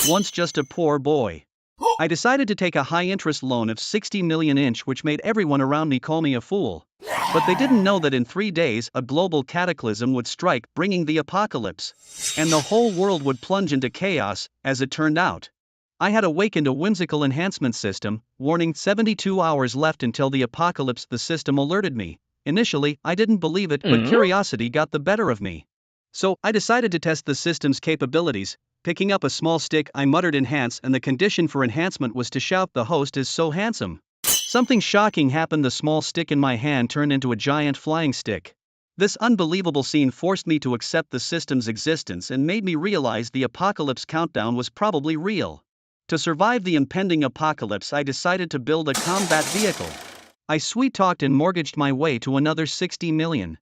once just a poor boy. I decided to take a high-interest loan of 60 million inch, which made everyone around me call me a fool. But they didn't know that in 3 days a global cataclysm would strike, bringing the apocalypse. And the whole world would plunge into chaos, as it turned out. I had awakened a whimsical enhancement system, warning 72 hours left until the apocalypse. The system alerted me. Initially, I didn't believe it, but curiosity got the better of me. So, I decided to test the system's capabilities. Picking up a small stick, I muttered enhance, and the condition for enhancement was to shout, "The host is so handsome." Something shocking happened. The small stick in my hand turned into a giant flying stick. This unbelievable scene forced me to accept the system's existence and made me realize the apocalypse countdown was probably real. To survive the impending apocalypse, I decided to build a combat vehicle. I sweet-talked and mortgaged my way to another 60 million.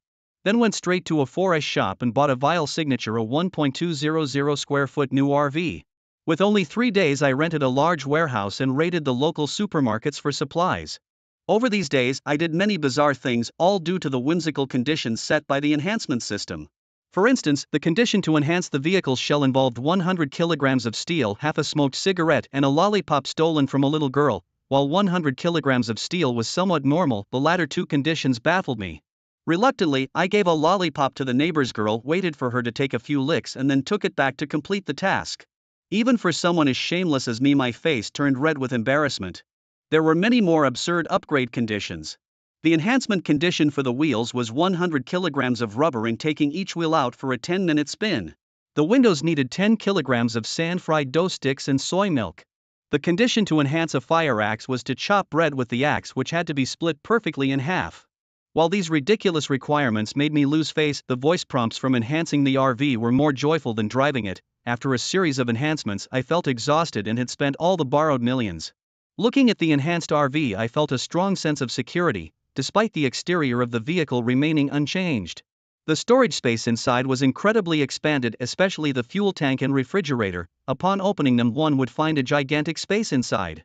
Then went straight to a 4S shop and bought a vile signature, a 1.200 square foot new RV. With only 3 days, I rented a large warehouse and raided the local supermarkets for supplies. Over these days, I did many bizarre things, all due to the whimsical conditions set by the enhancement system. For instance, the condition to enhance the vehicle's shell involved 100 kilograms of steel, half a smoked cigarette, and a lollipop stolen from a little girl. While 100 kilograms of steel was somewhat normal, the latter two conditions baffled me. Reluctantly, I gave a lollipop to the neighbor's girl, waited for her to take a few licks, and then took it back to complete the task. Even for someone as shameless as me, my face turned red with embarrassment. There were many more absurd upgrade conditions. The enhancement condition for the wheels was 100 kilograms of rubber and taking each wheel out for a 10-minute spin. The windows needed 10 kilograms of sand-fried dough sticks and soy milk. The condition to enhance a fire axe was to chop bread with the axe, which had to be split perfectly in half. While these ridiculous requirements made me lose face, the voice prompts from enhancing the RV were more joyful than driving it. After a series of enhancements, I felt exhausted and had spent all the borrowed millions. Looking at the enhanced RV, I felt a strong sense of security, despite the exterior of the vehicle remaining unchanged. The storage space inside was incredibly expanded, especially the fuel tank and refrigerator. Upon opening them, one would find a gigantic space inside.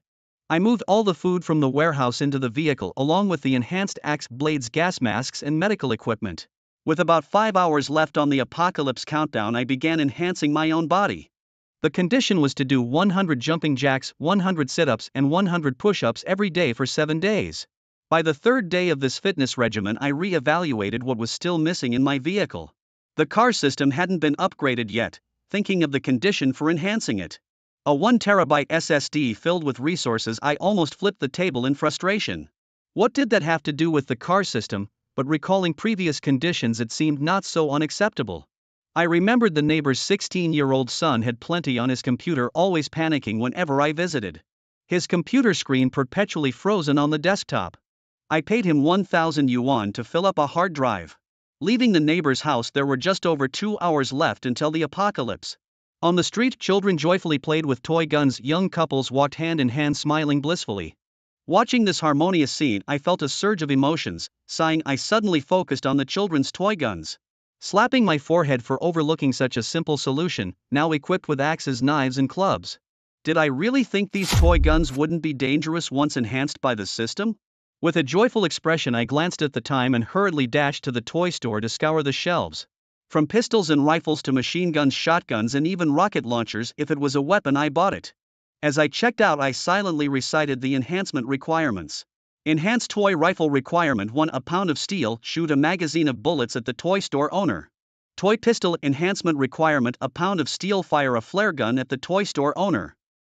I moved all the food from the warehouse into the vehicle, along with the enhanced axe blades, gas masks, and medical equipment. With about 5 hours left on the apocalypse countdown, I began enhancing my own body. The condition was to do 100 jumping jacks, 100 sit-ups, and 100 push-ups every day for 7 days. By the 3rd day of this fitness regimen, I re-evaluated what was still missing in my vehicle. The car system hadn't been upgraded yet, thinking of the condition for enhancing it. A 1 terabyte SSD filled with resources. I almost flipped the table in frustration. What did that have to do with the car system? But recalling previous conditions, it seemed not so unacceptable. I remembered the neighbor's 16-year-old son had plenty on his computer, always panicking whenever I visited. His computer screen perpetually frozen on the desktop. I paid him 1,000 yuan to fill up a hard drive. Leaving the neighbor's house, there were just over 2 hours left until the apocalypse. On the street, children joyfully played with toy guns. Young couples walked hand in hand, smiling blissfully. Watching this harmonious scene, I felt a surge of emotions. Sighing, I suddenly focused on the children's toy guns. Slapping my forehead for overlooking such a simple solution, now equipped with axes, knives, and clubs. Did I really think these toy guns wouldn't be dangerous once enhanced by the system? With a joyful expression, I glanced at the time and hurriedly dashed to the toy store to scour the shelves. From pistols and rifles to machine guns, shotguns, and even rocket launchers, if it was a weapon, I bought it. As I checked out, I silently recited the enhancement requirements. Enhanced toy rifle requirement 1, a pound of steel, shoot a magazine of bullets at the toy store owner. Toy pistol enhancement requirement, a pound of steel, fire a flare gun at the toy store owner.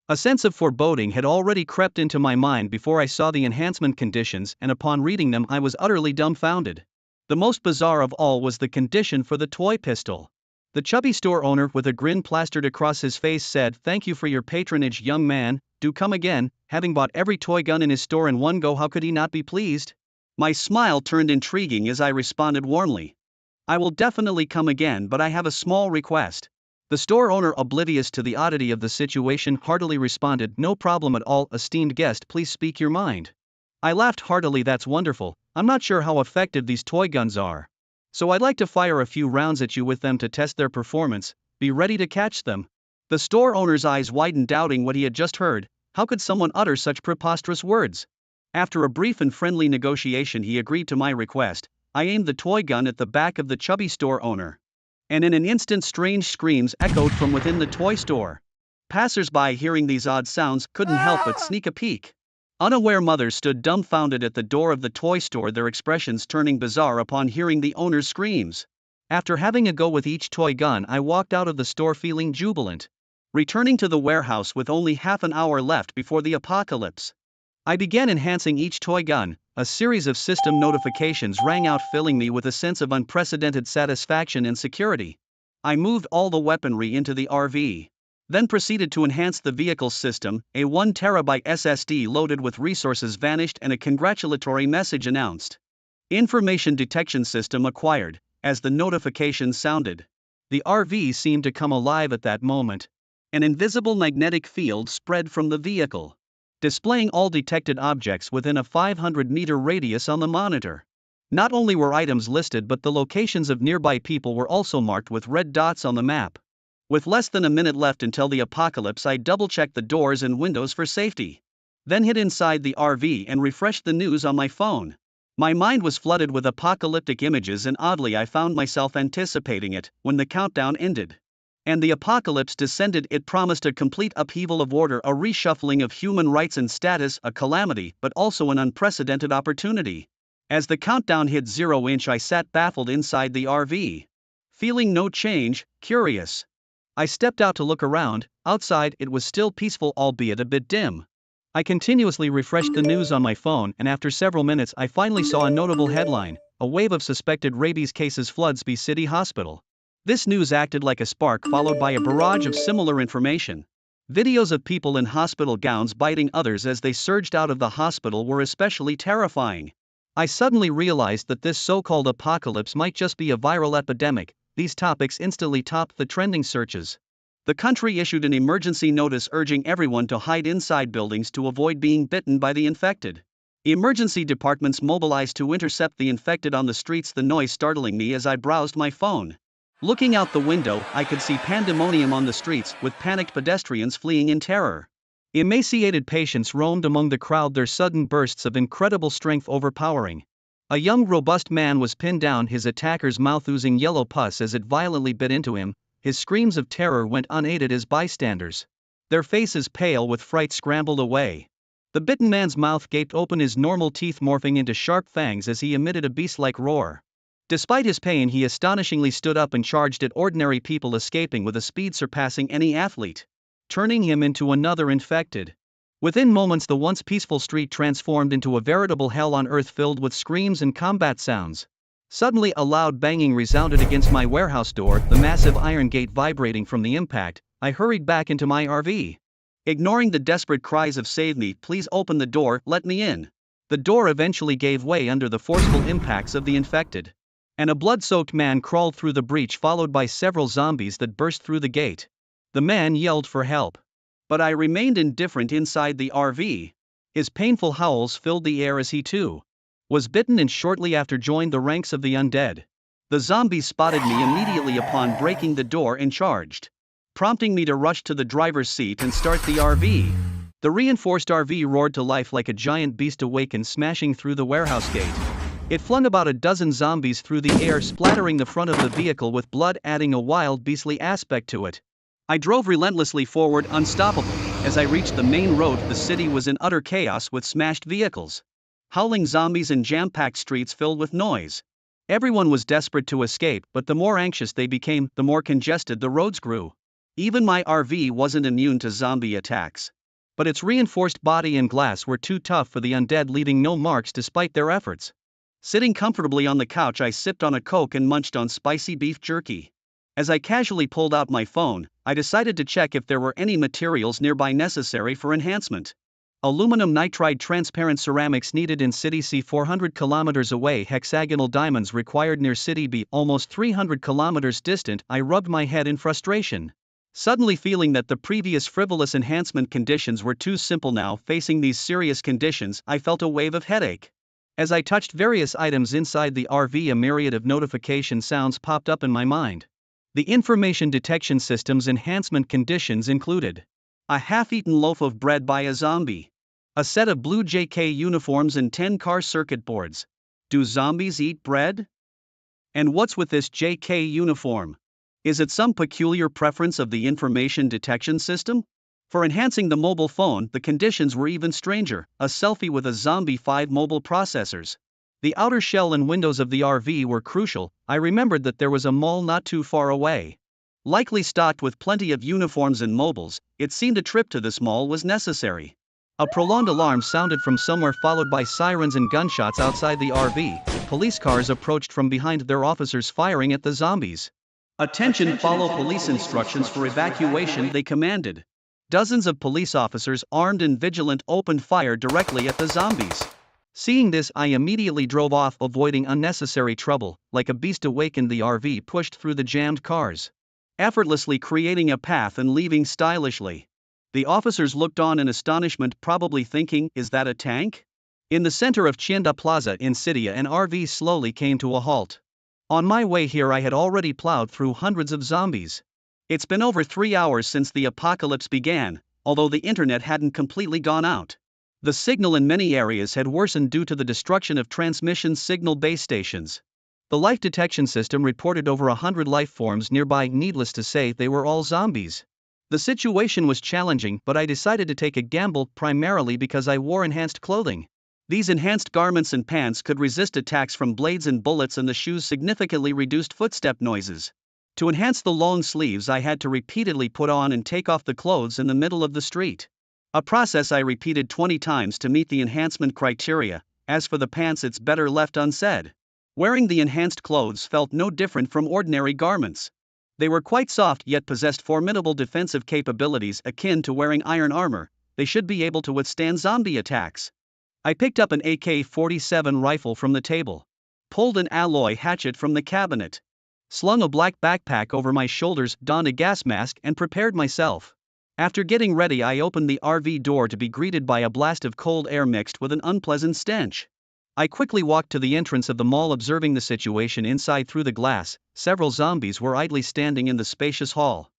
A sense of foreboding had already crept into my mind before I saw the enhancement conditions, and upon reading them I was utterly dumbfounded. The most bizarre of all was the condition for the toy pistol. The chubby store owner, with a grin plastered across his face, said, "Thank you for your patronage, young man, do come again." Having bought every toy gun in his store in one go, how could he not be pleased? My smile turned intriguing as I responded warmly, "I will definitely come again, but I have a small request." The store owner, oblivious to the oddity of the situation, heartily responded, "No problem at all, esteemed guest, please speak your mind." I laughed heartily. "That's wonderful. I'm not sure how effective these toy guns are. So I'd like to fire a few rounds at you with them to test their performance. Be ready to catch them." The store owner's eyes widened, doubting what he had just heard. How could someone utter such preposterous words? After a brief and friendly negotiation, he agreed to my request. I aimed the toy gun at the back of the chubby store owner. And in an instant, strange screams echoed from within the toy store. Passers-by hearing these odd sounds couldn't help but sneak a peek. Unaware mothers stood dumbfounded at the door of the toy store, their expressions turning bizarre upon hearing the owner's screams. After having a go with each toy gun, I walked out of the store feeling jubilant. Returning to the warehouse with only half an hour left before the apocalypse, I began enhancing each toy gun. A series of system notifications rang out, filling me with a sense of unprecedented satisfaction and security. I moved all the weaponry into the RV. Then proceeded to enhance the vehicle's system. A 1 terabyte SSD loaded with resources vanished and a congratulatory message announced. Information detection system acquired. As the notification sounded, the RV seemed to come alive at that moment. An invisible magnetic field spread from the vehicle, displaying all detected objects within a 500-meter radius on the monitor. Not only were items listed, but the locations of nearby people were also marked with red dots on the map. With less than a minute left until the apocalypse, I double-checked the doors and windows for safety. Then hid inside the RV and refreshed the news on my phone. My mind was flooded with apocalyptic images, and oddly I found myself anticipating it. When the countdown ended and the apocalypse descended, it promised a complete upheaval of order, a reshuffling of human rights and status, a calamity, but also an unprecedented opportunity. As the countdown hit 0 inch, I sat baffled inside the RV, feeling no change, curious. I stepped out to look around. Outside, it was still peaceful, albeit a bit dim. I continuously refreshed the news on my phone, and after several minutes I finally saw a notable headline: a wave of suspected rabies cases floods B City Hospital. This news acted like a spark, followed by a barrage of similar information. Videos of people in hospital gowns biting others as they surged out of the hospital were especially terrifying. I suddenly realized that this so-called apocalypse might just be a viral epidemic. These topics instantly topped the trending searches. The country issued an emergency notice urging everyone to hide inside buildings to avoid being bitten by the infected. Emergency departments mobilized to intercept the infected on the streets, the noise startling me as I browsed my phone. Looking out the window, I could see pandemonium on the streets, with panicked pedestrians fleeing in terror. Emaciated patients roamed among the crowd, their sudden bursts of incredible strength overpowering. A young, robust man was pinned down, his attacker's mouth oozing yellow pus as it violently bit into him. His screams of terror went unaided as bystanders, their faces pale with fright, scrambled away. The bitten man's mouth gaped open, his normal teeth morphing into sharp fangs as he emitted a beast-like roar. Despite his pain, he astonishingly stood up and charged at ordinary people, escaping with a speed surpassing any athlete, turning him into another infected. Within moments, the once peaceful street transformed into a veritable hell on earth, filled with screams and combat sounds. Suddenly, a loud banging resounded against my warehouse door, the massive iron gate vibrating from the impact. I hurried back into my RV, ignoring the desperate cries of "Save me, please open the door, let me in." The door eventually gave way under the forceful impacts of the infected, and a blood-soaked man crawled through the breach, followed by several zombies that burst through the gate. The man yelled for help, but I remained indifferent inside the RV. His painful howls filled the air as he too was bitten, and shortly after joined the ranks of the undead. The zombies spotted me immediately upon breaking the door and charged, prompting me to rush to the driver's seat and start the RV. The reinforced RV roared to life like a giant beast awakened, smashing through the warehouse gate. It flung about a dozen zombies through the air, splattering the front of the vehicle with blood, adding a wild, beastly aspect to it. I drove relentlessly forward, unstoppable. As I reached the main road, the city was in utter chaos, with smashed vehicles, howling zombies, and jam-packed streets filled with noise. Everyone was desperate to escape, but the more anxious they became, the more congested the roads grew. Even my RV wasn't immune to zombie attacks, but its reinforced body and glass were too tough for the undead, leaving no marks despite their efforts. Sitting comfortably on the couch, I sipped on a Coke and munched on spicy beef jerky. As I casually pulled out my phone, I decided to check if there were any materials nearby necessary for enhancement. Aluminum nitride transparent ceramics needed in City C 400 kilometers away, hexagonal diamonds required near City B almost 300 kilometers distant. I rubbed my head in frustration, suddenly feeling that the previous frivolous enhancement conditions were too simple. Now, facing these serious conditions, I felt a wave of headache. As I touched various items inside the RV, a myriad of notification sounds popped up in my mind. The information detection system's enhancement conditions included a half-eaten loaf of bread by a zombie, a set of blue JK uniforms, and 10 car circuit boards. Do zombies eat bread? And what's with this JK uniform? Is it some peculiar preference of the information detection system? For enhancing the mobile phone, the conditions were even stranger: a selfie with a zombie 5 mobile processors. The outer shell and windows of the RV were crucial. I remembered that there was a mall not too far away, likely stocked with plenty of uniforms and mobiles. It seemed a trip to this mall was necessary. A prolonged alarm sounded from somewhere, followed by sirens and gunshots outside the RV. Police cars approached from behind, their officers firing at the zombies. "Attention, follow police instructions for evacuation," they commanded. Dozens of police officers, armed and vigilant, opened fire directly at the zombies. Seeing this, I immediately drove off, avoiding unnecessary trouble. Like a beast awakened, the RV pushed through the jammed cars, effortlessly creating a path and leaving stylishly. The officers looked on in astonishment, probably thinking, "Is that a tank?" In the center of Chienda Plaza in Sitia, an RV slowly came to a halt. On my way here, I had already plowed through hundreds of zombies. It's been over 3 hours since the apocalypse began, although the internet hadn't completely gone out. The signal in many areas had worsened due to the destruction of transmission signal base stations. The life detection system reported over 100 life forms nearby. Needless to say, they were all zombies. The situation was challenging, but I decided to take a gamble, primarily because I wore enhanced clothing. These enhanced garments and pants could resist attacks from blades and bullets, and the shoes significantly reduced footstep noises. To enhance the long sleeves, I had to repeatedly put on and take off the clothes in the middle of the street, a process I repeated 20 times to meet the enhancement criteria. As for the pants, it's better left unsaid. Wearing the enhanced clothes felt no different from ordinary garments. They were quite soft, yet possessed formidable defensive capabilities akin to wearing iron armor. They should be able to withstand zombie attacks. I picked up an AK-47 rifle from the table, pulled an alloy hatchet from the cabinet, slung a black backpack over my shoulders, donned a gas mask, and prepared myself. After getting ready, I opened the RV door to be greeted by a blast of cold air mixed with an unpleasant stench. I quickly walked to the entrance of the mall, observing the situation inside through the glass. Several zombies were idly standing in the spacious hall.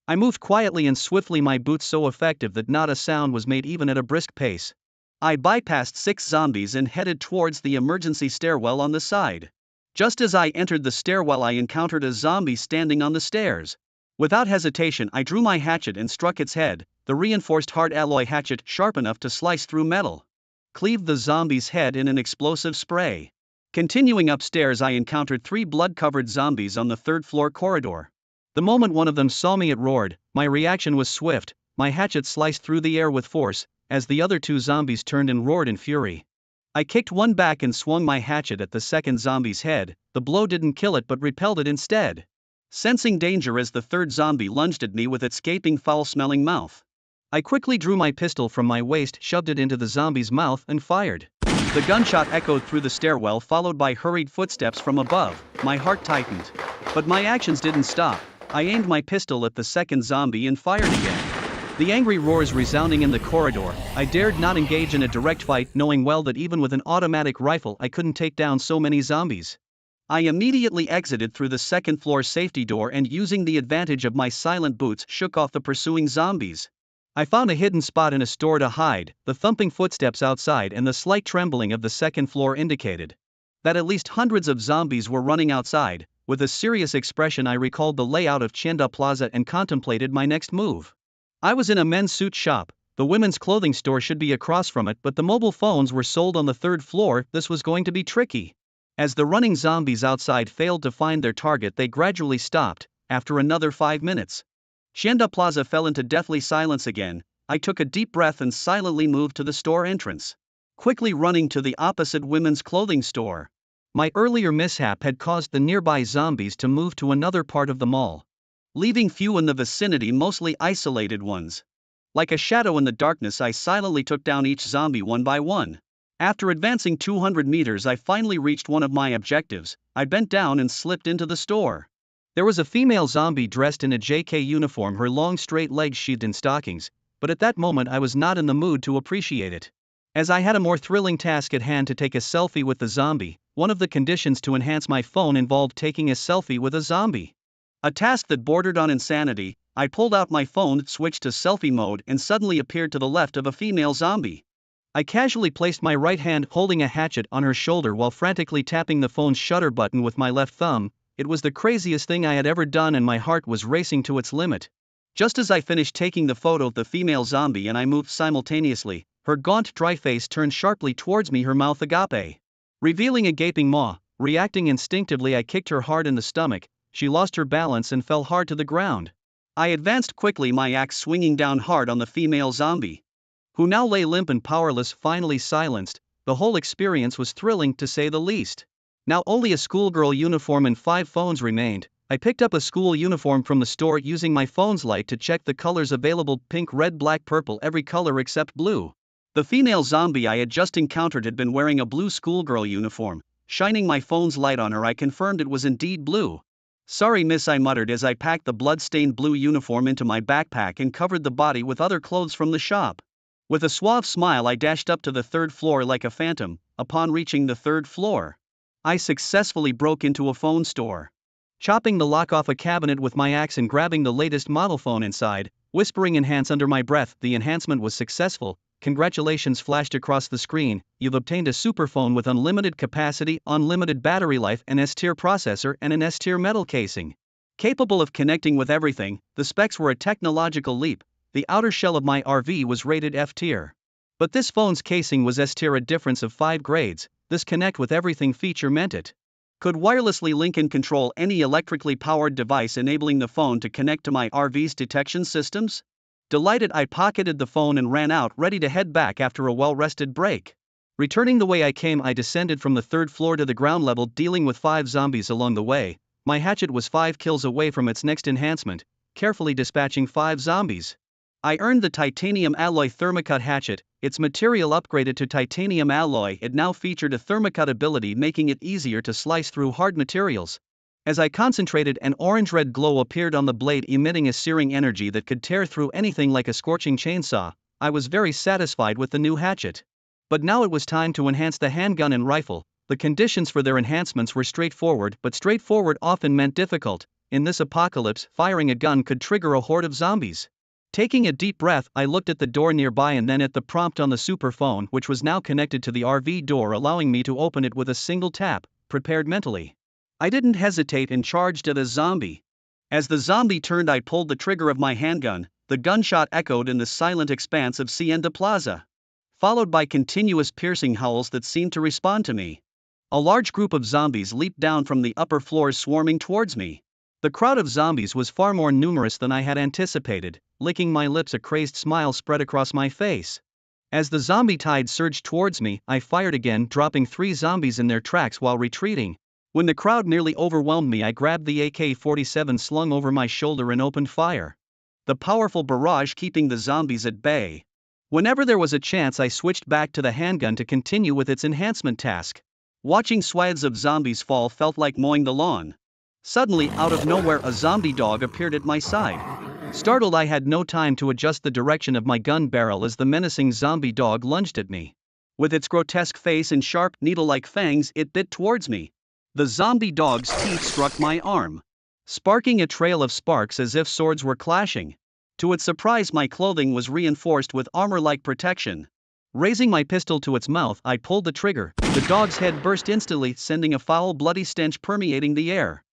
I moved quietly and swiftly, my boots so effective that not a sound was made even at a brisk pace. I bypassed 6 zombies and headed towards the emergency stairwell on the side. Just as I entered the stairwell, I encountered a zombie standing on the stairs. Without hesitation, I drew my hatchet and struck its head. The reinforced hard alloy hatchet, sharp enough to slice through metal, cleaved the zombie's head in an explosive spray. Continuing upstairs, I encountered 3 blood-covered zombies on the 3rd floor corridor. The moment one of them saw me, it roared. My reaction was swift. My hatchet sliced through the air with force, as the other 2 zombies turned and roared in fury. I kicked one back and swung my hatchet at the second zombie's head. The blow didn't kill it, but repelled it instead. Sensing danger as the 3rd zombie lunged at me with its gaping, foul-smelling mouth, I quickly drew my pistol from my waist, shoved it into the zombie's mouth, and fired. The gunshot echoed through the stairwell, followed by hurried footsteps from above. My heart tightened. But my actions didn't stop. I aimed my pistol at the second zombie and fired again. The angry roars resounding in the corridor, I dared not engage in a direct fight, knowing well that even with an automatic rifle I couldn't take down so many zombies. I immediately exited through the 2nd floor safety door and, using the advantage of my silent boots, shook off the pursuing zombies. I found a hidden spot in a store to hide. The thumping footsteps outside and the slight trembling of the 2nd floor indicated that at least hundreds of zombies were running outside. With a serious expression, I recalled the layout of Chienda Plaza and contemplated my next move. I was in a men's suit shop. The women's clothing store should be across from it, but the mobile phones were sold on the 3rd floor. This was going to be tricky. As the running zombies outside failed to find their target, they gradually stopped. After another 5 minutes, Chienda Plaza fell into deathly silence again. I took a deep breath and silently moved to the store entrance, quickly running to the opposite women's clothing store. My earlier mishap had caused the nearby zombies to move to another part of the mall, leaving few in the vicinity, mostly isolated ones. Like a shadow in the darkness, I silently took down each zombie one by one. After advancing 200 meters, I finally reached one of my objectives. I bent down and slipped into the store. There was a female zombie dressed in a JK uniform, her long straight legs sheathed in stockings, but at that moment I was not in the mood to appreciate it, as I had a more thrilling task at hand: to take a selfie with the zombie. One of the conditions to enhance my phone involved taking a selfie with a zombie, a task that bordered on insanity. I pulled out my phone, switched to selfie mode, and suddenly appeared to the left of a female zombie. I casually placed my right hand, holding a hatchet, on her shoulder while frantically tapping the phone's shutter button with my left thumb. It was the craziest thing I had ever done, and my heart was racing to its limit. Just as I finished taking the photo of the female zombie and I moved simultaneously, her gaunt dry face turned sharply towards me, her mouth agape, revealing a gaping maw. Reacting instinctively, I kicked her hard in the stomach. She lost her balance and fell hard to the ground. I advanced quickly, my axe swinging down hard on the female zombie, who now lay limp and powerless, finally silenced. The whole experience was thrilling, to say the least. Now only a schoolgirl uniform and 5 phones remained. I picked up a school uniform from the store using my phone's light to check the colors available: pink, red, black, purple, every color except blue. The female zombie I had just encountered had been wearing a blue schoolgirl uniform. Shining my phone's light on her, I confirmed it was indeed blue. "Sorry, miss," I muttered as I packed the blood-stained blue uniform into my backpack and covered the body with other clothes from the shop. With a suave smile, I dashed up to the 3rd floor like a phantom. Upon reaching the 3rd floor, I successfully broke into a phone store. Chopping the lock off a cabinet with my axe and grabbing the latest model phone inside, whispering "enhance" under my breath, the enhancement was successful. "Congratulations," flashed across the screen. "You've obtained a superphone with unlimited capacity, unlimited battery life, an S-tier processor, and an S-tier metal casing. Capable of connecting with everything." The specs were a technological leap. The outer shell of my RV was rated F-tier. But this phone's casing was S-tier, a difference of 5 grades. This connect with everything feature meant it could wirelessly link and control any electrically powered device, enabling the phone to connect to my RV's detection systems. Delighted, I pocketed the phone and ran out, ready to head back after a well-rested break. Returning the way I came, I descended from the 3rd floor to the ground level, dealing with 5 zombies along the way. My hatchet was 5 kills away from its next enhancement, carefully dispatching 5 zombies. I earned the titanium alloy thermocut hatchet. Its material upgraded to titanium alloy, it now featured a thermocut ability, making it easier to slice through hard materials. As I concentrated, an orange-red glow appeared on the blade, emitting a searing energy that could tear through anything like a scorching chainsaw. I was very satisfied with the new hatchet. But now it was time to enhance the handgun and rifle. The conditions for their enhancements were straightforward, but straightforward often meant difficult. In this apocalypse, firing a gun could trigger a horde of zombies. Taking a deep breath, I looked at the door nearby and then at the prompt on the superphone, which was now connected to the RV door, allowing me to open it with a single tap. Prepared mentally, I didn't hesitate and charged at a zombie. As the zombie turned, I pulled the trigger of my handgun. The gunshot echoed in the silent expanse of Hacienda Plaza, followed by continuous piercing howls that seemed to respond to me. A large group of zombies leaped down from the upper floors, swarming towards me. The crowd of zombies was far more numerous than I had anticipated. Licking my lips, a crazed smile spread across my face. As the zombie tide surged towards me, I fired again, dropping 3 zombies in their tracks while retreating. When the crowd nearly overwhelmed me, I grabbed the AK-47 slung over my shoulder and opened fire, the powerful barrage keeping the zombies at bay. Whenever there was a chance, I switched back to the handgun to continue with its enhancement task. Watching swaths of zombies fall felt like mowing the lawn. Suddenly, out of nowhere, a zombie dog appeared at my side. Startled, I had no time to adjust the direction of my gun barrel as the menacing zombie dog lunged at me. With its grotesque face and sharp, needle-like fangs, it bit towards me. The zombie dog's teeth struck my arm, sparking a trail of sparks as if swords were clashing. To its surprise, my clothing was reinforced with armor-like protection. Raising my pistol to its mouth, I pulled the trigger. The dog's head burst instantly, sending a foul, bloody stench permeating the air.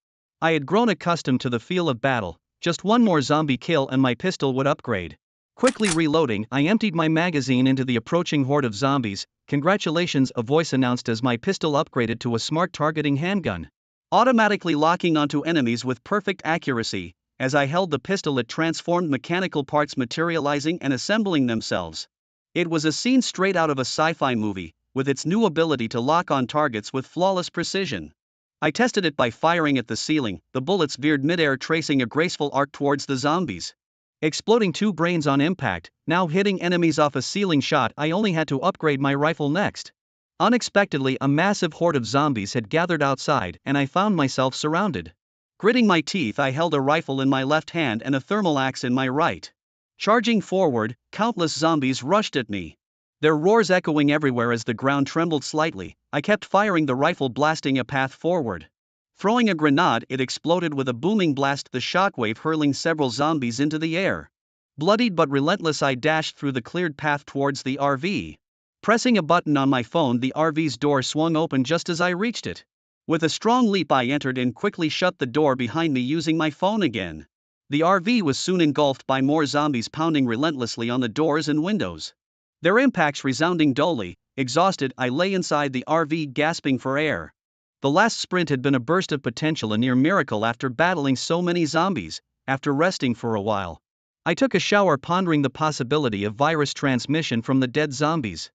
I had grown accustomed to the feel of battle. Just one more zombie kill and my pistol would upgrade. Quickly reloading, I emptied my magazine into the approaching horde of zombies. "Congratulations," a voice announced as my pistol upgraded to a smart targeting handgun, automatically locking onto enemies with perfect accuracy. As I held the pistol, it transformed, mechanical parts materializing and assembling themselves. It was a scene straight out of a sci-fi movie, with its new ability to lock on targets with flawless precision. I tested it by firing at the ceiling. The bullets veered midair, tracing a graceful arc towards the zombies, exploding 2 brains on impact. Now hitting enemies off a ceiling shot, I only had to upgrade my rifle next. Unexpectedly, a massive horde of zombies had gathered outside, and I found myself surrounded. Gritting my teeth, I held a rifle in my left hand and a thermal axe in my right. Charging forward, countless zombies rushed at me, their roars echoing everywhere as the ground trembled slightly. I kept firing the rifle, blasting a path forward. Throwing a grenade, it exploded with a booming blast, the shockwave hurling several zombies into the air. Bloodied but relentless, I dashed through the cleared path towards the RV. Pressing a button on my phone, the RV's door swung open just as I reached it. With a strong leap, I entered and quickly shut the door behind me using my phone again. The RV was soon engulfed by more zombies pounding relentlessly on the doors and windows. Their impacts resounding dully. Exhausted, I lay inside the RV gasping for air. The last sprint had been a burst of potential, a near miracle after battling so many zombies. After resting for a while, I took a shower, pondering the possibility of virus transmission from the dead zombies.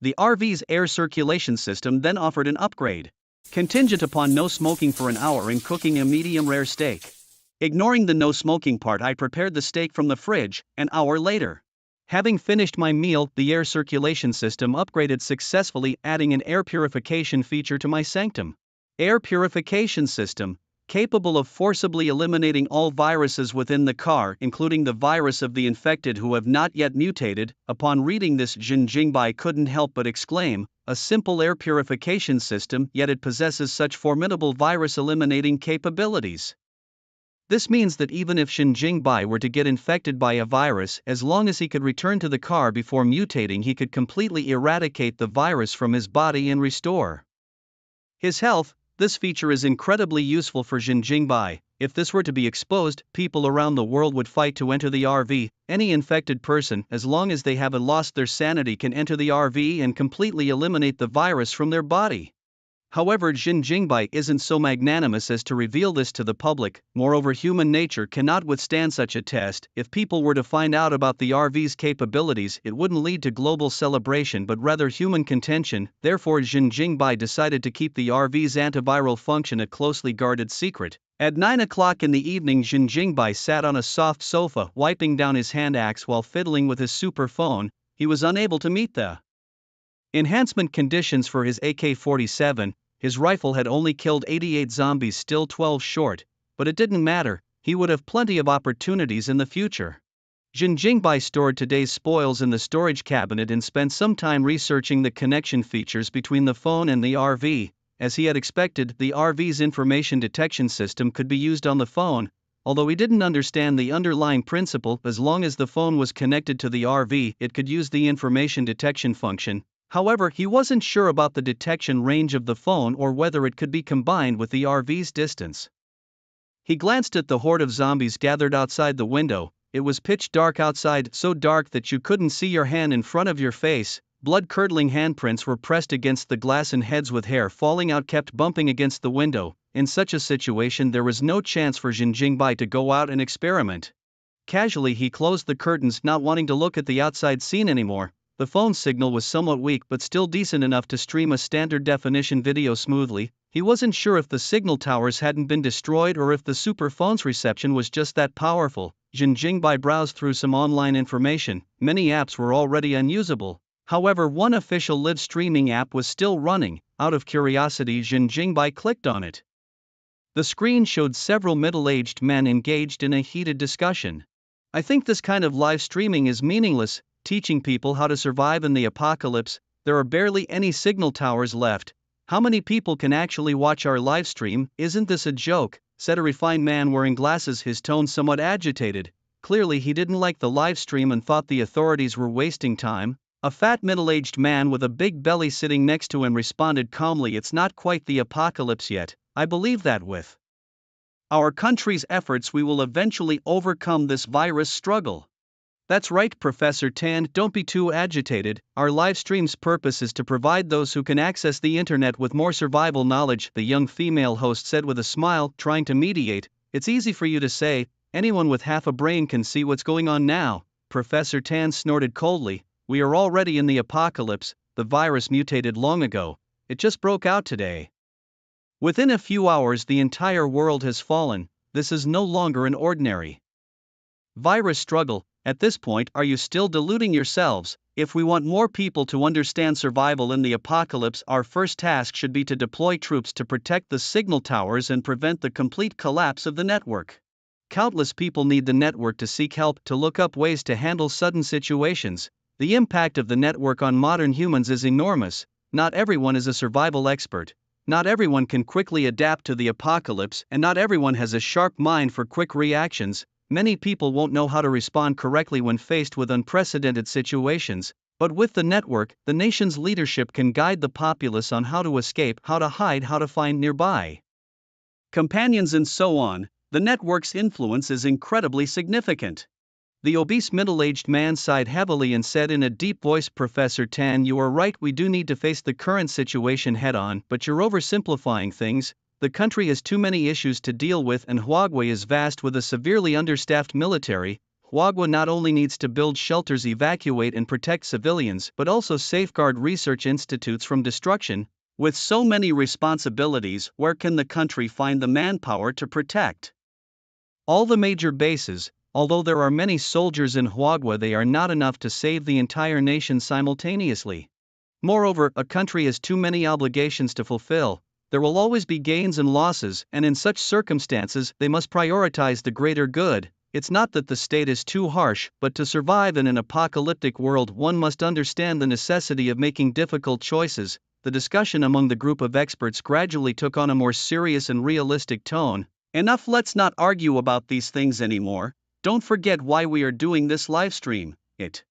The RV's air circulation system then offered an upgrade, contingent upon no smoking for an hour and cooking a medium-rare steak. Ignoring the no smoking part, I prepared the steak from the fridge. An hour later, having finished my meal, the air circulation system upgraded successfully, adding an air purification feature to my sanctum. Air purification system, capable of forcibly eliminating all viruses within the car, including the virus of the infected who have not yet mutated. Upon reading this, Jin Jingbai couldn't help but exclaim, a simple air purification system, yet it possesses such formidable virus-eliminating capabilities. This means that even if Jin Jingbai were to get infected by a virus, as long as he could return to the car before mutating, he could completely eradicate the virus from his body and restore his health. This feature is incredibly useful for Jin Jingbai. If this were to be exposed, people around the world would fight to enter the RV. Any infected person, as long as they haven't lost their sanity, can enter the RV and completely eliminate the virus from their body. However, Jin Jingbai isn't so magnanimous as to reveal this to the public. Moreover, human nature cannot withstand such a test. If people were to find out about the RV's capabilities, it wouldn't lead to global celebration but rather human contention. Therefore, Jin Jingbai decided to keep the RV's antiviral function a closely guarded secret. At 9 o'clock in the evening, Jin Jingbai sat on a soft sofa, wiping down his hand axe while fiddling with his super phone. He was unable to meet the enhancement conditions for his AK-47. His rifle had only killed 88 zombies, still 12 short, but it didn't matter, he would have plenty of opportunities in the future. Jin Jingbai stored today's spoils in the storage cabinet and spent some time researching the connection features between the phone and the RV. As he had expected, the RV's information detection system could be used on the phone, although he didn't understand the underlying principle. As long as the phone was connected to the RV, it could use the information detection function. However, he wasn't sure about the detection range of the phone or whether it could be combined with the RV's distance. He glanced at the horde of zombies gathered outside the window. It was pitch dark outside, so dark that you couldn't see your hand in front of your face. Blood-curdling handprints were pressed against the glass and heads with hair falling out kept bumping against the window. In such a situation, there was no chance for Jin Jingbai to go out and experiment. Casually, he closed the curtains, not wanting to look at the outside scene anymore. The phone signal was somewhat weak but still decent enough to stream a standard definition video smoothly. He wasn't sure if the signal towers hadn't been destroyed or if the super phone's reception was just that powerful. Jin Jingbai browsed through some online information. Many apps were already unusable. However, one official live streaming app was still running. Out of curiosity, Jin Jingbai clicked on it. The screen showed several middle-aged men engaged in a heated discussion. I think this kind of live streaming is meaningless. Teaching people how to survive in the apocalypse. There are barely any signal towers left. How many people can actually watch our live stream? Isn't this a joke? Said a refined man wearing glasses, his tone somewhat agitated. Clearly he didn't like the live stream and thought the authorities were wasting time. A fat middle-aged man with a big belly sitting next to him responded calmly, it's not quite the apocalypse yet. I believe that with our country's efforts we will eventually overcome this virus struggle. That's right, Professor Tan, don't be too agitated. Our live stream's purpose is to provide those who can access the internet with more survival knowledge, the young female host said with a smile, trying to mediate. It's easy for you to say, anyone with half a brain can see what's going on now. Professor Tan snorted coldly, we are already in the apocalypse, the virus mutated long ago, it just broke out today. Within a few hours the entire world has fallen, this is no longer an ordinary virus struggle. At this point, are you still deluding yourselves? If we want more people to understand survival in the apocalypse, our first task should be to deploy troops to protect the signal towers and prevent the complete collapse of the network. Countless people need the network to seek help, to look up ways to handle sudden situations. The impact of the network on modern humans is enormous. Not everyone is a survival expert. Not everyone can quickly adapt to the apocalypse, and not everyone has a sharp mind for quick reactions. Many people won't know how to respond correctly when faced with unprecedented situations, but with the network, the nation's leadership can guide the populace on how to escape, how to hide, how to find nearby companions and so on. The network's influence is incredibly significant. The obese middle-aged man sighed heavily and said in a deep voice, Professor Tan, you are right, we do need to face the current situation head-on, but you're oversimplifying things. The country has too many issues to deal with and Huawei is vast with a severely understaffed military. Huawei not only needs to build shelters, evacuate and protect civilians, but also safeguard research institutes from destruction. With so many responsibilities, where can the country find the manpower to protect all the major bases? Although there are many soldiers in Huawei, they are not enough to save the entire nation simultaneously. Moreover, a country has too many obligations to fulfill. There will always be gains and losses, and in such circumstances, they must prioritize the greater good. It's not that the state is too harsh, but to survive in an apocalyptic world, one must understand the necessity of making difficult choices. The discussion among the group of experts gradually took on a more serious and realistic tone. Enough, let's not argue about these things anymore. Don't forget why we are doing this live stream. It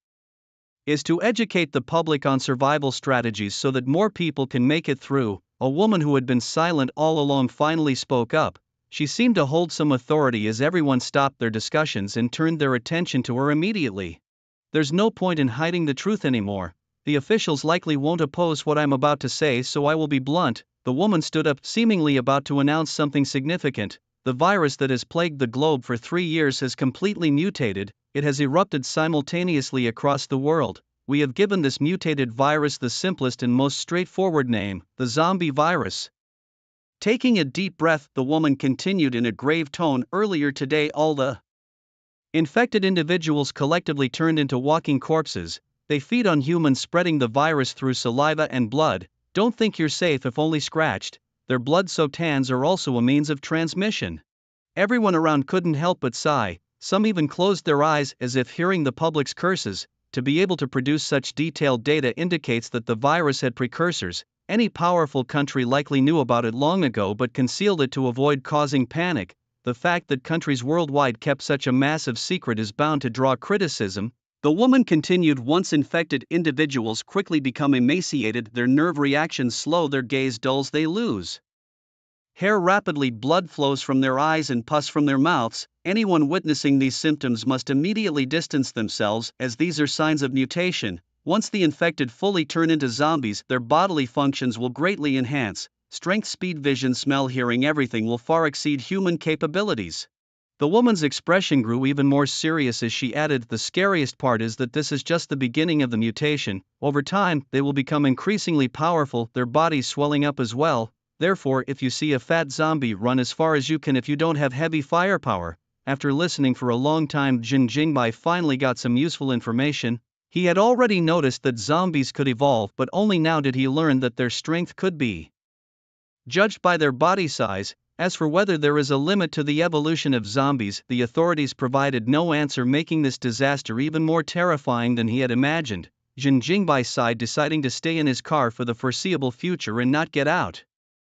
is to educate the public on survival strategies so that more people can make it through. A woman who had been silent all along finally spoke up. She seemed to hold some authority as everyone stopped their discussions and turned their attention to her immediately. There's no point in hiding the truth anymore. The officials likely won't oppose what I'm about to say, so I will be blunt. The woman stood up, seemingly about to announce something significant. The virus that has plagued the globe for 3 years has completely mutated. It has erupted simultaneously across the world. We have given this mutated virus the simplest and most straightforward name, the zombie virus. Taking a deep breath, the woman continued in a grave tone, earlier today all the infected individuals collectively turned into walking corpses. They feed on humans, spreading the virus through saliva and blood. Don't think you're safe if only scratched. Their blood-soaked hands are also a means of transmission. Everyone around couldn't help but sigh. Some even closed their eyes as if hearing the public's curses. To be able to produce such detailed data indicates that the virus had precursors. Any powerful country likely knew about it long ago but concealed it to avoid causing panic. The fact that countries worldwide kept such a massive secret is bound to draw criticism. The woman continued, once infected individuals quickly become emaciated, their nerve reactions slow, their gaze dulls, they lose hair rapidly, blood flows from their eyes and pus from their mouths. Anyone witnessing these symptoms must immediately distance themselves, as these are signs of mutation. Once the infected fully turn into zombies, their bodily functions will greatly enhance. Strength, speed, vision, smell, hearing, everything will far exceed human capabilities. The woman's expression grew even more serious as she added, the scariest part is that this is just the beginning of the mutation. Over time, they will become increasingly powerful, their bodies swelling up as well. Therefore, if you see a fat zombie, run as far as you can if you don't have heavy firepower. After listening for a long time, Jin Jingbai finally got some useful information. He had already noticed that zombies could evolve, but only now did he learn that their strength could be judged by their body size. As for whether there is a limit to the evolution of zombies, the authorities provided no answer, making this disaster even more terrifying than he had imagined. Jin Jingbai sighed, deciding to stay in his car for the foreseeable future and not get out.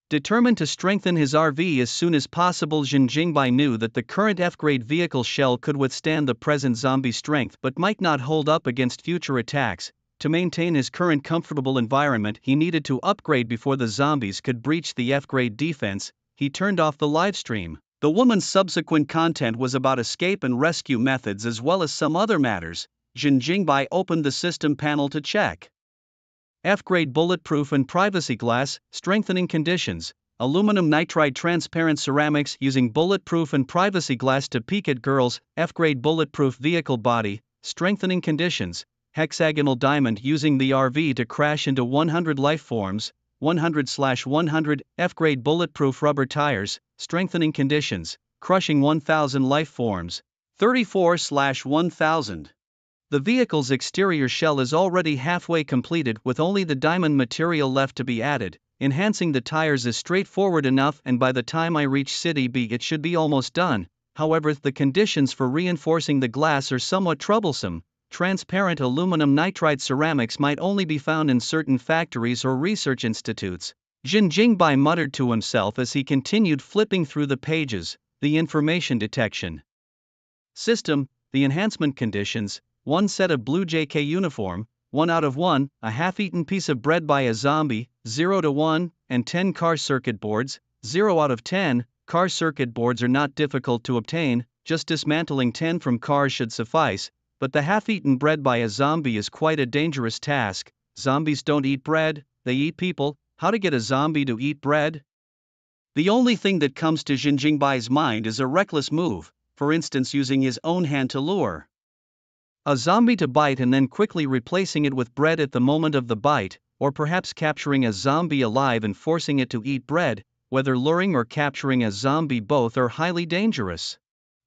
Determined to strengthen his RV as soon as possible, Jin Jingbai knew that the current F-grade vehicle shell could withstand the present zombie strength but might not hold up against future attacks. To maintain his current comfortable environment, he needed to upgrade before the zombies could breach the F-grade defense. He turned off the livestream. The woman's subsequent content was about escape and rescue methods as well as some other matters. Jin Jingbai opened the system panel to check F-grade bulletproof and privacy glass, strengthening conditions, aluminum nitride transparent ceramics using bulletproof and privacy glass to peek at girls, F-grade bulletproof vehicle body, strengthening conditions, hexagonal diamond using the RV to crash into 100 life forms, 100/100, F-grade bulletproof rubber tires, strengthening conditions, crushing 1000 life forms, 34/1000. The vehicle's exterior shell is already halfway completed, with only the diamond material left to be added. Enhancing the tires is straightforward enough, and by the time I reach City B it should be almost done. However, the conditions for reinforcing the glass are somewhat troublesome. Transparent aluminum nitride ceramics might only be found in certain factories or research institutes. Jin Jingbai muttered to himself as he continued flipping through the pages. The information detection system, the enhancement conditions, 1 set of blue JK uniform, 1 out of 1, a half-eaten piece of bread by a zombie, 0 to 1, and 10 car circuit boards, 0 out of 10, car circuit boards are not difficult to obtain, just dismantling 10 from cars should suffice, but the half-eaten bread by a zombie is quite a dangerous task. Zombies don't eat bread, they eat people. How to get a zombie to eat bread? The only thing that comes to Jinjingbai's mind is a reckless move, for instance using his own hand to lure a zombie to bite and then quickly replacing it with bread at the moment of the bite, or perhaps capturing a zombie alive and forcing it to eat bread. Whether luring or capturing a zombie, both are highly dangerous.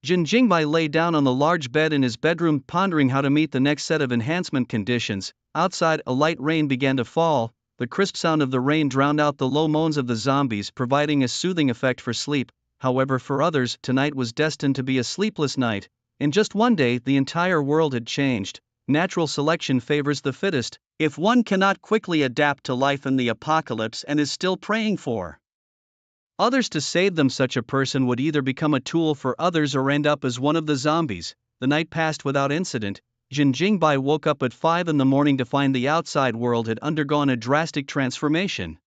Jinjingbai lay down on the large bed in his bedroom pondering how to meet the next set of enhancement conditions. Outside, a light rain began to fall. The crisp sound of the rain drowned out the low moans of the zombies, providing a soothing effect for sleep. However, for others, tonight was destined to be a sleepless night. In just one day, the entire world had changed. Natural selection favors the fittest. If one cannot quickly adapt to life in the apocalypse and is still praying for others to save them, such a person would either become a tool for others or end up as one of the zombies. The night passed without incident. Jinjingbai woke up at 5 in the morning to find the outside world had undergone a drastic transformation.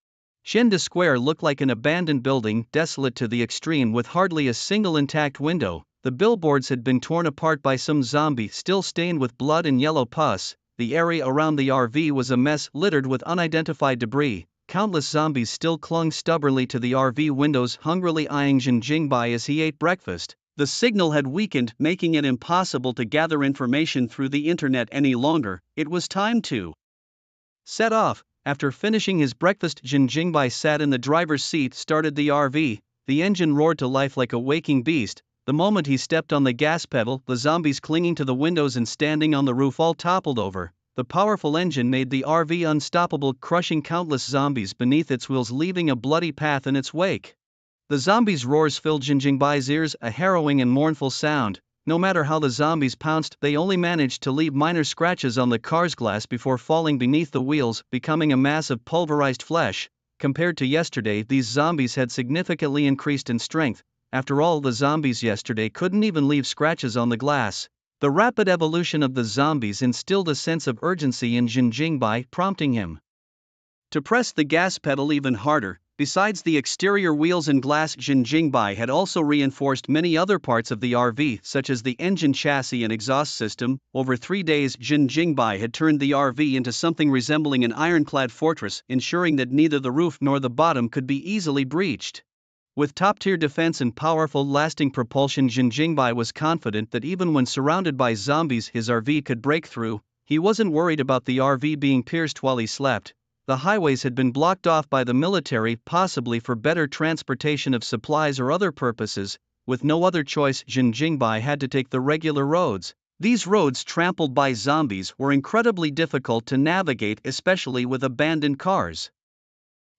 Shinda Square looked like an abandoned building, desolate to the extreme with hardly a single intact window. The billboards had been torn apart by some zombie, still stained with blood and yellow pus. The area around the RV was a mess, littered with unidentified debris. Countless zombies still clung stubbornly to the RV windows, hungrily eyeing Jinjingbai as he ate breakfast. The signal had weakened, making it impossible to gather information through the internet any longer. It was time to set off. After finishing his breakfast, Jinjingbai sat in the driver's seat, started the RV. The engine roared to life like a waking beast. The moment he stepped on the gas pedal, the zombies clinging to the windows and standing on the roof all toppled over. The powerful engine made the RV unstoppable, crushing countless zombies beneath its wheels, leaving a bloody path in its wake. The zombies' roars filled Jinjingbai's ears, a harrowing and mournful sound. No matter how the zombies pounced, they only managed to leave minor scratches on the car's glass before falling beneath the wheels, becoming a mass of pulverized flesh. Compared to yesterday, these zombies had significantly increased in strength. After all, the zombies yesterday couldn't even leave scratches on the glass. The rapid evolution of the zombies instilled a sense of urgency in Jinjingbai, prompting him to press the gas pedal even harder. Besides the exterior wheels and glass, Jinjingbai had also reinforced many other parts of the RV, such as the engine chassis and exhaust system. Over 3 days, Jinjingbai had turned the RV into something resembling an ironclad fortress, ensuring that neither the roof nor the bottom could be easily breached. With top-tier defense and powerful lasting propulsion, Jinjingbai was confident that even when surrounded by zombies, his RV could break through. He wasn't worried about the RV being pierced while he slept. The highways had been blocked off by the military, possibly for better transportation of supplies or other purposes. With no other choice, Jinjingbai had to take the regular roads. These roads, trampled by zombies, were incredibly difficult to navigate, especially with abandoned cars,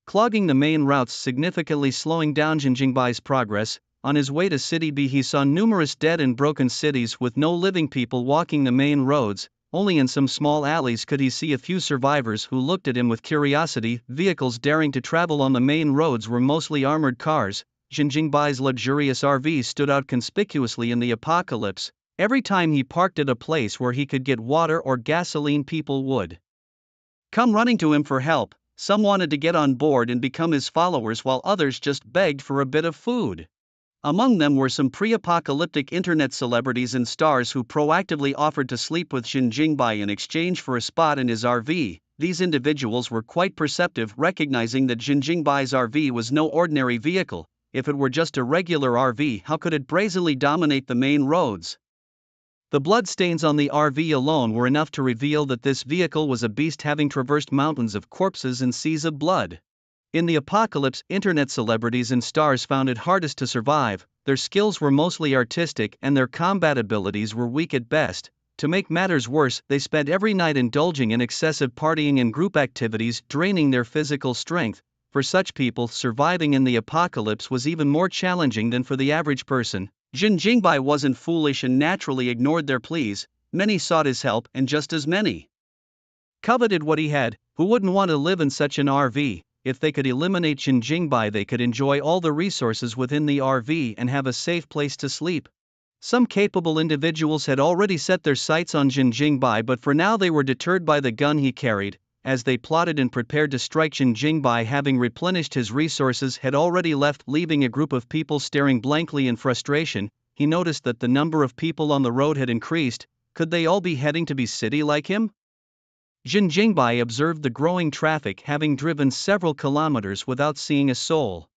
clogging the main routes, significantly slowing down Jinjingbai's progress. On his way to City B, he saw numerous dead and broken cities with no living people walking the main roads. Only in some small alleys could he see a few survivors who looked at him with curiosity. Vehicles daring to travel on the main roads were mostly armored cars. Jinjingbai's luxurious RV stood out conspicuously in the apocalypse. Every time he parked at a place where he could get water or gasoline, people would come running to him for help. Some wanted to get on board and become his followers, while others just begged for a bit of food. Among them were some pre-apocalyptic internet celebrities and stars who proactively offered to sleep with Jinjingbai in exchange for a spot in his RV. These individuals were quite perceptive, recognizing that Jinjingbai's RV was no ordinary vehicle. If it were just a regular RV, how could it brazenly dominate the main roads? The bloodstains on the RV alone were enough to reveal that this vehicle was a beast, having traversed mountains of corpses and seas of blood. In the apocalypse, internet celebrities and stars found it hardest to survive. Their skills were mostly artistic and their combat abilities were weak at best. To make matters worse, they spent every night indulging in excessive partying and group activities, draining their physical strength. For such people, surviving in the apocalypse was even more challenging than for the average person. Jinjingbai wasn't foolish and naturally ignored their pleas. Many sought his help, and just as many coveted what he had. Who wouldn't want to live in such an RV? If they could eliminate Jinjingbai, they could enjoy all the resources within the RV and have a safe place to sleep. Some capable individuals had already set their sights on Jinjingbai, but for now they were deterred by the gun he carried. as they plotted and prepared to strike. Jin Jingbai, having replenished his resources, had already left, leaving a group of people staring blankly in frustration. He noticed that the number of people on the road had increased. Could they all be heading to Be City like him? Jin Jingbai observed the growing traffic, having driven several kilometers without seeing a soul.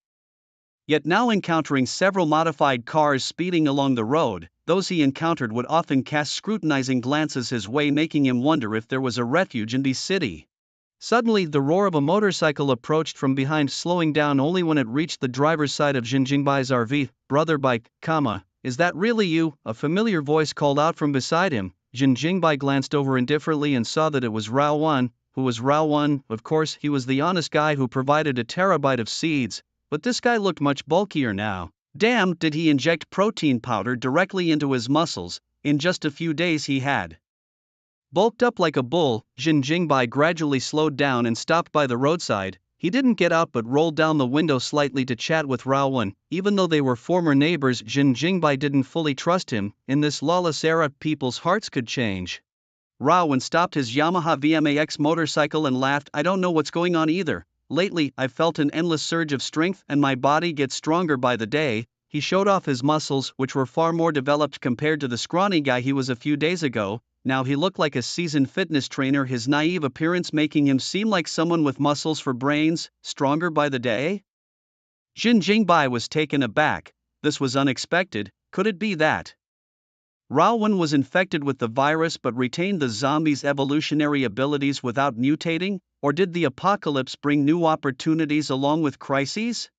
Yet now, encountering several modified cars speeding along the road, those he encountered would often cast scrutinizing glances his way, making him wonder if there was a refuge in Be City. Suddenly, the roar of a motorcycle approached from behind, slowing down only when it reached the driver's side of Jin Jingbai's RV. "Brother Bike, is that really you?" a familiar voice called out from beside him. Jin Jingbai glanced over indifferently and saw that it was Rao Wan. Who was Rao Wan? Of course, he was the honest guy who provided a terabyte of seeds, but this guy looked much bulkier now. Damn, did he inject protein powder directly into his muscles? In just a few days he had bulked up like a bull. Jin Jingbai gradually slowed down and stopped by the roadside. He didn't get out but rolled down the window slightly to chat with Rao Wan. Even though they were former neighbors, Jin Jingbai didn't fully trust him. In this lawless era, people's hearts could change. Rao Wan stopped his Yamaha VMAX motorcycle and laughed. "I don't know what's going on either. Lately, I've felt an endless surge of strength and my body gets stronger by the day." He showed off his muscles, which were far more developed compared to the scrawny guy he was a few days ago. Now he looked like a seasoned fitness trainer, his naive appearance making him seem like someone with muscles for brains. Stronger by the day? Jin Jingbai was taken aback. This was unexpected. Could it be that Rao Wan was infected with the virus but retained the zombie's evolutionary abilities without mutating? Or did the apocalypse bring new opportunities along with crises?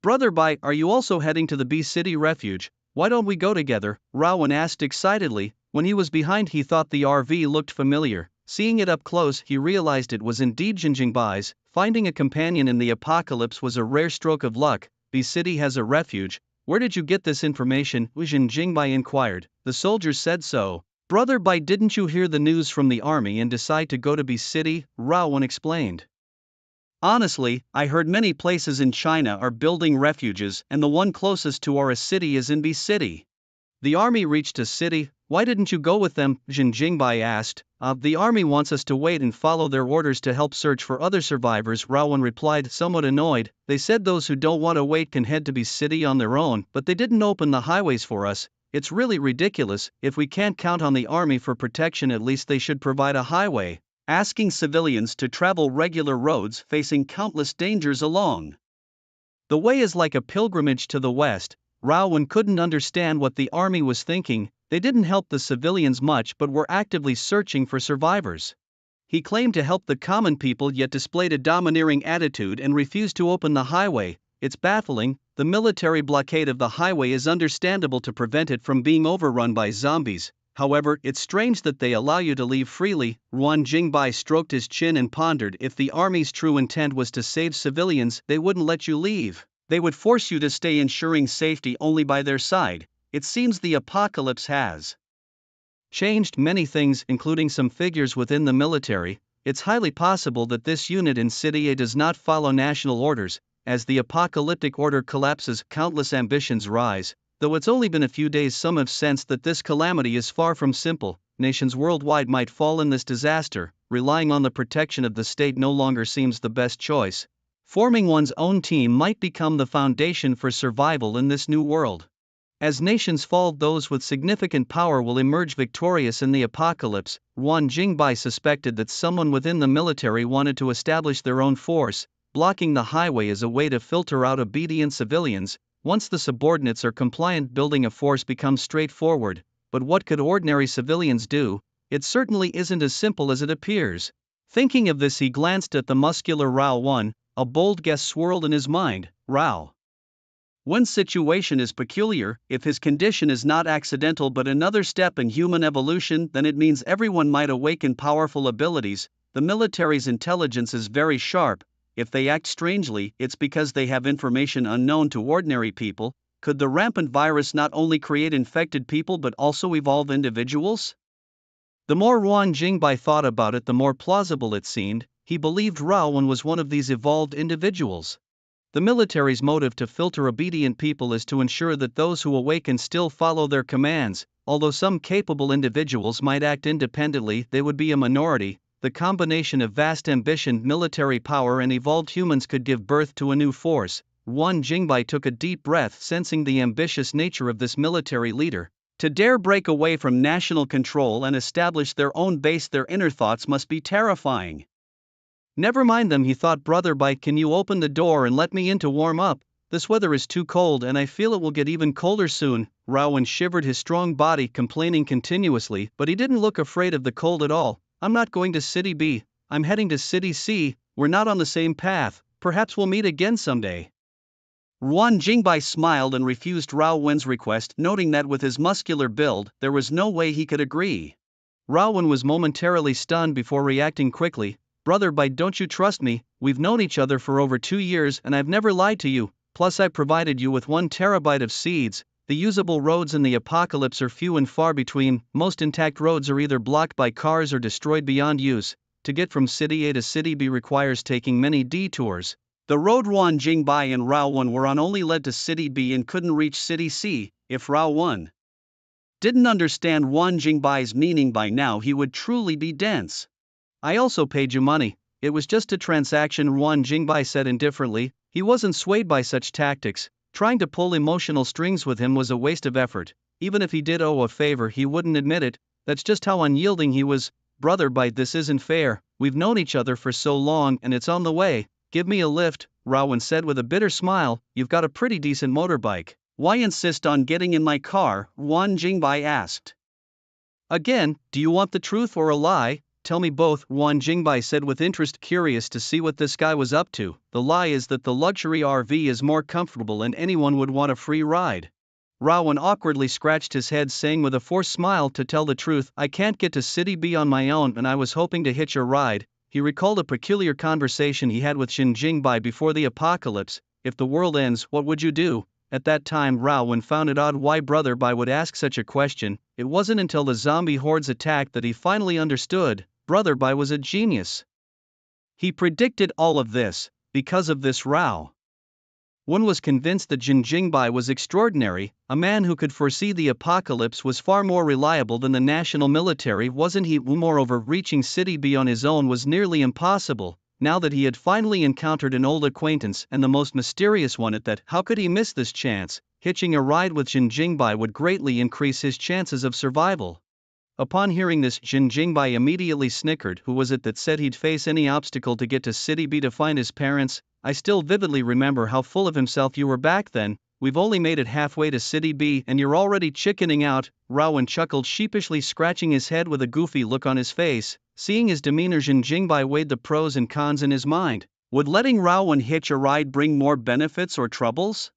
"Brother Bai, are you also heading to the Be City refuge? Why don't we go together?" Rao Wan asked excitedly. When he was behind, he thought the RV looked familiar. Seeing it up close, he realized it was indeed Jin Jingbai's. Finding a companion in the apocalypse was a rare stroke of luck. Be City has a refuge. "Where did you get this information?" Jin Jingbai inquired. "The soldiers said so." "Brother Bai, didn't you hear the news from the army and decide to go to Be City?" Rao Wan explained. "Honestly, I heard many places in China are building refuges and the one closest to our city is in Be City. The army reached a city. Why didn't you go with them?" Jin Jingbai asked. The army wants us to wait and follow their orders to help search for other survivors," Rao Wan replied, somewhat annoyed. "They said those who don't want to wait can head to Be City on their own, but they didn't open the highways for us. It's really ridiculous. If we can't count on the army for protection, at least they should provide a highway, asking civilians to travel regular roads facing countless dangers along the way is like a pilgrimage to the West." Rao Wan couldn't understand what the army was thinking. They didn't help the civilians much but were actively searching for survivors. He claimed to help the common people yet displayed a domineering attitude and refused to open the highway. It's baffling. The military blockade of the highway is understandable to prevent it from being overrun by zombies. However, it's strange that they allow you to leave freely. Ruan Jingbai stroked his chin and pondered. If the army's true intent was to save civilians, they wouldn't let you leave. They would force you to stay, ensuring safety only by their side. It seems the apocalypse has changed many things, including some figures within the military. It's highly possible that this unit in City A does not follow national orders. As the apocalyptic order collapses, countless ambitions rise. Though it's only been a few days, some have sensed that this calamity is far from simple. Nations worldwide might fall in this disaster. Relying on the protection of the state no longer seems the best choice. Forming one's own team might become the foundation for survival in this new world. As nations fall, those with significant power will emerge victorious in the apocalypse. Ruan Jingbai suspected that someone within the military wanted to establish their own force. Blocking the highway is a way to filter out obedient civilians. Once the subordinates are compliant, building a force becomes straightforward. But what could ordinary civilians do? It certainly isn't as simple as it appears. Thinking of this, he glanced at the muscular Rao Wan. A bold guess swirled in his mind. Rao Wan's situation is peculiar. If his condition is not accidental but another step in human evolution, then it means everyone might awaken powerful abilities. The military's intelligence is very sharp. If they act strangely, it's because they have information unknown to ordinary people. Could the rampant virus not only create infected people but also evolve individuals? The more Ruan Jingbai thought about it, the more plausible it seemed. He believed Rao Wan was one of these evolved individuals. The military's motive to filter obedient people is to ensure that those who awaken still follow their commands. Although some capable individuals might act independently, they would be a minority. the combination of vast ambition, military power, and evolved humans could give birth to a new force. Yuan Jingbai took a deep breath, sensing the ambitious nature of this military leader. To dare break away from national control and establish their own base, their inner thoughts must be terrifying. Never mind them, he thought. Brother Bai, can you open the door and let me in to warm up? This weather is too cold and I feel it will get even colder soon. Raowen shivered his strong body, complaining continuously, but he didn't look afraid of the cold at all. I'm not going to City B, I'm heading to City C, we're not on the same path, perhaps we'll meet again someday. Yuan Jingbai smiled and refused Raowen's request, noting that with his muscular build, there was no way he could agree. Raowen was momentarily stunned before reacting quickly. Brother Bai, don't you trust me? We've known each other for over 2 years and I've never lied to you, plus I provided you with 1 terabyte of seeds. The usable roads in the apocalypse are few and far between, most intact roads are either blocked by cars or destroyed beyond use. To get from City A to City B requires taking many detours. The road Yuan Jingbai and Raowen were on only led to City B and couldn't reach City C. If Raowen didn't understand Yuan Jingbai's meaning by now, he would truly be dense. I also paid you money, it was just a transaction, Yuan Jingbai said indifferently. He wasn't swayed by such tactics. Trying to pull emotional strings with him was a waste of effort. Even if he did owe a favor, he wouldn't admit it. That's just how unyielding he was. Brother Bai, this isn't fair. We've known each other for so long and it's on the way. Give me a lift, Raowen said with a bitter smile. You've got a pretty decent motorbike. Why insist on getting in my car? Yuan Jingbai asked. Again, do you want the truth or a lie? Tell me both, Yuan Jingbai said with interest, curious to see what this guy was up to. The lie is that the luxury RV is more comfortable and anyone would want a free ride. Raowen awkwardly scratched his head, saying with a forced smile, to tell the truth, I can't get to City B on my own and I was hoping to hitch a ride. He recalled a peculiar conversation he had with Xin Jingbai before the apocalypse. If the world ends, what would you do? At that time Raowen found it odd why Brother Bai would ask such a question. It wasn't until the zombie hordes attacked that he finally understood. Brother Bai was a genius. He predicted all of this. Because of this, Raowen was convinced that Xin Jingbai was extraordinary. A man who could foresee the apocalypse was far more reliable than the national military, wasn't he? Moreover, reaching City B on his own was nearly impossible. Now that he had finally encountered an old acquaintance and the most mysterious one at that, how could he miss this chance? Hitching a ride with Xin Jingbai would greatly increase his chances of survival. Upon hearing this, Xin Jingbai immediately snickered. Who was it that said he'd face any obstacle to get to City B to find his parents? I still vividly remember how full of himself you were back then. We've only made it halfway to City B and you're already chickening out. Raowen chuckled sheepishly, scratching his head with a goofy look on his face. Seeing his demeanor, Xin Jingbai weighed the pros and cons in his mind. Would letting Raowen hitch a ride bring more benefits or troubles?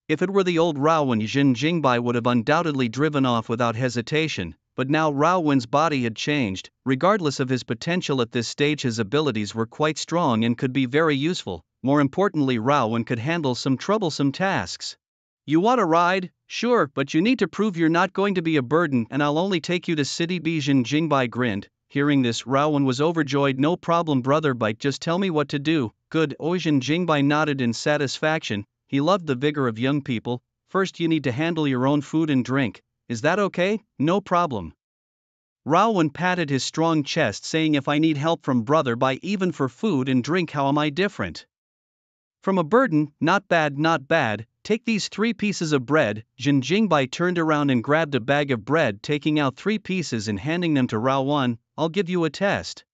If it were the old Raowen, Xin Jingbai would have undoubtedly driven off without hesitation. But now Raowen's body had changed. Regardless of his potential at this stage, his abilities were quite strong and could be very useful. More importantly, Raowen could handle some troublesome tasks. You want a ride? Sure, but you need to prove you're not going to be a burden and I'll only take you to City B. Xin Jingbai grinned. Hearing this, Raowen was overjoyed. No problem, Brother Bai, just tell me what to do. Good. Xin Jingbai nodded in satisfaction. He loved the vigor of young people. First you need to handle your own food and drink. Is that okay? No problem. Raowen patted his strong chest, saying, if I need help from Brother Bai even for food and drink, how am I different from a burden? Not bad, not bad. Take these 3 pieces of bread. Xin Jingbai turned around and grabbed a bag of bread, taking out 3 pieces and handing them to Raowen. I'll give you a test.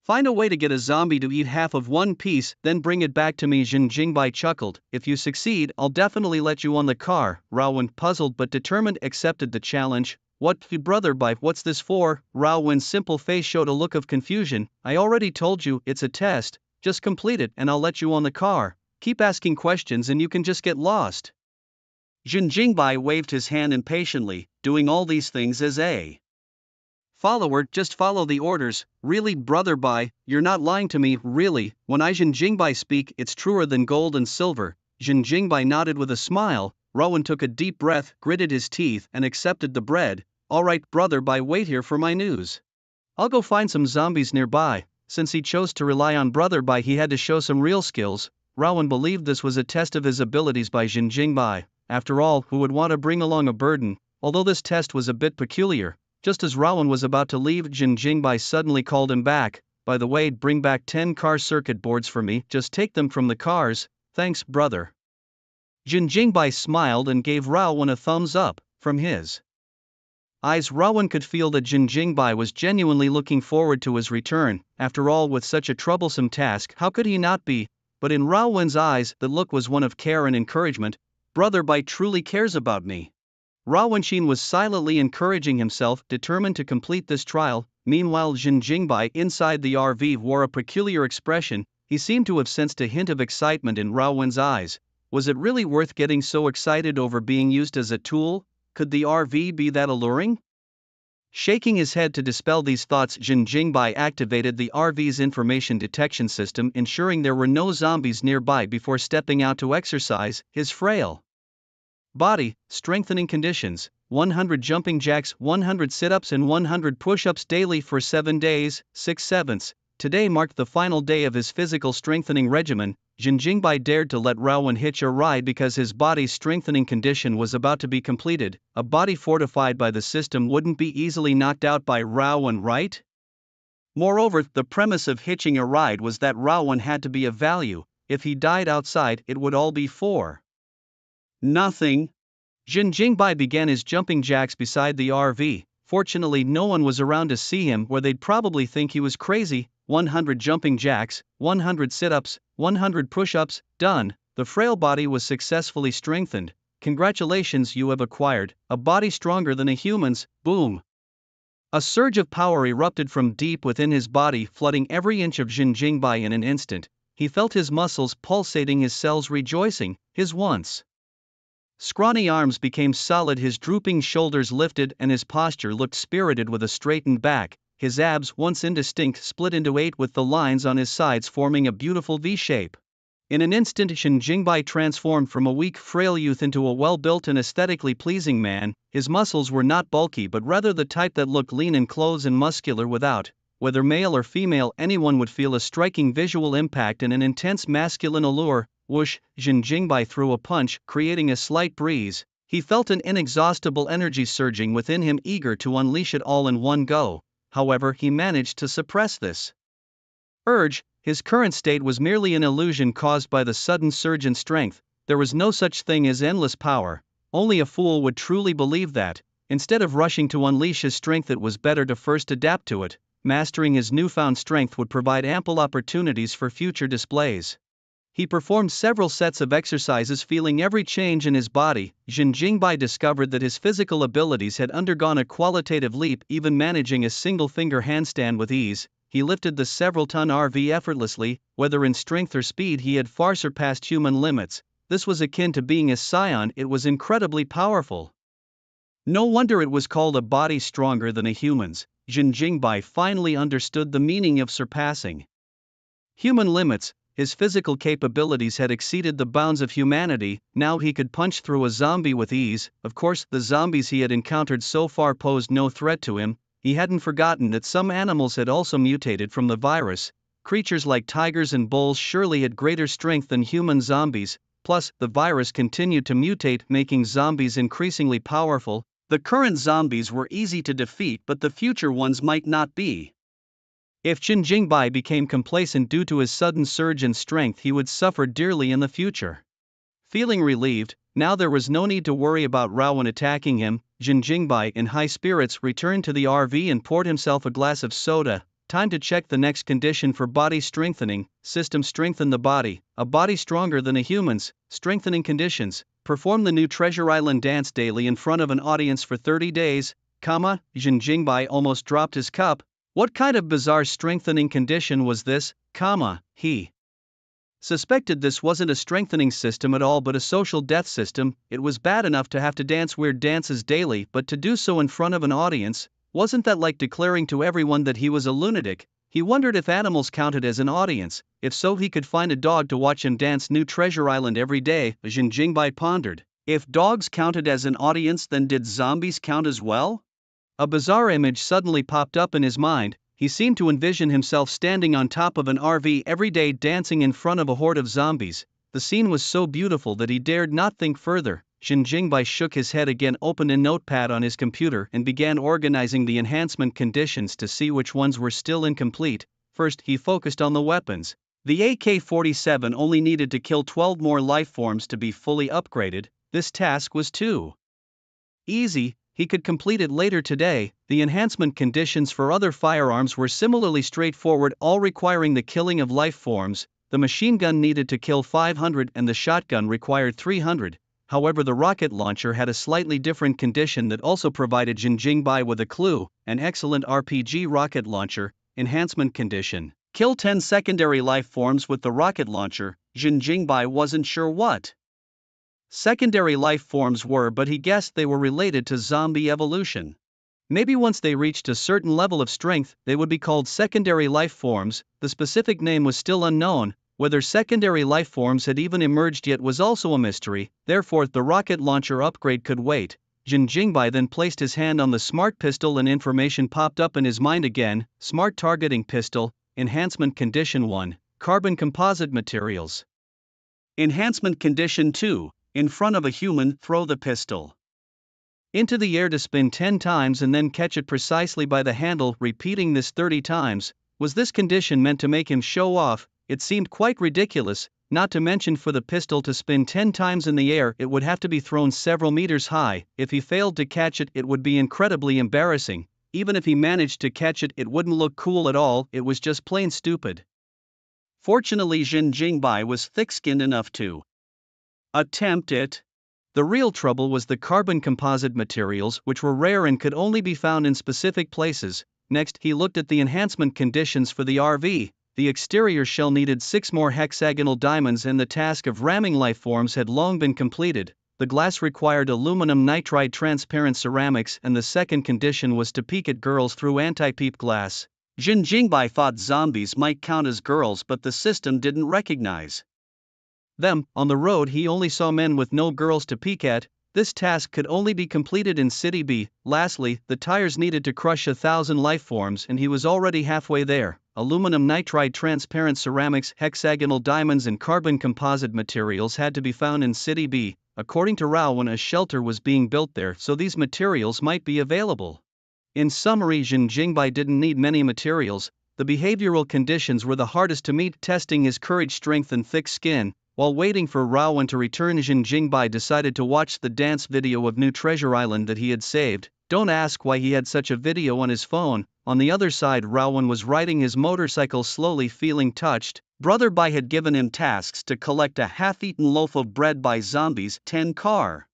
Find a way to get a zombie to eat half of 1 piece, then bring it back to me. Xin Jingbai chuckled. If you succeed, I'll definitely let you on the car. Raowen, puzzled but determined, accepted the challenge. What, Brother Bai, what's this for? Raowen's simple face showed a look of confusion. I already told you, it's a test. Just complete it and I'll let you on the car. Keep asking questions and you can just get lost. Xin Jingbai waved his hand impatiently. Doing all these things as a follower, just follow the orders. Really, Brother Bai, you're not lying to me, really. When I Xin Jingbai speak, it's truer than gold and silver. Xin Jingbai nodded with a smile. Raowen took a deep breath, gritted his teeth, and accepted the bread. All right, Brother Bai, wait here for my news. I'll go find some zombies nearby. Since he chose to rely on Brother Bai, he had to show some real skills. Raowen believed this was a test of his abilities by Xin Jingbai. After all, who would want to bring along a burden? Although this test was a bit peculiar, Just as Rowan was about to leave, Jin Jingbai suddenly called him back. By the way, bring back 10 car circuit boards for me, just take them from the cars, thanks brother. Jin Jingbai smiled and gave Rowan a thumbs up. From his eyes, Rowan could feel that Jin Jingbai was genuinely looking forward to his return. After all, with such a troublesome task, how could he not be? But in Rowan's eyes, the look was one of care and encouragement. Brother Bai truly cares about me. Rowan Shin was silently encouraging himself, determined to complete this trial. Meanwhile, Jin Jingbai inside the RV wore a peculiar expression. He seemed to have sensed a hint of excitement in Rowan's eyes. Was it really worth getting so excited over being used as a tool? Could the RV be that alluring? Shaking his head to dispel these thoughts, Jin Jingbai activated the RV's information detection system, ensuring there were no zombies nearby before stepping out to exercise his frail body. Strengthening conditions: 100 jumping jacks, 100 sit-ups and 100 push-ups daily for 7 days, 6/7. Today marked the final day of his physical strengthening regimen. Jin Jingbai dared to let Rowan hitch a ride because his body's strengthening condition was about to be completed. A body fortified by the system wouldn't be easily knocked out by Rowan, right? Moreover, the premise of hitching a ride was that Rowan had to be of value. If he died outside, it would all be for nothing. Jin Jingbai began his jumping jacks beside the RV. Fortunately, no one was around to see him, where they'd probably think he was crazy. 100 jumping jacks, 100 sit-ups, 100 push-ups, done. The frail body was successfully strengthened. Congratulations, you have acquired a body stronger than a human's. Boom. A surge of power erupted from deep within his body, flooding every inch of Jin Jingbai in an instant. He felt his muscles pulsating, his cells rejoicing, his once scrawny arms became solid, his drooping shoulders lifted, and his posture looked spirited with a straightened back. His abs, once indistinct, split into 8 with the lines on his sides forming a beautiful V-shape. In an instant, Jin Jingbai transformed from a weak, frail youth into a well-built and aesthetically pleasing man. His muscles were not bulky but rather the type that looked lean in clothes and muscular without. Whether male or female, anyone would feel a striking visual impact and an intense masculine allure. Whoosh! Jin Jingbai threw a punch, creating a slight breeze. He felt an inexhaustible energy surging within him, eager to unleash it all in one go. However, he managed to suppress this urge. His current state was merely an illusion caused by the sudden surge in strength. There was no such thing as endless power. Only a fool would truly believe that. Instead of rushing to unleash his strength, it was better to first adapt to it. Mastering his newfound strength would provide ample opportunities for future displays. He performed several sets of exercises, feeling every change in his body. Jin Jingbai discovered that his physical abilities had undergone a qualitative leap, even managing a single-finger handstand with ease. He lifted the several-ton RV effortlessly. Whether in strength or speed, he had far surpassed human limits. This was akin to being a scion. It was incredibly powerful. No wonder it was called a body stronger than a human's. Jin Jingbai finally understood the meaning of surpassing human limits. His physical capabilities had exceeded the bounds of humanity. Now he could punch through a zombie with ease. Of course, the zombies he had encountered so far posed no threat to him. He hadn't forgotten that some animals had also mutated from the virus. Creatures like tigers and bulls surely had greater strength than human zombies. Plus, the virus continued to mutate, making zombies increasingly powerful. The current zombies were easy to defeat, but the future ones might not be. If Jin Jingbai became complacent due to his sudden surge in strength, he would suffer dearly in the future. Feeling relieved, now there was no need to worry about Rowan attacking him. Jin Jingbai, in high spirits, returned to the RV and poured himself a glass of soda. Time to check the next condition for body strengthening. System: strengthen the body. A body stronger than a human's. Strengthening conditions: perform the new Treasure Island dance daily in front of an audience for 30 days. Jin Jingbai almost dropped his cup. What kind of bizarre strengthening condition was this? He suspected this wasn't a strengthening system at all but a social death system. It was bad enough to have to dance weird dances daily, but to do so in front of an audience, wasn't that like declaring to everyone that he was a lunatic? He wondered if animals counted as an audience. If so, he could find a dog to watch him dance New Treasure Island every day. Jin Jingbai pondered. If dogs counted as an audience, then did zombies count as well? A bizarre image suddenly popped up in his mind. He seemed to envision himself standing on top of an RV every day dancing in front of a horde of zombies. The scene was so beautiful that he dared not think further. Jin Jingbai shook his head again, opened a notepad on his computer and began organizing the enhancement conditions to see which ones were still incomplete. First, he focused on the weapons. The AK-47 only needed to kill 12 more life forms to be fully upgraded. This task was too easy, he could complete it later today. The enhancement conditions for other firearms were similarly straightforward, all requiring the killing of life forms. The machine gun needed to kill 500 and the shotgun required 300. However, the rocket launcher had a slightly different condition that also provided Jin Jingbai with a clue: an excellent RPG rocket launcher. Enhancement condition: kill 10 secondary life forms with the rocket launcher. Jin Jingbai wasn't sure what secondary life forms were, but he guessed they were related to zombie evolution. Maybe once they reached a certain level of strength, they would be called secondary life forms. The specific name was still unknown. Whether secondary life forms had even emerged yet was also a mystery, therefore the rocket launcher upgrade could wait. Jin Jingbai then placed his hand on the smart pistol and information popped up in his mind again: smart targeting pistol, enhancement condition 1, carbon composite materials. Enhancement condition 2, in front of a human, throw the pistol into the air to spin 10 times and then catch it precisely by the handle, repeating this 30 times. Was this condition meant to make him show off? It seemed quite ridiculous, not to mention for the pistol to spin 10 times in the air it would have to be thrown several meters high. If he failed to catch it, it would be incredibly embarrassing. Even if he managed to catch it, it wouldn't look cool at all, it was just plain stupid. Fortunately, Jin Jingbai was thick-skinned enough to attempt it. The real trouble was the carbon composite materials, which were rare and could only be found in specific places. Next, he looked at the enhancement conditions for the RV. The exterior shell needed 6 more hexagonal diamonds and the task of ramming life forms had long been completed. The glass required aluminum nitride transparent ceramics and the second condition was to peek at girls through anti-peep glass. Jin Jingbai thought zombies might count as girls, but the system didn't recognize them. On the road he only saw men with no girls to peek at. This task could only be completed in City B. Lastly, the tires needed to crush 1,000 life forms and he was already halfway there. Aluminum nitride transparent ceramics, hexagonal diamonds and carbon composite materials had to be found in City B. According to Rowan, a shelter was being built there, so these materials might be available. In summary, Jin Jingbai didn't need many materials. The behavioral conditions were the hardest to meet, testing his courage, strength and thick skin. While waiting for Rowan to return, Jin Jingbai decided to watch the dance video of New Treasure Island that he had saved. Don't ask why he had such a video on his phone. On the other side, Rowan was riding his motorcycle slowly, feeling touched. Brother Bai had given him tasks to collect a half-eaten loaf of bread by zombies, 10 car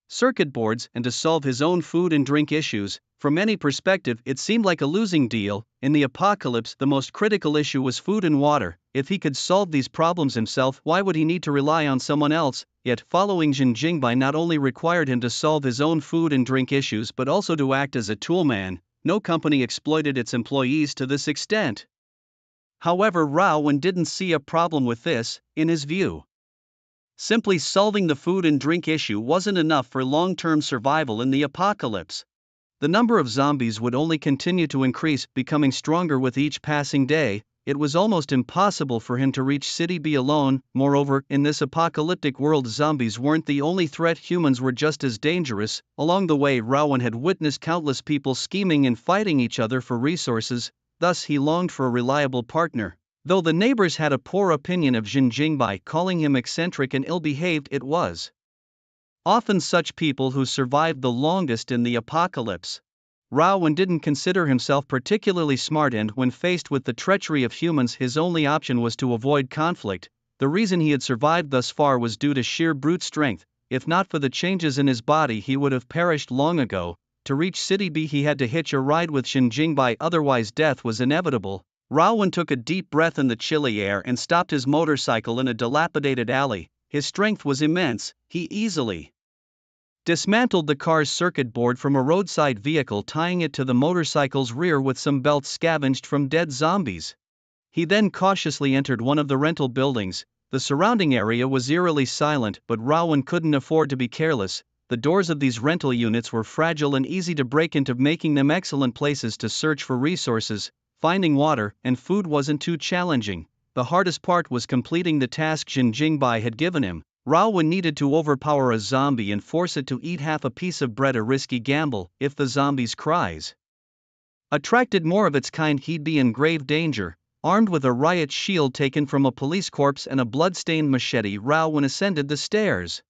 circuit boards, and to solve his own food and drink issues. From any perspective, it seemed like a losing deal. In the apocalypse, the most critical issue was food and water. If he could solve these problems himself, why would he need to rely on someone else? Yet, following Jin Jingbai not only required him to solve his own food and drink issues but also to act as a toolman. No company exploited its employees to this extent. However, Rowan didn't see a problem with this. In his view, simply solving the food and drink issue wasn't enough for long-term survival in the apocalypse. The number of zombies would only continue to increase, becoming stronger with each passing day. It was almost impossible for him to reach City B alone. Moreover, in this apocalyptic world, zombies weren't the only threat, humans were just as dangerous. Along the way, Rowan had witnessed countless people scheming and fighting each other for resources, thus he longed for a reliable partner. Though the neighbors had a poor opinion of Jin Jingbai, calling him eccentric and ill-behaved, it was often such people who survived the longest in the apocalypse. Rowan didn't consider himself particularly smart, and when faced with the treachery of humans, his only option was to avoid conflict. The reason he had survived thus far was due to sheer brute strength. If not for the changes in his body, he would have perished long ago. To reach City B, he had to hitch a ride with Jin Jingbai, otherwise death was inevitable. Rowan took a deep breath in the chilly air and stopped his motorcycle in a dilapidated alley. His strength was immense. He easily dismantled the car's circuit board from a roadside vehicle, tying it to the motorcycle's rear with some belts scavenged from dead zombies. He then cautiously entered one of the rental buildings. The surrounding area was eerily silent, but Rowan couldn't afford to be careless. The doors of these rental units were fragile and easy to break into, making them excellent places to search for resources. Finding water and food wasn't too challenging. The hardest part was completing the task Jin Jingbai had given him. Rawan needed to overpower a zombie and force it to eat half a piece of bread, a risky gamble. If the zombie's cries attracted more of its kind, he'd be in grave danger. Armed with a riot shield taken from a police corpse and a blood-stained machete, Rawan ascended the stairs.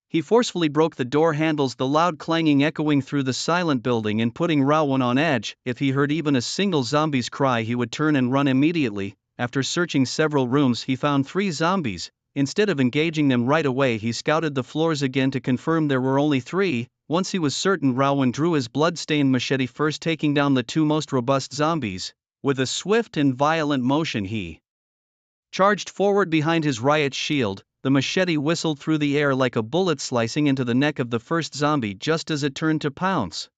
He forcefully broke the door handles, the loud clanging echoing through the silent building and putting Rawan on edge. If he heard even a single zombie's cry, he would turn and run immediately. After searching several rooms, he found 3 zombies. Instead of engaging them right away, he scouted the floors again to confirm there were only 3. Once he was certain, Rawan drew his blood-stained machete, first taking down the 2 most robust zombies. With a swift and violent motion, he charged forward behind his riot shield. The machete whistled through the air like a bullet, slicing into the neck of the first zombie just as it turned to pounce.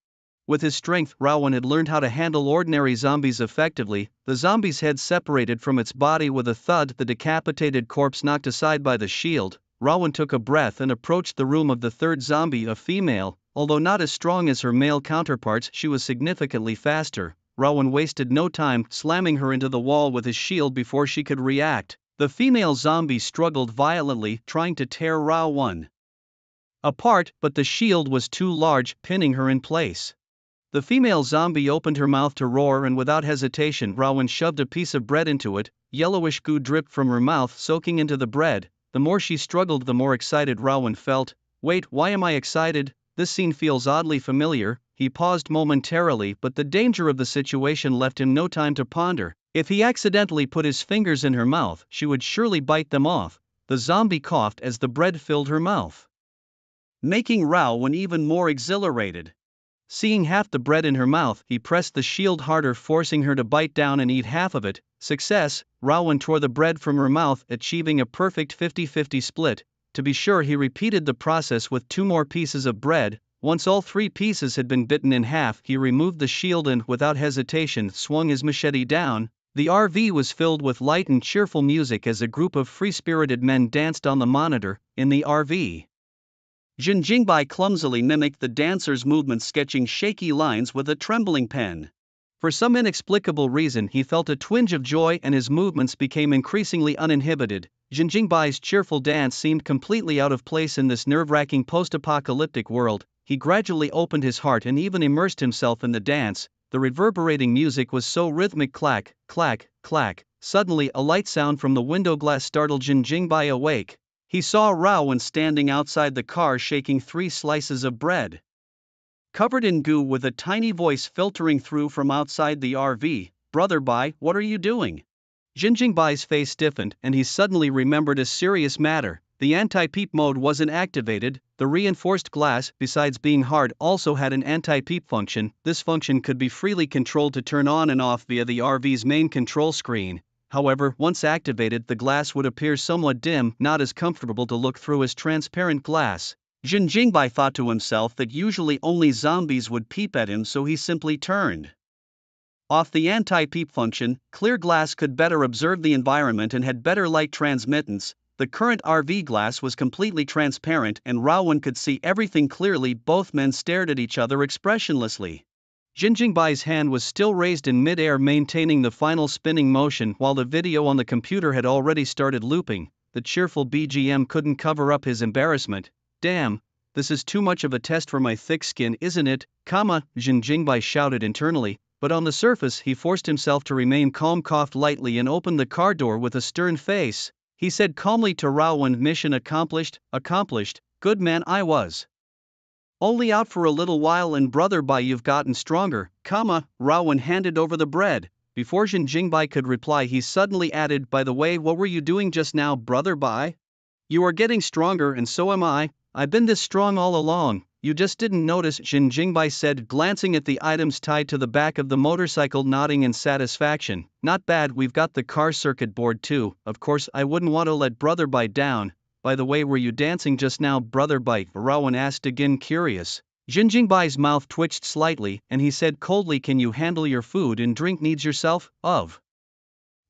With his strength, Rawan had learned how to handle ordinary zombies effectively. The zombie's head separated from its body with a thud, the decapitated corpse knocked aside by the shield. Rawan took a breath and approached the room of the 3rd zombie, a female. Although not as strong as her male counterparts, she was significantly faster. Rawan wasted no time, slamming her into the wall with his shield before she could react. The female zombie struggled violently, trying to tear Rawan apart, but the shield was too large, pinning her in place. The female zombie opened her mouth to roar, and without hesitation, Rawan shoved a piece of bread into it. Yellowish goo dripped from her mouth, soaking into the bread. The more she struggled, the more excited Rawan felt. Wait, why am I excited? This scene feels oddly familiar. He paused momentarily, but the danger of the situation left him no time to ponder. If he accidentally put his fingers in her mouth, she would surely bite them off. The zombie coughed as the bread filled her mouth, making Rawan even more exhilarated. Seeing half the bread in her mouth, he pressed the shield harder, forcing her to bite down and eat half of it. Success! Rawan tore the bread from her mouth, achieving a perfect 50-50 split. To be sure, he repeated the process with 2 more pieces of bread. Once all 3 pieces had been bitten in half, he removed the shield and, without hesitation, swung his machete down. The RV was filled with light and cheerful music as a group of free-spirited men danced on the monitor. In the RV, Jin Jingbai clumsily mimicked the dancers' movements, sketching shaky lines with a trembling pen. For some inexplicable reason, he felt a twinge of joy and his movements became increasingly uninhibited. Jin Jingbai's cheerful dance seemed completely out of place in this nerve-wracking post-apocalyptic world. He gradually opened his heart and even immersed himself in the dance. The reverberating music was so rhythmic. Clack, clack, clack. Suddenly, a light sound from the window glass startled Jin Jingbai awake. He saw Rawan standing outside the car, shaking 3 slices of bread covered in goo, with a tiny voice filtering through from outside the RV. Brother Bai, what are you doing? Jin Jingbai's face stiffened, and he suddenly remembered a serious matter. The anti-peep mode wasn't activated. The reinforced glass, besides being hard, also had an anti-peep function. This function could be freely controlled to turn on and off via the RV's main control screen. However, once activated, the glass would appear somewhat dim, not as comfortable to look through as transparent glass. Jin Jingbai thought to himself that usually only zombies would peep at him, so he simply turned off the anti-peep function. Clear glass could better observe the environment and had better light transmittance. The current RV glass was completely transparent and Rawan could see everything clearly. Both men stared at each other expressionlessly. Jin Jingbai's hand was still raised in mid-air, maintaining the final spinning motion while the video on the computer had already started looping. The cheerful BGM couldn't cover up his embarrassment. Damn, this is too much of a test for my thick skin, isn't it? Jin Jingbai shouted internally, but on the surface he forced himself to remain calm, coughed lightly and opened the car door with a stern face. He said calmly to Rawan, mission accomplished, accomplished, good man I was. Only out for a little while and brother Bai you've gotten stronger, Rawan handed over the bread. Before Jin Jingbai could reply he suddenly added, by the way, what were you doing just now, brother Bai? You are getting stronger and so am I. I've been this strong all along, you just didn't notice, Jin Jingbai said, glancing at the items tied to the back of the motorcycle, nodding in satisfaction. Not bad, we've got the car circuit board too. Of course I wouldn't want to let brother Bai down. By the way, were you dancing just now, brother Bai? Rawan asked again, curious. Jin Jingbai's mouth twitched slightly and he said coldly, can you handle your food and drink needs yourself? Of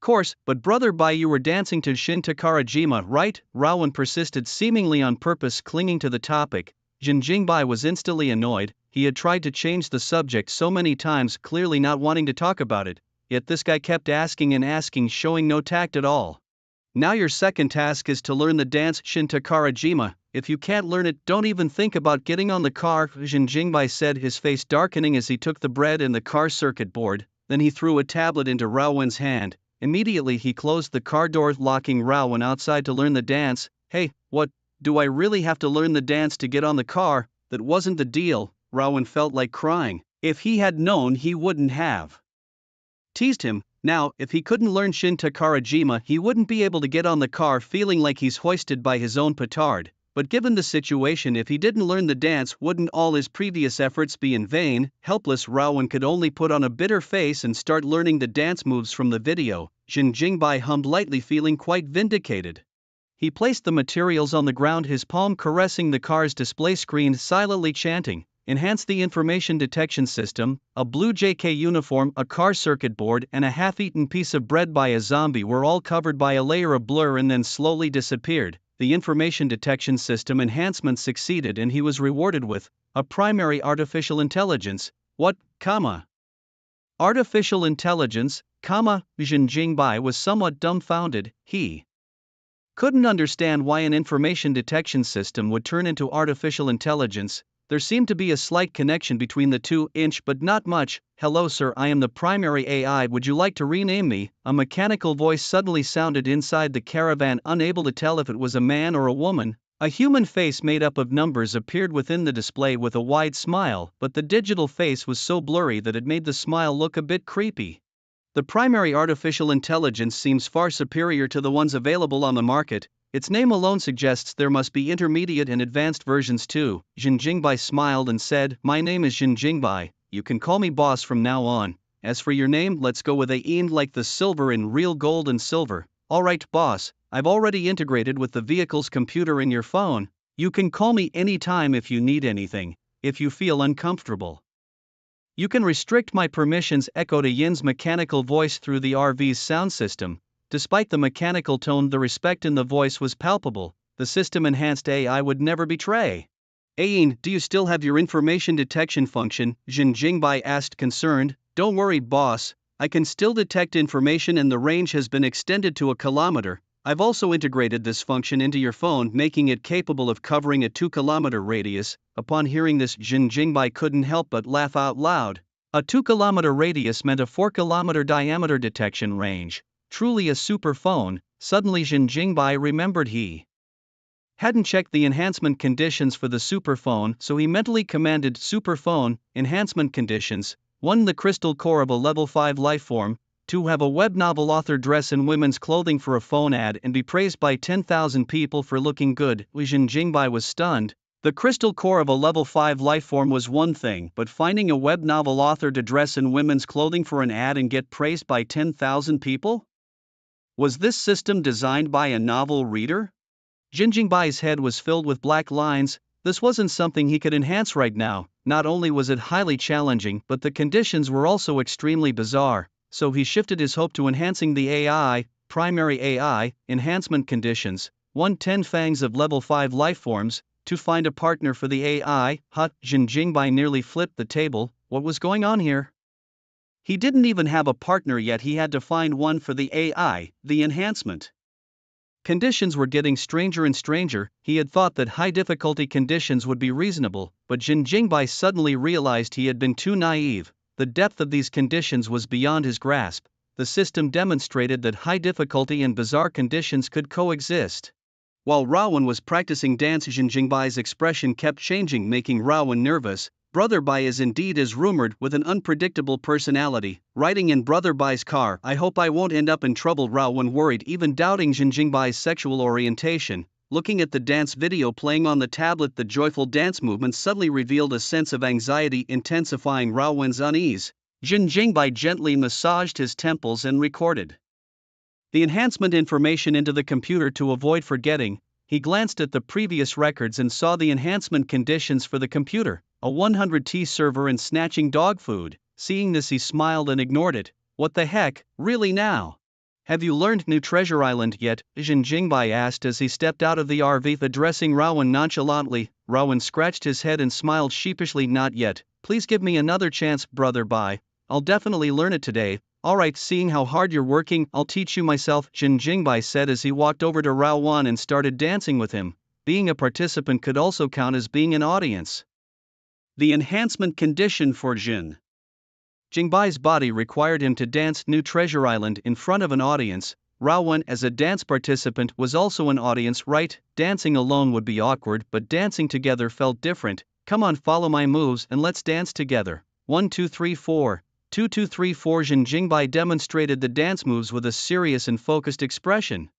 course, but brother Bai, you were dancing to Shin Takarajima, right? Rawan persisted, seemingly on purpose clinging to the topic. Jin Jingbai was instantly annoyed. He had tried to change the subject so many times, clearly not wanting to talk about it, yet this guy kept asking and asking, showing no tact at all. Now your second task is to learn the dance Shin Takarajima. If you can't learn it, don't even think about getting on the car, Jin Jingbai said, his face darkening as he took the bread and the car circuit board. Then he threw a tablet into Raowen's hand. Immediately he closed the car door, locking Raowen outside to learn the dance. Hey, what, do I really have to learn the dance to get on the car? That wasn't the deal. Raowen felt like crying. If he had known, he wouldn't have teased him. Now, if he couldn't learn Shin Takarajima, he wouldn't be able to get on the car, feeling like he's hoisted by his own petard. But given the situation, if he didn't learn the dance, wouldn't all his previous efforts be in vain? Helpless, Raowen could only put on a bitter face and start learning the dance moves from the video. Jin Jingbai hummed lightly, feeling quite vindicated. He placed the materials on the ground, his palm caressing the car's display screen, silently chanting, "Enhance the information detection system." A blue JK uniform, a car circuit board, and a half-eaten piece of bread by a zombie were all covered by a layer of blur and then slowly disappeared. The information detection system enhancement succeeded and he was rewarded with a primary artificial intelligence. What, artificial intelligence, Jin Jingbai was somewhat dumbfounded. He couldn't understand why an information detection system would turn into artificial intelligence. There seemed to be a slight connection between the two, but not much. "Hello sir, I am the primary AI, would you like to rename me?" A mechanical voice suddenly sounded inside the caravan, unable to tell if it was a man or a woman. A human face made up of numbers appeared within the display with a wide smile, but the digital face was so blurry that it made the smile look a bit creepy. "The primary artificial intelligence seems far superior to the ones available on the market. Its name alone suggests there must be intermediate and advanced versions too." Jin Jingbai smiled and said, "My name is Jin Jingbai, you can call me boss from now on. As for your name, let's go with awaken, like the silver in real gold and silver." "Alright boss, I've already integrated with the vehicle's computer in your phone. You can call me anytime if you need anything. If you feel uncomfortable, you can restrict my permissions," echoed a Yin's mechanical voice through the RV's sound system. Despite the mechanical tone, the respect in the voice was palpable. The system-enhanced AI would never betray. "Ain, do you still have your information detection function?" Jin Jingbai asked, concerned. "Don't worry boss, I can still detect information and the range has been extended to 1 kilometer. I've also integrated this function into your phone, making it capable of covering a 2-kilometer radius." Upon hearing this, Jin Jingbai couldn't help but laugh out loud. A 2-kilometer radius meant a 4-kilometer diameter detection range. Truly a super phone. Suddenly Jin Jingbai remembered he hadn't checked the enhancement conditions for the super phone, so he mentally commanded super phone enhancement conditions. 1. The crystal core of a level 5 lifeform. 2. Have a web novel author dress in women's clothing for a phone ad and be praised by 10,000 people for looking good. Jin Jingbai was stunned. The crystal core of a level 5 lifeform was one thing, but finding a web novel author to dress in women's clothing for an ad and get praised by 10,000 people? Was this system designed by a novel reader? Jin Jingbai's head was filled with black lines. This wasn't something he could enhance right now. Not only was it highly challenging, but the conditions were also extremely bizarre. So he shifted his hope to enhancing the AI, primary AI, enhancement conditions. 1. 10 fangs of level 5 lifeforms. 2. Find a partner for the AI. Jin Jingbai nearly flipped the table. What was going on here? He didn't even have a partner yet, he had to find one for the AI, the enhancement. Conditions were getting stranger and stranger. He had thought that high difficulty conditions would be reasonable, but Jin Jingbai suddenly realized he had been too naive. The depth of these conditions was beyond his grasp. The system demonstrated that high difficulty and bizarre conditions could coexist. While Raowen was practicing dance, Jin Jingbai's expression kept changing, making Raowen nervous. Brother Bai is indeed as rumored, with an unpredictable personality. Riding in Brother Bai's car, I hope I won't end up in trouble, Raowen worried, even doubting Jin Jingbai's sexual orientation. Looking at the dance video playing on the tablet, the joyful dance movement suddenly revealed a sense of anxiety, intensifying Raowen's unease. Jin Jingbai gently massaged his temples and recorded the enhancement information into the computer to avoid forgetting. He glanced at the previous records and saw the enhancement conditions for the computer. A 100T server and snatching dog food. Seeing this, he smiled and ignored it. What the heck, really now? Have you learned New Treasure Island yet? Jin Jingbai asked as he stepped out of the RV, addressing Raowen nonchalantly. Raowen scratched his head and smiled sheepishly. Not yet. Please give me another chance, Brother Bai. I'll definitely learn it today. Alright, seeing how hard you're working, I'll teach you myself, Jin Jingbai said as he walked over to Rao Wan and started dancing with him. Being a participant could also count as being an audience. The enhancement condition for Jin Jingbai's body required him to dance New Treasure Island in front of an audience. Rao Wan as a dance participant was also an audience, right? Dancing alone would be awkward, but dancing together felt different. Come on, follow my moves and let's dance together. 1 2 3 4. 2 2 3 4. Jin Jingbai demonstrated the dance moves with a serious and focused expression.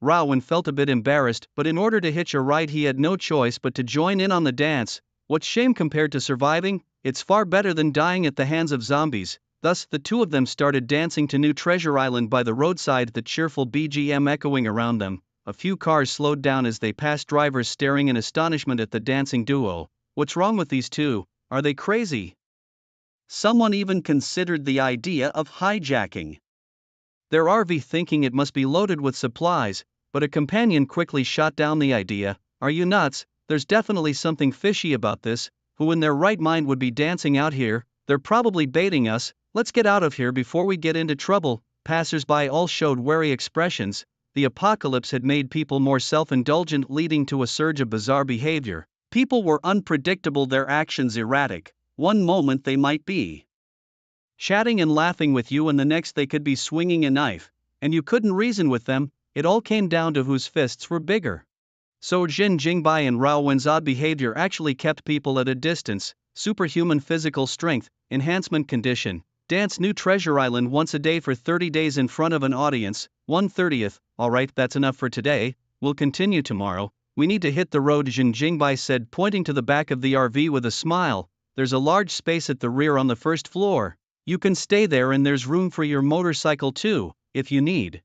Rao Wan felt a bit embarrassed, but in order to hitch a ride he had no choice but to join in on the dance. What's shame compared to surviving? It's far better than dying at the hands of zombies. Thus, the two of them started dancing to New Treasure Island by the roadside, the cheerful BGM echoing around them. A few cars slowed down as they passed, drivers staring in astonishment at the dancing duo. What's wrong with these two? Are they crazy? Someone even considered the idea of hijacking their RV, thinking it must be loaded with supplies, but a companion quickly shot down the idea. Are you nuts? There's definitely something fishy about this. Who in their right mind would be dancing out here? They're probably baiting us. Let's get out of here before we get into trouble. Passers-by all showed wary expressions. The apocalypse had made people more self-indulgent, leading to a surge of bizarre behavior. People were unpredictable, their actions erratic. One moment they might be chatting and laughing with you, and the next they could be swinging a knife, and you couldn't reason with them. It all came down to whose fists were bigger. So Jin Jingbai and Rao Wan's odd behavior actually kept people at a distance. Superhuman physical strength, enhancement condition. Dance New Treasure Island once a day for 30 days in front of an audience. 1/30. Alright, that's enough for today. We'll continue tomorrow. We need to hit the road, Jin Jingbai said, pointing to the back of the RV with a smile. There's a large space at the rear on the first floor. You can stay there, and there's room for your motorcycle too, if you need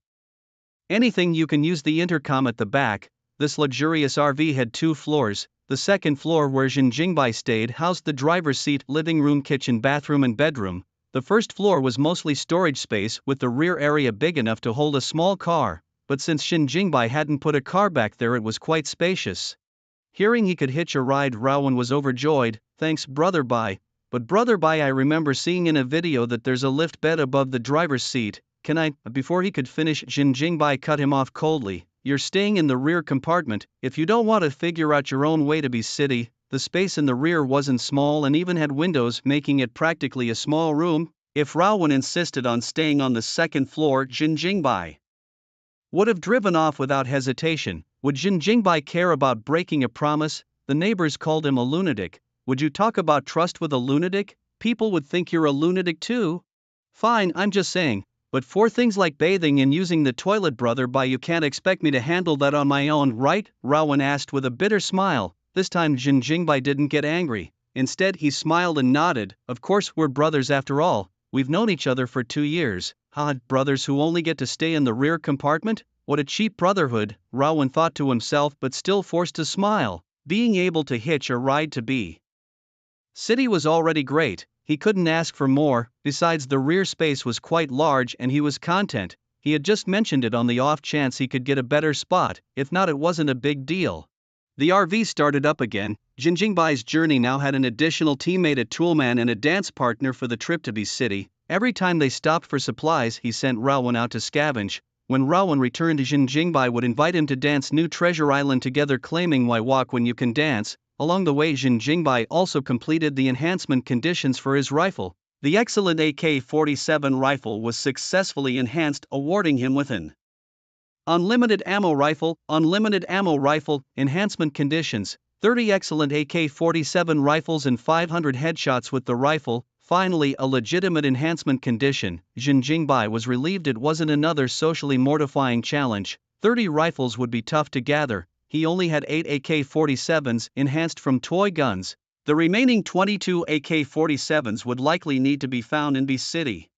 anything. You can use the intercom at the back. This luxurious RV had 2 floors. The second floor, where Jin Jingbai stayed, housed the driver's seat, living room, kitchen, bathroom and bedroom. The first floor was mostly storage space, with the rear area big enough to hold a small car, but since Jin Jingbai hadn't put a car back there, it was quite spacious. Hearing he could hitch a ride, Rao Wan was overjoyed. Thanks, Brother Bai. But Brother Bai, I remember seeing in a video that there's a lift bed above the driver's seat. Can I? Before he could finish, Jin Jingbai cut him off coldly. You're staying in the rear compartment. If you don't want to figure out your own way to be city. The space in the rear wasn't small and even had windows, making it practically a small room. If Rao Wan insisted on staying on the second floor, Jin Jingbai would have driven off without hesitation. Would Jin Jingbai care about breaking a promise? The neighbors called him a lunatic. Would you talk about trust with a lunatic? People would think you're a lunatic too. Fine, I'm just saying. But for things like bathing and using the toilet, Brother Bai, you can't expect me to handle that on my own, right? Rao Wan asked with a bitter smile. This time Jin Jingbai didn't get angry. Instead, he smiled and nodded. Of course, we're brothers after all. We've known each other for 2 years. Brothers who only get to stay in the rear compartment? What a cheap brotherhood, Rao Wan thought to himself, but still forced to smile. Being able to hitch a ride to B city was already great. He couldn't ask for more. Besides, the rear space was quite large and he was content. He had just mentioned it on the off chance he could get a better spot. If not, it wasn't a big deal. The RV started up again. Jin Jingbai's journey now had an additional teammate, a toolman and a dance partner for the trip to B city. Every time they stopped for supplies, he sent Rao Wan out to scavenge. When Rao Wan returned, Jin Jingbai would invite him to dance New Treasure Island together, claiming, "Why walk when you can dance?" Along the way, Jin Jingbai also completed the enhancement conditions for his rifle. The excellent AK-47 rifle was successfully enhanced, awarding him with an unlimited ammo rifle, enhancement conditions, 30 excellent AK-47 rifles and 500 headshots with the rifle. Finally, a legitimate enhancement condition. Jin Jingbai was relieved it wasn't another socially mortifying challenge. 30 rifles would be tough to gather. He only had 8 AK-47s enhanced from toy guns. The remaining 22 AK-47s would likely need to be found in B city.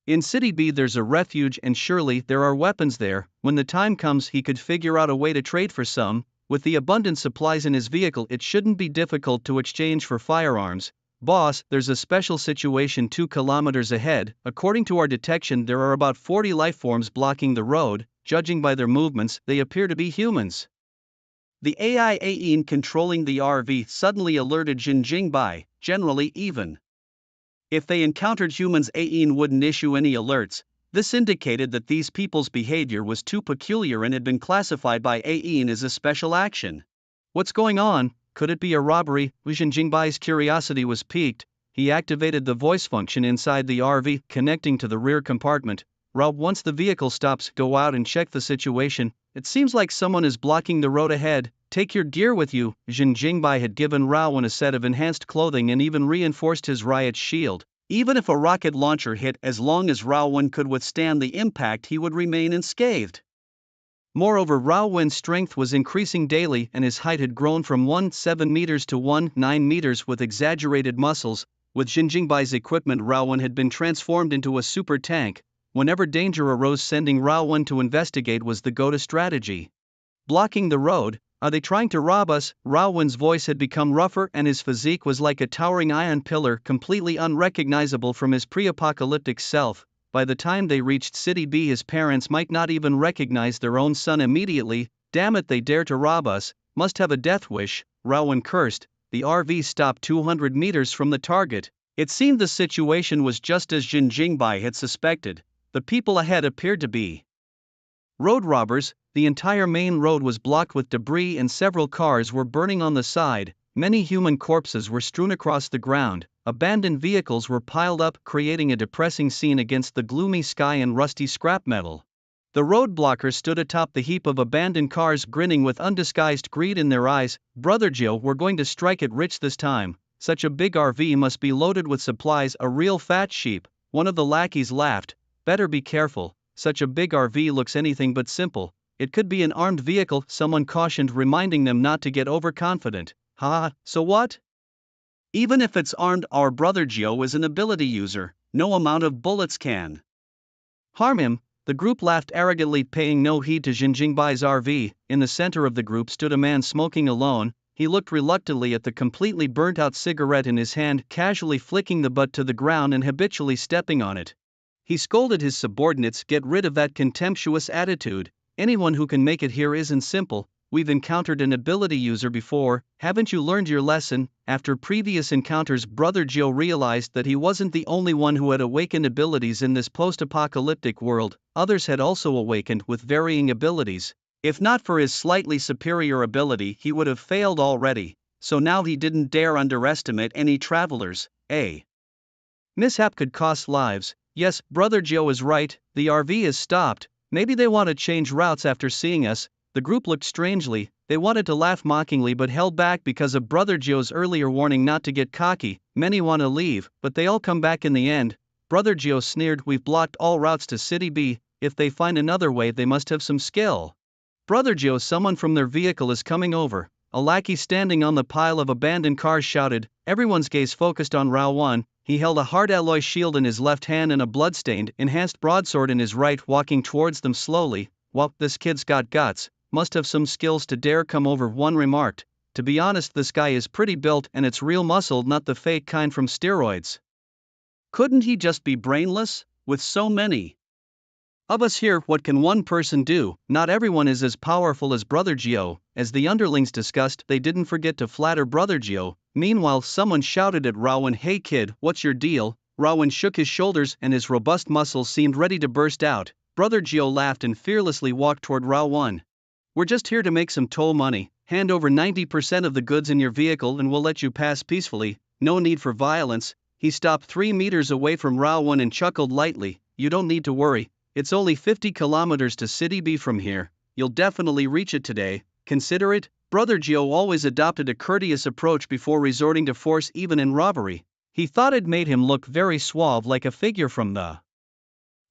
In City B there's a refuge and surely there are weapons there. When the time comes, he could figure out a way to trade for some. With the abundant supplies in his vehicle, it shouldn't be difficult to exchange for firearms. Boss, there's a special situation 2 kilometers ahead. According to our detection, there are about 40 lifeforms blocking the road. Judging by their movements, they appear to be humans. The AI controlling the RV suddenly alerted Jin Jingbai. Generally, even If they encountered humans, awaken wouldn't issue any alerts. This indicated that these people's behavior was too peculiar and had been classified by awaken as a special action. What's going on? Could it be a robbery? Zhen Jingbai's curiosity was piqued. He activated the voice function inside the RV, connecting to the rear compartment. Rob, once the vehicle stops, go out and check the situation. It seems like someone is blocking the road ahead. Take your gear with you. Zhen Jingbai had given Raowen a set of enhanced clothing and even reinforced his riot shield. Even if a rocket launcher hit, as long as Raowen could withstand the impact, he would remain unscathed. Moreover, Raowen's strength was increasing daily and his height had grown from 1.7 meters to 1.9 meters with exaggerated muscles. With Zhen Jingbai's equipment, Raowen had been transformed into a super tank. Whenever danger arose, sending Raowen to investigate was the go-to strategy. Blocking the road? Are they trying to rob us? Raowen's voice had become rougher and his physique was like a towering iron pillar, completely unrecognizable from his pre-apocalyptic self. By the time they reached City B, his parents might not even recognize their own son immediately. Damn it, they dare to rob us, must have a death wish, Raowen cursed. The RV stopped 200 meters from the target. It seemed the situation was just as Zhen Jingbai had suspected. The people ahead appeared to be road robbers. The entire main road was blocked with debris and several cars were burning on the side. Many human corpses were strewn across the ground. Abandoned vehicles were piled up, creating a depressing scene against the gloomy sky and rusty scrap metal. The roadblockers stood atop the heap of abandoned cars, grinning with undisguised greed in their eyes. Brother Joe, we're going to strike it rich this time. Such a big RV must be loaded with supplies, a real fat sheep. One of the lackeys laughed. Better be careful, such a big RV looks anything but simple. It could be an armed vehicle, someone cautioned, reminding them not to get overconfident. Ha, so what? Even if it's armed, our brother Joe is an ability user. No amount of bullets can harm him. The group laughed arrogantly, paying no heed to Zhen Jingbai's RV. In the center of the group stood a man smoking alone. He looked reluctantly at the completely burnt-out cigarette in his hand, casually flicking the butt to the ground and habitually stepping on it. He scolded his subordinates, "Get rid of that contemptuous attitude. Anyone who can make it here isn't simple. We've encountered an ability user before, haven't you learned your lesson?" After previous encounters, Brother Joe realized that he wasn't the only one who had awakened abilities in this post-apocalyptic world. Others had also awakened with varying abilities. If not for his slightly superior ability, he would have failed already. So now he didn't dare underestimate any travelers. A mishap could cost lives. Yes, Brother Joe is right, the RV is stopped. Maybe they want to change routes after seeing us. The group looked strangely. They wanted to laugh mockingly but held back because of Brother Joe's earlier warning not to get cocky. Many want to leave, but they all come back in the end. Brother Joe sneered, "We've blocked all routes to City B. If they find another way, they must have some skill." Brother Joe, someone from their vehicle is coming over. A lackey standing on the pile of abandoned cars shouted. Everyone's gaze focused on Raowen. He held a hard alloy shield in his left hand and a bloodstained, enhanced broadsword in his right, walking towards them slowly. "Well, this kid's got guts, must have some skills to dare come over," one remarked. "To be honest, this guy is pretty built and it's real muscle, not the fake kind from steroids. Couldn't he just be brainless? With so many of us here, what can one person do?" Not everyone is as powerful as Brother Joe. As the underlings discussed, they didn't forget to flatter Brother Joe. Meanwhile, someone shouted at Raowen, "Hey kid, what's your deal?" Raowen shook his shoulders and his robust muscles seemed ready to burst out. Brother Joe laughed and fearlessly walked toward Raowen. "We're just here to make some toll money. Hand over 90% of the goods in your vehicle and we'll let you pass peacefully. No need for violence." He stopped 3 meters away from Raowen and chuckled lightly. "You don't need to worry. It's only 50 kilometers to City B from here. You'll definitely reach it today. Consider it." Brother Joe always adopted a courteous approach before resorting to force, even in robbery. He thought it made him look very suave, like a figure from the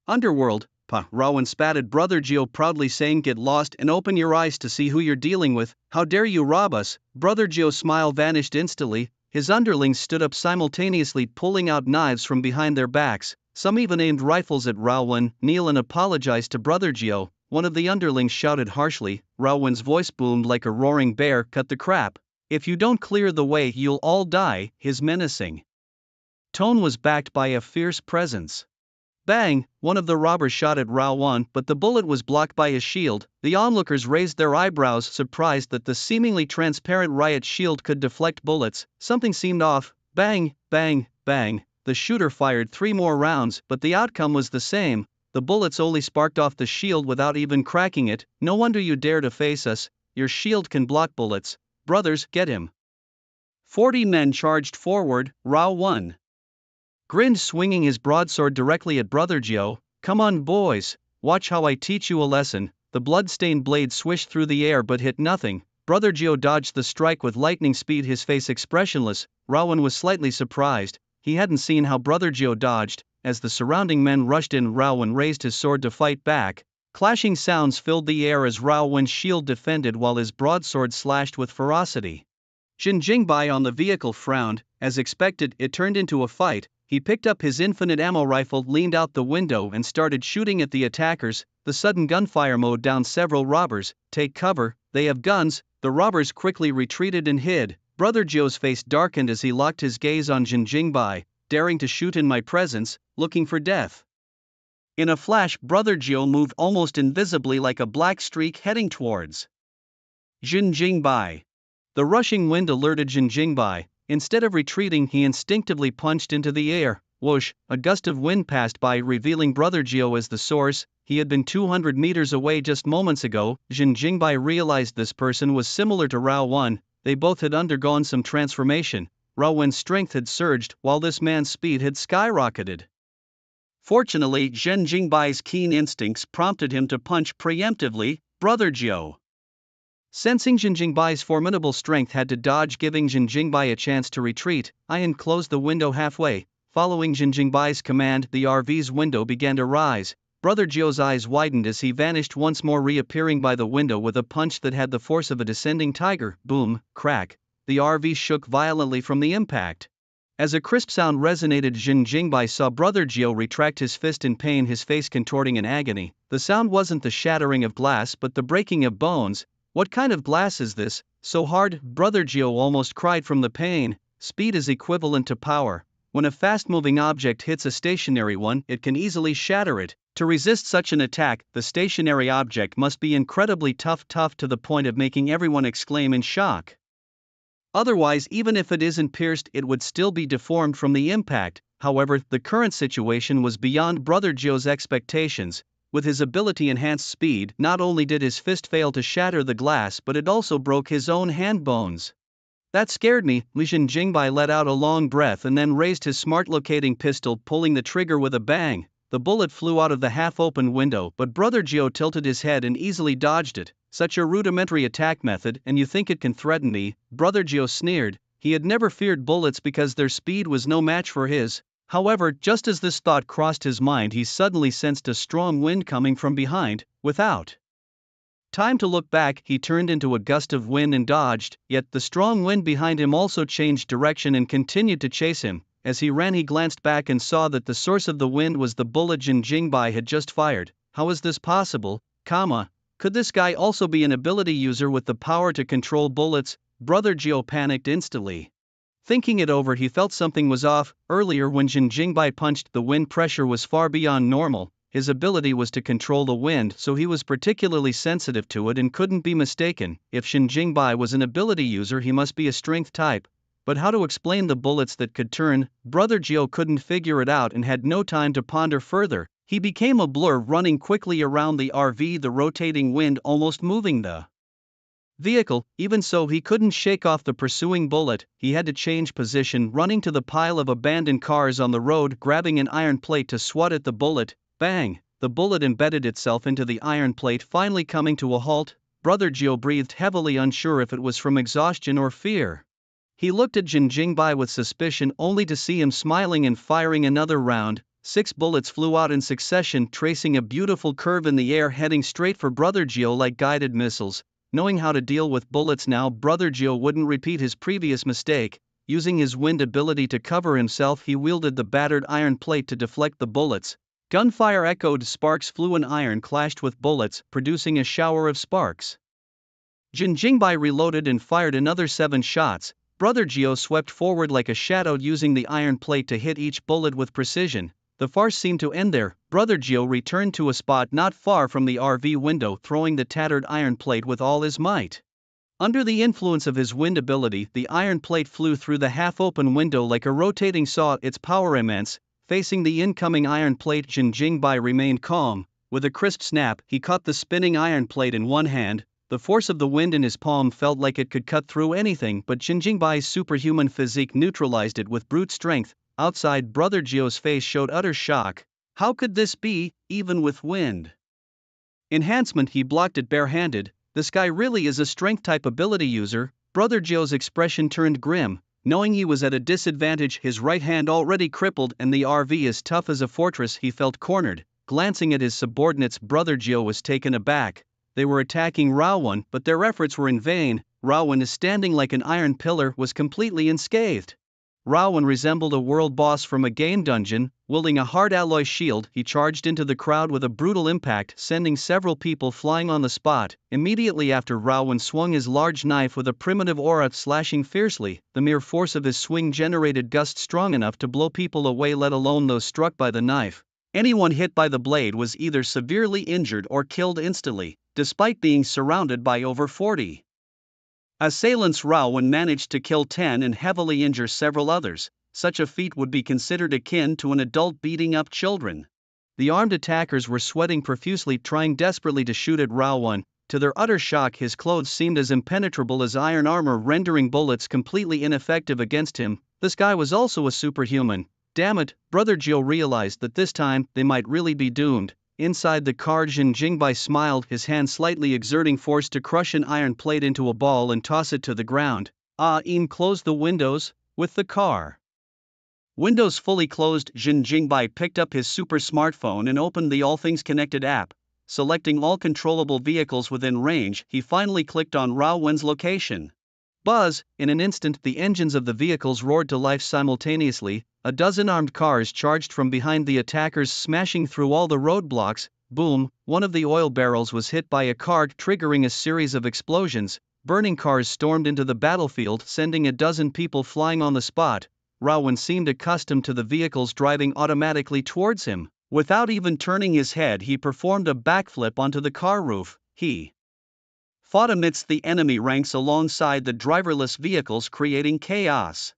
underworld. "Pa," Raowen spat at Brother Joe proudly, saying, "Get lost and open your eyes to see who you're dealing with. How dare you rob us?" Brother Joe's smile vanished instantly. His underlings stood up simultaneously, pulling out knives from behind their backs. Some even aimed rifles at Raowen. "Kneel and apologize to Brother Joe," one of the underlings shouted harshly. Raowen's voice boomed like a roaring bear. "Cut the crap. If you don't clear the way, you'll all die." His menacing tone was backed by a fierce presence. Bang! One of the robbers shot at Raowen, but the bullet was blocked by his shield. The onlookers raised their eyebrows, surprised that the seemingly transparent riot shield could deflect bullets. Something seemed off. Bang! Bang! Bang! the shooter fired 3 more rounds, but the outcome was the same. The bullets only sparked off the shield without even cracking it. No wonder you dare to face us, your shield can block bullets. Brothers, get him. 40 men charged forward, Rao 1. Grinned, swinging his broadsword directly at Brother Gio. Come on boys, watch how I teach you a lesson. The blood-stained blade swished through the air but hit nothing. Brother Gio dodged the strike with lightning speed, his face expressionless. Rowan was slightly surprised. He hadn't seen how Brother Gio dodged. As the surrounding men rushed in, Rowan raised his sword to fight back. Clashing sounds filled the air as Rowan's shield defended while his broadsword slashed with ferocity. Jin Jingbai on the vehicle frowned. As expected, it turned into a fight. He picked up his infinite ammo rifle, leaned out the window and started shooting at the attackers. The sudden gunfire mowed down several robbers. Take cover, they have guns. The robbers quickly retreated and hid. Brother Gio's face darkened as he locked his gaze on Jin Jingbai. Daring to shoot in my presence, looking for death. In a flash, Brother Gio moved almost invisibly like a black streak heading towards Jin Jingbai. The rushing wind alerted Jin Jingbai. Instead of retreating, he instinctively punched into the air. Whoosh, a gust of wind passed by, revealing Brother Gio as the source. He had been 200 meters away just moments ago. Jin Jingbai realized this person was similar to Rao 1. They both had undergone some transformation. Rao 1's strength had surged, while this man's speed had skyrocketed. Fortunately, Jin Jingbai's keen instincts prompted him to punch preemptively. Brother Gio, sensing Jin Jingbai's formidable strength, had to dodge, giving Jin Jingbai a chance to retreat. I enclosed the window halfway. Following Jin Jingbai's command, the RV's window began to rise. Brother Gio's eyes widened as he vanished once more, reappearing by the window with a punch that had the force of a descending tiger. Boom, crack. The RV shook violently from the impact. As a crisp sound resonated, Jin Jingbai saw Brother Gio retract his fist in pain, his face contorting in agony. The sound wasn't the shattering of glass but the breaking of bones. What kind of glass is this, so hard? Brother Gio almost cried from the pain. Speed is equivalent to power. When a fast-moving object hits a stationary one, it can easily shatter it. To resist such an attack, the stationary object must be incredibly tough to the point of making everyone exclaim in shock. Otherwise, even if it isn't pierced, it would still be deformed from the impact. However, the current situation was beyond Brother Gio's expectations. With his ability-enhanced speed, not only did his fist fail to shatter the glass, but it also broke his own hand bones. That scared me. Jin Jingbai let out a long breath and then raised his smart-locating pistol, pulling the trigger with a bang. The bullet flew out of the half-open window, but Brother Gio tilted his head and easily dodged it. Such a rudimentary attack method, and you think it can threaten me? Brother Gio sneered. He had never feared bullets because their speed was no match for his. However, just as this thought crossed his mind, he suddenly sensed a strong wind coming from behind. Without time to look back, he turned into a gust of wind and dodged, yet the strong wind behind him also changed direction and continued to chase him. As he ran, he glanced back and saw that the source of the wind was the bullet Jin Jingbai had just fired. How is this possible? Could this guy also be an ability user with the power to control bullets? Brother Gio panicked instantly. Thinking it over, he felt something was off. Earlier, when Jin Jingbai punched, the wind pressure was far beyond normal. His ability was to control the wind, so he was particularly sensitive to it and couldn't be mistaken. If Jin Jingbai was an ability user, he must be a strength type. But how to explain the bullets that could turn? Brother Gio couldn't figure it out and had no time to ponder further. He became a blur, running quickly around the RV, the rotating wind almost moving the vehicle. Even so, he couldn't shake off the pursuing bullet. He had to change position, running to the pile of abandoned cars on the road, grabbing an iron plate to swat at the bullet. Bang! The bullet embedded itself into the iron plate, finally coming to a halt. Brother Gio breathed heavily, unsure if it was from exhaustion or fear. He looked at Jin Jingbai with suspicion, only to see him smiling and firing another round. 6 bullets flew out in succession, tracing a beautiful curve in the air, heading straight for Brother Gio like guided missiles. Knowing how to deal with bullets now, Brother Gio wouldn't repeat his previous mistake. Using his wind ability to cover himself, he wielded the battered iron plate to deflect the bullets. Gunfire echoed, sparks flew and iron clashed with bullets, producing a shower of sparks. Jin Jingbai reloaded and fired another 7 shots. Brother Gio swept forward like a shadow, using the iron plate to hit each bullet with precision. The farce seemed to end there. Brother Gio returned to a spot not far from the RV window, throwing the tattered iron plate with all his might. Under the influence of his wind ability, the iron plate flew through the half-open window like a rotating saw, its power immense. Facing the incoming iron plate, Jin Jingbai remained calm. With a crisp snap, he caught the spinning iron plate in one hand. The force of the wind in his palm felt like it could cut through anything, but Jin Jingbai's superhuman physique neutralized it with brute strength. Outside, Brother Gio's face showed utter shock. How could this be, even with wind? Enhancement, he blocked it barehanded. This guy really is a strength-type ability user. Brother Gio's expression turned grim. Knowing he was at a disadvantage, his right hand already crippled and the RV as tough as a fortress, he felt cornered. Glancing at his subordinates, Brother Gio was taken aback. They were attacking Rawan, but their efforts were in vain. Rawan, is standing like an iron pillar, was completely unscathed. Rawan resembled a world boss from a game dungeon. Wielding a hard alloy shield, he charged into the crowd with a brutal impact, sending several people flying on the spot. Immediately after, Rawan swung his large knife with a primitive aura, slashing fiercely. The mere force of his swing generated gusts strong enough to blow people away, let alone those struck by the knife. Anyone hit by the blade was either severely injured or killed instantly, despite being surrounded by over 40 assailants. Rawan managed to kill 10 and heavily injure several others. Such a feat would be considered akin to an adult beating up children. The armed attackers were sweating profusely, trying desperately to shoot at Rawan. To their utter shock, his clothes seemed as impenetrable as iron armor, rendering bullets completely ineffective against him. This guy was also a superhuman. Damn it, Brother Gio realized that this time they might really be doomed. Inside the car, Jin Jingbai smiled, his hand slightly exerting force to crush an iron plate into a ball and toss it to the ground. Close the windows. With the car windows fully closed, Jin Jingbai picked up his super smartphone and opened the All Things Connected app. Selecting all controllable vehicles within range, he finally clicked on Rawan's location. Buzz! In an instant, the engines of the vehicles roared to life simultaneously. A dozen armed cars charged from behind the attackers, smashing through all the roadblocks. Boom! One of the oil barrels was hit by a car, triggering a series of explosions. Burning cars stormed into the battlefield, sending a dozen people flying on the spot. Rawan seemed accustomed to the vehicles driving automatically towards him. Without even turning his head, he performed a backflip onto the car roof. He fought amidst the enemy ranks alongside the driverless vehicles, creating chaos.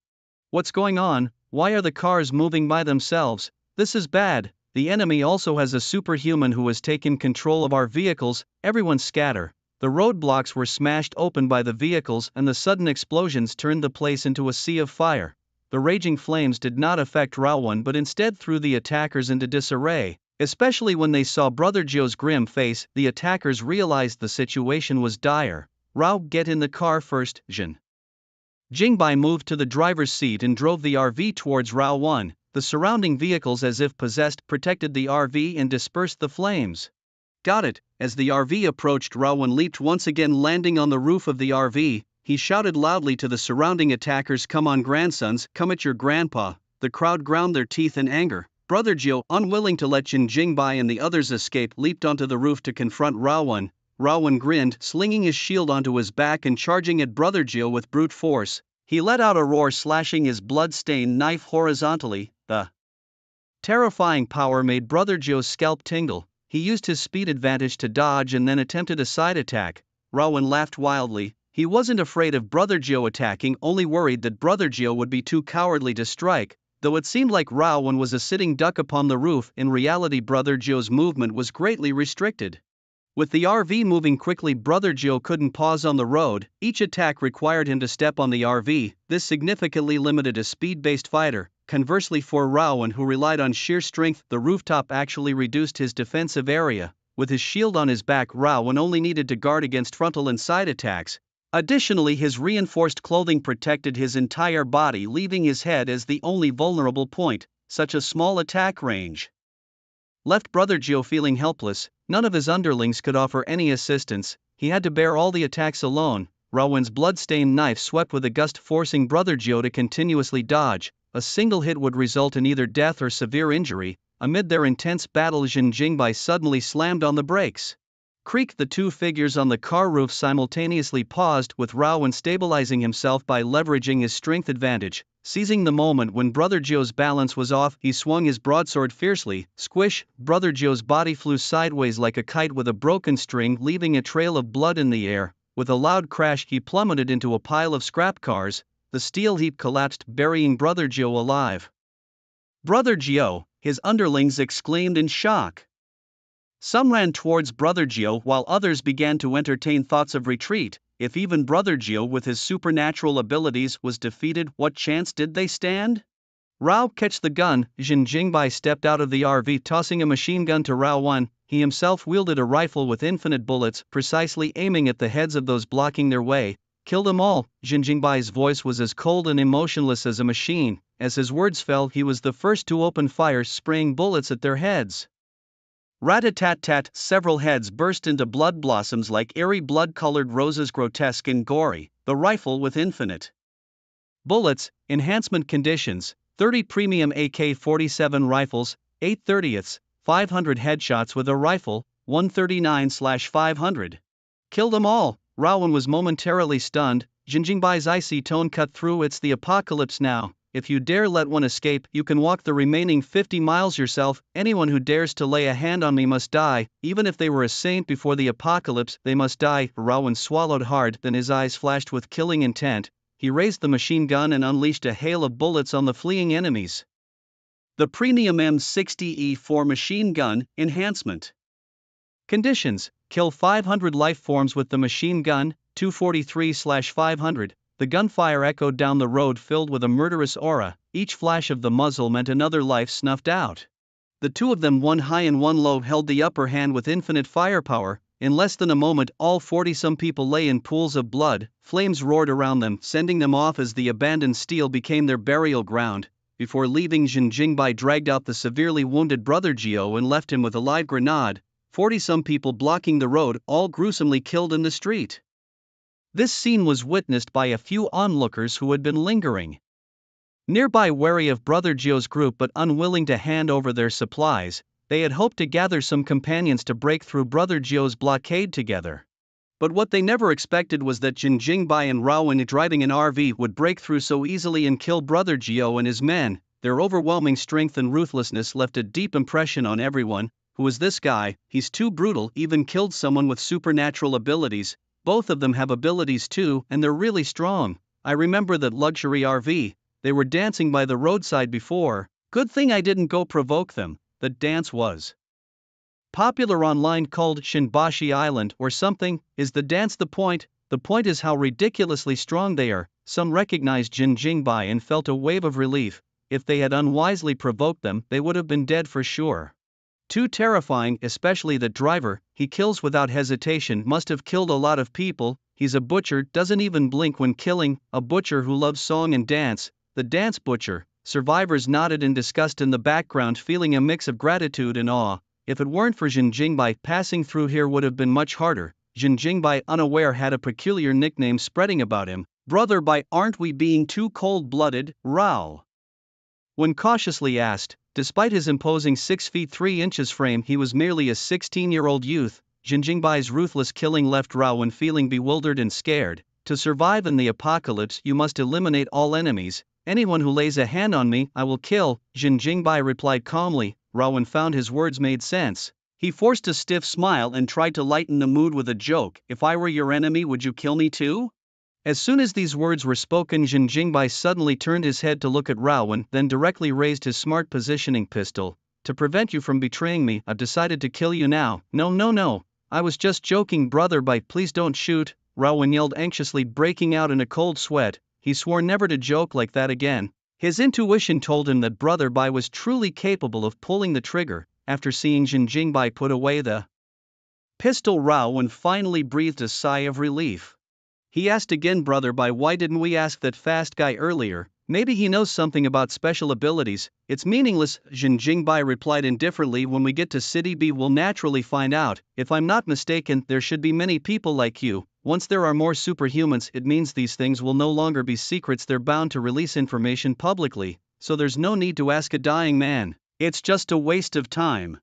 What's going on? Why are the cars moving by themselves? This is bad. The enemy also has a superhuman who has taken control of our vehicles. Everyone scatter. The roadblocks were smashed open by the vehicles, and the sudden explosions turned the place into a sea of fire. The raging flames did not affect Rawan, but instead threw the attackers into disarray. Especially when they saw Brother Gio's grim face, the attackers realized the situation was dire. Rao, get in the car first, Jin Jingbai moved to the driver's seat and drove the RV towards Rawan. The surrounding vehicles, as if possessed, protected the RV and dispersed the flames. Got it. As the RV approached, Rawan leaped once again, landing on the roof of the RV. He shouted loudly to the surrounding attackers, "Come on, grandsons, come at your grandpa." The crowd ground their teeth in anger. Brother Gio, unwilling to let Jin Jingbai and the others escape, leaped onto the roof to confront Rawan. Rawan grinned, slinging his shield onto his back and charging at Brother Gio with brute force. He let out a roar, slashing his blood-stained knife horizontally. The terrifying power made Brother Gio's scalp tingle. He used his speed advantage to dodge and then attempted a side attack. Rawan laughed wildly. He wasn't afraid of Brother Gio attacking, only worried that Brother Gio would be too cowardly to strike. Though it seemed like Rawan was a sitting duck upon the roof, in reality Brother Gio's movement was greatly restricted. With the RV moving quickly, Brother Gio couldn't pause on the road. Each attack required him to step on the RV. This significantly limited a speed-based fighter. Conversely, for Rawan, who relied on sheer strength, the rooftop actually reduced his defensive area. With his shield on his back, Rawan only needed to guard against frontal and side attacks. Additionally, his reinforced clothing protected his entire body, leaving his head as the only vulnerable point. Such a small attack range left Brother Gio feeling helpless. None of his underlings could offer any assistance. He had to bear all the attacks alone. Rawan's blood-stained knife swept with a gust, forcing Brother Gio to continuously dodge. A single hit would result in either death or severe injury. Amid their intense battle, Jin Jingbai suddenly slammed on the brakes. Creak! The two figures on the car roof simultaneously paused, with Rawan stabilizing himself by leveraging his strength advantage. Seizing the moment when Brother Gio's balance was off, he swung his broadsword fiercely. Squish! Brother Gio's body flew sideways like a kite with a broken string, leaving a trail of blood in the air. With a loud crash, he plummeted into a pile of scrap cars. The steel heap collapsed, burying Brother Gio alive. Brother Gio, his underlings exclaimed in shock. Some ran towards Brother Gio while others began to entertain thoughts of retreat. If even Brother Gio with his supernatural abilities was defeated, what chance did they stand? Rao, catch the gun. Jin Jingbai stepped out of the RV, tossing a machine gun to Rao 1. He himself wielded a rifle with infinite bullets, precisely aiming at the heads of those blocking their way. Kill them all. Jin Jingbai's voice was as cold and emotionless as a machine. As his words fell, he was the first to open fire, spraying bullets at their heads. Rat-a-tat-tat, several heads burst into blood blossoms like airy blood-colored roses, grotesque and gory. The rifle with infinite bullets, enhancement conditions, 30 premium AK-47 rifles, 8/30ths, 500 headshots with a rifle, 139/500. Kill them all. Rowan was momentarily stunned. Jinjingbai's icy tone cut through. It's the apocalypse now. If you dare let one escape, you can walk the remaining 50 miles yourself. Anyone who dares to lay a hand on me must die. Even if they were a saint before the apocalypse, they must die. Rowan swallowed hard, then his eyes flashed with killing intent. He raised the machine gun and unleashed a hail of bullets on the fleeing enemies. The premium M60E4 machine gun, enhancement. Conditions: kill 500 life forms with the machine gun, 243/500. The gunfire echoed down the road, filled with a murderous aura. Each flash of the muzzle meant another life snuffed out. The two of them, one high and one low, held the upper hand with infinite firepower. In less than a moment, all 40-some people lay in pools of blood. Flames roared around them, sending them off as the abandoned steel became their burial ground. Before leaving, Jin Jingbai dragged out the severely wounded Brother Gio and left him with a live grenade. 40-some people blocking the road, all gruesomely killed in the street. This scene was witnessed by a few onlookers who had been lingering nearby, wary of Brother Gio's group but unwilling to hand over their supplies. They had hoped to gather some companions to break through Brother Gio's blockade together. But what they never expected was that Jin Jingbai and Rowan, driving an RV, would break through so easily and kill Brother Gio and his men. Their overwhelming strength and ruthlessness left a deep impression on everyone. Who is this guy? He's too brutal. Even killed someone with supernatural abilities. Both of them have abilities too, and they're really strong. I remember that luxury RV. They were dancing by the roadside before. Good thing I didn't go provoke them. The dance was popular online, called Shinbashi Island or something. Is the dance the point? The point is how ridiculously strong they are. Some recognized Jin Jingbai and felt a wave of relief. If they had unwisely provoked them, they would have been dead for sure. Too terrifying, especially the driver. He kills without hesitation, must have killed a lot of people. He's a butcher, doesn't even blink when killing. A butcher who loves song and dance. The dance butcher. Survivors nodded in disgust in the background, feeling a mix of gratitude and awe. If it weren't for Jin Jingbai, passing through here would have been much harder. Jin Jingbai, unaware, had a peculiar nickname spreading about him. Brother Bai, aren't we being too cold-blooded, Rao? When cautiously asked, despite his imposing 6 feet 3 inches frame, he was merely a 16-year-old youth. Jin Jingbai's ruthless killing left Rowan feeling bewildered and scared. To survive in the apocalypse, you must eliminate all enemies. Anyone who lays a hand on me, I will kill. Jin Jingbai replied calmly. Rowan found his words made sense. He forced a stiff smile and tried to lighten the mood with a joke. If I were your enemy, would you kill me too? As soon as these words were spoken, Jin Jingbai suddenly turned his head to look at Rowan, then directly raised his smart positioning pistol. To prevent you from betraying me, I've decided to kill you now. No. I was just joking, Brother Bai, please don't shoot. Rowan yelled anxiously, breaking out in a cold sweat. He swore never to joke like that again. His intuition told him that Brother Bai was truly capable of pulling the trigger. After seeing Jin Jingbai put away the pistol, Rowan finally breathed a sigh of relief. He asked again, Brother Bai, why didn't we ask that fast guy earlier? Maybe he knows something about special abilities. It's meaningless, Jin Jingbai replied indifferently. When we get to City B, we'll naturally find out. If I'm not mistaken, there should be many people like you. Once there are more superhumans, it means these things will no longer be secrets. They're bound to release information publicly, so there's no need to ask a dying man. It's just a waste of time.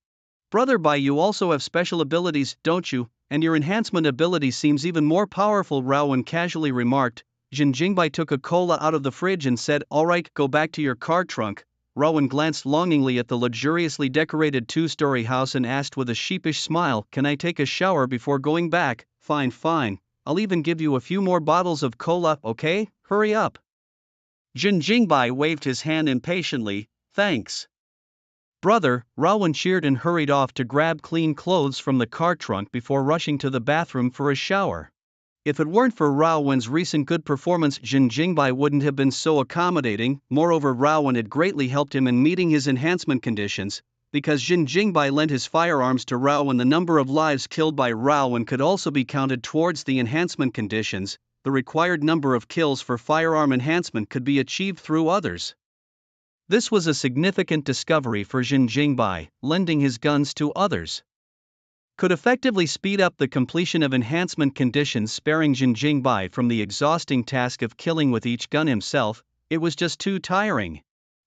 Brother Bai, you also have special abilities, don't you? And your enhancement ability seems even more powerful, Rowan casually remarked. Jin Jingbai took a cola out of the fridge and said, alright, go back to your car trunk. Rowan glanced longingly at the luxuriously decorated 2-story house and asked with a sheepish smile, can I take a shower before going back? Fine. I'll even give you a few more bottles of cola, okay? Hurry up. Jin Jingbai waved his hand impatiently. Thanks. Brother, Rawan cheered and hurried off to grab clean clothes from the car trunk before rushing to the bathroom for a shower. If it weren't for Rawan's recent good performance, Jin Jingbai wouldn't have been so accommodating. Moreover, Rawan had greatly helped him in meeting his enhancement conditions. Because Jin Jingbai lent his firearms to Rawan, the number of lives killed by Rawan could also be counted towards the enhancement conditions. The required number of kills for firearm enhancement could be achieved through others. This was a significant discovery for Jin Jingbai. Lending his guns to others could effectively speed up the completion of enhancement conditions, sparing Jin Jingbai from the exhausting task of killing with each gun himself. It was just too tiring.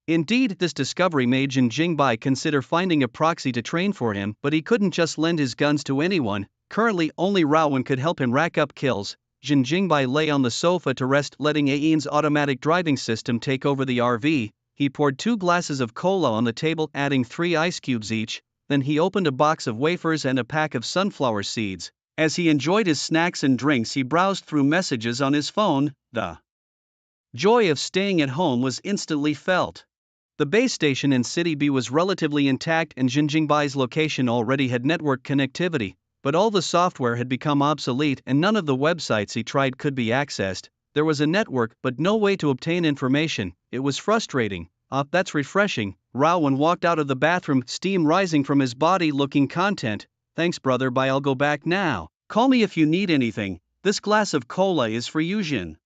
Indeed, this discovery made Jin Jingbai consider finding a proxy to train for him, but he couldn't just lend his guns to anyone. Currently, only Rawan could help him rack up kills. Jin Jingbai lay on the sofa to rest, letting Ain's automatic driving system take over the RV. He poured 2 glasses of cola on the table, adding 3 ice cubes each. Then he opened a box of wafers and a pack of sunflower seeds. As he enjoyed his snacks and drinks, he browsed through messages on his phone. The joy of staying at home was instantly felt. The base station in City B was relatively intact and Jin Jingbai's location already had network connectivity, but all the software had become obsolete and none of the websites he tried could be accessed. There was a network but no way to obtain information. It was frustrating. That's refreshing. Rawan walked out of the bathroom, steam rising from his body, looking content. Thanks brother, bye, I'll go back now. Call me if you need anything. This glass of cola is for you, Jin.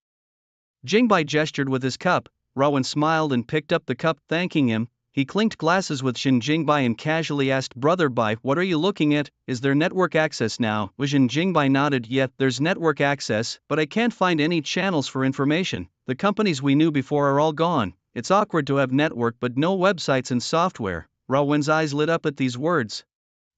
Jingbai gestured with his cup. Rawan smiled and picked up the cup, thanking him. He clinked glasses with Jin Jingbai and casually asked, brother Bai, what are you looking at? Is there network access now? Jin Jingbai nodded. Yet there's network access, but I can't find any channels for information. The companies we knew before are all gone. It's awkward to have network but no websites and software. Rawan's eyes lit up at these words.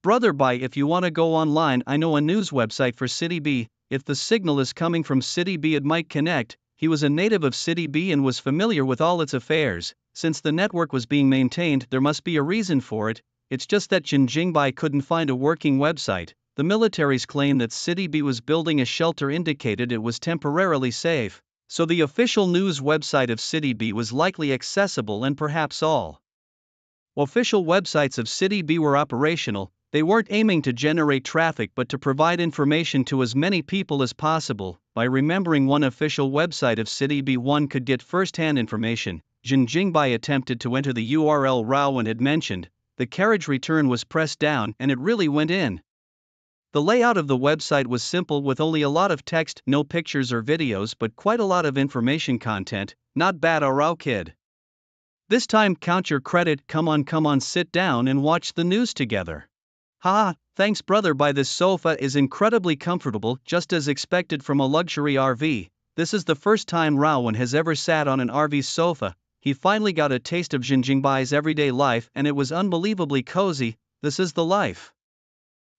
Brother Bai, if you want to go online, I know a news website for City B. If the signal is coming from City B, it might connect. He was a native of City B and was familiar with all its affairs. Since the network was being maintained, there must be a reason for it. It's just that Jin Jingbai couldn't find a working website. The military's claim that City B was building a shelter indicated it was temporarily safe. So the official news website of City B was likely accessible, and perhaps all official websites of City B were operational. They weren't aiming to generate traffic but to provide information to as many people as possible. By remembering one official website of City B, one could get first-hand information. Jin Jingbai attempted to enter the URL Rawan had mentioned. The carriage return was pressed down and it really went in. The layout of the website was simple, with only a lot of text, no pictures or videos, but quite a lot of information content. Not bad, alright kid. This time count your credit. Come on, sit down and watch the news together. Ha, thanks brother Bai, this sofa is incredibly comfortable, just as expected from a luxury RV. This is the first time Rawan has ever sat on an RV sofa. He finally got a taste of Jin Jingbai's everyday life and it was unbelievably cozy. This is the life.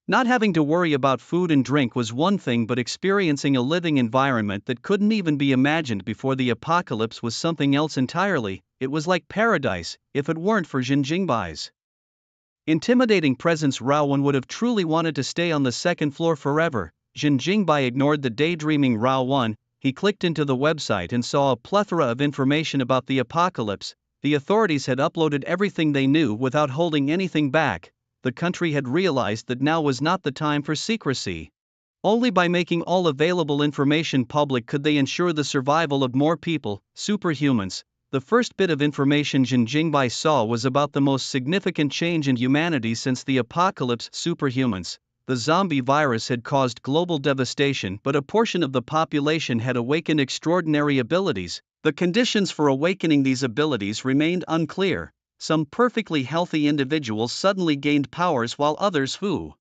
Not having to worry about food and drink was one thing, but experiencing a living environment that couldn't even be imagined before the apocalypse was something else entirely. It was like paradise, if it weren't for Jin Jingbai's intimidating presence. Rawan would have truly wanted to stay on the second floor forever. Jin Jingbai ignored the daydreaming Rawan. He clicked into the website and saw a plethora of information about the apocalypse. The authorities had uploaded everything they knew without holding anything back. The country had realized that now was not the time for secrecy. Only by making all available information public could they ensure the survival of more people, superhumans. The first bit of information Jin Jingbai saw was about the most significant change in humanity since the apocalypse: superhumans. The zombie virus had caused global devastation, but a portion of the population had awakened extraordinary abilities. The conditions for awakening these abilities remained unclear. Some perfectly healthy individuals suddenly gained powers, while others who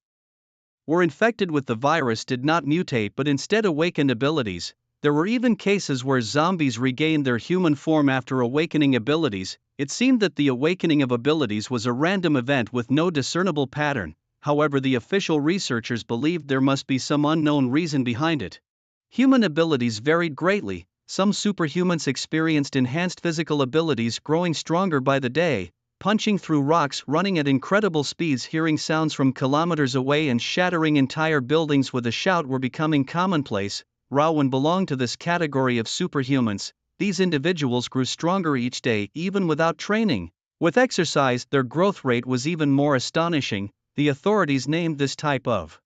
were infected with the virus did not mutate but instead awakened abilities. There were even cases where zombies regained their human form after awakening abilities. It seemed that the awakening of abilities was a random event with no discernible pattern. However, the official researchers believed there must be some unknown reason behind it. Human abilities varied greatly. Some superhumans experienced enhanced physical abilities, growing stronger by the day, punching through rocks, running at incredible speeds, hearing sounds from kilometers away, and shattering entire buildings with a shout were becoming commonplace. Rowan belonged to this category of superhumans. These individuals grew stronger each day even without training. With exercise, their growth rate was even more astonishing. The authorities named this type of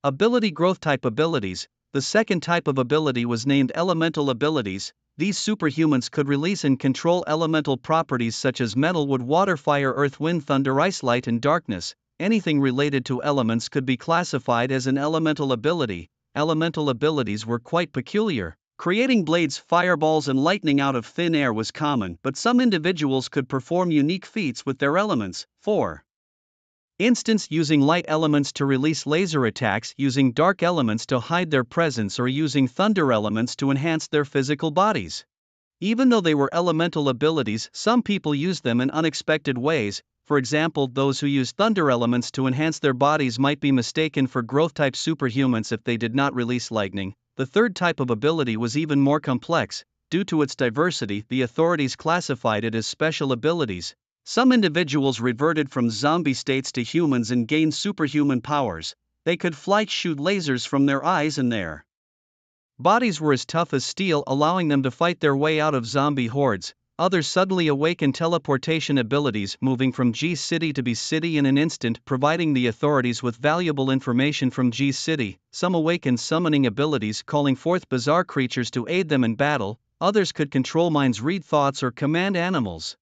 ability growth type abilities. The second type of ability was named elemental abilities. These superhumans could release and control elemental properties such as metal, wood, water, fire, earth, wind, thunder, ice, light, and darkness. Anything related to elements could be classified as an elemental ability. Elemental abilities were quite peculiar. Creating blades, fireballs, and lightning out of thin air was common, but some individuals could perform unique feats with their elements. For instance, using light elements to release laser attacks, using dark elements to hide their presence, or using thunder elements to enhance their physical bodies. Even though they were elemental abilities, some people used them in unexpected ways. For example, those who used thunder elements to enhance their bodies might be mistaken for growth-type superhumans if they did not release lightning. The third type of ability was even more complex. Due to its diversity, the authorities classified it as special abilities. Some individuals reverted from zombie states to humans and gained superhuman powers. They could fly, shoot lasers from their eyes, and their bodies were as tough as steel, allowing them to fight their way out of zombie hordes. Others suddenly awakened teleportation abilities, moving from G City to B City in an instant, providing the authorities with valuable information from G City. Some awakened summoning abilities, calling forth bizarre creatures to aid them in battle. Others could control minds, read thoughts, or command animals.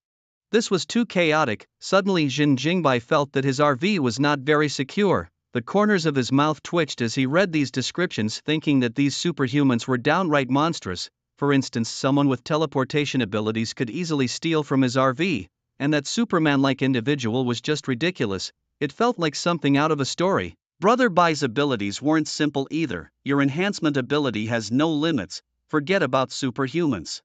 This was too chaotic. Suddenly Jin Jingbai felt that his RV was not very secure. The corners of his mouth twitched as he read these descriptions, thinking that these superhumans were downright monstrous. For instance, someone with teleportation abilities could easily steal from his RV, and that Superman-like individual was just ridiculous. It felt like something out of a story. Brother Bai's abilities weren't simple either. Your enhancement ability has no limits. Forget about superhumans.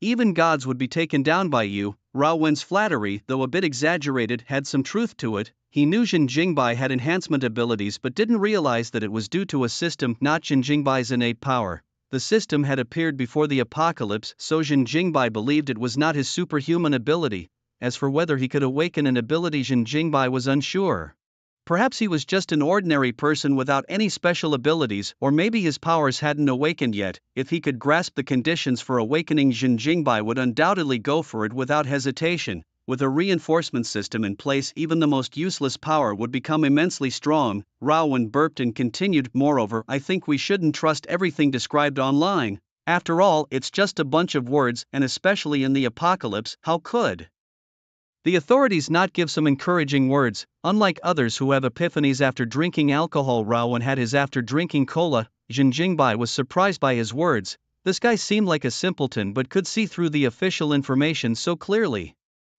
Even gods would be taken down by you. Rao Wen's flattery, though a bit exaggerated, had some truth to it. He knew Jin Jingbai had enhancement abilities but didn't realize that it was due to a system, not Jin Jingbai's innate power. The system had appeared before the apocalypse, so Jin Jingbai believed it was not his superhuman ability. As for whether he could awaken an ability, Jin Jingbai was unsure. Perhaps he was just an ordinary person without any special abilities, or maybe his powers hadn't awakened yet. If he could grasp the conditions for awakening, Jin Jingbai would undoubtedly go for it without hesitation. With a reinforcement system in place, even the most useless power would become immensely strong. Rowan burped and continued, moreover, I think we shouldn't trust everything described online. After all, it's just a bunch of words, and especially in the apocalypse, how could the authorities not give some encouraging words? Unlike others who have epiphanies after drinking alcohol, Rowan had his after drinking cola. Jin Jingbai was surprised by his words. This guy seemed like a simpleton but could see through the official information so clearly.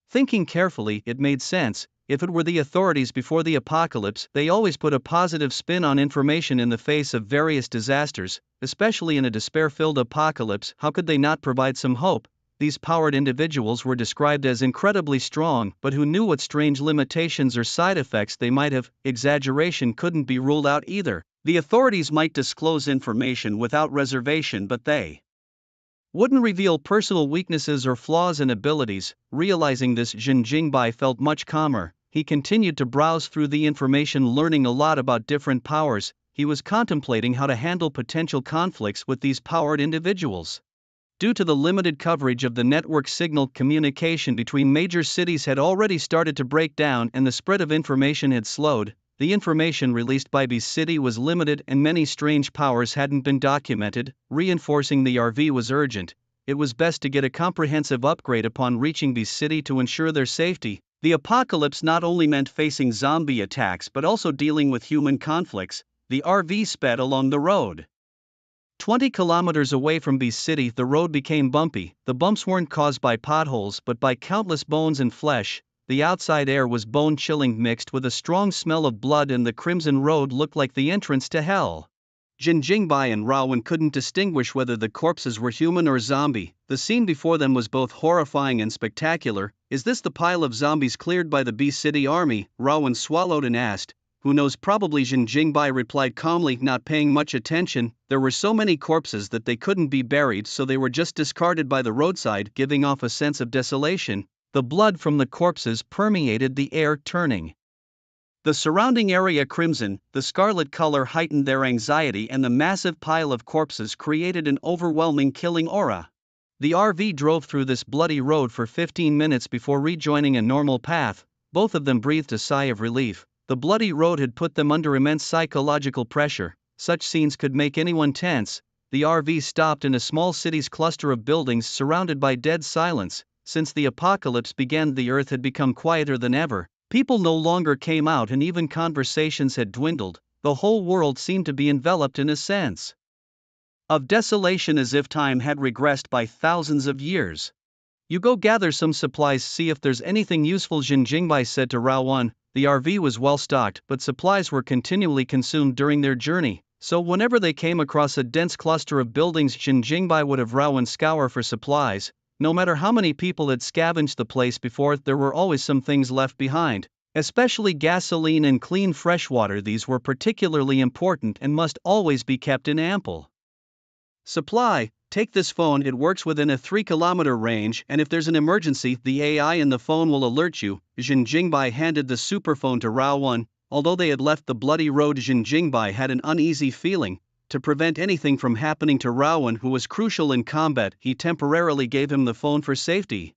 Thinking carefully, it made sense. If it were the authorities before the apocalypse, they always put a positive spin on information in the face of various disasters, especially in a despair-filled apocalypse. How could they not provide some hope? These powered individuals were described as incredibly strong, but who knew what strange limitations or side effects they might have? Exaggeration couldn't be ruled out either. The authorities might disclose information without reservation, but they wouldn't reveal personal weaknesses or flaws in abilities. Realizing this, Jin Jingbai felt much calmer. He continued to browse through the information, learning a lot about different powers. He was contemplating how to handle potential conflicts with these powered individuals. Due to the limited coverage of the network signal, communication between major cities had already started to break down and the spread of information had slowed. The information released by B City was limited and many strange powers hadn't been documented. Reinforcing the RV was urgent. It was best to get a comprehensive upgrade upon reaching B City to ensure their safety. The apocalypse not only meant facing zombie attacks but also dealing with human conflicts. The RV sped along the road. 20 kilometers away from B City, the road became bumpy. The bumps weren't caused by potholes but by countless bones and flesh. The outside air was bone-chilling, mixed with a strong smell of blood, and the crimson road looked like the entrance to hell. Jin Jingbai and Rowan couldn't distinguish whether the corpses were human or zombie. The scene before them was both horrifying and spectacular. Is this the pile of zombies cleared by the B City army? Rowan swallowed and asked. Who knows? Probably, Jin Jingbai replied calmly, not paying much attention. There were so many corpses that they couldn't be buried, so they were just discarded by the roadside, giving off a sense of desolation. The blood from the corpses permeated the air, turning The surrounding area crimson, the scarlet color heightened their anxiety, and the massive pile of corpses created an overwhelming killing aura. The RV drove through this bloody road for 15 minutes before rejoining a normal path. Both of them breathed a sigh of relief. The bloody road had put them under immense psychological pressure. Such scenes could make anyone tense. The RV stopped in a small city's cluster of buildings surrounded by dead silence. Since the apocalypse began, the earth had become quieter than ever. People no longer came out, and even conversations had dwindled. The whole world seemed to be enveloped in a sense of desolation, as if time had regressed by thousands of years. "You go gather some supplies, see if there's anything useful," Jin Jingbai said to Rao. The RV was well stocked, but supplies were continually consumed during their journey. So whenever they came across a dense cluster of buildings, Jin Jingbai would have Rao scour for supplies. No matter how many people had scavenged the place before, there were always some things left behind. Especially gasoline and clean fresh water. These were particularly important and must always be kept in ample supply. "Take this phone, it works within a 3-kilometer range, and if there's an emergency, the AI in the phone will alert you." Jin Jingbai handed the superphone to Rao. Although they had left the bloody road, Jin Jingbai had an uneasy feeling. To prevent anything from happening to Rao, who was crucial in combat, he temporarily gave him the phone for safety.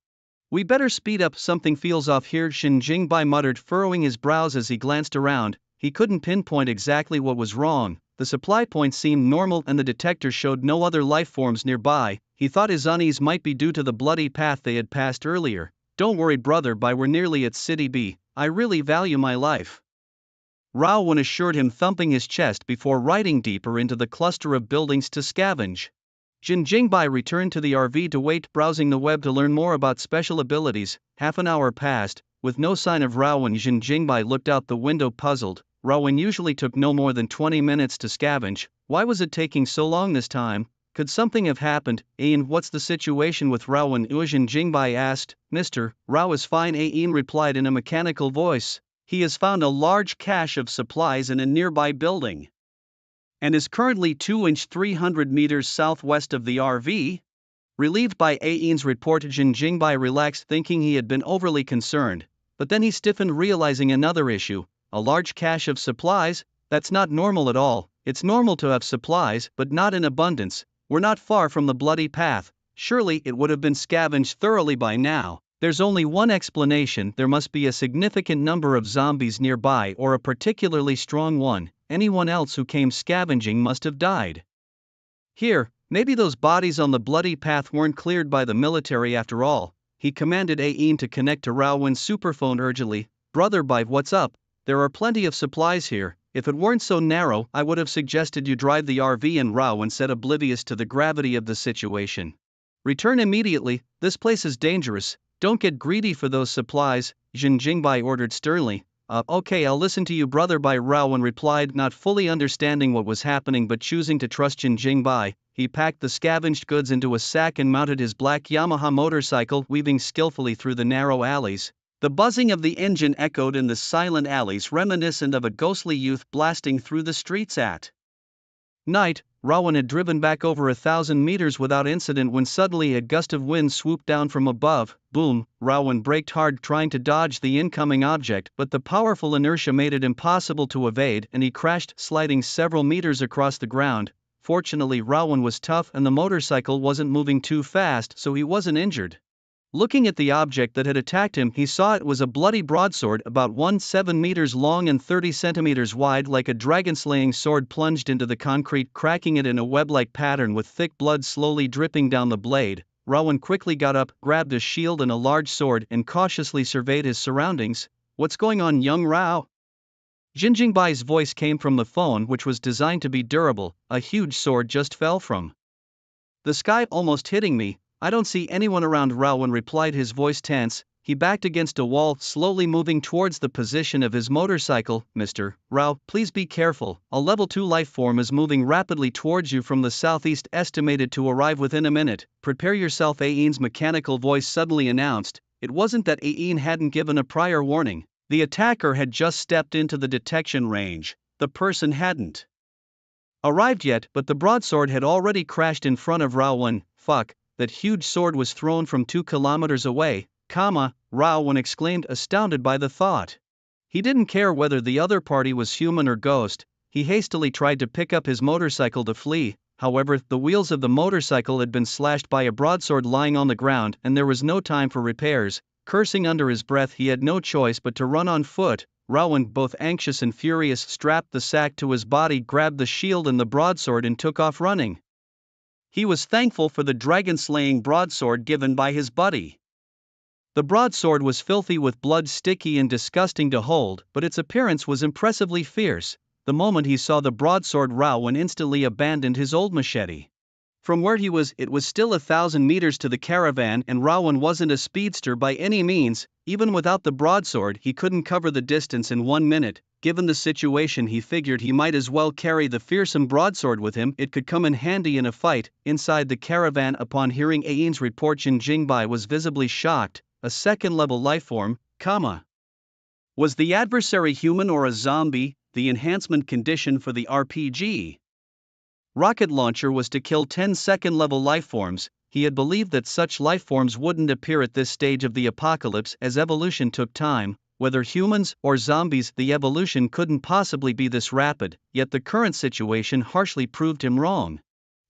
"We better speed up, something feels off here," Jin Jingbai muttered, furrowing his brows as he glanced around. He couldn't pinpoint exactly what was wrong. The supply points seemed normal and the detector showed no other life forms nearby. He thought his unease might be due to the bloody path they had passed earlier. "Don't worry, brother, we're nearly at City B. I really value my life," Rao assured him, thumping his chest before riding deeper into the cluster of buildings to scavenge. Jin Jingbai returned to the RV to wait, browsing the web to learn more about special abilities. Half an hour passed, with no sign of Rao. Jin Jingbai looked out the window, puzzled. Rao usually took no more than 20 minutes to scavenge. Why was it taking so long this time? Could something have happened? "Ain, what's the situation with Rao?" Jin Jingbai asked. "Mr. Rao is fine," Ain replied in a mechanical voice. "He has found a large cache of supplies in a nearby building and is currently 300 meters southwest of the RV. Relieved by Ain's report, Jin Jingbai relaxed, thinking he had been overly concerned. But then he stiffened, realizing another issue. A large cache of supplies? That's not normal at all. It's normal to have supplies, but not in abundance. We're not far from the bloody path. Surely it would have been scavenged thoroughly by now. There's only one explanation: there must be a significant number of zombies nearby, or a particularly strong one. Anyone else who came scavenging must have died here. Maybe those bodies on the bloody path weren't cleared by the military after all." He commanded Ain to connect to Raowen's superphone urgently. "Brother, what's up? There are plenty of supplies here. If it weren't so narrow, I would have suggested you drive the RV." And Raowen said, oblivious to the gravity of the situation. "Return immediately, this place is dangerous. Don't get greedy for those supplies," Jin Jingbai ordered sternly. Okay, I'll listen to you, brother," Raowen replied, not fully understanding what was happening but choosing to trust Jin Jingbai. He packed the scavenged goods into a sack and mounted his black Yamaha motorcycle, weaving skillfully through the narrow alleys. The buzzing of the engine echoed in the silent alleys, reminiscent of a ghostly youth blasting through the streets at night. Raowen had driven back over 1,000 meters without incident when suddenly a gust of wind swooped down from above. Boom! Raowen braked hard, trying to dodge the incoming object, but the powerful inertia made it impossible to evade, and he crashed, sliding several meters across the ground. Fortunately, Raowen was tough and the motorcycle wasn't moving too fast, so he wasn't injured. Looking at the object that had attacked him, he saw it was a bloody broadsword about 17 meters long and 30 centimeters wide, like a dragon-slaying sword plunged into the concrete, cracking it in a web-like pattern with thick blood slowly dripping down the blade. Raowen quickly got up, grabbed a shield and a large sword, and cautiously surveyed his surroundings. "What's going on, young Rao?" Jin Jingbai's voice came from the phone, which was designed to be durable. "A huge sword just fell from the sky, almost hitting me. I don't see anyone around," Raowen replied, his voice tense. He backed against a wall, slowly moving towards the position of his motorcycle. "Mr. Rao, please be careful. A level 2 life form is moving rapidly towards you from the southeast, estimated to arrive within a minute. Prepare yourself," Ain's mechanical voice suddenly announced. It wasn't that Ain hadn't given a prior warning. The attacker had just stepped into the detection range. The person hadn't arrived yet, but the broadsword had already crashed in front of Raowen. Fuck! That huge sword was thrown from 2 kilometers away. Raowen exclaimed, astounded by the thought. He didn't care whether the other party was human or ghost. He hastily tried to pick up his motorcycle to flee. However, the wheels of the motorcycle had been slashed by a broadsword lying on the ground, and there was no time for repairs. Cursing under his breath, he had no choice but to run on foot. Rowan, both anxious and furious, strapped the sack to his body, grabbed the shield and the broadsword, and took off running. He was thankful for the dragon-slaying broadsword given by his buddy. The broadsword was filthy with blood, sticky and disgusting to hold, but its appearance was impressively fierce. The moment he saw the broadsword, Rowan instantly abandoned his old machete. From where he was, it was still 1,000 meters to the caravan, and Rowan wasn't a speedster by any means. Even without the broadsword, he couldn't cover the distance in 1 minute. Given the situation, he figured he might as well carry the fearsome broadsword with him. It could come in handy in a fight. Inside the caravan, upon hearing Ain's report, Jin Jingbai was visibly shocked. A second-level lifeform, was the adversary human or a zombie? The enhancement condition for the RPG rocket launcher was to kill 10 second-level lifeforms. He had believed that such lifeforms wouldn't appear at this stage of the apocalypse, as evolution took time. Whether humans or zombies, the evolution couldn't possibly be this rapid, yet the current situation harshly proved him wrong.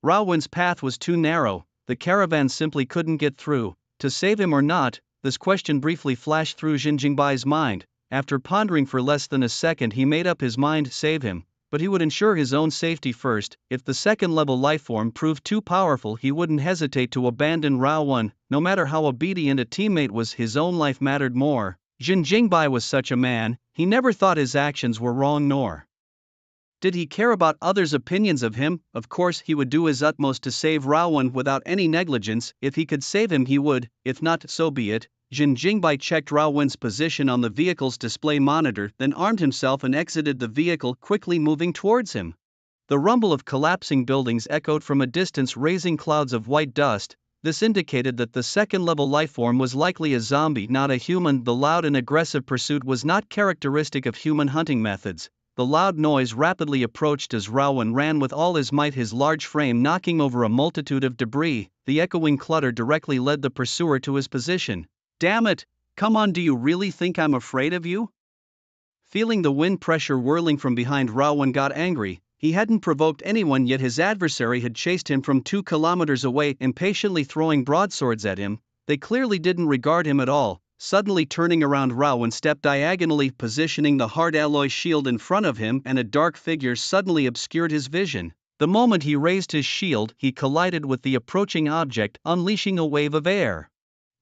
Rowan's path was too narrow, the caravan simply couldn't get through. To save him or not, this question briefly flashed through Jin Jingbai's mind. After pondering for less than a second, he made up his mind: save him, but he would ensure his own safety first. If the second-level lifeform proved too powerful, he wouldn't hesitate to abandon Rowan. No matter how obedient a teammate was, his own life mattered more. Jin Jingbai was such a man. He never thought his actions were wrong, nor did he care about others' opinions of him. Of course, he would do his utmost to save Rowan without any negligence. If he could save him, he would. If not, so be it. Jin Jingbai checked Rowan's position on the vehicle's display monitor, then armed himself and exited the vehicle, quickly moving towards him. The rumble of collapsing buildings echoed from a distance, raising clouds of white dust. This indicated that the second-level lifeform was likely a zombie, not a human. The loud and aggressive pursuit was not characteristic of human hunting methods. The loud noise rapidly approached as Rowan ran with all his might, his large frame knocking over a multitude of debris. The echoing clutter directly led the pursuer to his position. "Damn it, come on, do you really think I'm afraid of you?" Feeling the wind pressure whirling from behind, Rowan got angry. He hadn't provoked anyone, yet his adversary had chased him from 2 kilometers away, impatiently throwing broadswords at him. They clearly didn't regard him at all. Suddenly turning around, Rowan stepped diagonally, positioning the hard alloy shield in front of him, and a dark figure suddenly obscured his vision. The moment he raised his shield, he collided with the approaching object, unleashing a wave of air.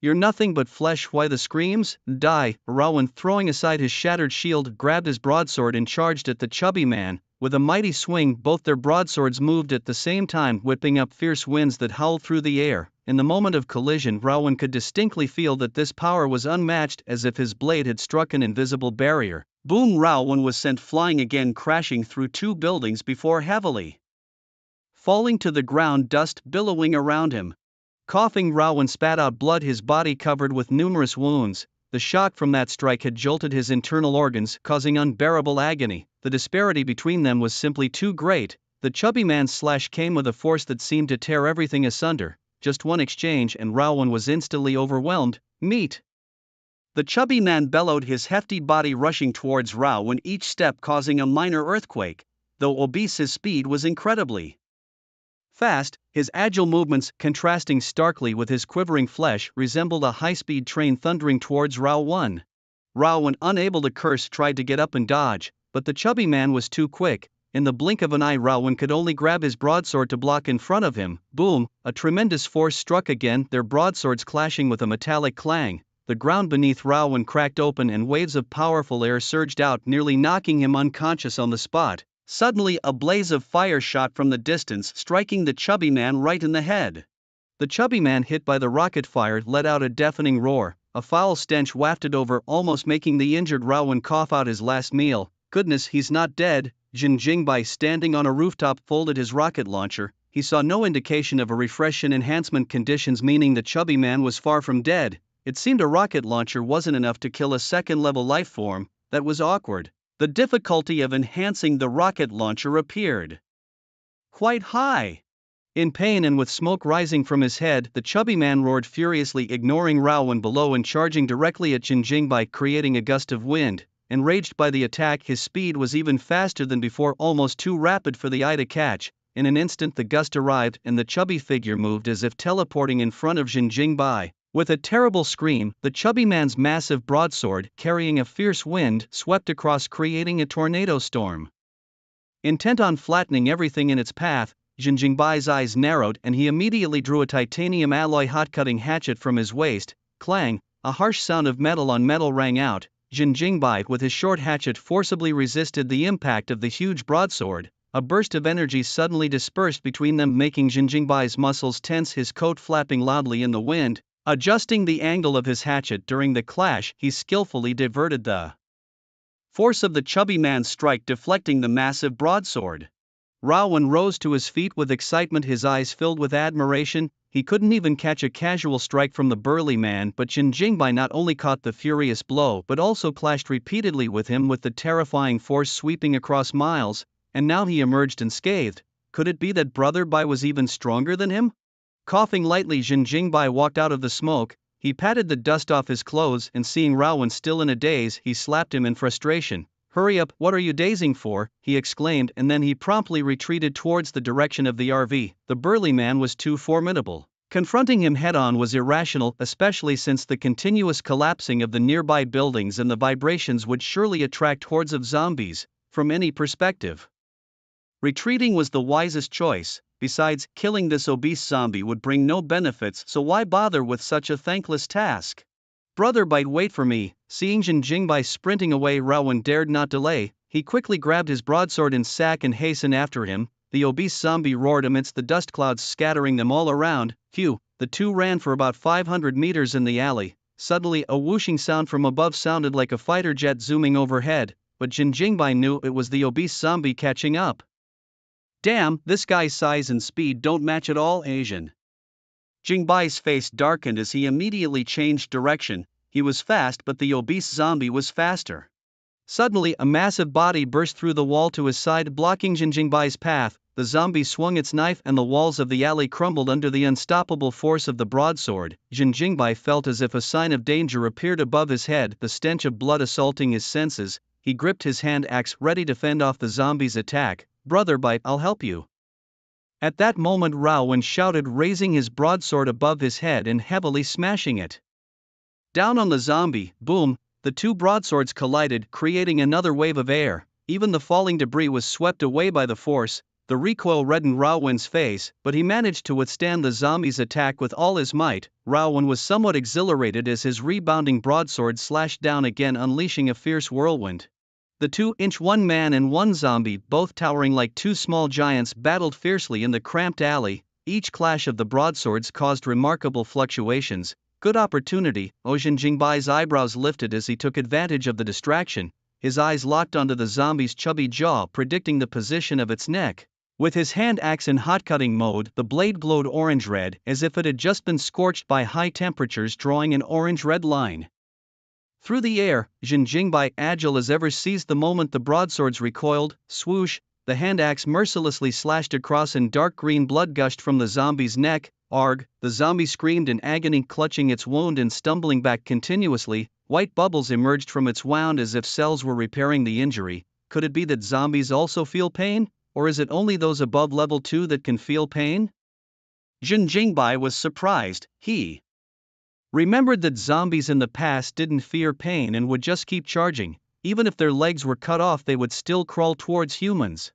"You're nothing but flesh, why the screams? Die!" Rowan, throwing aside his shattered shield, grabbed his broadsword and charged at the chubby man. With a mighty swing, both their broadswords moved at the same time, whipping up fierce winds that howled through the air. In the moment of collision, Rowan could distinctly feel that this power was unmatched, as if his blade had struck an invisible barrier. Boom! Rowan was sent flying again, crashing through 2 buildings before heavily falling to the ground, dust billowing around him. Coughing, Rowan spat out blood, his body covered with numerous wounds. The shock from that strike had jolted his internal organs, causing unbearable agony. The disparity between them was simply too great. The chubby man's slash came with a force that seemed to tear everything asunder. Just one exchange and Rowan was instantly overwhelmed. "Meat!" The chubby man bellowed, his hefty body rushing towards Rowan, each step causing a minor earthquake. Though obese, his speed was incredibly fast. His agile movements, contrasting starkly with his quivering flesh, resembled a high-speed train thundering towards Rowan. Rowan, unable to curse, tried to get up and dodge, but the chubby man was too quick. In the blink of an eye, Rowan could only grab his broadsword to block in front of him. Boom! A tremendous force struck again, their broadswords clashing with a metallic clang. The ground beneath Rowan cracked open and waves of powerful air surged out, nearly knocking him unconscious on the spot. Suddenly, a blaze of fire shot from the distance, striking the chubby man right in the head. The chubby man, hit by the rocket fire, let out a deafening roar. A foul stench wafted over, almost making the injured Rowan cough out his last meal. "Goodness, he's not dead." Jin Jingbai, standing on a rooftop, folded his rocket launcher. He saw no indication of a refresh in enhancement conditions, meaning the chubby man was far from dead. It seemed a rocket launcher wasn't enough to kill a second-level lifeform. That was awkward. The difficulty of enhancing the rocket launcher appeared quite high. In pain and with smoke rising from his head, the chubby man roared furiously, ignoring Rowan below and charging directly at Jin Jingbai, creating a gust of wind. enraged by the attack. His speed was even faster than before, almost too rapid for the eye to catch. In an instant the gust arrived and the chubby figure moved as if teleporting in front of Jin Jingbai. With a terrible scream, the chubby man's massive broadsword, carrying a fierce wind, swept across, creating a tornado storm. Intent on flattening everything in its path, Jin Jingbai's eyes narrowed and he immediately drew a titanium alloy hot-cutting hatchet from his waist. Clang! A harsh sound of metal on metal rang out. Jin Jingbai with his short hatchet forcibly resisted the impact of the huge broadsword. A burst of energy suddenly dispersed between them, making Jin Jingbai's muscles tense, his coat flapping loudly in the wind. Adjusting the angle of his hatchet during the clash, he skillfully diverted the force of the chubby man's strike, deflecting the massive broadsword. Raowen rose to his feet with excitement, his eyes filled with admiration. He couldn't even catch a casual strike from the burly man, but Jin Jingbai not only caught the furious blow but also clashed repeatedly with him with the terrifying force sweeping across miles, and now he emerged unscathed. Could it be that Brother Bai was even stronger than him? Coughing lightly, Jin Jingbai walked out of the smoke. He patted the dust off his clothes and seeing Raowen still in a daze, he slapped him in frustration. "Hurry up, what are you dazing for?" he exclaimed, and then he promptly retreated towards the direction of the RV. The burly man was too formidable. Confronting him head-on was irrational, especially since the continuous collapsing of the nearby buildings and the vibrations would surely attract hordes of zombies, from any perspective. Retreating was the wisest choice. Besides, killing this obese zombie would bring no benefits, so why bother with such a thankless task? "Brother Bite, wait for me." Seeing Jin Jingbai sprinting away, Raowen dared not delay. He quickly grabbed his broadsword and sack and hastened after him. The obese zombie roared amidst the dust clouds, scattering them all around. Phew! The two ran for about 500 meters in the alley. Suddenly, a whooshing sound from above sounded like a fighter jet zooming overhead, but Jin Jingbai knew it was the obese zombie catching up. Damn, this guy's size and speed don't match at all. Asian Jingbai's face darkened as he immediately changed direction. He was fast, but the obese zombie was faster. Suddenly, a massive body burst through the wall to his side, blocking Jin Jingbai's path. The zombie swung its knife and the walls of the alley crumbled under the unstoppable force of the broadsword. Jin Jingbai felt as if a sign of danger appeared above his head, the stench of blood assaulting his senses. He gripped his hand axe, ready to fend off the zombie's attack. "Brother Bite, I'll help you." At that moment Raowen shouted, raising his broadsword above his head and heavily smashing it down on the zombie. Boom! The two broadswords collided, creating another wave of air. Even the falling debris was swept away by the force. The recoil reddened Raowen's face, but he managed to withstand the zombie's attack with all his might. Raowen was somewhat exhilarated as his rebounding broadsword slashed down again, unleashing a fierce whirlwind. The 2-inch one man and one zombie, both towering like two small giants, battled fiercely in the cramped alley. Each clash of the broadswords caused remarkable fluctuations. Good opportunity. Jin Jingbai's eyebrows lifted as he took advantage of the distraction. His eyes locked onto the zombie's chubby jaw, predicting the position of its neck. With his hand axe in hot-cutting mode, the blade glowed orange-red, as if it had just been scorched by high temperatures, drawing an orange-red line through the air. Jin Jingbai, agile as ever, seized the moment the broadswords recoiled. Swoosh! The hand axe mercilessly slashed across and dark green blood gushed from the zombie's neck. Arg! The zombie screamed in agony, clutching its wound and stumbling back continuously. White bubbles emerged from its wound as if cells were repairing the injury. Could it be that zombies also feel pain? Or is it only those above level 2 that can feel pain? Jin Jingbai was surprised. He remembered that zombies in the past didn't fear pain and would just keep charging. Even if their legs were cut off, they would still crawl towards humans.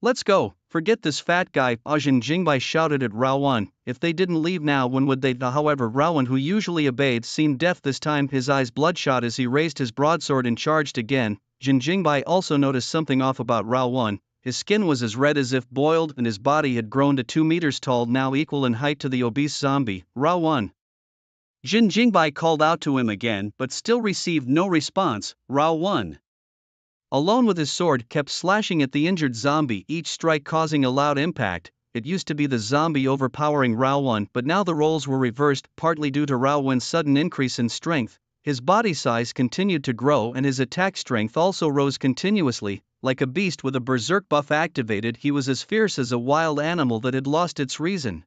"Let's go, forget this fat guy," Jin Jingbai shouted at Raowen. If they didn't leave now, when would they? However, Raowen, who usually obeyed, seemed deaf this time, his eyes bloodshot as he raised his broadsword and charged again. Jin Jingbai also noticed something off about Raowen. His skin was as red as if boiled, and his body had grown to 2 meters tall, now equal in height to the obese zombie. "Raowen!" Jin Jingbai called out to him again, but still received no response. Raowen, alone with his sword, kept slashing at the injured zombie, each strike causing a loud impact. It used to be the zombie overpowering Raowen, but now the roles were reversed, partly due to Raowen's sudden increase in strength. His body size continued to grow and his attack strength also rose continuously. Like a beast with a berserk buff activated, he was as fierce as a wild animal that had lost its reason.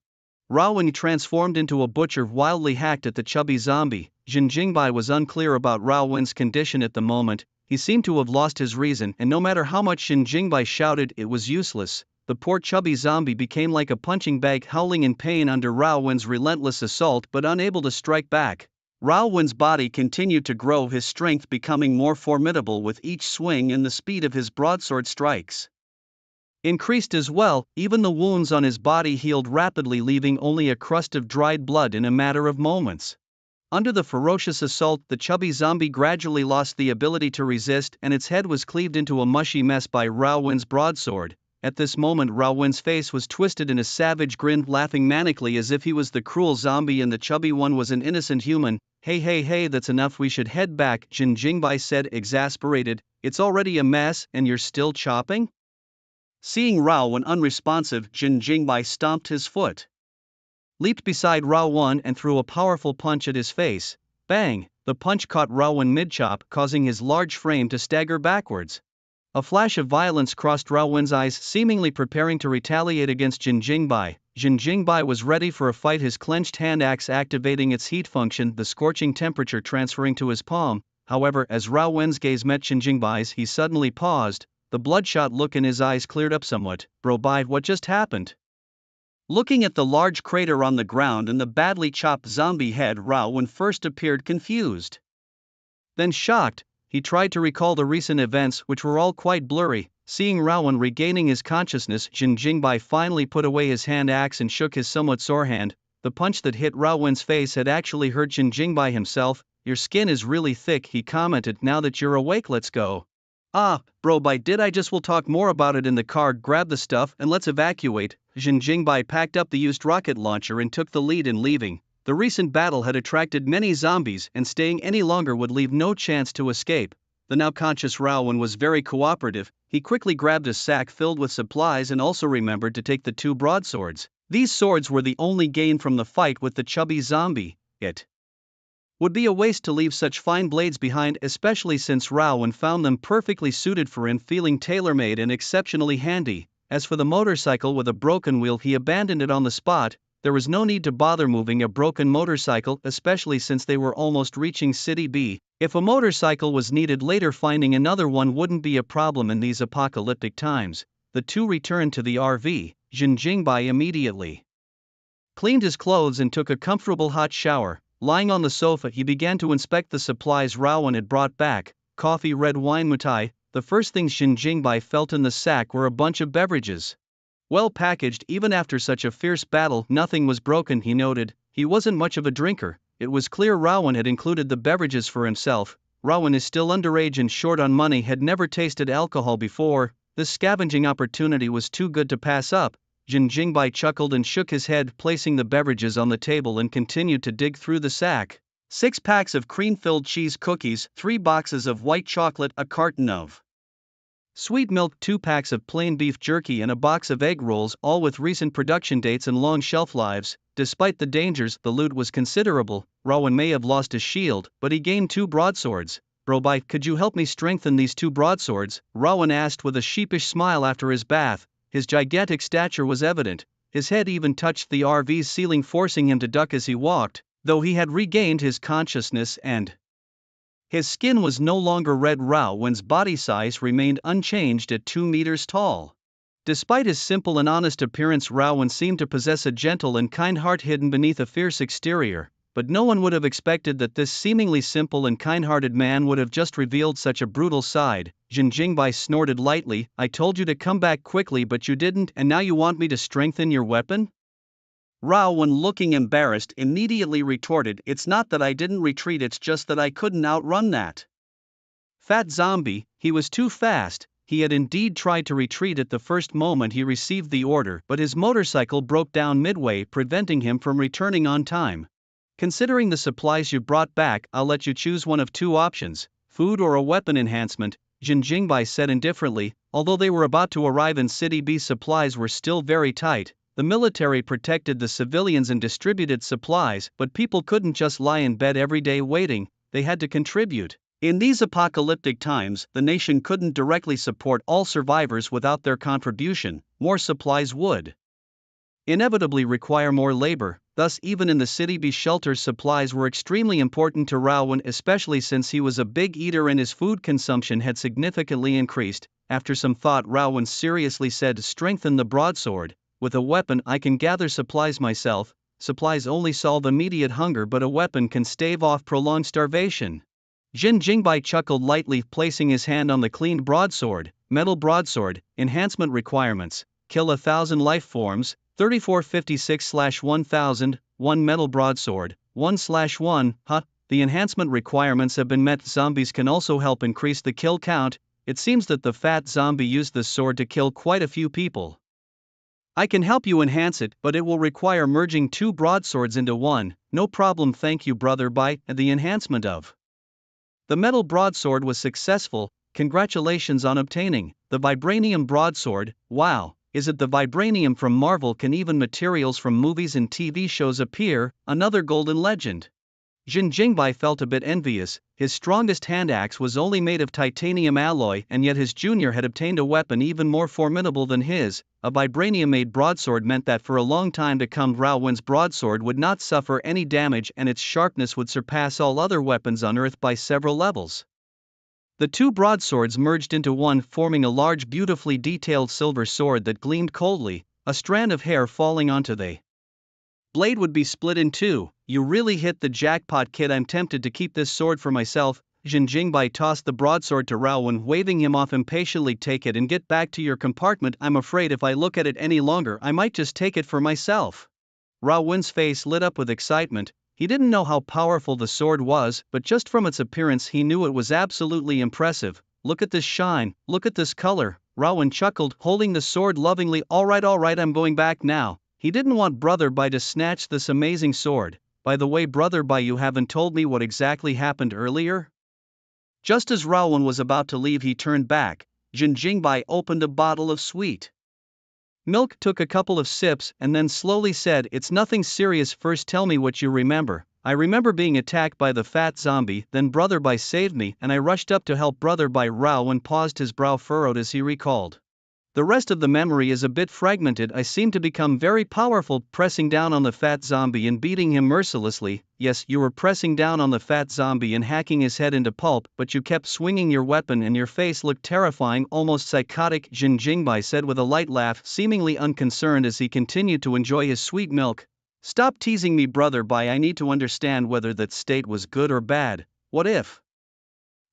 Raowen transformed into a butcher, wildly hacked at the chubby zombie. Jin Jingbai was unclear about Raowen's condition at the moment. he seemed to have lost his reason, and no matter how much Xin Jingbai shouted, it was useless. The poor chubby zombie became like a punching bag, howling in pain under Rao Wen's relentless assault but unable to strike back. Rao Wen's body continued to grow, his strength becoming more formidable with each swing, and the speed of his broadsword strikes increased as well. Even the wounds on his body healed rapidly, leaving only a crust of dried blood in a matter of moments. Under the ferocious assault, the chubby zombie gradually lost the ability to resist, and its head was cleaved into a mushy mess by Rao Wen's broadsword. At this moment, Rao Wen's face was twisted in a savage grin, laughing manically as if he was the cruel zombie and the chubby one was an innocent human. Hey, that's enough, we should head back, Xin Jingbai said, exasperated. It's already a mess, and you're still chopping? Seeing Rao Wen unresponsive, Xin Jingbai stomped his foot, leaped beside Rao Wen and threw a powerful punch at his face. Bang! The punch caught Rao Wen mid-chop, causing his large frame to stagger backwards. A flash of violence crossed Rao Wen's eyes, seemingly preparing to retaliate against Xin Jingbai. Xin Jingbai was ready for a fight, his clenched hand axe activating its heat function, the scorching temperature transferring to his palm. However, as Rao Wen's gaze met Xin Jingbai's, he suddenly paused. The bloodshot look in his eyes cleared up somewhat. Bro, what just happened? Looking at the large crater on the ground and the badly chopped zombie head, Rao Wen first appeared confused, then shocked. He tried to recall the recent events, which were all quite blurry. Seeing Rao Wen regaining his consciousness, Xin Jingbai finally put away his hand axe and shook his somewhat sore hand. The punch that hit Rao Wen's face had actually hurt Xin Jingbai himself. Your skin is really thick, he commented. Now that you're awake, let's go. Ah, bro, did I just? We'll talk more about it in the car. Grab the stuff and let's evacuate. Xin Jingbai packed up the used rocket launcher and took the lead in leaving. The recent battle had attracted many zombies, and staying any longer would leave no chance to escape. The now conscious Rao Wen was very cooperative. He quickly grabbed a sack filled with supplies and also remembered to take the 2 broadswords. These swords were the only gain from the fight with the chubby zombie. It would be a waste to leave such fine blades behind, especially since Rao Wen found them perfectly suited for him, feeling tailor-made and exceptionally handy. As for the motorcycle with a broken wheel, he abandoned it on the spot. There was no need to bother moving a broken motorcycle, especially since they were almost reaching City B. If a motorcycle was needed later, finding another one wouldn't be a problem in these apocalyptic times. The two returned to the RV. Xin Jingbai immediately cleaned his clothes and took a comfortable hot shower. Lying on the sofa, he began to inspect the supplies Rao Wen had brought back: coffee, red wine, mutai. The first things Xin Jingbai felt in the sack were a bunch of beverages. Well packaged. Even after such a fierce battle, nothing was broken, he noted. He wasn't much of a drinker. It was clear Rao Wen had included the beverages for himself. Rao Wen is still underage and short on money, had never tasted alcohol before. This scavenging opportunity was too good to pass up. Xin Jingbai chuckled and shook his head, placing the beverages on the table and continued to dig through the sack. 6 packs of cream-filled cheese cookies, 3 boxes of white chocolate, a carton of sweet milk, 2 packs of plain beef jerky and a box of egg rolls, all with recent production dates and long shelf lives. Despite the dangers, the loot was considerable. Rao Wen may have lost his shield, but he gained 2 broadswords. Bro, could you help me strengthen these 2 broadswords? Rao Wen asked with a sheepish smile after his bath. His gigantic stature was evident. His head even touched the RV's ceiling, forcing him to duck as he walked. Though he had regained his consciousness and his skin was no longer red, Rao Wen's body size remained unchanged at 2 meters tall. Despite his simple and honest appearance, Rao Wen seemed to possess a gentle and kind heart hidden beneath a fierce exterior. But no one would have expected that this seemingly simple and kind-hearted man would have just revealed such a brutal side. Xin Jingbai snorted lightly. I told you to come back quickly, but you didn't, and now you want me to strengthen your weapon? Rao Wen, looking embarrassed, immediately retorted, it's not that I didn't retreat, it's just that I couldn't outrun that fat zombie. He was too fast. He had indeed tried to retreat at the first moment he received the order, but his motorcycle broke down midway, preventing him from returning on time. Considering the supplies you brought back, I'll let you choose one of 2 options, food or a weapon enhancement, Xin Jingbai said indifferently. Although they were about to arrive in City B, supplies were still very tight. The military protected the civilians and distributed supplies, but people couldn't just lie in bed every day waiting, they had to contribute. In these apocalyptic times, the nation couldn't directly support all survivors without their contribution. More supplies would inevitably require more labor. Thus, even in the city, B shelters supplies were extremely important to Rowan, especially since he was a big eater and his food consumption had significantly increased. After some thought, Rowan seriously said, "Strengthen the broadsword. With a weapon, I can gather supplies myself. Supplies only solve immediate hunger, but a weapon can stave off prolonged starvation." Jin Jingbai chuckled lightly, placing his hand on the cleaned broadsword. Metal broadsword, enhancement requirements: kill 1,000 life forms, 3456/1000, 1 metal broadsword, 1/1. The enhancement requirements have been met. Zombies can also help increase the kill count. It seems that the fat zombie used this sword to kill quite a few people. I can help you enhance it, but it will require merging 2 broadswords into one. No problem, thank you, brother. By the enhancement of the metal broadsword was successful. Congratulations on obtaining the vibranium broadsword. Wow, is it the vibranium from Marvel? Can even materials from movies and TV shows appear? Another golden legend. Jin Jingbai felt a bit envious. His strongest hand axe was only made of titanium alloy, and yet his junior had obtained a weapon even more formidable than his. A vibranium-made broadsword meant that for a long time to come, Raowen's broadsword would not suffer any damage and its sharpness would surpass all other weapons on Earth by several levels. The 2 broadswords merged into one, forming a large, beautifully detailed silver sword that gleamed coldly. A strand of hair falling onto the blade would be split in 2. You really hit the jackpot, kid. I'm tempted to keep this sword for myself. Jin Jingbai tossed the broadsword to Rowan, waving him off impatiently. Take it and get back to your compartment. I'm afraid if I look at it any longer, I might just take it for myself. Rowan's face lit up with excitement. He didn't know how powerful the sword was, but just from its appearance he knew it was absolutely impressive. Look at this shine, look at this color. Rowan chuckled, holding the sword lovingly. All right, I'm going back now. He didn't want Brother Bai to snatch this amazing sword. By the way, Brother Bai, you haven't told me what exactly happened earlier? Just as Rowan was about to leave, he turned back. Jin Jingbai opened a bottle of sweet milk, took a couple of sips, and then slowly said, "It's nothing serious. First tell me what you remember." "I remember being attacked by the fat zombie, then Brother Bai saved me, and I rushed up to help Brother Bai." Rowan paused, his brow furrowed as he recalled. "The rest of the memory is a bit fragmented. I seemed to become very powerful, pressing down on the fat zombie and beating him mercilessly." "Yes, you were pressing down on the fat zombie and hacking his head into pulp, but you kept swinging your weapon and your face looked terrifying, almost psychotic," Jin Jingbai said with a light laugh, seemingly unconcerned as he continued to enjoy his sweet milk. "Stop teasing me, Brother Bai. I need to understand whether that state was good or bad. What if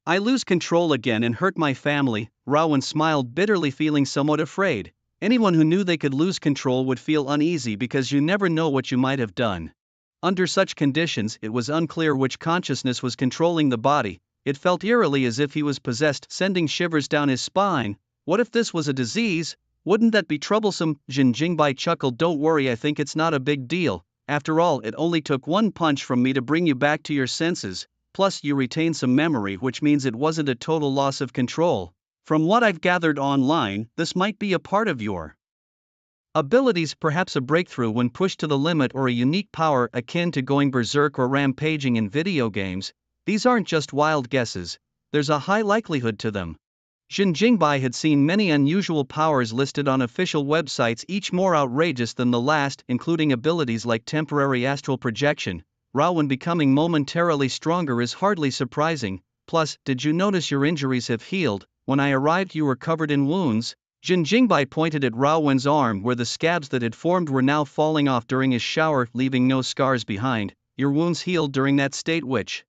I lose control again and hurt my family?" Rowan smiled bitterly, feeling somewhat afraid. Anyone who knew they could lose control would feel uneasy because you never know what you might have done. Under such conditions, it was unclear which consciousness was controlling the body. It felt eerily as if he was possessed, sending shivers down his spine. What if this was a disease? Wouldn't that be troublesome? Jin Jingbai chuckled. "Don't worry, I think it's not a big deal. After all, it only took one punch from me to bring you back to your senses. Plus, you retain some memory, which means it wasn't a total loss of control. From what I've gathered online, this might be a part of your abilities, perhaps a breakthrough when pushed to the limit, or a unique power akin to going berserk or rampaging in video games. These aren't just wild guesses, there's a high likelihood to them." Jin Jingbai had seen many unusual powers listed on official websites, each more outrageous than the last, including abilities like temporary astral projection. Rowan becoming momentarily stronger is hardly surprising. Plus, did you notice your injuries have healed? When I arrived, you were covered in wounds. Jin Jingbai pointed at Rowan's arm, where the scabs that had formed were now falling off during his shower, leaving no scars behind. Your wounds healed during that state, which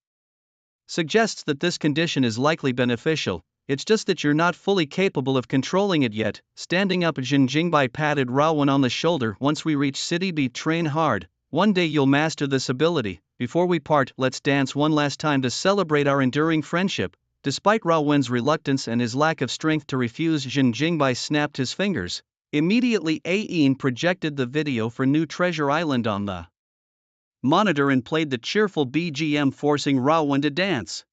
suggests that this condition is likely beneficial. It's just that you're not fully capable of controlling it yet. Standing up, Jin Jingbai patted Rowan on the shoulder. "Once we reach City B, train hard. One day you'll master this ability. Before we part, let's dance one last time to celebrate our enduring friendship." Despite Rowan's reluctance and his lack of strength to refuse, Jin Jingbai snapped his fingers. Immediately, Ain projected the video for New Treasure Island on the monitor and played the cheerful BGM, forcing Rowan to dance.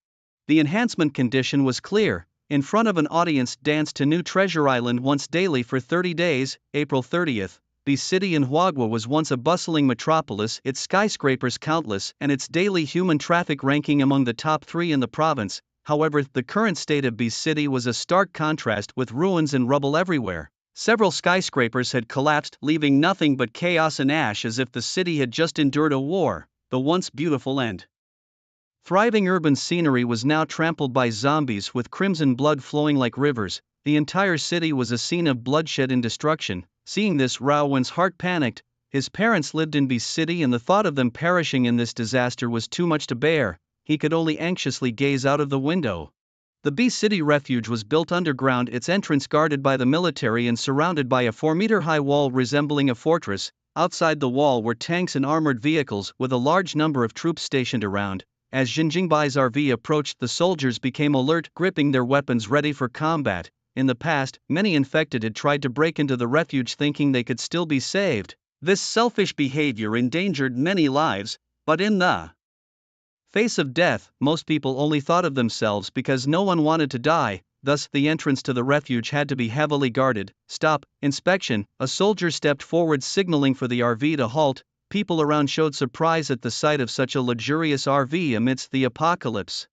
The enhancement condition was clear. In front of an audience, dance to New Treasure Island once daily for 30 days, April 30th. The city in Huagua was once a bustling metropolis, its skyscrapers countless, and its daily human traffic ranking among the top 3 in the province. However, the current state of B City was a stark contrast, with ruins and rubble everywhere. Several skyscrapers had collapsed, leaving nothing but chaos and ash as if the city had just endured a war. The once beautiful and thriving urban scenery was now trampled by zombies with crimson blood flowing like rivers. The entire city was a scene of bloodshed and destruction. Seeing this, Rowan's heart panicked. His parents lived in B City and the thought of them perishing in this disaster was too much to bear. He could only anxiously gaze out of the window. The B City refuge was built underground, its entrance guarded by the military and surrounded by a 4-meter-high wall resembling a fortress. Outside the wall were tanks and armored vehicles with a large number of troops stationed around. As Jinjingbai's RV approached, the soldiers became alert, gripping their weapons ready for combat. In the past, many infected had tried to break into the refuge thinking they could still be saved. This selfish behavior endangered many lives, but in the face of death, most people only thought of themselves because no one wanted to die. Thus, the entrance to the refuge had to be heavily guarded. Stop, inspection. A soldier stepped forward, signaling for the RV to halt. People around showed surprise at the sight of such a luxurious RV amidst the apocalypse.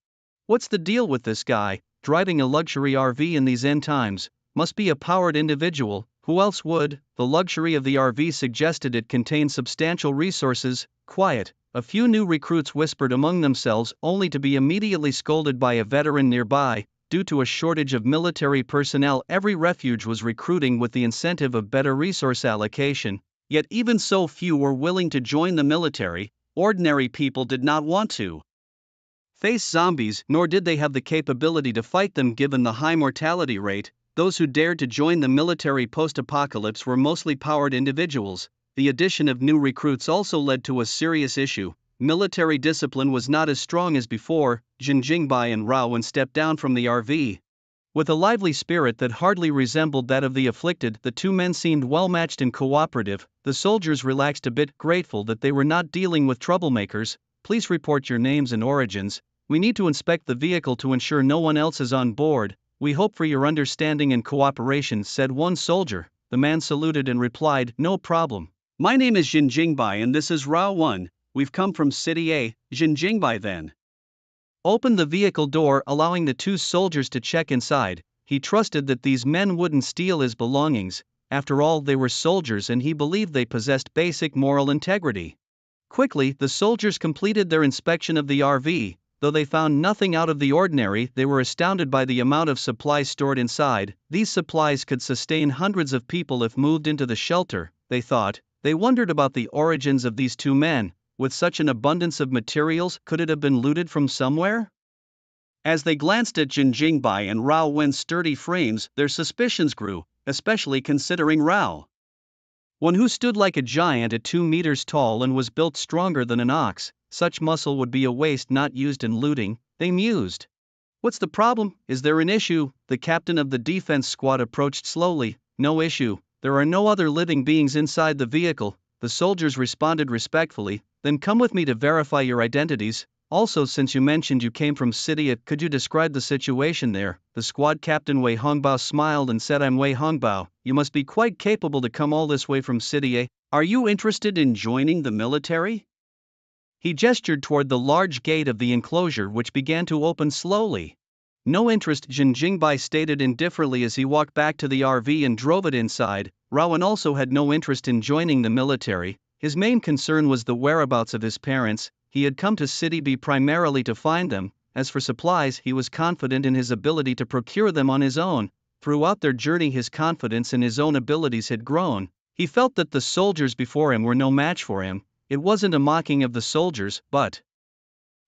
What's the deal with this guy, driving a luxury RV in these end times? Must be a powered individual. Who else would? The luxury of the RV suggested it contained substantial resources. Quiet. A few new recruits whispered among themselves, only to be immediately scolded by a veteran nearby. Due to a shortage of military personnel, every refuge was recruiting with the incentive of better resource allocation. Yet even so few were willing to join the military. Ordinary people did not want to face zombies, nor did they have the capability to fight them given the high mortality rate. Those who dared to join the military post-apocalypse were mostly powered individuals. The addition of new recruits also led to a serious issue. Military discipline was not as strong as before. Jinjingbai and Rowan stepped down from the RV. With a lively spirit that hardly resembled that of the afflicted, the two men seemed well-matched and cooperative. The soldiers relaxed a bit, grateful that they were not dealing with troublemakers. Please report your names and origins. We need to inspect the vehicle to ensure no one else is on board. We hope for your understanding and cooperation, said one soldier. The man saluted and replied, no problem. My name is Jinjingbai and this is Rowan. We've come from City A. Jinjingbai then opened the vehicle door, allowing the two soldiers to check inside. He trusted that these men wouldn't steal his belongings. After all, they were soldiers and he believed they possessed basic moral integrity. Quickly, the soldiers completed their inspection of the RV. Though they found nothing out of the ordinary, they were astounded by the amount of supplies stored inside. These supplies could sustain hundreds of people if moved into the shelter, they thought. They wondered about the origins of these two men. With such an abundance of materials, could it have been looted from somewhere? As they glanced at Jinjingbai and Rao Wen's sturdy frames, their suspicions grew, especially considering Rao, one who stood like a giant at 2 meters tall and was built stronger than an ox. Such muscle would be a waste not used in looting, they mused. What's the problem? Is there an issue? The captain of the defense squad approached slowly. No issue. There are no other living beings inside the vehicle. The soldiers responded respectfully. Then come with me to verify your identities. Also, since you mentioned you came from City A, could you describe the situation there? The squad captain Wei Hongbao smiled and said, I'm Wei Hongbao. You must be quite capable to come all this way from City A. Are you interested in joining the military? He gestured toward the large gate of the enclosure, which began to open slowly. No interest, Jinjingbai stated indifferently as he walked back to the RV and drove it inside. Rowan also had no interest in joining the military. His main concern was the whereabouts of his parents. He had come to City B primarily to find them. As for supplies, he was confident in his ability to procure them on his own. Throughout their journey, his confidence in his own abilities had grown. He felt that the soldiers before him were no match for him. It wasn't a mocking of the soldiers, but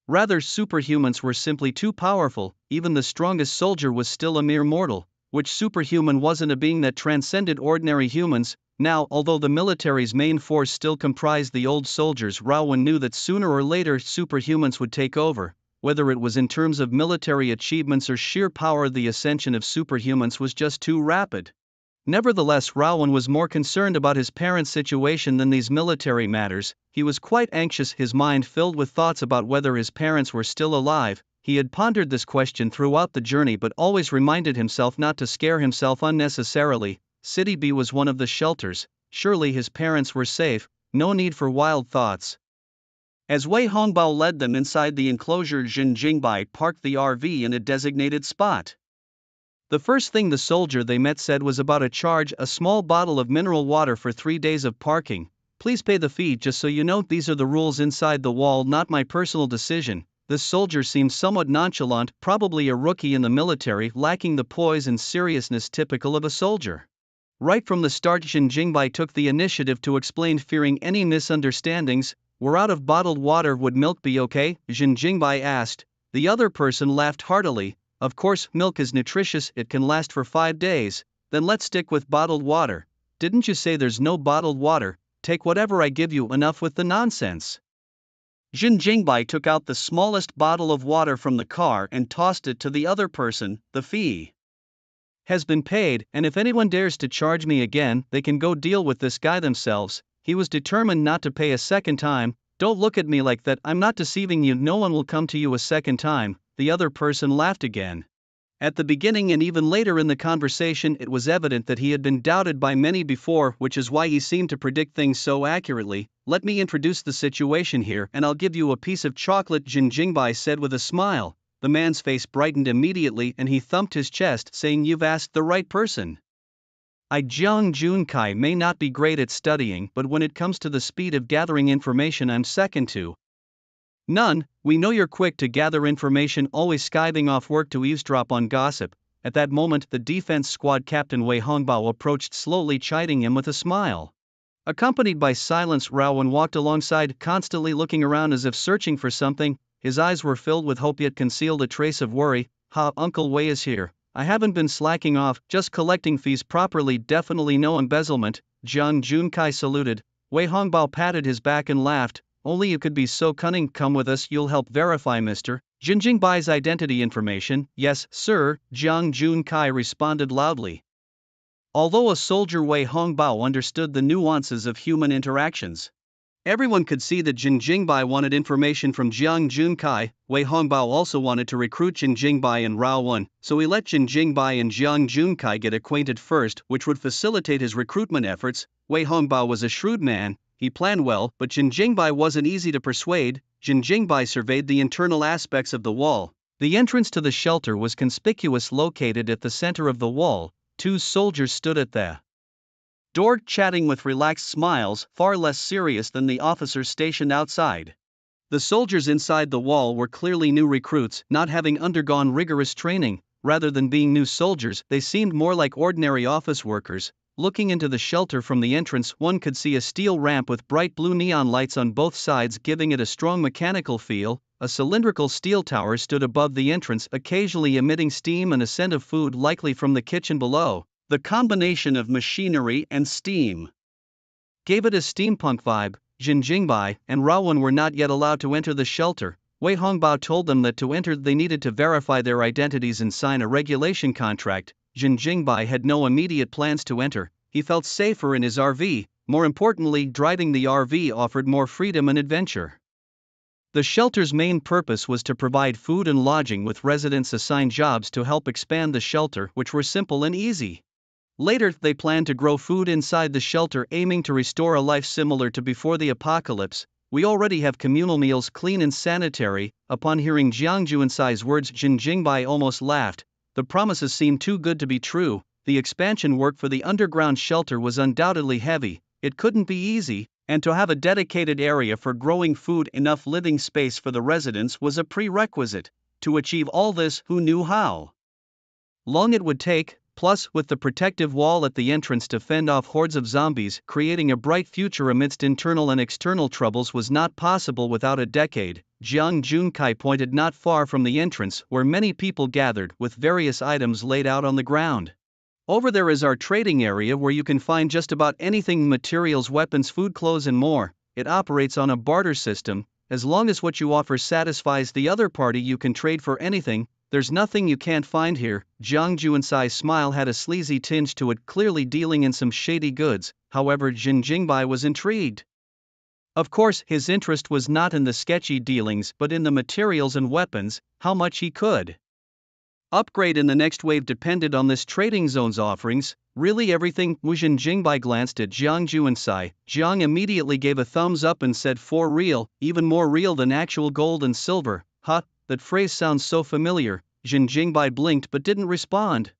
rather superhumans were simply too powerful. Even the strongest soldier was still a mere mortal. Which superhuman wasn't a being that transcended ordinary humans? Now, although the military's main force still comprised the old soldiers, Rowan knew that sooner or later superhumans would take over. Whether it was in terms of military achievements or sheer power, the ascension of superhumans was just too rapid. Nevertheless, Rowan was more concerned about his parents' situation than these military matters. He was quite anxious, his mind filled with thoughts about whether his parents were still alive. He had pondered this question throughout the journey but always reminded himself not to scare himself unnecessarily. City B was one of the shelters. Surely his parents were safe, no need for wild thoughts. As Wei Hongbao led them inside the enclosure, Jinjingbai parked the RV in a designated spot. The first thing the soldier they met said was about a small bottle of mineral water for 3 days of parking. Please pay the fee. Just so you know, these are the rules inside the wall, not my personal decision. This soldier seemed somewhat nonchalant, probably a rookie in the military, lacking the poise and seriousness typical of a soldier. Right from the start, Jin Jingbai took the initiative to explain, fearing any misunderstandings. We're out of bottled water, would milk be okay? Jin Jingbai asked. The other person laughed heartily. Of course, milk is nutritious, it can last for 5 days, then let's stick with bottled water. Didn't you say there's no bottled water? Take whatever I give you, enough with the nonsense. Jin Jingbai took out the smallest bottle of water from the car and tossed it to the other person. The fee has been paid, and if anyone dares to charge me again, they can go deal with this guy themselves. He was determined not to pay a second time. Don't look at me like that, I'm not deceiving you, no one will come to you a second time. The other person laughed again. At the beginning and even later in the conversation, it was evident that he had been doubted by many before, which is why he seemed to predict things so accurately. Let me introduce the situation here, and I'll give you a piece of chocolate, Jin Jingbai said with a smile. The man's face brightened immediately and he thumped his chest, saying, You've asked the right person. Jiang Junkai may not be great at studying, but when it comes to the speed of gathering information, I'm second to none. We know you're quick to gather information, always skiving off work to eavesdrop on gossip. At that moment, the defense squad captain Wei Hongbao approached slowly, chiding him with a smile. Accompanied by Silence, Raowen walked alongside, constantly looking around as if searching for something. His eyes were filled with hope yet concealed a trace of worry. Uncle Wei is here. I haven't been slacking off, just collecting fees properly, definitely no embezzlement. Jiang Junkai saluted. Wei Hongbao patted his back and laughed. Only you could be so cunning. Come with us, you'll help verify Mr. Jin Jingbai's identity information. Yes, sir, Jiang Junkai responded loudly. Although a soldier, Wei Hongbao understood the nuances of human interactions. Everyone could see that Jin Jingbai wanted information from Jiang Junkai. Wei Hongbao also wanted to recruit Jin Jingbai and Raowen, so he let Jin Jingbai and Jiang Junkai get acquainted first, which would facilitate his recruitment efforts. Wei Hongbao was a shrewd man. He planned well, but Jin Jingbai wasn't easy to persuade. Jin Jingbai surveyed the internal aspects of the wall. The entrance to the shelter was conspicuous, located at the center of the wall. 2 soldiers stood at the door, chatting with relaxed smiles, far less serious than the officers stationed outside. The soldiers inside the wall were clearly new recruits, not having undergone rigorous training. Rather than being new soldiers, they seemed more like ordinary office workers. Looking into the shelter from the entrance, one could see a steel ramp with bright blue neon lights on both sides, giving it a strong mechanical feel. A cylindrical steel tower stood above the entrance, occasionally emitting steam and a scent of food, likely from the kitchen below. The combination of machinery and steam gave it a steampunk vibe. Jin Jingbai and Raowen were not yet allowed to enter the shelter. Wei Hongbao told them that to enter they needed to verify their identities and sign a regulation contract. Jin Jingbai had no immediate plans to enter. He felt safer in his RV. More importantly, driving the RV offered more freedom and adventure. The shelter's main purpose was to provide food and lodging, with residents assigned jobs to help expand the shelter, which were simple and easy. Later, they planned to grow food inside the shelter, aiming to restore a life similar to before the apocalypse. We already have communal meals, clean and sanitary. Upon hearing Jiang Junsai's words, Jin Jingbai almost laughed. The promises seemed too good to be true. The expansion work for the underground shelter was undoubtedly heavy. It couldn't be easy, and to have a dedicated area for growing food, enough living space for the residents, was a prerequisite. To achieve all this, who knew how long it would take? Plus, with the protective wall at the entrance to fend off hordes of zombies, creating a bright future amidst internal and external troubles was not possible without a decade. Jiang Junkai pointed not far from the entrance, where many people gathered, with various items laid out on the ground. Over there is our trading area, where you can find just about anything: materials, weapons, food, clothes and more. It operates on a barter system. As long as what you offer satisfies the other party, you can trade for anything. There's nothing you can't find here. Jiang Junsai's smile had a sleazy tinge to it, clearly dealing in some shady goods. However, Jin Jingbai was intrigued. Of course, his interest was not in the sketchy dealings, but in the materials and weapons. How much he could upgrade in the next wave depended on this trading zone's offerings. Really everything? Jin Jingbai glanced at Jiang Junsai. Jiang immediately gave a thumbs up and said, "For real, even more real than actual gold and silver." That phrase sounds so familiar. Jin Jingbai blinked but didn't respond.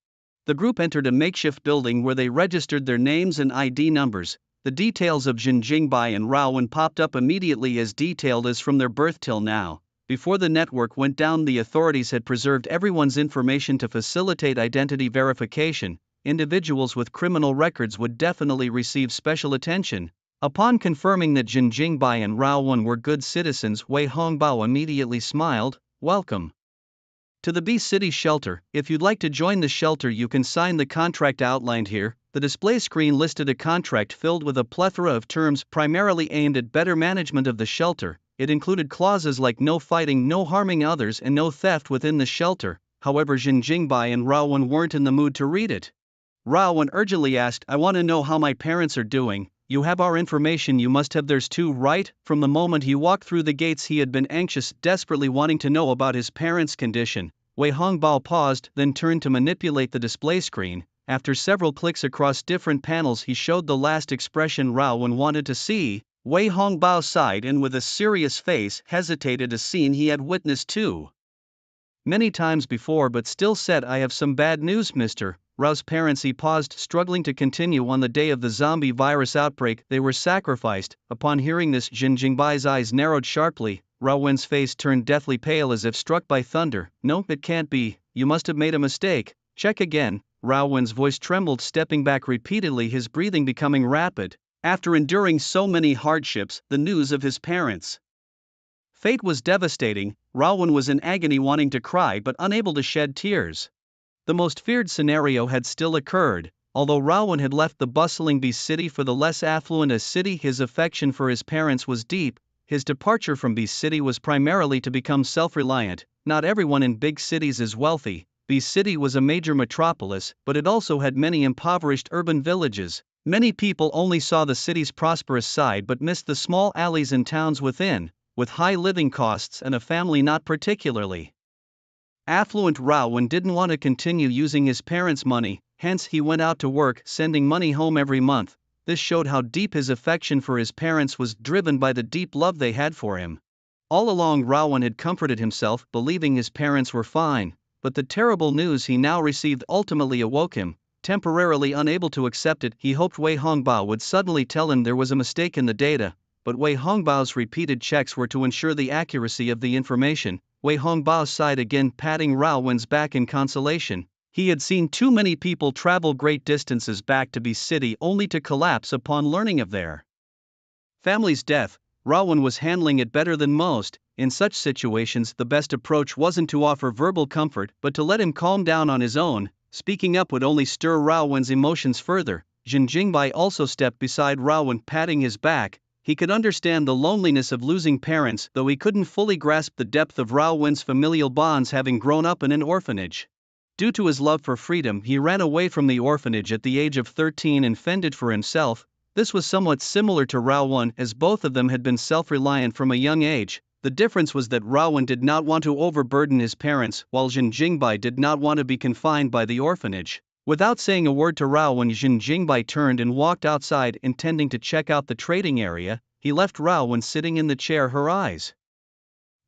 The group entered a makeshift building where they registered their names and ID numbers. The details of Jin Jingbai and Rao Wen popped up immediately, as detailed as from their birth till now. Before the network went down, the authorities had preserved everyone's information to facilitate identity verification. Individuals with criminal records would definitely receive special attention. Upon confirming that Jin Jingbai and Rao Wen were good citizens, Wei Hongbao immediately smiled. Welcome to the B City shelter. If you'd like to join the shelter, you can sign the contract outlined here. The display screen listed a contract filled with a plethora of terms primarily aimed at better management of the shelter. It included clauses like no fighting, no harming others, and no theft within the shelter. However, Jin Jingbai and Rao Wen weren't in the mood to read it. Rao Wen urgently asked, "I want to know how my parents are doing. You have our information, you must have theirs too, right?" From the moment he walked through the gates, he had been anxious, desperately wanting to know about his parents' condition. Wei Hongbao paused, then turned to manipulate the display screen. After several clicks across different panels, he showed the last expression Rao Wen wanted to see. Wei Hongbao sighed and with a serious face hesitated, a scene he had witnessed too many times before, but still said, "I have some bad news, Mr. Rao's parents." He paused, struggling to continue. "On the day of the zombie virus outbreak, they were sacrificed." Upon hearing this, Jin Jingbai's eyes narrowed sharply. Rao Wen's face turned deathly pale as if struck by thunder. "No, it can't be. You must have made a mistake. Check again." Rao Wen's voice trembled, stepping back repeatedly, his breathing becoming rapid. After enduring so many hardships, the news of his parents' fate was devastating. Rao Wen was in agony, wanting to cry but unable to shed tears. The most feared scenario had still occurred. Although Rao Wen had left the bustling B City for the less affluent A City, his affection for his parents was deep. His departure from B City was primarily to become self-reliant. Not everyone in big cities is wealthy. B City was a major metropolis, but it also had many impoverished urban villages. Many people only saw the city's prosperous side but missed the small alleys and towns within, with high living costs and a family not particularly affluent. Rao Wen didn't want to continue using his parents' money, hence he went out to work, sending money home every month. This showed how deep his affection for his parents was, driven by the deep love they had for him. All along, Rao Wen had comforted himself, believing his parents were fine, but the terrible news he now received ultimately awoke him. Temporarily unable to accept it, he hoped Wei Hongbao would suddenly tell him there was a mistake in the data, but Wei Hongbao's repeated checks were to ensure the accuracy of the information. Wei Hongbao sighed again, patting Rao Wen's back in consolation. He had seen too many people travel great distances back to B City only to collapse upon learning of their family's death. Rao Wen was handling it better than most. In such situations, the best approach wasn't to offer verbal comfort but to let him calm down on his own. Speaking up would only stir Rao Wen's emotions further. Jin Jingbai also stepped beside Rao Wen, patting his back. He could understand the loneliness of losing parents, though he couldn't fully grasp the depth of Rao Wen's familial bonds, having grown up in an orphanage. Due to his love for freedom, he ran away from the orphanage at the age of 13 and fended for himself. This was somewhat similar to Rao Wen, as both of them had been self-reliant from a young age. The difference was that Rao Wen did not want to overburden his parents, while Jin Jingbai did not want to be confined by the orphanage. Without saying a word to Rao Wen, Jin Jingbai turned and walked outside, intending to check out the trading area. He left Rao Wen sitting in the chair, her eyes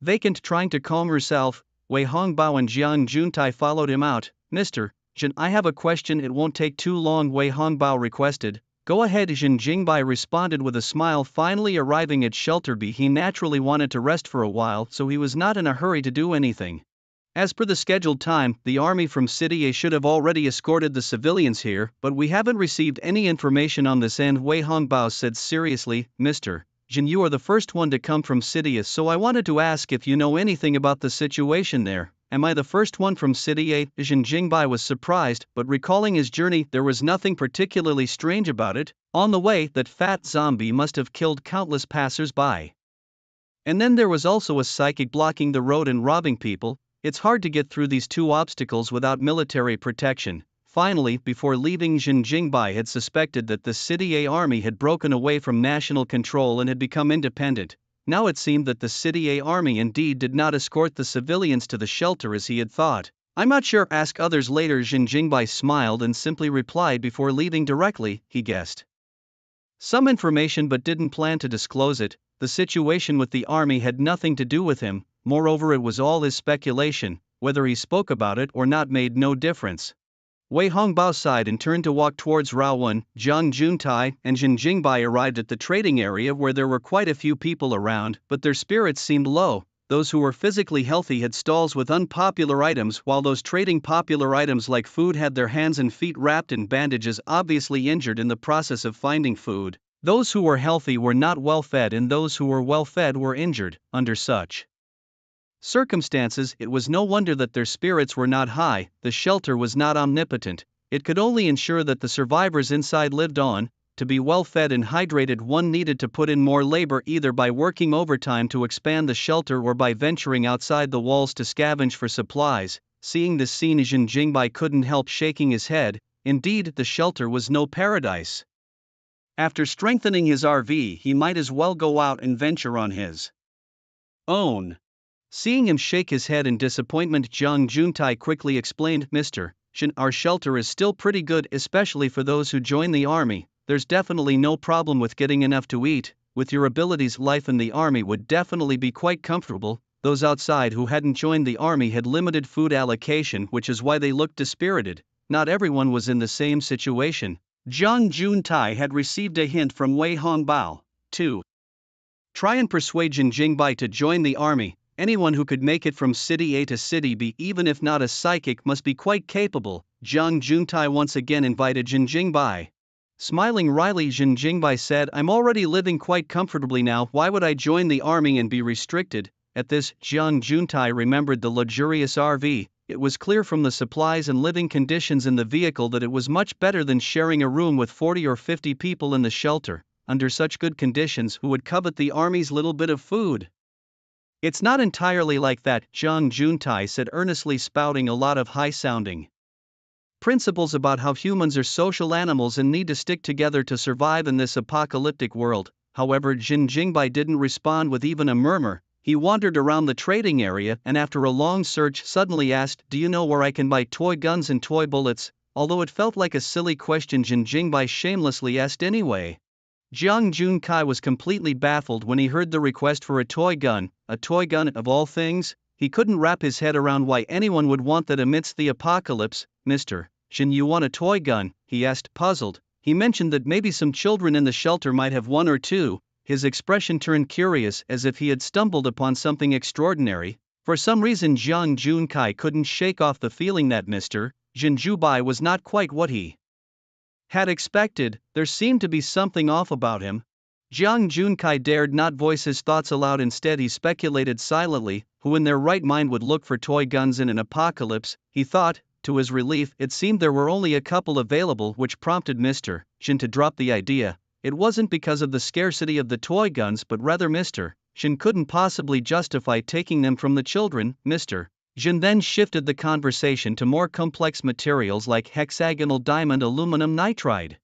vacant, trying to calm herself. Wei Hongbao and Jiang Juntai followed him out. "Mr. Jin, I have a question, it won't take too long," Wei Hongbao requested. "Go ahead," Jin Jingbai responded with a smile. Finally arriving at Shelter B, he naturally wanted to rest for a while, so he was not in a hurry to do anything. As per the scheduled time, the army from City A should have already escorted the civilians here, but we haven't received any information on this end, Wei Hongbao said seriously. "Mr. Jin, you are the first one to come from City A, so I wanted to ask if you know anything about the situation there." "Am I the first one from City A?" Jin Jingbai was surprised, but recalling his journey, there was nothing particularly strange about it. On the way, that fat zombie must have killed countless passers-by. And then there was also a psychic blocking the road and robbing people. It's hard to get through these two obstacles without military protection. Finally, before leaving, Jin Jingbai had suspected that the City A army had broken away from national control and had become independent. Now it seemed that the City A army indeed did not escort the civilians to the shelter as he had thought. "I'm not sure, ask others later." Jin Jingbai smiled and simply replied before leaving directly. He guessed some information but didn't plan to disclose it. The situation with the army had nothing to do with him, moreover it was all his speculation. Whether he spoke about it or not made no difference. Wei Hongbao sighed and turned to walk towards Raowen. Zhang Juntai and Jin Jingbai arrived at the trading area where there were quite a few people around, but their spirits seemed low. Those who were physically healthy had stalls with unpopular items, while those trading popular items like food had their hands and feet wrapped in bandages, obviously injured in the process of finding food. Those who were healthy were not well fed, and those who were well fed were injured. Under such circumstances, it was no wonder that their spirits were not high. The shelter was not omnipotent, it could only ensure that the survivors inside lived on. To be well fed and hydrated, one needed to put in more labor, either by working overtime to expand the shelter or by venturing outside the walls to scavenge for supplies. Seeing this scene, Jin Jingbai couldn't help shaking his head. Indeed, the shelter was no paradise. After strengthening his RV, he might as well go out and venture on his own. Seeing him shake his head in disappointment, Zhang Juntai quickly explained, "Mr. Shin, our shelter is still pretty good, especially for those who join the army. There's definitely no problem with getting enough to eat. With your abilities, life in the army would definitely be quite comfortable." Those outside who hadn't joined the army had limited food allocation, which is why they looked dispirited. Not everyone was in the same situation. Zhang Juntai had received a hint from Wei Hongbao to try and persuade Jin Jingbai to join the army. Anyone who could make it from city A to city B, even if not a psychic, must be quite capable. Zhang Juntai once again invited Jin Jingbai. Smiling wryly, Jin Jingbai said, "I'm already living quite comfortably now, why would I join the army and be restricted?" At this, Zhang Juntai remembered the luxurious RV. It was clear from the supplies and living conditions in the vehicle that it was much better than sharing a room with 40 or 50 people in the shelter. Under such good conditions, who would covet the army's little bit of food? "It's not entirely like that," Zhang Juntai said earnestly, spouting a lot of high-sounding principles about how humans are social animals and need to stick together to survive in this apocalyptic world. However, Jin Jingbai didn't respond with even a murmur. He wandered around the trading area and after a long search suddenly asked, "Do you know where I can buy toy guns and toy bullets?" Although it felt like a silly question, Jin Jingbai shamelessly asked anyway. Zhang Junkai was completely baffled when he heard the request for a toy gun of all things. He couldn't wrap his head around why anyone would want that amidst the apocalypse. "Mr. Jin, you want a toy gun?" he asked, puzzled. He mentioned that maybe some children in the shelter might have one or two. His expression turned curious, as if he had stumbled upon something extraordinary. For some reason, Zhang Junkai couldn't shake off the feeling that Mr. Jin Jingbai was not quite what he had expected. There seemed to be something off about him. Zhang Junkai dared not voice his thoughts aloud. Instead, he speculated silently, who in their right mind would look for toy guns in an apocalypse? He thought. To his relief, it seemed there were only a couple available, which prompted Mr. Jin to drop the idea. It wasn't because of the scarcity of the toy guns, but rather Mr. Jin couldn't possibly justify taking them from the children. Mr. Jin then shifted the conversation to more complex materials like hexagonal diamond, aluminum nitride,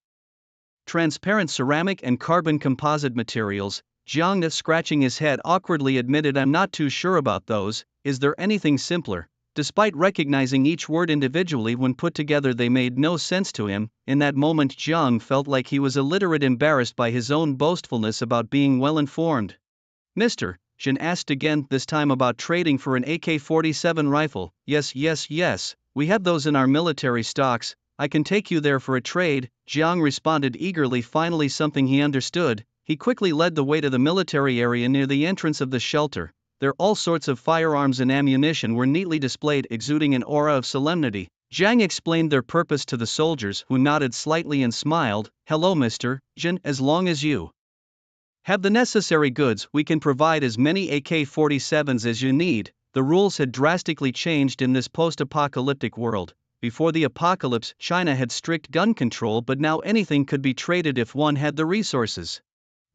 transparent ceramic and carbon composite materials. Zhang, scratching his head awkwardly, admitted, "I'm not too sure about those. Is there anything simpler?" Despite recognizing each word individually, when put together they made no sense to him. In that moment, Zhang felt like he was illiterate, embarrassed by his own boastfulness about being well informed. Mr. Jin asked again, this time about trading for an AK-47 rifle. Yes, we have those in our military stocks. I can take you there for a trade," Zhang responded eagerly, finally something he understood. He quickly led the way to the military area near the entrance of the shelter. There all sorts of firearms and ammunition were neatly displayed, exuding an aura of solemnity. Zhang explained their purpose to the soldiers, who nodded slightly and smiled. "Hello, Mr. Jin, as long as you have the necessary goods, we can provide as many AK-47s as you need." The rules had drastically changed in this post-apocalyptic world. Before the apocalypse, China had strict gun control, but now anything could be traded if one had the resources.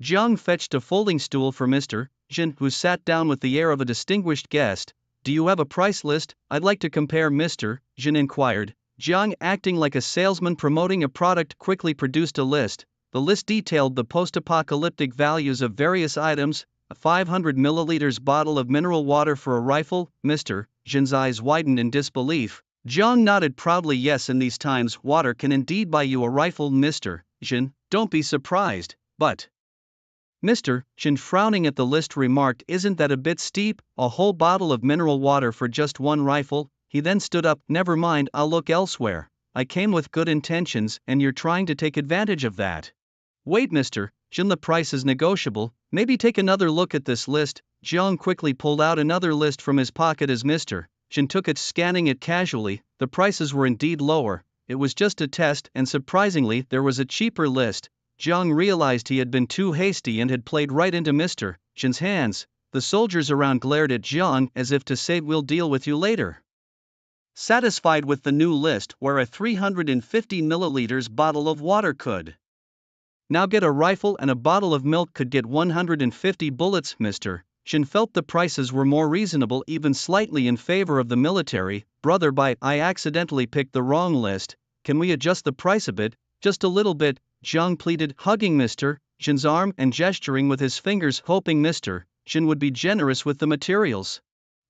Zhang fetched a folding stool for Mr. Jin, who sat down with the air of a distinguished guest. "Do you have a price list? I'd like to compare," Mr. Jin inquired. Zhang, acting like a salesman promoting a product, quickly produced a list. The list detailed the post-apocalyptic values of various items. A 500 milliliters bottle of mineral water for a rifle. Mr. Jin's eyes widened in disbelief. Zhang nodded proudly. "Yes, in these times, water can indeed buy you a rifle, Mr. Jin. Don't be surprised." But Mr. Jin, frowning at the list, remarked, "Isn't that a bit steep? A whole bottle of mineral water for just one rifle?" He then stood up. "Never mind, I'll look elsewhere." I came with good intentions and you're trying to take advantage of that. Wait, Mr. Jin, the price is negotiable, maybe take another look at this list. Jiang quickly pulled out another list from his pocket as Mr. Jin took it, scanning it casually. The prices were indeed lower. It was just a test, and surprisingly, there was a cheaper list. Jiang realized he had been too hasty and had played right into Mr. Jin's hands. The soldiers around glared at Jiang as if to say, "We'll deal with you later." Satisfied with the new list, where a 350 milliliters bottle of water could now get a rifle and a bottle of milk could get 150 bullets, Mr. Jin felt the prices were more reasonable, even slightly in favor of the military. Brother, I accidentally picked the wrong list. Can we adjust the price a bit? Just a little bit, Jiang pleaded, hugging Mr. Jin's arm and gesturing with his fingers, hoping Mr. Jin would be generous with the materials.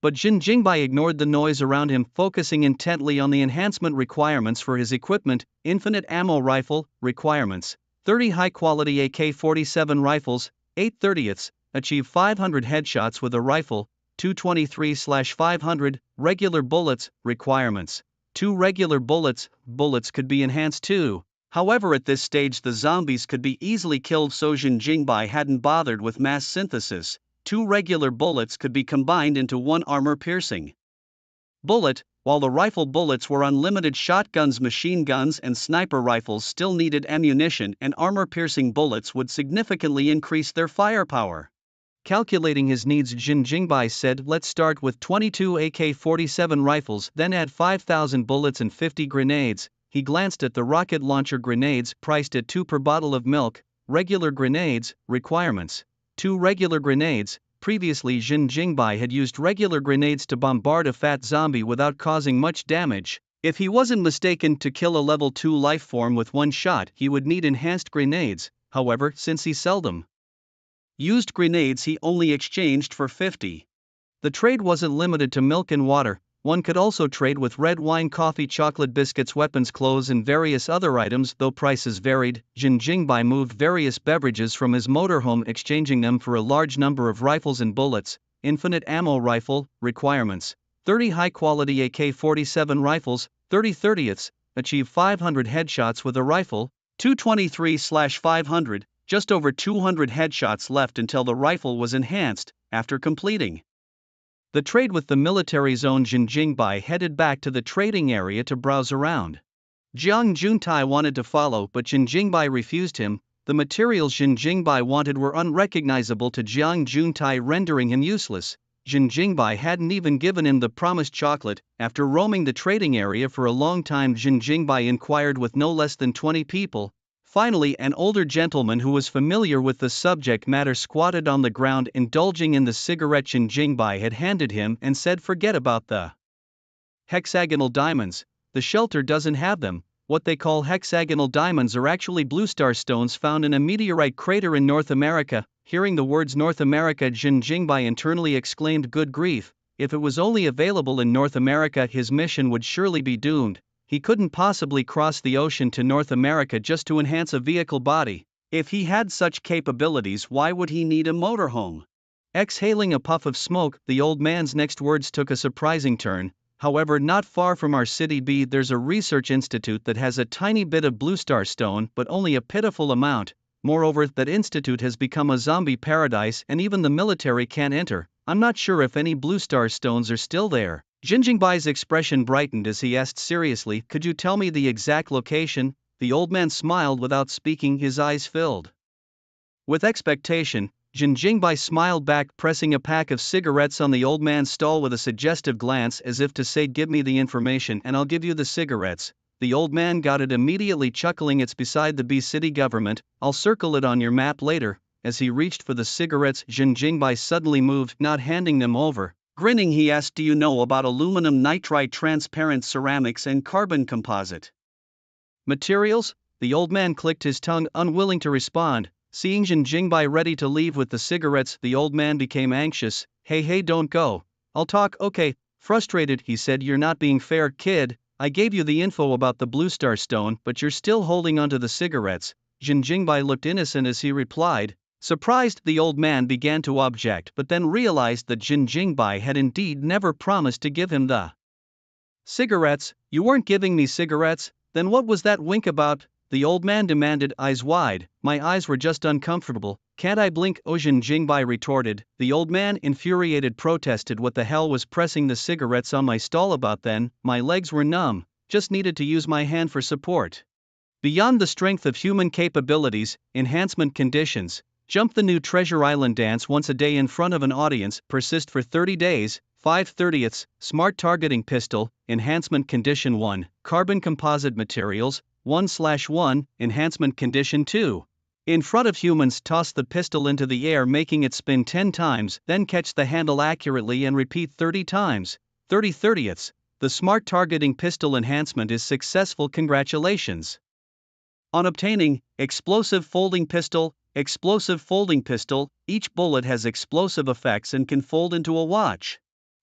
But Jin Jingbai ignored the noise around him, focusing intently on the enhancement requirements for his equipment. Infinite ammo rifle requirements: 30 high-quality AK-47 rifles, 8/30ths, achieve 500 headshots with a rifle, 223/500, regular bullets requirements: 2 regular bullets could be enhanced too. However, at this stage the zombies could be easily killed, so Jin Jingbai hadn't bothered with mass synthesis. 2 regular bullets could be combined into 1 armor-piercing bullet, while the rifle bullets were unlimited. Shotguns, machine guns and sniper rifles still needed ammunition, and armor-piercing bullets would significantly increase their firepower. Calculating his needs, Jin Jingbai said, "Let's start with 22 AK-47 rifles, then add 5,000 bullets and 50 grenades." He glanced at the rocket launcher grenades, priced at 2 per bottle of milk. Regular grenades requirements: 2 regular grenades. Previously, Jin Jingbai had used regular grenades to bombard a fat zombie without causing much damage. If he wasn't mistaken to kill a level 2 lifeform with 1 shot, he would need enhanced grenades. However, since he seldom used grenades, he only exchanged for 50. The trade wasn't limited to milk and water. One could also trade with red wine, coffee, chocolate, biscuits, weapons, clothes and various other items, though prices varied. Jin Jingbai moved various beverages from his motorhome, exchanging them for a large number of rifles and bullets. Infinite ammo rifle requirements: 30 high-quality AK-47 rifles, 30/30ths, achieve 500 headshots with a rifle, 223/500, just over 200 headshots left until the rifle was enhanced. After completing the trade with the military zone, Jin Jingbai headed back to the trading area to browse around. Jiang Juntai wanted to follow, but Jin Jingbai refused him. The materials Jin Jingbai wanted were unrecognizable to Jiang Juntai, rendering him useless. Jin Jingbai hadn't even given him the promised chocolate. After roaming the trading area for a long time, Jin Jingbai inquired with no less than 20 people. Finally, an older gentleman who was familiar with the subject matter squatted on the ground, indulging in the cigarette Jin Jingbai had handed him, and said, "Forget about the hexagonal diamonds. The shelter doesn't have them. What they call hexagonal diamonds are actually blue star stones found in a meteorite crater in North America." Hearing the words North America, Jin Jingbai internally exclaimed, "Good grief, if it was only available in North America, his mission would surely be doomed." He couldn't possibly cross the ocean to North America just to enhance a vehicle body. If he had such capabilities, why would he need a motorhome? Exhaling a puff of smoke, the old man's next words took a surprising turn. "However, not far from our city B, there's a research institute that has a tiny bit of blue star stone, but only a pitiful amount. Moreover, that institute has become a zombie paradise and even the military can't enter. I'm not sure if any blue star stones are still there." Jin Jingbai's expression brightened as he asked seriously, "Could you tell me the exact location?" The old man smiled without speaking, his eyes filled with expectation. Jin Jingbai smiled back, pressing a pack of cigarettes on the old man's stall with a suggestive glance, as if to say, "Give me the information and I'll give you the cigarettes." The old man got it immediately, chuckling, "It's beside the B city government. I'll circle it on your map later." As he reached for the cigarettes, Jin Jingbai suddenly moved, not handing them over. Grinning, he asked, "Do you know about aluminum nitride, transparent ceramics and carbon composite materials?" The old man clicked his tongue, unwilling to respond. Seeing Jin Jingbai ready to leave with the cigarettes, the old man became anxious. Hey, don't go. I'll talk, okay." Frustrated, he said, "You're not being fair, kid. I gave you the info about the blue star stone, but you're still holding onto the cigarettes." Jin Jingbai looked innocent as he replied. Surprised, the old man began to object, but then realized that Jin Jingbai had indeed never promised to give him the cigarettes. "You weren't giving me cigarettes?" Then what was that wink about? The old man demanded, eyes wide. My eyes were just uncomfortable. Can't I blink? Ojin Jingbai retorted. The old man, infuriated, protested. What the hell was pressing the cigarettes on my stall about then? My legs were numb, just needed to use my hand for support. Beyond the strength of human capabilities, enhancement conditions. Jump the new Treasure Island dance once a day in front of an audience, persist for 30 days, 5/30ths, smart targeting pistol, enhancement condition 1, carbon composite materials, 1/1, enhancement condition 2. In front of humans, toss the pistol into the air, making it spin 10 times, then catch the handle accurately and repeat 30 times, 30/30ths. The smart targeting pistol enhancement is successful. Congratulations on obtaining explosive folding pistol. Explosive folding pistol, each bullet has explosive effects and can fold into a watch.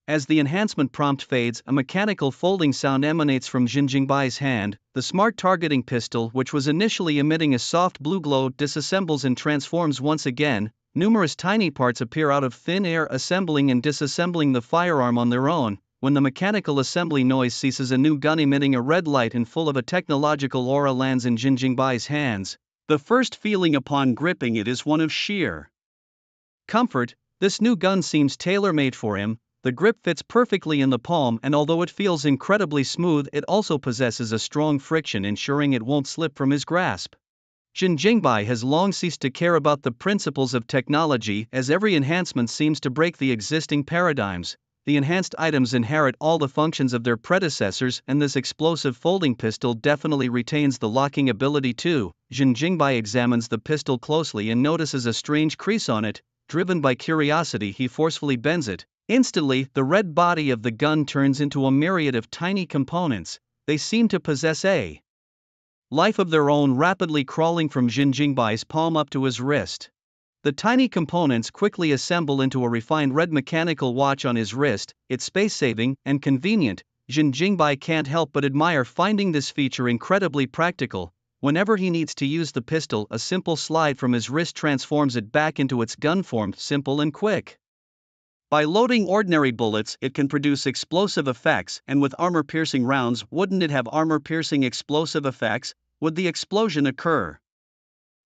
As the enhancement prompt fades, a mechanical folding sound emanates from Jinjingbai's hand. The smart targeting pistol, which was initially emitting a soft blue glow, disassembles and transforms once again. Numerous tiny parts appear out of thin air, assembling and disassembling the firearm on their own. When the mechanical assembly noise ceases, a new gun emitting a red light and full of a technological aura lands in Jinjingbai's hands. The first feeling upon gripping it is one of sheer comfort. This new gun seems tailor-made for him. The grip fits perfectly in the palm, and although it feels incredibly smooth, it also possesses a strong friction, ensuring it won't slip from his grasp. Jinjingbai has long ceased to care about the principles of technology, as every enhancement seems to break the existing paradigms. The enhanced items inherit all the functions of their predecessors, and this explosive folding pistol definitely retains the locking ability too. Jinjingbai examines the pistol closely and notices a strange crease on it. Driven by curiosity, he forcefully bends it. Instantly, the red body of the gun turns into a myriad of tiny components. They seem to possess a life of their own, rapidly crawling from Jinjingbai's palm up to his wrist. The tiny components quickly assemble into a refined red mechanical watch on his wrist. It's space-saving and convenient. Jinjingbai can't help but admire, finding this feature incredibly practical. Whenever he needs to use the pistol, a simple slide from his wrist transforms it back into its gun form, simple and quick. By loading ordinary bullets, it can produce explosive effects, and with armor-piercing rounds, wouldn't it have armor-piercing explosive effects? Would the explosion occur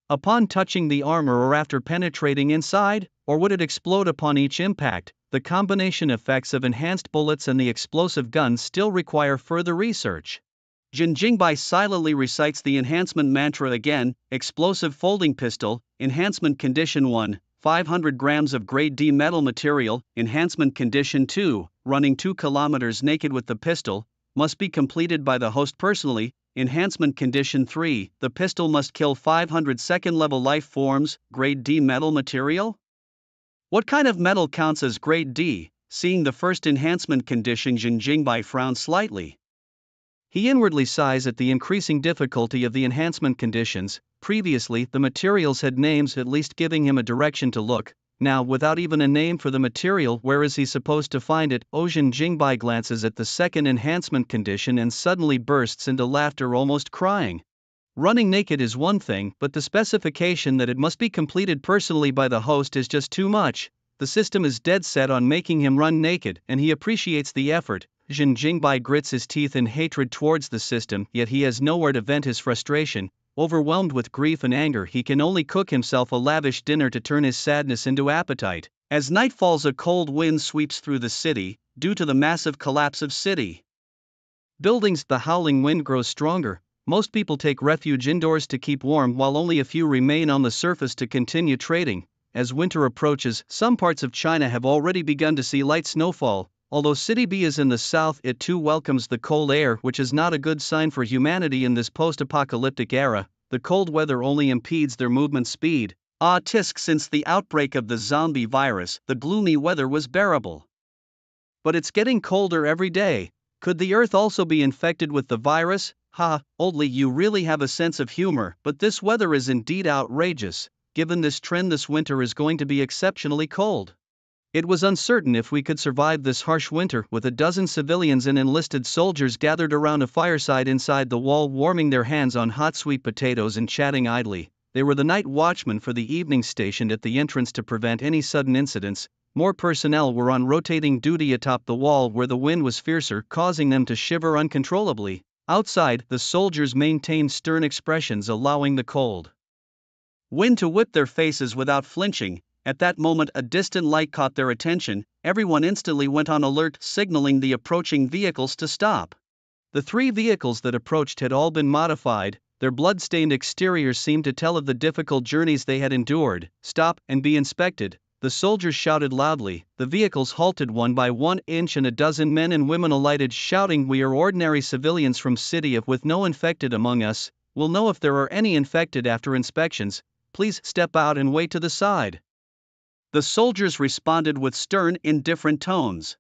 upon touching the armor or after penetrating inside, or would it explode upon each impact? The combination effects of enhanced bullets and the explosive guns still require further research. Jinjingbai silently recites the enhancement mantra again. Explosive folding pistol, enhancement condition 1, 500 grams of grade D metal material. Enhancement condition 2, running 2 kilometers naked with the pistol, must be completed by the host personally. Enhancement condition 3, the pistol must kill 500 second-level life forms. Grade D metal material? What kind of metal counts as grade D? Seeing the first enhancement condition, Jinjingbai frowns slightly. He inwardly sighs at the increasing difficulty of the enhancement conditions. Previously, the materials had names, at least giving him a direction to look. Now, without even a name for the material, where is he supposed to find it? Ojin Jingbai glances at the second enhancement condition and suddenly bursts into laughter, almost crying. Running naked is one thing, but the specification that it must be completed personally by the host is just too much. The system is dead set on making him run naked, and he appreciates the effort. Jin Jingbai grits his teeth in hatred towards the system, yet he has nowhere to vent his frustration. Overwhelmed with grief and anger, he can only cook himself a lavish dinner to turn his sadness into appetite. As night falls, a cold wind sweeps through the city. Due to the massive collapse of city buildings, the howling wind grows stronger. Most people take refuge indoors to keep warm, while only a few remain on the surface to continue trading. As winter approaches, some parts of China have already begun to see light snowfall. Although City B is in the south, it too welcomes the cold air, which is not a good sign for humanity in this post-apocalyptic era. The cold weather only impedes their movement speed. Tisk, since the outbreak of the zombie virus, the gloomy weather was bearable. But it's getting colder every day. Could the Earth also be infected with the virus? Ha, Oldly, you really have a sense of humor, but this weather is indeed outrageous. Given this trend, this winter is going to be exceptionally cold. It was uncertain if we could survive this harsh winter, with a dozen civilians and enlisted soldiers gathered around a fireside inside the wall, warming their hands on hot sweet potatoes and chatting idly. They were the night watchmen for the evening, stationed at the entrance to prevent any sudden incidents. More personnel were on rotating duty atop the wall, where the wind was fiercer, causing them to shiver uncontrollably. Outside, the soldiers maintained stern expressions, allowing the cold wind to whip their faces without flinching. At that moment, a distant light caught their attention. Everyone instantly went on alert, signaling the approaching vehicles to stop. The 3 vehicles that approached had all been modified. Their blood-stained exteriors seemed to tell of the difficult journeys they had endured. "Stop and be inspected," the soldiers shouted loudly. The vehicles halted one by one inch, and a dozen men and women alighted, shouting, "We are ordinary civilians from city with no infected among us. We'll know if there are any infected after inspections. Please step out and wait to the side." The soldiers responded with stern, indifferent tones.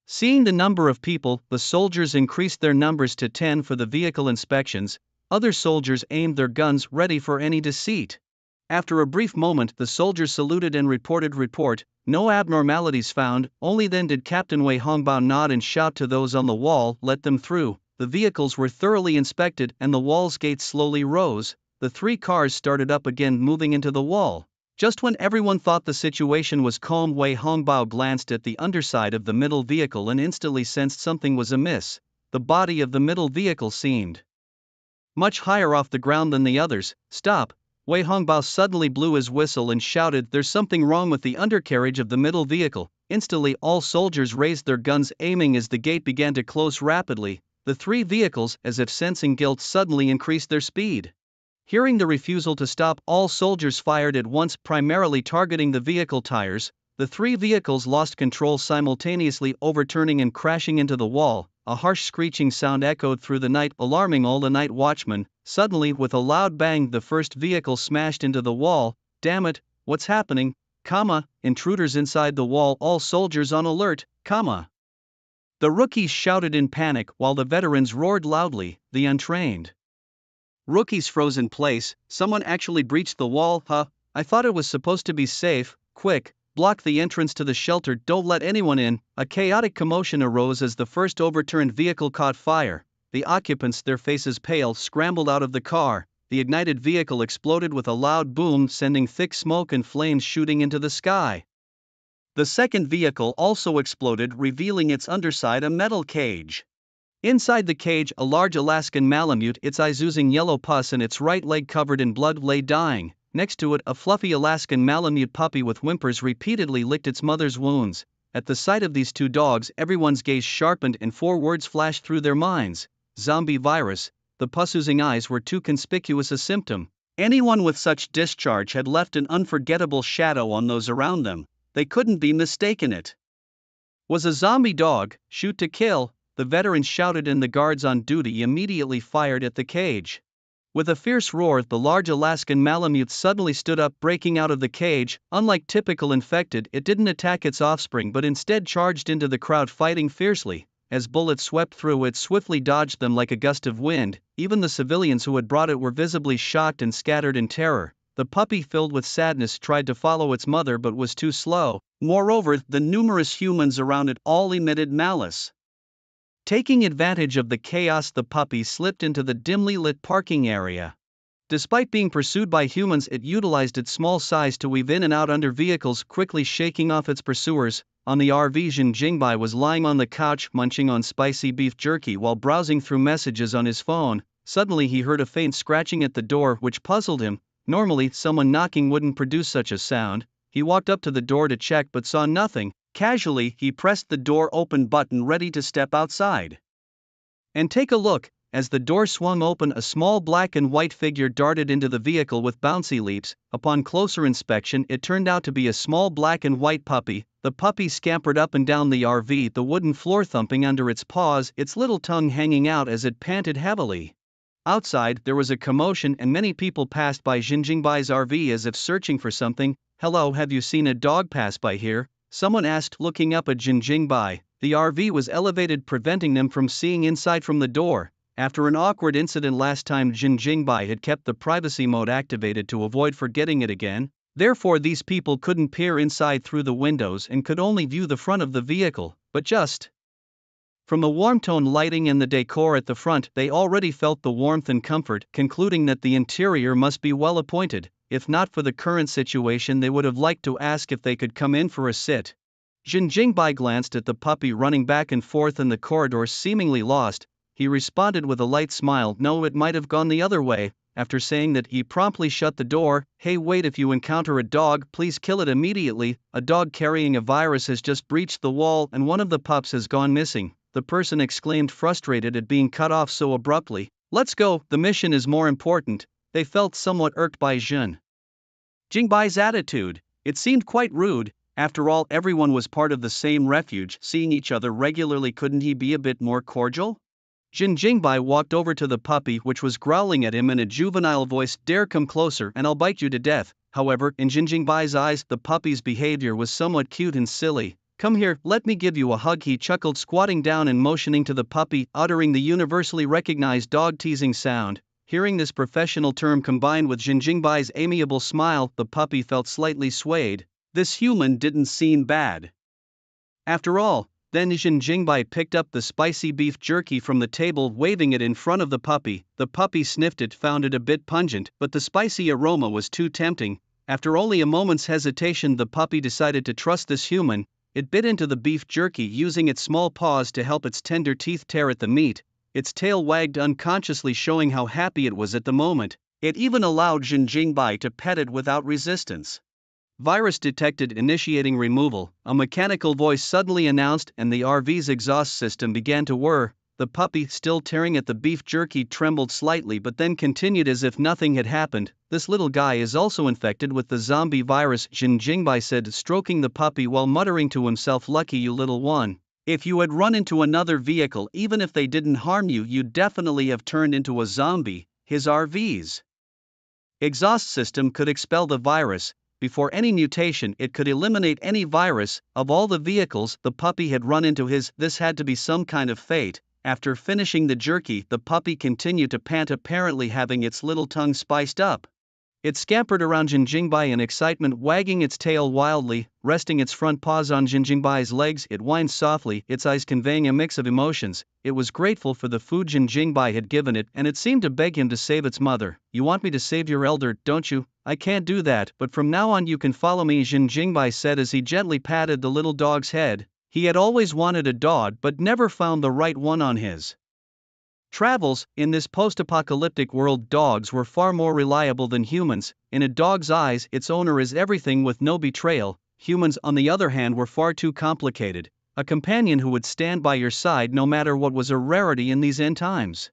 Seeing the number of people, the soldiers increased their numbers to 10 for the vehicle inspections. Other soldiers aimed their guns, ready for any deceit. After a brief moment, the soldiers saluted and reported, "Report, no abnormalities found." Only then did Captain Wei Hongbao nod and shout to those on the wall, "Let them through." The vehicles were thoroughly inspected, and the wall's gates slowly rose. The 3 cars started up again, moving into the wall. Just when everyone thought the situation was calm, Wei Hongbao glanced at the underside of the middle vehicle and instantly sensed something was amiss. The body of the middle vehicle seemed much higher off the ground than the others. "Stop!" Wei Hongbao suddenly blew his whistle and shouted, "There's something wrong with the undercarriage of the middle vehicle." Instantly, all soldiers raised their guns, aiming as the gate began to close rapidly. The 3 vehicles, as if sensing guilt, suddenly increased their speed. Hearing the refusal to stop, all soldiers fired at once, primarily targeting the vehicle tires. The 3 vehicles lost control, simultaneously overturning and crashing into the wall. A harsh screeching sound echoed through the night, alarming all the night watchmen. Suddenly, with a loud bang, the first vehicle smashed into the wall. "Damn it, what's happening? Intruders inside the wall, all soldiers on alert, The rookies shouted in panic, while the veterans roared loudly. The untrained rookies froze in place. "Someone actually breached the wall, huh? I thought it was supposed to be safe. Quick, block the entrance to the shelter, don't let anyone in." A chaotic commotion arose as the first overturned vehicle caught fire. The occupants, their faces pale, scrambled out of the car. The ignited vehicle exploded with a loud boom, sending thick smoke and flames shooting into the sky. The second vehicle also exploded, revealing its underside, a metal cage. Inside the cage, a large Alaskan Malamute, its eyes oozing yellow pus and its right leg covered in blood, lay dying. Next to it, a fluffy Alaskan Malamute puppy with whimpers repeatedly licked its mother's wounds. At the sight of these 2 dogs, everyone's gaze sharpened and 4 words flashed through their minds: zombie virus. The pus-oozing eyes were too conspicuous a symptom. Anyone with such discharge had left an unforgettable shadow on those around them. They couldn't be mistaken. It was a zombie dog. "Shoot to kill," the veterans shouted, and the guards on duty immediately fired at the cage. With a fierce roar, the large Alaskan Malamute suddenly stood up, breaking out of the cage. Unlike typical infected, it didn't attack its offspring but instead charged into the crowd, fighting fiercely. As bullets swept through, it swiftly dodged them like a gust of wind. Even the civilians who had brought it were visibly shocked and scattered in terror. The puppy, filled with sadness, tried to follow its mother but was too slow. Moreover, the numerous humans around it all emitted malice. Taking advantage of the chaos, the puppy slipped into the dimly lit parking area. Despite being pursued by humans, it utilized its small size to weave in and out under vehicles, quickly shaking off its pursuers. On the RV, Jin Jingbai was lying on the couch, munching on spicy beef jerky while browsing through messages on his phone. Suddenly he heard a faint scratching at the door, which puzzled him. Normally, someone knocking wouldn't produce such a sound. He walked up to the door to check but saw nothing. Casually, he pressed the door open button, ready to step outside and take a look. As the door swung open, a small black and white figure darted into the vehicle with bouncy leaps. Upon closer inspection, it turned out to be a small black and white puppy. The puppy scampered up and down the RV, the wooden floor thumping under its paws, its little tongue hanging out as it panted heavily. Outside, there was a commotion and many people passed by Jingjingbai's RV as if searching for something. "Hello, have you seen a dog pass by here?" someone asked, looking up at Jingjingbai. The RV was elevated, preventing them from seeing inside from the door. After an awkward incident last time, Jingjingbai had kept the privacy mode activated to avoid forgetting it again. Therefore, these people couldn't peer inside through the windows and could only view the front of the vehicle. But just from the warm-tone lighting and the decor at the front, they already felt the warmth and comfort, concluding that the interior must be well appointed. If not for the current situation, they would have liked to ask if they could come in for a sit. Jingjingbai glanced at the puppy running back and forth in the corridor, seemingly lost. he responded with a light smile. No, it might have gone the other way. After saying that, he promptly shut the door. Hey, wait, if you encounter a dog, please kill it immediately. A dog carrying a virus has just breached the wall and one of the pups has gone missing, the person exclaimed, frustrated at being cut off so abruptly. Let's go, the mission is more important. They felt somewhat irked by Zhen Jingbai's attitude. It seemed quite rude. After all, everyone was part of the same refuge, seeing each other regularly. Couldn't he be a bit more cordial? Zhen Jingbai walked over to the puppy, which was growling at him in a juvenile voice. Dare come closer and I'll bite you to death. However, in Zhen Jingbai's eyes, the puppy's behavior was somewhat cute and silly. Come here, let me give you a hug, he chuckled, squatting down and motioning to the puppy, uttering the universally recognized dog-teasing sound. Hearing this professional term combined with Zhen Jingbai's amiable smile, the puppy felt slightly swayed. This human didn't seem bad. After all, then Zhen Jingbai picked up the spicy beef jerky from the table, waving it in front of the puppy. The puppy sniffed it, found it a bit pungent, but the spicy aroma was too tempting. After only a moment's hesitation, the puppy decided to trust this human. It bit into the beef jerky, using its small paws to help its tender teeth tear at the meat. Its tail wagged unconsciously, showing how happy it was at the moment. It even allowed Zhen Jingbai to pet it without resistance. Virus detected, initiating removal, a mechanical voice suddenly announced, and the RV's exhaust system began to whir. The puppy, still tearing at the beef jerky, trembled slightly but then continued as if nothing had happened. This little guy is also infected with the zombie virus, Zhen Jingbai said, stroking the puppy while muttering to himself, lucky you, little one. If you had run into another vehicle, even if they didn't harm you, you'd definitely have turned into a zombie. His RV's exhaust system could expel the virus. Before any mutation, it could eliminate any virus. Of all the vehicles the puppy had run into, this had to be some kind of fate. After finishing the jerky, the puppy continued to pant, apparently having its little tongue spiced up. It scampered around Zhen Jingbai in excitement, wagging its tail wildly, resting its front paws on Zhen Jingbai's legs. It whined softly, its eyes conveying a mix of emotions. It was grateful for the food Zhen Jingbai had given it, and it seemed to beg him to save its mother. You want me to save your elder, don't you? I can't do that, but from now on you can follow me, Zhen Jingbai said as he gently patted the little dog's head. He had always wanted a dog but never found the right one on his travels. In this post-apocalyptic world, dogs were far more reliable than humans. In a dog's eyes, its owner is everything with no betrayal. Humans, on the other hand, were far too complicated. A companion who would stand by your side no matter what was a rarity in these end times.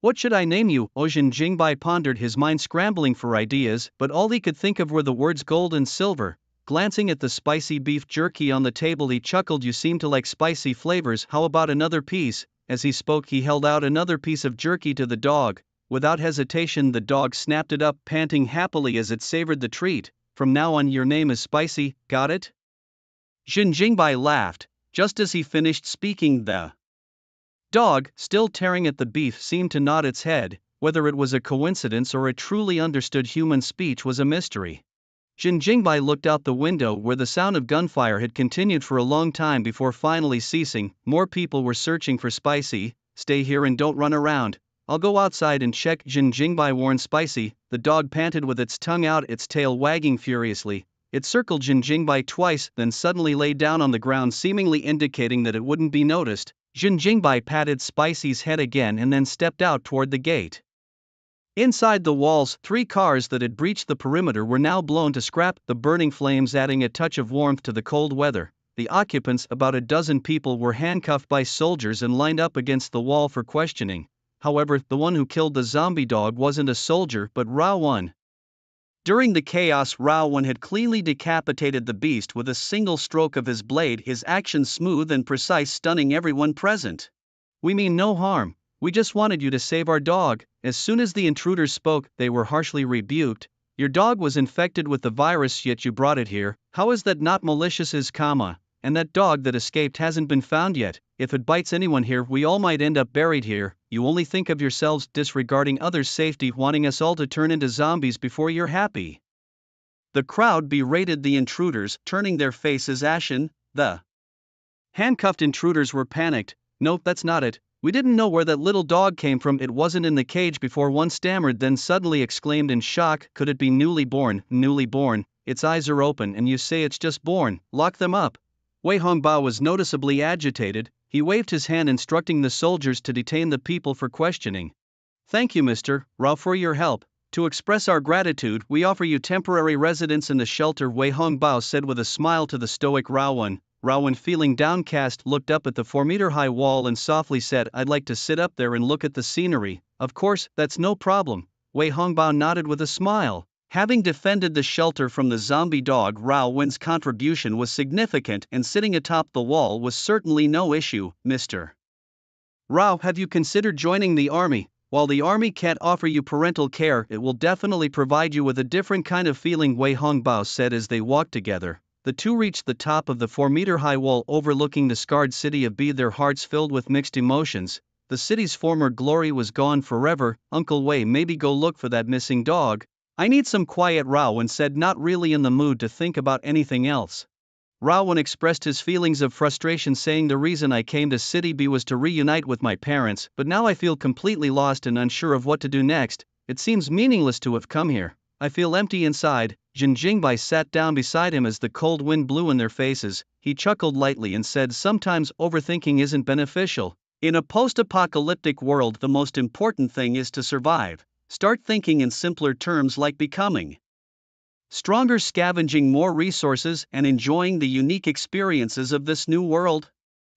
What should I name you? Zhen Jingbai pondered, his mind scrambling for ideas, but all he could think of were the words gold and silver. Glancing at the spicy beef jerky on the table, he chuckled, you seem to like spicy flavors, how about another piece? As he spoke, he held out another piece of jerky to the dog. Without hesitation, the dog snapped it up, panting happily as it savored the treat. From now on your name is Spicy, got it? Zhen Jingbai laughed. Just as he finished speaking, the dog, still tearing at the beef, seemed to nod its head. Whether it was a coincidence or a truly understood human speech was a mystery. Zhen Jingbai looked out the window, where the sound of gunfire had continued for a long time before finally ceasing. More people were searching for Spicy. Stay here and don't run around. I'll go outside and check, Zhen Jingbai warned Spicy. The dog panted with its tongue out, its tail wagging furiously. It circled Zhen Jingbai twice, then suddenly lay down on the ground, seemingly indicating that it wouldn't be noticed. Zhen Jingbai patted Spicy's head again and then stepped out toward the gate. Inside the walls, 3 cars that had breached the perimeter were now blown to scrap, the burning flames adding a touch of warmth to the cold weather. The occupants, about a dozen people, were handcuffed by soldiers and lined up against the wall for questioning. However, the one who killed the zombie dog wasn't a soldier but Rao Wen. During the chaos, Rao Wen had cleanly decapitated the beast with a single stroke of his blade, his action smooth and precise, stunning everyone present. We mean no harm. We just wanted you to save our dog. As soon as the intruders spoke, they were harshly rebuked. Your dog was infected with the virus, yet you brought it here. How is that not malicious? And that dog that escaped hasn't been found yet. If it bites anyone here, we all might end up buried here. You only think of yourselves, disregarding others' safety, wanting us all to turn into zombies before you're happy. The crowd berated the intruders, turning their faces ashen. The handcuffed intruders were panicked. No, that's not it. We didn't know where that little dog came from. It wasn't in the cage before, one stammered, then suddenly exclaimed in shock. Could it be newly born? Newly born? Its eyes are open and you say it's just born. Lock them up. Wei Hongbao was noticeably agitated. He waved his hand instructing the soldiers to detain the people for questioning. "Thank you, Mr. Rao, for your help. To express our gratitude, we offer you temporary residence in the shelter," Wei Hongbao said with a smile to the stoic Raowen. Raowen, feeling downcast, looked up at the 4-meter-high wall and softly said, "I'd like to sit up there and look at the scenery." "Of course, that's no problem." Wei Hongbao nodded with a smile. Having defended the shelter from the zombie dog, Rao Wen's contribution was significant, and sitting atop the wall was certainly no issue. "Mr. Rao, have you considered joining the army? While the army can't offer you parental care, it will definitely provide you with a different kind of feeling," Wei Hongbao said as they walked together. The two reached the top of the 4-meter-high wall overlooking the scarred city of B, their hearts filled with mixed emotions. The city's former glory was gone forever. "Uncle Wei, maybe go look for that missing dog. I need some quiet," Raowen said, not really in the mood to think about anything else. Raowen expressed his feelings of frustration, saying, "The reason I came to City B was to reunite with my parents, but now I feel completely lost and unsure of what to do next. It seems meaningless to have come here. I feel empty inside." Jin Jingbai sat down beside him as the cold wind blew in their faces. He chuckled lightly and said, "Sometimes overthinking isn't beneficial. In a post-apocalyptic world, the most important thing is to survive. Start thinking in simpler terms, like becoming stronger, scavenging more resources, and enjoying the unique experiences of this new world."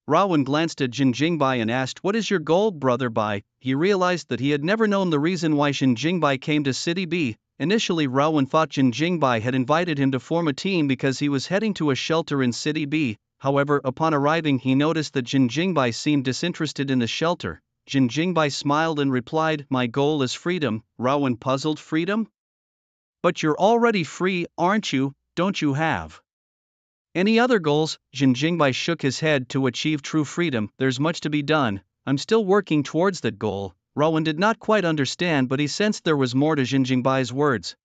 Raowen glanced at Jin Jingbai and asked, "What is your goal, Brother Bai?" He realized that he had never known the reason why Jin Jingbai came to City B. Initially, Raowen thought Jin Jingbai had invited him to form a team because he was heading to a shelter in City B. However, upon arriving, he noticed that Jin Jingbai seemed disinterested in the shelter. Jin Jingbai smiled and replied, "My goal is freedom." Raowen puzzled, "Freedom? But you're already free, aren't you? Don't you have any other goals?" Jin Jingbai shook his head. "To achieve true freedom, there's much to be done. I'm still working towards that goal." Raowen did not quite understand, but he sensed there was more to Jin Jingbai's words.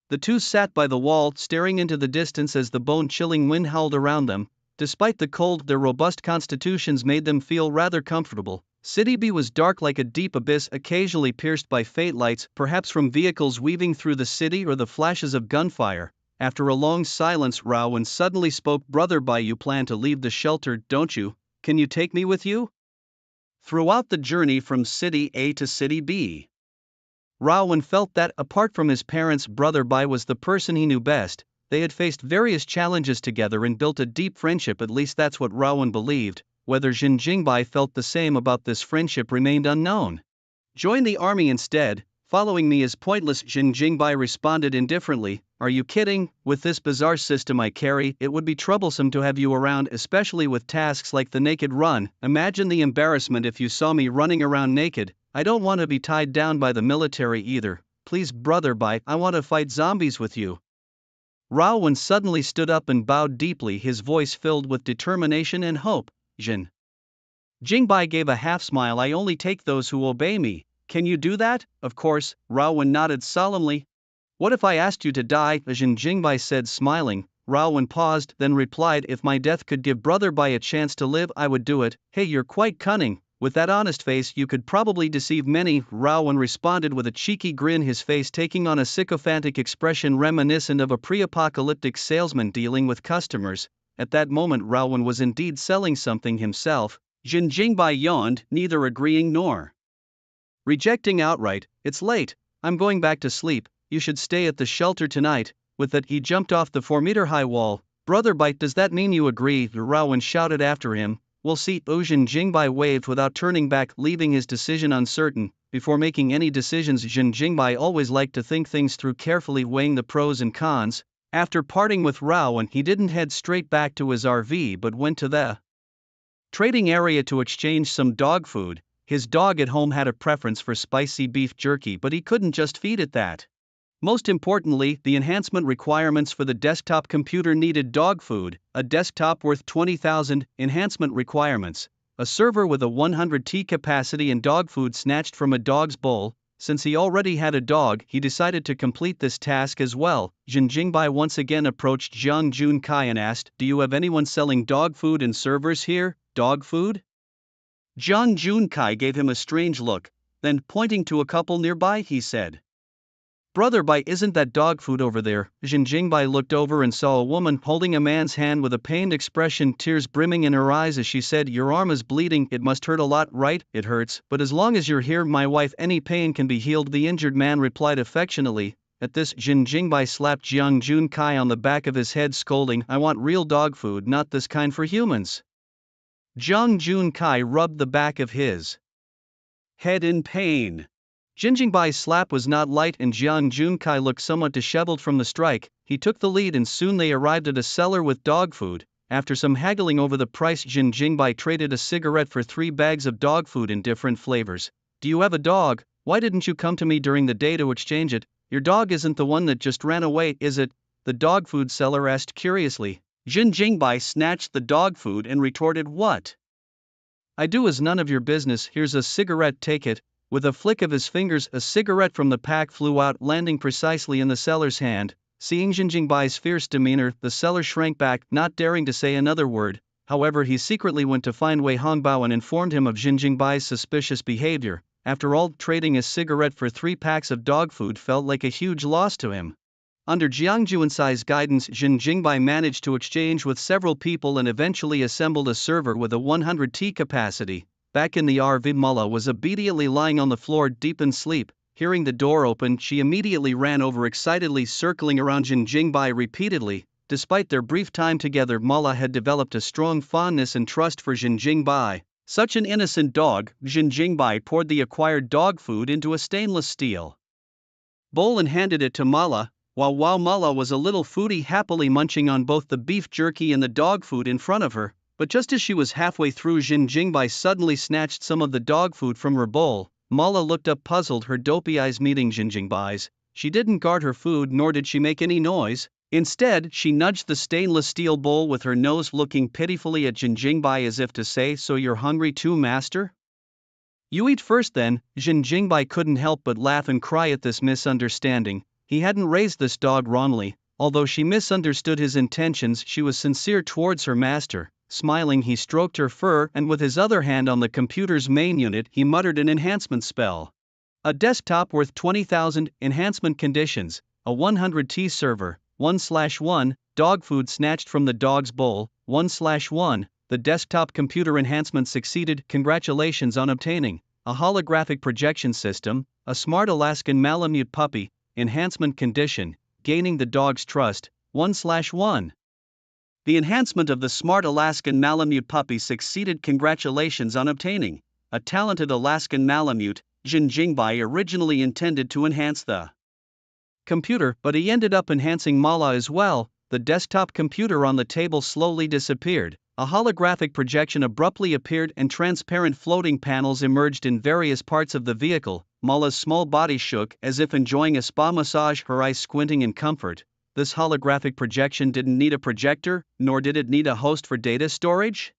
The two sat by the wall, staring into the distance as the bone-chilling wind howled around them. Despite the cold, their robust constitutions made them feel rather comfortable. City B was dark like a deep abyss, occasionally pierced by faint lights, perhaps from vehicles weaving through the city or the flashes of gunfire. After a long silence, Raowen suddenly spoke, "Brother Bai, you plan to leave the shelter, don't you? Can you take me with you throughout the journey from City A to City B?" Raowen felt that, apart from his parents, Brother Bai was the person he knew best. They had faced various challenges together and built a deep friendship, at least that's what Raowen believed. Whether Jin Jingbai felt the same about this friendship remained unknown. "Join the army instead. Following me is pointless," Jin Jingbai responded indifferently. "Are you kidding? With this bizarre system I carry, it would be troublesome to have you around, especially with tasks like the naked run. Imagine the embarrassment if you saw me running around naked. I don't want to be tied down by the military either. Please, Brother Bai, I want to fight zombies with you." Raowen suddenly stood up and bowed deeply, his voice filled with determination and hope. Jin Jingbai gave a half smile. "I only take those who obey me. Can you do that?" "Of course," Raowen nodded solemnly. "What if I asked you to die?" Jin Jingbai said, smiling. Raowen paused, then replied, "If my death could give Brother Bai a chance to live, I would do it." "Hey, you're quite cunning. With that honest face, you could probably deceive many," Raowen responded with a cheeky grin, his face taking on a sycophantic expression reminiscent of a pre-apocalyptic salesman dealing with customers. At that moment, Raowen was indeed selling something himself. Jin Jingbai yawned, neither agreeing nor rejecting outright. "It's late. I'm going back to sleep. You should stay at the shelter tonight." With that, he jumped off the 4-meter-high wall. "Brother Bai, does that mean you agree?" Raowen shouted after him. "We'll see." Jin Jingbai waved without turning back, leaving his decision uncertain. Before making any decisions, Jin Jingbai always liked to think things through carefully, weighing the pros and cons. After parting with Raowen, he didn't head straight back to his RV but went to the trading area to exchange some dog food. His dog at home had a preference for spicy beef jerky, but he couldn't just feed it that. Most importantly, the enhancement requirements for the desktop computer needed dog food, a desktop worth 20,000, enhancement requirements, a server with a 100 T capacity, and dog food snatched from a dog's bowl. Since he already had a dog, he decided to complete this task as well. Jin Jingbai once again approached Jiang Junkai and asked, "Do you have anyone selling dog food and servers here?" "Dog food?" Jiang Junkai gave him a strange look, then pointing to a couple nearby, he said, Brother Bai, isn't that dog food over there? Jin Jingbai looked over and saw a woman holding a man's hand with a pained expression, tears brimming in her eyes as she said, "Your arm is bleeding, it must hurt a lot, right?" "It hurts, but as long as you're here, my wife, any pain can be healed," the injured man replied affectionately. At this, Jin Jingbai slapped Jiang Junkai on the back of his head, scolding, "I want real dog food, not this kind for humans." Jiang Junkai rubbed the back of his head in pain. Jin Jingbai's slap was not light and Jiang Junkai looked somewhat disheveled from the strike. He took the lead and soon they arrived at a cellar with dog food. After some haggling over the price, Jin Jingbai traded a cigarette for 3 bags of dog food in different flavors. "Do you have a dog? Why didn't you come to me during the day to exchange it? Your dog isn't the one that just ran away, is it?" the dog food seller asked curiously. Jin Jingbai snatched the dog food and retorted, "What I do is none of your business, here's a cigarette, take it." With a flick of his fingers, a cigarette from the pack flew out, landing precisely in the seller's hand. Seeing Jin Jingbai's fierce demeanor, the seller shrank back, not daring to say another word. However, he secretly went to find Wei Hongbao and informed him of Jin Jingbai's suspicious behavior. After all, trading a cigarette for 3 packs of dog food felt like a huge loss to him. Under Jiang Junsai's guidance, Jin Jingbai managed to exchange with several people and eventually assembled a server with a 100 T capacity. Back in the RV, Mullah was obediently lying on the floor deep in sleep. Hearing the door open, she immediately ran over, excitedly circling around Jin Jingbai repeatedly. Despite their brief time together, Mullah had developed a strong fondness and trust for Jin Jingbai. Such an innocent dog. Jin Jingbai poured the acquired dog food into a stainless steel bowl and handed it to Mullah. While Mullah was a little foodie, happily munching on both the beef jerky and the dog food in front of her. But just as she was halfway through, Jin Jingbai suddenly snatched some of the dog food from her bowl. Mullah looked up puzzled, her dopey eyes meeting Jin Jingbai's. She didn't guard her food, nor did she make any noise. Instead, she nudged the stainless steel bowl with her nose, looking pitifully at Jin Jingbai as if to say, "So you're hungry too, master? You eat first then." Jin Jingbai couldn't help but laugh and cry at this misunderstanding. He hadn't raised this dog wrongly. Although she misunderstood his intentions, she was sincere towards her master. Smiling, he stroked her fur, and with his other hand on the computer's main unit, he muttered an enhancement spell. A desktop worth 20,000, enhancement conditions, a 100T server, 1/1, dog food snatched from the dog's bowl, 1/1, the desktop computer enhancement succeeded, congratulations on obtaining a holographic projection system, a smart Alaskan Malamute puppy, enhancement condition, gaining the dog's trust, 1/1. The enhancement of the smart Alaskan Malamute puppy succeeded, congratulations on obtaining a talented Alaskan Malamute. Jin Jingbai originally intended to enhance the computer, but he ended up enhancing Mullah as well. The desktop computer on the table slowly disappeared. A holographic projection abruptly appeared and transparent floating panels emerged in various parts of the vehicle. Mullah's small body shook as if enjoying a spa massage, her eyes squinting in comfort. This holographic projection didn't need a projector, nor did it need a host for data storage.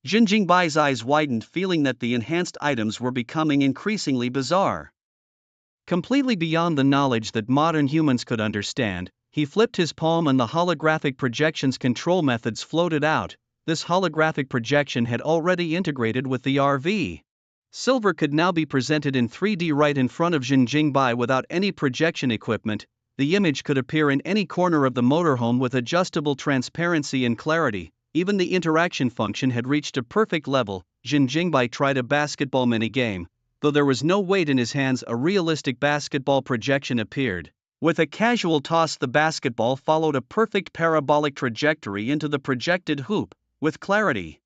Jin Jingbai's eyes widened, feeling that the enhanced items were becoming increasingly bizarre. Completely beyond the knowledge that modern humans could understand, he flipped his palm and the holographic projection's control methods floated out. This holographic projection had already integrated with the RV. Silver could now be presented in 3D right in front of Jin Jingbai without any projection equipment. The image could appear in any corner of the motorhome with adjustable transparency and clarity. Even the interaction function had reached a perfect level. Jin Jingbai tried a basketball minigame. Though there was no weight in his hands, a realistic basketball projection appeared. With a casual toss, the basketball followed a perfect parabolic trajectory into the projected hoop, with clarity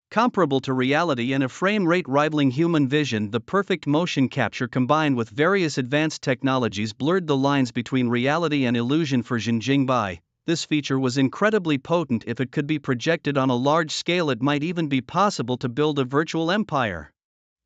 comparable to reality and a frame rate rivaling human vision. The perfect motion capture combined with various advanced technologies blurred the lines between reality and illusion for Jin Jingbai. This feature was incredibly potent. If it could be projected on a large scale, it might even be possible to build a virtual empire.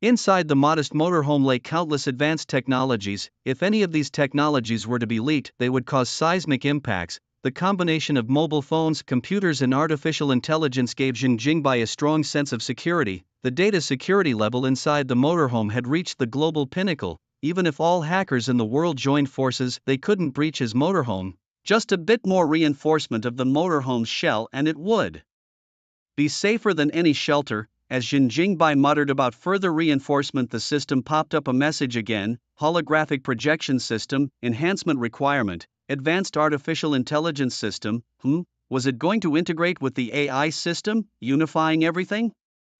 Inside the modest motorhome lay countless advanced technologies. If any of these technologies were to be leaked, they would cause seismic impacts. The combination of mobile phones, computers and artificial intelligence gave Jin Jingbai a strong sense of security. The data security level inside the motorhome had reached the global pinnacle. Even if all hackers in the world joined forces, they couldn't breach his motorhome. Just a bit more reinforcement of the motorhome's shell and it would be safer than any shelter. As Jin Jingbai muttered about further reinforcement, the system popped up a message again: holographic projection system, enhancement requirement, advanced artificial intelligence system. Was it going to integrate with the AI system, unifying everything?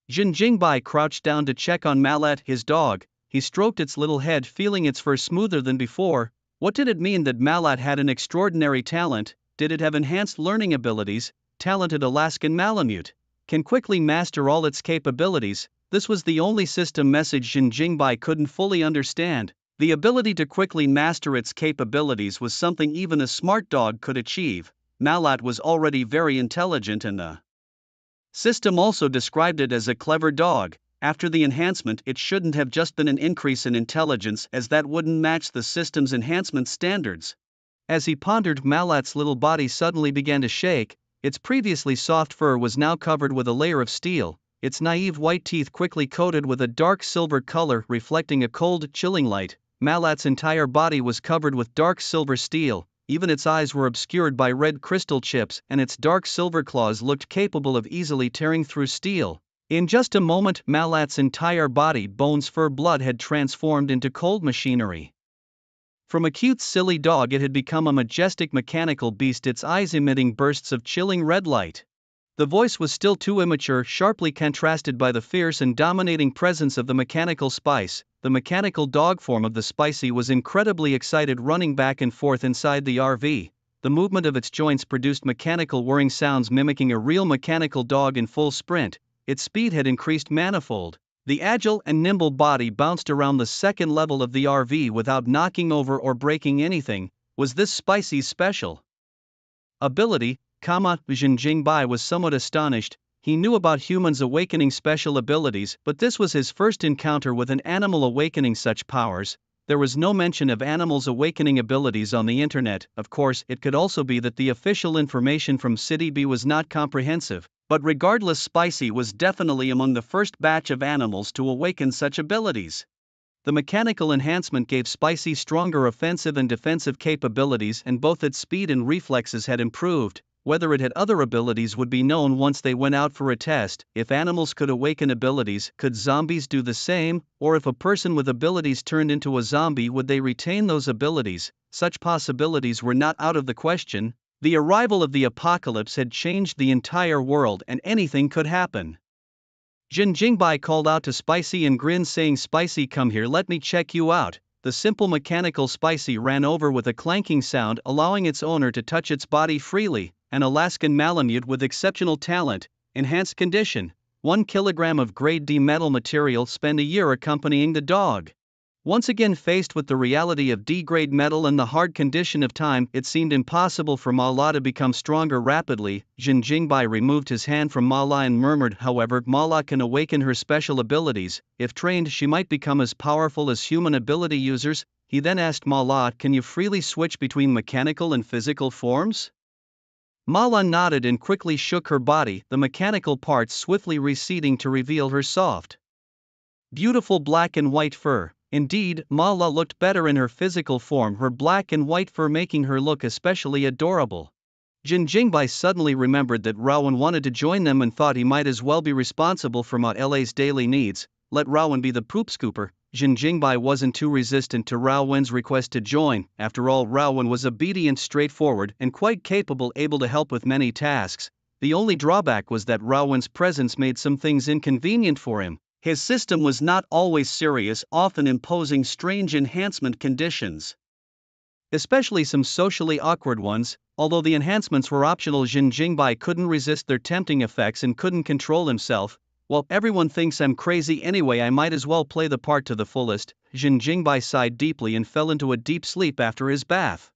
Jin Jingbai crouched down to check on Malat, his dog. He stroked its little head, feeling its fur smoother than before. What did it mean that Malat had an extraordinary talent? Did it have enhanced learning abilities? Talented Alaskan Malamute can quickly master all its capabilities. This was the only system message Jin Jingbai couldn't fully understand. The ability to quickly master its capabilities was something even a smart dog could achieve. Malat was already very intelligent, and the system also described it as a clever dog. After the enhancement, it shouldn't have just been an increase in intelligence, as that wouldn't match the system's enhancement standards. As he pondered, Malat's little body suddenly began to shake. Its previously soft fur was now covered with a layer of steel, its naive white teeth quickly coated with a dark silver color reflecting a cold, chilling light. Malat's entire body was covered with dark silver steel, even its eyes were obscured by red crystal chips, and its dark silver claws looked capable of easily tearing through steel. In just a moment, Malat's entire body, bones, fur, blood had transformed into cold machinery. From a cute silly dog it had become a majestic mechanical beast, its eyes emitting bursts of chilling red light. The voice was still too immature, sharply contrasted by the fierce and dominating presence of the mechanical Spice. The mechanical dog form of the Spicy was incredibly excited, running back and forth inside the RV. The movement of its joints produced mechanical whirring sounds mimicking a real mechanical dog in full sprint. Its speed had increased manifold. The agile and nimble body bounced around the second level of the RV without knocking over or breaking anything. Was this Spicy's special ability? Jin Jingbai was somewhat astonished. He knew about humans awakening special abilities, but this was his first encounter with an animal awakening such powers. There was no mention of animals awakening abilities on the internet. Of course, it could also be that the official information from City B was not comprehensive. But regardless, Spicy was definitely among the first batch of animals to awaken such abilities. The mechanical enhancement gave Spicy stronger offensive and defensive capabilities, and both its speed and reflexes had improved. Whether it had other abilities would be known once they went out for a test. If animals could awaken abilities, could zombies do the same? Or if a person with abilities turned into a zombie, would they retain those abilities? Such possibilities were not out of the question. The arrival of the apocalypse had changed the entire world, and anything could happen. Jin Jingbai called out to Spicy and grinned, saying, "Spicy, come here, let me check you out." The simple mechanical Spicy ran over with a clanking sound, allowing its owner to touch its body freely. An Alaskan Malamute with exceptional talent, enhanced condition, 1 kilogram of grade D metal material, spend a year accompanying the dog. Once again faced with the reality of D-grade metal and the hard condition of time, it seemed impossible for Mala to become stronger rapidly. Jin Jingbai removed his hand from Mala and murmured, "However, Mala can awaken her special abilities. If trained, she might become as powerful as human ability users." He then asked Mala, "Can you freely switch between mechanical and physical forms?" Mala nodded and quickly shook her body, the mechanical parts swiftly receding to reveal her soft, beautiful black and white fur. Indeed, Mala looked better in her physical form, her black and white fur making her look especially adorable. Jin Jingbai suddenly remembered that Rowan wanted to join them and thought he might as well be responsible for La's daily needs. Let Rowan be the poop scooper. Jin Jingbai wasn't too resistant to Rowan's request to join. After all, Rowan was obedient, straightforward, and quite capable, able to help with many tasks. The only drawback was that Rowan's presence made some things inconvenient for him. His system was not always serious, often imposing strange enhancement conditions, especially some socially awkward ones. Although the enhancements were optional, Jin Jingbai couldn't resist their tempting effects and couldn't control himself. "Well, everyone thinks I'm crazy anyway, I might as well play the part to the fullest." Jin Jingbai sighed deeply and fell into a deep sleep after his bath.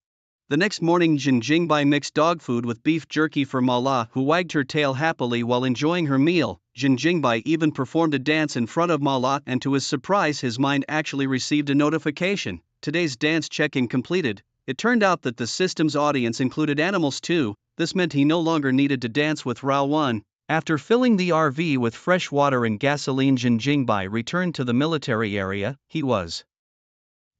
The next morning, Jin Jingbai mixed dog food with beef jerky for Mala, who wagged her tail happily while enjoying her meal. Jin Jingbai even performed a dance in front of Mala, and to his surprise, his mind actually received a notification. Today's dance check-in completed. It turned out that the system's audience included animals too. This meant he no longer needed to dance with Rowan. After filling the RV with fresh water and gasoline, Jin Jingbai returned to the military area. He was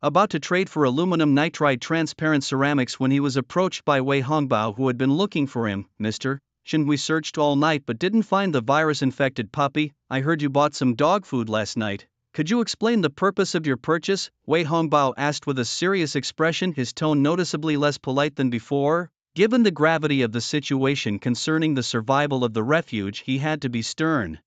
about to trade for aluminum nitride transparent ceramics when he was approached by Wei Hongbao, who had been looking for him. "Mr. Shin, we searched all night but didn't find the virus-infected puppy. I heard you bought some dog food last night. Could you explain the purpose of your purchase? Wei Hongbao asked with a serious expression, his tone noticeably less polite than before. Given the gravity of the situation concerning the survival of the refuge, he had to be stern.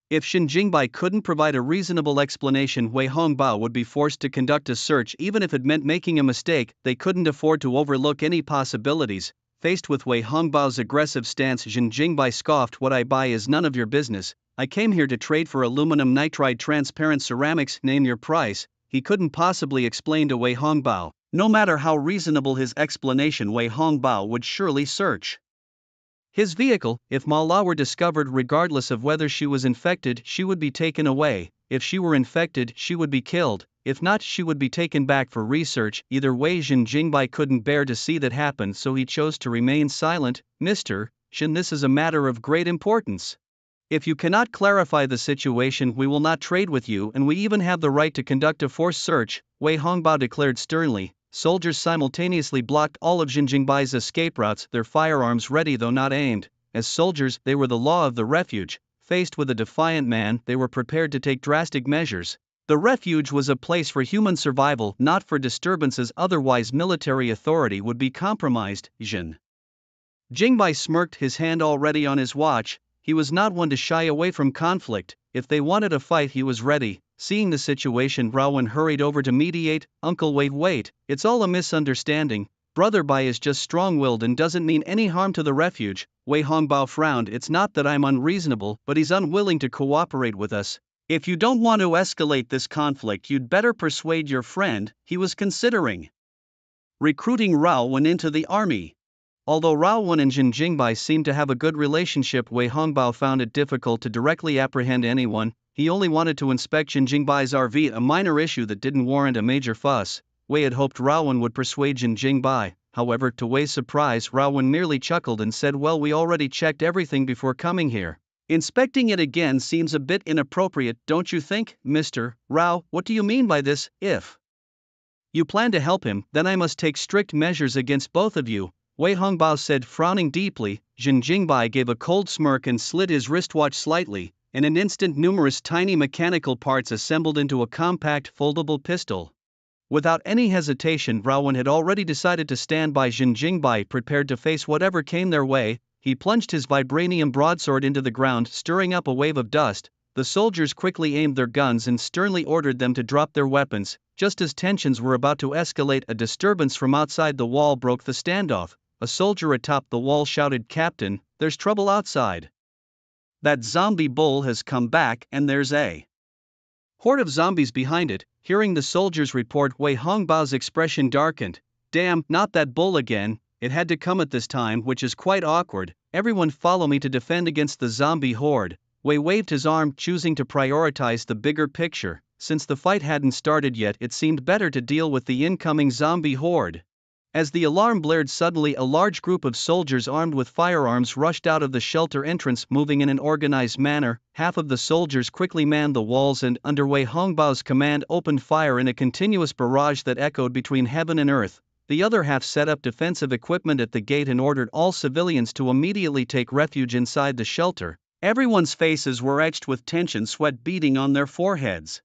If Xin Jingbai couldn't provide a reasonable explanation, Wei Hongbao would be forced to conduct a search even if it meant making a mistake. They couldn't afford to overlook any possibilities. Faced with Wei Hongbao's aggressive stance, Xin Jingbai scoffed, "What I buy is none of your business. I came here to trade for aluminum nitride transparent ceramics, name your price." He couldn't possibly explain to Wei Hongbao. No matter how reasonable his explanation, Wei Hongbao would surely search his vehicle. If Ma La were discovered, regardless of whether she was infected, she would be taken away. If she were infected, she would be killed. If not, she would be taken back for research. Either way, Xin Jingbai couldn't bear to see that happen, so he chose to remain silent. "Mr. Xin, this is a matter of great importance. If you cannot clarify the situation, we will not trade with you, and we even have the right to conduct a forced search," Wei Hongbao declared sternly. Soldiers simultaneously blocked all of Xin Jingbai's escape routes, their firearms ready though not aimed. As soldiers, they were the law of the refuge. Faced with a defiant man, they were prepared to take drastic measures. The refuge was a place for human survival, not for disturbances, otherwise military authority would be compromised. Xin Jingbai smirked, his hand already on his watch. He was not one to shy away from conflict. If they wanted a fight, he was ready. Seeing the situation, Rawan hurried over to mediate. "Uncle, wait, it's all a misunderstanding. Brother Bai is just strong-willed and doesn't mean any harm to the refuge." Wei Hongbao frowned. "It's not that I'm unreasonable, but he's unwilling to cooperate with us. If you don't want to escalate this conflict, you'd better persuade your friend." He was considering recruiting Rawan into the army. Although Rawan and Xin Jingbai seemed to have a good relationship, Wei Hongbao found it difficult to directly apprehend anyone. He only wanted to inspect Xin Jingbai's RV, a minor issue that didn't warrant a major fuss. Wei had hoped Rawan would persuade Xin Jingbai. However, to Wei's surprise, Rawan merely chuckled and said, "Well, we already checked everything before coming here. Inspecting it again seems a bit inappropriate, don't you think, Mr. Rao?" "What do you mean by this? If you plan to help him, then I must take strict measures against both of you," Wei Hongbao said, frowning deeply. Xin Jingbai gave a cold smirk and slid his wristwatch slightly. In an instant, numerous tiny mechanical parts assembled into a compact, foldable pistol. Without any hesitation, Rawan had already decided to stand by Xin Jingbai, prepared to face whatever came their way. He plunged his vibranium broadsword into the ground, stirring up a wave of dust. The soldiers quickly aimed their guns and sternly ordered them to drop their weapons. Just as tensions were about to escalate, a disturbance from outside the wall broke the standoff. A soldier atop the wall shouted, "Captain, there's trouble outside. That zombie bull has come back, and there's a horde of zombies behind it." Hearing the soldiers' report, Wei Hongbao's expression darkened. "Damn, not that bull again. It had to come at this time, which is quite awkward. Everyone follow me to defend against the zombie horde." Wei waved his arm, choosing to prioritize the bigger picture. Since the fight hadn't started yet, it seemed better to deal with the incoming zombie horde. As the alarm blared, suddenly a large group of soldiers armed with firearms rushed out of the shelter entrance, moving in an organized manner. Half of the soldiers quickly manned the walls and, under Wei Hongbao's command, opened fire in a continuous barrage that echoed between heaven and earth. The other half set up defensive equipment at the gate and ordered all civilians to immediately take refuge inside the shelter. Everyone's faces were etched with tension, sweat beading on their foreheads.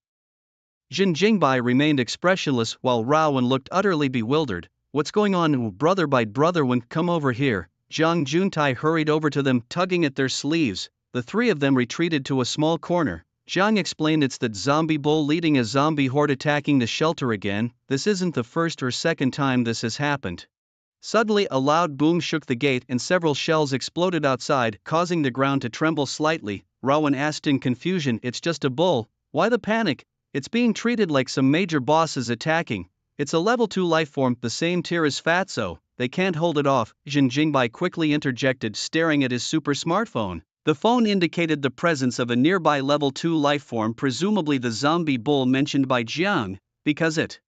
Xin Jingbai remained expressionless, while Rawan looked utterly bewildered. "What's going on, brother? By brother, when come over here." Zhang Juntai hurried over to them, tugging at their sleeves. The three of them retreated to a small corner. Zhang explained, "It's that zombie bull leading a zombie horde attacking the shelter again. This isn't the first or second time this has happened." Suddenly, a loud boom shook the gate and several shells exploded outside, causing the ground to tremble slightly. Rawan asked in confusion, "It's just a bull. Why the panic? It's being treated like some major boss is attacking. It's a level 2 lifeform, the same tier as Fatso. They can't hold it off." Xin Jingbai quickly interjected, staring at his super smartphone. The phone indicated the presence of a nearby level 2 lifeform, presumably the zombie bull mentioned by Jiang. Because it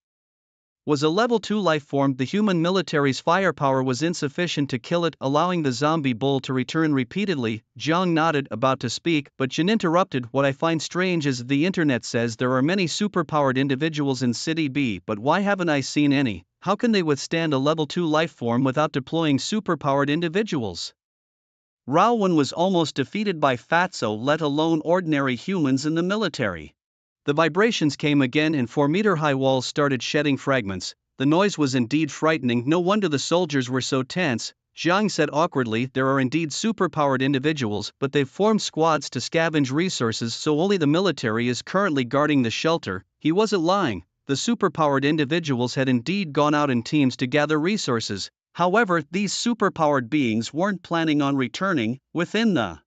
was a level 2 lifeform, the human military's firepower was insufficient to kill it, allowing the zombie bull to return repeatedly. Jiang nodded, about to speak, but Jin interrupted. "What I find strange is the internet says there are many superpowered individuals in City B, but why haven't I seen any? How can they withstand a level 2 lifeform without deploying superpowered individuals?" Raowen was almost defeated by Fatso, let alone ordinary humans in the military. The vibrations came again and 4-meter-high walls started shedding fragments. The noise was indeed frightening, no wonder the soldiers were so tense. Zhang said awkwardly, there are indeed superpowered individuals, but they've formed squads to scavenge resources, so only the military is currently guarding the shelter. He wasn't lying, the superpowered individuals had indeed gone out in teams to gather resources. However, these superpowered beings weren't planning on returning. Within the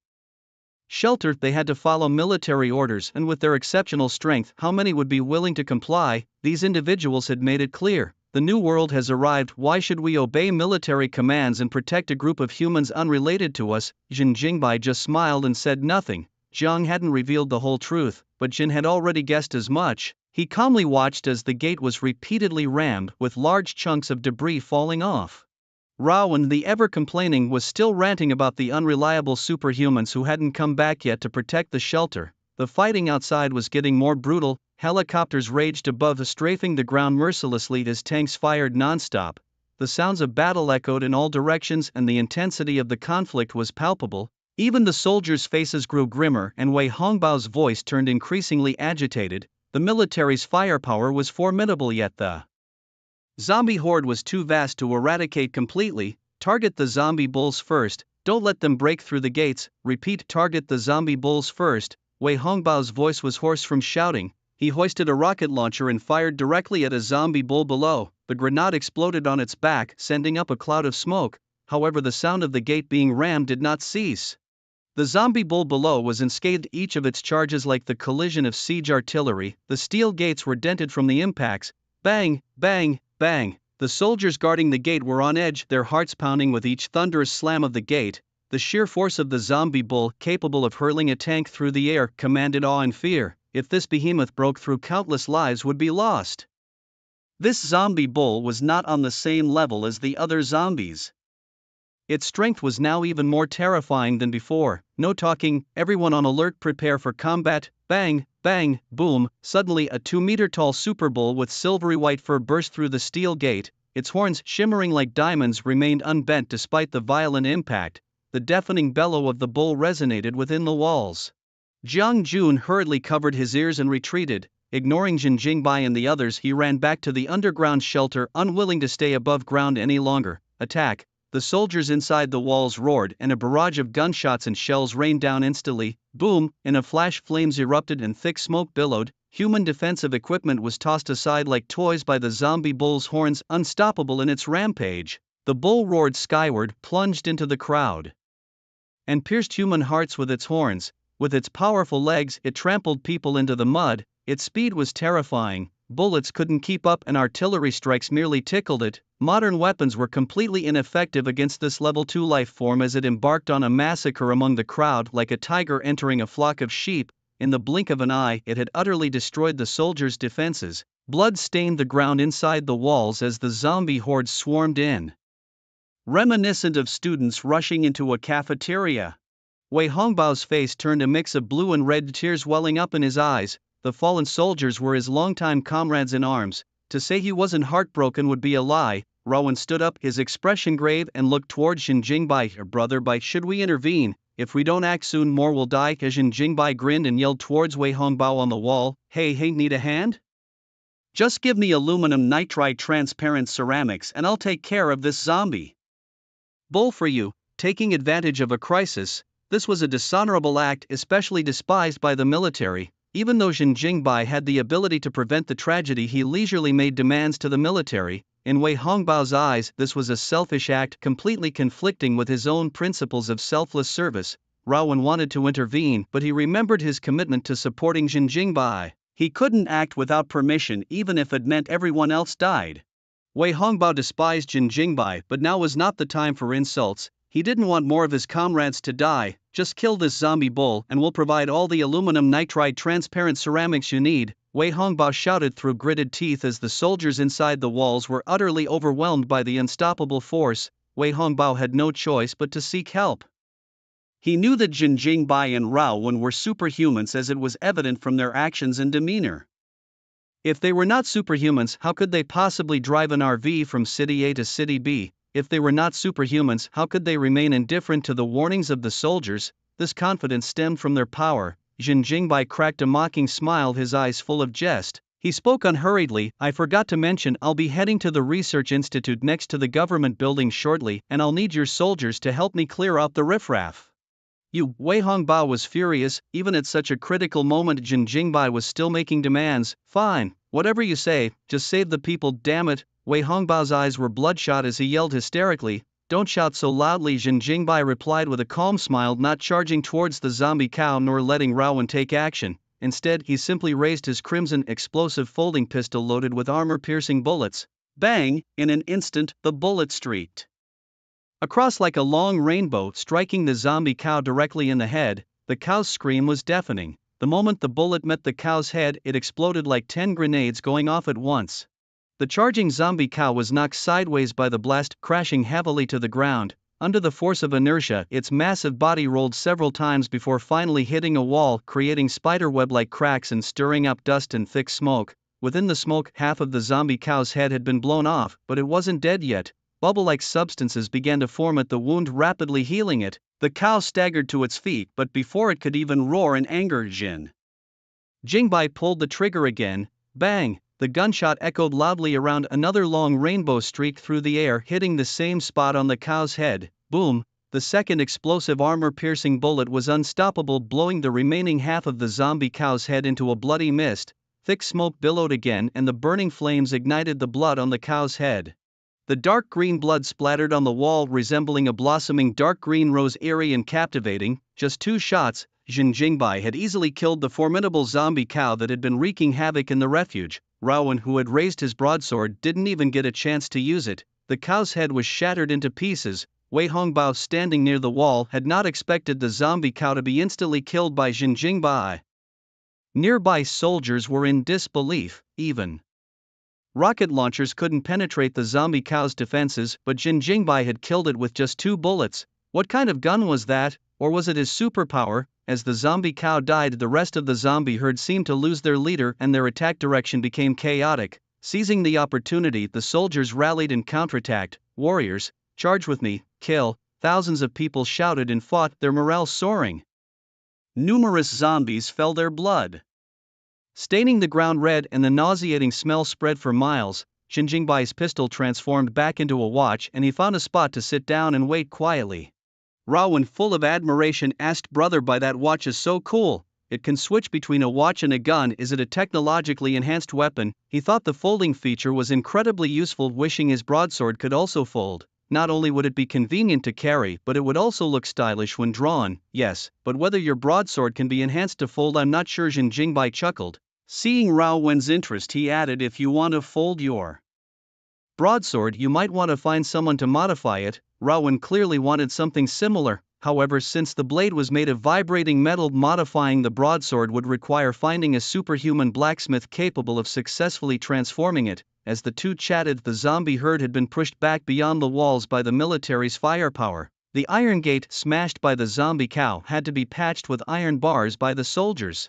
shelter, they had to follow military orders, and with their exceptional strength, how many would be willing to comply? These individuals had made it clear. The new world has arrived, why should we obey military commands and protect a group of humans unrelated to us? Jin Jingbai just smiled and said nothing. Zhang hadn't revealed the whole truth, but Jin had already guessed as much. He calmly watched as the gate was repeatedly rammed, with large chunks of debris falling off. Raowen, the ever-complaining, was still ranting about the unreliable superhumans who hadn't come back yet to protect the shelter. The fighting outside was getting more brutal. Helicopters raged above, strafing the ground mercilessly as tanks fired non-stop. The sounds of battle echoed in all directions and the intensity of the conflict was palpable. Even the soldiers' faces grew grimmer and Wei Hongbao's voice turned increasingly agitated. The military's firepower was formidable, yet the zombie horde was too vast to eradicate completely. Target the zombie bulls first, don't let them break through the gates. Repeat, target the zombie bulls first. Wei Hongbao's voice was hoarse from shouting. He hoisted a rocket launcher and fired directly at a zombie bull below. The grenade exploded on its back, sending up a cloud of smoke. However, the sound of the gate being rammed did not cease. The zombie bull below was unscathed, each of its charges like the collision of siege artillery. The steel gates were dented from the impacts. Bang, bang, bang. The soldiers guarding the gate were on edge, their hearts pounding with each thunderous slam of the gate. The sheer force of the zombie bull, capable of hurling a tank through the air, commanded awe and fear. If this behemoth broke through, countless lives would be lost. This zombie bull was not on the same level as the other zombies. Its strength was now even more terrifying than before. No talking, everyone on alert, prepare for combat. Bang, bang, boom. Suddenly a 2-meter-tall super bull with silvery white fur burst through the steel gate. Its horns, shimmering like diamonds, remained unbent despite the violent impact. The deafening bellow of the bull resonated within the walls. Jiang Jun hurriedly covered his ears and retreated. Ignoring Jin Jingbai and the others, he ran back to the underground shelter, unwilling to stay above ground any longer. Attack! The soldiers inside the walls roared, and a barrage of gunshots and shells rained down instantly. Boom! In a flash, flames erupted and thick smoke billowed. Human defensive equipment was tossed aside like toys by the zombie bull's horns. Unstoppable in its rampage, the bull roared skyward, plunged into the crowd, and pierced human hearts with its horns. With its powerful legs, it trampled people into the mud. Its speed was terrifying. Bullets couldn't keep up and artillery strikes merely tickled it. Modern weapons were completely ineffective against this level 2 life form as it embarked on a massacre among the crowd like a tiger entering a flock of sheep. In the blink of an eye, it had utterly destroyed the soldiers' defenses. Blood stained the ground inside the walls as the zombie horde swarmed in, reminiscent of students rushing into a cafeteria. Wei Hongbao's face turned a mix of blue and red, tears welling up in his eyes. The fallen soldiers were his longtime comrades in arms. To say he wasn't heartbroken would be a lie. Rowan stood up, his expression grave, and looked toward Jin Jingbai. Brother, should we intervene? If we don't act soon, more will die. Jin Jingbai grinned and yelled towards Wei Hongbao on the wall. Hey, need a hand? Just give me aluminum nitride transparent ceramics and I'll take care of this zombie bull for you. Taking advantage of a crisis, this was a dishonorable act, especially despised by the military. Even though Jin Jingbai had the ability to prevent the tragedy, he leisurely made demands to the military. In Wei Hongbao's eyes, this was a selfish act, completely conflicting with his own principles of selfless service. Rowan wanted to intervene, but he remembered his commitment to supporting Jin Jingbai. He couldn't act without permission, even if it meant everyone else died. Wei Hongbao despised Jin Jingbai, but now was not the time for insults. He didn't want more of his comrades to die. Just kill this zombie bull and we'll provide all the aluminum nitride transparent ceramics you need. Wei Hongbao shouted through gritted teeth as the soldiers inside the walls were utterly overwhelmed by the unstoppable force. Wei Hongbao had no choice but to seek help. He knew that Jin Jingbai and Raowen were superhumans, as it was evident from their actions and demeanor. If they were not superhumans, how could they possibly drive an RV from City A to City B? If they were not superhumans, how could they remain indifferent to the warnings of the soldiers? This confidence stemmed from their power. Jin Jingbai cracked a mocking smile, his eyes full of jest. He spoke unhurriedly. I forgot to mention, I'll be heading to the research institute next to the government building shortly, and I'll need your soldiers to help me clear out the riffraff. Wei Hongbao was furious. Even at such a critical moment, Jin Jingbai was still making demands. Fine, whatever you say, just save the people, damn it. Wei Hongbao's eyes were bloodshot as he yelled hysterically. Don't shout so loudly, Jin Jingbai replied with a calm smile, not charging towards the zombie cow nor letting Rowan take action. Instead, he simply raised his crimson explosive folding pistol loaded with armor-piercing bullets. Bang! In an instant, the bullet streaked across like a long rainbow, striking the zombie cow directly in the head. The cow's scream was deafening. The moment the bullet met the cow's head, it exploded like 10 grenades going off at once. The charging zombie cow was knocked sideways by the blast, crashing heavily to the ground. Under the force of inertia, its massive body rolled several times before finally hitting a wall, creating spiderweb-like cracks and stirring up dust and thick smoke. Within the smoke, half of the zombie cow's head had been blown off, but it wasn't dead yet. Bubble-like substances began to form at the wound, rapidly healing it. The cow staggered to its feet, but before it could even roar in anger, Jin Jingbai pulled the trigger again. Bang! The gunshot echoed loudly around. Another long rainbow streaked through the air, hitting the same spot on the cow's head. Boom! The second explosive armor-piercing bullet was unstoppable, blowing the remaining half of the zombie cow's head into a bloody mist. Thick smoke billowed again, and the burning flames ignited the blood on the cow's head. The dark green blood splattered on the wall, resembling a blossoming dark green rose, eerie and captivating. Just 2 shots, Jin Jingbai had easily killed the formidable zombie cow that had been wreaking havoc in the refuge. Rowan, who had raised his broadsword, didn't even get a chance to use it. The cow's head was shattered into pieces. Wei Hongbao, standing near the wall, had not expected the zombie cow to be instantly killed by Jin Jingbai. Nearby soldiers were in disbelief. Even rocket launchers couldn't penetrate the zombie cow's defenses, but Jin Jingbai had killed it with just 2 bullets. What kind of gun was that? Or was it his superpower? As the zombie cow died, the rest of the zombie herd seemed to lose their leader and their attack direction became chaotic. Seizing the opportunity, the soldiers rallied and counterattacked. Warriors, charge with me, kill! Thousands of people shouted and fought, their morale soaring. Numerous zombies fell, their blood staining the ground red, and the nauseating smell spread for miles. Jin Jingbai's pistol transformed back into a watch, and he found a spot to sit down and wait quietly. Rowan, full of admiration, asked, "Brother, by that watch is so cool. It can switch between a watch and a gun. Is it a technologically enhanced weapon?" He thought the folding feature was incredibly useful, wishing his broadsword could also fold. Not only would it be convenient to carry, but it would also look stylish when drawn. Yes, but whether your broadsword can be enhanced to fold, I'm not sure, Jin Jingbai chuckled. Seeing Rowan's interest, he added, "If you want to fold your broadsword, you might want to find someone to modify it." Rowan clearly wanted something similar. However, since the blade was made of vibrating metal, modifying the broadsword would require finding a superhuman blacksmith capable of successfully transforming it. As the two chatted, the zombie herd had been pushed back beyond the walls by the military's firepower. The iron gate, smashed by the zombie cow, had to be patched with iron bars by the soldiers.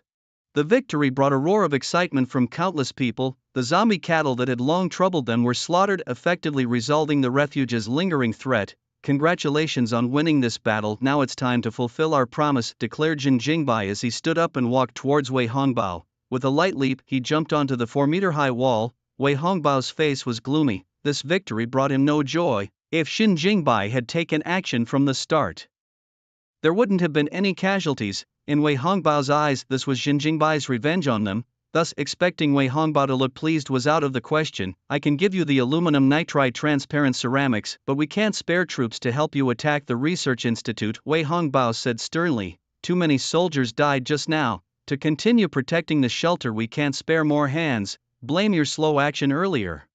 The victory brought a roar of excitement from countless people. The zombie cattle that had long troubled them were slaughtered, effectively resolving the refuge's lingering threat. "Congratulations on winning this battle. Now it's time to fulfill our promise," declared Jin Jingbai as he stood up and walked towards Wei Hongbao. With a light leap, he jumped onto the 4-meter-high wall. Wei Hongbao's face was gloomy. This victory brought him no joy. If Jin Jingbai had taken action from the start, there wouldn't have been any casualties. In Wei Hongbao's eyes, this was Jin Jingbai's revenge on them. Thus, expecting Wei Hongbao to look pleased was out of the question. "I can give you the aluminum nitride transparent ceramics, but we can't spare troops to help you attack the research institute," Wei Hongbao said sternly. "Too many soldiers died just now. To continue protecting the shelter, we can't spare more hands. Blame your slow action earlier."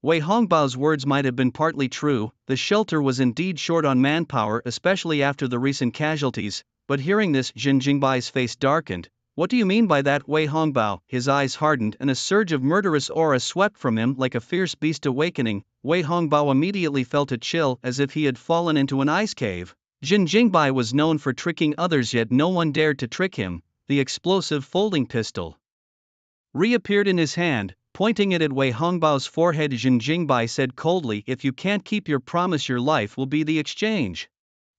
Wei Hongbao's words might have been partly true. The shelter was indeed short on manpower, especially after the recent casualties. But hearing this, Jin Jingbai's face darkened. "What do you mean by that, Wei Hongbao?" His eyes hardened and a surge of murderous aura swept from him like a fierce beast awakening. Wei Hongbao immediately felt a chill, as if he had fallen into an ice cave. Jin Jingbai was known for tricking others, yet no one dared to trick him. The explosive folding pistol reappeared in his hand. Pointing it at Wei Hongbao's forehead, Jin Jingbai said coldly, "If you can't keep your promise, your life will be the exchange."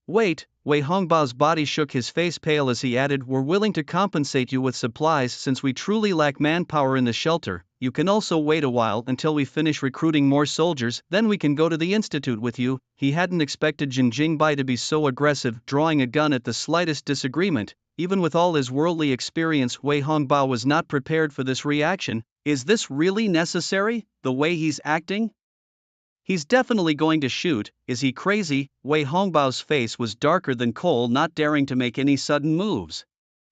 "Wait," Wei Hongbao's body shook, his face pale as he added, "We're willing to compensate you with supplies since we truly lack manpower in the shelter. You can also wait a while until we finish recruiting more soldiers, then we can go to the institute with you." He hadn't expected Jin Jingbai to be so aggressive, drawing a gun at the slightest disagreement. Even with all his worldly experience, Wei Hongbao was not prepared for this reaction. Is this really necessary, the way he's acting? He's definitely going to shoot, is he crazy? Wei Hongbao's face was darker than coal, not daring to make any sudden moves.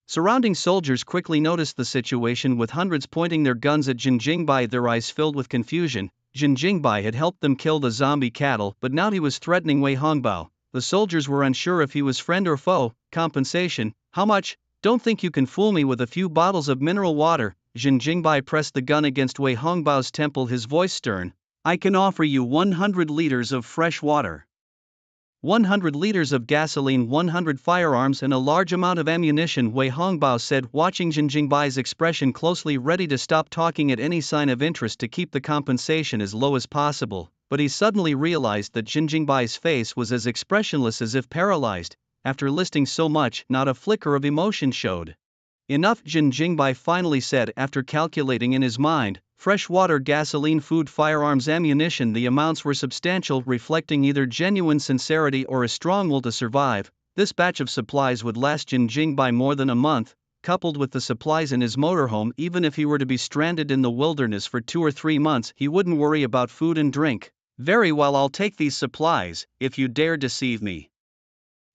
Surrounding soldiers quickly noticed the situation, with hundreds pointing their guns at Jin Jingbai, their eyes filled with confusion. Jin Jingbai had helped them kill the zombie cattle, but now he was threatening Wei Hongbao. The soldiers were unsure if he was friend or foe. "Compensation? How much? Don't think you can fool me with a few bottles of mineral water." Jin Jingbai pressed the gun against Wei Hongbao's temple, his voice stern. "I can offer you 100 liters of fresh water, 100 liters of gasoline, 100 firearms, and a large amount of ammunition," Wei Hongbao said, watching Jin Jingbai's expression closely, ready to stop talking at any sign of interest to keep the compensation as low as possible. But he suddenly realized that Jin Jingbai's face was as expressionless as if paralyzed. After listing so much, not a flicker of emotion showed. "Enough," Jin Jingbai finally said after calculating in his mind. Fresh water, gasoline, food, firearms, ammunition. The amounts were substantial, reflecting either genuine sincerity or a strong will to survive. This batch of supplies would last Jin Jingbai more than a month. Coupled with the supplies in his motorhome, even if he were to be stranded in the wilderness for 2 or 3 months, he wouldn't worry about food and drink. "Very well, I'll take these supplies, if you dare deceive me."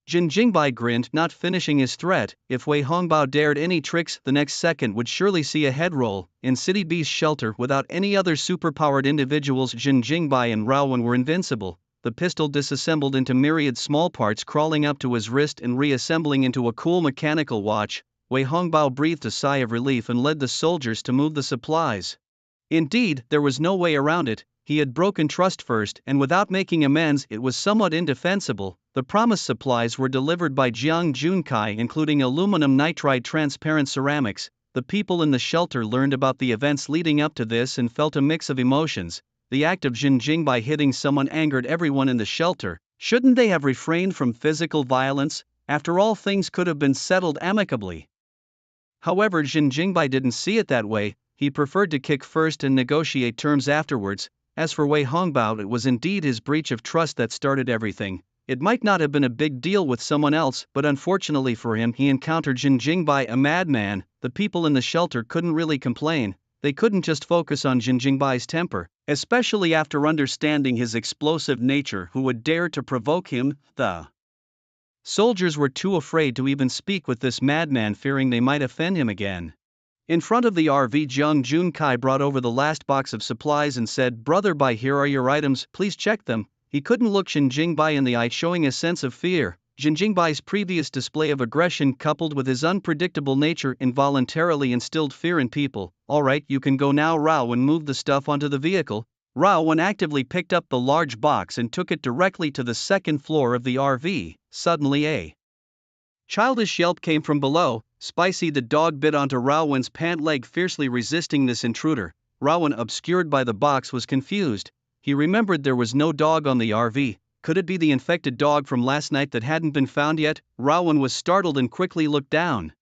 Jin Jingbai grinned, not finishing his threat. If Wei Hongbao dared any tricks, the next second would surely see a head roll. In City B's shelter, without any other superpowered individuals, Jin Jingbai and Raowen were invincible. The pistol disassembled into myriad small parts, crawling up to his wrist and reassembling into a cool mechanical watch. Wei Hongbao breathed a sigh of relief and led the soldiers to move the supplies. Indeed, there was no way around it. He had broken trust first, and without making amends, it was somewhat indefensible. The promised supplies were delivered by Jiang Junkai, including aluminum nitride transparent ceramics. The people in the shelter learned about the events leading up to this and felt a mix of emotions. The act of Jin Jingbai hitting someone angered everyone in the shelter. Shouldn't they have refrained from physical violence? After all, things could have been settled amicably. However, Jin Jingbai didn't see it that way. He preferred to kick first and negotiate terms afterwards. As for Wei Hongbao, it was indeed his breach of trust that started everything. It might not have been a big deal with someone else, but unfortunately for him, he encountered Jin Jingbai, a madman. The people in the shelter couldn't really complain. They couldn't just focus on Jin Jingbai's temper, especially after understanding his explosive nature. Who would dare to provoke him? The soldiers were too afraid to even speak with this madman, fearing they might offend him again. In front of the RV, Jiang Junkai brought over the last box of supplies and said, "Brother Bai, here are your items, please check them." He couldn't look Jin Jingbai in the eye, showing a sense of fear. Jin Jingbai's previous display of aggression, coupled with his unpredictable nature, involuntarily instilled fear in people. "All right, you can go now." Raowen moved the stuff onto the vehicle. Raowen actively picked up the large box and took it directly to the second floor of the RV. Suddenly a childish yelp came from below. Spicy the dog bit onto Raowen's pant leg, fiercely resisting this intruder. Raowen, obscured by the box, was confused. He remembered there was no dog on the RV. Could it be the infected dog from last night that hadn't been found yet? Raowen was startled and quickly looked down.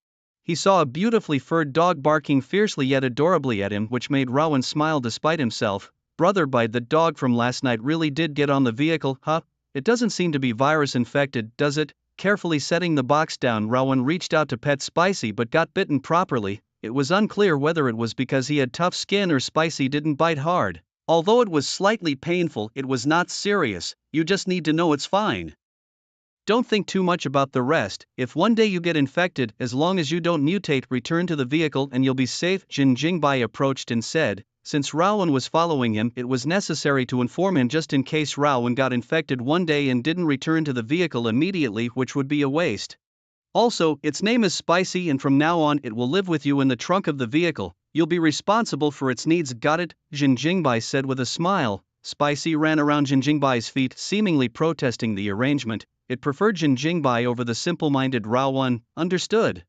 He saw a beautifully furred dog barking fiercely yet adorably at him, which made Raowen smile despite himself. "Brother Bai, the dog from last night really did get on the vehicle, huh? It doesn't seem to be virus infected, does it?" Carefully setting the box down, Raowen reached out to pet Spicy but got bitten properly. It was unclear whether it was because he had tough skin or Spicy didn't bite hard. Although it was slightly painful, it was not serious. "You just need to know it's fine. Don't think too much about the rest. If one day you get infected, as long as you don't mutate, return to the vehicle and you'll be safe." Jin Jingbai approached and said. Since Raowen was following him, it was necessary to inform him just in case Raowen got infected one day and didn't return to the vehicle immediately, which would be a waste. "Also, its name is Spicy, and from now on it will live with you in the trunk of the vehicle. You'll be responsible for its needs, got it?" Jin Jingbai said with a smile. Spicy ran around Jin Jingbai's feet, seemingly protesting the arrangement. It preferred Jin Jingbai over the simple-minded Raowen. "Understood."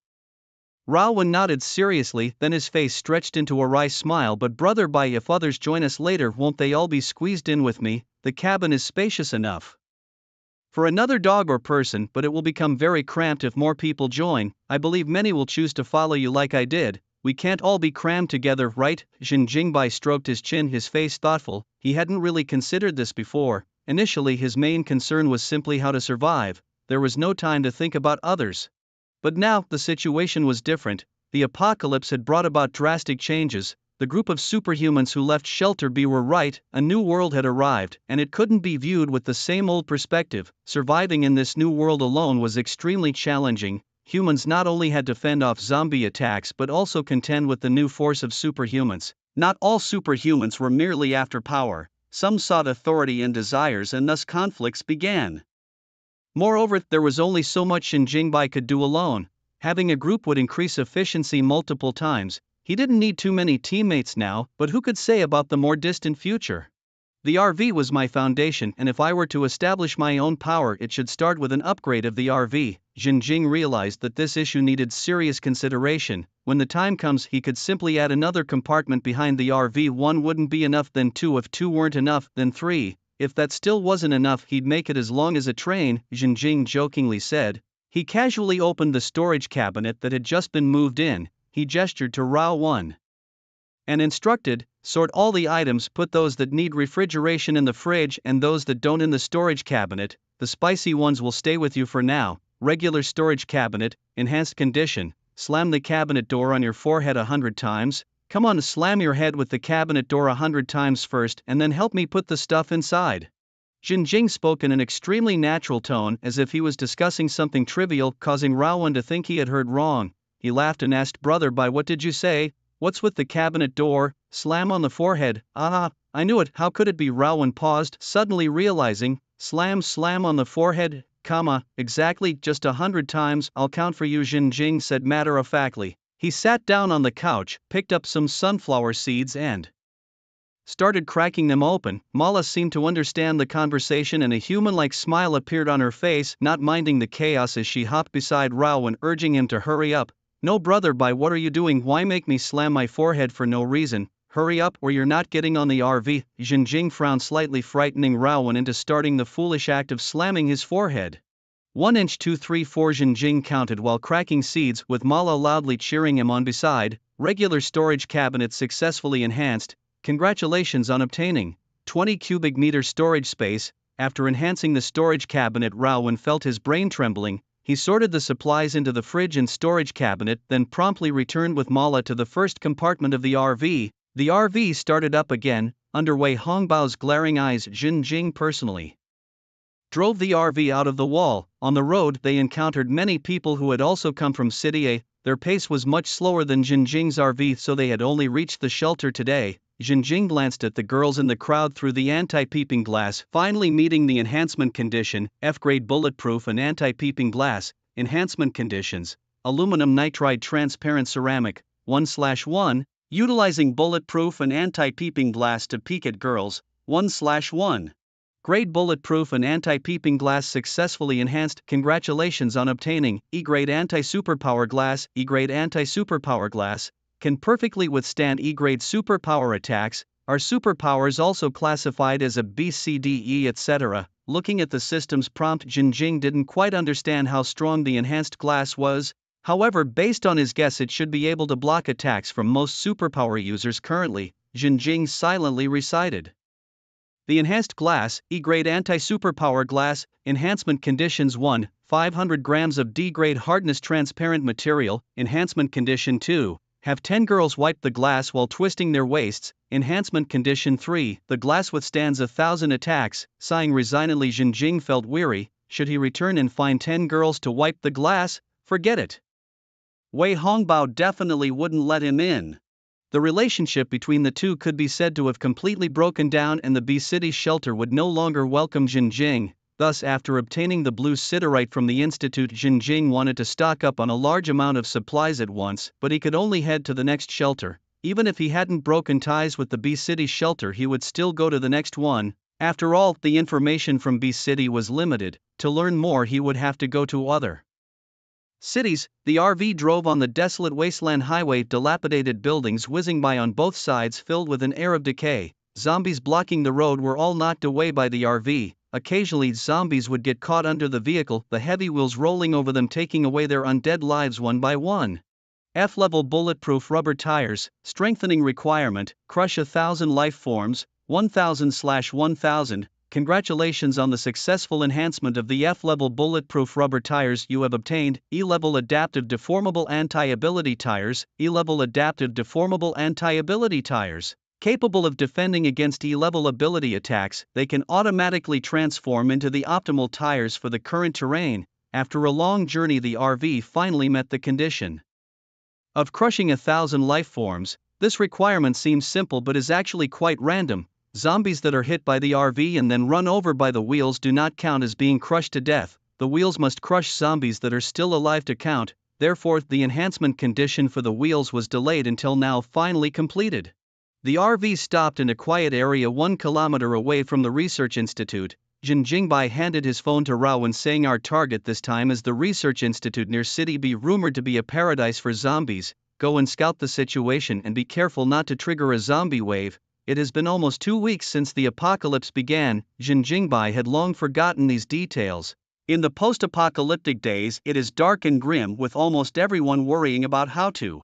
Rawan nodded seriously, then his face stretched into a wry smile. But brother Bai, if others join us later, won't they all be squeezed in with me? The cabin is spacious enough for another dog or person, but it will become very cramped if more people join. I believe many will choose to follow you like I did. We can't all be crammed together, right? Jin Jingbai stroked his chin, his face thoughtful. He hadn't really considered this before. Initially his main concern was simply how to survive. There was no time to think about others. But now, the situation was different. The apocalypse had brought about drastic changes. The group of superhumans who left Shelter B were right, a new world had arrived, and it couldn't be viewed with the same old perspective. Surviving in this new world alone was extremely challenging. Humans not only had to fend off zombie attacks but also contend with the new force of superhumans. Not all superhumans were merely after power. Some sought authority and desires, and thus conflicts began. Moreover, there was only so much Shin Jingbai could do alone. Having a group would increase efficiency multiple times. He didn't need too many teammates now, but who could say about the more distant future? The RV was my foundation, and if I were to establish my own power, it should start with an upgrade of the RV. Jin Jing realized that this issue needed serious consideration. When the time comes, he could simply add another compartment behind the RV. One wouldn't be enough, then two. If two weren't enough, then three. If that still wasn't enough, he'd make it as long as a train, Jin Jing jokingly said. He casually opened the storage cabinet that had just been moved in. He gestured to Rao 1 and instructed, sort all the items, put those that need refrigeration in the fridge and those that don't in the storage cabinet. The spicy ones will stay with you for now. Regular storage cabinet, enhanced condition. Slam the cabinet door on your forehead 100 times. Come on, slam your head with the cabinet door 100 times first and then help me put the stuff inside. Jin Jing spoke in an extremely natural tone, as if he was discussing something trivial, causing Rawan to think he had heard wrong. He laughed and asked, brother Bai, what did you say? What's with the cabinet door? Slam on the forehead. Ah, I knew it. How could it be? Rawan paused, suddenly realizing. Slam on the forehead, exactly, just 100 times. I'll count for you, Jin Jing said matter-of-factly. He sat down on the couch, picked up some sunflower seeds and started cracking them open. Mala seemed to understand the conversation, and a human-like smile appeared on her face, not minding the chaos as she hopped beside Rawan, urging him to hurry up. No, brother Bai, what are you doing? Why make me slam my forehead for no reason? Hurry up or you're not getting on the RV. Jin Jing frowned slightly, frightening Rawan into starting the foolish act of slamming his forehead. 1 inch 2 3 4 Jin Jing counted while cracking seeds, with Mala loudly cheering him on beside. Regular storage cabinet successfully enhanced. Congratulations on obtaining 20 cubic meter storage space. After enhancing the storage cabinet, Rawan felt his brain trembling. He sorted the supplies into the fridge and storage cabinet, then promptly returned with Mala to the first compartment of the RV. The RV started up again. Underway, Hongbao's glaring eyes. Jin Jing personally drove the RV out of the wall. On the road, they encountered many people who had also come from City A. Their pace was much slower than Jin Jing's RV, so they had only reached the shelter today. Jin Jing glanced at the girls in the crowd through the anti-peeping glass, finally meeting the enhancement condition, F-grade bulletproof and anti-peeping glass. Enhancement conditions: aluminum nitride transparent ceramic, 1/1, utilizing bulletproof and anti-peeping glass to peek at girls, 1/1. Grade bulletproof and anti-peeping glass successfully enhanced. Congratulations on obtaining E-grade anti-superpower glass. E-grade anti-superpower glass can perfectly withstand E-grade superpower attacks. Are superpowers also classified as a B, C, D, E, etc.? Looking at the system's prompt, Jin Jing didn't quite understand how strong the enhanced glass was. However, based on his guess, it should be able to block attacks from most superpower users currently. Jin Jing silently recited the enhanced glass, E-grade anti-superpower glass. Enhancement conditions: 1. 500 grams of D-grade hardness transparent material. Enhancement condition 2. Have 10 girls wipe the glass while twisting their waists. Enhancement condition 3. The glass withstands 1,000 attacks. Sighing resignedly, Jin Jing felt weary. Should he return and find 10 girls to wipe the glass? Forget it. Wei Hongbao definitely wouldn't let him in. The relationship between the two could be said to have completely broken down, and the B-City shelter would no longer welcome Jin Jing. Thus, after obtaining the blue siderite from the institute, Jin Jing wanted to stock up on a large amount of supplies at once, but he could only head to the next shelter. Even if he hadn't broken ties with the B-City shelter, he would still go to the next one. After all, the information from B-City was limited. To learn more, he would have to go to other Cities, the RV drove on the desolate wasteland highway, dilapidated buildings whizzing by on both sides filled with an air of decay. Zombies blocking the road were all knocked away by the RV. Occasionally, zombies would get caught under the vehicle, the heavy wheels rolling over them, taking away their undead lives one by one. F-level bulletproof rubber tires, strengthening requirement, crush 1,000 life forms, 1,000/1,000. Congratulations on the successful enhancement of the F-level bulletproof rubber tires you have obtained. E-level adaptive deformable anti-ability tires. E-level adaptive deformable anti-ability tires. Capable of defending against E-level ability attacks, they can automatically transform into the optimal tires for the current terrain. After a long journey, the RV finally met the condition of crushing 1,000 life forms. This requirement seems simple but is actually quite random. Zombies that are hit by the RV and then run over by the wheels do not count as being crushed to death. The wheels must crush zombies that are still alive to count. Therefore, the enhancement condition for the wheels was delayed until now, finally completed. The RV stopped in a quiet area 1 kilometer away from the research institute. Jin Jingbai handed his phone to Rowan, saying, "Our target this time is the research institute near City B, rumored to be a paradise for zombies. Go and scout the situation and be careful not to trigger a zombie wave." It has been almost 2 weeks since the apocalypse began. Jin Jingbai had long forgotten these details. In the post-apocalyptic days, it is dark and grim, with almost everyone worrying about how to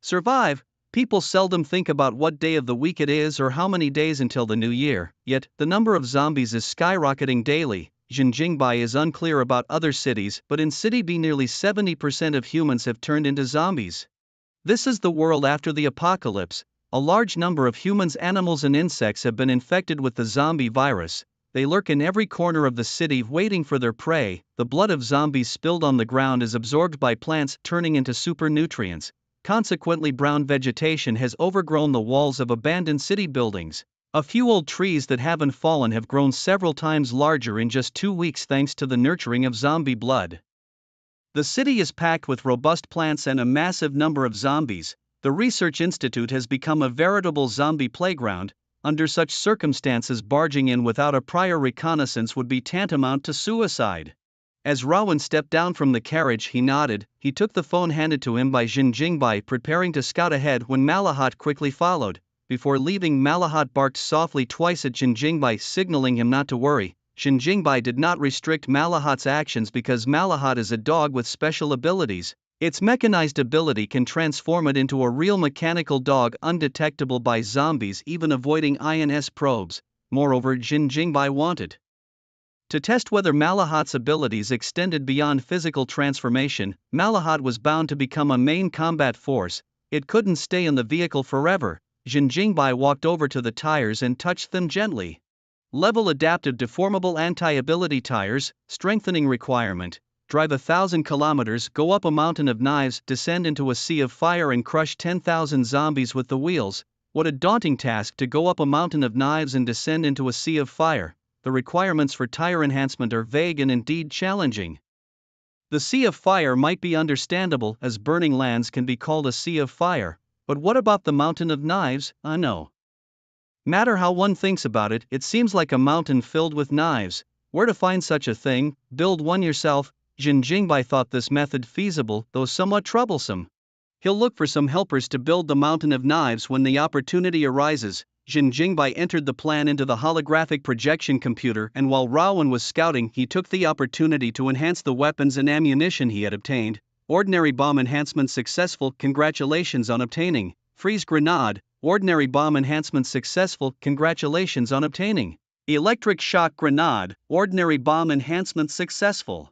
survive. People seldom think about what day of the week it is or how many days until the new year. Yet, the number of zombies is skyrocketing daily. Jin Jingbai is unclear about other cities, but in City B nearly 70% of humans have turned into zombies. This is the world after the apocalypse. A large number of humans, animals and insects have been infected with the zombie virus. They lurk in every corner of the city waiting for their prey. The blood of zombies spilled on the ground is absorbed by plants, turning into super nutrients. Consequently, brown vegetation has overgrown the walls of abandoned city buildings. A few old trees that haven't fallen have grown several times larger in just 2 weeks thanks to the nurturing of zombie blood. The city is packed with robust plants and a massive number of zombies. The research institute has become a veritable zombie playground. Under such circumstances, barging in without a prior reconnaissance would be tantamount to suicide. As Rowan stepped down from the carriage, he nodded. He took the phone handed to him by Jin Jingbai, preparing to scout ahead when Malahat quickly followed. Before leaving, Malahat barked softly twice at Jin Jingbai, signaling him not to worry. Jin Jingbai did not restrict Malahat's actions because Malahat is a dog with special abilities. Its mechanized ability can transform it into a real mechanical dog, undetectable by zombies, even avoiding INS probes. Moreover, Jin Jingbai wanted to test whether Malahat's abilities extended beyond physical transformation. Malahat was bound to become a main combat force. It couldn't stay in the vehicle forever. Jin Jingbai walked over to the tires and touched them gently. Level adaptive deformable anti-ability tires, strengthening requirement. Drive 1,000 kilometers, go up a mountain of knives, descend into a sea of fire and crush 10,000 zombies with the wheels. What a daunting task, to go up a mountain of knives and descend into a sea of fire. The requirements for tire enhancement are vague and indeed challenging. The sea of fire might be understandable, as burning lands can be called a sea of fire. But what about the mountain of knives? No matter how one thinks about it, it seems like a mountain filled with knives. Where to find such a thing? Build one yourself. Jin Jingbai thought this method feasible, though somewhat troublesome. He'll look for some helpers to build the mountain of knives when the opportunity arises. Jin Jingbai entered the plan into the holographic projection computer, and while Rowan was scouting, he took the opportunity to enhance the weapons and ammunition he had obtained. Ordinary bomb enhancement successful, congratulations on obtaining. Freeze grenade, ordinary bomb enhancement successful, congratulations on obtaining. Electric shock grenade, ordinary bomb enhancement successful.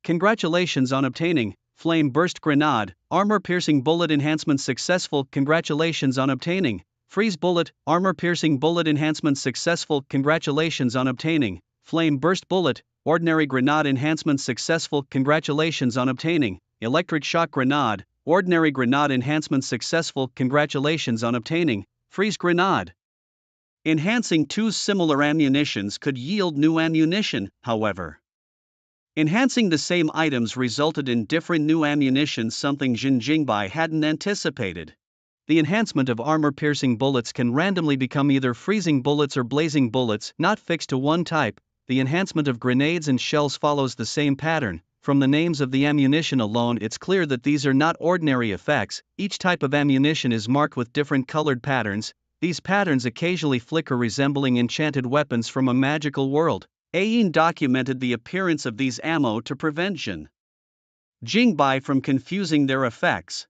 Congratulations on obtaining. Flame burst grenade, armor piercing bullet enhancement successful, congratulations on obtaining. Freeze bullet, armor piercing bullet enhancement successful, congratulations on obtaining. Flame burst bullet, ordinary grenade enhancement successful, congratulations on obtaining. Electric shock grenade, ordinary grenade enhancement successful, congratulations on obtaining. Freeze grenade. Enhancing two similar ammunitions could yield new ammunition, however. Enhancing the same items resulted in different new ammunition, something Jin Jingbai hadn't anticipated. The enhancement of armor-piercing bullets can randomly become either freezing bullets or blazing bullets, not fixed to one type. The enhancement of grenades and shells follows the same pattern. From the names of the ammunition alone, it's clear that these are not ordinary effects. Each type of ammunition is marked with different colored patterns. These patterns occasionally flicker, resembling enchanted weapons from a magical world. Ayin documented the appearance of these ammo to prevent Jin Jingbai from confusing their effects.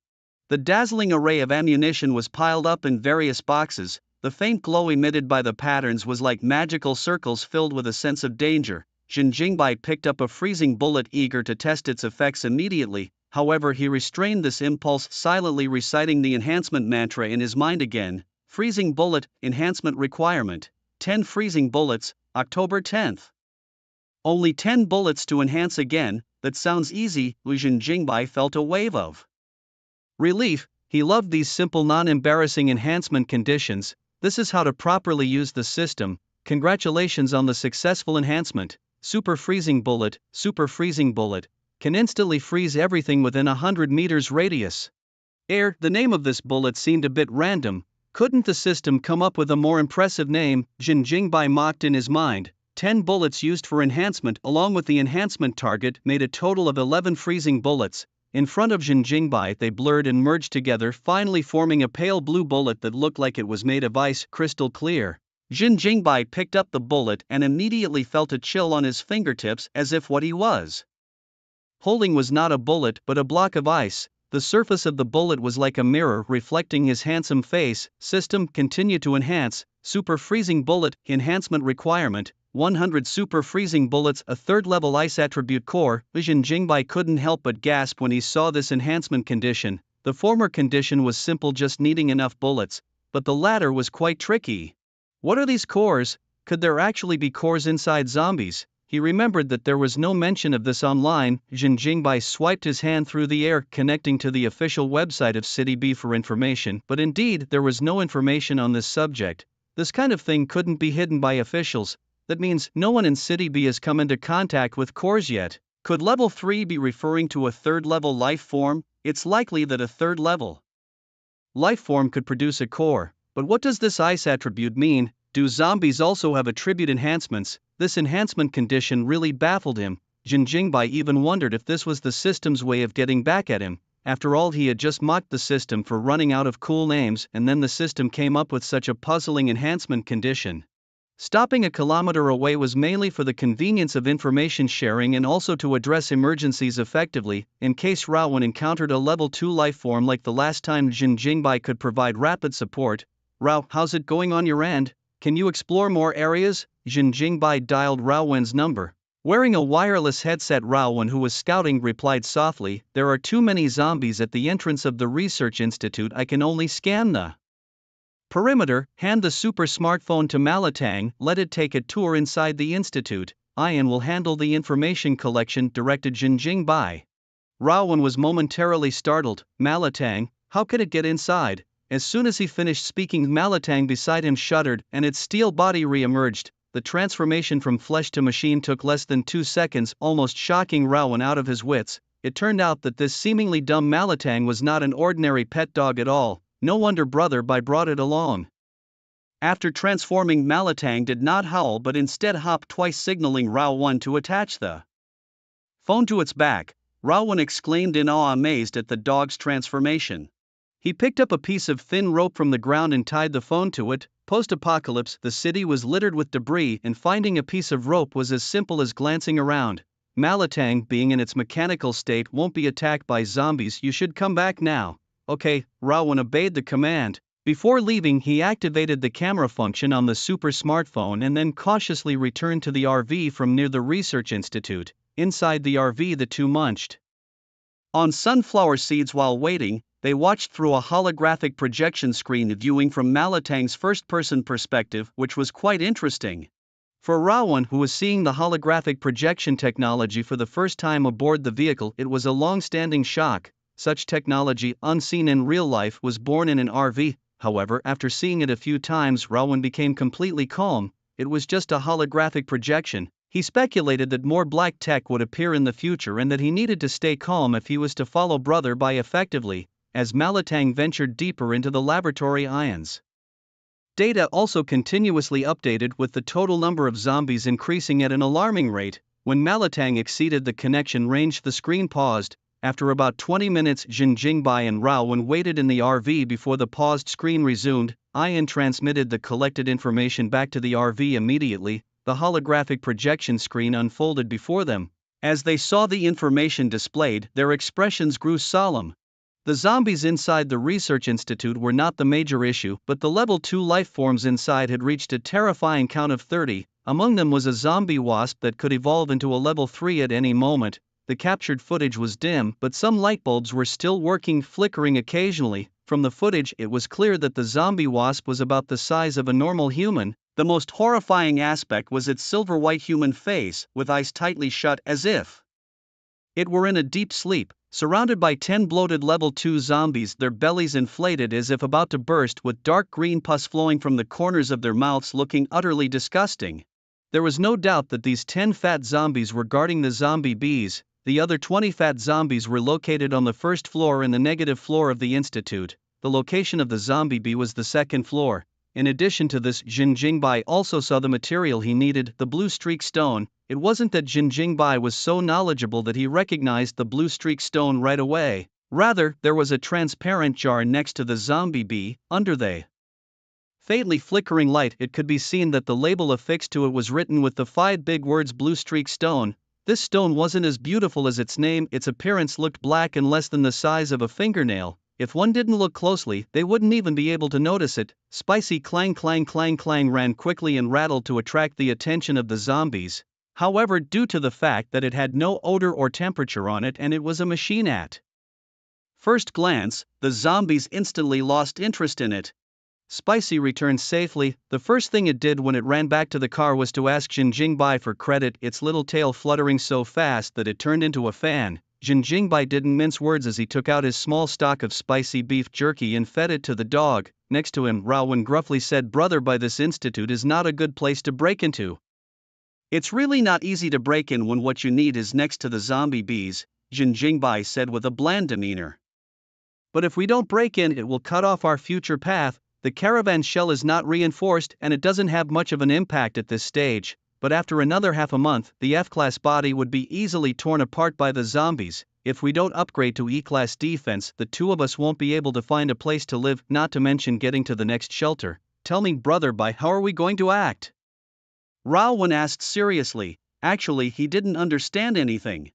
The dazzling array of ammunition was piled up in various boxes. The faint glow emitted by the patterns was like magical circles filled with a sense of danger. Jin Jingbai picked up a freezing bullet, eager to test its effects immediately. However, he restrained this impulse, silently reciting the enhancement mantra in his mind again. Freezing bullet, enhancement requirement. 10 freezing bullets, October 10th. Only 10 bullets to enhance again. That sounds easy. Jin Jingbai felt a wave of relief. He loved these simple, non-embarrassing enhancement conditions. This is how to properly use the system. Congratulations on the successful enhancement. Super freezing bullet can instantly freeze everything within 100 meters radius. The name of this bullet seemed a bit random. Couldn't the system come up with a more impressive name? Jin Jingbai mocked in his mind. 10 bullets used for enhancement along with the enhancement target made a total of 11 freezing bullets. In front of Jin Jingbai they blurred and merged together, finally forming a pale blue bullet that looked like it was made of ice, crystal clear. Jin Jingbai picked up the bullet and immediately felt a chill on his fingertips, as if what he was holding was not a bullet but a block of ice. The surface of the bullet was like a mirror reflecting his handsome face. System, continue to enhance. Super freezing bullet, enhancement requirement, 100 super freezing bullets, a third level ice attribute core. Jin Jingbai couldn't help but gasp when he saw this enhancement condition. The former condition was simple, just needing enough bullets, but the latter was quite tricky. What are these cores? Could there actually be cores inside zombies? He remembered that there was no mention of this online. Jin Jingbai swiped his hand through the air, connecting to the official website of City B for information, but indeed there was no information on this subject. This kind of thing couldn't be hidden by officials. That means no one in City B has come into contact with cores yet. Could level 3 be referring to a third level life form? It's likely that a third level life form could produce a core. But what does this ice attribute mean? Do zombies also have attribute enhancements? This enhancement condition really baffled him. Jin Jingbai even wondered if this was the system's way of getting back at him. After all, he had just mocked the system for running out of cool names, and then the system came up with such a puzzling enhancement condition. Stopping a kilometer away was mainly for the convenience of information sharing and also to address emergencies effectively, in case Raowen encountered a level 2 life form like the last time. Jin Jingbai could provide rapid support. Rao, how's it going on your end? Can you explore more areas? Jin Jingbai dialed Raowen's number. Wearing a wireless headset, Raowen, who was scouting, replied softly, "There are too many zombies at the entrance of the research institute. I can only scan the perimeter. Hand the super smartphone to Malatang, let it take a tour inside the institute. Ian will handle the information collection," directed Jin Jingbai. Raowen was momentarily startled. Malatang? How could it get inside? As soon as he finished speaking, Malatang beside him shuddered, and its steel body re-emerged. The transformation from flesh to machine took less than 2 seconds, almost shocking Raowen out of his wits. It turned out that this seemingly dumb Malatang was not an ordinary pet dog at all. No wonder Brother Bai brought it along. After transforming, Malatang did not howl but instead hopped twice, signaling Raowen to attach the phone to its back. Raowen exclaimed in awe, amazed at the dog's transformation. He picked up a piece of thin rope from the ground and tied the phone to it. Post-apocalypse, the city was littered with debris, and finding a piece of rope was as simple as glancing around. Malatang, being in its mechanical state, won't be attacked by zombies. You should come back now. Okay, Raowen obeyed the command. Before leaving, he activated the camera function on the super smartphone and then cautiously returned to the RV from near the research institute. Inside the RV, the two munched on sunflower seeds while waiting. They watched through a holographic projection screen, viewing from Malatang's first-person perspective, which was quite interesting. For Raowen, who was seeing the holographic projection technology for the first time aboard the vehicle, it was a long-standing shock. Such technology, unseen in real life, was born in an RV. However, after seeing it a few times, Raowen became completely calm. It was just a holographic projection. He speculated that more black tech would appear in the future and that he needed to stay calm if he was to follow Brother Bai effectively. As Malatang ventured deeper into the laboratory, Ian's data also continuously updated, with the total number of zombies increasing at an alarming rate. When mutating exceeded the connection range, the screen paused. After about 20 minutes, Jin Jingbai and Raowen waited in the RV before the paused screen resumed. Ian transmitted the collected information back to the RV immediately. The holographic projection screen unfolded before them. As they saw the information displayed, their expressions grew solemn. The zombies inside the research institute were not the major issue, but the level 2 life forms inside had reached a terrifying count of 30. Among them was a zombie wasp that could evolve into a level 3 at any moment. The captured footage was dim, but some light bulbs were still working, flickering occasionally. From the footage, it was clear that the zombie wasp was about the size of a normal human. The most horrifying aspect was its silver-white human face, with eyes tightly shut as if it were in a deep sleep. Surrounded by 10 bloated level 2 zombies, their bellies inflated as if about to burst, with dark green pus flowing from the corners of their mouths, looking utterly disgusting. There was no doubt that these 10 fat zombies were guarding the zombie bees. The other 20 fat zombies were located on the first floor and the negative floor of the institute. The location of the zombie bee was the second floor. In addition to this, Jin Jingbai also saw the material he needed, the blue streak stone. It wasn't that Jin Jingbai was so knowledgeable that he recognized the blue streak stone right away. Rather, there was a transparent jar next to the zombie bee. Under the faintly flickering light, it could be seen that the label affixed to it was written with the 5 big words blue streak stone. This stone wasn't as beautiful as its name. Its appearance looked black and less than the size of a fingernail. If one didn't look closely, they wouldn't even be able to notice it. Spicy clang clang clang clang ran quickly and rattled to attract the attention of the zombies. However, due to the fact that it had no odor or temperature on it and it was a machine at first glance, the zombies instantly lost interest in it. Spicy returned safely. The first thing it did when it ran back to the car was to ask Jin Jingbai for credit, its little tail fluttering so fast that it turned into a fan. Jin Jingbai didn't mince words as he took out his small stock of spicy beef jerky and fed it to the dog. Next to him, Raowen gruffly said, "Brother, by this institute is not a good place to break into. It's really not easy to break in when what you need is next to the zombie bees," Jin Jingbai said with a bland demeanor. "But if we don't break in, it will cut off our future path. The caravan shell is not reinforced and it doesn't have much of an impact at this stage. But after another half a month, the F-class body would be easily torn apart by the zombies. If we don't upgrade to E-class defense, the two of us won't be able to find a place to live, not to mention getting to the next shelter. Tell me, brother, how are we going to act?" Raowen asked seriously. Actually, he didn't understand anything.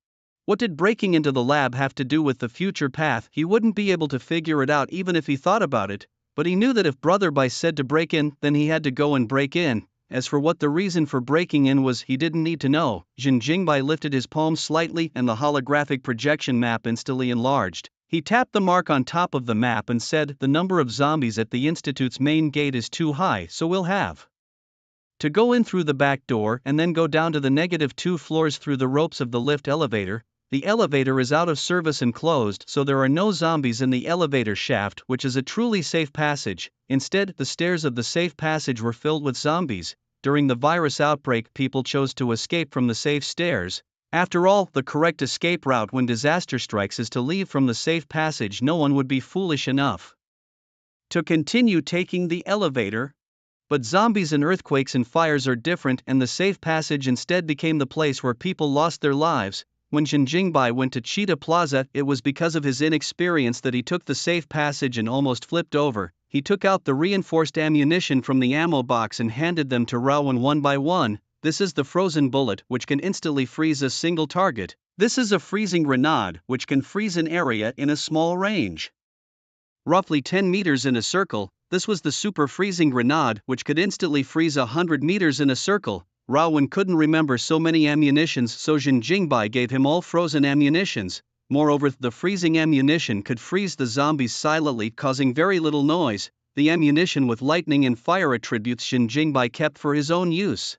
What did breaking into the lab have to do with the future path? He wouldn't be able to figure it out even if he thought about it, but he knew that if Brother Bai said to break in, then he had to go and break in. As for what the reason for breaking in was, he didn't need to know. Jin Jingbai lifted his palm slightly and the holographic projection map instantly enlarged. He tapped the mark on top of the map and said, "The number of zombies at the institute's main gate is too high, so we'll have to go in through the back door and then go down to the -2 floors through the ropes of the lift elevator. The elevator is out of service and closed, so there are no zombies in the elevator shaft, which is a truly safe passage. Instead, the stairs of the safe passage were filled with zombies. During the virus outbreak, people chose to escape from the safe stairs. After all, the correct escape route when disaster strikes is to leave from the safe passage. No one would be foolish enough to continue taking the elevator. But zombies and earthquakes and fires are different, and the safe passage instead became the place where people lost their lives. When Jin Jingbai went to Cheetah Plaza, it was because of his inexperience that he took the safe passage and almost flipped over. He took out the reinforced ammunition from the ammo box and handed them to Raowen one by one. "This is the frozen bullet, which can instantly freeze a single target. This is a freezing grenade, which can freeze an area in a small range, roughly 10 meters in a circle. This was the super freezing grenade, which could instantly freeze 100 meters in a circle." Raowen couldn't remember so many ammunitions, so Jin Jingbai gave him all frozen ammunitions. Moreover, the freezing ammunition could freeze the zombies silently, causing very little noise. The ammunition with lightning and fire attributes Jin Jingbai kept for his own use,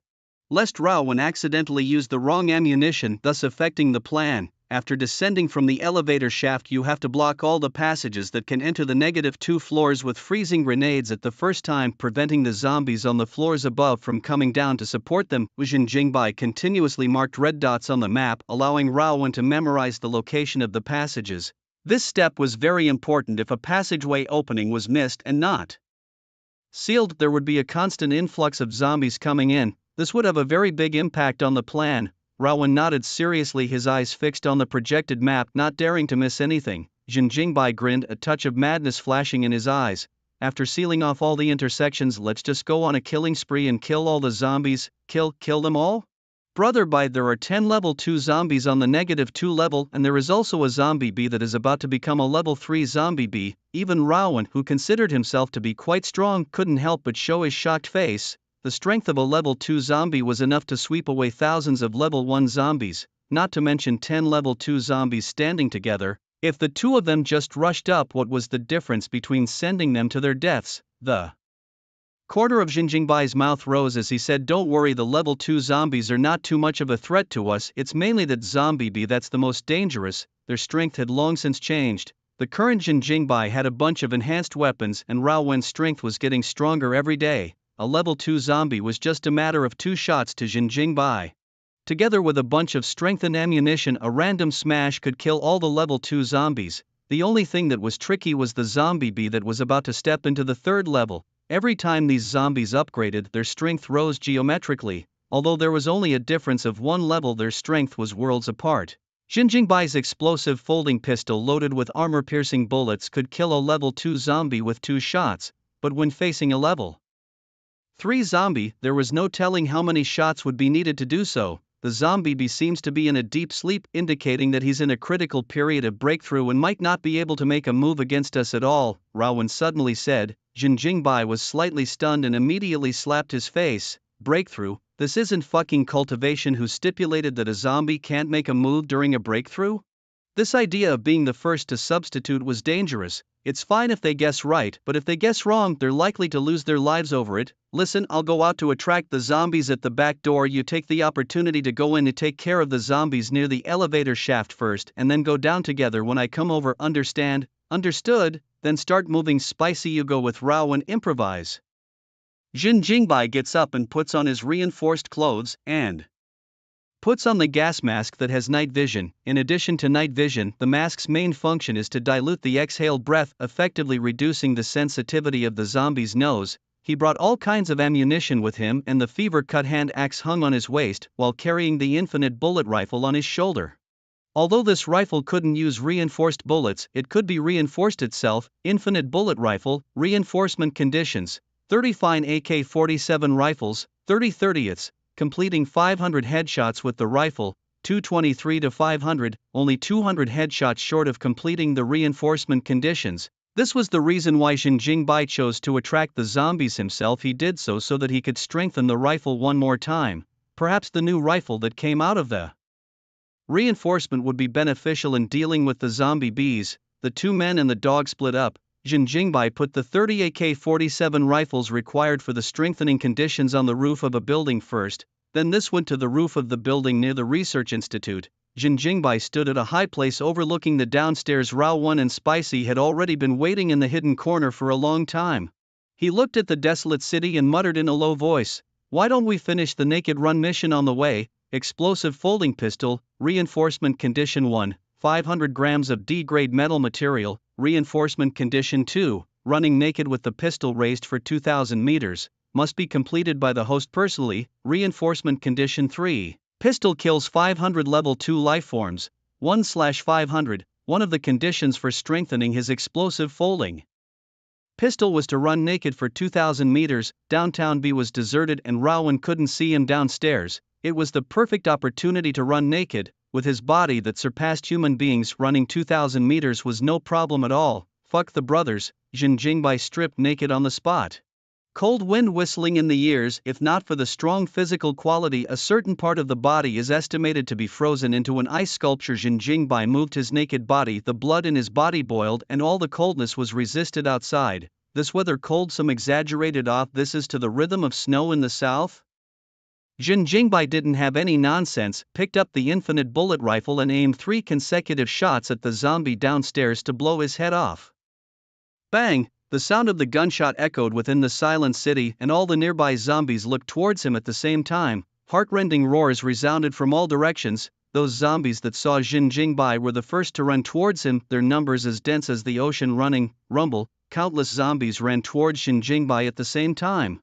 lest Raowen accidentally use the wrong ammunition, thus affecting the plan. After descending from the elevator shaft, you have to block all the passages that can enter the -2 floors with freezing grenades at the first time, preventing the zombies on the floors above from coming down to support them. Jin Jingbai continuously marked red dots on the map, allowing Raowen to memorize the location of the passages. This step was very important. If a passageway opening was missed and not sealed, there would be a constant influx of zombies coming in. This would have a very big impact on the plan. Rawan nodded seriously, his eyes fixed on the projected map, not daring to miss anything. Jin Jingbai grinned, a touch of madness flashing in his eyes. After sealing off all the intersections, let's just go on a killing spree and kill all the zombies. Kill them all? Brother Bai, there are 10 level 2 zombies on the -2 level, and there is also a zombie bee that is about to become a level 3 zombie bee. Even Rawan, who considered himself to be quite strong, couldn't help but show his shocked face. The strength of a level 2 zombie was enough to sweep away thousands of level 1 zombies, not to mention 10 level 2 zombies standing together. If the two of them just rushed up, what was the difference between sending them to their deaths? The corner of Jinjingbai's mouth rose as he said, "Don't worry, the level 2 zombies are not too much of a threat to us, it's mainly that zombie bee that's the most dangerous." Their strength had long since changed. The current Jinjingbai had a bunch of enhanced weapons, and Rao Wen's strength was getting stronger every day. A level 2 zombie was just a matter of 2 shots to Jinjingbai. Together with a bunch of strengthened ammunition, a random smash could kill all the level 2 zombies. The only thing that was tricky was the zombie bee that was about to step into the 3rd level. Every time these zombies upgraded, their strength rose geometrically. Although there was only a difference of 1 level, their strength was worlds apart. Jinjingbai's explosive folding pistol loaded with armor-piercing bullets could kill a level 2 zombie with 2 shots, but when facing a level 3 zombie, there was no telling how many shots would be needed to do so. The zombie bee seems to be in a deep sleep, indicating that he's in a critical period of breakthrough and might not be able to make a move against us at all, Rawan suddenly said. Jinjingbai was slightly stunned and immediately slapped his face. Breakthrough? This isn't fucking cultivation. Who stipulated that a zombie can't make a move during a breakthrough? This idea of being the first to substitute was dangerous. It's fine if they guess right, but if they guess wrong, they're likely to lose their lives over it. Listen, I'll go out to attract the zombies at the back door. You take the opportunity to go in and take care of the zombies near the elevator shaft first, and then go down together when I come over. Understand? Understood. Then start moving. Spicy. You go with Rao and improvise. Jin Jingbai gets up and puts on his reinforced clothes, and puts on the gas mask that has night vision. In addition to night vision, the mask's main function is to dilute the exhaled breath, effectively reducing the sensitivity of the zombie's nose. He brought all kinds of ammunition with him, and the fever-cut hand axe hung on his waist, while carrying the infinite bullet rifle on his shoulder. Although this rifle couldn't use reinforced bullets, it could be reinforced itself. Infinite bullet rifle, reinforcement conditions: 30 fine AK-47 rifles, 30/30ths, completing 500 headshots with the rifle, 223 to 500, only 200 headshots short of completing the reinforcement conditions. This was the reason why Jin Jingbai chose to attract the zombies himself. He did so that he could strengthen the rifle one more time. Perhaps the new rifle that came out of the reinforcement would be beneficial in dealing with the zombie bees. The 2 men and the dog split up. Jin Jingbai put the 30 AK-47 rifles required for the strengthening conditions on the roof of a building first, then this went to the roof of the building near the research institute. Jin Jingbai stood at a high place overlooking the downstairs. Rao One and Spicy had already been waiting in the hidden corner for a long time. He looked at the desolate city and muttered in a low voice, "Why don't we finish the naked run mission on the way?" Explosive folding pistol, reinforcement condition 1, 500 grams of D-grade metal material. Reinforcement condition 2, running naked with the pistol raised for 2,000 meters, must be completed by the host personally. Reinforcement condition 3, pistol kills 500 level 2 lifeforms, 1/500, one of the conditions for strengthening his explosive folding pistol was to run naked for 2,000 meters. Downtown B was deserted and Rowan couldn't see him downstairs. It was the perfect opportunity to run naked. With his body that surpassed human beings, running 2,000 meters was no problem at all. Fuck the brothers. Jin Jingbai stripped naked on the spot. Cold wind whistling in the ears. If not for the strong physical quality, a certain part of the body is estimated to be frozen into an ice sculpture. Jin Jingbai moved his naked body. The blood in his body boiled and all the coldness was resisted outside. This weather cold, some exaggerated off. This is to the rhythm of snow in the south? Jin Jingbai didn't have any nonsense, picked up the infinite bullet rifle and aimed 3 consecutive shots at the zombie downstairs to blow his head off. Bang! The sound of the gunshot echoed within the silent city, and all the nearby zombies looked towards him at the same time. Heart-rending roars resounded from all directions. Those zombies that saw Jin Jingbai were the first to run towards him, their numbers as dense as the ocean. Running, rumble, countless zombies ran towards Jin Jingbai at the same time.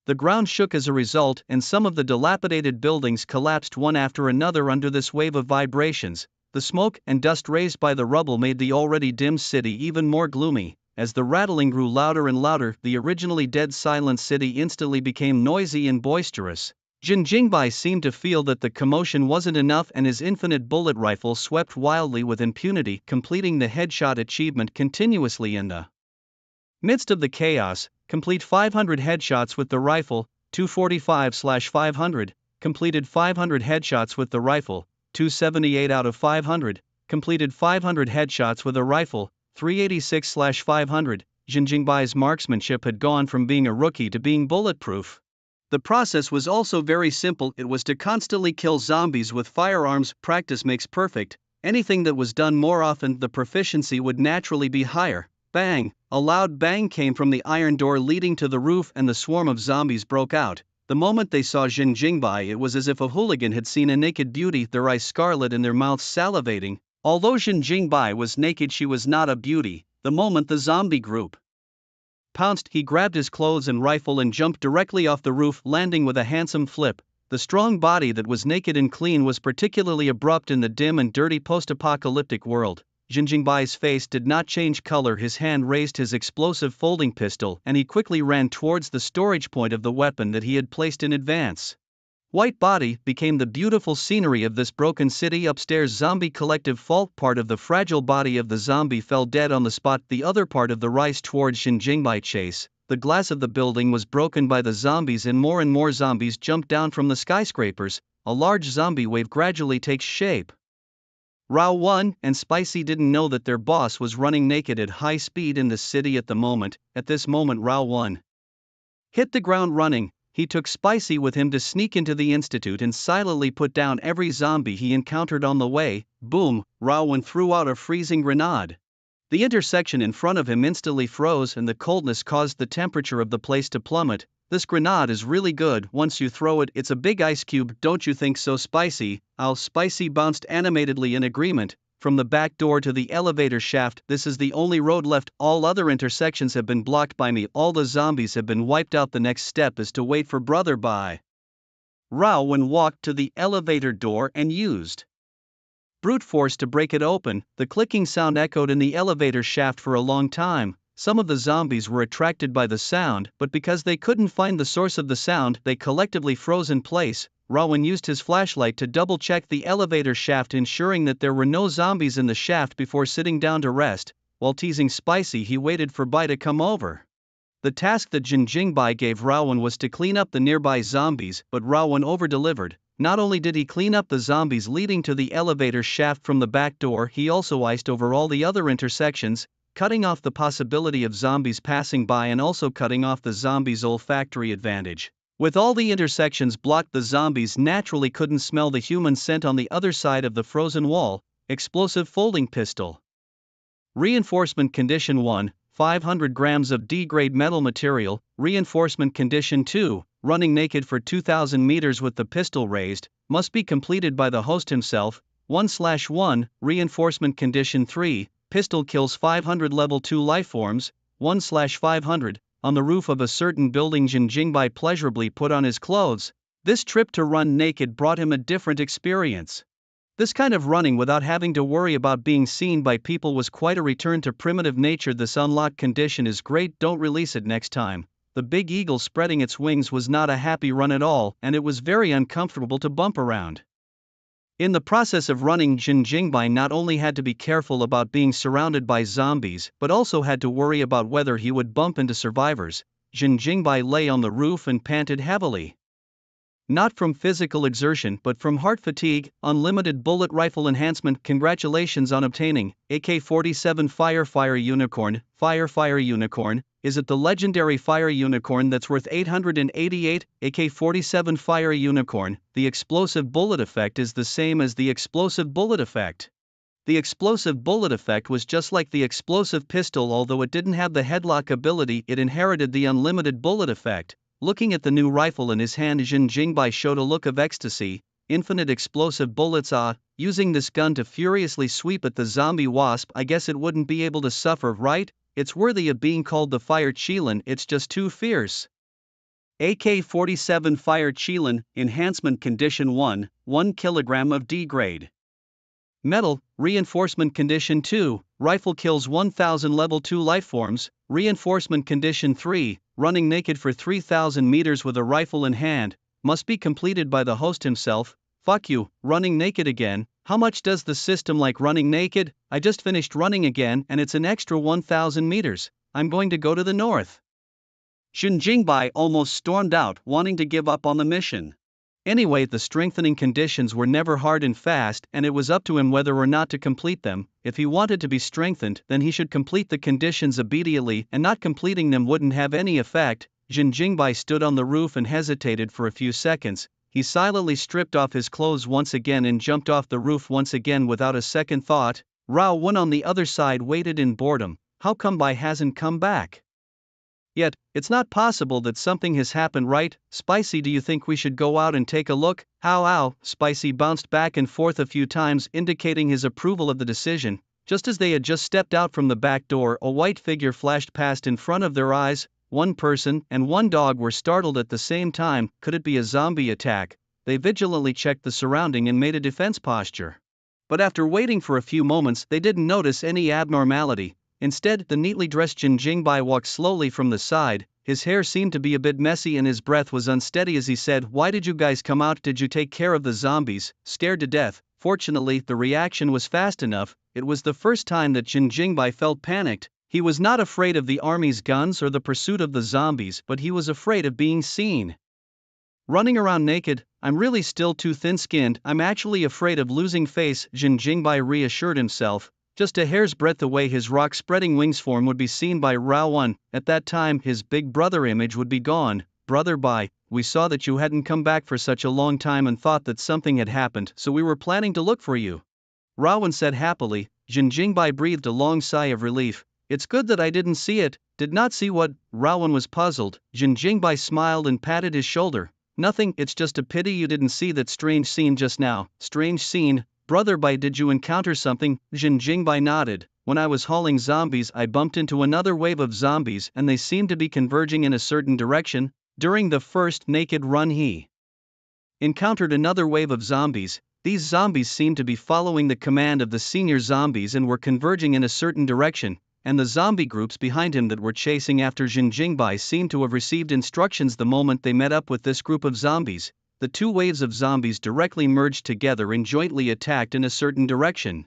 The ground shook as a result, and some of the dilapidated buildings collapsed one after another under this wave of vibrations. The smoke and dust raised by the rubble made the already dim city even more gloomy. As the rattling grew louder and louder, the originally dead silent city instantly became noisy and boisterous. Jin Jingbai seemed to feel that the commotion wasn't enough, and his infinite bullet rifle swept wildly with impunity, completing the headshot achievement continuously in the midst of the chaos. Complete 500 headshots with the rifle, 245/500, completed 500 headshots with the rifle, 278 out of 500, completed 500 headshots with a rifle, 386/500. Jin Jingbai's marksmanship had gone from being a rookie to being bulletproof. The process was also very simple. It was to constantly kill zombies with firearms. Practice makes perfect. Anything that was done more often, the proficiency would naturally be higher. Bang! A loud bang came from the iron door leading to the roof, and the swarm of zombies broke out. The moment they saw Jin Jingbai, it was as if a hooligan had seen a naked beauty, their eyes scarlet and their mouths salivating. Although Jin Jingbai was naked, she was not a beauty. The moment the zombie group pounced, he grabbed his clothes and rifle and jumped directly off the roof, landing with a handsome flip. The strong body that was naked and clean was particularly abrupt in the dim and dirty post-apocalyptic world. Jin Jingbai's face did not change color. His hand raised his explosive folding pistol, and he quickly ran towards the storage point of the weapon that he had placed in advance. White body became the beautiful scenery of this broken city. Upstairs, zombie collective fault. Part of the fragile body of the zombie fell dead on the spot. The other part of the rise towards Jin Jingbai chase. The glass of the building was broken by the zombies, and more zombies jumped down from the skyscrapers. A large zombie wave gradually takes shape. Rao 1 and Spicy didn't know that their boss was running naked at high speed in the city at the moment. At this moment, Rao 1 hit the ground running. He took Spicy with him to sneak into the institute and silently put down every zombie he encountered on the way. Boom! Rao 1 threw out a freezing grenade. The intersection in front of him instantly froze, and the coldness caused the temperature of the place to plummet. This grenade is really good. Once you throw it, it's a big ice cube, don't you think so, Spicy? Spicy bounced animatedly in agreement. From the back door to the elevator shaft, this is the only road left. All other intersections have been blocked by me. All the zombies have been wiped out. The next step is to wait for Brother Bai. Rao Wen walked to the elevator door and used brute force to break it open. The clicking sound echoed in the elevator shaft for a long time. Some of the zombies were attracted by the sound, but because they couldn't find the source of the sound, they collectively froze in place. Rowan used his flashlight to double-check the elevator shaft, ensuring that there were no zombies in the shaft before sitting down to rest. While teasing Spicy, he waited for Bai to come over. The task that Jin Jingbai gave Rowan was to clean up the nearby zombies, but Rowan over-delivered. Not only did he clean up the zombies leading to the elevator shaft from the back door, he also iced over all the other intersections, cutting off the possibility of zombies passing by and also cutting off the zombies' olfactory advantage. With all the intersections blocked, the zombies naturally couldn't smell the human scent on the other side of the frozen wall. Explosive folding pistol. Reinforcement Condition 1, 500 grams of D-grade metal material. Reinforcement Condition 2, running naked for 2,000 meters with the pistol raised, must be completed by the host himself. 1/1. Reinforcement Condition 3, pistol kills 500 level 2 lifeforms. 1/500. On the roof of a certain building, Jin Jingbai pleasurably put on his clothes. This trip to run naked brought him a different experience. This kind of running without having to worry about being seen by people was quite a return to primitive nature. This unlocked condition is great, don't release it next time. The big eagle spreading its wings was not a happy run at all, and it was very uncomfortable to bump around. In the process of running, Jin Jingbai not only had to be careful about being surrounded by zombies, but also had to worry about whether he would bump into survivors. Jin Jingbai lay on the roof and panted heavily. Not from physical exertion but from heart fatigue. Unlimited bullet rifle enhancement. Congratulations on obtaining AK-47 Fire Unicorn. Fire Unicorn. Is it the legendary Fire Unicorn that's worth 888? AK-47 Fire Unicorn. The explosive bullet effect is the same as the explosive bullet effect. The explosive bullet effect was just like the explosive pistol, although it didn't have the headlock ability, it inherited the unlimited bullet effect. Looking at the new rifle in his hand, Jin Jingbai showed a look of ecstasy. Infinite explosive bullets. Using this gun to furiously sweep at the zombie wasp, I guess it wouldn't be able to suffer, right? It's worthy of being called the Fire Qilin, it's just too fierce. AK-47 Fire Chelan, Enhancement Condition 1, 1 kg of D-grade. Metal, Reinforcement Condition 2, Rifle kills 1000 Level 2 lifeforms, Reinforcement Condition 3, running naked for 3000 meters with a rifle in hand, must be completed by the host himself. Fuck you, running naked again. How much does the system like running naked? I just finished running again and it's an extra 1000 meters. I'm going to go to the north. Xun Jingbai almost stormed out, wanting to give up on the mission. Anyway, the strengthening conditions were never hard and fast, and it was up to him whether or not to complete them. If he wanted to be strengthened, then he should complete the conditions immediately, and not completing them wouldn't have any effect. Xun Jingbai stood on the roof and hesitated for a few seconds. He silently stripped off his clothes once again and jumped off the roof once again without a second thought. Rao Wen on the other side waited in boredom. How come Bai hasn't come back yet? It's not possible that something has happened, right? Spicy, do you think we should go out and take a look? Ow. Spicy bounced back and forth a few times, indicating his approval of the decision. Just as they had just stepped out from the back door, a white figure flashed past in front of their eyes. One person and one dog were startled at the same time. Could it be a zombie attack? They vigilantly checked the surrounding and made a defense posture. But after waiting for a few moments, they didn't notice any abnormality. Instead, the neatly dressed Xun Jingbai walked slowly from the side. His hair seemed to be a bit messy and his breath was unsteady as he said, "Why did you guys come out? Did you take care of the zombies? Scared to death?" Fortunately, the reaction was fast enough. It was the first time that Xun Jingbai felt panicked. He was not afraid of the army's guns or the pursuit of the zombies, but he was afraid of being seen. Running around naked, I'm really still too thin-skinned. I'm actually afraid of losing face, Xun Jingbai reassured himself. Just a hair's breadth away his rock-spreading wings form would be seen by Rao Wen. At that time his big brother image would be gone. "Brother Bai, we saw that you hadn't come back for such a long time and thought that something had happened, so we were planning to look for you," Rao Wen said happily. Xun Jingbai breathed a long sigh of relief. "It's good that I didn't see it." "Did not see what?" Rao Wen was puzzled. Xun Jingbai smiled and patted his shoulder. "Nothing, it's just a pity you didn't see that strange scene just now." "Strange scene? Brother Bai, did you encounter something?" Xun Jingbai nodded. "When I was hauling zombies, I bumped into another wave of zombies and they seemed to be converging in a certain direction. During the first naked run he encountered another wave of zombies. These zombies seemed to be following the command of the senior zombies and were converging in a certain direction, and the zombie groups behind him that were chasing after Xun Jingbai seemed to have received instructions the moment they met up with this group of zombies. The two waves of zombies directly merged together and jointly attacked in a certain direction.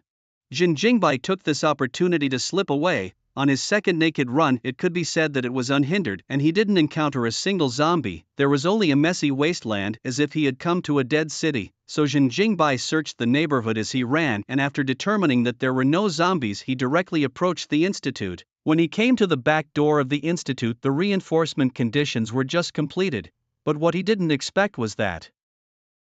Xun Jingbai took this opportunity to slip away. On his second naked run, it could be said that it was unhindered, and he didn't encounter a single zombie. There was only a messy wasteland, as if he had come to a dead city. So Xun Jingbai searched the neighborhood as he ran, and after determining that there were no zombies, he directly approached the institute. When he came to the back door of the institute, the reinforcement conditions were just completed. But what he didn't expect was that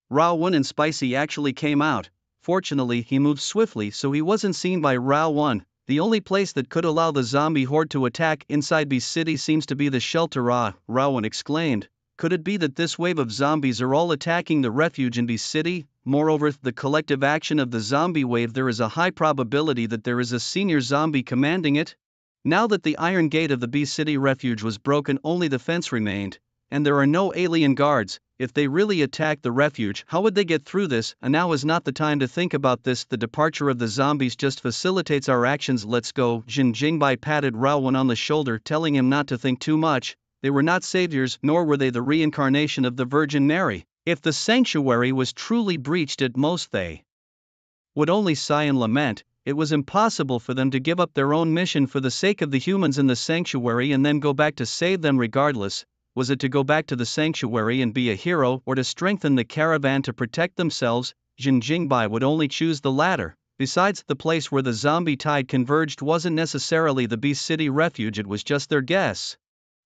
Rao Wen and Spicy actually came out. Fortunately, he moved swiftly so he wasn't seen by Rao Wen. The only place that could allow the zombie horde to attack inside B City seems to be the shelter. Rao Wen exclaimed. Could it be that this wave of zombies are all attacking the refuge in B City? Moreover, the collective action of the zombie wave, there is a high probability that there is a senior zombie commanding it. Now that the iron gate of the B City refuge was broken, only the fence remained. And there are no alien guards. If they really attack the refuge, how would they get through this? And now is not the time to think about this. The departure of the zombies just facilitates our actions. Let's go. Xun Jingbai patted Rao Wen on the shoulder, telling him not to think too much. They were not saviors, nor were they the reincarnation of the Virgin Mary. If the sanctuary was truly breached, at most they would only sigh and lament. It was impossible for them to give up their own mission for the sake of the humans in the sanctuary and then go back to save them regardless. Was it to go back to the sanctuary and be a hero, or to strengthen the caravan to protect themselves? Xun Jingbai would only choose the latter. Besides, the place where the zombie tide converged wasn't necessarily the Beast City refuge, it was just their guess.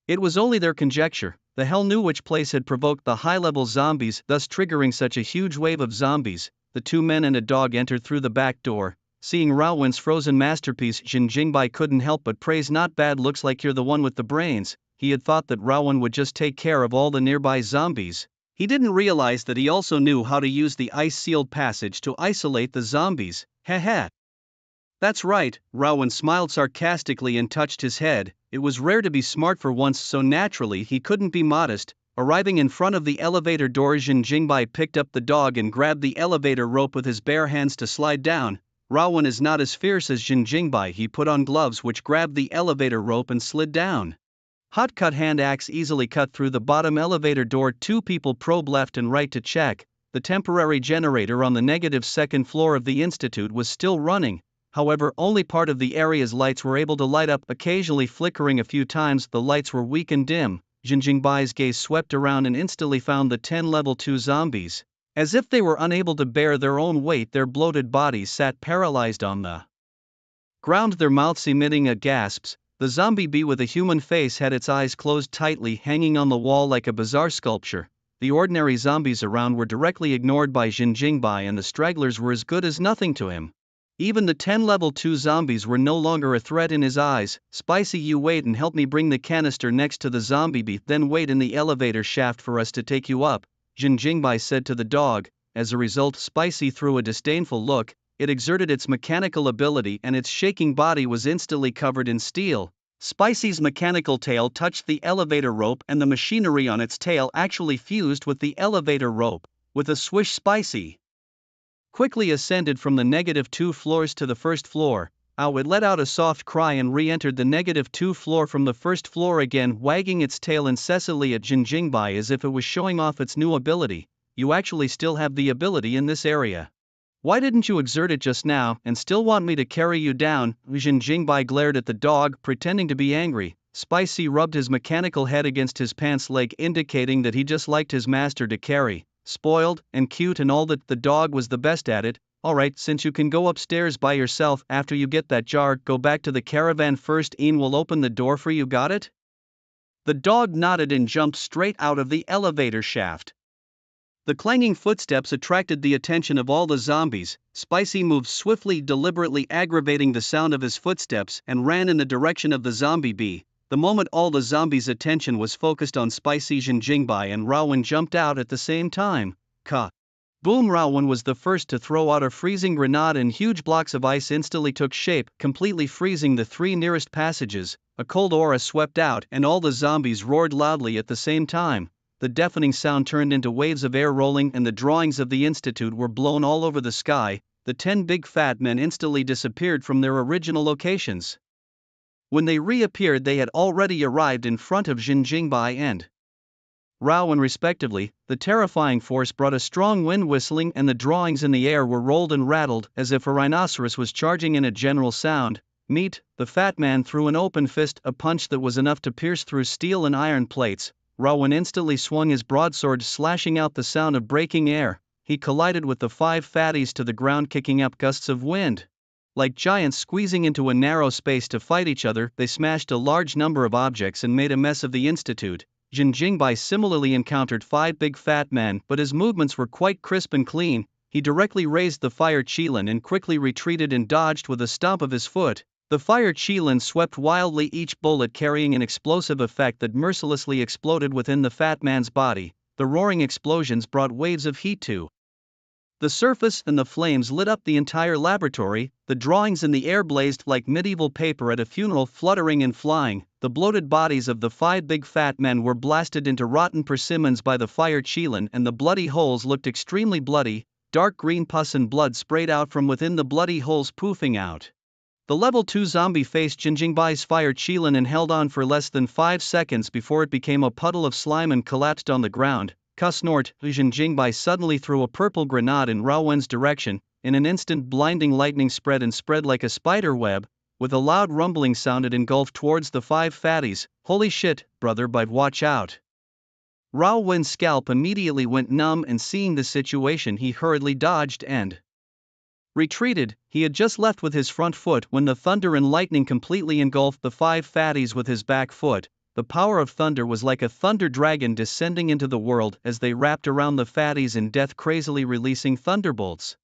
It was only their conjecture. The hell knew which place had provoked the high-level zombies, thus triggering such a huge wave of zombies. The two men and a dog entered through the back door. Seeing Rao Wen's frozen masterpiece, Xun Jingbai couldn't help but praise. "Not bad, looks like you're the one with the brains." He had thought that Rao Wen would just take care of all the nearby zombies. He didn't realize that he also knew how to use the ice-sealed passage to isolate the zombies. Heh. That's right, Rao Wen smiled sarcastically and touched his head. It was rare to be smart for once, so naturally he couldn't be modest. Arriving in front of the elevator door, Jin Jingbai picked up the dog and grabbed the elevator rope with his bare hands to slide down. Rawan is not as fierce as Jin Jingbai. He put on gloves which grabbed the elevator rope and slid down. Hot cut hand axe easily cut through the bottom elevator door. Two people probe left and right to check. The temporary generator on the negative second floor of the institute was still running. However, only part of the area's lights were able to light up, occasionally flickering a few times. The lights were weak and dim. Jin Jingbai's gaze swept around and instantly found the 10 level 2 zombies. As if they were unable to bear their own weight, their bloated bodies sat paralyzed on the ground, their mouths emitting gasps. The zombie bee with a human face had its eyes closed tightly, hanging on the wall like a bizarre sculpture. The ordinary zombies around were directly ignored by Jin Jingbai, and the stragglers were as good as nothing to him. Even the 10 level 2 zombies were no longer a threat in his eyes. Spicy, you wait and help me bring the canister next to the zombie bee, then wait in the elevator shaft for us to take you up, Jin Jingbai said to the dog. As a result, Spicy threw a disdainful look. It exerted its mechanical ability and its shaking body was instantly covered in steel. Spicy's mechanical tail touched the elevator rope and the machinery on its tail actually fused with the elevator rope. With a swish, Spicy quickly ascended from the negative 2 floors to the first floor. It let out a soft cry and re-entered the negative 2 floor from the first floor again, wagging its tail incessantly at Jin Jingbai as if it was showing off its new ability. You actually still have the ability in this area. Why didn't you exert it just now and still want me to carry you down? Jin Jingbai glared at the dog, pretending to be angry. Spicy rubbed his mechanical head against his pants leg, indicating that he just liked his master to carry. Spoiled and cute and all that, the dog was the best at it. Alright, since you can go upstairs by yourself after you get that jar, go back to the caravan first. Ian will open the door for you, got it? The dog nodded and jumped straight out of the elevator shaft. The clanging footsteps attracted the attention of all the zombies. Spicy moved swiftly, deliberately aggravating the sound of his footsteps, and ran in the direction of the zombie bee. The moment all the zombies' attention was focused on Spicy, Jin Jingbai and Rawan jumped out at the same time. Boom! Rawan was the first to throw out a freezing grenade and huge blocks of ice instantly took shape, completely freezing the 3 nearest passages. A cold aura swept out and all the zombies roared loudly at the same time. The deafening sound turned into waves of air rolling and the drawings of the institute were blown all over the sky. The 10 big fat men instantly disappeared from their original locations. When they reappeared, they had already arrived in front of Jin Jingbai and Rawan respectively. The terrifying force brought a strong wind whistling and the drawings in the air were rolled and rattled as if a rhinoceros was charging in a general sound. Meet! The fat man threw an open fist, a punch that was enough to pierce through steel and iron plates. Rawan instantly swung his broadsword, slashing out the sound of breaking air. He collided with the 5 fatties to the ground, kicking up gusts of wind. Like giants squeezing into a narrow space to fight each other, they smashed a large number of objects and made a mess of the institute. Jin Jingbai similarly encountered 5 big fat men, but his movements were quite crisp and clean. He directly raised the fire qilin and quickly retreated and dodged with a stomp of his foot. The fire qilin swept wildly, each bullet carrying an explosive effect that mercilessly exploded within the fat man's body. The roaring explosions brought waves of heat to the surface and the flames lit up the entire laboratory. The drawings in the air blazed like medieval paper at a funeral, fluttering and flying. The bloated bodies of the 5 big fat men were blasted into rotten persimmons by the fire qilin and the bloody holes looked extremely bloody. Dark green pus and blood sprayed out from within the bloody holes, poofing out. The level 2 zombie faced Jin Jingbai's fire qilin and held on for less than 5 seconds before it became a puddle of slime and collapsed on the ground. Snort! Jin Jingbai suddenly threw a purple grenade in Rawan's direction. In an instant, blinding lightning spread like a spider web. With a loud rumbling sound, it engulfed towards the 5 fatties. Holy shit, brother, but watch out. Rawan's scalp immediately went numb, and seeing the situation, he hurriedly dodged and retreated. He had just left with his front foot when the thunder and lightning completely engulfed the 5 fatties with his back foot. The power of thunder was like a thunder dragon descending into the world as they wrapped around the fatties in death, crazily releasing thunderbolts.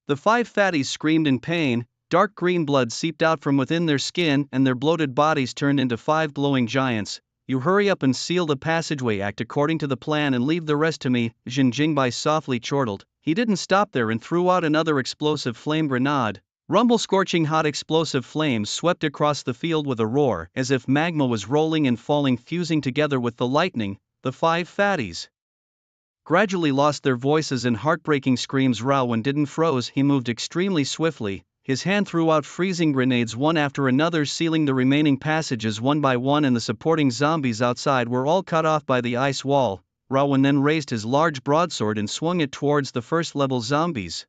The 5 fatties screamed in pain. Dark green blood seeped out from within their skin and their bloated bodies turned into 5 glowing giants. You hurry up and seal the passageway, act according to the plan and leave the rest to me, Jin Jingbai softly chortled. He didn't stop there and threw out another explosive flame grenade. Rumble, scorching hot explosive flames swept across the field with a roar, as if magma was rolling and falling, fusing together with the lightning. The 5 fatties gradually lost their voices in heartbreaking screams. Rowan didn't froze, he moved extremely swiftly. His hand threw out freezing grenades one after another, sealing the remaining passages one by one, and the supporting zombies outside were all cut off by the ice wall. Rowan then raised his large broadsword and swung it towards the first-level zombies.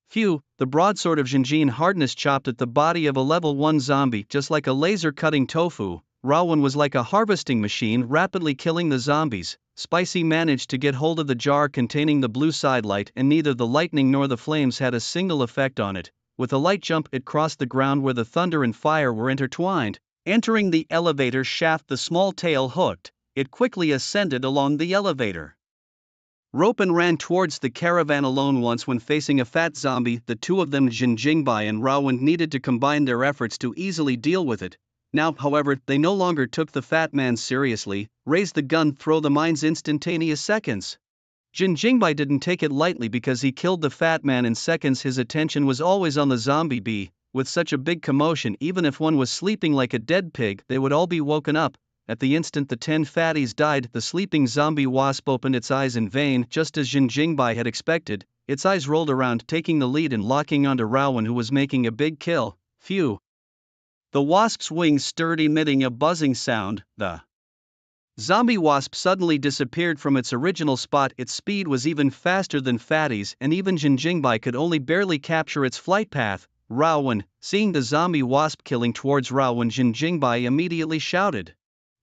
Phew, the broadsword of Jinjin hardness chopped at the body of a level 1 zombie just like a laser cutting tofu. Rowan was like a harvesting machine, rapidly killing the zombies. Spicy managed to get hold of the jar containing the blue sidelight, and neither the lightning nor the flames had a single effect on it. With a light jump, it crossed the ground where the thunder and fire were intertwined. Entering the elevator shaft, the small tail hooked. It quickly ascended along the elevator rope and ran towards the caravan alone. Once, when facing a fat zombie, the two of them, Jin Jingbai and Rowan, needed to combine their efforts to easily deal with it. Now, however, they no longer took the fat man seriously. Raise the gun, throw the mines, instantaneous seconds. Jin Jingbai didn't take it lightly because he killed the fat man in seconds. His attention was always on the zombie bee. With such a big commotion, even if one was sleeping like a dead pig, they would all be woken up. At the instant the 10 fatties died, the sleeping zombie wasp opened its eyes in vain. Just as Jin Jingbai had expected, its eyes rolled around, taking the lead and locking onto Rowan, who was making a big kill. Phew! The wasp's wings stirred, emitting a buzzing sound. The zombie wasp suddenly disappeared from its original spot. Its speed was even faster than Fatty's, and even Jin Jingbai could only barely capture its flight path. Rowan, seeing the zombie wasp killing towards Rowan, Jin Jingbai immediately shouted.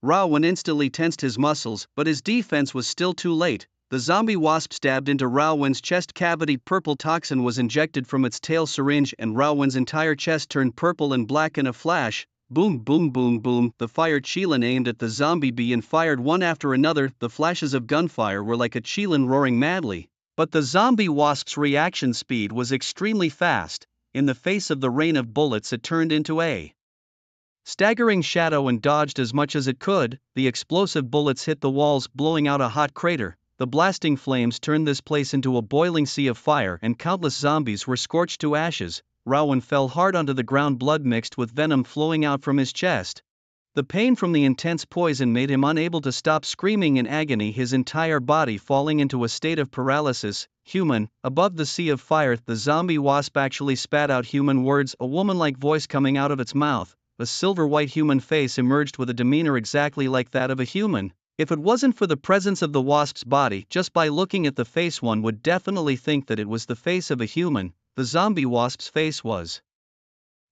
Rowan instantly tensed his muscles, but his defense was still too late. The zombie wasp stabbed into Rowan's chest cavity. Purple toxin was injected from its tail syringe, and Rowan's entire chest turned purple and black in a flash. Boom, boom, boom, boom. The fired Qilin aimed at the zombie bee and fired one after another. The flashes of gunfire were like a Qilin roaring madly. But the zombie wasp's reaction speed was extremely fast. In the face of the rain of bullets, it turned into a staggering shadow and dodged as much as it could. The explosive bullets hit the walls, blowing out a hot crater. The blasting flames turned this place into a boiling sea of fire, and countless zombies were scorched to ashes. Rowan fell hard onto the ground, blood mixed with venom flowing out from his chest. The pain from the intense poison made him unable to stop screaming in agony, his entire body falling into a state of paralysis. Human. Above the sea of fire, the zombie wasp actually spat out human words, a woman-like voice coming out of its mouth. A silver-white human face emerged with a demeanor exactly like that of a human. If it wasn't for the presence of the wasp's body, just by looking at the face one would definitely think that it was the face of a human. The zombie wasp's face was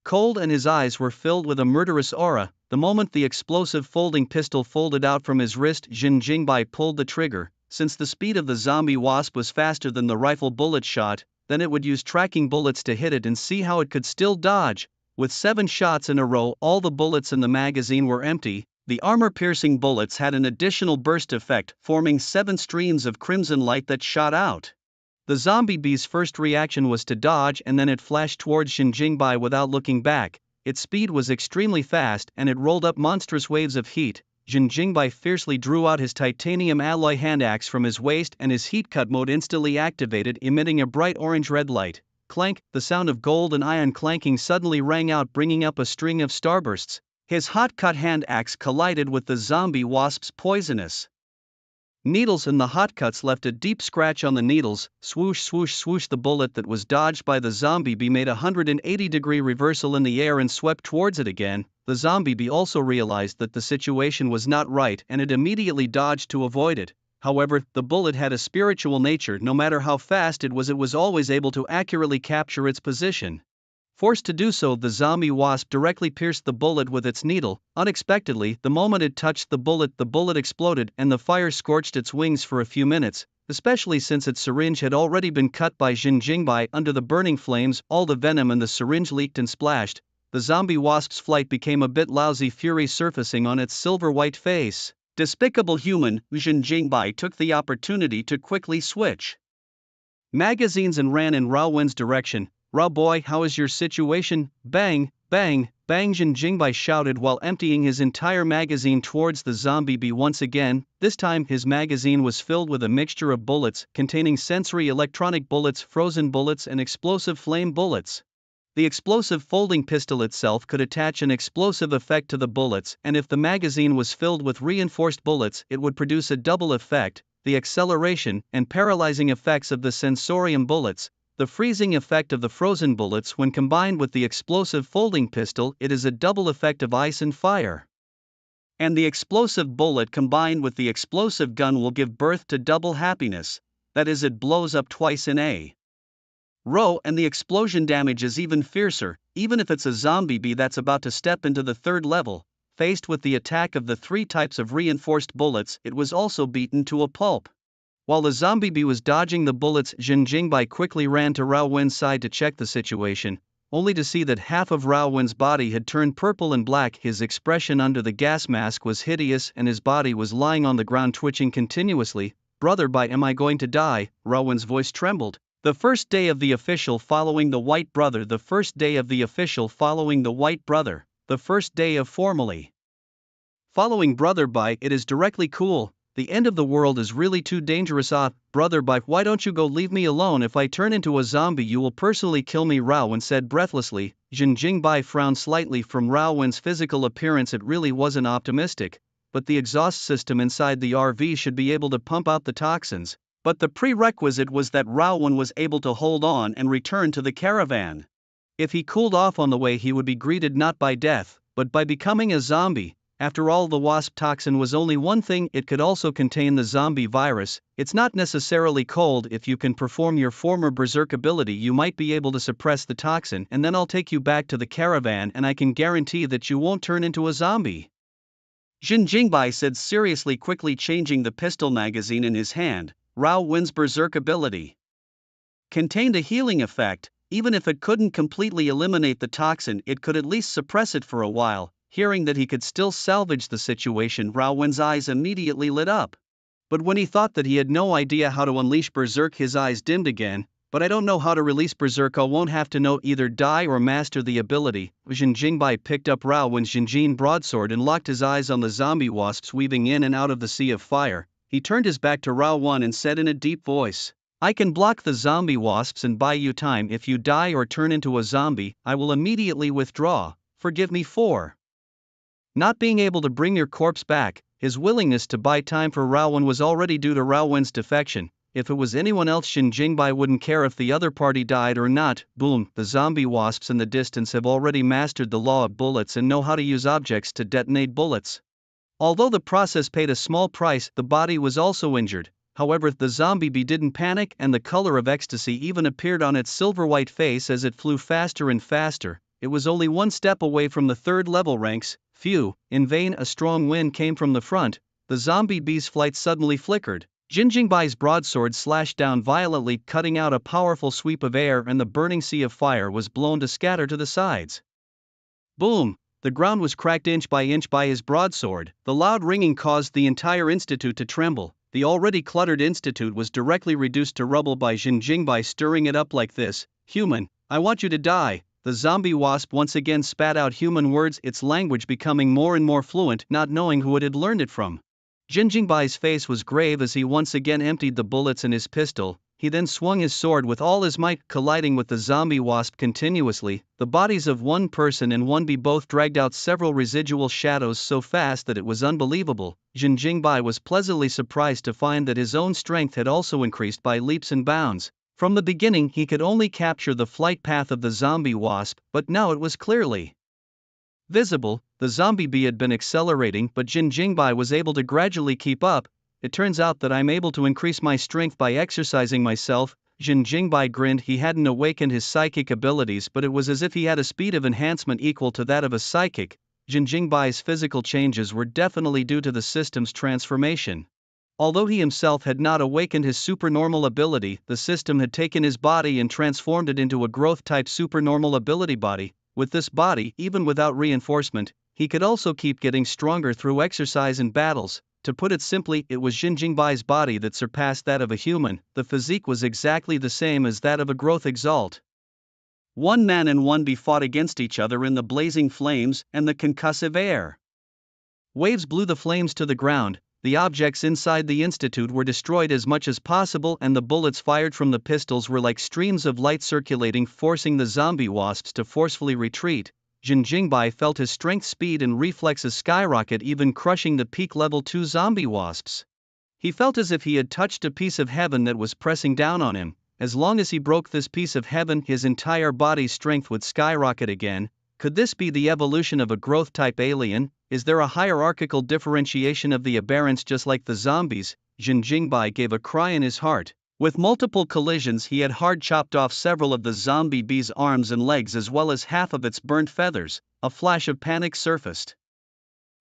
cold and his eyes were filled with a murderous aura. The moment the explosive folding pistol folded out from his wrist, Jin Jingbai pulled the trigger. Since the speed of the zombie wasp was faster than the rifle bullet shot, then it would use tracking bullets to hit it and see how it could still dodge. With 7 shots in a row, all the bullets in the magazine were empty. The armor-piercing bullets had an additional burst effect, forming 7 streams of crimson light that shot out. The zombie bee's first reaction was to dodge, and then it flashed towards Jin Jingbai without looking back. Its speed was extremely fast, and it rolled up monstrous waves of heat. Jin Jingbai fiercely drew out his titanium alloy hand axe from his waist, and his heat cut mode instantly activated, emitting a bright orange-red light. Clank! The sound of gold and iron clanking suddenly rang out, bringing up a string of starbursts. His hot-cut hand axe collided with the zombie wasp's poisonous needles, and the hot cuts left a deep scratch on the needles. Swoosh, swoosh, swoosh. The bullet that was dodged by the zombie bee made a 180-degree reversal in the air and swept towards it again. The zombie bee also realized that the situation was not right, and it immediately dodged to avoid it. However, the bullet had a spiritual nature. No matter how fast it was always able to accurately capture its position. Forced to do so, the zombie wasp directly pierced the bullet with its needle. Unexpectedly, the moment it touched the bullet exploded, and the fire scorched its wings for a few minutes, especially since its syringe had already been cut by Jin Jingbai. Under the burning flames, all the venom in the syringe leaked and splashed. The zombie wasp's flight became a bit lousy, fury surfacing on its silver-white face. Despicable human. Jin Jingbai took the opportunity to quickly switch magazines and ran in Rowan's direction. "Rao boy, how is your situation?" Bang, bang, bang, Jin Jingbai shouted while emptying his entire magazine towards the zombie bee once again. This time his magazine was filled with a mixture of bullets, containing sensory electronic bullets, frozen bullets, and explosive flame bullets. The explosive folding pistol itself could attach an explosive effect to the bullets, and if the magazine was filled with reinforced bullets, it would produce a double effect: the acceleration and paralyzing effects of the sensorium bullets, the freezing effect of the frozen bullets. When combined with the explosive folding pistol, it is a double effect of ice and fire. And the explosive bullet combined with the explosive gun will give birth to double happiness, that is, it blows up twice in a row, and the explosion damage is even fiercer, even if it's a zombie bee that's about to step into the third level. Faced with the attack of the 3 types of reinforced bullets, it was also beaten to a pulp. While the zombie bee was dodging the bullets, Jin Jingbai quickly ran to Rao Wen's side to check the situation, only to see that half of Rao Wen's body had turned purple and black. His expression under the gas mask was hideous and his body was lying on the ground twitching continuously. "Brother Bai, am I going to die?" Rao Wen's voice trembled. The first day of the official following the white brother, the first day of the official following the white brother, the first day of formally following Brother Bai. It is directly cool. The end of the world is really too dangerous. Ah, Brother Bai, why don't you go leave me alone? If I turn into a zombie, you will personally kill me, Rao Wen said breathlessly. Jin Jingbai frowned slightly from Rao Wen's physical appearance. It really wasn't optimistic, but the exhaust system inside the RV should be able to pump out the toxins. But the prerequisite was that Rao Wen was able to hold on and return to the caravan. If he cooled off on the way, he would be greeted not by death, but by becoming a zombie. After all, the wasp toxin was only one thing, it could also contain the zombie virus. It's not necessarily cold. If you can perform your former berserk ability, you might be able to suppress the toxin, and then I'll take you back to the caravan and I can guarantee that you won't turn into a zombie. Jin Jingbai said seriously, quickly changing the pistol magazine in his hand. Rao Wen's berserk ability contained a healing effect. Even if it couldn't completely eliminate the toxin, it could at least suppress it for a while. Hearing that he could still salvage the situation, Rao Wen's eyes immediately lit up. But when he thought that he had no idea how to unleash berserk, his eyes dimmed again. But I don't know how to release berserk. I won't have to know, either die or master the ability. Jin Jingbai picked up Rao Wen's Jinjin broadsword and locked his eyes on the zombie wasps weaving in and out of the sea of fire. He turned his back to Rao Wen and said in a deep voice, "I can block the zombie wasps and buy you time. If you die or turn into a zombie, I will immediately withdraw. Forgive me for not being able to bring your corpse back." His willingness to buy time for Rao Wen was already due to Rao Wen's defection. If it was anyone else, Jin Jingbai wouldn't care if the other party died or not. Boom, the zombie wasps in the distance have already mastered the law of bullets and know how to use objects to detonate bullets. Although the process paid a small price, the body was also injured. However, the zombie bee didn't panic, and the color of ecstasy even appeared on its silver-white face as it flew faster and faster. It was only one step away from the third level ranks. Phew, in vain. A strong wind came from the front. The zombie bee's flight suddenly flickered. Jin Jingbai's broadsword slashed down violently, cutting out a powerful sweep of air, and the burning sea of fire was blown to scatter to the sides. Boom! The ground was cracked inch by his broadsword. The loud ringing caused the entire institute to tremble. The already cluttered institute was directly reduced to rubble by Jin Jingbai stirring it up like this. "Human, I want you to die." The zombie wasp once again spat out human words, its language becoming more and more fluent, not knowing who it had learned it from. Jin Jingbai's face was grave as he once again emptied the bullets in his pistol. He then swung his sword with all his might, colliding with the zombie wasp continuously. The bodies of one person and one bee both dragged out several residual shadows so fast that it was unbelievable. Jin Jingbai was pleasantly surprised to find that his own strength had also increased by leaps and bounds. From the beginning, he could only capture the flight path of the zombie wasp, but now it was clearly visible. The zombie bee had been accelerating, but Jin Jingbai was able to gradually keep up. "It turns out that I'm able to increase my strength by exercising myself." Jin Jingbai grinned. He hadn't awakened his psychic abilities, but it was as if he had a speed of enhancement equal to that of a psychic. Jin Jingbai's physical changes were definitely due to the system's transformation. Although he himself had not awakened his supernormal ability, the system had taken his body and transformed it into a growth-type supernormal ability body. With this body, even without reinforcement, he could also keep getting stronger through exercise and battles. To put it simply, it was Jin Jingbai's body that surpassed that of a human. The physique was exactly the same as that of a growth exalt. One man and one bee fought against each other in the blazing flames and the concussive air. Waves blew the flames to the ground. The objects inside the institute were destroyed as much as possible, and the bullets fired from the pistols were like streams of light circulating, forcing the zombie wasps to forcefully retreat. Jin Jingbai felt his strength, speed, and reflexes skyrocket, even crushing the peak level 2 zombie wasps. He felt as if he had touched a piece of heaven that was pressing down on him. As long as he broke this piece of heaven, his entire body's strength would skyrocket again. Could this be the evolution of a growth-type alien? Is there a hierarchical differentiation of the aberrants just like the zombies? Jin Jingbai gave a cry in his heart. With multiple collisions, he had hard chopped off several of the zombie bee's arms and legs as well as half of its burnt feathers. A flash of panic surfaced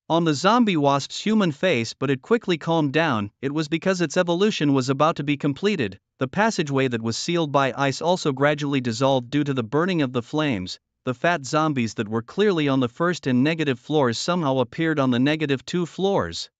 on the zombie wasp's human face, but it quickly calmed down. It was because its evolution was about to be completed. The passageway that was sealed by ice also gradually dissolved due to the burning of the flames. The fat zombies that were clearly on the first and negative floors somehow appeared on the negative 2 floors.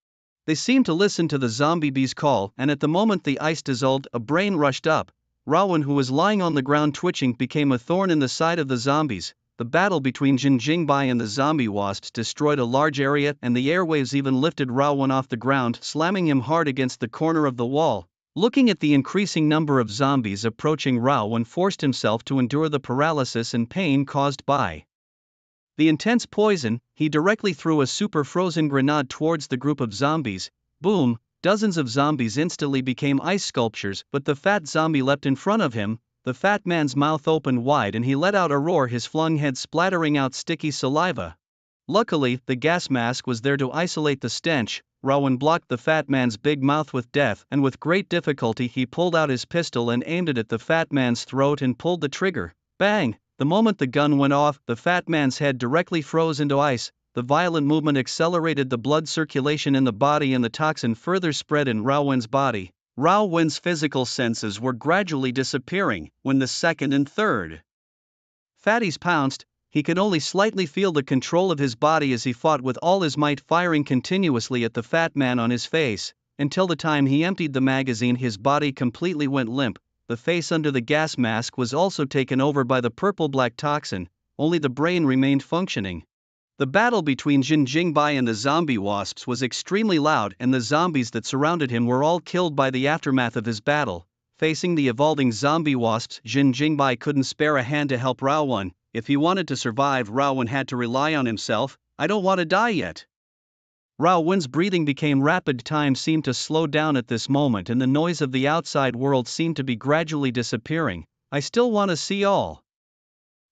They seemed to listen to the zombie bee's call, and at the moment the ice dissolved, a brain rushed up. Rowan, who was lying on the ground twitching, became a thorn in the side of the zombies. The battle between Jin Jingbai and the zombie wasps destroyed a large area, and the airwaves even lifted Rowan off the ground, slamming him hard against the corner of the wall. Looking at the increasing number of zombies approaching, Rowan forced himself to endure the paralysis and pain caused by the intense poison. He directly threw a super frozen grenade towards the group of zombies. Boom! Dozens of zombies instantly became ice sculptures, but the fat zombie leapt in front of him. The fat man's mouth opened wide and he let out a roar, his flung head splattering out sticky saliva. Luckily, the gas mask was there to isolate the stench. Rowan blocked the fat man's big mouth with death, and with great difficulty he pulled out his pistol and aimed it at the fat man's throat and pulled the trigger. Bang! The moment the gun went off, the fat man's head directly froze into ice. The violent movement accelerated the blood circulation in the body, and the toxin further spread in Rowan's body. Rowan's physical senses were gradually disappearing. When the second and third fatties pounced, he could only slightly feel the control of his body as he fought with all his might, firing continuously at the fat man on his face. Until the time he emptied the magazine, his body completely went limp. The face under the gas mask was also taken over by the purple-black toxin. Only the brain remained functioning. The battle between Jin Jingbai and the zombie wasps was extremely loud, and the zombies that surrounded him were all killed by the aftermath of his battle. Facing the evolving zombie wasps, Jin Jingbai couldn't spare a hand to help Rowan. If he wanted to survive, Rowan had to rely on himself. I don't want to die yet. Rowan's breathing became rapid. Time seemed to slow down at this moment, and the noise of the outside world seemed to be gradually disappearing. I still want to see all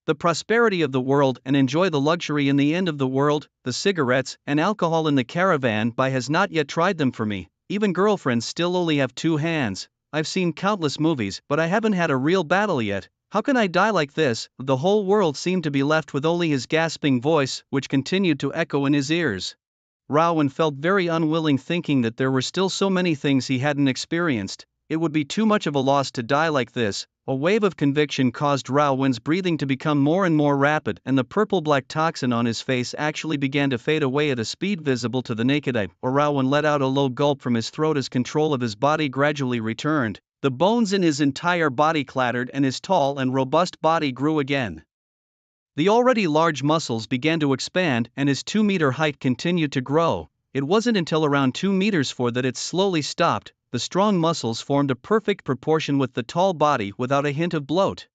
the prosperity of the world and enjoy the luxury in the end of the world. The cigarettes and alcohol in the caravan by has not yet tried them for me. Even girlfriends still only have 2 hands. I've seen countless movies, but I haven't had a real battle yet. How can I die like this? The whole world seemed to be left with only his gasping voice, which continued to echo in his ears. Rowan felt very unwilling, thinking that there were still so many things he hadn't experienced. It would be too much of a loss to die like this. A wave of conviction caused Rowan's breathing to become more and more rapid, and the purple-black toxin on his face actually began to fade away at a speed visible to the naked eye. Rowan let out a low gulp from his throat as control of his body gradually returned. The bones in his entire body clattered, and his tall and robust body grew again. The already large muscles began to expand, and his 2-meter height continued to grow. It wasn't until around 2 meters 4 that it slowly stopped. The strong muscles formed a perfect proportion with the tall body without a hint of bloat.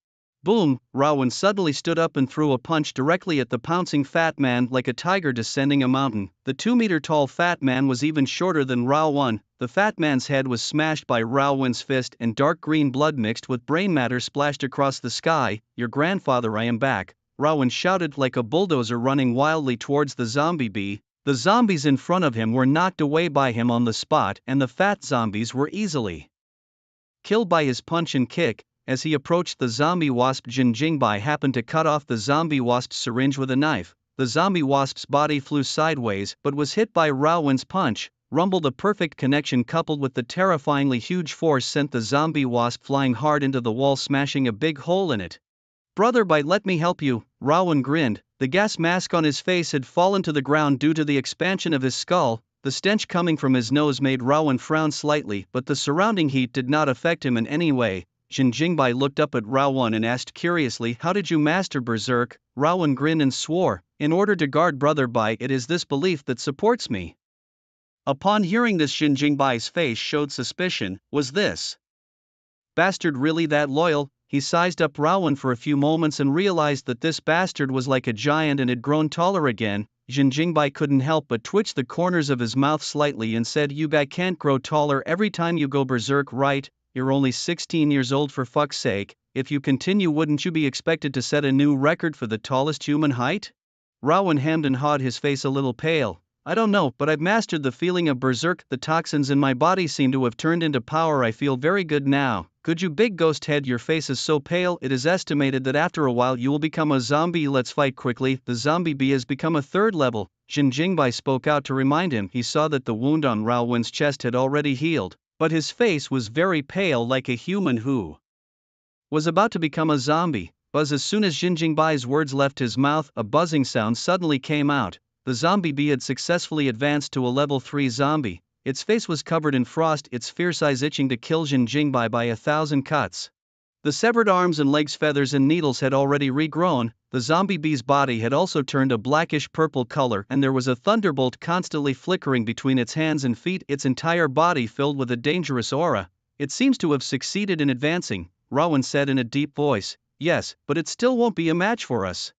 Boom! Rowan suddenly stood up and threw a punch directly at the pouncing fat man like a tiger descending a mountain. The 2-meter tall fat man was even shorter than Rowan. The fat man's head was smashed by Rowan's fist, and dark green blood mixed with brain matter splashed across the sky. Your grandfather, I am back, Rowan shouted like a bulldozer, running wildly towards the zombie bee. The zombies in front of him were knocked away by him on the spot, and the fat zombies were easily killed by his punch and kick. As he approached the zombie wasp, Jin Jingbai happened to cut off the zombie wasp's syringe with a knife. The zombie wasp's body flew sideways but was hit by Rowan's punch. Rumble! The perfect connection coupled with the terrifyingly huge force sent the zombie wasp flying hard into the wall, smashing a big hole in it. Brother Bite, let me help you, Rowan grinned. The gas mask on his face had fallen to the ground due to the expansion of his skull. The stench coming from his nose made Rowan frown slightly, but the surrounding heat did not affect him in any way. Jin Jingbai looked up at Rowan and asked curiously, "How did you master Berserk?" Rowan grinned and swore, "In order to guard Brother Bite, it is this belief that supports me." Upon hearing this, Jin Jingbai's face showed suspicion. Was this bastard really that loyal? He sized up Rowan for a few moments and realized that this bastard was like a giant and had grown taller again. Jin Jingbai couldn't help but twitch the corners of his mouth slightly and said, "You guy can't grow taller every time you go berserk, right? You're only 16 years old, for fuck's sake. If you continue, wouldn't you be expected to set a new record for the tallest human height?" Rowan hemmed and hawed, his face a little pale. "I don't know, but I've mastered the feeling of berserk. The toxins in my body seem to have turned into power. I feel very good now." "Could you, big ghost head? Your face is so pale. It is estimated that after a while you will become a zombie. Let's fight quickly." The zombie bee has become a third level. Jin Jingbai spoke out to remind him. He saw that the wound on Raowen's chest had already healed, but his face was very pale, like a human who was about to become a zombie. Buzz! As soon as Jin Jingbai's words left his mouth, a buzzing sound suddenly came out. The zombie bee had successfully advanced to a level 3 zombie. Its face was covered in frost, its fierce eyes itching to kill Jin Jingbai by 1,000 cuts. The severed arms and legs, feathers and needles had already regrown. The zombie bee's body had also turned a blackish purple color, and there was a thunderbolt constantly flickering between its hands and feet, its entire body filled with a dangerous aura. "It seems to have succeeded in advancing," Rowan said in a deep voice. "Yes, but it still won't be a match for us."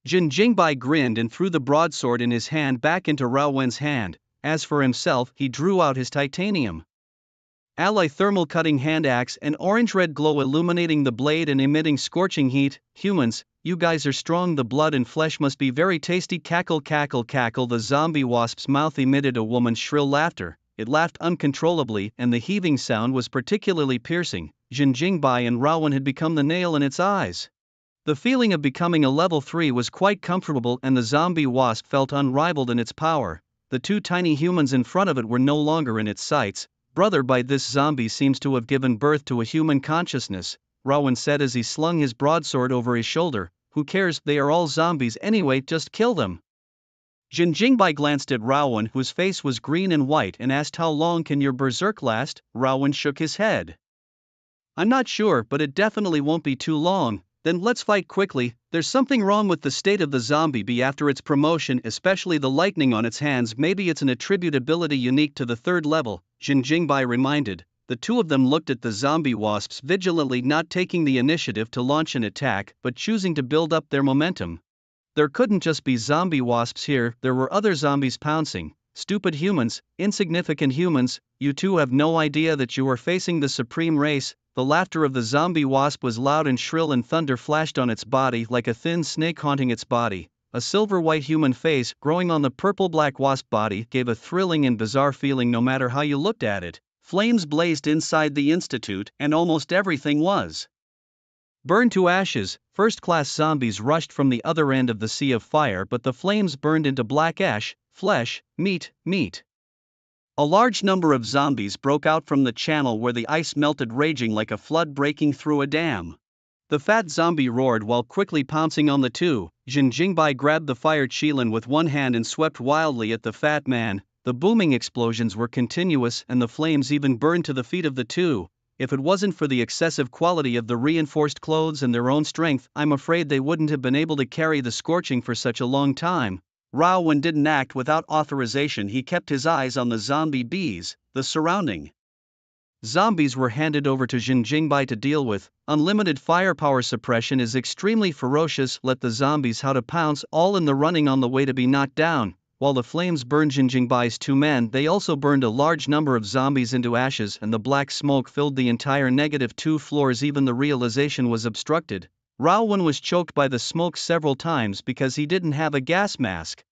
Jin Jingbai grinned and threw the broadsword in his hand back into Raowen's hand. As for himself, he drew out his titanium alloy thermal cutting hand axe, an orange-red glow illuminating the blade and emitting scorching heat. "Humans, you guys are strong. The blood and flesh must be very tasty." Cackle, cackle, cackle. The zombie wasp's mouth emitted a woman's shrill laughter. It laughed uncontrollably, and the heaving sound was particularly piercing. Jin Jingbai and Rowan had become the nail in its eyes. The feeling of becoming a level 3 was quite comfortable, and the zombie wasp felt unrivaled in its power. The two tiny humans in front of it were no longer in its sights. "Brother, by this zombie seems to have given birth to a human consciousness," Rowan said as he slung his broadsword over his shoulder. "Who cares? They are all zombies anyway, just kill them." Jin Jingbai glanced at Rowan, whose face was green and white, and asked, "How long can your berserk last?" Rowan shook his head. "I'm not sure, but it definitely won't be too long." "Then let's fight quickly." "There's something wrong with the state of the zombie bee after its promotion, especially the lightning on its hands. Maybe it's an attributability unique to the 3rd level," Jin Jingbai reminded. The two of them looked at the zombie wasps vigilantly, not taking the initiative to launch an attack, but choosing to build up their momentum. There couldn't just be zombie wasps here, there were other zombies pouncing. "Stupid humans, insignificant humans, you two have no idea that you are facing the supreme race." The laughter of the zombie wasp was loud and shrill, and thunder flashed on its body like a thin snake haunting its body. A silver-white human face, growing on the purple-black wasp body, gave a thrilling and bizarre feeling no matter how you looked at it. Flames blazed inside the institute, and almost everything was burned to ashes. First-class zombies rushed from the other end of the sea of fire, but the flames burned into black ash, flesh, meat. A large number of zombies broke out from the channel where the ice melted, raging like a flood breaking through a dam. The fat zombie roared while quickly pouncing on the two. Jin Jingbai grabbed the fire chilin with one hand and swept wildly at the fat man. The booming explosions were continuous, and the flames even burned to the feet of the two. If it wasn't for the excessive quality of the reinforced clothes and their own strength, I'm afraid they wouldn't have been able to carry the scorching for such a long time. Rowan didn't act without authorization. He kept his eyes on the zombie bees. The surrounding zombies were handed over to Jin Jingbai to deal with. Unlimited firepower suppression is extremely ferocious. Let the zombies how to pounce, all in the running on the way to be knocked down. While the flames burned Jin Jingbai's two men, they also burned a large number of zombies into ashes, and the black smoke filled the entire -2 floors. Even the realization was obstructed. Rowan was choked by the smoke several times because he didn't have a gas mask.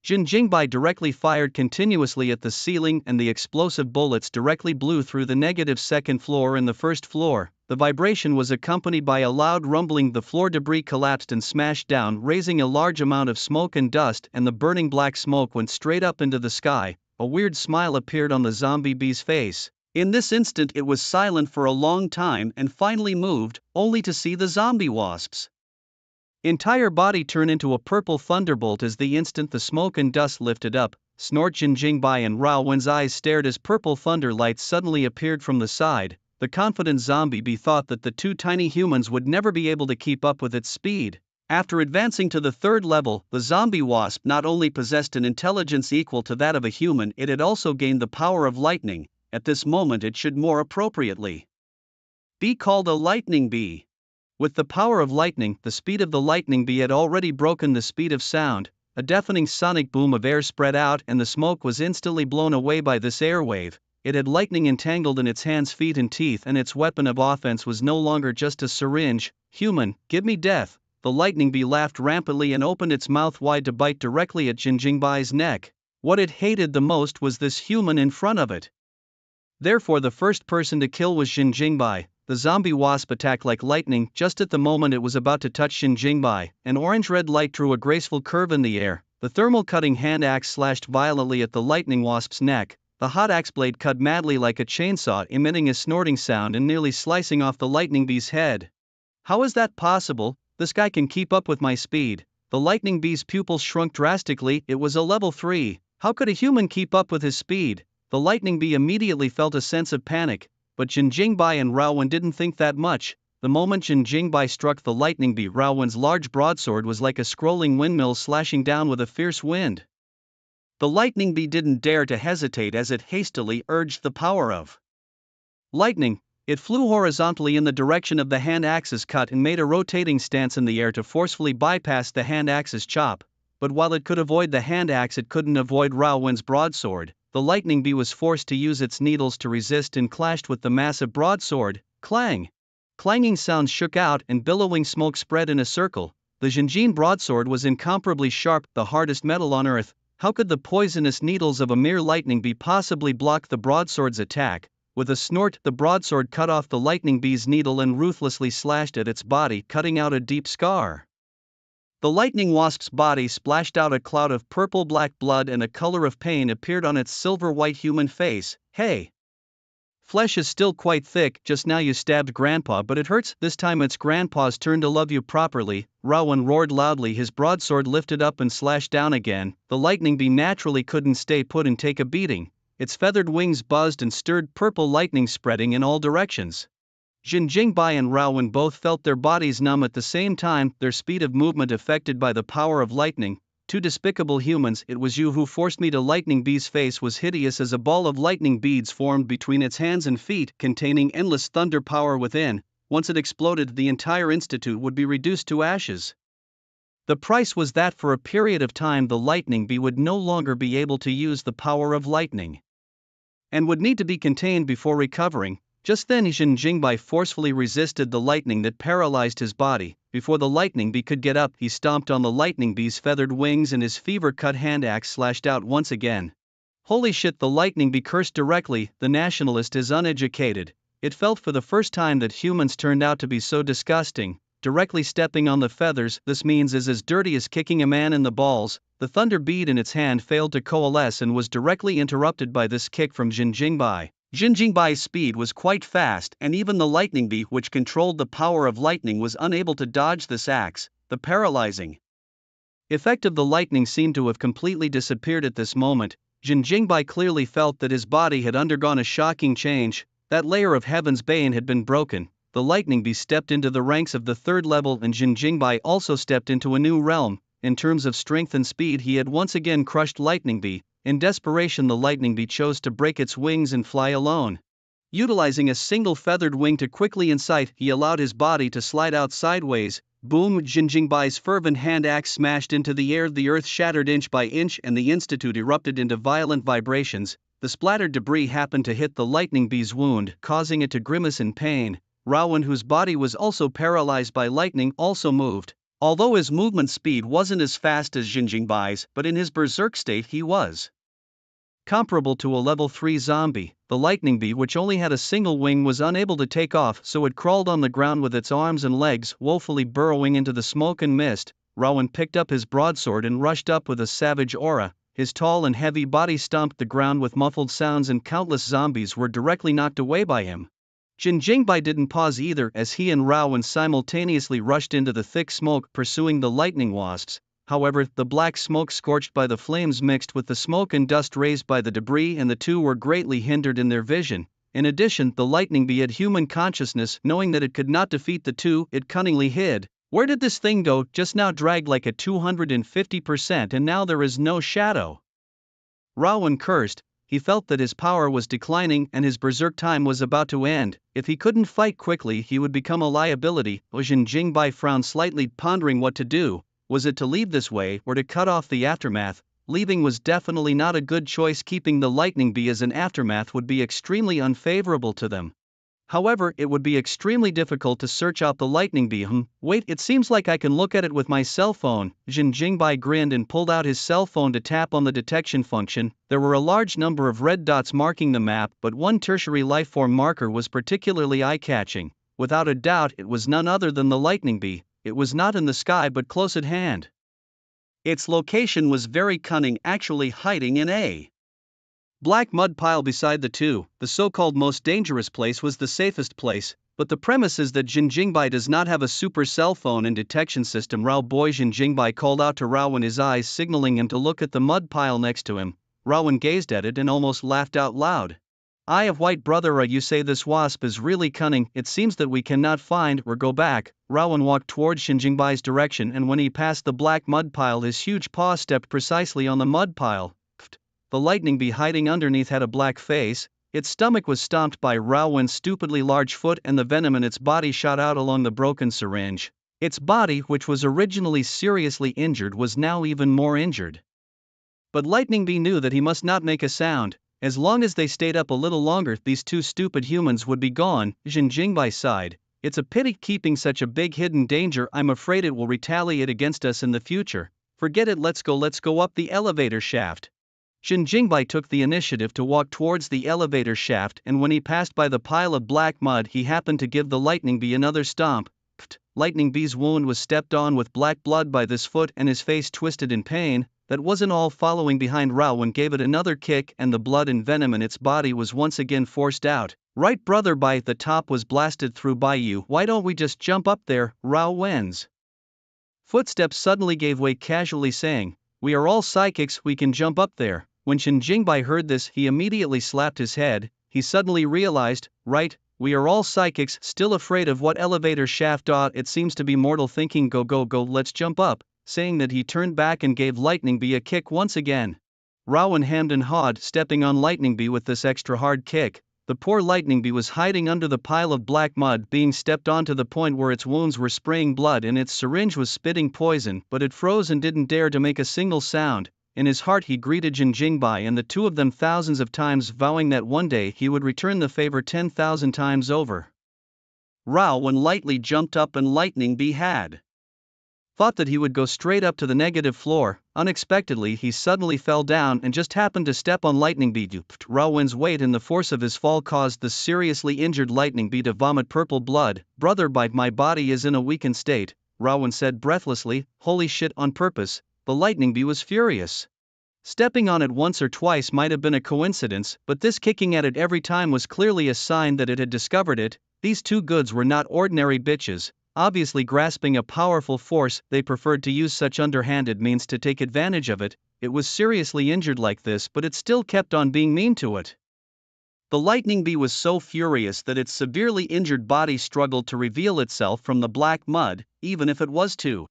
Jin Jingbai directly fired continuously at the ceiling, and the explosive bullets directly blew through the -2nd floor and the 1st floor. The vibration was accompanied by a loud rumbling. The floor debris collapsed and smashed down, raising a large amount of smoke and dust, and the burning black smoke went straight up into the sky. A weird smile appeared on the zombie bee's face. In this instant it was silent for a long time and finally moved, only to see the zombie wasp's entire body turn into a purple thunderbolt as the instant the smoke and dust lifted up. Snort! Jin Jingbai and Raowen's eyes stared as purple thunder lights suddenly appeared from the side. The confident zombie bee thought that the two tiny humans would never be able to keep up with its speed. After advancing to the third level, the zombie wasp not only possessed an intelligence equal to that of a human, it had also gained the power of lightning. At this moment it should more appropriately be called a lightning bee. With the power of lightning, the speed of the lightning bee had already broken the speed of sound. A deafening sonic boom of air spread out and the smoke was instantly blown away by this airwave. It had lightning entangled in its hands, feet and teeth, and its weapon of offense was no longer just a syringe. Human, give me death. The lightning bee laughed rampantly and opened its mouth wide to bite directly at Jinjingbai's neck. What it hated the most was this human in front of it. Therefore the first person to kill was Jinjingbai. The zombie wasp attacked like lightning. Just at the moment it was about to touch Jinjingbai, an orange-red light drew a graceful curve in the air. The thermal cutting hand axe slashed violently at the lightning wasp's neck. The hot axe blade cut madly like a chainsaw, emitting a snorting sound and nearly slicing off the lightning bee's head. How is that possible? This guy can keep up with my speed. The lightning bee's pupils shrunk drastically. It was a level 3. How could a human keep up with his speed? The lightning bee immediately felt a sense of panic. But Jinjingbai and Raowen didn't think that much. The moment Jinjingbai struck the lightning bee, Raowen's large broadsword was like a scrolling windmill slashing down with a fierce wind. The lightning bee didn't dare to hesitate as it hastily urged the power of lightning. It flew horizontally in the direction of the hand axe's cut and made a rotating stance in the air to forcefully bypass the hand axe's chop. But while it could avoid the hand axe, it couldn't avoid Raowen's broadsword. The lightning bee was forced to use its needles to resist and clashed with the massive broadsword. Clang! Clanging sounds shook out and billowing smoke spread in a circle. The Jinjin broadsword was incomparably sharp, the hardest metal on earth. How could the poisonous needles of a mere lightning bee possibly block the broadsword's attack? With a snort, the broadsword cut off the lightning bee's needle and ruthlessly slashed at its body, cutting out a deep scar. The lightning wasp's body splashed out a cloud of purple-black blood and a color of pain appeared on its silver-white human face. Hey! Flesh is still quite thick. Just now you stabbed Grandpa, but it hurts. This time it's Grandpa's turn to love you properly. Raowen roared loudly, his broadsword lifted up and slashed down again. The lightning bee naturally couldn't stay put and take a beating. Its feathered wings buzzed and stirred, purple lightning spreading in all directions. Jinjingbai and Raowen both felt their bodies numb at the same time, their speed of movement affected by the power of lightning. Two despicable humans, it was you who forced me to. Lightning bee's face was hideous as a ball of lightning beads formed between its hands and feet, containing endless thunder power within. Once it exploded, the entire institute would be reduced to ashes. The price was that for a period of time the lightning bee would no longer be able to use the power of lightning, and would need to be contained before recovering. Just then Jinjingbai forcefully resisted the lightning that paralyzed his body. Before the lightning bee could get up, he stomped on the lightning bee's feathered wings and his fever-cut hand axe slashed out once again. Holy shit, the lightning bee cursed directly. The nationalist is uneducated. It felt for the first time that humans turned out to be so disgusting. Directly stepping on the feathers, this means is as dirty as kicking a man in the balls. The thunder bead in its hand failed to coalesce and was directly interrupted by this kick from Jinjingbai. Jinjingbai's speed was quite fast, and even the lightning bee, which controlled the power of lightning, was unable to dodge this axe. The paralyzing effect of the lightning seemed to have completely disappeared at this moment. Jinjingbai clearly felt that his body had undergone a shocking change. That layer of heaven's bane had been broken. The lightning bee stepped into the ranks of the third level, and Jinjingbai also stepped into a new realm. In terms of strength and speed, he had once again crushed lightning bee. In desperation, the lightning bee chose to break its wings and fly alone. Utilizing a single feathered wing to quickly incite, he allowed his body to slide out sideways. Boom! Jinjingbai's fervent hand axe smashed into the air. The earth shattered inch by inch and the institute erupted into violent vibrations. The splattered debris happened to hit the lightning bee's wound, causing it to grimace in pain. Raowen, whose body was also paralyzed by lightning, also moved. Although his movement speed wasn't as fast as Jinjingbai's, but in his berserk state he was comparable to a level 3 zombie. The lightning bee, which only had a single wing, was unable to take off, so it crawled on the ground with its arms and legs woefully burrowing into the smoke and mist. Raowen picked up his broadsword and rushed up with a savage aura. His tall and heavy body stomped the ground with muffled sounds, and countless zombies were directly knocked away by him. Jinjingbai didn't pause either, as he and Raowen simultaneously rushed into the thick smoke, pursuing the lightning wasps. However, the black smoke scorched by the flames mixed with the smoke and dust raised by the debris, and the two were greatly hindered in their vision. In addition, the lightning bee had human consciousness. Knowing that it could not defeat the two, it cunningly hid. Where did this thing go? Just now dragged like a 250% and now there is no shadow. Rowan cursed. He felt that his power was declining and his berserk time was about to end. If he couldn't fight quickly, he would become a liability. Ojin Jingbai frowned slightly, pondering what to do. Was it to leave this way or to cut off the aftermath? Leaving was definitely not a good choice. Keeping the lightning bee as an aftermath would be extremely unfavorable to them. However, it would be extremely difficult to search out the lightning bee. Wait, it seems like I can look at it with my cell phone. Jin Jingbai grinned and pulled out his cell phone to tap on the detection function. There were a large number of red dots marking the map, but one tertiary lifeform marker was particularly eye-catching. Without a doubt, it was none other than the lightning bee. It was not in the sky but close at hand. Its location was very cunning, actually hiding in a black mud pile beside the two. The so-called most dangerous place was the safest place, but the premise is that Jin Jingbai does not have a super cell phone and detection system. Rao boy, Jin Jingbai called out to Rowan, his eyes signaling him to look at the mud pile next to him. Rowan gazed at it and almost laughed out loud. Eye of white brother, you say this wasp is really cunning. It seems that we cannot find or go back. Rowan walked towards Jin Jingbai's direction, and when he passed the black mud pile, his huge paw stepped precisely on the mud pile. The lightning bee hiding underneath had a black face. Its stomach was stomped by Rowan's stupidly large foot and the venom in its body shot out along the broken syringe. Its body, which was originally seriously injured, was now even more injured. But Lightning Bee knew that he must not make a sound. As long as they stayed up a little longer, these two stupid humans would be gone. Jin Jingbai sighed. It's a pity keeping such a big hidden danger. I'm afraid it will retaliate against us in the future. Forget it, let's go up the elevator shaft. Jin Jingbai took the initiative to walk towards the elevator shaft, and when he passed by the pile of black mud, he happened to give the lightning bee another stomp. Lightning bee's wound was stepped on with black blood by this foot and his face twisted in pain. That wasn't all. Following behind, Rowan gave it another kick and the blood and venom in its body was once again forced out. Right brother, by the top was blasted through by you. Why don't we just jump up there? Rowan's footsteps suddenly gave way, casually saying, "We are all psychics, we can jump up there." When Jin Jingbai heard this, he immediately slapped his head. He suddenly realized, right, we are all psychics, still afraid of what elevator shaft? It seems to be mortal thinking. Go, let's jump up. Saying that, he turned back and gave Lightning Bee a kick once again. Rowan hemmed and hawed, stepping on Lightning Bee with this extra hard kick. The poor Lightning Bee was hiding under the pile of black mud, being stepped on to the point where its wounds were spraying blood and its syringe was spitting poison, but it froze and didn't dare to make a single sound. In his heart he greeted Jin Jingbai and the two of them thousands of times, vowing that one day he would return the favor 10,000 times over. Rowan lightly jumped up and Lightning Bee had thought that he would go straight up to the negative floor. Unexpectedly, he suddenly fell down and just happened to step on Lightning Bee. Rowan's weight and the force of his fall caused the seriously injured Lightning Bee to vomit purple blood. Brother, my body is in a weakened state, Rowan said breathlessly. Holy shit, on purpose? The Lightning Bee was furious. Stepping on it once or twice might have been a coincidence, but this kicking at it every time was clearly a sign that it had discovered it. These two goods were not ordinary bitches. Obviously grasping a powerful force, they preferred to use such underhanded means to take advantage of it. It was seriously injured like this, but it still kept on being mean to it. The Lightning Bee was so furious that its severely injured body struggled to reveal itself from the black mud. Even if it was to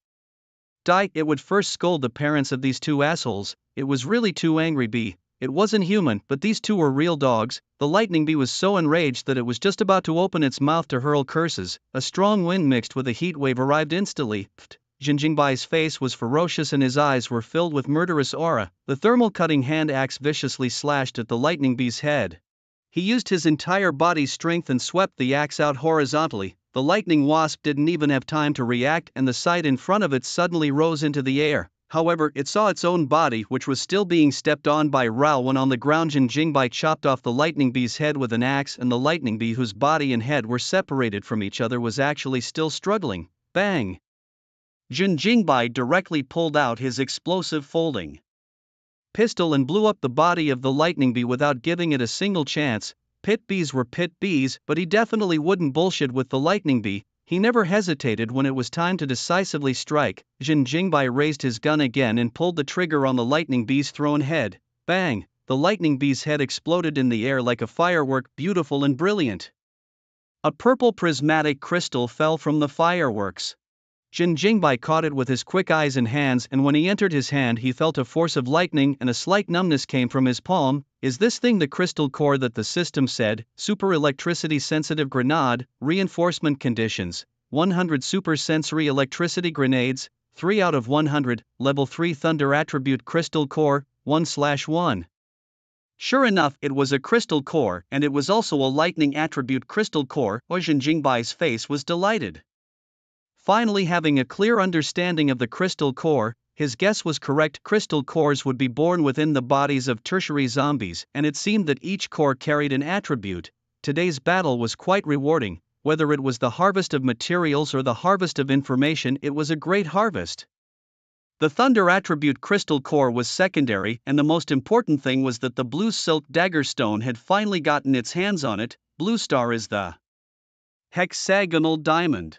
die, it would first scold the parents of these two assholes. It was really too angry bee. It wasn't human, but these two were real dogs. The Lightning Bee was so enraged that it was just about to open its mouth to hurl curses. A strong wind mixed with a heat wave arrived instantly. Jin Jingbai's face was ferocious and his eyes were filled with murderous aura. The thermal cutting hand axe viciously slashed at the Lightning Bee's head. He used his entire body's strength and swept the axe out horizontally. The lightning wasp didn't even have time to react and the sight in front of it suddenly rose into the air. However, it saw its own body, which was still being stepped on by Rowan on the ground. Jin Jingbai chopped off the Lightning Bee's head with an axe, and the Lightning Bee, whose body and head were separated from each other, was actually still struggling. Bang! Jin Jingbai directly pulled out his explosive folding pistol and blew up the body of the Lightning Bee without giving it a single chance. Pit bees were pit bees, but he definitely wouldn't bullshit with the Lightning Bee. He never hesitated when it was time to decisively strike. Jin Jingbai raised his gun again and pulled the trigger on the Lightning Bee's thrown head. Bang! The Lightning Bee's head exploded in the air like a firework, beautiful and brilliant. A purple prismatic crystal fell from the fireworks. Jin Jingbai caught it with his quick eyes and hands, and when he entered his hand he felt a force of lightning and a slight numbness came from his palm. Is this thing the crystal core that the system said? Super electricity sensitive grenade, reinforcement conditions, 100 super sensory electricity grenades, 3 out of 100, level 3 thunder attribute crystal core, 1/1. Sure enough, it was a crystal core, and it was also a lightning attribute crystal core. Jin Jingbai's face was delighted. Finally having a clear understanding of the crystal core, his guess was correct. Crystal cores would be born within the bodies of tertiary zombies, and it seemed that each core carried an attribute. Today's battle was quite rewarding. Whether it was the harvest of materials or the harvest of information, it was a great harvest. The thunder attribute crystal core was secondary, and the most important thing was that the blue silk dagger stone had finally gotten its hands on it. Blue star is the hexagonal diamond.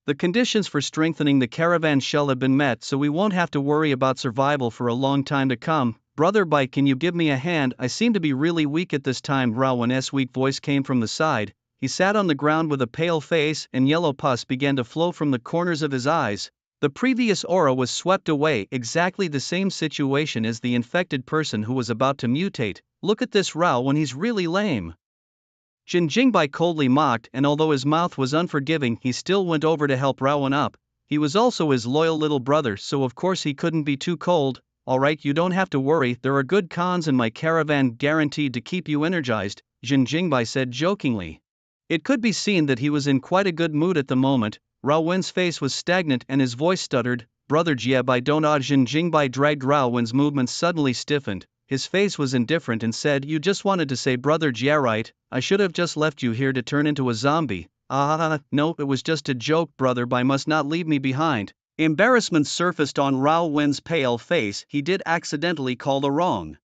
The conditions for strengthening the caravan shell have been met, so we won't have to worry about survival for a long time to come. Brother Bai, can you give me a hand? I seem to be really weak at this time. Raowen's weak voice came from the side. He sat on the ground with a pale face, and yellow pus began to flow from the corners of his eyes. The previous aura was swept away, exactly the same situation as the infected person who was about to mutate. Look at this Rao when he's really lame. Jin Jingbai coldly mocked, and although his mouth was unforgiving, he still went over to help Rowan up. He was also his loyal little brother, so of course he couldn't be too cold. Alright, you don't have to worry, there are good cons in my caravan guaranteed to keep you energized, Jin Jingbai said jokingly. It could be seen that he was in quite a good mood at the moment. Raowen's face was stagnant and his voice stuttered. Brother Jie, I don't know. Jin Jingbai dragged Raowen's movements suddenly stiffened. His face was indifferent and said, you just wanted to say Brother Jie, right? I should have just left you here to turn into a zombie. No, it was just a joke. Brother Bai must not leave me behind. Embarrassment surfaced on Raowen's pale face. He did accidentally call the wrong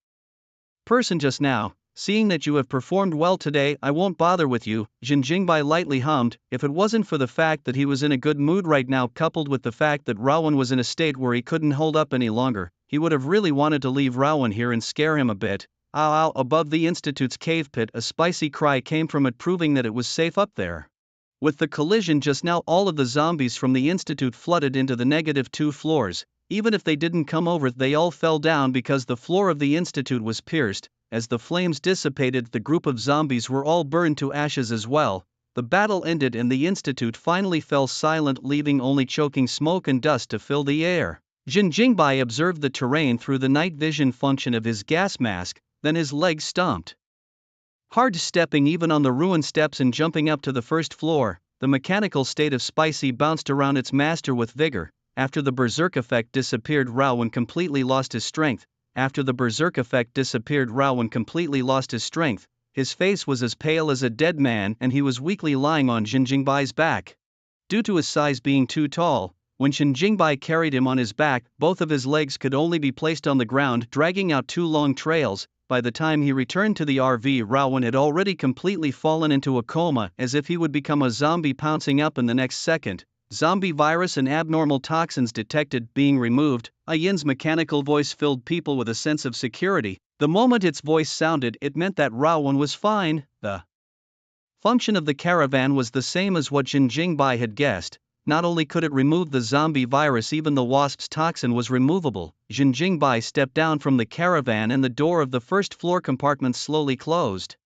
person just now. Seeing that you have performed well today, I won't bother with you, Jin Jingbai lightly hummed. If it wasn't for the fact that he was in a good mood right now, coupled with the fact that Raowen was in a state where he couldn't hold up any longer, he would have really wanted to leave Rowan here and scare him a bit. Ow! Above the Institute's cave pit, a spicy cry came from it, proving that it was safe up there. With the collision just now, all of the zombies from the Institute flooded into the -2 floors. Even if they didn't come over, they all fell down because the floor of the Institute was pierced. As the flames dissipated, the group of zombies were all burned to ashes as well. The battle ended and the Institute finally fell silent, leaving only choking smoke and dust to fill the air. Jin Jingbai observed the terrain through the night vision function of his gas mask, then his legs stomped. Hard stepping even on the ruined steps and jumping up to the first floor. The mechanical state of Spicy bounced around its master with vigor. After the berserk effect disappeared, Rowan completely lost his strength. His face was as pale as a dead man and he was weakly lying on Jin Jingbai's back. Due to his size being too tall, when Jin Jingbai carried him on his back, both of his legs could only be placed on the ground, dragging out 2 long trails. By the time he returned to the RV, Rowan had already completely fallen into a coma, as if he would become a zombie pouncing up in the next second. Zombie virus and abnormal toxins detected, being removed. Yin's mechanical voice filled people with a sense of security. The moment its voice sounded, it meant that Rowan was fine. The function of the caravan was the same as what Jin Jingbai had guessed. Not only could it remove the zombie virus, even the wasp's toxin was removable. Jin Jingbai stepped down from the caravan and the door of the first floor compartment slowly closed.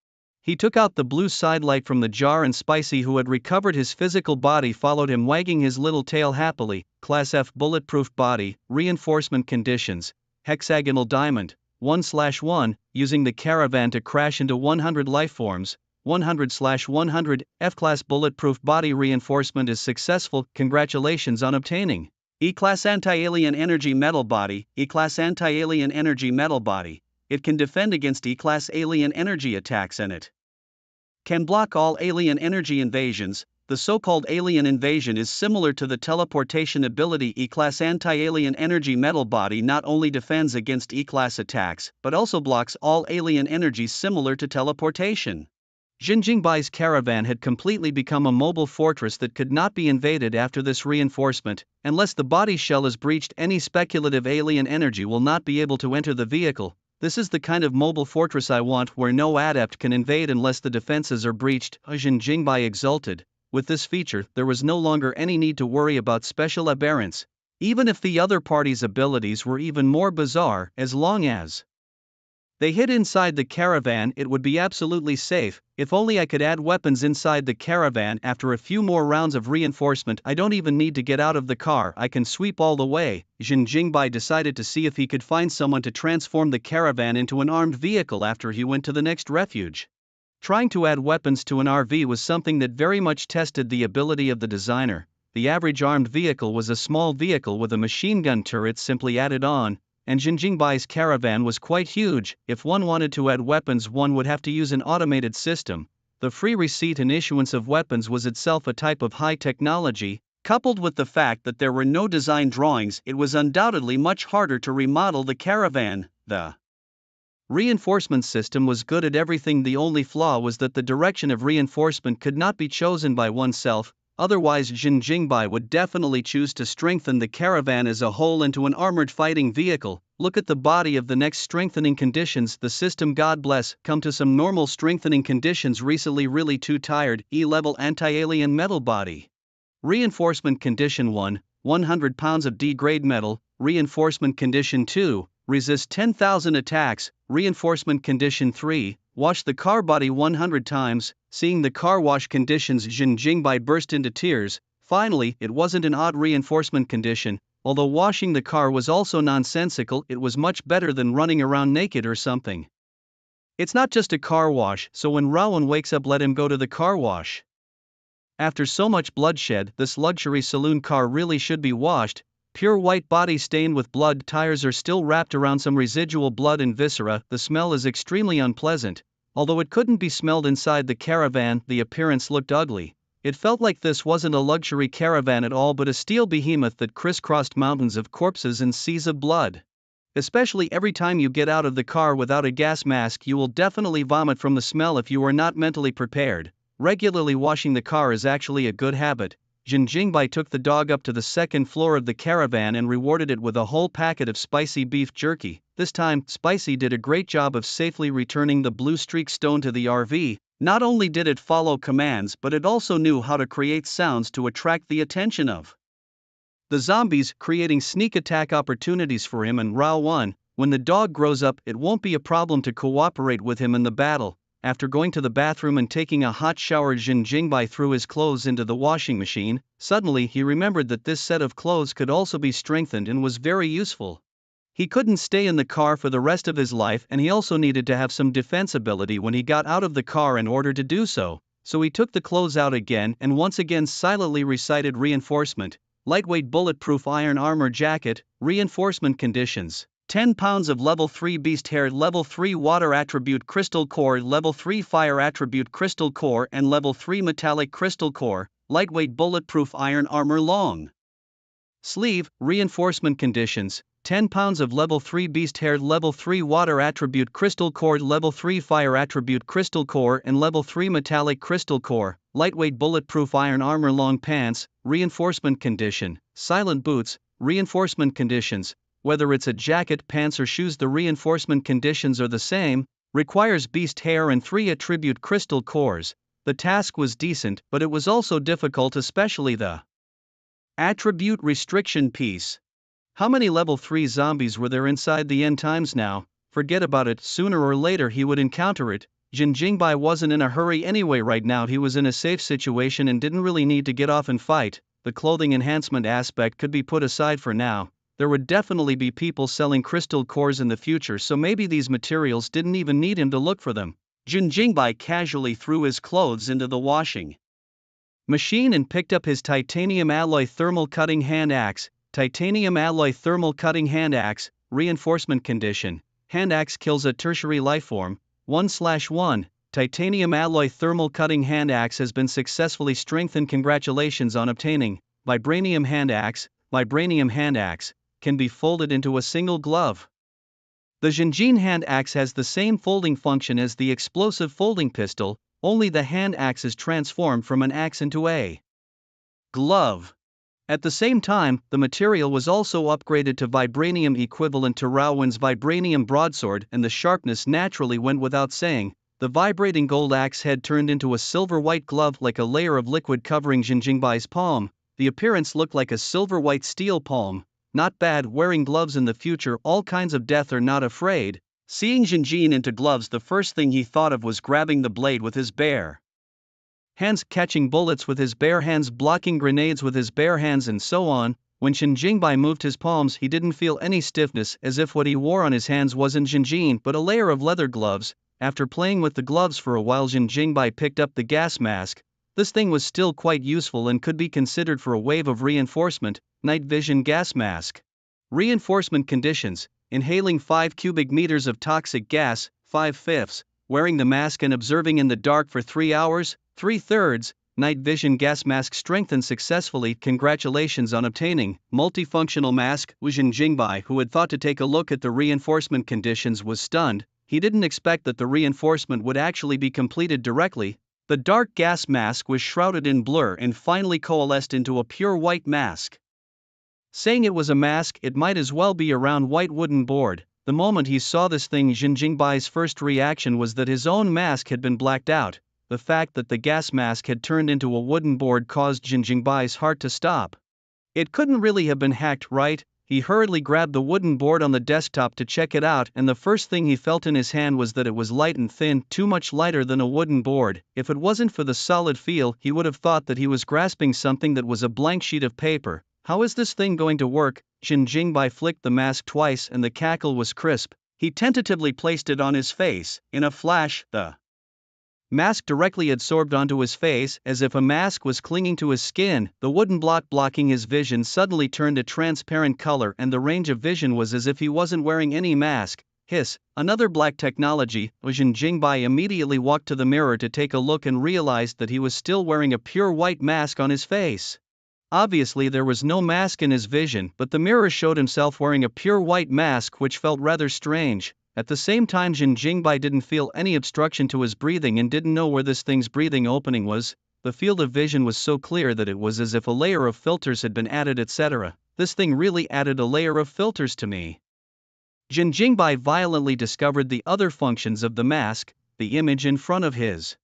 He took out the blue sidelight from the jar and Spicy, who had recovered his physical body, followed him wagging his little tail happily. Class F bulletproof body, reinforcement conditions, hexagonal diamond, 1/1, using the caravan to crash into 100 lifeforms, 100/100, F-class bulletproof body reinforcement is successful. Congratulations on obtaining E-class anti-alien energy metal body. E-class anti-alien energy metal body. It can defend against E-class alien energy attacks and it can block all alien energy invasions. The so-called alien invasion is similar to the teleportation ability. E-class anti-alien energy metal body not only defends against E-class attacks, but also blocks all alien energies, similar to teleportation. Jin Jingbai's caravan had completely become a mobile fortress that could not be invaded after this reinforcement. Unless the body shell is breached, any speculative alien energy will not be able to enter the vehicle. This is the kind of mobile fortress I want, where no adept can invade unless the defenses are breached, Jin Jingbai exulted. With this feature, there was no longer any need to worry about special aberrants, even if the other party's abilities were even more bizarre. As long as they hid inside the caravan, it would be absolutely safe. If only I could add weapons inside the caravan. After a few more rounds of reinforcement, I don't even need to get out of the car, I can sweep all the way. Jin Jingbai decided to see if he could find someone to transform the caravan into an armed vehicle after he went to the next refuge. Trying to add weapons to an RV was something that very much tested the ability of the designer. The average armed vehicle was a small vehicle with a machine gun turret simply added on, and Jin Jingbai's caravan was quite huge. If one wanted to add weapons, one would have to use an automated system. The free receipt and issuance of weapons was itself a type of high technology. Coupled with the fact that there were no design drawings, it was undoubtedly much harder to remodel the caravan. The reinforcement system was good at everything. The only flaw was that the direction of reinforcement could not be chosen by oneself. Otherwise, Jin Jingbai would definitely choose to strengthen the caravan as a whole into an armored fighting vehicle. Look at the body of the next strengthening conditions. The system, God bless, come to some normal strengthening conditions recently. Really too tired. E-level anti-alien metal body. Reinforcement condition 1, 100 pounds of D-grade metal. Reinforcement condition 2, resist 10,000 attacks. Reinforcement condition 3, wash the car body 100 times. Seeing the car wash conditions, Jin Jingbai burst into tears. Finally, it wasn't an odd reinforcement condition. Although washing the car was also nonsensical, it was much better than running around naked or something. It's not just a car wash, so when Rowan wakes up, let him go to the car wash. After so much bloodshed, this luxury saloon car really should be washed. Pure white body stained with blood, tires are still wrapped around some residual blood and viscera. The smell is extremely unpleasant. Although it couldn't be smelled inside the caravan, the appearance looked ugly. It felt like this wasn't a luxury caravan at all, but a steel behemoth that crisscrossed mountains of corpses and seas of blood. Especially every time you get out of the car without a gas mask, you will definitely vomit from the smell if you are not mentally prepared. Regularly washing the car is actually a good habit. Jin Jingbai took the dog up to the second floor of the caravan and rewarded it with a whole packet of spicy beef jerky. This time, Spicy did a great job of safely returning the blue streak stone to the RV. Not only did it follow commands, but it also knew how to create sounds to attract the attention of the zombies, creating sneak attack opportunities for him and Rao 1. When the dog grows up, it won't be a problem to cooperate with him in the battle. After going to the bathroom and taking a hot shower, Jin Jingbai threw his clothes into the washing machine. Suddenly he remembered that this set of clothes could also be strengthened and was very useful. He couldn't stay in the car for the rest of his life, and he also needed to have some defense ability when he got out of the car in order to do so. So he took the clothes out again and once again silently recited reinforcement. Lightweight bulletproof iron armor jacket. Reinforcement conditions: 10 pounds of level 3 beast hair, level 3 water attribute crystal core, level 3 fire attribute crystal core, and level 3 metallic crystal core. Lightweight bulletproof iron armor long sleeve. Reinforcement conditions: 10 pounds of level 3 beast hair, level 3 water attribute crystal core, level 3 fire attribute crystal core, and level 3 metallic crystal core. Lightweight bulletproof iron armor long pants. Reinforcement condition: silent boots. Reinforcement conditions: whether it's a jacket, pants, or shoes, the reinforcement conditions are the same. Requires beast hair and 3 attribute crystal cores. The task was decent, but it was also difficult, especially the attribute restriction piece. How many level 3 zombies were there inside the end times now? Forget about it, sooner or later he would encounter it. Jin Jingbai wasn't in a hurry anyway. Right now he was in a safe situation and didn't really need to get off and fight. The clothing enhancement aspect could be put aside for now. There would definitely be people selling crystal cores in the future, so maybe these materials didn't even need him to look for them. Jin Jingbai casually threw his clothes into the washing machine and picked up his titanium alloy thermal cutting hand axe. Titanium alloy thermal cutting hand axe. Reinforcement condition: hand axe kills a tertiary lifeform. 1/1. Titanium alloy thermal cutting hand axe has been successfully strengthened. Congratulations on obtaining vibranium hand axe. Vibranium hand axe can be folded into a single glove. The Jinjin hand axe has the same folding function as the explosive folding pistol, only the hand axe is transformed from an axe into a glove. At the same time, the material was also upgraded to vibranium equivalent to Rowan's vibranium broadsword, and the sharpness naturally went without saying. The vibrating gold axe head turned into a silver-white glove like a layer of liquid covering Jinjingbai's palm. The appearance looked like a silver-white steel palm. Not bad, wearing gloves in the future, all kinds of death are not afraid. Seeing Jinjin into gloves, the first thing he thought of was grabbing the blade with his bare hands, catching bullets with his bare hands, blocking grenades with his bare hands, and so on. When Jinjingbai moved his palms, he didn't feel any stiffness, as if what he wore on his hands wasn't Jinjin but a layer of leather gloves. After playing with the gloves for a while, Jinjingbai picked up the gas mask. This thing was still quite useful and could be considered for a wave of reinforcement. Night vision gas mask. Reinforcement conditions: inhaling 5 cubic meters of toxic gas, 5/5, wearing the mask and observing in the dark for 3 hours, 3/3. Night vision gas mask strengthened successfully. Congratulations on obtaining multifunctional mask. Jinjingbai, who had thought to take a look at the reinforcement conditions, was stunned. He didn't expect that the reinforcement would actually be completed directly. The dark gas mask was shrouded in blur and finally coalesced into a pure white mask. Saying it was a mask, it might as well be a round white wooden board. The moment he saw this thing, Jinjingbai's first reaction was that his own mask had been blacked out. The fact that the gas mask had turned into a wooden board caused Jinjingbai's heart to stop. It couldn't really have been hacked, right? He hurriedly grabbed the wooden board on the desktop to check it out, and the first thing he felt in his hand was that it was light and thin, too much lighter than a wooden board. If it wasn't for the solid feel, he would have thought that he was grasping something that was a blank sheet of paper. How is this thing going to work? Jinjingbai flicked the mask twice and the cackle was crisp. He tentatively placed it on his face. In a flash, the mask directly adsorbed onto his face, as if a mask was clinging to his skin. The wooden block blocking his vision suddenly turned a transparent color, and the range of vision was as if he wasn't wearing any mask. Hiss, another black technology. Jinjingbai immediately walked to the mirror to take a look and realized that he was still wearing a pure white mask on his face. Obviously there was no mask in his vision, but the mirror showed himself wearing a pure white mask, which felt rather strange. At the same time, Jinjingbai didn't feel any obstruction to his breathing and didn't know where this thing's breathing opening was. The field of vision was so clear that it was as if a layer of filters had been added, etc. This thing really added a layer of filters to me. Jinjingbai violently discovered the other functions of the mask. The image in front of his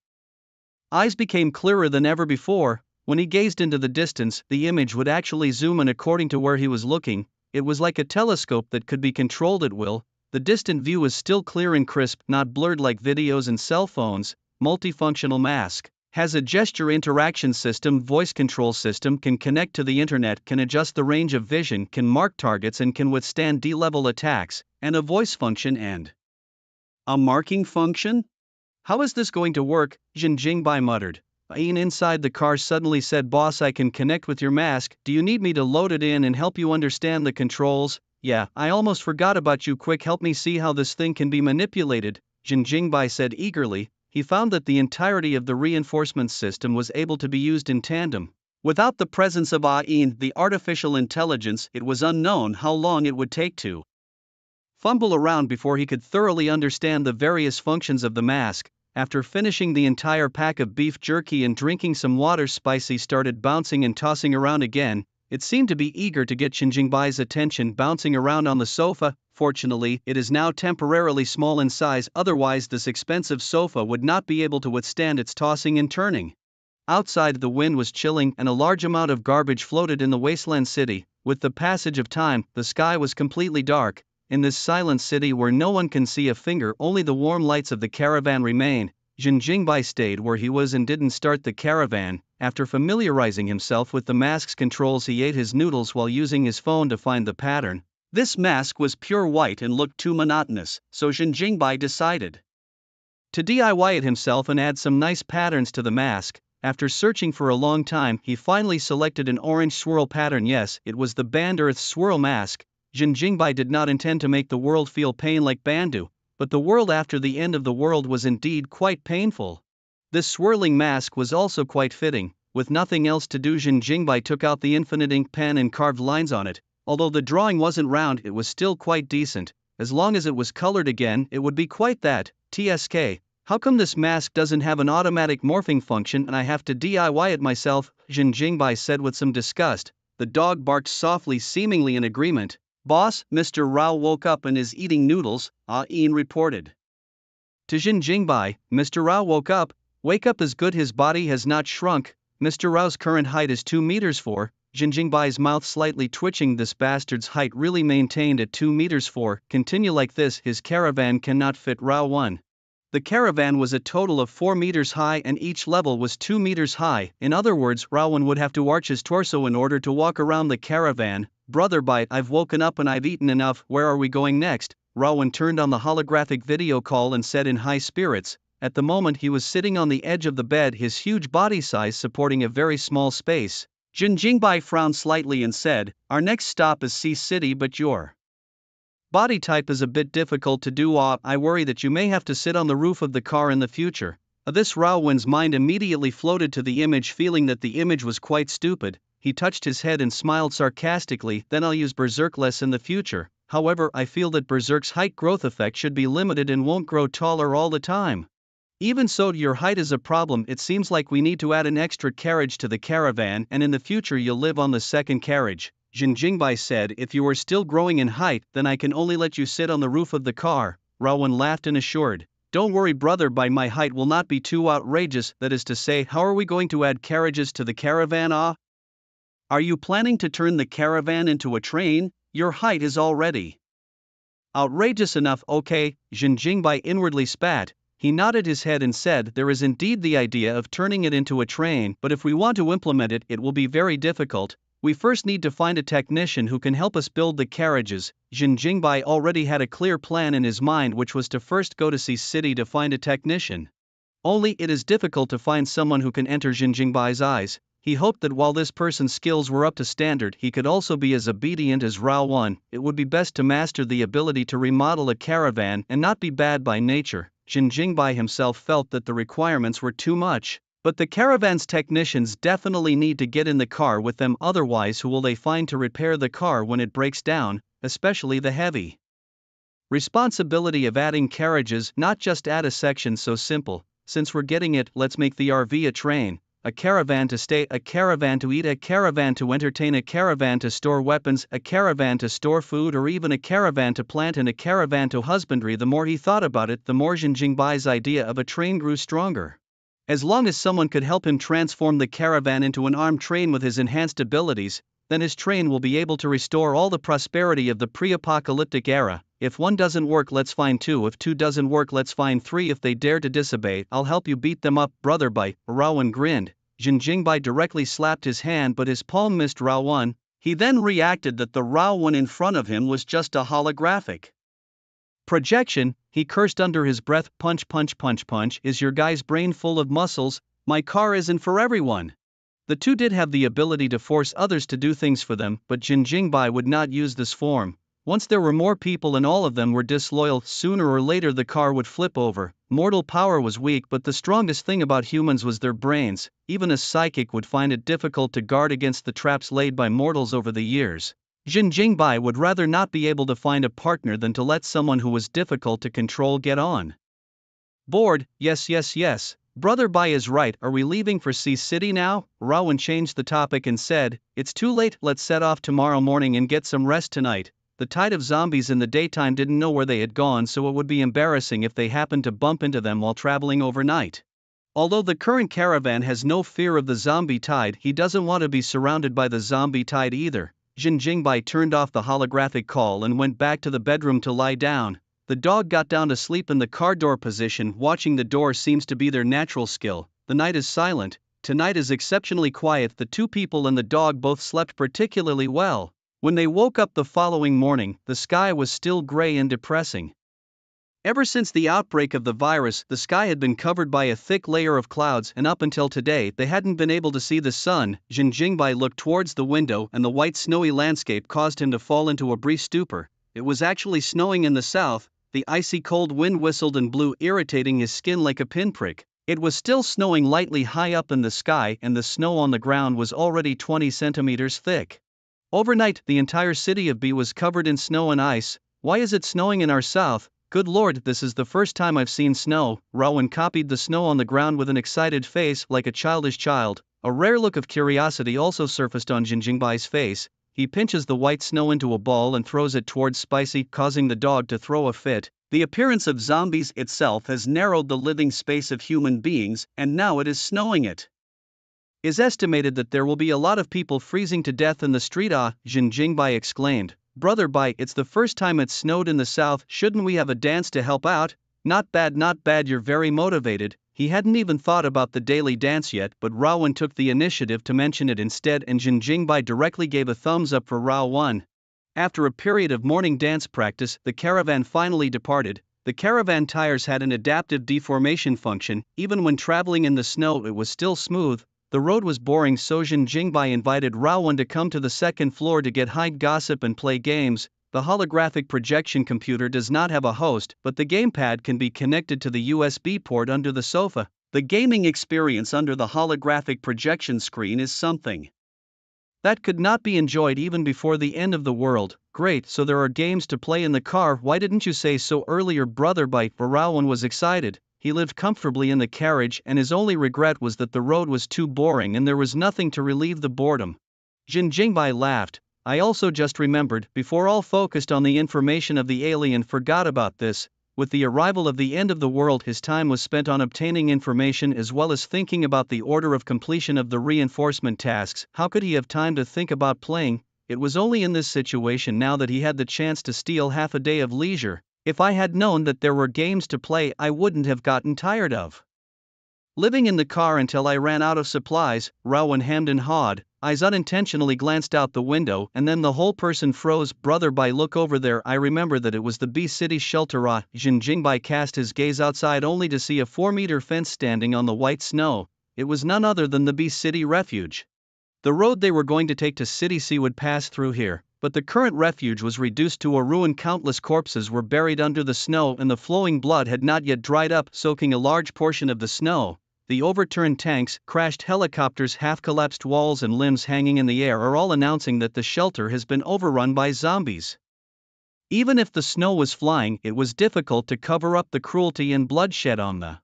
eyes became clearer than ever before. When he gazed into the distance, the image would actually zoom in according to where he was looking. It was like a telescope that could be controlled at will. The distant view was still clear and crisp, not blurred like videos and cell phones. Multifunctional mask. Has a gesture interaction system, voice control system, can connect to the internet, can adjust the range of vision, can mark targets, and can withstand D-level attacks, and a voice function and a marking function? How is this going to work? Jinjingbai muttered. Ian inside the car suddenly said, "Boss, I can connect with your mask. Do you need me to load it in and help you understand the controls?" "Yeah, I almost forgot about you. Quick, help me see how this thing can be manipulated," Jinjingbai said eagerly. He found that the entirety of the reinforcement system was able to be used in tandem. Without the presence of Awaken, the artificial intelligence, it was unknown how long it would take to fumble around before he could thoroughly understand the various functions of the mask. After finishing the entire pack of beef jerky and drinking some water, Spicy started bouncing and tossing around again. It seemed to be eager to get Jinjingbai's attention, bouncing around on the sofa. Fortunately, it is now temporarily small in size, otherwise this expensive sofa would not be able to withstand its tossing and turning. Outside, the wind was chilling and a large amount of garbage floated in the wasteland city. With the passage of time, the sky was completely dark. In this silent city where no one can see a finger, only the warm lights of the caravan remain. Jinjingbai stayed where he was and didn't start the caravan. After familiarizing himself with the mask's controls, he ate his noodles while using his phone to find the pattern. This mask was pure white and looked too monotonous, so Jinjingbai decided to DIY it himself and add some nice patterns to the mask. After searching for a long time, he finally selected an orange swirl pattern. Yes, it was the Band Earth swirl mask. Jinjingbai did not intend to make the world feel pain like Bandu, but the world after the end of the world was indeed quite painful. This swirling mask was also quite fitting. With nothing else to do, Jinjingbai took out the infinite ink pen and carved lines on it. Although the drawing wasn't round, it was still quite decent. As long as it was colored again, it would be quite that. TSK. How come this mask doesn't have an automatic morphing function and I have to DIY it myself? Jinjingbai said with some disgust. The dog barked softly, seemingly in agreement. "Boss, Mr. Rao woke up and is eating noodles," Ian reported. To Jin Jingbai, Mr. Rao woke up. Wake up is good, his body has not shrunk. Mr. Rao's current height is 2 meters 4. Jin Jingbai's mouth slightly twitching. This bastard's height really maintained at 2 meters 4. Continue like this, his caravan cannot fit Rao 1. The caravan was a total of 4 meters high and each level was 2 meters high. In other words, Rowan would have to arch his torso in order to walk around the caravan. Brother Bite, I've woken up and I've eaten enough, where are we going next? Rowan turned on the holographic video call and said in high spirits. At the moment he was sitting on the edge of the bed, his huge body size supporting a very small space. Jin Jingbai frowned slightly and said, our next stop is Sea City, but your body type is a bit difficult to do. I worry that you may have to sit on the roof of the car in the future. This Raowen's mind immediately floated to the image, feeling that the image was quite stupid. He touched his head and smiled sarcastically. Then I'll use Berserk less in the future. However, I feel that Berserk's height growth effect should be limited and won't grow taller all the time. Even so, your height is a problem. It seems like we need to add an extra carriage to the caravan, and in the future you'll live on the second carriage. Jin Jingbai said, if you are still growing in height, then I can only let you sit on the roof of the car. Rowan laughed and assured, don't worry brother, by my height will not be too outrageous. That is to say, how are we going to add carriages to the caravan? Are you planning to turn the caravan into a train? Your height is already outrageous enough. Okay, Jin Jingbai inwardly spat. He nodded his head and said, there is indeed the idea of turning it into a train, but if we want to implement it, it will be very difficult. We first need to find a technician who can help us build the carriages. Jin Jingbai already had a clear plan in his mind, which was to first go to Sea City to find a technician. Only it is difficult to find someone who can enter Jin Jingbai's eyes. He hoped that while this person's skills were up to standard, he could also be as obedient as Rao 1. It would be best to master the ability to remodel a caravan and not be bad by nature. Jin Jingbai himself felt that the requirements were too much. But the caravan's technicians definitely need to get in the car with them, otherwise who will they find to repair the car when it breaks down, especially the heavy responsibility of adding carriages. Not just add a section so simple. Since we're getting it, let's make the RV a train. A caravan to stay, a caravan to eat, a caravan to entertain, a caravan to store weapons, a caravan to store food, or even a caravan to plant and a caravan to husbandry. The more he thought about it, the more Jin Jingbai's idea of a train grew stronger. As long as someone could help him transform the caravan into an armed train with his enhanced abilities, then his train will be able to restore all the prosperity of the pre-apocalyptic era. If one doesn't work, let's find two. If two doesn't work, let's find three. If they dare to disobey, I'll help you beat them up, brother. Bite. Rowan grinned. Jin Jingbai directly slapped his hand, but his palm missed Rao 1. He then reacted that the Rao 1 in front of him was just a holographic projection. He cursed under his breath, punch punch punch punch. Is your guy's brain full of muscles? My car isn't for everyone. The two did have the ability to force others to do things for them, but Jin Jingbai would not use this form. Once there were more people and all of them were disloyal, sooner or later the car would flip over. Mortal power was weak, but the strongest thing about humans was their brains. Even a psychic would find it difficult to guard against the traps laid by mortals over the years. Jin Jingbai would rather not be able to find a partner than to let someone who was difficult to control get on board. Yes. Brother Bai is right. Are we leaving for Sea City now? Rowan changed the topic and said, it's too late, let's set off tomorrow morning and get some rest tonight. The tide of zombies in the daytime didn't know where they had gone, so it would be embarrassing if they happened to bump into them while traveling overnight. Although the current caravan has no fear of the zombie tide, he doesn't want to be surrounded by the zombie tide either. Jin Jingbai turned off the holographic call and went back to the bedroom to lie down. The dog got down to sleep in the car door position. Watching the door seems to be their natural skill. The night is silent. Tonight is exceptionally quiet. The two people and the dog both slept particularly well. When they woke up the following morning, the sky was still gray and depressing. Ever since the outbreak of the virus, the sky had been covered by a thick layer of clouds, and up until today they hadn't been able to see the sun. Jin Jingbai looked towards the window, and the white snowy landscape caused him to fall into a brief stupor. It was actually snowing in the south. The icy cold wind whistled and blew, irritating his skin like a pinprick. It was still snowing lightly high up in the sky, and the snow on the ground was already 20 centimeters thick. Overnight, the entire city of B was covered in snow and ice. Why is it snowing in our south? Good lord, this is the first time I've seen snow. Rowan copied the snow on the ground with an excited face, like a childish child. A rare look of curiosity also surfaced on Jin Jingbai's face. he pinches the white snow into a ball and throws it towards Spicy, causing the dog to throw a fit. The appearance of zombies itself has narrowed the living space of human beings, and now it is snowing. It is estimated that there will be a lot of people freezing to death in the street. Ah, Jin Jingbai exclaimed. Brother Bai, it's the first time it's snowed in the south, shouldn't we have a dance to help out? Not bad, you're very motivated. He hadn't even thought about the daily dance yet, but Rawan took the initiative to mention it instead, and Jin Jingbai directly gave a thumbs up for Rawan. After a period of morning dance practice, the caravan finally departed. The caravan tires had an adaptive deformation function, even when traveling in the snow it was still smooth. The road was boring, so Jin Jingbai invited Rawan to come to the second floor to get high gossip and play games. The holographic projection computer does not have a host, but the gamepad can be connected to the USB port under the sofa. The gaming experience under the holographic projection screen is something that could not be enjoyed even before the end of the world. Great, so there are games to play in the car. Why didn't you say so earlier, Brother Bai? Rawan was excited. He lived comfortably in the carriage, and his only regret was that the road was too boring and there was nothing to relieve the boredom. Jin Jingbai laughed. I also just remembered, before all focused on the information of the alien forgot about this. With the arrival of the end of the world, his time was spent on obtaining information as well as thinking about the order of completion of the reinforcement tasks. How could he have time to think about playing? It was only in this situation now that he had the chance to steal half a day of leisure. If I had known that there were games to play, I wouldn't have gotten tired of living in the car until I ran out of supplies. Rawan hemmed and hawed. Eyes unintentionally glanced out the window, and then the whole person froze. Brother Bai, look over there. I remember that it was the B City shelter. Ah, Jin Jingbai cast his gaze outside only to see a 4-meter fence standing on the white snow. It was none other than the B City refuge. The road they were going to take to City C would pass through here, but the current refuge was reduced to a ruin. Countless corpses were buried under the snow, and the flowing blood had not yet dried up, soaking a large portion of the snow. The overturned tanks, crashed helicopters, half-collapsed walls and limbs hanging in the air are all announcing that the shelter has been overrun by zombies. Even if the snow was flying, it was difficult to cover up the cruelty and bloodshed on the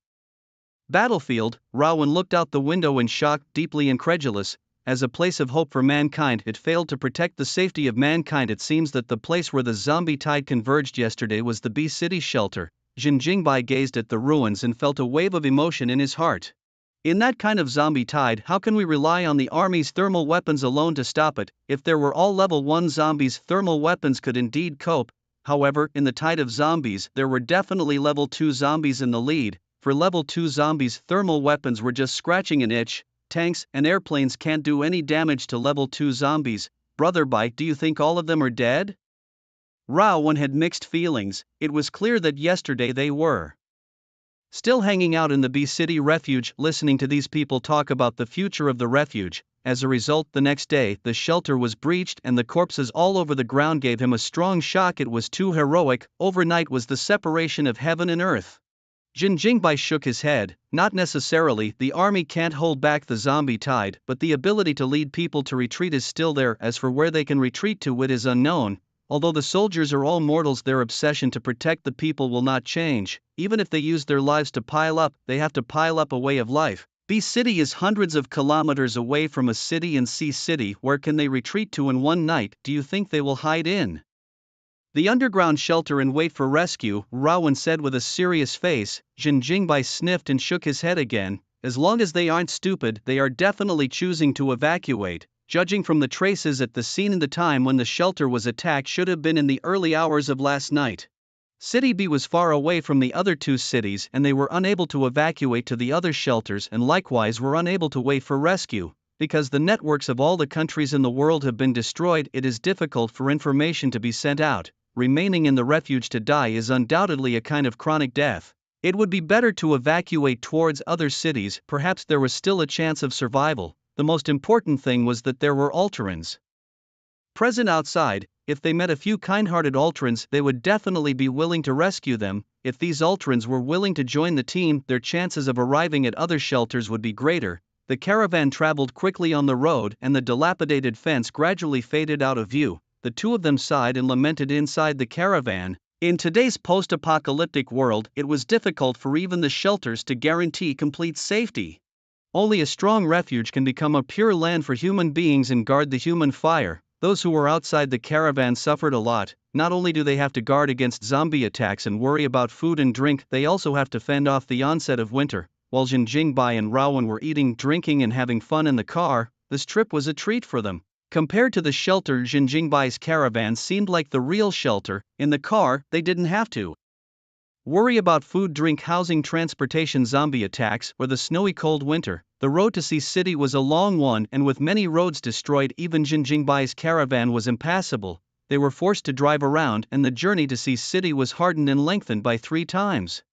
battlefield. Rawan looked out the window in shock, deeply incredulous. As a place of hope for mankind, it failed to protect the safety of mankind. It seems that the place where the zombie tide converged yesterday was the B City shelter. Jin Jingbai gazed at the ruins and felt a wave of emotion in his heart. In that kind of zombie tide, how can we rely on the army's thermal weapons alone to stop it? If there were all level 1 zombies, thermal weapons could indeed cope. However, in the tide of zombies, there were definitely level 2 zombies in the lead. For level 2 zombies, thermal weapons were just scratching an itch. Tanks and airplanes can't do any damage to level 2 zombies. Brother Bai, do you think all of them are dead? Rawan had mixed feelings. It was clear that yesterday they were still hanging out in the B City refuge, listening to these people talk about the future of the refuge. As a result, the next day, the shelter was breached and the corpses all over the ground gave him a strong shock. It was too heroic. Overnight was the separation of heaven and earth. Jin Jingbai shook his head. Not necessarily. The army can't hold back the zombie tide, but the ability to lead people to retreat is still there. As for where they can retreat to, it is unknown. Although the soldiers are all mortals, their obsession to protect the people will not change. Even if they use their lives to pile up, they have to pile up a way of life. B City is hundreds of kilometers away from a city, and C City, where can they retreat to in one night? Do you think they will hide in the underground shelter and wait for rescue? Rawan said with a serious face. Jin Jingbai sniffed and shook his head again. As long as they aren't stupid, they are definitely choosing to evacuate. Judging from the traces at the scene, the time when the shelter was attacked should have been in the early hours of last night. City B was far away from the other 2 cities, and they were unable to evacuate to the other shelters, and likewise were unable to wait for rescue. Because the networks of all the countries in the world have been destroyed, it is difficult for information to be sent out. Remaining in the refuge to die is undoubtedly a kind of chronic death. It would be better to evacuate towards other cities. Perhaps there was still a chance of survival. The most important thing was that there were Ultrans present outside. If they met a few kind-hearted Ultrans, they would definitely be willing to rescue them. If these Ultrans were willing to join the team, their chances of arriving at other shelters would be greater. The caravan traveled quickly on the road, and the dilapidated fence gradually faded out of view. The 2 of them sighed and lamented inside the caravan. In today's post-apocalyptic world, it was difficult for even the shelters to guarantee complete safety. Only a strong refuge can become a pure land for human beings and guard the human fire. Those who were outside the caravan suffered a lot. Not only do they have to guard against zombie attacks and worry about food and drink, they also have to fend off the onset of winter. While Jin Jingbai and Rawan were eating, drinking and having fun in the car, this trip was a treat for them. Compared to the shelter, Jin Jingbai's caravan seemed like the real shelter. In the car, they didn't have to worry about food, drink, housing, transportation, zombie attacks, or the snowy cold winter. The road to Sea City was a long one, and with many roads destroyed, even Jin Jingbai's caravan was impassable. They were forced to drive around, and the journey to Sea City was hardened and lengthened by 3 times.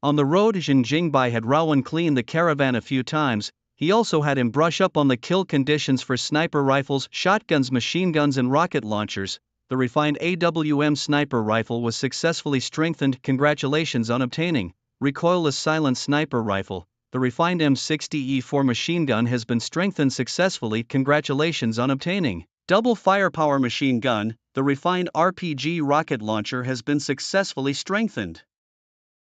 On the road, Jin Jingbai had Rawan clean the caravan a few times. He also had him brush up on the kill conditions for sniper rifles, shotguns, machine guns and rocket launchers. The refined AWM sniper rifle was successfully strengthened. Congratulations on obtaining recoilless silent sniper rifle. The refined M60E4 machine gun has been strengthened successfully. Congratulations on obtaining double firepower machine gun. The refined RPG rocket launcher has been successfully strengthened.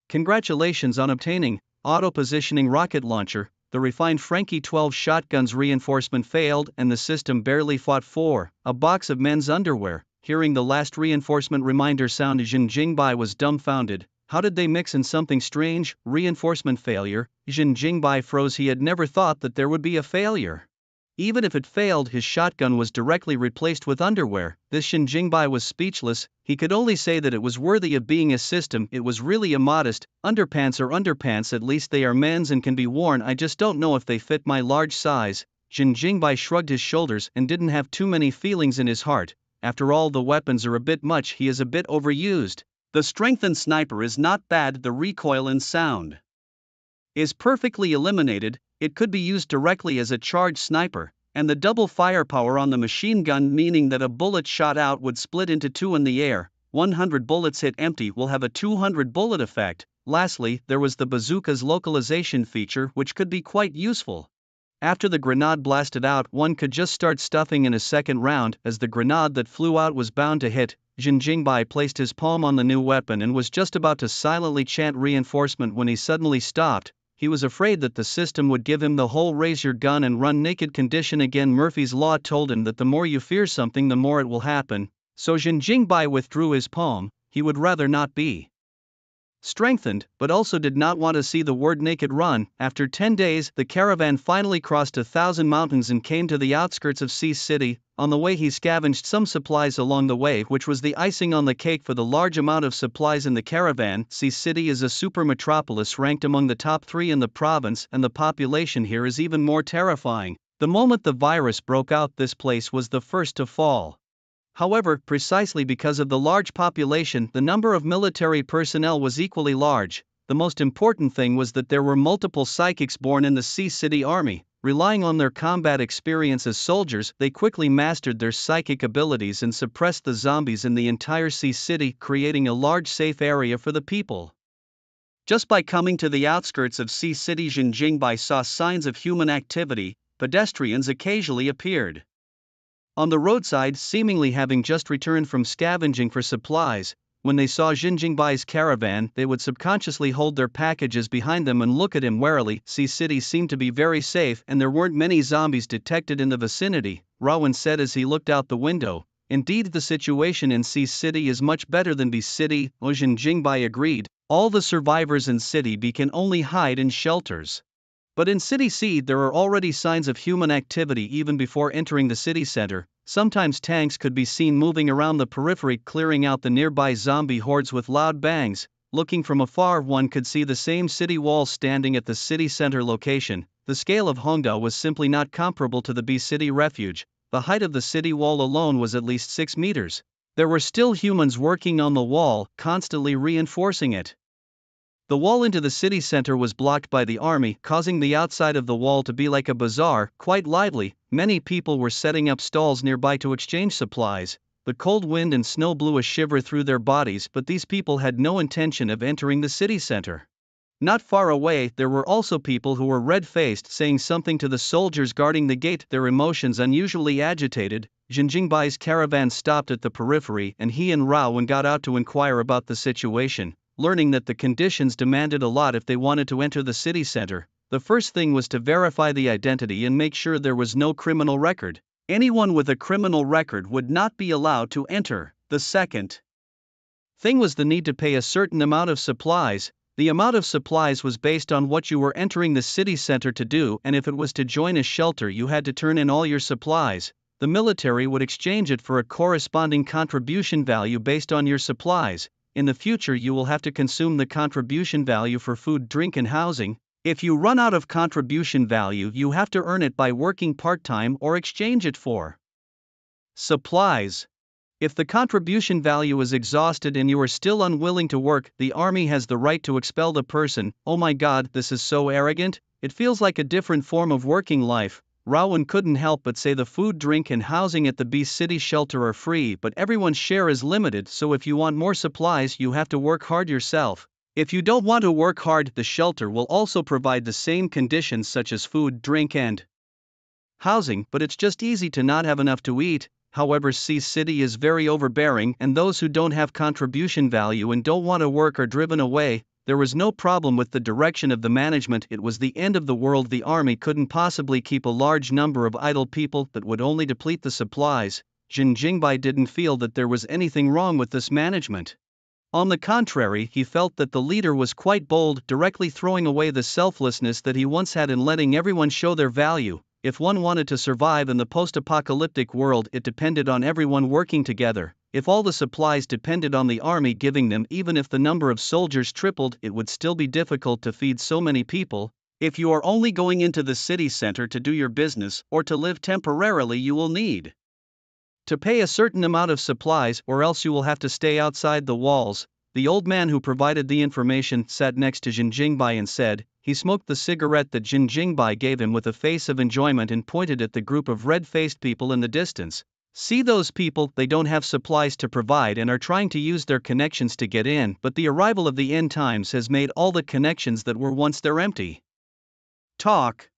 Congratulations on obtaining auto-positioning rocket launcher. The refined Frankie 12 shotgun's reinforcement failed and the system barely fought for a box of men's underwear. Hearing the last reinforcement reminder sound, Jin Jingbai was dumbfounded. How did they mix in something strange? Reinforcement failure. Jin Jingbai froze. He had never thought that there would be a failure. Even if it failed, his shotgun was directly replaced with underwear. This Jin Jingbai was speechless. He could only say that it was worthy of being a system. It was really immodest. Underpants are underpants, at least they are men's and can be worn. I just don't know if they fit my large size. Jin Jingbai shrugged his shoulders and didn't have too many feelings in his heart. After all, the weapons are a bit much. He is a bit overused. The strengthened sniper is not bad. The recoil and sound is perfectly eliminated. It could be used directly as a charged sniper, and the double firepower on the machine gun, meaning that a bullet shot out would split into 2 in the air. 100 bullets hit empty will have a 200 bullet effect. Lastly, there was the bazooka's localization feature, which could be quite useful. After the grenade blasted out, one could just start stuffing in a second round, as the grenade that flew out was bound to hit. Jin Jingbai placed his palm on the new weapon and was just about to silently chant reinforcement when he suddenly stopped. He was afraid that the system would give him the whole raise your gun and run naked condition again. Murphy's Law told him that the more you fear something, the more it will happen. So Jin Jingbai withdrew his palm. He would rather not be strengthened, but also did not want to see the word naked run. After 10 days, the caravan finally crossed 1,000 mountains and came to the outskirts of Sea City. On the way, he scavenged some supplies along the way, which was the icing on the cake for the large amount of supplies in the caravan. Sea City is a super metropolis ranked among the top 3 in the province, and the population here is even more terrifying. The moment the virus broke out, this place was the first to fall. However, precisely because of the large population, the number of military personnel was equally large. The most important thing was that there were multiple psychics born in the Sea City army. Relying on their combat experience as soldiers, they quickly mastered their psychic abilities and suppressed the zombies in the entire Sea City, creating a large safe area for the people. Just by coming to the outskirts of Sea City, Jin Jingbai saw signs of human activity. Pedestrians occasionally appeared on the roadside, seemingly having just returned from scavenging for supplies. When they saw Jin Jingbai's caravan, they would subconsciously hold their packages behind them and look at him warily. Sea City seemed to be very safe, and there weren't many zombies detected in the vicinity, Rawan said as he looked out the window. Indeed, the situation in Sea City is much better than B City. Jin Jingbai agreed. All the survivors in City B can only hide in shelters. But in City C there are already signs of human activity even before entering the city center. Sometimes tanks could be seen moving around the periphery, clearing out the nearby zombie hordes with loud bangs. Looking from afar, one could see the same city wall standing at the city center location. The scale of Hongda was simply not comparable to the B City refuge. The height of the city wall alone was at least 6 meters. There were still humans working on the wall, constantly reinforcing it. The wall into the city center was blocked by the army, causing the outside of the wall to be like a bazaar, quite lively. Many people were setting up stalls nearby to exchange supplies. The cold wind and snow blew a shiver through their bodies, but these people had no intention of entering the city center. Not far away, there were also people who were red-faced, saying something to the soldiers guarding the gate, their emotions unusually agitated. Jin Jingbai's caravan stopped at the periphery, and he and Rawan got out to inquire about the situation. Learning that the conditions demanded a lot if they wanted to enter the city center, the first thing was to verify the identity and make sure there was no criminal record. Anyone with a criminal record would not be allowed to enter. The second thing was the need to pay a certain amount of supplies. The amount of supplies was based on what you were entering the city center to do, and if it was to join a shelter, you had to turn in all your supplies. The military would exchange it for a corresponding contribution value based on your supplies. In the future, you will have to consume the contribution value for food, drink, and housing. If you run out of contribution value, you have to earn it by working part-time or exchange it for supplies. If the contribution value is exhausted and you are still unwilling to work, the army has the right to expel the person. Oh my god, this is so arrogant. It feels like a different form of working life. Rowan couldn't help but say the food, drink, and housing at the Beast City shelter are free, but everyone's share is limited, so if you want more supplies, you have to work hard yourself. If you don't want to work hard, the shelter will also provide the same conditions such as food, drink, and housing, but it's just easy to not have enough to eat. However, Sea City is very overbearing, and those who don't have contribution value and don't want to work are driven away. There was no problem with the direction of the management. It was the end of the world. The army couldn't possibly keep a large number of idle people that would only deplete the supplies. Jin Jingbai didn't feel that there was anything wrong with this management. On the contrary, he felt that the leader was quite bold, directly throwing away the selflessness that he once had and letting everyone show their value. If one wanted to survive in the post-apocalyptic world, it depended on everyone working together. If all the supplies depended on the army giving them, even if the number of soldiers tripled, it would still be difficult to feed so many people. If you are only going into the city center to do your business or to live temporarily, you will need to pay a certain amount of supplies, or else you will have to stay outside the walls. The old man who provided the information sat next to Jin Jingbai and said, he smoked the cigarette that Jin Jingbai gave him with a face of enjoyment and pointed at the group of red-faced people in the distance. See those people? They don't have supplies to provide and are trying to use their connections to get in, but the arrival of the end times has made all the connections that were once there empty. Talk.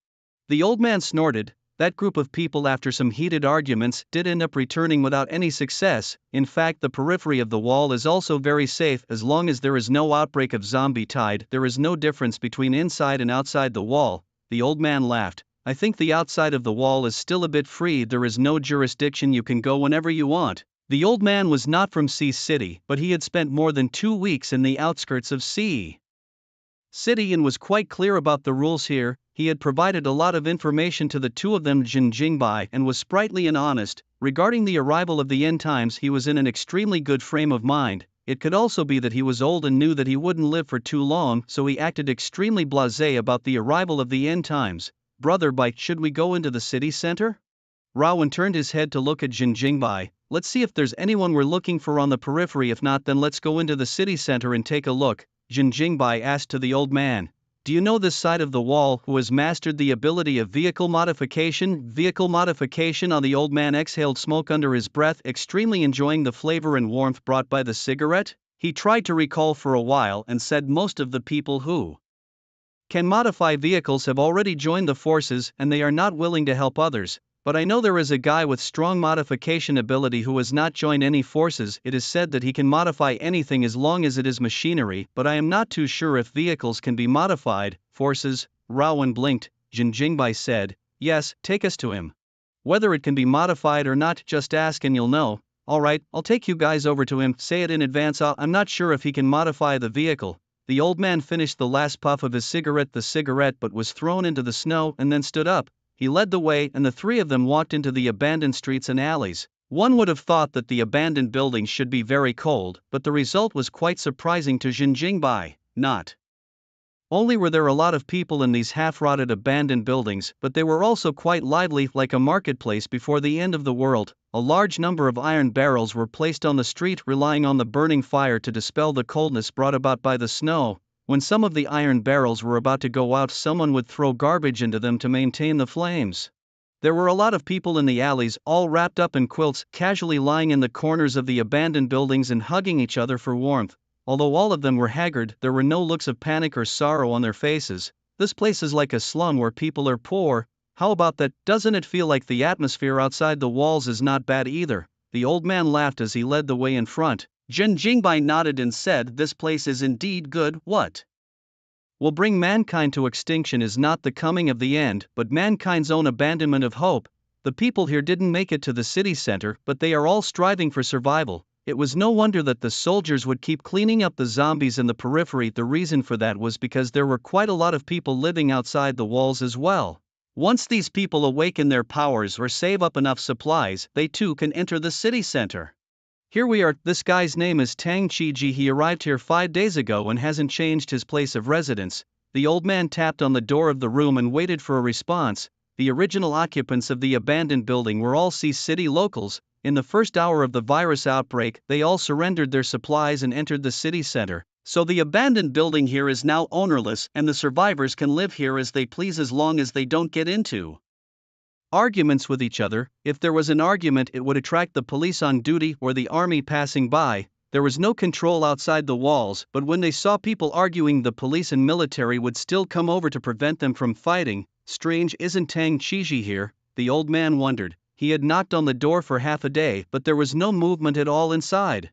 The old man snorted. That group of people, after some heated arguments, did end up returning without any success. In fact, the periphery of the wall is also very safe as long as there is no outbreak of zombie tide. There is no difference between inside and outside the wall. The old man laughed. I think the outside of the wall is still a bit free. There is no jurisdiction. You can go whenever you want. The old man was not from Sea City, but he had spent more than 2 weeks in the outskirts of Sea City and was quite clear about the rules here. He had provided a lot of information to the two of them, Jin Jingbai, and was sprightly and honest. Regarding the arrival of the end times, he was in an extremely good frame of mind. It could also be that he was old and knew that he wouldn't live for too long, so he acted extremely blasé about the arrival of the end times. Brother Bai, should we go into the city center? Rowan turned his head to look at Jin Jingbai. Let's see if there's anyone we're looking for on the periphery. If not, then let's go into the city center and take a look. Jin Jingbai asked to the old man. Do you know this side of the wall who has mastered the ability of vehicle modification? Vehicle modification? The old man exhaled smoke under his breath, extremely enjoying the flavor and warmth brought by the cigarette. He tried to recall for a while and said most of the people who can modify vehicles have already joined the forces and they are not willing to help others. But I know there is a guy with strong modification ability who has not joined any forces. It is said that he can modify anything as long as it is machinery, but I am not too sure if vehicles can be modified. Forces? Rowan blinked. Jin Jingbai said, yes, take us to him. Whether it can be modified or not, just ask and you'll know. Alright, I'll take you guys over to him. Say it in advance. I'm not sure if he can modify the vehicle. The old man finished the last puff of his cigarette. The cigarette but was thrown into the snow and then stood up. He led the way and the three of them walked into the abandoned streets and alleys. One would have thought that the abandoned buildings should be very cold, but the result was quite surprising to Jin Jingbai. Not only were there a lot of people in these half-rotted abandoned buildings, but they were also quite lively, like a marketplace before the end of the world. A large number of iron barrels were placed on the street, relying on the burning fire to dispel the coldness brought about by the snow. When some of the iron barrels were about to go out, someone would throw garbage into them to maintain the flames. There were a lot of people in the alleys, all wrapped up in quilts, casually lying in the corners of the abandoned buildings and hugging each other for warmth. Although all of them were haggard, there were no looks of panic or sorrow on their faces. This place is like a slum where people are poor. How about that? Doesn't it feel like the atmosphere outside the walls is not bad either? The old man laughed as he led the way in front. Jin Jingbai nodded and said, this place is indeed good. What will bring mankind to extinction is not the coming of the end, but mankind's own abandonment of hope. The people here didn't make it to the city center, but they are all striving for survival. It was no wonder that the soldiers would keep cleaning up the zombies in the periphery. The reason for that was because there were quite a lot of people living outside the walls as well. Once these people awaken their powers or save up enough supplies, they too can enter the city center. Here we are. This guy's name is Tang Chiji. He arrived here 5 days ago and hasn't changed his place of residence. The old man tapped on the door of the room and waited for a response. The original occupants of the abandoned building were all city locals. In the first hour of the virus outbreak, they all surrendered their supplies and entered the city center. So the abandoned building here is now ownerless, and the survivors can live here as they please as long as they don't get into arguments with each other. If there was an argument, it would attract the police on duty or the army passing by. There was no control outside the walls, but when they saw people arguing, the police and military would still come over to prevent them from fighting. Strange, isn't Tang Chiji here? The old man wondered. He had knocked on the door for half a day, but there was no movement at all inside.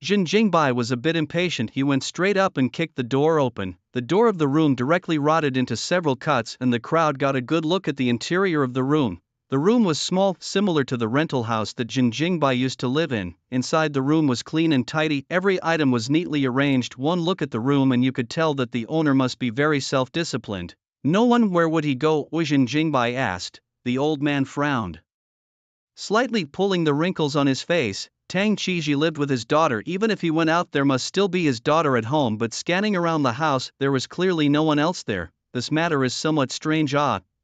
Jin Jingbai was a bit impatient. He went straight up and kicked the door open. The door of the room directly rotted into several cuts, and the crowd got a good look at the interior of the room. The room was small, similar to the rental house that Jin Jingbai used to live in. Inside the room was clean and tidy. Every item was neatly arranged. One look at the room and you could tell that the owner must be very self-disciplined. No one. Where would he go? Jin Jingbai asked. The old man frowned, slightly pulling the wrinkles on his face. Tang Chiji lived with his daughter. Even if he went out, there must still be his daughter at home, but scanning around the house, there was clearly no one else there. This matter is somewhat strange.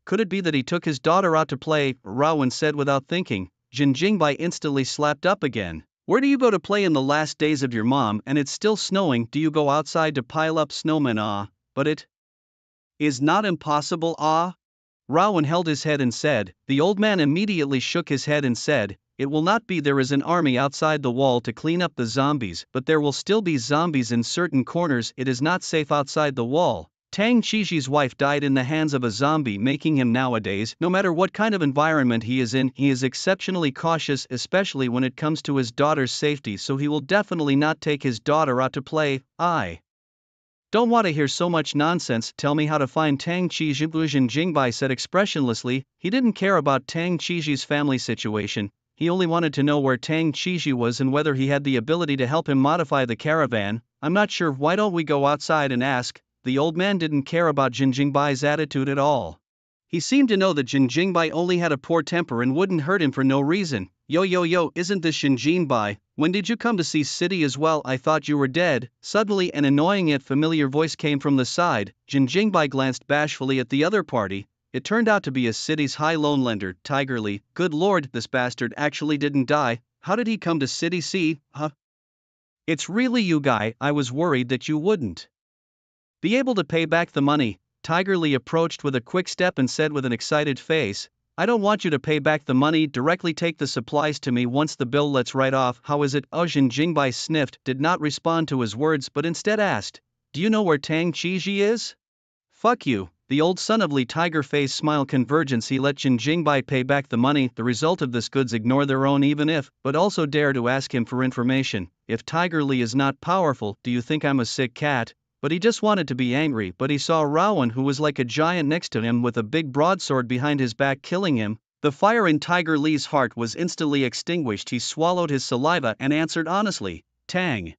Could it be that he took his daughter out to play? Rowan said without thinking. Jin Jingbai instantly slapped up again. Where do you go to play in the last days of your mom and it's still snowing? Do you go outside to pile up snowmen? But it is not impossible. Rowan held his head and said. The old man immediately shook his head and said, it will not be. There is an army outside the wall to clean up the zombies, but there will still be zombies in certain corners. It is not safe outside the wall. Tang Chiji's wife died in the hands of a zombie, making him nowadays, no matter what kind of environment he is in, he is exceptionally cautious, especially when it comes to his daughter's safety, so he will definitely not take his daughter out to play. I don't want to hear so much nonsense. Tell me how to find Tang Chiji. Jin Jingbai said expressionlessly. He didn't care about Tang Chiji's family situation. He only wanted to know where Tang Chiji was and whether he had the ability to help him modify the caravan. I'm not sure. Why don't we go outside and ask? The old man didn't care about Jin Jingbai's attitude at all. He seemed to know that Jin Jingbai only had a poor temper and wouldn't hurt him for no reason. Yo, isn't this Jin Jingbai? When did you come to see city as well? I thought you were dead. Suddenly an annoying yet familiar voice came from the side. Jin Jingbai glanced bashfully at the other party. It turned out to be a city's high loan lender, Tiger Lee. Good lord, this bastard actually didn't die. How did he come to city? See? It's really you, guy. I was worried that you wouldn't be able to pay back the money. Tiger Lee approached with a quick step and said with an excited face, I don't want you to pay back the money, directly take the supplies to me once the bill lets right off. How is it? Jin Jingbai sniffed, did not respond to his words but instead asked, do you know where Tang Chiji is? Fuck you. The old son of Lee Tiger face smile convergence. He let Jin Jingbai pay back the money. The result of this goods ignore their own even if, but also dare to ask him for information. If Tiger Lee is not powerful, do you think I'm a sick cat? But he just wanted to be angry, but he saw Rowan, who was like a giant next to him with a big broadsword behind his back, killing him. The fire in Tiger Lee's heart was instantly extinguished. He swallowed his saliva and answered honestly, Tang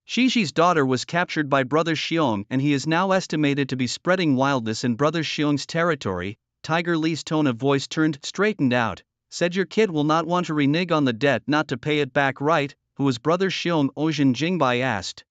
Chiji's daughter was captured by Brother Xiong and he is now estimated to be spreading wildness in Brother Xiong's territory. Tiger Lee's tone of voice turned, straightened out, said your kid will not want to renege on the debt not to pay it back, right? Who is Brother Xiong? Jin Jingbai asked.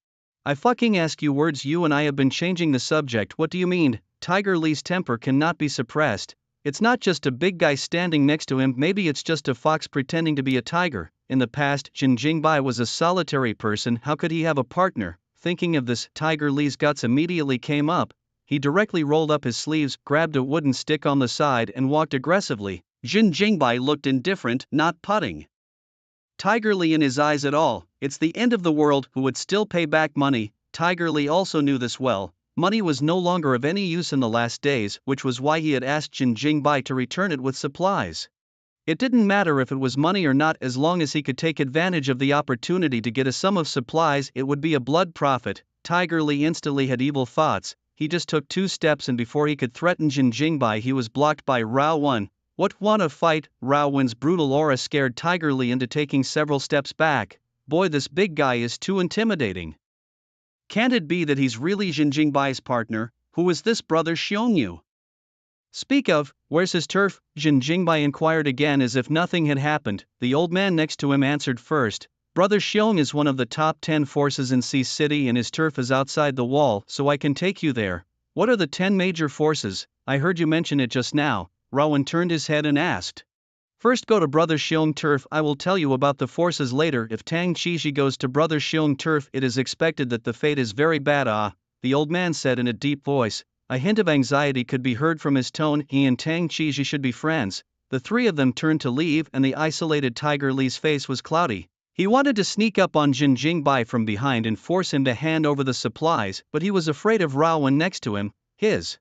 I fucking ask you words. You and I have been changing the subject. What do you mean? Tiger Lee's temper cannot be suppressed. It's not just a big guy standing next to him, maybe it's just a fox pretending to be a tiger. In the past, Jin Jingbai was a solitary person. How could he have a partner? Thinking of this, Tiger Lee's guts immediately came up. He directly rolled up his sleeves, grabbed a wooden stick on the side and walked aggressively. Jin Jingbai looked indifferent, not putting Tiger Lee in his eyes at all. It's the end of the world. Who would still pay back money? Tiger Lee also knew this well. Money was no longer of any use in the last days, which was why he had asked Jin Jingbai to return it with supplies. It didn't matter if it was money or not, as long as he could take advantage of the opportunity to get a sum of supplies, it would be a blood profit. Tiger Lee instantly had evil thoughts. He just took 2 steps and before he could threaten Jin Jingbai he was blocked by Rowan. What want a fight? Raowen's brutal aura scared Tiger Lee into taking several steps back. Boy, this big guy is too intimidating. Can't it be that he's really Jin Jingbai's partner? Who is this brother Xiongnu? Speak of, where's his turf? Jin Jingbai inquired again as if nothing had happened. The old man next to him answered first. Brother Xiong is one of the top 10 forces in Sea City and his turf is outside the wall, so I can take you there. What are the 10 major forces? I heard you mention it just now. Raowen turned his head and asked. First go to Brother Xiong turf. I will tell you about the forces later. If Tang Qixi goes to Brother Xiong turf, it is expected that the fate is very bad. The old man said in a deep voice. A hint of anxiety could be heard from his tone. He and Tang Qixi should be friends. The three of them turned to leave and the isolated Tiger Lee's face was cloudy. He wanted to sneak up on Jin Jingbai from behind and force him to hand over the supplies, but he was afraid of Raowen next to him. His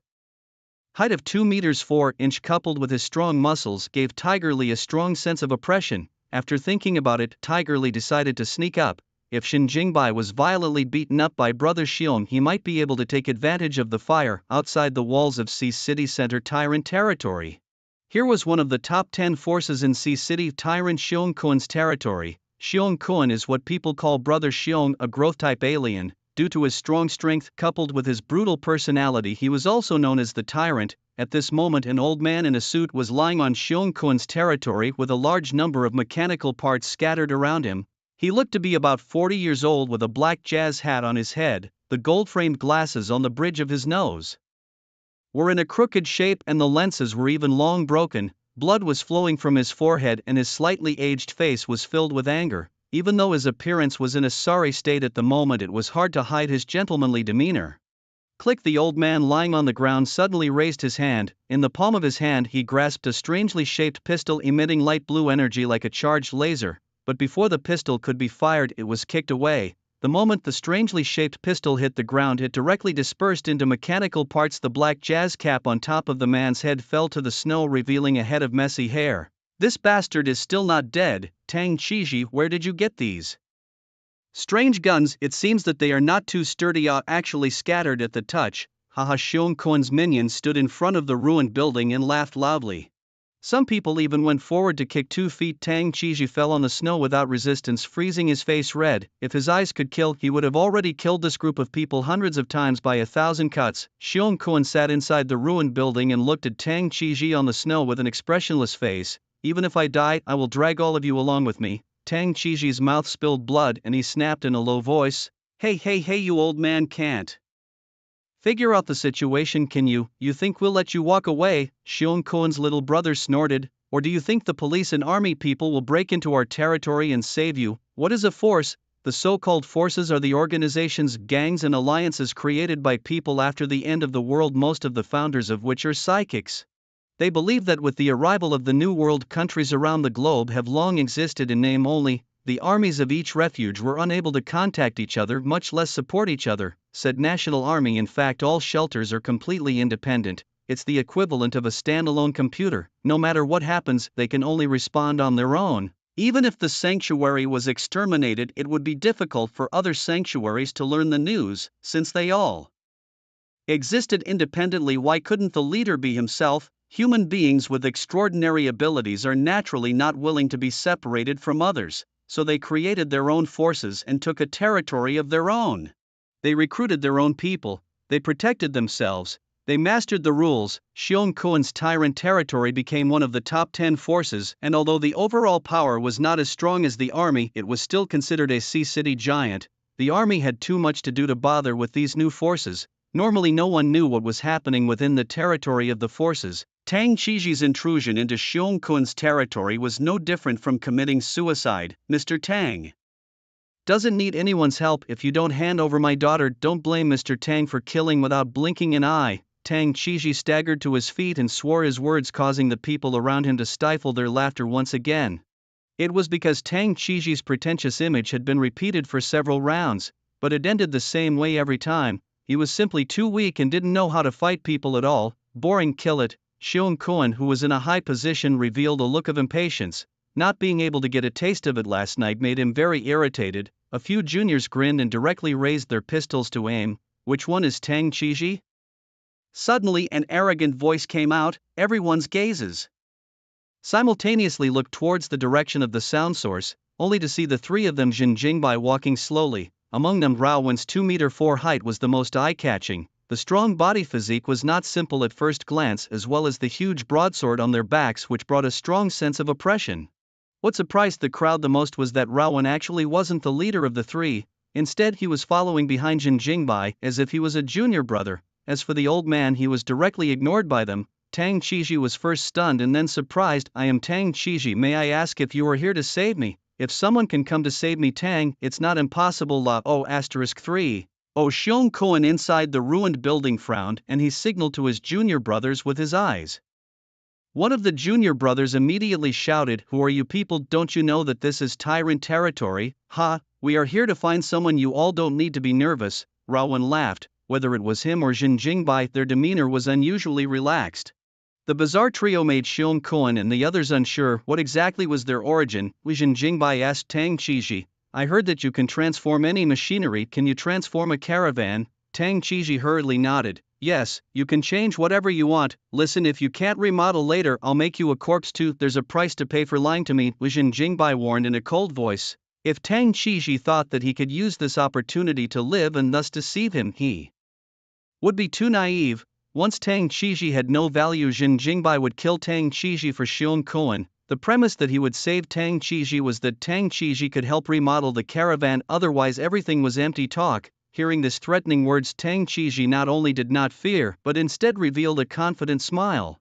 height of 2 meters 4 inches coupled with his strong muscles gave Tiger Lee a strong sense of oppression. After thinking about it, Tiger Lee decided to sneak up. If Jin Jingbai was violently beaten up by Brother Xiong, he might be able to take advantage of the fire outside the walls of Sea City Center Tyrant territory. Here was one of the top 10 forces in Sea City Tyrant Xiong Kuan's territory. Xiong Kuan is what people call Brother Xiong, a growth-type alien. Due to his strong strength coupled with his brutal personality, he was also known as the Tyrant. At this moment, an old man in a suit was lying on Xiong Kuan's territory with a large number of mechanical parts scattered around him. He looked to be about 40 years old with a black jazz hat on his head. The gold-framed glasses on the bridge of his nose were in a crooked shape and the lenses were even long broken. Blood was flowing from his forehead and his slightly aged face was filled with anger. Even though his appearance was in a sorry state at the moment, it was hard to hide his gentlemanly demeanor. Click! The old man lying on the ground suddenly raised his hand. In the palm of his hand he grasped a strangely shaped pistol emitting light blue energy like a charged laser, but before the pistol could be fired it was kicked away. The moment the strangely shaped pistol hit the ground, it directly dispersed into mechanical parts. The black jazz cap on top of the man's head fell to the snow, revealing a head of messy hair. This bastard is still not dead. Tang Qixi, where did you get these strange guns? It seems that they are not too sturdy. Actually scattered at the touch. Haha. Xiong Kuan's minions stood in front of the ruined building and laughed loudly. Some people even went forward to kick 2 feet. Tang Qixi fell on the snow without resistance, freezing his face red. If his eyes could kill, he would have already killed this group of people hundreds of times by 1,000 cuts. Xiong Kuan sat inside the ruined building and looked at Tang Qixi on the snow with an expressionless face. Even if I die, I will drag all of you along with me. Tang Qixi's mouth spilled blood and he snapped in a low voice. Hey, you old man can't figure out the situation, can you? You think we'll let you walk away? Xiong Kuan's little brother snorted. Or do you think the police and army people will break into our territory and save you? What is a force? The so-called forces are the organizations, gangs and alliances created by people after the end of the world, most of the founders of which are psychics. They believe that with the arrival of the New World, countries around the globe have long existed in name only. The armies of each refuge were unable to contact each other, much less support each other, said National Army. In fact, all shelters are completely independent. It's the equivalent of a standalone computer. No matter what happens, they can only respond on their own. Even if the sanctuary was exterminated, it would be difficult for other sanctuaries to learn the news, since they all existed independently. Why couldn't the leader be himself? Human beings with extraordinary abilities are naturally not willing to be separated from others, so they created their own forces and took a territory of their own. They recruited their own people, they protected themselves, they mastered the rules. Xiong Kuan's Tyrant territory became one of the top 10 forces, and although the overall power was not as strong as the army, it was still considered a Sea City giant. The army had too much to do to bother with these new forces. Normally no one knew what was happening within the territory of the forces. Tang Qixi's intrusion into Xiong Kuan's territory was no different from committing suicide. Mr. Tang doesn't need anyone's help. If you don't hand over my daughter, don't blame Mr. Tang for killing without blinking an eye. Tang Qixi staggered to his feet and swore his words, causing the people around him to stifle their laughter once again. It was because Tang Qixi's pretentious image had been repeated for several rounds, but it ended the same way every time. He was simply too weak and didn't know how to fight people at all. Boring, kill it. Xiong Kuan, who was in a high position, revealed a look of impatience. Not being able to get a taste of it last night made him very irritated. A few juniors grinned and directly raised their pistols to aim. Which one is Tang Qixi? Suddenly an arrogant voice came out. Everyone's gazes simultaneously looked towards the direction of the sound source, only to see the three of them Jin Jingbai walking slowly. Among them Rao Wen's 2-meter-4 height was the most eye-catching. The strong body physique was not simple at first glance, as well as the huge broadsword on their backs, which brought a strong sense of oppression. What surprised the crowd the most was that Rao Wen actually wasn't the leader of the three. Instead, he was following behind Jin Jingbai as if he was a junior brother. As for the old man, he was directly ignored by them. Tang Qiji was first stunned and then surprised. "I am Tang Qiji. May I ask if you are here to save me? If someone can come to save me, Tang, it's not impossible." La O*3. Oh, Xiong Koan inside the ruined building frowned and he signaled to his junior brothers with his eyes. One of the junior brothers immediately shouted, "Who are you people? Don't you know that this is tyrant territory? Ha, we are here to find someone. You all don't need to be nervous." Rao Wen laughed. Whether it was him or Jin Jingbai, their demeanor was unusually relaxed. The bizarre trio made Xiong Koan and the others unsure what exactly was their origin. Jin Jingbai asked Tang Qiji, "I heard that you can transform any machinery. Can you transform a caravan?" Tang Qiji hurriedly nodded. "Yes, you can change whatever you want. Listen, if you can't remodel later, I'll make you a corpse too. There's a price to pay for lying to me," Jin Jingbai warned in a cold voice. If Tang Qiji thought that he could use this opportunity to live and thus deceive him, he would be too naive. Once Tang Qiji had no value, Jin Jingbai would kill Tang Qiji for Xiong Koan. The premise that he would save Tang Qiji was that Tang Qiji could help remodel the caravan, otherwise everything was empty talk. Hearing this threatening words, Tang Qiji not only did not fear but instead revealed a confident smile.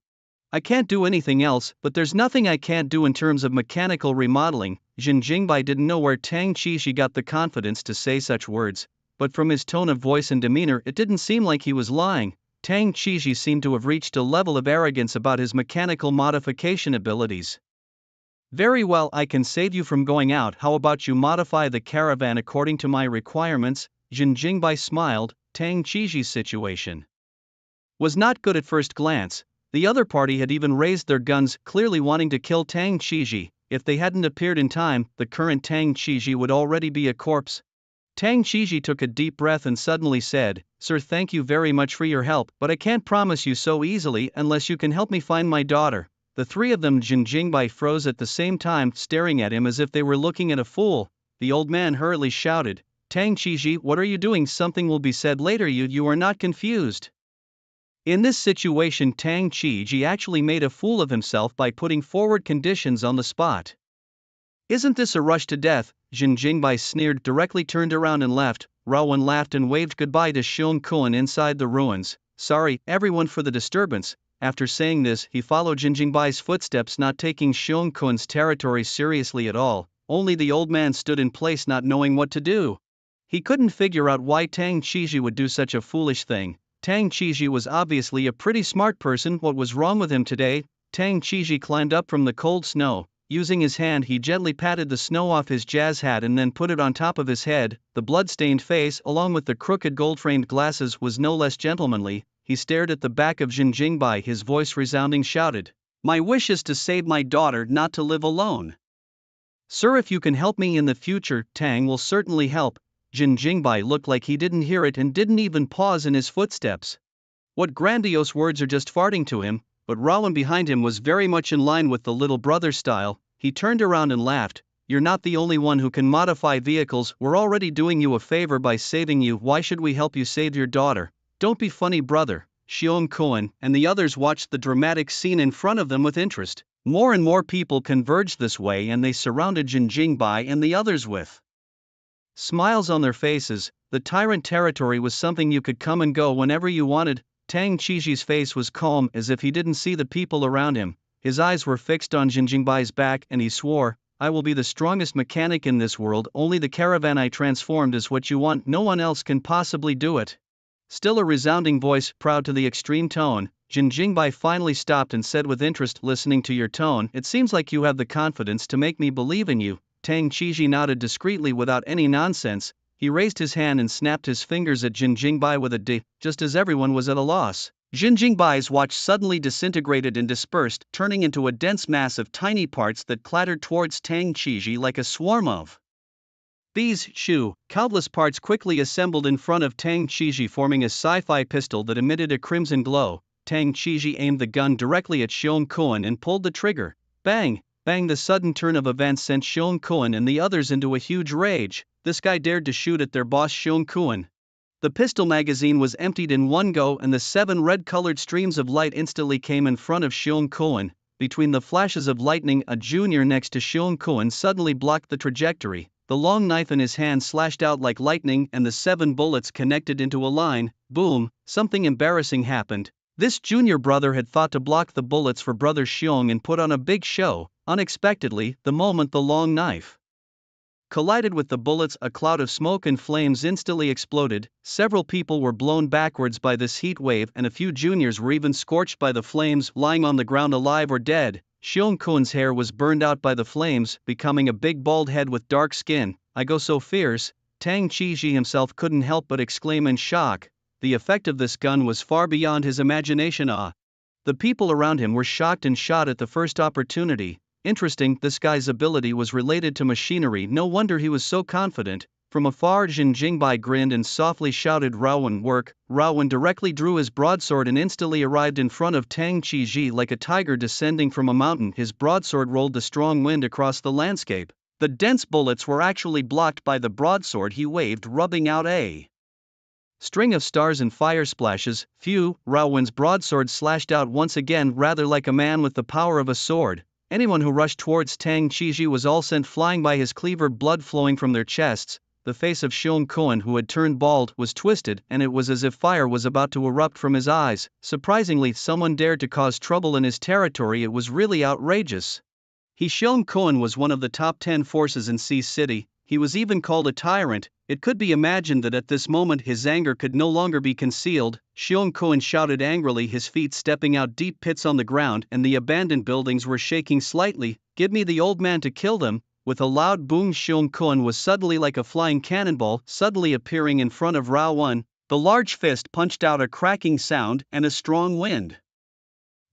"I can't do anything else, but there's nothing I can't do in terms of mechanical remodeling." Jin Jingbai didn't know where Tang Qiji got the confidence to say such words, but from his tone of voice and demeanor it didn't seem like he was lying. Tang Qiji seemed to have reached a level of arrogance about his mechanical modification abilities. "Very well, I can save you from going out. How about you modify the caravan according to my requirements?" Jin Jingbai smiled. Tang Qiji's situation was not good at first glance. The other party had even raised their guns, clearly wanting to kill Tang Qiji. If they hadn't appeared in time, the current Tang Qiji would already be a corpse. Tang Qiji took a deep breath and suddenly said, "Sir, thank you very much for your help, but I can't promise you so easily unless you can help me find my daughter." The three of them Jin Jingbai froze at the same time, staring at him as if they were looking at a fool. The old man hurriedly shouted, "Tang Qiji, what are you doing? Something will be said later. You are not confused." In this situation, Tang Qiji actually made a fool of himself by putting forward conditions on the spot. "Isn't this a rush to death?" Jin Jingbai sneered, directly turned around and left. Rao Wen laughed and waved goodbye to Xiong Koan inside the ruins. "Sorry, everyone, for the disturbance." After saying this, he followed Jin Jingbai's footsteps, not taking Xiong Koan's territory seriously at all. Only the old man stood in place, not knowing what to do. He couldn't figure out why Tang Qiji would do such a foolish thing. Tang Qiji was obviously a pretty smart person. What was wrong with him today? Tang Qiji climbed up from the cold snow. Using his hand, he gently patted the snow off his jazz hat and then put it on top of his head. The blood-stained face, along with the crooked gold-framed glasses, was no less gentlemanly. He stared at the back of Jin Jingbai, his voice resounding, shouted, "My wish is to save my daughter, not to live alone. Sir, if you can help me in the future, Tang will certainly help." Jin Jingbai looked like he didn't hear it and didn't even pause in his footsteps. What grandiose words are just farting to him? But Rao Wen behind him was very much in line with the little brother style. He turned around and laughed. "You're not the only one who can modify vehicles. We're already doing you a favor by saving you. Why should we help you save your daughter?" "Don't be funny, brother." Xiong Koan and the others watched the dramatic scene in front of them with interest. More and more people converged this way and they surrounded Jin Jingbai and the others with smiles on their faces. The tyrant territory was something you could come and go whenever you wanted. Tang Qiji's face was calm, as if he didn't see the people around him. His eyes were fixed on Jin Jingbai's back and he swore, "I will be the strongest mechanic in this world. Only the caravan I transformed is what you want. No one else can possibly do it." Still a resounding voice, proud to the extreme tone. Jin Jingbai finally stopped and said with interest, "Listening to your tone, it seems like you have the confidence to make me believe in you." Tang Qiji nodded discreetly without any nonsense. He raised his hand and snapped his fingers at Jin Jingbai with a "D," just as everyone was at a loss. Jin Jingbai's watch suddenly disintegrated and dispersed, turning into a dense mass of tiny parts that clattered towards Tang Qiji like a swarm of bees. Countless parts quickly assembled in front of Tang Qiji, forming a sci-fi pistol that emitted a crimson glow. Tang Qiji aimed the gun directly at Xiong Koan and pulled the trigger. Bang! Bang! The sudden turn of events sent Xiong Kuan and the others into a huge rage. This guy dared to shoot at their boss Xiong Kuan. The pistol magazine was emptied in one go and the 7 red-colored streams of light instantly came in front of Xiong Kuan. Between the flashes of lightning, a junior next to Xiong Kuan suddenly blocked the trajectory. The long knife in his hand slashed out like lightning and the 7 bullets connected into a line. Boom! Something embarrassing happened. This junior brother had thought to block the bullets for brother Xiong and put on a big show. Unexpectedly, the moment the long knife collided with the bullets, a cloud of smoke and flames instantly exploded. Several people were blown backwards by this heat wave and a few juniors were even scorched by the flames, lying on the ground alive or dead. Xiong Kuan's hair was burned out by the flames, becoming a big bald head with dark skin. I go so fierce. Tang Qizhi himself couldn't help but exclaim in shock. The effect of this gun was far beyond his imagination. The people around him were shocked and shot at the first opportunity. Interesting, this guy's ability was related to machinery, no wonder he was so confident. From afar Jin Jingbai grinned and softly shouted Raowen work. Raowen directly drew his broadsword and instantly arrived in front of Tang Qizhi like a tiger descending from a mountain. His broadsword rolled the strong wind across the landscape. The dense bullets were actually blocked by the broadsword he waved, rubbing out a string of stars and fire splashes. Phew! Raowen's broadsword slashed out once again, rather like a man with the power of a sword. Anyone who rushed towards Tang Qizhi was all sent flying by his cleaver, blood flowing from their chests. The face of Xiong Kuan, who had turned bald, was twisted, and it was as if fire was about to erupt from his eyes. Surprisingly, someone dared to cause trouble in his territory. It was really outrageous. Xiong Kuan was one of the top 10 forces in Sea City. He was even called a tyrant. It could be imagined that at this moment his anger could no longer be concealed. Xiong Kuan shouted angrily, his feet stepping out deep pits on the ground and the abandoned buildings were shaking slightly. Give me the old man to kill them. With a loud boom, Xiong Kuan was suddenly like a flying cannonball, suddenly appearing in front of Raowen. The large fist punched out a cracking sound and a strong wind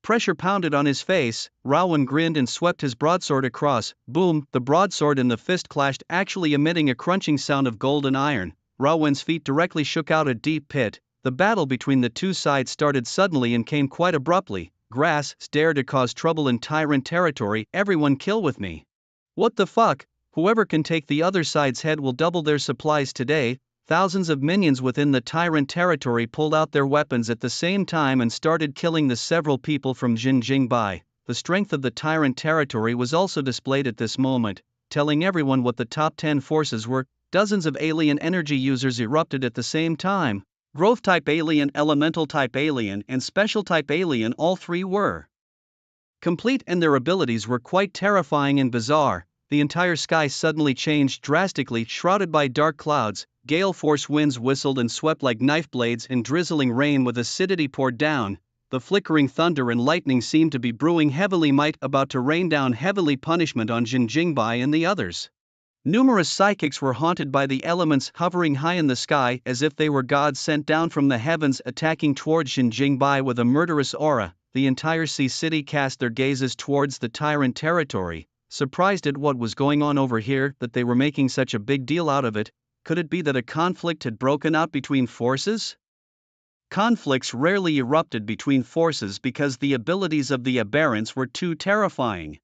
pressure pounded on his face. Raowen grinned and swept his broadsword across. Boom! The broadsword and the fist clashed, actually emitting a crunching sound of gold and iron. Raowen's feet directly shook out a deep pit. The battle between the two sides started suddenly and came quite abruptly. Grass, dare to cause trouble in tyrant territory, everyone kill with me. What the fuck? Whoever can take the other side's head will double their supplies today. Thousands of minions within the tyrant territory pulled out their weapons at the same time and started killing the several people from Jin Jingbai. The strength of the tyrant territory was also displayed at this moment, telling everyone what the top 10 forces were. Dozens of alien energy users erupted at the same time. Growth type alien, elemental type alien, and special type alien, all three were complete, and their abilities were quite terrifying and bizarre. The entire sky suddenly changed drastically, shrouded by dark clouds. Gale force winds whistled and swept like knife blades, and drizzling rain with acidity poured down. The flickering thunder and lightning seemed to be brewing heavily, about to rain down heavily punishment on Jin Jingbai and the others. Numerous psychics were haunted by the elements, hovering high in the sky as if they were gods sent down from the heavens, attacking towards Jin Jingbai with a murderous aura. The entire Sea City cast their gazes towards the tyrant territory, surprised at what was going on over here, that they were making such a big deal out of it. Could it be that a conflict had broken out between forces? Conflicts rarely erupted between forces because the abilities of the aberrants were too terrifying.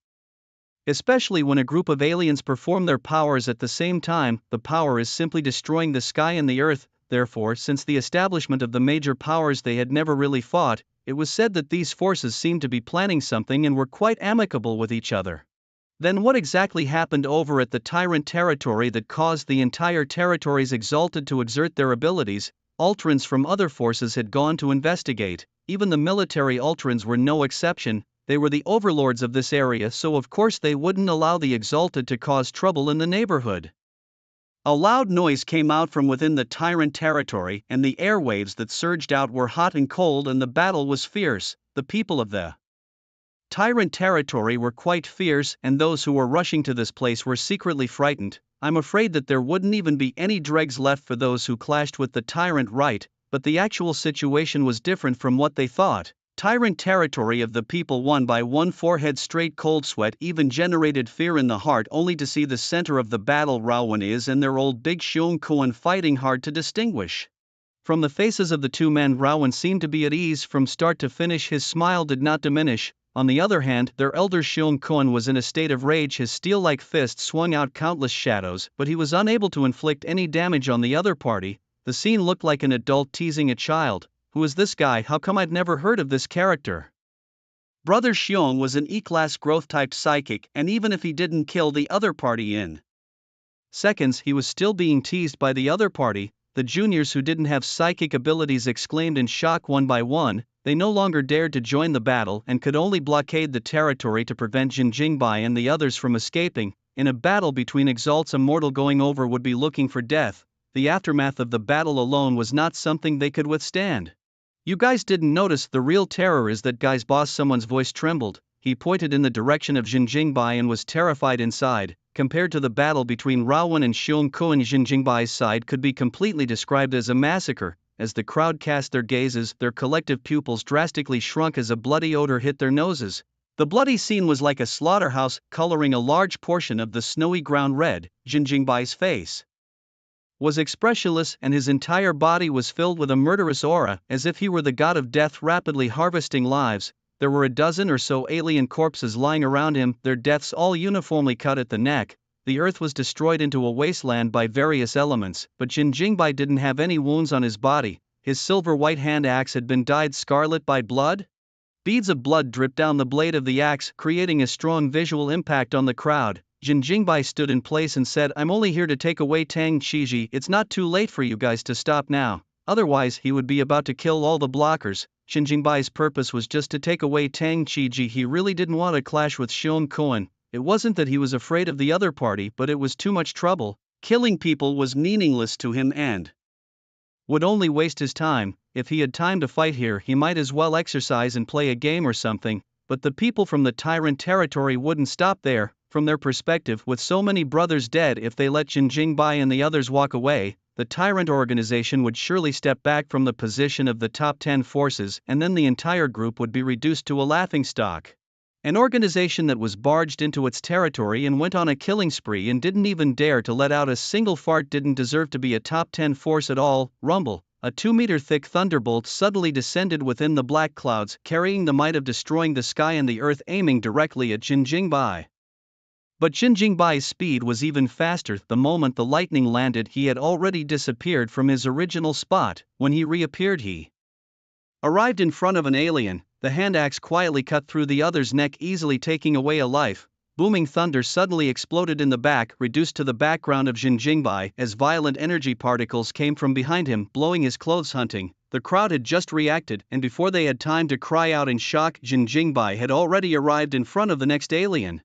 Especially when a group of aliens perform their powers at the same time, the power is simply destroying the sky and the earth. Therefore, since the establishment of the major powers, they had never really fought. It was said that these forces seemed to be planning something and were quite amicable with each other. Then what exactly happened over at the tyrant territory that caused the entire territories exalted to exert their abilities? Ultrons from other forces had gone to investigate. Even the military Ultrons were no exception. They were the overlords of this area, so of course they wouldn't allow the exalted to cause trouble in the neighborhood. A loud noise came out from within the tyrant territory, and the airwaves that surged out were hot and cold, and the battle was fierce. The people of the tyrant territory were quite fierce, and those who were rushing to this place were secretly frightened. I'm afraid that there wouldn't even be any dregs left for those who clashed with the tyrant, right? But the actual situation was different from what they thought. Tyrant territory of the people one by one, forehead straight, cold sweat even generated fear in the heart, only to see the center of the battle Raowen is and their old big Xiong Kuan fighting hard to distinguish. From the faces of the two men, Raowen seemed to be at ease from start to finish. His smile did not diminish. On the other hand, their elder Xiong Kun was in a state of rage. His steel-like fist swung out countless shadows, but he was unable to inflict any damage on the other party. The scene looked like an adult teasing a child. Who is this guy? How come I'd never heard of this character? Brother Xiong was an E-class growth-type psychic, and even if he didn't kill the other party in seconds, he was still being teased by the other party. The juniors who didn't have psychic abilities exclaimed in shock one by one. They no longer dared to join the battle and could only blockade the territory to prevent Jin Jingbai and the others from escaping. In a battle between exalts, a mortal going over would be looking for death. The aftermath of the battle alone was not something they could withstand. You guys didn't notice the real terror is that guy's boss. Someone's voice trembled. He pointed in the direction of Jin Jingbai and was terrified inside. Compared to the battle between Raowen and Xiong Kun, Jin Jingbai's side could be completely described as a massacre. As the crowd cast their gazes, their collective pupils drastically shrunk as a bloody odor hit their noses. The bloody scene was like a slaughterhouse, coloring a large portion of the snowy ground red. Jin Jingbai's face was expressionless and his entire body was filled with a murderous aura, as if he were the god of death rapidly harvesting lives. There were a dozen or so alien corpses lying around him, their deaths all uniformly cut at the neck. The earth was destroyed into a wasteland by various elements, but Jin Jingbai didn't have any wounds on his body. His silver-white hand axe had been dyed scarlet by blood. Beads of blood dripped down the blade of the axe, creating a strong visual impact on the crowd. Jin Jingbai stood in place and said, "I'm only here to take away Tang Qiji. It's not too late for you guys to stop now. Otherwise, he would be about to kill all the blockers." Jin Jingbai's purpose was just to take away Tang Qiji. He really didn't want to clash with Xiong Kun. It wasn't that he was afraid of the other party, but it was too much trouble. Killing people was meaningless to him and would only waste his time. If he had time to fight here, he might as well exercise and play a game or something. But the people from the tyrant territory wouldn't stop there. From their perspective, with so many brothers dead, if they let Jin Jingbai and the others walk away, the tyrant organization would surely step back from the position of the top 10 forces, and then the entire group would be reduced to a laughingstock. An organization that was barged into its territory and went on a killing spree and didn't even dare to let out a single fart didn't deserve to be a top 10 force at all. Rumble. A 2-meter-thick thunderbolt suddenly descended within the black clouds, carrying the might of destroying the sky and the earth, aiming directly at Jin Jingbai. But Jin Jingbai's speed was even faster. The moment the lightning landed, he had already disappeared from his original spot. When he reappeared, he arrived in front of an alien. The hand axe quietly cut through the other's neck, easily taking away a life. Booming thunder suddenly exploded in the back, reduced to the background of Jin Jingbai, as violent energy particles came from behind him, blowing his clothes. Hunting. The crowd had just reacted, and before they had time to cry out in shock, Jin Jingbai had already arrived in front of the next alien.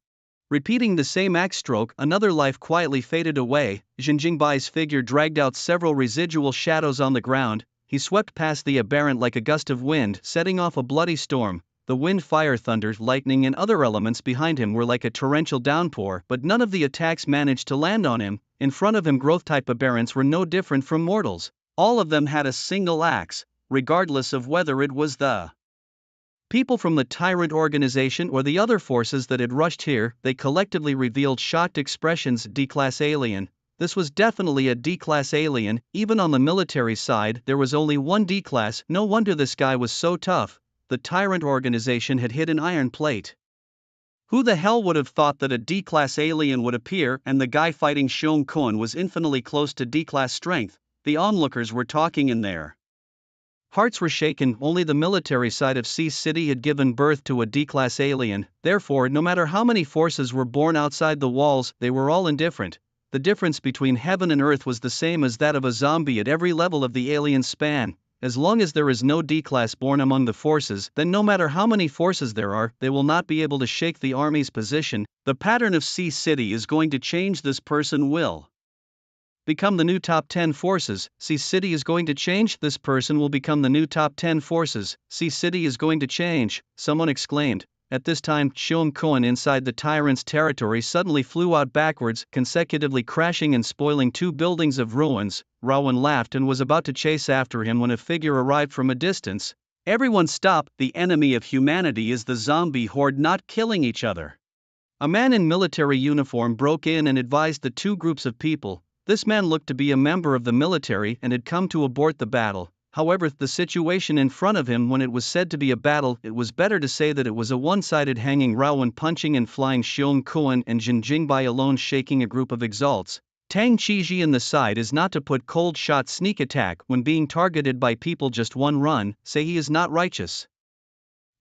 Repeating the same axe stroke, another life quietly faded away. Jin Jingbai's figure dragged out several residual shadows on the ground. He swept past the aberrant like a gust of wind, setting off a bloody storm. The wind, fire, thunder, lightning and other elements behind him were like a torrential downpour, but none of the attacks managed to land on him. In front of him, growth-type aberrants were no different from mortals. All of them had a single axe, regardless of whether it was the people from the tyrant organization or the other forces that had rushed here. They collectively revealed shocked expressions. D-class alien. This was definitely a D-class alien. Even on the military side, there was only one D-class. No wonder this guy was so tough. The tyrant organization had hit an iron plate. Who the hell would have thought that a D-class alien would appear, and the guy fighting Xiong Kun was infinitely close to D-class strength? The onlookers were talking in there. Hearts were shaken. Only the military side of Sea City had given birth to a D-class alien. Therefore, no matter how many forces were born outside the walls, they were all indifferent. The difference between heaven and earth was the same as that of a zombie at every level of the alien span. As long as there is no D-class born among the forces, then no matter how many forces there are, they will not be able to shake the army's position. The pattern of Sea City is going to change. This person will become the new top 10 forces. Sea City is going to change. This person will become the new top 10 forces. Sea City is going to change, someone exclaimed. At this time, Xiong Kun inside the tyrant's territory suddenly flew out backwards, consecutively crashing and spoiling 2 buildings of ruins. Raowen laughed and was about to chase after him when a figure arrived from a distance. Everyone stop, the enemy of humanity is the zombie horde, not killing each other. A man in military uniform broke in and advised the 2 groups of people. This man looked to be a member of the military and had come to abort the battle. However, the situation in front of him, when it was said to be a battle, it was better to say that it was a one-sided hanging row when punching and flying Xiong Kuan and Jin Jingbai alone shaking a group of exalts. Tang Qiji in the side is not to put cold shot sneak attack when being targeted by people just one run, say he is not righteous.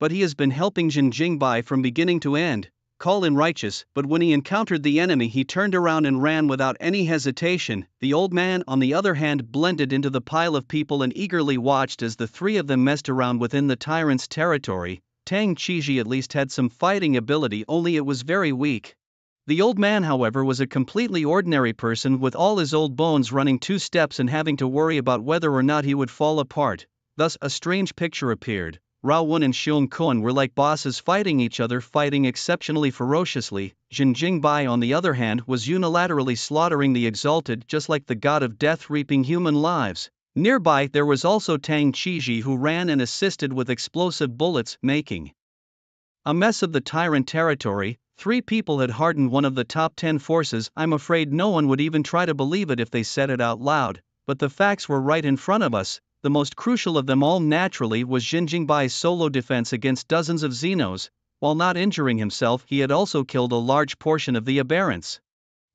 But he has been helping Jin Jingbai from beginning to end, call him righteous, but when he encountered the enemy he turned around and ran without any hesitation. The old man on the other hand blended into the pile of people and eagerly watched as the three of them messed around within the tyrant's territory. Tang Qiji at least had some fighting ability, only it was very weak. The old man, however, was a completely ordinary person with all his old bones running 2 steps and having to worry about whether or not he would fall apart. Thus a strange picture appeared. Rao Wen and Xiong Kuan were like bosses fighting each other, fighting exceptionally ferociously. Jin Jingbai on the other hand was unilaterally slaughtering the exalted just like the god of death, reaping human lives. Nearby there was also Tang Qiji who ran and assisted with explosive bullets, making a mess of the tyrant territory. 3 people had hardened one of the top 10 forces. I'm afraid no one would even try to believe it if they said it out loud, but the facts were right in front of us. The most crucial of them all naturally was Jin Jingbai's solo defense against dozens of Xenos. While not injuring himself, he had also killed a large portion of the aberrants.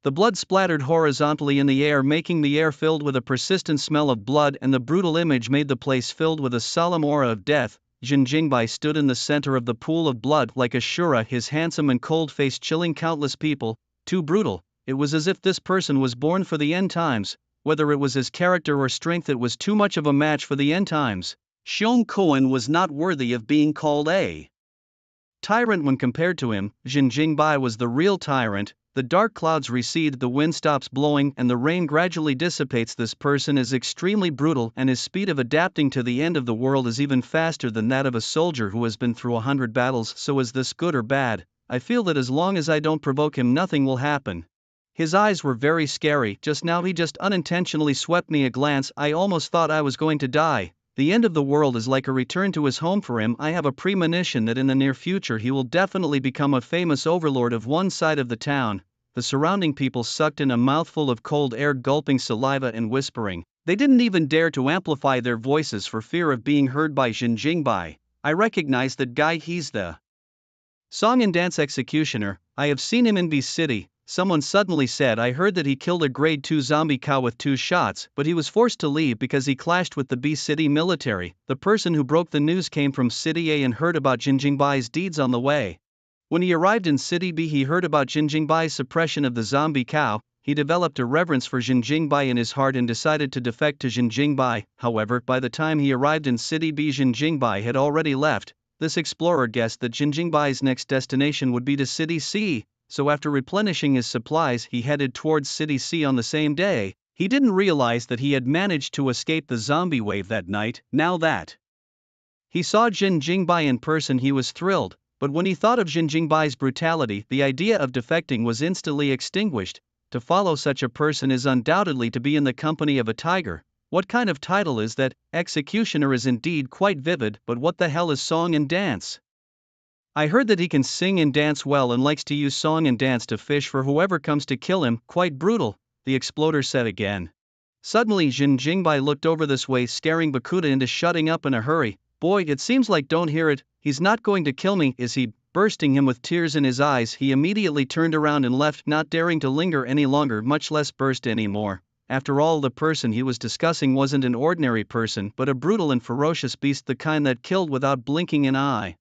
The blood splattered horizontally in the air, making the air filled with a persistent smell of blood, and the brutal image made the place filled with a solemn aura of death. Jin Jingbai stood in the center of the pool of blood like a Shura, his handsome and cold face chilling countless people. Too brutal. It was as if this person was born for the end times. Whether it was his character or strength, it was too much of a match for the end times. Xiong Kuan was not worthy of being called a tyrant when compared to him. Jin Jingbai was the real tyrant. The dark clouds recede, the wind stops blowing, and the rain gradually dissipates. This person is extremely brutal, and his speed of adapting to the end of the world is even faster than that of a soldier who has been through 100 battles. So is this good or bad? I feel that as long as I don't provoke him, nothing will happen. His eyes were very scary. Just now he just unintentionally swept me a glance. I almost thought I was going to die. The end of the world is like a return to his home for him. I have a premonition that in the near future he will definitely become a famous overlord of one side of the town. The surrounding people sucked in a mouthful of cold air, gulping saliva and whispering. They didn't even dare to amplify their voices for fear of being heard by Jin Jingbai. I recognize that guy, he's the song and dance executioner. I have seen him in B City. Someone suddenly said. I heard that he killed a grade 2 zombie cow with 2 shots, but he was forced to leave because he clashed with the B City military. The person who broke the news came from City A and heard about Jin Jingbai's deeds on the way. When he arrived in City B, he heard about Jin Jingbai's suppression of the zombie cow. He developed a reverence for Jin Jingbai in his heart and decided to defect to Jin Jingbai. However, by the time he arrived in City B, Jin Jingbai had already left. This explorer guessed that Jin Jingbai's next destination would be to City C. So after replenishing his supplies, he headed towards City C on the same day. He didn't realize that he had managed to escape the zombie wave that night. Now that he saw Jin Jingbai in person, he was thrilled, but when he thought of Jin Jingbai's brutality, the idea of defecting was instantly extinguished. To follow such a person is undoubtedly to be in the company of a tiger. What kind of title is that? Executioner is indeed quite vivid, but what the hell is song and dance? I heard that he can sing and dance well and likes to use song and dance to fish for whoever comes to kill him. Quite brutal, the exploder said again. Suddenly Jin Jingbai looked over this way, scaring Bakuda into shutting up in a hurry. Boy, it seems like don't hear it, he's not going to kill me, is he? Bursting him with tears in his eyes, he immediately turned around and left, not daring to linger any longer, much less burst anymore. After all, the person he was discussing wasn't an ordinary person, but a brutal and ferocious beast, the kind that killed without blinking an eye.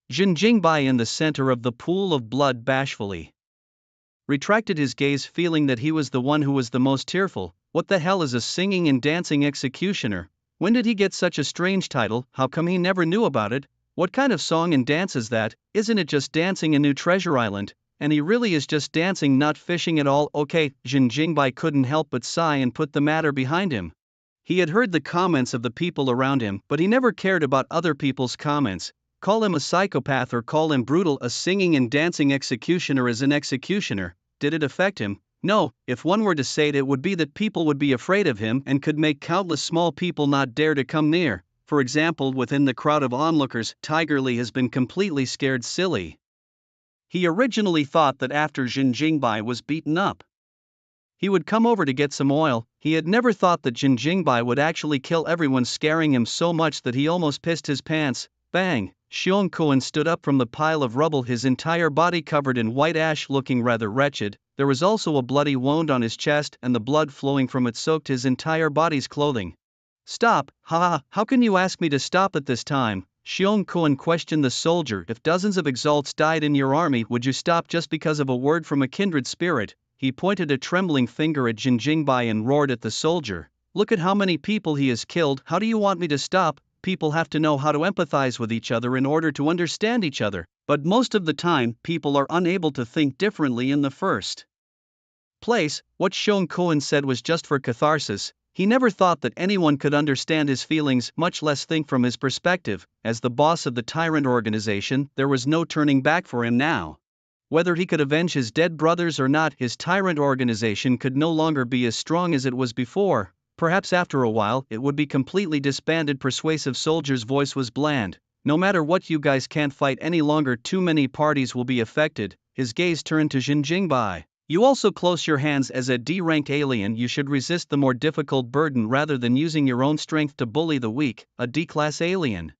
Jin Jingbai, in the center of the pool of blood, bashfully retracted his gaze, feeling that he was the one who was the most tearful. What the hell is a singing and dancing executioner? When did he get such a strange title? How come he never knew about it? What kind of song and dance is that? Isn't it just dancing in New Treasure Island? And he really is just dancing, not fishing at all. Okay, Jin Jingbai couldn't help but sigh and put the matter behind him. He had heard the comments of the people around him, but he never cared about other people's comments. Call him a psychopath or call him brutal, a singing and dancing executioner is an executioner. Did it affect him? No. If one were to say it, it would be that people would be afraid of him and could make countless small people not dare to come near. For example, within the crowd of onlookers, Tiger Lee has been completely scared silly. He originally thought that after Jin Jingbai was beaten up, he would come over to get some oil. He had never thought that Jin Jingbai would actually kill everyone, scaring him so much that he almost pissed his pants. Bang! Xiong Kuan stood up from the pile of rubble, his entire body covered in white ash, looking rather wretched. There was also a bloody wound on his chest, and the blood flowing from it soaked his entire body's clothing. Stop, haha, how can you ask me to stop at this time? Xiong Kuan questioned the soldier. If dozens of exalts died in your army, would you stop just because of a word from a kindred spirit? He pointed a trembling finger at Jin Jingbai and roared at the soldier. Look at how many people he has killed. How do you want me to stop? People have to know how to empathize with each other in order to understand each other, but most of the time, people are unable to think differently in the first place. What Xiong Kuan said was just for catharsis. He never thought that anyone could understand his feelings, much less think from his perspective. As the boss of the tyrant organization, there was no turning back for him now. Whether he could avenge his dead brothers or not, his tyrant organization could no longer be as strong as it was before. Perhaps after a while, it would be completely disbanded. Persuasive soldier's voice was bland. No matter what, you guys can't fight any longer. Too many parties will be affected. His gaze turned to Jin Jingbai. You also close your hands. As a D-ranked alien, you should resist the more difficult burden rather than using your own strength to bully the weak. A D-class alien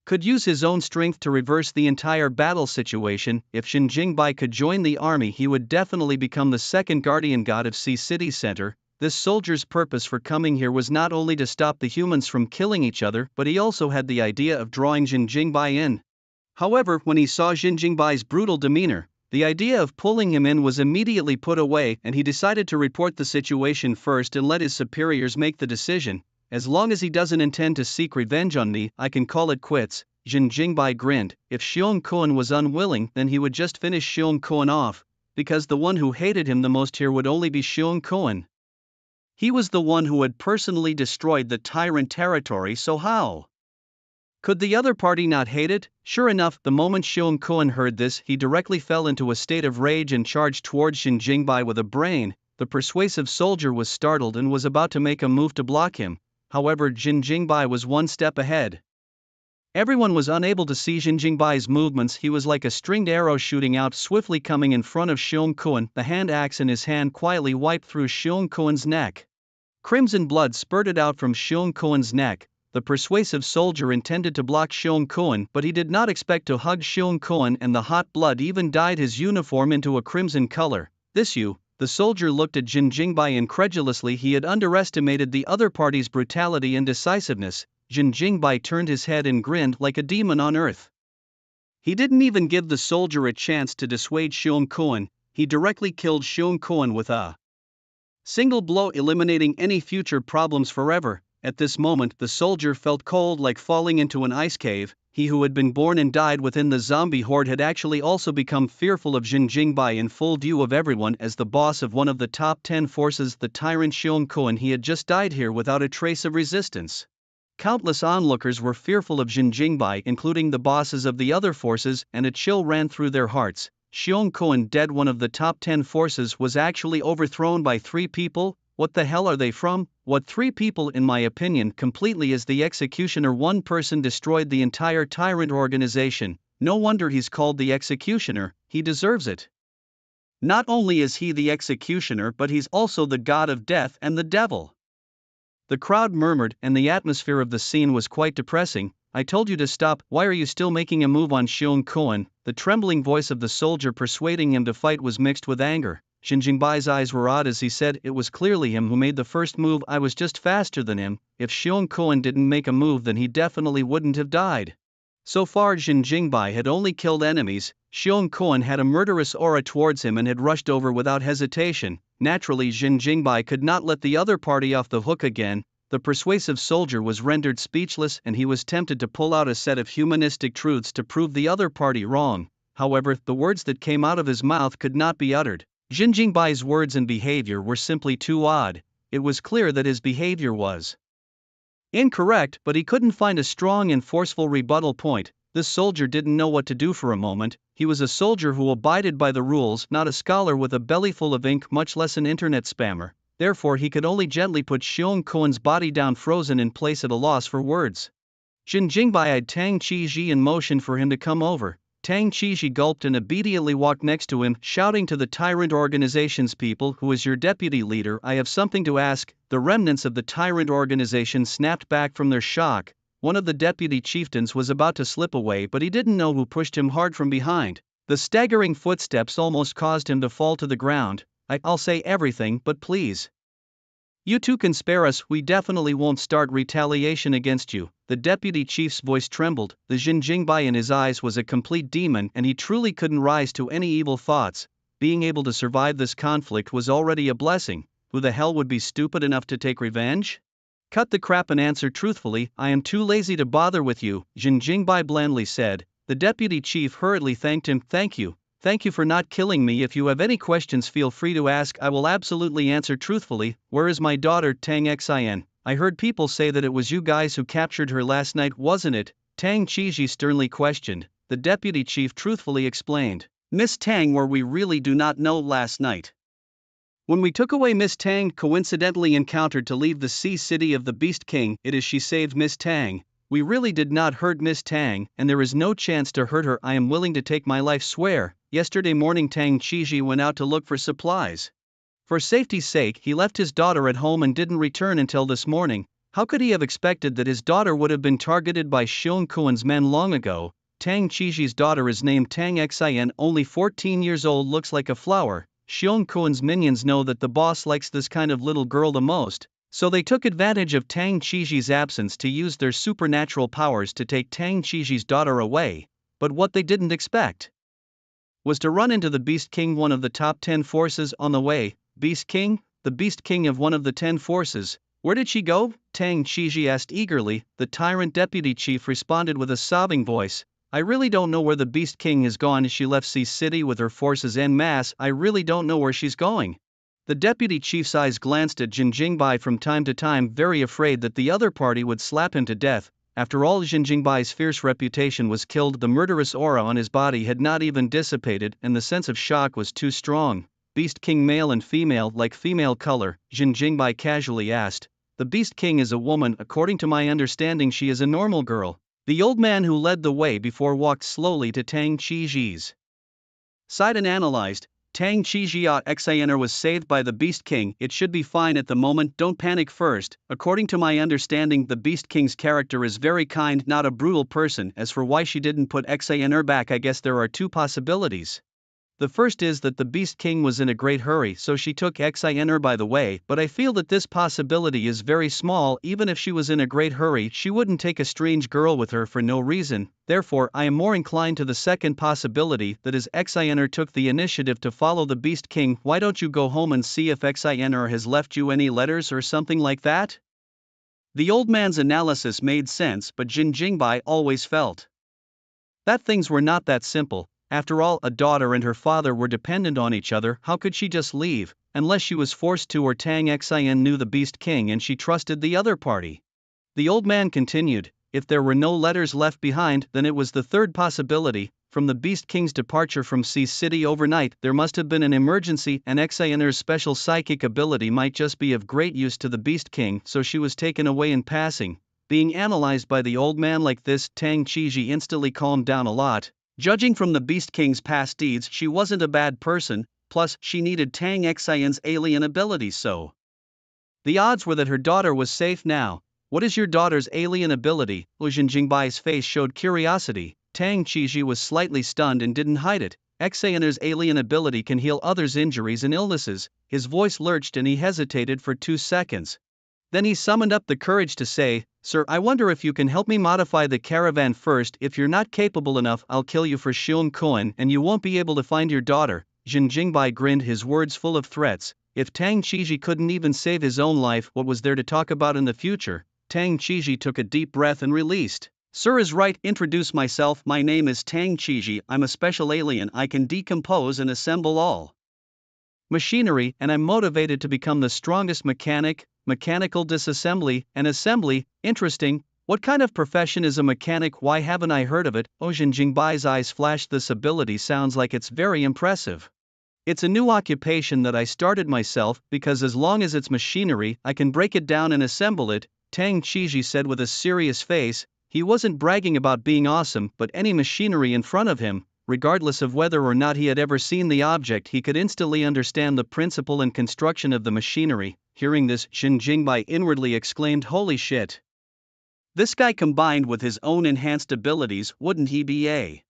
could use his own strength to reverse the entire battle situation. If Jin Jingbai could join the army, he would definitely become the second guardian god of Sea City Center. This soldier's purpose for coming here was not only to stop the humans from killing each other, but he also had the idea of drawing Jin Jingbai in. However, when he saw Jin Jingbai's brutal demeanor, the idea of pulling him in was immediately put away, and he decided to report the situation first and let his superiors make the decision. As long as he doesn't intend to seek revenge on me, I can call it quits. Jin Jingbai grinned. If Xiong Kuan was unwilling, then he would just finish Xiong Kuan off, because the one who hated him the most here would only be Xiong Kuan. He was the one who had personally destroyed the tyrant territory, so how could the other party not hate it? Sure enough, the moment Xiong Kuan heard this, he directly fell into a state of rage and charged towards Jin Jingbai with a brain. The persuasive soldier was startled and was about to make a move to block him. However, Jin Jingbai was one step ahead. Everyone was unable to see Jin Jingbai's movements. He was like a stringed arrow shooting out swiftly, coming in front of Xiong Kuan. The hand axe in his hand quietly wiped through Xiong Kuan's neck. Crimson blood spurted out from Xiong Kuan's neck. The persuasive soldier intended to block Xiong Kuan, but he did not expect to hug Xiong Kuan, and the hot blood even dyed his uniform into a crimson color. The soldier looked at Jin Jingbai incredulously. He had underestimated the other party's brutality and decisiveness. Jin Jingbai turned his head and grinned like a demon on earth. He didn't even give the soldier a chance to dissuade Xiong Kuan. He directly killed Xiong Kuan with a single blow, eliminating any future problems forever. At this moment, the soldier felt cold, like falling into an ice cave. He who had been born and died within the zombie horde had actually also become fearful of Jin Jingbai in full view of everyone. As the boss of one of the top 10 forces, the tyrant Xiong Kuan, he had just died here without a trace of resistance. Countless onlookers were fearful of Jin Jingbai, including the bosses of the other forces, and a chill ran through their hearts. Xiong Kuan, dead, one of the top 10 forces, was actually overthrown by 3 people? What the hell are they from? What 3 people? In my opinion, completely as the executioner. One person destroyed the entire tyrant organization. No wonder he's called the executioner. He deserves it. Not only is he the executioner, but he's also the god of death and the devil. The crowd murmured, and the atmosphere of the scene was quite depressing. I told you to stop. Why are you still making a move on Xiong Kuan? The trembling voice of the soldier persuading him to fight was mixed with anger. Jin Jingbai's eyes were odd as he said, it was clearly him who made the first move. I was just faster than him. If Xiong Kuan didn't make a move, then he definitely wouldn't have died. So far, Jin Jingbai had only killed enemies. Xiong Kuan had a murderous aura towards him and had rushed over without hesitation. Naturally, Jin Jingbai could not let the other party off the hook again. The persuasive soldier was rendered speechless, and he was tempted to pull out a set of humanistic truths to prove the other party wrong. However, the words that came out of his mouth could not be uttered. Jin Jingbai's words and behavior were simply too odd. It was clear that his behavior was incorrect, but he couldn't find a strong and forceful rebuttal point. This soldier didn't know what to do for a moment. He was a soldier who abided by the rules, not a scholar with a belly full of ink, much less an internet spammer. Therefore, he could only gently put Xiong Kuan's body down, frozen in place, at a loss for words. Jin Jingbai eyed Tang Qi in motion for him to come over. Tang Qiji gulped and obediently walked next to him, shouting to the Tyrant Organization's people, "Who is your deputy leader? I have something to ask." The remnants of the Tyrant Organization snapped back from their shock. One of the deputy chieftains was about to slip away, but he didn't know who pushed him hard from behind. The staggering footsteps almost caused him to fall to the ground. "I'll say everything, but please. You two can spare us, we definitely won't start retaliation against you." The deputy chief's voice trembled, the Jinjingbai in his eyes was a complete demon and he truly couldn't rise to any evil thoughts. Being able to survive this conflict was already a blessing. Who the hell would be stupid enough to take revenge? "Cut the crap and answer truthfully, I am too lazy to bother with you," Jinjingbai blandly said. The deputy chief hurriedly thanked him. Thank you for not killing me. If you have any questions feel free to ask, I will absolutely answer truthfully." "Where is my daughter, Tang Xin? I heard people say that it was you guys who captured her last night, wasn't it?" Tang Qiji sternly questioned. The deputy chief truthfully explained. "Miss Tang, where we really do not know last night. When we took away Miss Tang, coincidentally encountered to leave the sea city of the Beast King, it is she saved Miss Tang. We really did not hurt Miss Tang, and there is no chance to hurt her. I am willing to take my life, swear." Yesterday morning Tang Qiji went out to look for supplies. For safety's sake he left his daughter at home and didn't return until this morning. How could he have expected that his daughter would have been targeted by Xiong Kuan's men long ago? Tang Qiji's daughter is named Tang Xin, only 14 years old, looks like a flower. Xiong Kuan's minions know that the boss likes this kind of little girl the most, so they took advantage of Tang Qiji's absence to use their supernatural powers to take Tang Qiji's daughter away. But what they didn't expect was to run into the Beast King, one of the top 10 forces on the way. "Beast King? The Beast King of one of the 10 forces? Where did she go?" Tang Qiji asked eagerly. The tyrant deputy chief responded with a sobbing voice. "I really don't know where the Beast King has gone. She left Sea City with her forces en masse. I really don't know where she's going." The deputy chief's eyes glanced at Jinjingbai from time to time, very afraid that the other party would slap him to death. After all, Jinjingbai's fierce reputation was killed, the murderous aura on his body had not even dissipated, and the sense of shock was too strong. "Beast King male and female, like female color?" Jinjingbai casually asked. "The Beast King is a woman. According to my understanding she is a normal girl." The old man who led the way before walked slowly to Tang Qiji's side and analyzed. "Tang Qiji Xiner was saved by the Beast King. It should be fine at the moment, don't panic first. According to my understanding, the Beast King's character is very kind, not a brutal person. As for why she didn't put Xiner back, I guess there are two possibilities. The first is that the Beast King was in a great hurry, so she took Xiner by the way, but I feel that this possibility is very small. Even if she was in a great hurry, she wouldn't take a strange girl with her for no reason. Therefore, I am more inclined to the second possibility, that is Xiner took the initiative to follow the Beast King. Why don't you go home and see if Xiner has left you any letters or something like that?" The old man's analysis made sense, but Jinjingbai always felt that things were not that simple. After all, a daughter and her father were dependent on each other. How could she just leave, unless she was forced to, or Tang Xin knew the Beast King and she trusted the other party? The old man continued. If there were no letters left behind, then it was the third possibility. From the Beast King's departure from Sea City overnight, there must have been an emergency, and Xiner's special psychic ability might just be of great use to the Beast King, so she was taken away in passing. Being analyzed by the old man like this, Tang Qiji instantly calmed down a lot. Judging from the Beast King's past deeds, she wasn't a bad person, plus, she needed Tang Xin's alien abilities, so the odds were that her daughter was safe now. "What is your daughter's alien ability?" Jinjingbai's face showed curiosity. Tang Qiji was slightly stunned and didn't hide it. Xin's alien ability can heal others' injuries and illnesses. His voice lurched and he hesitated for 2 seconds. Then he summoned up the courage to say, "Sir, I wonder if you can help me modify the caravan first. If you're not capable enough, I'll kill you for Xiong Kuan and you won't be able to find your daughter." Jinjingbai grinned, his words full of threats. If Tang Qiji couldn't even save his own life, what was there to talk about in the future? Tang Qiji took a deep breath and released. "Sir is right, introduce myself. My name is Tang Qiji. I'm a special alien. I can decompose and assemble all machinery, and I'm motivated to become the strongest mechanical disassembly and assembly. Interesting. What kind of profession is a mechanic? Why haven't I heard of it?" Jinjingbai's eyes flashed. "This ability sounds like it's very impressive. It's a new occupation that I started myself, because as long as it's machinery, I can break it down and assemble it," Tang Qiji said with a serious face. He wasn't bragging about being awesome, but any machinery in front of him, regardless of whether or not he had ever seen the object, he could instantly understand the principle and construction of the machinery. Hearing this, Xin Jingbai inwardly exclaimed, "Holy shit! This guy combined with his own enhanced abilities, wouldn't he be a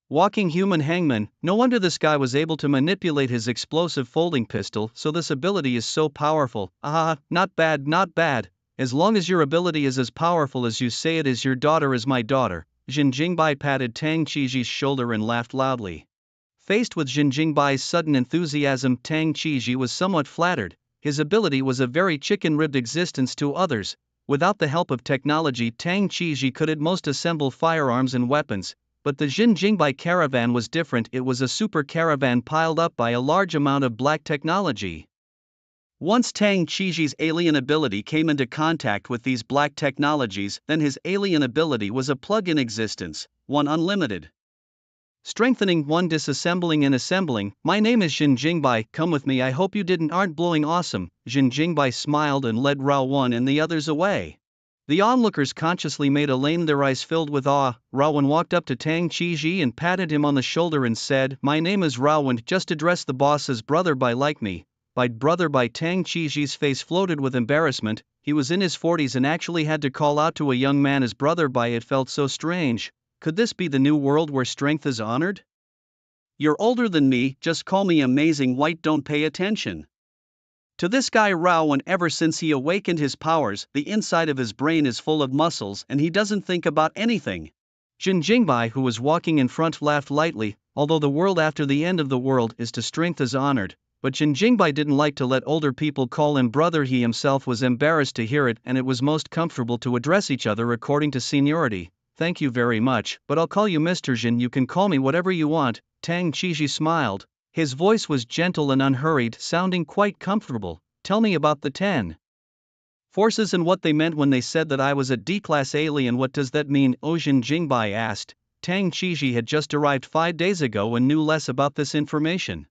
walking human hangman? No wonder this guy was able to manipulate his explosive folding pistol, so this ability is so powerful. Ah, not bad, not bad. As long as your ability is as powerful as you say it is, your daughter is my daughter." Xin Jingbai patted Tang Qiji's shoulder and laughed loudly. Faced with Xin Jingbai's sudden enthusiasm, Tang Qiji was somewhat flattered. His ability was a very chicken-ribbed existence to others. Without the help of technology, Tang Qiji could at most assemble firearms and weapons. But the Xin Jingbai caravan was different. It was a super caravan piled up by a large amount of black technology. Once Tang Qiji's alien ability came into contact with these black technologies, then his alien ability was a plug-in existence, one unlimited. Strengthening, one disassembling and assembling. "My name is Xin Jingbai, come with me. I hope you aren't blowing awesome." Xin Jingbai smiled and led Rawan and the others away. The onlookers consciously made a lane, their eyes filled with awe. Rawan walked up to Tang Qiji and patted him on the shoulder and said, "My name is Rawan, just address the boss as brother by, like me." By brother by. Tang Qiji's face floated with embarrassment. He was in his 40s and actually had to call out to a young man as brother by. It felt so strange. Could this be the new world where strength is honored? "You're older than me, just call me Amazing White, don't pay attention to this guy Rawan. Ever since he awakened his powers, the inside of his brain is full of muscles and he doesn't think about anything." Xin Jingbai, who was walking in front, laughed lightly. Although the world after the end of the world is to strength is honored, but Xin Jingbai didn't like to let older people call him brother. He himself was embarrassed to hear it, and it was most comfortable to address each other according to seniority. "Thank you very much, but I'll call you Mr. Xin. You can call me whatever you want." Tang Qiji smiled. His voice was gentle and unhurried, sounding quite comfortable. "Tell me about the 10 forces and what they meant when they said that I was a D-class alien. What does that mean?" Xin Jingbai asked. Tang Qiji had just arrived 5 days ago and knew less about this information.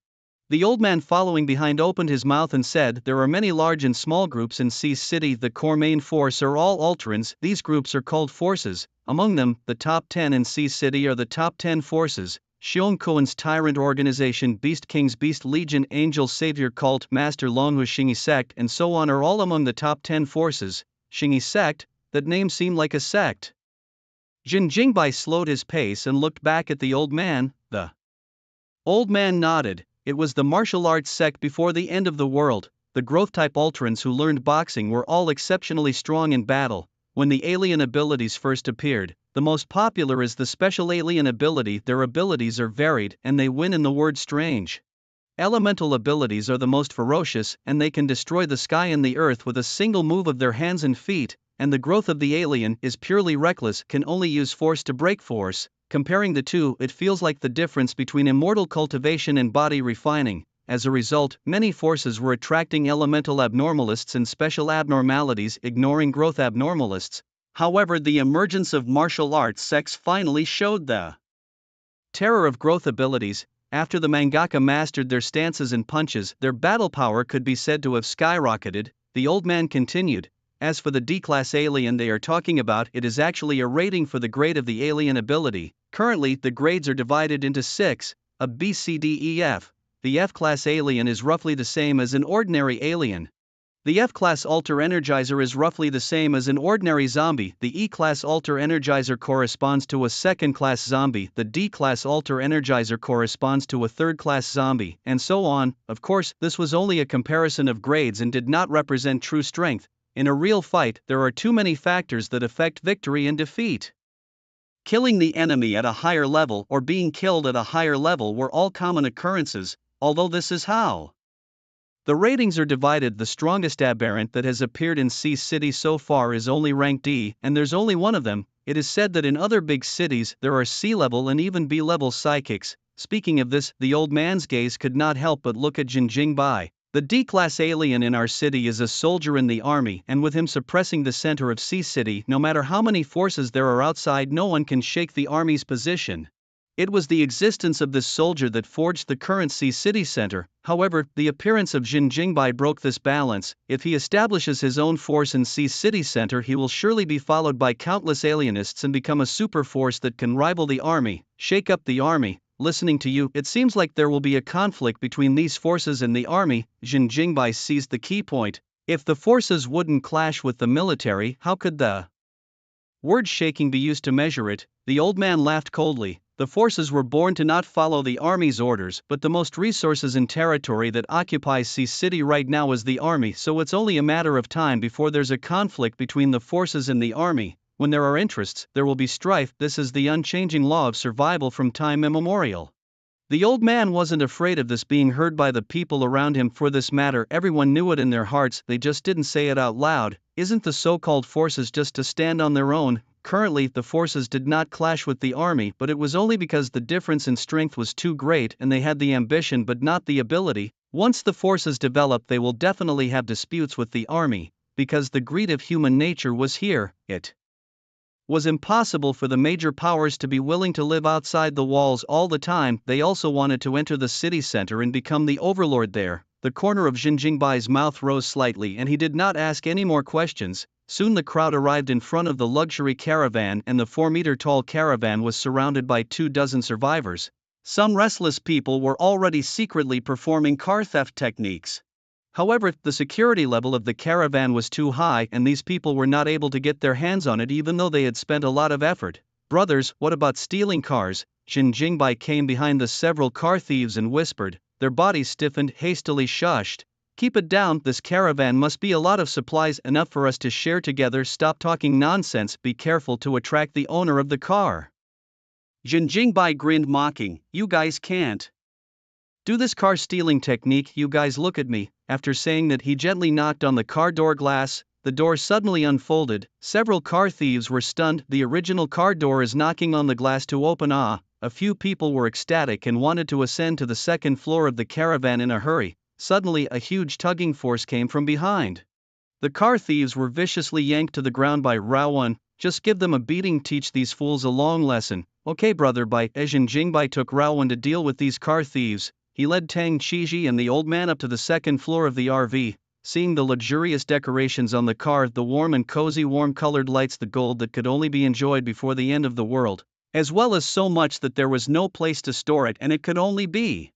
The old man following behind opened his mouth and said, "There are many large and small groups in Sea City. The core main force are all Alterans. These groups are called forces. Among them, the top 10 in Sea City are the top 10 forces: Xiong Koan's Tyrant Organization, Beast King's Beast Legion, Angel Savior Cult, Master Longhu Xingyi Sect, and so on are all among the top 10 forces." Xingyi Sect? That name seemed like a sect. Xin Jingbai slowed his pace and looked back at the old man. The old man nodded. It was the martial arts sect before the end of the world. The growth-type Alterans who learned boxing were all exceptionally strong in battle. When the alien abilities first appeared, the most popular is the special alien ability. Their abilities are varied, and they win in the word strange. Elemental abilities are the most ferocious, and they can destroy the sky and the earth with a single move of their hands and feet, and the growth of the alien is purely reckless, can only use force to break force. Comparing the two, it feels like the difference between immortal cultivation and body refining. As a result, many forces were attracting elemental abnormalists and special abnormalities, ignoring growth abnormalists. However, the emergence of martial arts sects finally showed the terror of growth abilities. After the mangaka mastered their stances and punches, their battle power could be said to have skyrocketed. The old man continued. As for the D-class alien they are talking about, it is actually a rating for the grade of the alien ability. Currently, the grades are divided into 6, a B, C, D, E, F. The F-class alien is roughly the same as an ordinary alien. The F-class Alter Energizer is roughly the same as an ordinary zombie. The E-class Alter Energizer corresponds to a second-class zombie. The D-class Alter Energizer corresponds to a third-class zombie, and so on. Of course, this was only a comparison of grades and did not represent true strength. In a real fight, there are too many factors that affect victory and defeat. Killing the enemy at a higher level or being killed at a higher level were all common occurrences, although this is how the ratings are divided. The strongest aberrant that has appeared in Sea City so far is only rank D, and there's only one of them. It is said that in other big cities there are C-level and even B-level psychics. Speaking of this, the old man's gaze could not help but look at Xin Jingbai. The D-class alien in our city is a soldier in the army, and with him suppressing the center of Sea City, no matter how many forces there are outside, no one can shake the army's position. It was the existence of this soldier that forged the current Sea City center. However, the appearance of Jin Jingbai broke this balance. If he establishes his own force in Sea City center, he will surely be followed by countless alienists and become a super force that can rival the army, shake up the army. Listening to you, it seems like there will be a conflict between these forces and the army. Jin Jingbai seized the key point. If the forces wouldn't clash with the military, how could the word shaking be used to measure it? The old man laughed coldly. The forces were born to not follow the army's orders, but the most resources in territory that occupies Sea City right now is the army, so it's only a matter of time before there's a conflict between the forces and the army. When there are interests, there will be strife. This is the unchanging law of survival from time immemorial. The old man wasn't afraid of this being heard by the people around him. For this matter, everyone knew it in their hearts, they just didn't say it out loud. Isn't the so-called forces just to stand on their own? Currently, the forces did not clash with the army, but it was only because the difference in strength was too great and they had the ambition but not the ability. Once the forces develop, they will definitely have disputes with the army, because the greed of human nature was here. It was impossible for the major powers to be willing to live outside the walls all the time. They also wanted to enter the city center and become the overlord there. The corner of Jin Jingbai's mouth rose slightly and he did not ask any more questions. Soon the crowd arrived in front of the luxury caravan, and the 4-meter-tall caravan was surrounded by 24 survivors. Some restless people were already secretly performing car theft techniques. However, the security level of the caravan was too high and these people were not able to get their hands on it even though they had spent a lot of effort. Brothers, what about stealing cars? Jin Jingbai came behind the several car thieves and whispered. Their bodies stiffened, hastily shushed. Keep it down, this caravan must be a lot of supplies, enough for us to share together. Stop talking nonsense, be careful to attract the owner of the car. Jin Jingbai grinned, mocking, you guys can't do this car stealing technique, you guys look at me. After saying that, he gently knocked on the car door glass. The door suddenly unfolded. Several car thieves were stunned. The original car door is knocking on the glass to open. A few people were ecstatic and wanted to ascend to the second floor of the caravan in a hurry. Suddenly, a huge tugging force came from behind. The car thieves were viciously yanked to the ground by Rawan. Just give them a beating, teach these fools a long lesson. Okay, brother. Jin Jingbai took Rawan to deal with these car thieves. He led Tang Qiji and the old man up to the second floor of the RV. Seeing the luxurious decorations on the car, the warm and cozy warm-colored lights, the gold that could only be enjoyed before the end of the world, as well as so much that there was no place to store it and it could only be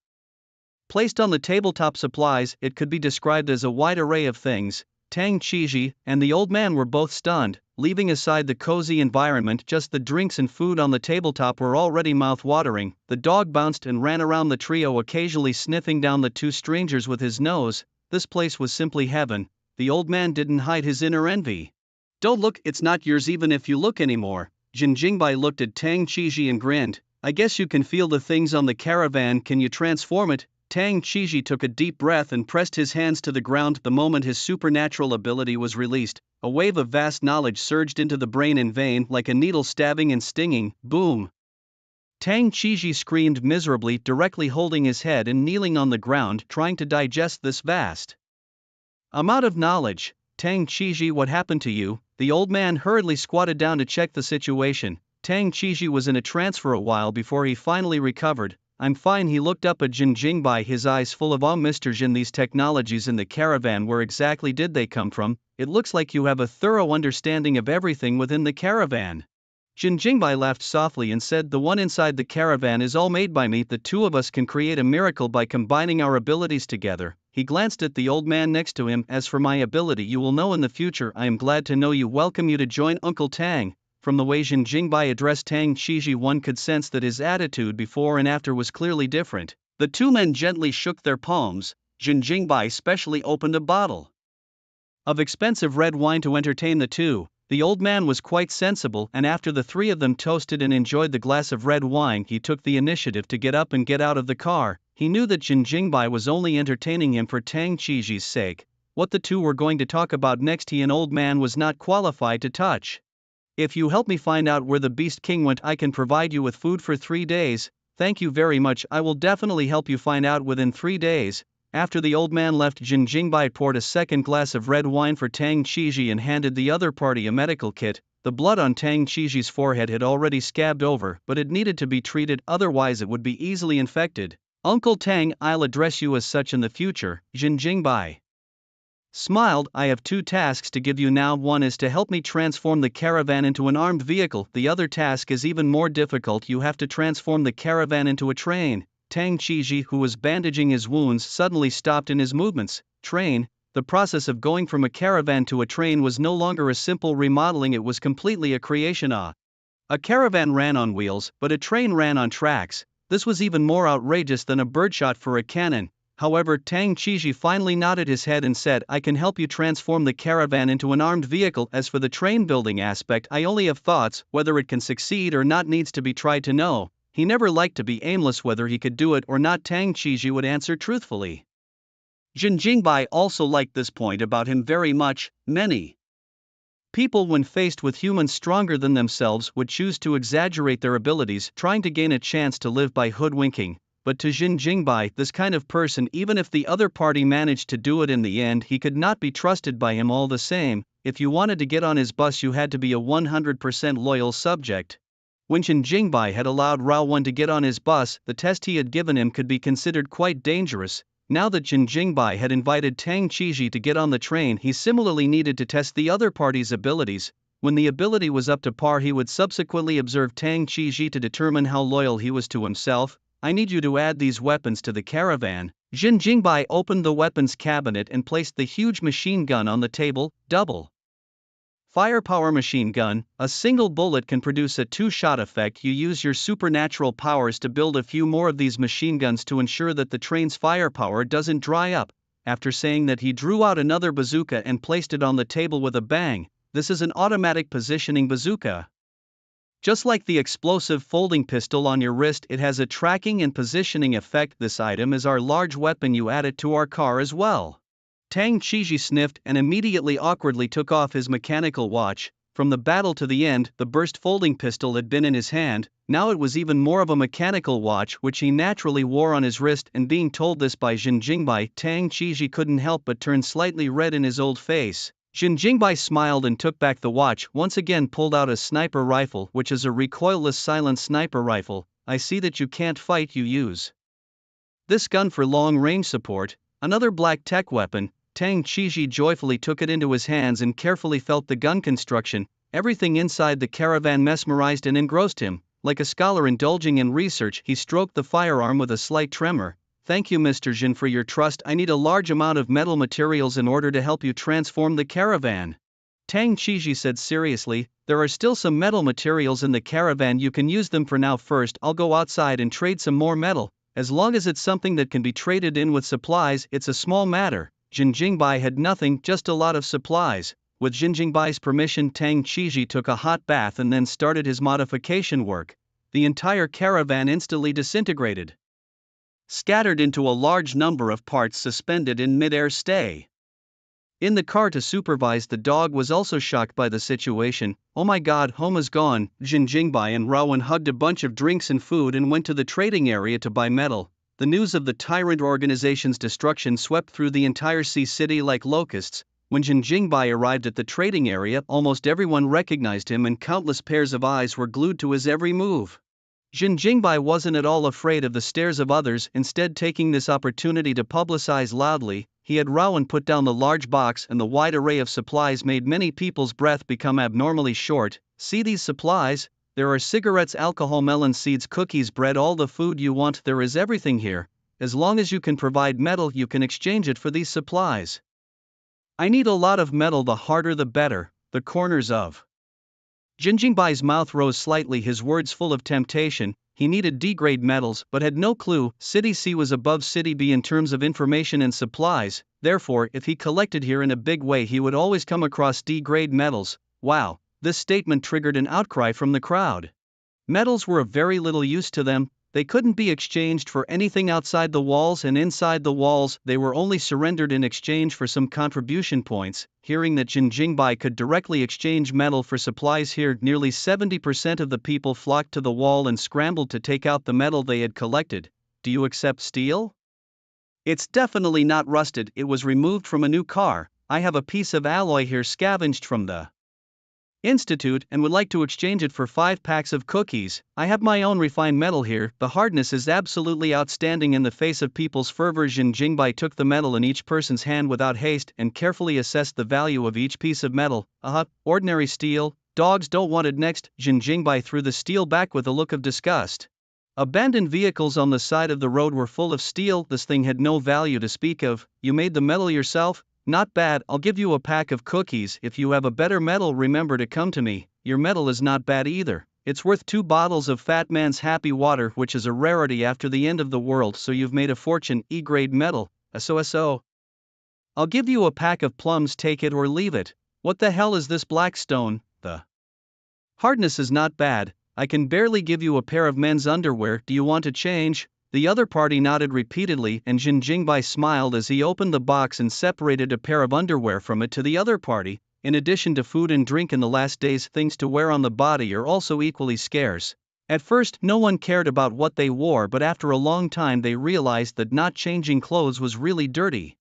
placed on the tabletop supplies, it could be described as a wide array of things. Tang Qiji and the old man were both stunned. Leaving aside the cozy environment, just the drinks and food on the tabletop were already mouth-watering. The dog bounced and ran around the trio, occasionally sniffing down the two strangers with his nose. This place was simply heaven. The old man didn't hide his inner envy. Don't look, it's not yours even if you look anymore. Jin Jingbai looked at Tang Qiji and grinned. I guess you can feel the things on the caravan, can you transform it? Tang Qiji took a deep breath and pressed his hands to the ground. The moment his supernatural ability was released, a wave of vast knowledge surged into the brain and vein like a needle stabbing and stinging. Boom! Tang Qiji screamed miserably, directly holding his head and kneeling on the ground, trying to digest this vast amount of knowledge. Tang Qiji, what happened to you? The old man hurriedly squatted down to check the situation. Tang Qiji was in a trance for a while before he finally recovered. I'm fine. He looked up at Jin Jingbai, his eyes full of awe. Mr. Jin, these technologies in the caravan, where exactly did they come from? It looks like you have a thorough understanding of everything within the caravan. Jin Jingbai laughed softly and said, the one inside the caravan is all made by me. The two of us can create a miracle by combining our abilities together. He glanced at the old man next to him. As for my ability, you will know in the future. I am glad to know you. Welcome you to join Uncle Tang. From the way Jin Jingbai addressed Tang Qiji, one could sense that his attitude before and after was clearly different. The two men gently shook their palms. Jin Jingbai specially opened a bottle of expensive red wine to entertain the two. The old man was quite sensible, and after the three of them toasted and enjoyed the glass of red wine, he took the initiative to get up and get out of the car. He knew that Jin Jingbai was only entertaining him for Tang Qiji's sake. What the two were going to talk about next, he, an old man, was not qualified to touch. If you help me find out where the Beast King went, I can provide you with food for 3 days. Thank you very much. I will definitely help you find out within 3 days. After the old man left, Jin Jingbai poured a second glass of red wine for Tang Qiji and handed the other party a medical kit. The blood on Tang Qiji's forehead had already scabbed over, but it needed to be treated, otherwise it would be easily infected. Uncle Tang, I'll address you as such in the future, Jin Jingbai smiled. I have two tasks to give you now. One is to help me transform the caravan into an armed vehicle. The other task is even more difficult. You have to transform the caravan into a train. Tang Qiji, who was bandaging his wounds, suddenly stopped in his movements. Train? The process of going from a caravan to a train was no longer a simple remodeling, it was completely a creation. A caravan ran on wheels, but a train ran on tracks. This was even more outrageous than a birdshot for a cannon. However, Tang Qiji finally nodded his head and said, I can help you transform the caravan into an armed vehicle. As for the train building aspect, I only have thoughts. Whether it can succeed or not needs to be tried to know. He never liked to be aimless. Whether he could do it or not, Tang Qiji would answer truthfully. Jin Jingbai also liked this point about him very much. Many people, when faced with humans stronger than themselves, would choose to exaggerate their abilities, trying to gain a chance to live by hoodwinking. But to Jin Jingbai, this kind of person, even if the other party managed to do it in the end, he could not be trusted by him all the same. If you wanted to get on his bus, you had to be a 100% loyal subject. When Jin Jingbai had allowed Raowen to get on his bus, the test he had given him could be considered quite dangerous. Now that Jin Jingbai had invited Tang Qiji to get on the train, he similarly needed to test the other party's abilities. When the ability was up to par, he would subsequently observe Tang Qiji to determine how loyal he was to himself. I need you to add these weapons to the caravan. Jin Jingbai opened the weapons cabinet and placed the huge machine gun on the table. Double firepower machine gun. A single bullet can produce a two-shot effect. You use your supernatural powers to build a few more of these machine guns to ensure that the train's firepower doesn't dry up. After saying that, he drew out another bazooka and placed it on the table with a bang. This is an automatic positioning bazooka. Just like the explosive folding pistol on your wrist, it has a tracking and positioning effect. This item is our large weapon. You add it to our car as well. Tang Qiji sniffed and immediately awkwardly took off his mechanical watch. From the battle to the end, the burst folding pistol had been in his hand. Now it was even more of a mechanical watch, which he naturally wore on his wrist. And being told this by Jin Jingbai, Tang Qiji couldn't help but turn slightly red in his old face. Jin Jingbai smiled and took back the watch, once again pulled out a sniper rifle, which is a recoilless silent sniper rifle. I see that you can't fight, you use this gun for long-range support. Another black tech weapon. Tang Qiji joyfully took it into his hands and carefully felt the gun construction. Everything inside the caravan mesmerized and engrossed him. Like a scholar indulging in research, he stroked the firearm with a slight tremor. Thank you, Mr. Jin, for your trust. I need a large amount of metal materials in order to help you transform the caravan. Tang Qiji said seriously, there are still some metal materials in the caravan. You can use them for now. First, I'll go outside and trade some more metal. As long as it's something that can be traded in with supplies, it's a small matter. Jin Jingbai had nothing, just a lot of supplies. With Jin Jingbai's permission, Tang Qiji took a hot bath and then started his modification work. The entire caravan instantly disintegrated, scattered into a large number of parts suspended in mid-air. Stay in the car to supervise. The dog was also shocked by the situation. Oh my god, home is gone. Jin Jingbai and Raowen hugged a bunch of drinks and food and went to the trading area to buy metal. The news of the tyrant organization's destruction swept through the entire sea city like locusts. When Jin Jingbai arrived at the trading area, almost everyone recognized him and countless pairs of eyes were glued to his every move. Jin Jingbai wasn't at all afraid of the stares of others, instead taking this opportunity to publicize loudly. He had Raowen put down the large box, and the wide array of supplies made many people's breath become abnormally short. See these supplies? There are cigarettes, alcohol, melon seeds, cookies, bread, all the food you want. There is everything here. As long as you can provide metal, you can exchange it for these supplies. I need a lot of metal, the harder the better. The corners of Jin Jingbai's mouth rose slightly, his words full of temptation. He needed D-grade metals but had no clue. City C was above City B in terms of information and supplies, therefore if he collected here in a big way he would always come across D-grade metals. Wow, this statement triggered an outcry from the crowd. Metals were of very little use to them. They couldn't be exchanged for anything outside the walls, and inside the walls they were only surrendered in exchange for some contribution points. Hearing that Jin Jingbai could directly exchange metal for supplies here, nearly 70% of the people flocked to the wall and scrambled to take out the metal they had collected. Do you accept steel? It's definitely not rusted, it was removed from a new car. I have a piece of alloy here scavenged from the Institute and would like to exchange it for 5 packs of cookies. I have my own refined metal here. The hardness is absolutely outstanding in the face of people's fervor. Jin Jingbai took the metal in each person's hand without haste and carefully assessed the value of each piece of metal. Ordinary steel, dogs don't want it. Next, Jin Jingbai threw the steel back with a look of disgust. Abandoned vehicles on the side of the road were full of steel. This thing had no value to speak of. You made the metal yourself? Not bad, I'll give you a pack of cookies. If you have a better metal, remember to come to me. Your metal is not bad either. It's worth 2 bottles of Fat Man's Happy Water, which is a rarity after the end of the world, so you've made a fortune. E-grade metal. SOSO. I'll give you a pack of plums, take it or leave it. What the hell is this black stone? The hardness is not bad. I can barely give you a pair of men's underwear. Do you want to change? The other party nodded repeatedly, and Jin Jingbai smiled as he opened the box and separated a pair of underwear from it to the other party. In addition to food and drink in the last days, things to wear on the body are also equally scarce. At first, no one cared about what they wore, but after a long time they realized that not changing clothes was really dirty.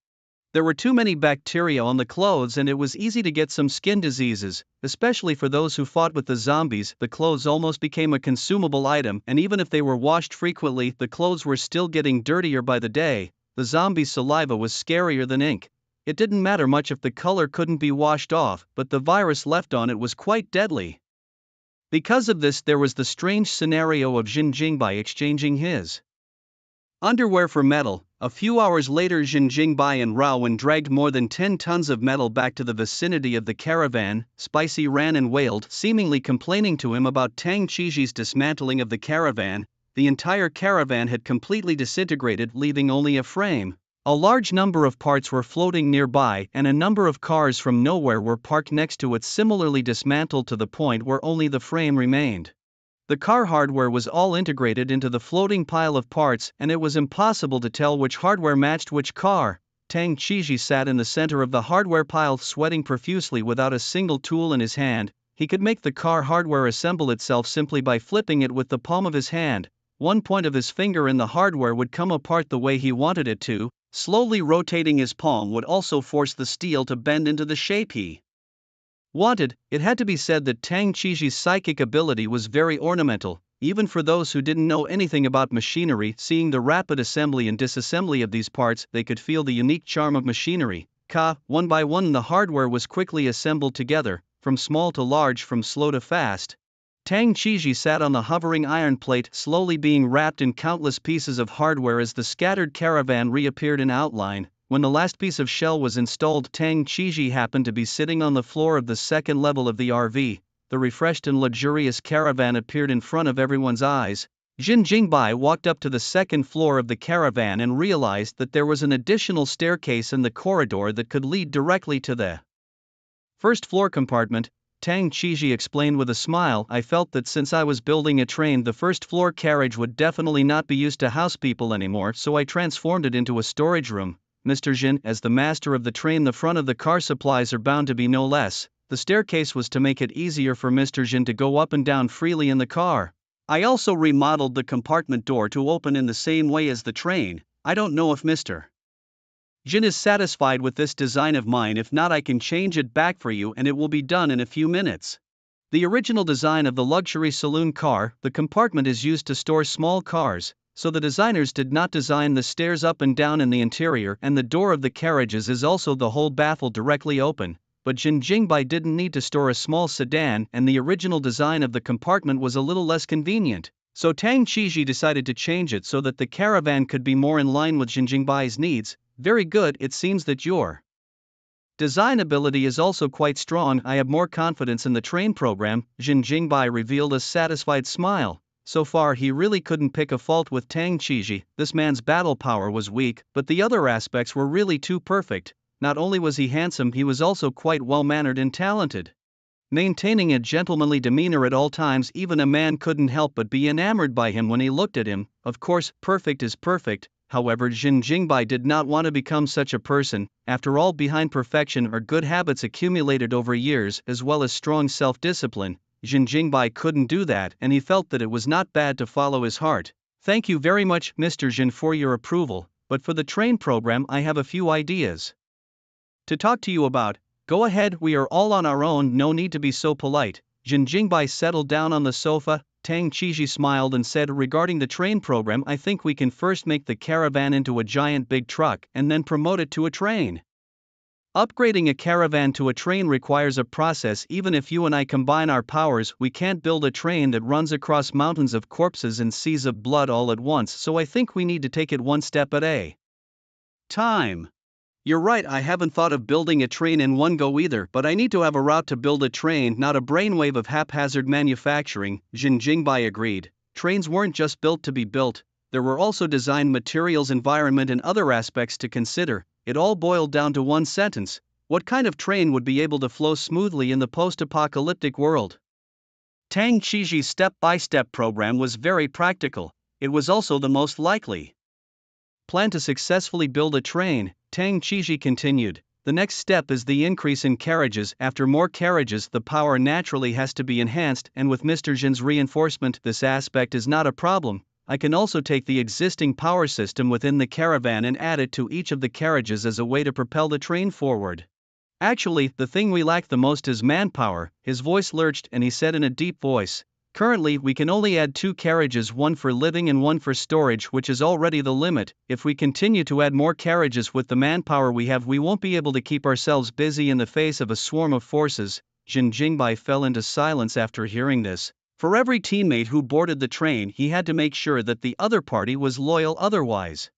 There were too many bacteria on the clothes and it was easy to get some skin diseases, especially for those who fought with the zombies. The clothes almost became a consumable item, and even if they were washed frequently, the clothes were still getting dirtier by the day. The zombies' saliva was scarier than ink. It didn't matter much if the color couldn't be washed off, but the virus left on it was quite deadly. Because of this, there was the strange scenario of Jin Jingbai exchanging his underwear for metal. A few hours later, Jin Jingbai and Raowen dragged more than 10 tons of metal back to the vicinity of the caravan. Spicy ran and wailed, seemingly complaining to him about Tang Qiji's dismantling of the caravan. The entire caravan had completely disintegrated, leaving only a frame. A large number of parts were floating nearby, and a number of cars from nowhere were parked next to it, similarly dismantled to the point where only the frame remained. The car hardware was all integrated into the floating pile of parts, and it was impossible to tell which hardware matched which car. Tang Qiji sat in the center of the hardware pile, sweating profusely without a single tool in his hand. He could make the car hardware assemble itself simply by flipping it with the palm of his hand. One point of his finger in the hardware would come apart the way he wanted it to. Slowly rotating his palm would also force the steel to bend into the shape he wanted. It had to be said that Tang Qiji's psychic ability was very ornamental, even for those who didn't know anything about machinery. Seeing the rapid assembly and disassembly of these parts, they could feel the unique charm of machinery. One by one the hardware was quickly assembled together, from small to large, from slow to fast. Tang Qiji sat on the hovering iron plate, slowly being wrapped in countless pieces of hardware as the scattered caravan reappeared in outline. When the last piece of shell was installed, Tang Qiji happened to be sitting on the floor of the second level of the RV. The refreshed and luxurious caravan appeared in front of everyone's eyes. Jin Jingbai walked up to the second floor of the caravan and realized that there was an additional staircase in the corridor that could lead directly to the first floor compartment. Tang Qiji explained with a smile, I felt that since I was building a train, the first floor carriage would definitely not be used to house people anymore, so I transformed it into a storage room. Mr. Jin, as the master of the train, the front of the car supplies are bound to be no less. The staircase was to make it easier for Mr. Jin to go up and down freely in the car. I also remodeled the compartment door to open in the same way as the train. I don't know if Mr. Jin is satisfied with this design of mine. If not, I can change it back for you and it will be done in a few minutes. The original design of the luxury saloon car, the compartment is used to store small cars, so the designers did not design the stairs up and down in the interior, and the door of the carriages is also the whole baffle directly open. But Jin Jingbai didn't need to store a small sedan, and the original design of the compartment was a little less convenient. So Tang Qiji decided to change it so that the caravan could be more in line with Jin Jingbai's needs. Very good, it seems that your design ability is also quite strong. I have more confidence in the train program, Jin Jingbai revealed a satisfied smile. So far he really couldn't pick a fault with Tang Qiji. This man's battle power was weak, but the other aspects were really too perfect. Not only was he handsome, he was also quite well-mannered and talented. Maintaining a gentlemanly demeanor at all times, even a man couldn't help but be enamored by him when he looked at him. Of course, perfect is perfect. However, Jin Jingbai did not want to become such a person. After all, behind perfection are good habits accumulated over years, as well as strong self-discipline. Jin Jingbai couldn't do that, and he felt that it was not bad to follow his heart. Thank you very much, Mr. Jin, for your approval, but for the train program I have a few ideas to talk to you about. Go ahead, we are all on our own, no need to be so polite. Jin Jingbai settled down on the sofa. Tang Chiji smiled and said, regarding the train program, I think we can first make the caravan into a giant big truck and then promote it to a train. Upgrading a caravan to a train requires a process. Even if you and I combine our powers, we can't build a train that runs across mountains of corpses and seas of blood all at once, so I think we need to take it one step at a time. You're right, I haven't thought of building a train in one go either, but I need to have a route to build a train, not a brainwave of haphazard manufacturing. Jin Jingbai agreed. Trains weren't just built to be built, there were also design, materials, environment, and other aspects to consider. It all boiled down to one sentence: what kind of train would be able to flow smoothly in the post-apocalyptic world? Tang Chiji's step-by-step program was very practical. It was also the most likely plan to successfully build a train. Tang Chiji continued. The next step is the increase in carriages. After more carriages, the power naturally has to be enhanced, and with Mr. Jin's reinforcement, this aspect is not a problem. I can also take the existing power system within the caravan and add it to each of the carriages as a way to propel the train forward. Actually, the thing we lack the most is manpower. His voice lurched and he said in a deep voice, currently we can only add 2 carriages, one for living and one for storage, which is already the limit. If we continue to add more carriages with the manpower we have, we won't be able to keep ourselves busy in the face of a swarm of forces. Jin Jingbai fell into silence after hearing this. For every teammate who boarded the train, he had to make sure that the other party was loyal, otherwise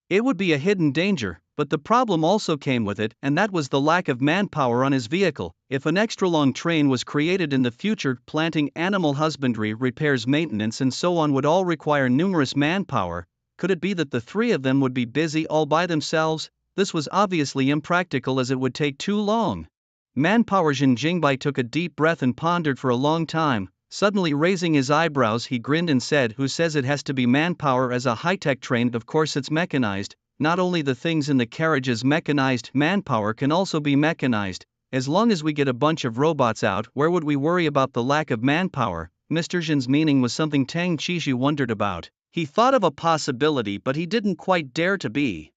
it would be a hidden danger. But the problem also came with it, and that was the lack of manpower on his vehicle. If an extra long train was created in the future, planting, animal husbandry, repairs, maintenance, and so on would all require numerous manpower. Could it be that the 3 of them would be busy all by themselves? This was obviously impractical, as it would take too long. Manpower. Jin Jingbai took a deep breath and pondered for a long time. Suddenly raising his eyebrows, he grinned and said, who says it has to be manpower as a high-tech train? Of course it's mechanized. Not only the things in the carriage is mechanized, manpower can also be mechanized. As long as we get a bunch of robots out, where would we worry about the lack of manpower? Mr. Jin's meaning was something Tang Chiji wondered about. He thought of a possibility, but he didn't quite dare to be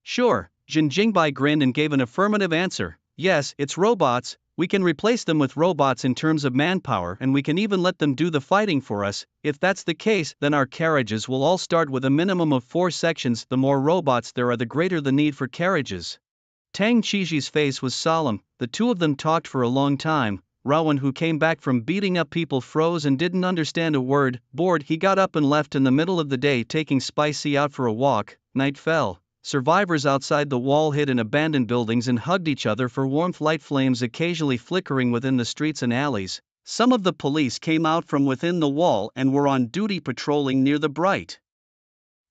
sure. Jin Jingbai grinned and gave an affirmative answer. Yes, it's robots. We can replace them with robots in terms of manpower, and we can even let them do the fighting for us. If that's the case, then our carriages will all start with a minimum of 4 sections. The more robots there are, the greater the need for carriages. Tang Chiji's face was solemn. The 2 of them talked for a long time. Rowan, who came back from beating up people, froze and didn't understand a word. Bored, he got up and left in the middle of the day, taking Spicy out for a walk. Night fell. Survivors outside the wall hid in abandoned buildings and hugged each other for warmth. Light flames occasionally flickering within the streets and alleys. Some of the police came out from within the wall and were on duty patrolling near the bright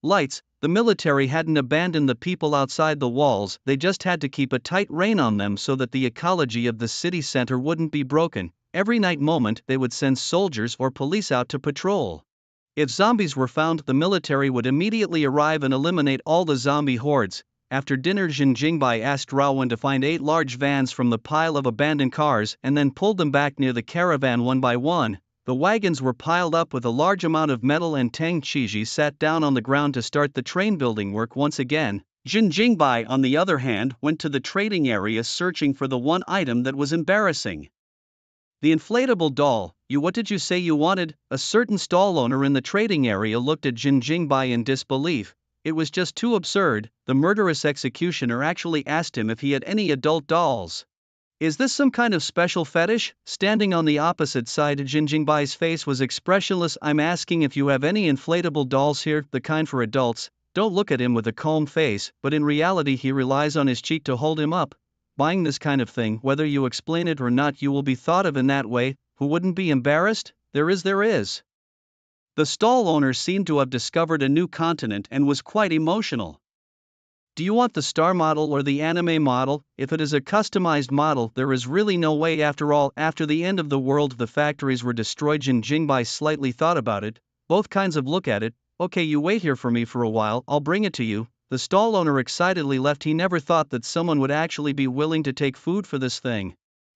lights. The military hadn't abandoned the people outside the walls, they just had to keep a tight rein on them so that the ecology of the city center wouldn't be broken. Every night moment they would send soldiers or police out to patrol. If zombies were found, the military would immediately arrive and eliminate all the zombie hordes. After dinner, Jin Jingbai asked Rawan to find 8 large vans from the pile of abandoned cars and then pulled them back near the caravan one by one. The wagons were piled up with a large amount of metal, and Tang Chiji sat down on the ground to start the train building work once again. Jin Jingbai, on the other hand, went to the trading area searching for the one item that was embarrassing. The inflatable doll. What did you say you wanted? A certain stall owner in the trading area looked at Jin Jingbai in disbelief. It was just too absurd. The murderous executioner actually asked him if he had any adult dolls. Is this some kind of special fetish? Standing on the opposite side, Jin Jingbai's face was expressionless. I'm asking if you have any inflatable dolls here, the kind for adults. Don't look at him with a calm face, but in reality he relies on his cheek to hold him up. Buying this kind of thing, whether you explain it or not, you will be thought of in that way. Who wouldn't be embarrassed? There is. The stall owner seemed to have discovered a new continent and was quite emotional. Do you want the star model or the anime model? If it is a customized model, there is really no way. After all, after the end of the world, the factories were destroyed. Jin Jingbai slightly thought about it. Both kinds of look at it. Okay, you wait here for me for a while, I'll bring it to you. The stall owner excitedly left. He never thought that someone would actually be willing to take food for this thing.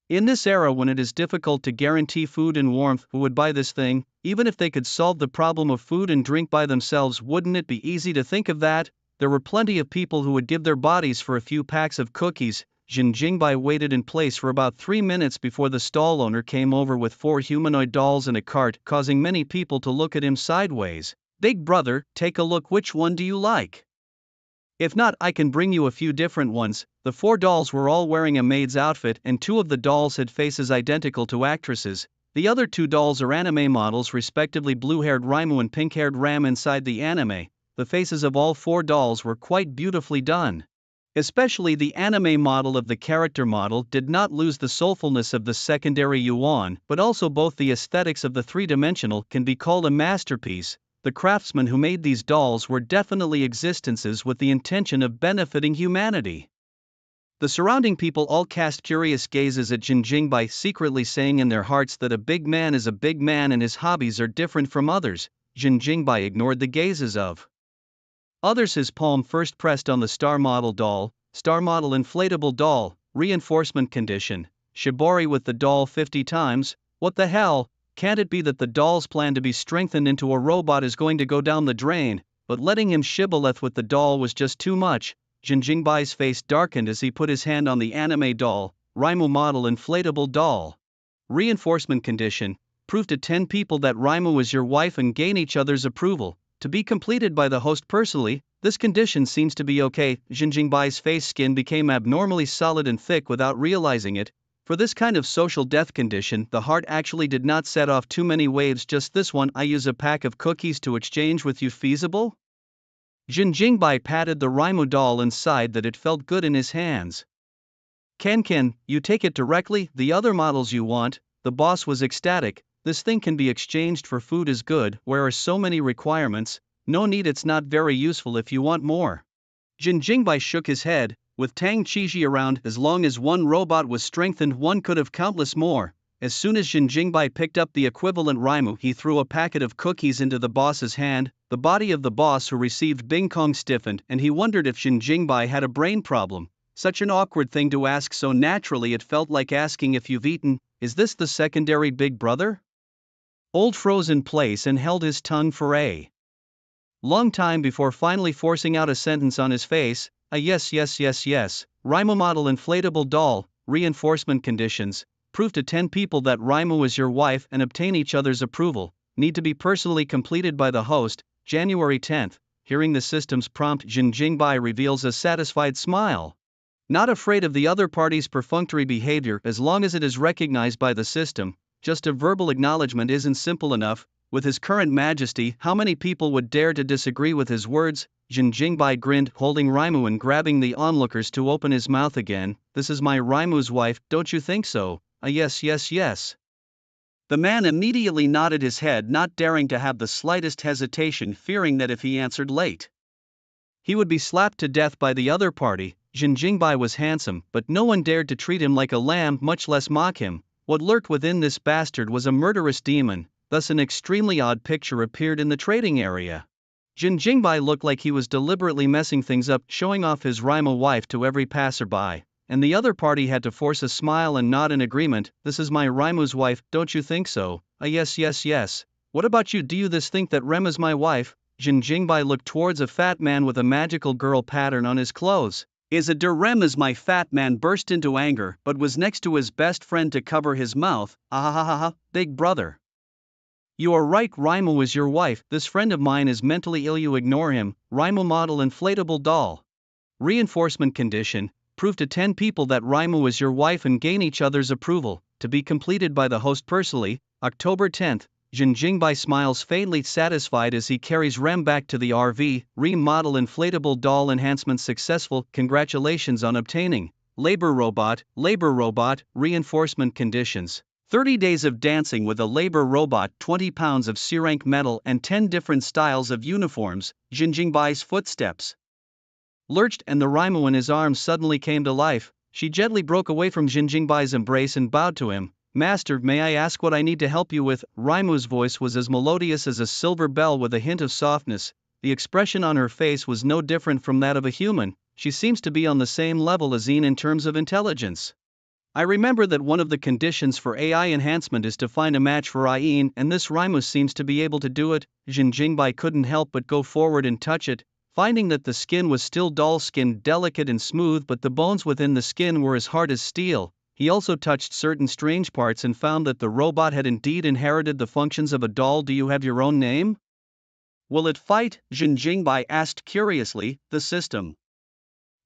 In this era when it is difficult to guarantee food and warmth, who would buy this thing? Even if they could solve the problem of food and drink by themselves, wouldn't it be easy to think of that? There were plenty of people who would give their bodies for a few packs of cookies. Jin Jingbai waited in place for about 3 minutes before the stall owner came over with 4 humanoid dolls in a cart, causing many people to look at him sideways. "Big brother, take a look, which one do you like? If not, I can bring you a few different ones." The 4 dolls were all wearing a maid's outfit, and 2 of the dolls had faces identical to actresses. The other 2 dolls are anime models, respectively blue-haired Raimu and pink-haired Ram. Inside the anime, the faces of all 4 dolls were quite beautifully done. Especially the anime model of the character model did not lose the soulfulness of the secondary yuan, but also both the aesthetics of the three-dimensional can be called a masterpiece. The craftsmen who made these dolls were definitely existences with the intention of benefiting humanity. The surrounding people all cast curious gazes at Jin Jingbai, secretly saying in their hearts that a big man is a big man and his hobbies are different from others. Jin Jingbai ignored the gazes of others. His palm first pressed on the star model inflatable doll, reinforcement condition. Shibori with the doll 50 times. What the hell? Can't it be that the doll's plan to be strengthened into a robot is going to go down the drain? But letting him shibboleth with the doll was just too much. Jin Jingbai's face darkened as he put his hand on the anime doll, Raimu model inflatable doll. Reinforcement condition. Prove to 10 people that Raimu is your wife and gain each other's approval. To be completed by the host personally. This condition seems to be okay. Jin Jingbai's face skin became abnormally solid and thick without realizing it. For this kind of social death condition, the heart actually did not set off too many waves, just this one. "I use a pack of cookies to exchange with you, feasible?" Jin Jingbai patted the Raimu doll and sighed that it felt good in his hands. Can you take it directly? The other models you want?" The boss was ecstatic. "This thing can be exchanged for food is good. Where are so many requirements? No need, it's not very useful if you want more." Jin Jingbai shook his head. With Tang Qiji around, as long as one robot was strengthened, one could have countless more. As soon as Jin Jingbai picked up the equivalent Raimu, he threw a packet of cookies into the boss's hand. The body of the boss who received Bing Kong stiffened, and he wondered if Jin Jingbai had a brain problem. Such an awkward thing to ask so naturally, it felt like asking if you've eaten. Is this the secondary big brother? Old froze in place and held his tongue for a long time before finally forcing out a sentence on his face. Yes. Raimu model inflatable doll, reinforcement conditions. Prove to 10 people that Raimu is your wife and obtain each other's approval. Need to be personally completed by the host. January 10th. Hearing the system's prompt, Jin Jingbai reveals a satisfied smile. Not afraid of the other party's perfunctory behavior as long as it is recognized by the system. Just a verbal acknowledgement isn't simple enough. With his current majesty, how many people would dare to disagree with his words? Jin Jingbai grinned, holding Raimu and grabbing the onlookers to open his mouth again. "This is my Raimu's wife, don't you think so?" Yes. The man immediately nodded his head, not daring to have the slightest hesitation, fearing that if he answered late, he would be slapped to death by the other party. Jin Jingbai was handsome, but no one dared to treat him like a lamb, much less mock him. What lurked within this bastard was a murderous demon. Thus an extremely odd picture appeared in the trading area. Jin Jingbai looked like he was deliberately messing things up, showing off his Raimu wife to every passerby, and the other party had to force a smile and nod in agreement. "This is my Raimu's wife, don't you think so?" Yes. "What about you? Do you think that Rem is my wife?" Jin Jingbai looked towards a fat man with a magical girl pattern on his clothes. "Is a Rem is my fat man?" burst into anger, but was next to his best friend to cover his mouth. Big brother. "You are right, Raimu is your wife. This friend of mine is mentally ill, you ignore him." Raimu model inflatable doll. Reinforcement condition. Prove to 10 people that Raimu is your wife and gain each other's approval. To be completed by the host personally. October 10th. Jin Jingbai smiles faintly satisfied as he carries Rem back to the RV. Model inflatable doll enhancement successful. Congratulations on obtaining labor robot, reinforcement conditions. 30 days of dancing with a labor robot, 20 pounds of C-rank metal and 10 different styles of uniforms. Jin Jingbai's footsteps lurched and the Raimu in his arms suddenly came to life. She gently broke away from Jin Jingbai's embrace and bowed to him. "Master, may I ask what I need to help you with?" Raimu's voice was as melodious as a silver bell with a hint of softness. The expression on her face was no different from that of a human. She seems to be on the same level as Yin in terms of intelligence. "I remember that one of the conditions for AI enhancement is to find a match for Yin, and this Raimu seems to be able to do it." Jin Jingbai couldn't help but go forward and touch it. Finding that the skin was still dull skin, delicate and smooth, but the bones within the skin were as hard as steel, he also touched certain strange parts and found that the robot had indeed inherited the functions of a doll. Do you have your own name? Will it fight? Jin Jingbai asked curiously. The system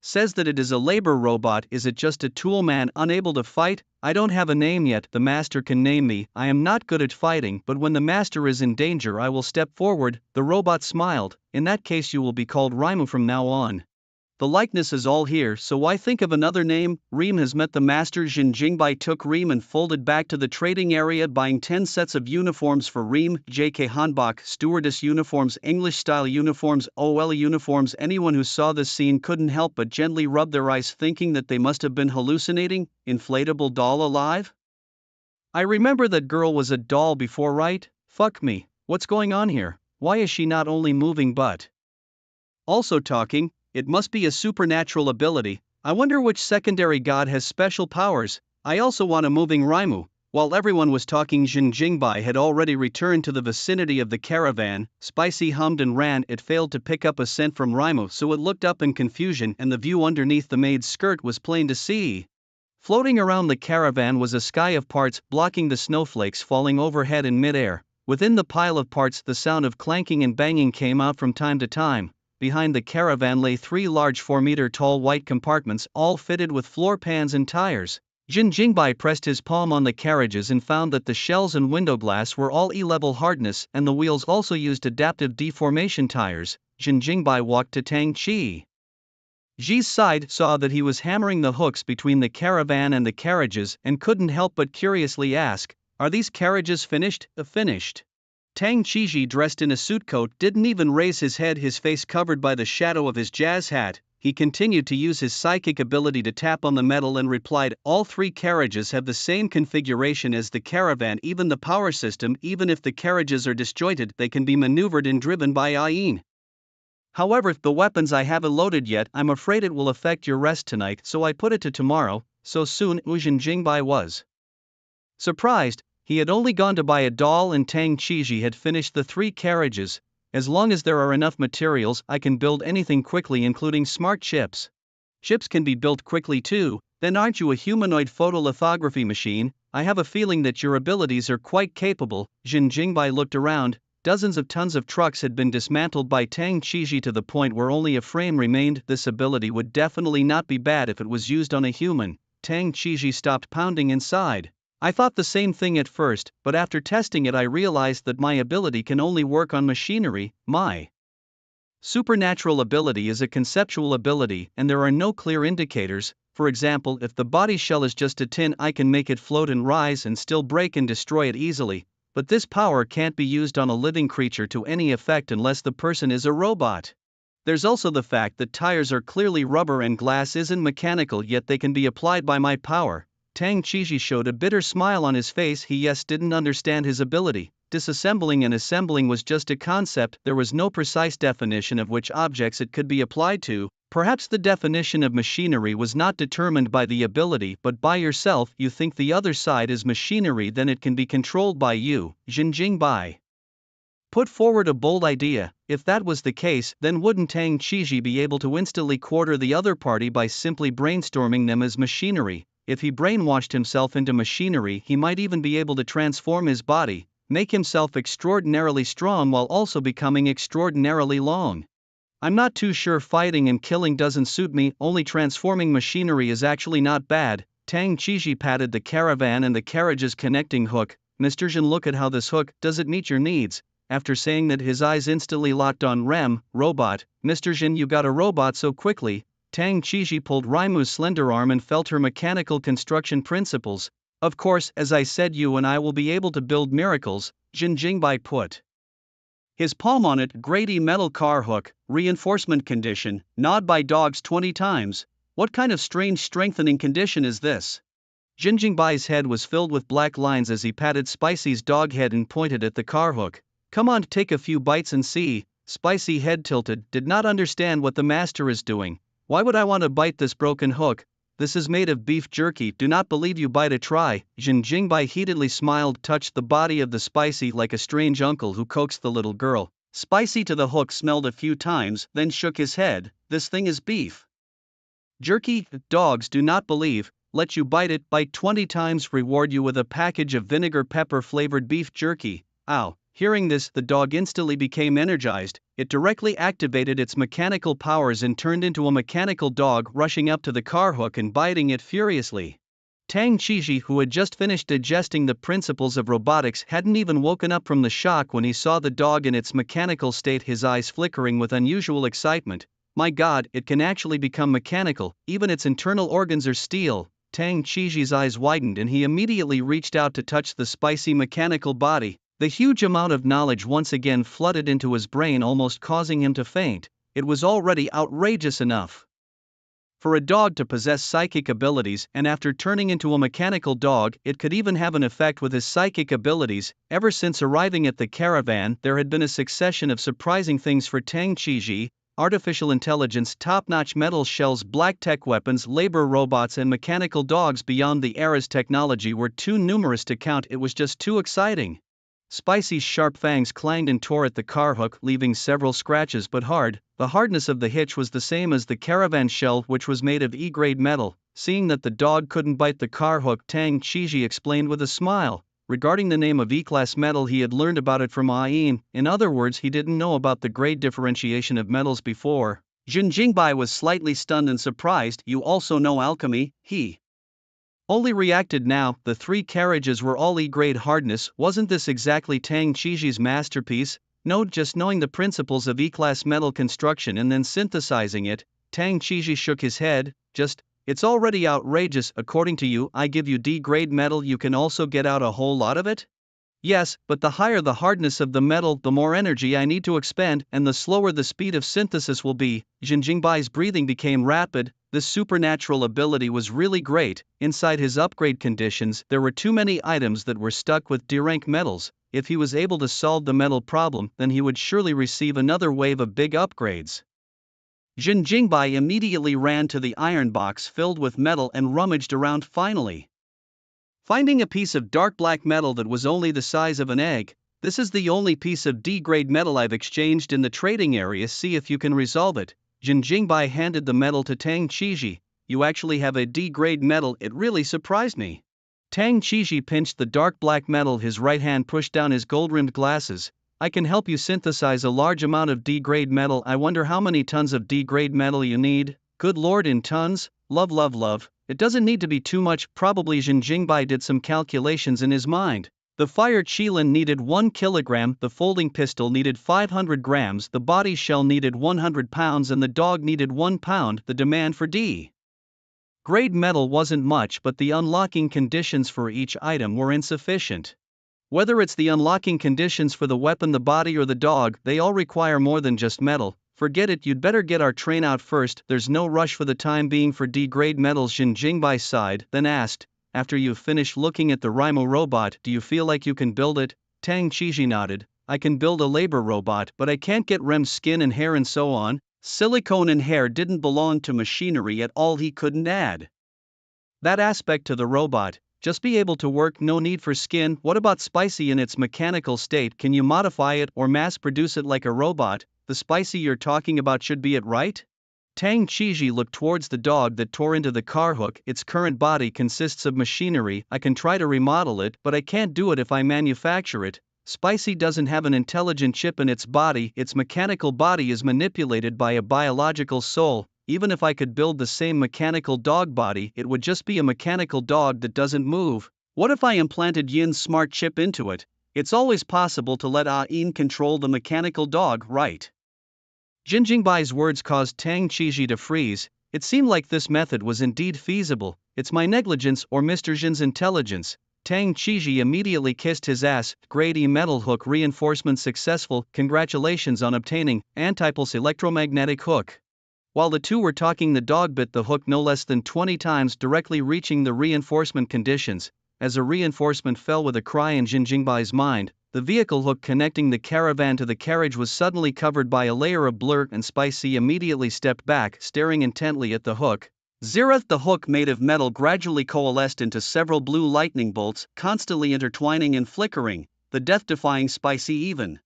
says that it is a labor robot. Is it just a tool man unable to fight? I don't have a name yet. The master can name me. I am not good at fighting, but when the master is in danger I will step forward. The robot smiled. In that case you will be called Reimu from now on. The likeness is all here, so why think of another name? Reem has met the master. Jin Jingbai took Reem and folded back to the trading area, buying 10 sets of uniforms for Reem, JK Hanbok, stewardess uniforms, English-style uniforms, OL uniforms. Anyone who saw this scene couldn't help but gently rub their eyes, thinking that they must have been hallucinating. Inflatable doll alive? I remember that girl was a doll before, right? Fuck me, what's going on here? Why is she not only moving but also talking? It must be a supernatural ability. I wonder which secondary god has special powers. I also want a moving Reimu. While everyone was talking, Jin Jingbai had already returned to the vicinity of the caravan. Spicy hummed and ran. It failed to pick up a scent from Reimu, so it looked up in confusion, and the view underneath the maid's skirt was plain to see. Floating around the caravan was a sky of parts, blocking the snowflakes falling overhead in midair. Within the pile of parts, the sound of clanking and banging came out from time to time. Behind the caravan lay 3 large 4-meter-tall white compartments, all fitted with floor pans and tires. Jin Jingbai pressed his palm on the carriages and found that the shells and window glass were all E-level hardness, and the wheels also used adaptive deformation tires. Jin Jingbai walked to Tang Chi Ji's side, saw that he was hammering the hooks between the caravan and the carriages, and couldn't help but curiously ask, "Are these carriages finished?" Finished. Tang Chi, dressed in a suit coat, didn't even raise his head, his face covered by the shadow of his jazz hat. He continued to use his psychic ability to tap on the metal and replied, "All 3 carriages have the same configuration as the caravan, even the power system. Even if the carriages are disjointed, they can be maneuvered and driven by Ayin. However, the weapons I haven't loaded yet. I'm afraid it will affect your rest tonight, so I put it to tomorrow." So soon, Jin Jingbai was surprised. He had only gone to buy a doll, and Tang Chi had finished the 3 carriages. "As long as there are enough materials, I can build anything quickly, including smart chips." "Chips can be built quickly too. Then aren't you a humanoid photolithography machine? I have a feeling that your abilities are quite capable." Jin Jingbai looked around. Dozens of tons of trucks had been dismantled by Tang Chi to the point where only a frame remained. This ability would definitely not be bad if it was used on a human. Tang Chi stopped pounding inside. "I thought the same thing at first, but after testing it I realized that my ability can only work on machinery. My supernatural ability is a conceptual ability, and there are no clear indicators. For example, if the body shell is just a tin, I can make it float and rise and still break and destroy it easily. But this power can't be used on a living creature to any effect unless the person is a robot. There's also the fact that tires are clearly rubber and glass isn't mechanical, yet they can be applied by my power." Tang Chi showed a bitter smile on his face. He didn't understand his ability. Disassembling and assembling was just a concept. There was no precise definition of which objects it could be applied to. Perhaps the definition of machinery was not determined by the ability but by yourself. You think the other side is machinery, then it can be controlled by you. Jin Jingbai put forward a bold idea. If that was the case, then wouldn't Tang Chi be able to instantly quarter the other party by simply brainstorming them as machinery? If he brainwashed himself into machinery, he might even be able to transform his body, make himself extraordinarily strong while also becoming extraordinarily long. "I'm not too sure. Fighting and killing doesn't suit me, only transforming machinery is actually not bad." Tang Chi patted the caravan and the carriage's connecting hook. "Mr. Jin, look at how this hook, does it meet your needs?" After saying that, his eyes instantly locked on robot. "Mr. Jin, you got a robot so quickly." Tang Chi pulled Raimu's slender arm and felt her mechanical construction principles. "Of course, as I said, you and I will be able to build miracles." Jin Jingbai put his palm on it. Grady metal car hook, reinforcement condition, gnawed by dogs 20 times. What kind of strange strengthening condition is this? Jin Jingbai's head was filled with black lines as he patted Spicy's dog head and pointed at the car hook. "Come on, take a few bites and see." Spicy, head tilted, did not understand what the master is doing. "Why would I want to bite this broken hook? This is made of beef jerky. Do not believe you, bite a try." Jin Jingbai heatedly smiled, touched the body of the Spicy like a strange uncle who coaxed the little girl. Spicy to the hook smelled a few times, then shook his head. This thing is beef jerky. Dogs do not believe. Let you bite 20 times, reward you with a package of vinegar pepper flavored beef jerky. Ow. Hearing this, the dog instantly became energized. It directly activated its mechanical powers and turned into a mechanical dog, rushing up to the car hook and biting it furiously. Tang Chiji, who had just finished digesting the principles of robotics, hadn't even woken up from the shock when he saw the dog in its mechanical state, his eyes flickering with unusual excitement. My god, it can actually become mechanical, even its internal organs are steel. Tang Chiji's eyes widened and he immediately reached out to touch the spicy mechanical body. The huge amount of knowledge once again flooded into his brain, almost causing him to faint. It was already outrageous enough for a dog to possess psychic abilities, and after turning into a mechanical dog, it could even have an effect with his psychic abilities. Ever since arriving at the caravan, there had been a succession of surprising things for Tang Chiji: artificial intelligence, top-notch metal shells, black tech weapons, labor robots, and mechanical dogs beyond the era's technology were too numerous to count. It was just too exciting. Spicy's sharp fangs clanged and tore at the car hook, leaving several scratches, but hard. The hardness of the hitch was the same as the caravan shell, which was made of E-grade metal. Seeing that the dog couldn't bite the car hook, Tang Chiji explained with a smile. Regarding the name of E-class metal, he had learned about it from Ayin. In other words, he didn't know about the grade differentiation of metals before. Jin Jingbai was slightly stunned and surprised. You also know alchemy? He only reacted now. The 3 carriages were all E-grade hardness. Wasn't this exactly Tang Chiji's masterpiece? No, just knowing the principles of E-class metal construction and then synthesizing it. Tang Chiji shook his head. It's already outrageous. According to you, I give you D-grade metal, you can also get out a whole lot of it? Yes, but the higher the hardness of the metal, the more energy I need to expend, and the slower the speed of synthesis will be. Jin Jingbai's breathing became rapid. This supernatural ability was really great. Inside his upgrade conditions, there were too many items that were stuck with D-rank metals. If he was able to solve the metal problem, then he would surely receive another wave of big upgrades. Jin Jingbai immediately ran to the iron box filled with metal and rummaged around, finally finding a piece of dark black metal that was only the size of an egg. This is the only piece of D-grade metal I've exchanged in the trading area, see if you can resolve it. Jin Jingbai handed the metal to Tang Chiji. You actually have a D-grade metal, it really surprised me. Tang Chiji pinched the dark black metal, his right hand pushed down his gold-rimmed glasses. I can help you synthesize a large amount of D-grade metal. I wonder how many tons of D-grade metal you need? Good lord, in tons? Love. It doesn't need to be too much. Probably. Jin Jingbai did some calculations in his mind. The fire qilin needed 1 kilogram, the folding pistol needed 500 grams, the body shell needed 100 pounds, and the dog needed 1 pound. The demand for D-grade metal wasn't much, but the unlocking conditions for each item were insufficient. Whether it's the unlocking conditions for the weapon, the body, or the dog, they all require more than just metal. Forget it, you'd better get our train out first. There's no rush for the time being for D-grade metals. Jin Jingbai sighed, then asked, after you've finished looking at the Rimo robot, do you feel like you can build it? Tang Chiji nodded. I can build a labor robot, but I can't get Rem's skin and hair and so on. Silicone and hair didn't belong to machinery at all. He couldn't add that aspect to the robot. Just be able to work, no need for skin. What about Spicy in its mechanical state? Can you modify it or mass produce it like a robot? The Spicy you're talking about should be it, right? Tang Chiji looked towards the dog that tore into the car hook. Its current body consists of machinery. I can try to remodel it, but I can't do it if I manufacture it. Spicy doesn't have an intelligent chip in its body. Its mechanical body is manipulated by a biological soul. Even if I could build the same mechanical dog body, it would just be a mechanical dog that doesn't move. What if I implanted Yin's smart chip into it? It's always possible to let Yin control the mechanical dog, right? Jin Jingbai's words caused Tang Chiji to freeze. It seemed like this method was indeed feasible. It's my negligence or Mr. Jin's intelligence. Tang Chiji immediately kissed his ass. Grade E metal hook reinforcement successful. Congratulations on obtaining antipulse electromagnetic hook. While the two were talking, the dog bit the hook no less than 20 times, directly reaching the reinforcement conditions. As a reinforcement fell with a cry in Jin Jingbai's mind, the vehicle hook connecting the caravan to the carriage was suddenly covered by a layer of blur, and Spicy immediately stepped back, staring intently at the hook. Zerath, the hook made of metal, gradually coalesced into several blue lightning bolts, constantly intertwining and flickering. The death-defying Spicy even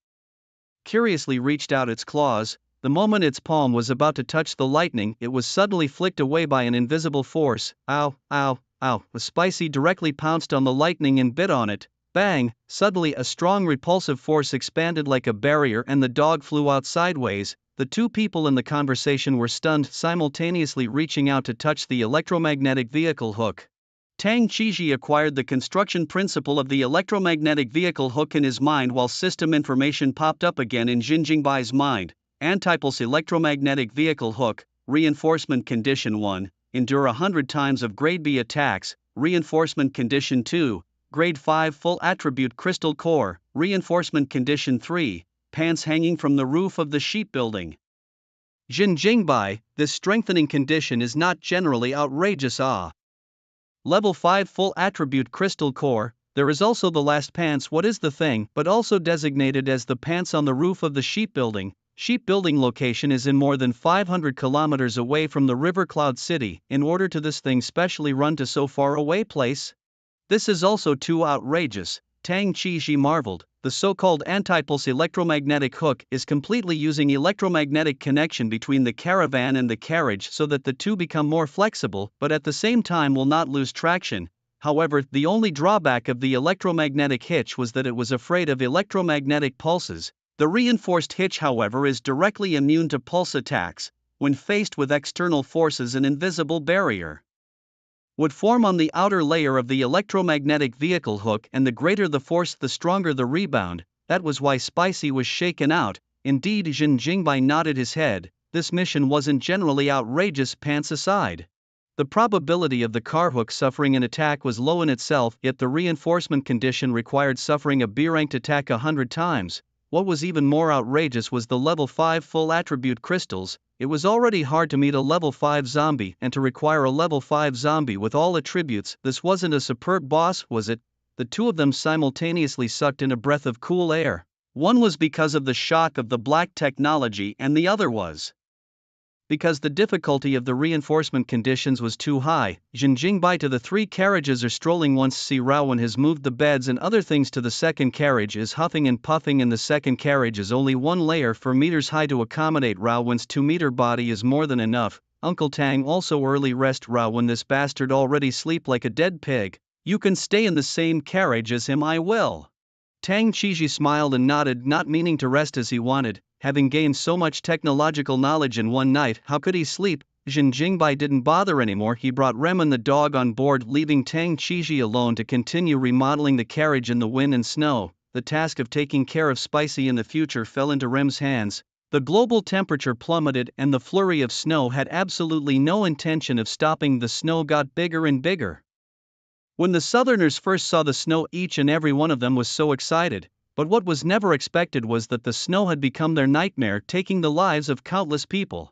curiously reached out its claws. The moment its palm was about to touch the lightning, it was suddenly flicked away by an invisible force. Ow, ow, ow. The Spicy directly pounced on the lightning and bit on it. Bang! Suddenly a strong repulsive force expanded like a barrier and the dog flew out sideways. The two people in the conversation were stunned, simultaneously reaching out to touch the electromagnetic vehicle hook. Tang Qiji acquired the construction principle of the electromagnetic vehicle hook in his mind while system information popped up again in Jin Jingbai's mind. Antipulse electromagnetic vehicle hook, reinforcement condition 1, endure 100 times of grade B attacks, reinforcement condition 2, grade 5 full attribute crystal core, reinforcement condition 3, pants hanging from the roof of the sheep building. Jin Jingbai, this strengthening condition is not generally outrageous. Level 5 full attribute crystal core. There is also the last pants, what is the thing, but also designated as the pants on the roof of the sheep building. Sheep building location is in more than 500 kilometers away from the River Cloud City. In order to this thing specially run to so far away place? This is also too outrageous, Tang Qiji marveled. The so-called antipulse electromagnetic hook is completely using electromagnetic connection between the caravan and the carriage so that the two become more flexible but at the same time will not lose traction. However, the only drawback of the electromagnetic hitch was that it was afraid of electromagnetic pulses. The reinforced hitch, however, is directly immune to pulse attacks. When faced with external forces, an invisible barrier would form on the outer layer of the electromagnetic vehicle hook, and the greater the force, the stronger the rebound. That was why Spicy was shaken out. Indeed, Jin Jingbai nodded his head. This mission wasn't generally outrageous, pants aside. The probability of the car hook suffering an attack was low in itself, yet the reinforcement condition required suffering a B-ranked attack 100 times. What was even more outrageous was the level 5 full attribute crystals. It was already hard to meet a level 5 zombie, and to require a level 5 zombie with all attributes. This wasn't a superb boss, was it? The two of them simultaneously sucked in a breath of cool air. One was because of the shock of the black technology, and the other was because the difficulty of the reinforcement conditions was too high. Jin Jingbai to the 3 carriages are strolling once. See Raowen has moved the beds and other things to the second carriage, is huffing and puffing, and the second carriage is only 1 layer 4 meters high to accommodate Raowen's 2-meter body is more than enough. Uncle Tang also early rest Raowen, this bastard already sleep like a dead pig. You can stay in the same carriage as him, I will. Tang Qiji smiled and nodded, not meaning to rest as he wanted. Having gained so much technological knowledge in one night, how could he sleep? Jin Jingbai didn't bother anymore. He brought Remen the dog on board, leaving Tang Qiji alone to continue remodeling the carriage in the wind and snow. The task of taking care of Spicy in the future fell into Rem's hands. The global temperature plummeted and the flurry of snow had absolutely no intention of stopping. The snow got bigger and bigger. When the Southerners first saw the snow, each and every one of them was so excited. But what was never expected was that the snow had become their nightmare, taking the lives of countless people.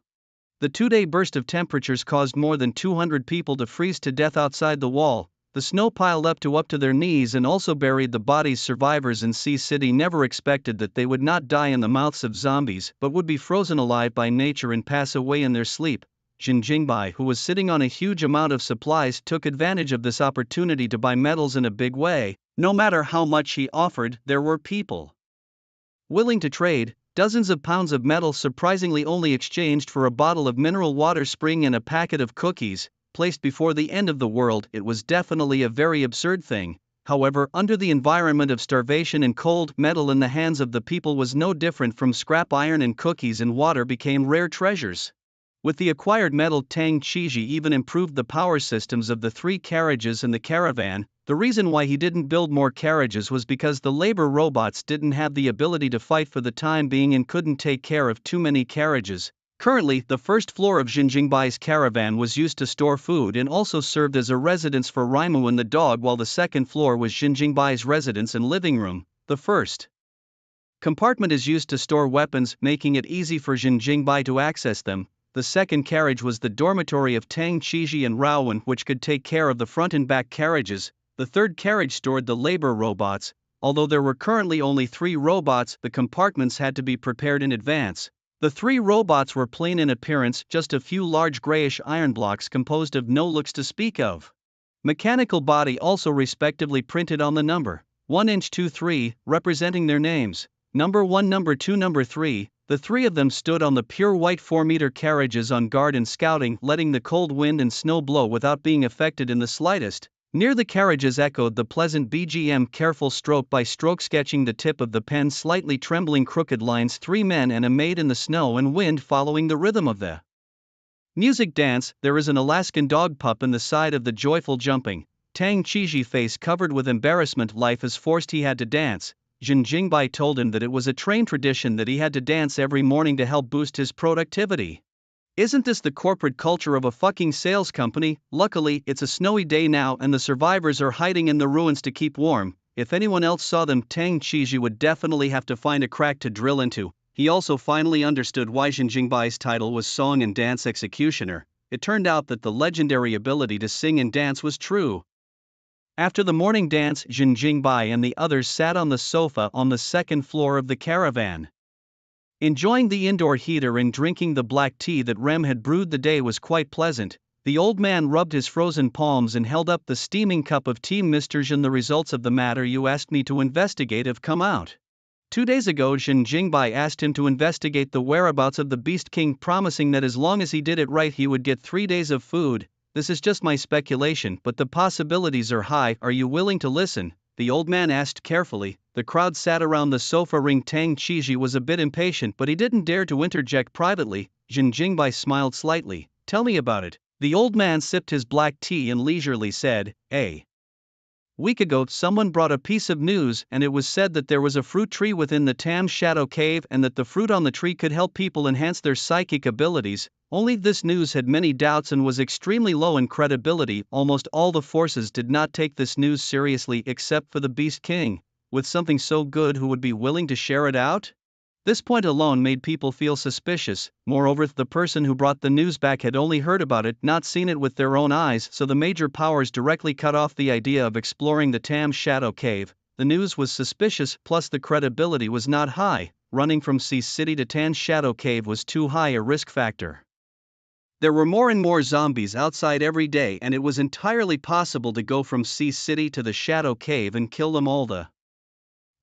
The 2-day burst of temperatures caused more than 200 people to freeze to death outside the wall. The snow piled up to their knees and also buried the bodies. Survivors in Sea City never expected that they would not die in the mouths of zombies, but would be frozen alive by nature and pass away in their sleep. Jin Jingbai, who was sitting on a huge amount of supplies, took advantage of this opportunity to buy metals in a big way. No matter how much he offered, there were people willing to trade. Dozens of pounds of metal surprisingly only exchanged for a bottle of mineral water spring and a packet of cookies, placed before the end of the world. It was definitely a very absurd thing. However, under the environment of starvation and cold, metal in the hands of the people was no different from scrap iron, and cookies and water became rare treasures. With the acquired metal, Tang Qiji even improved the power systems of the 3 carriages and the caravan. The reason why he didn't build more carriages was because the labor robots didn't have the ability to fight for the time being and couldn't take care of too many carriages. Currently, the first floor of Jin Jingbai's caravan was used to store food and also served as a residence for Raimu and the dog, while the second floor was Jin Jingbai's residence and living room. The first compartment is used to store weapons, making it easy for Jin Jingbai to access them. The second carriage was the dormitory of Tang Qiji and Raowen, which could take care of the front and back carriages. The third carriage stored the labor robots. Although there were currently only 3 robots, the compartments had to be prepared in advance. The 3 robots were plain in appearance, just a few large grayish iron blocks composed of no looks to speak of. Mechanical body also respectively printed on the number 1 inch 2 3, representing their names. Number 1, Number 2, Number 3, the three of them stood on the pure white 4-meter carriages on guard and scouting, letting the cold wind and snow blow without being affected in the slightest. Near the carriages echoed the pleasant BGM, careful stroke by stroke sketching the tip of the pen, slightly trembling crooked lines, 3 men and a maid in the snow and wind following the rhythm of the music dance. There is an Alaskan dog pup in the side of the joyful jumping. Tang Chiji, face covered with embarrassment, life is forced, he had to dance. Jin Jingbai told him that it was a trained tradition that he had to dance every morning to help boost his productivity. Isn't this the corporate culture of a fucking sales company? Luckily, it's a snowy day now and the survivors are hiding in the ruins to keep warm. If anyone else saw them, Tang Chiji would definitely have to find a crack to drill into. He also finally understood why Jin Jingbai's title was Song and Dance Executioner. It turned out that the legendary ability to sing and dance was true. After the morning dance, Jin Jingbai and the others sat on the sofa on the second floor of the caravan. Enjoying the indoor heater and drinking the black tea that Rem had brewed. The day was quite pleasant. The old man rubbed his frozen palms and held up the steaming cup of tea. Mr. Jin, the results of the matter you asked me to investigate have come out. 2 days ago, Jin Jingbai asked him to investigate the whereabouts of the Beast King, promising that as long as he did it right he would get 3 days of food. This is just my speculation, but the possibilities are high. Are you willing to listen? The old man asked carefully. The crowd sat around the sofa ring. Tang Chiji was a bit impatient, but he didn't dare to interject privately. Jin Jingbai smiled slightly. Tell me about it. The old man sipped his black tea and leisurely said, A week ago, someone brought a piece of news, and it was said that there was a fruit tree within the Tam Shadow Cave and that the fruit on the tree could help people enhance their psychic abilities. Only this news had many doubts and was extremely low in credibility. Almost all the forces did not take this news seriously except for the Beast King. With something so good, who would be willing to share it out? This point alone made people feel suspicious. Moreover, the person who brought the news back had only heard about it, not seen it with their own eyes, so the major powers directly cut off the idea of exploring the Tam Shadow Cave. The news was suspicious, plus the credibility was not high. Running from Sea City to Tam Shadow Cave was too high a risk factor. There were more and more zombies outside every day, and it was entirely possible to go from Sea City to the Shadow Cave and kill them all the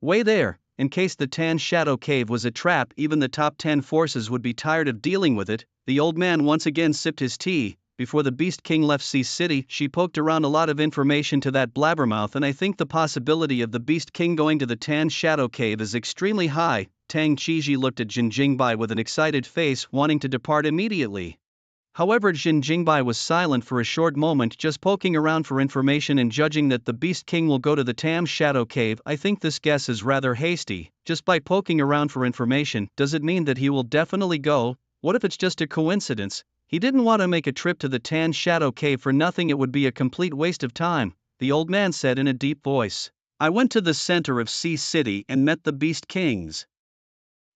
way there. In case the Tan Shadow Cave was a trap, even the top 10 forces would be tired of dealing with it. The old man once again sipped his tea. Before the Beast King left Sea City, she poked around a lot of information to that blabbermouth, and I think the possibility of the Beast King going to the Tan Shadow Cave is extremely high. Tang Chiji looked at Jin Jingbai with an excited face, wanting to depart immediately. However, Jin Jingbai was silent for a short moment, just poking around for information and judging that the Beast King will go to the Tam Shadow Cave. I think this guess is rather hasty. Just by poking around for information, does it mean that he will definitely go? What if it's just a coincidence? He didn't want to make a trip to the Tan Shadow Cave for nothing. It would be a complete waste of time, the old man said in a deep voice. I went to the center of Sea City and met the Beast King's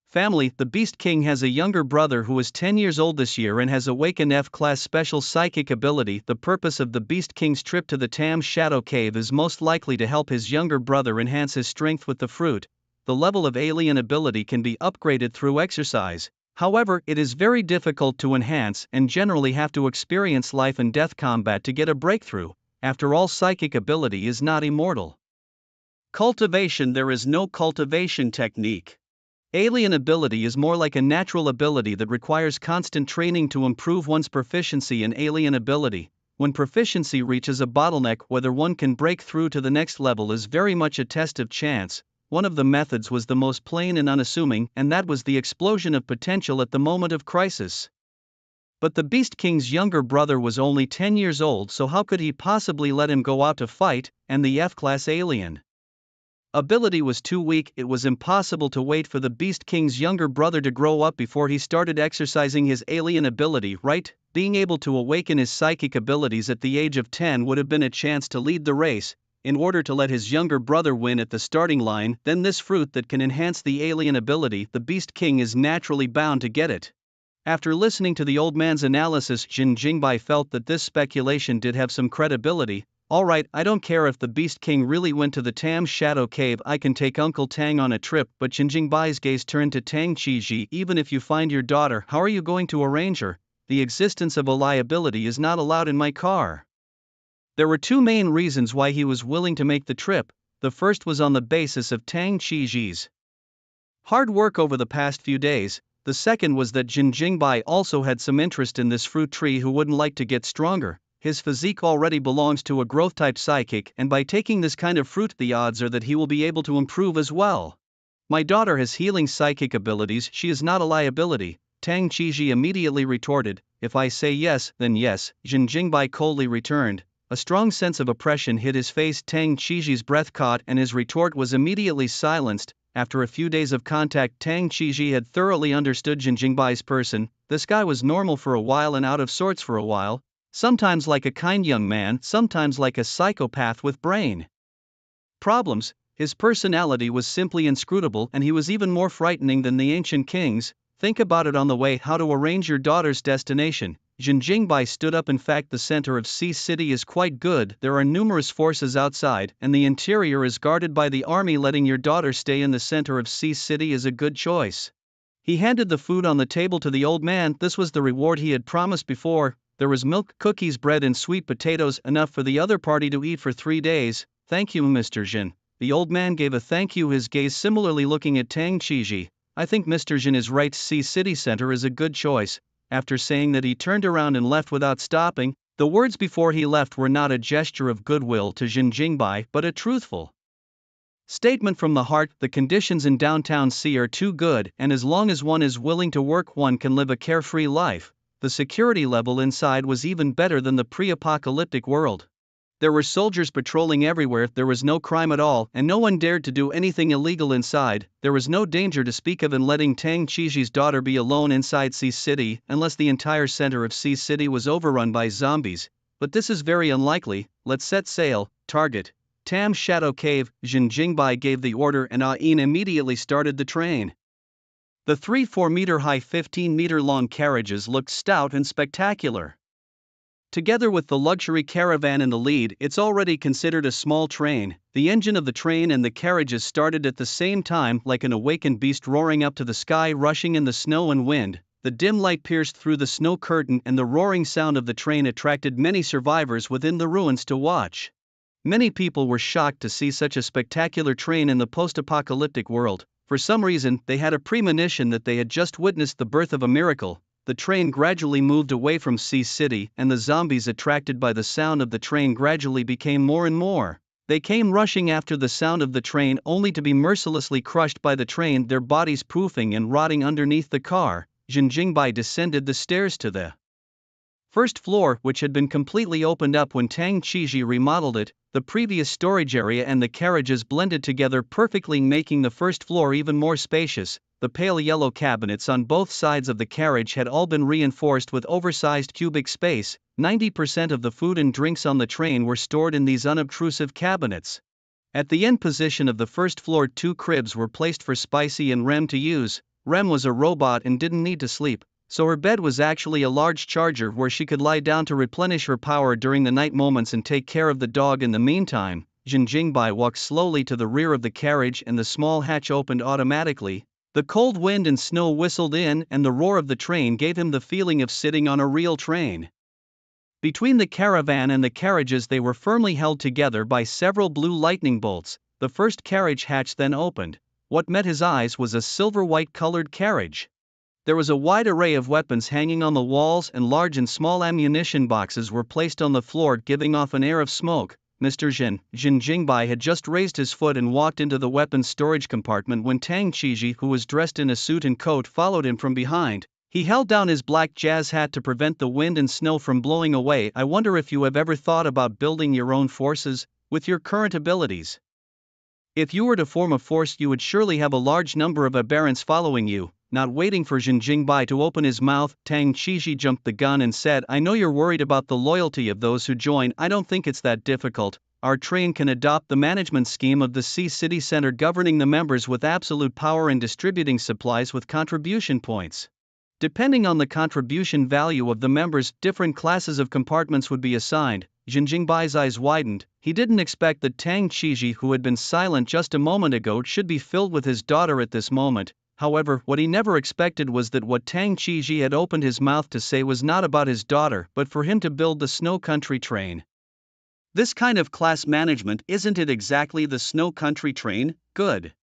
family. The Beast King has a younger brother who is 10 years old this year and has awaken F-class special psychic ability. The purpose of the Beast King's trip to the Tam Shadow Cave is most likely to help his younger brother enhance his strength with the fruit. The level of alien ability can be upgraded through exercise. However, it is very difficult to enhance and generally have to experience life and death combat to get a breakthrough. After all, psychic ability is not immortal. Cultivation. There is no cultivation technique. Alien ability is more like a natural ability that requires constant training to improve one's proficiency in alien ability. When proficiency reaches a bottleneck, whether one can break through to the next level is very much a test of chance. One of the methods was the most plain and unassuming, and that was the explosion of potential at the moment of crisis. But the Beast King's younger brother was only 10 years old, so how could he possibly let him go out to fight? And the F-class alien ability was too weak. It was impossible to wait for the Beast King's younger brother to grow up before he started exercising his alien ability, right? Being able to awaken his psychic abilities at the age of 10 would have been a chance to lead the race. In order to let his younger brother win at the starting line, then this fruit that can enhance the alien ability, the Beast King is naturally bound to get it. After listening to the old man's analysis, Jin Jingbai felt that this speculation did have some credibility. Alright, I don't care if the Beast King really went to the Tam Shadow Cave, I can take Uncle Tang on a trip. But Jin Jingbai's gaze turned to Tang Chiji. Even if you find your daughter, how are you going to arrange her? The existence of a liability is not allowed in my car. There were two main reasons why he was willing to make the trip. The first was on the basis of Tang Chiji's Hard work over the past few days. The second was that Jin Jingbai also had some interest in this fruit tree who wouldn't like to get stronger. His physique already belongs to a growth-type psychic, and by taking this kind of fruit the odds are that he will be able to improve as well. My daughter has healing psychic abilities, she is not a liability, Tang Qiji immediately retorted. If I say yes, then yes, Jin Jingbai coldly returned. A strong sense of oppression hit his face. Tang Qiji's breath caught and his retort was immediately silenced. After a few days of contact, Tang Qiji had thoroughly understood Jin Jingbai's person. This guy was normal for a while and out of sorts for a while. Sometimes like a kind young man, sometimes like a psychopath with brain problems. His personality was simply inscrutable, and he was even more frightening than the ancient kings. Think about it on the way. How to arrange your daughter's destination. Jin Jingbai stood up. In fact, the center of Sea City is quite good. There are numerous forces outside, and the interior is guarded by the army. Letting your daughter stay in the center of Sea City is a good choice. He handed the food on the table to the old man. This was the reward he had promised before. There was milk, cookies, bread, and sweet potatoes, enough for the other party to eat for 3 days. Thank you, Mr. Jin. The old man gave a thank you, his gaze similarly looking at Tang Qiji. I think Mr. Jin is right. Sea City Center is a good choice. After saying that, he turned around and left without stopping. The words before he left were not a gesture of goodwill to Jin Jingbai, but a truthful statement from the heart. The conditions in downtown Sea are too good, and as long as one is willing to work, one can live a carefree life. The security level inside was even better than the pre-apocalyptic world. There were soldiers patrolling everywhere. There was no crime at all, and no one dared to do anything illegal inside. There was no danger to speak of in letting Tang Qiji's daughter be alone inside Sea City, unless the entire center of Sea City was overrun by zombies. But this is very unlikely. Let's set sail. Target Tam Shadow Cave. Jin Jingbai gave the order, and Ain immediately started the train. The 3 4-meter-high 15-meter-long carriages looked stout and spectacular. Together with the luxury caravan in the lead, it's already considered a small train. The engine of the train and the carriages started at the same time, like an awakened beast roaring up to the sky, rushing in the snow and wind. The dim light pierced through the snow curtain, and the roaring sound of the train attracted many survivors within the ruins to watch. Many people were shocked to see such a spectacular train in the post-apocalyptic world. For some reason, they had a premonition that they had just witnessed the birth of a miracle. The train gradually moved away from Sea City, and the zombies, attracted by the sound of the train, gradually became more and more. They came rushing after the sound of the train, only to be mercilessly crushed by the train, their bodies poofing and rotting underneath the car. Jin Jingbai descended the stairs to the first floor, which had been completely opened up when Tang Qiji remodeled it. The previous storage area and the carriages blended together perfectly, making the first floor even more spacious. The pale yellow cabinets on both sides of the carriage had all been reinforced with oversized cubic space. 90% of the food and drinks on the train were stored in these unobtrusive cabinets. At the end position of the first floor, 2 cribs were placed for Spicy and Rem to use. Rem was a robot and didn't need to sleep, so her bed was actually a large charger where she could lie down to replenish her power during the night moments and take care of the dog in the meantime. Jin Jingbai walked slowly to the rear of the carriage, and the small hatch opened automatically. The cold wind and snow whistled in, and the roar of the train gave him the feeling of sitting on a real train. Between the caravan and the carriages, they were firmly held together by several blue lightning bolts. The first carriage hatch then opened. What met his eyes was a silver-white colored carriage. There was a wide array of weapons hanging on the walls, and large and small ammunition boxes were placed on the floor, giving off an air of smoke. Mr. Jin Jingbai had just raised his foot and walked into the weapons storage compartment when Tang Qiji, who was dressed in a suit and coat, followed him from behind. He held down his black jazz hat to prevent the wind and snow from blowing away. I wonder if you have ever thought about building your own forces with your current abilities. If you were to form a force, you would surely have a large number of aberrants following you. Not waiting for Jin Jingbai to open his mouth, Tang Qiji jumped the gun and said, I know you're worried about the loyalty of those who join. I don't think it's that difficult. Our train can adopt the management scheme of the Sea City Center, governing the members with absolute power and distributing supplies with contribution points. Depending on the contribution value of the members, different classes of compartments would be assigned. Jin Jingbai's eyes widened. He didn't expect that Tang Qiji, who had been silent just a moment ago, should be filled with his daughter at this moment. However, what he never expected was that what Tang Qiji had opened his mouth to say was not about his daughter, but for him to build the snow country train. This kind of class management, isn't it exactly the snow country train? Good.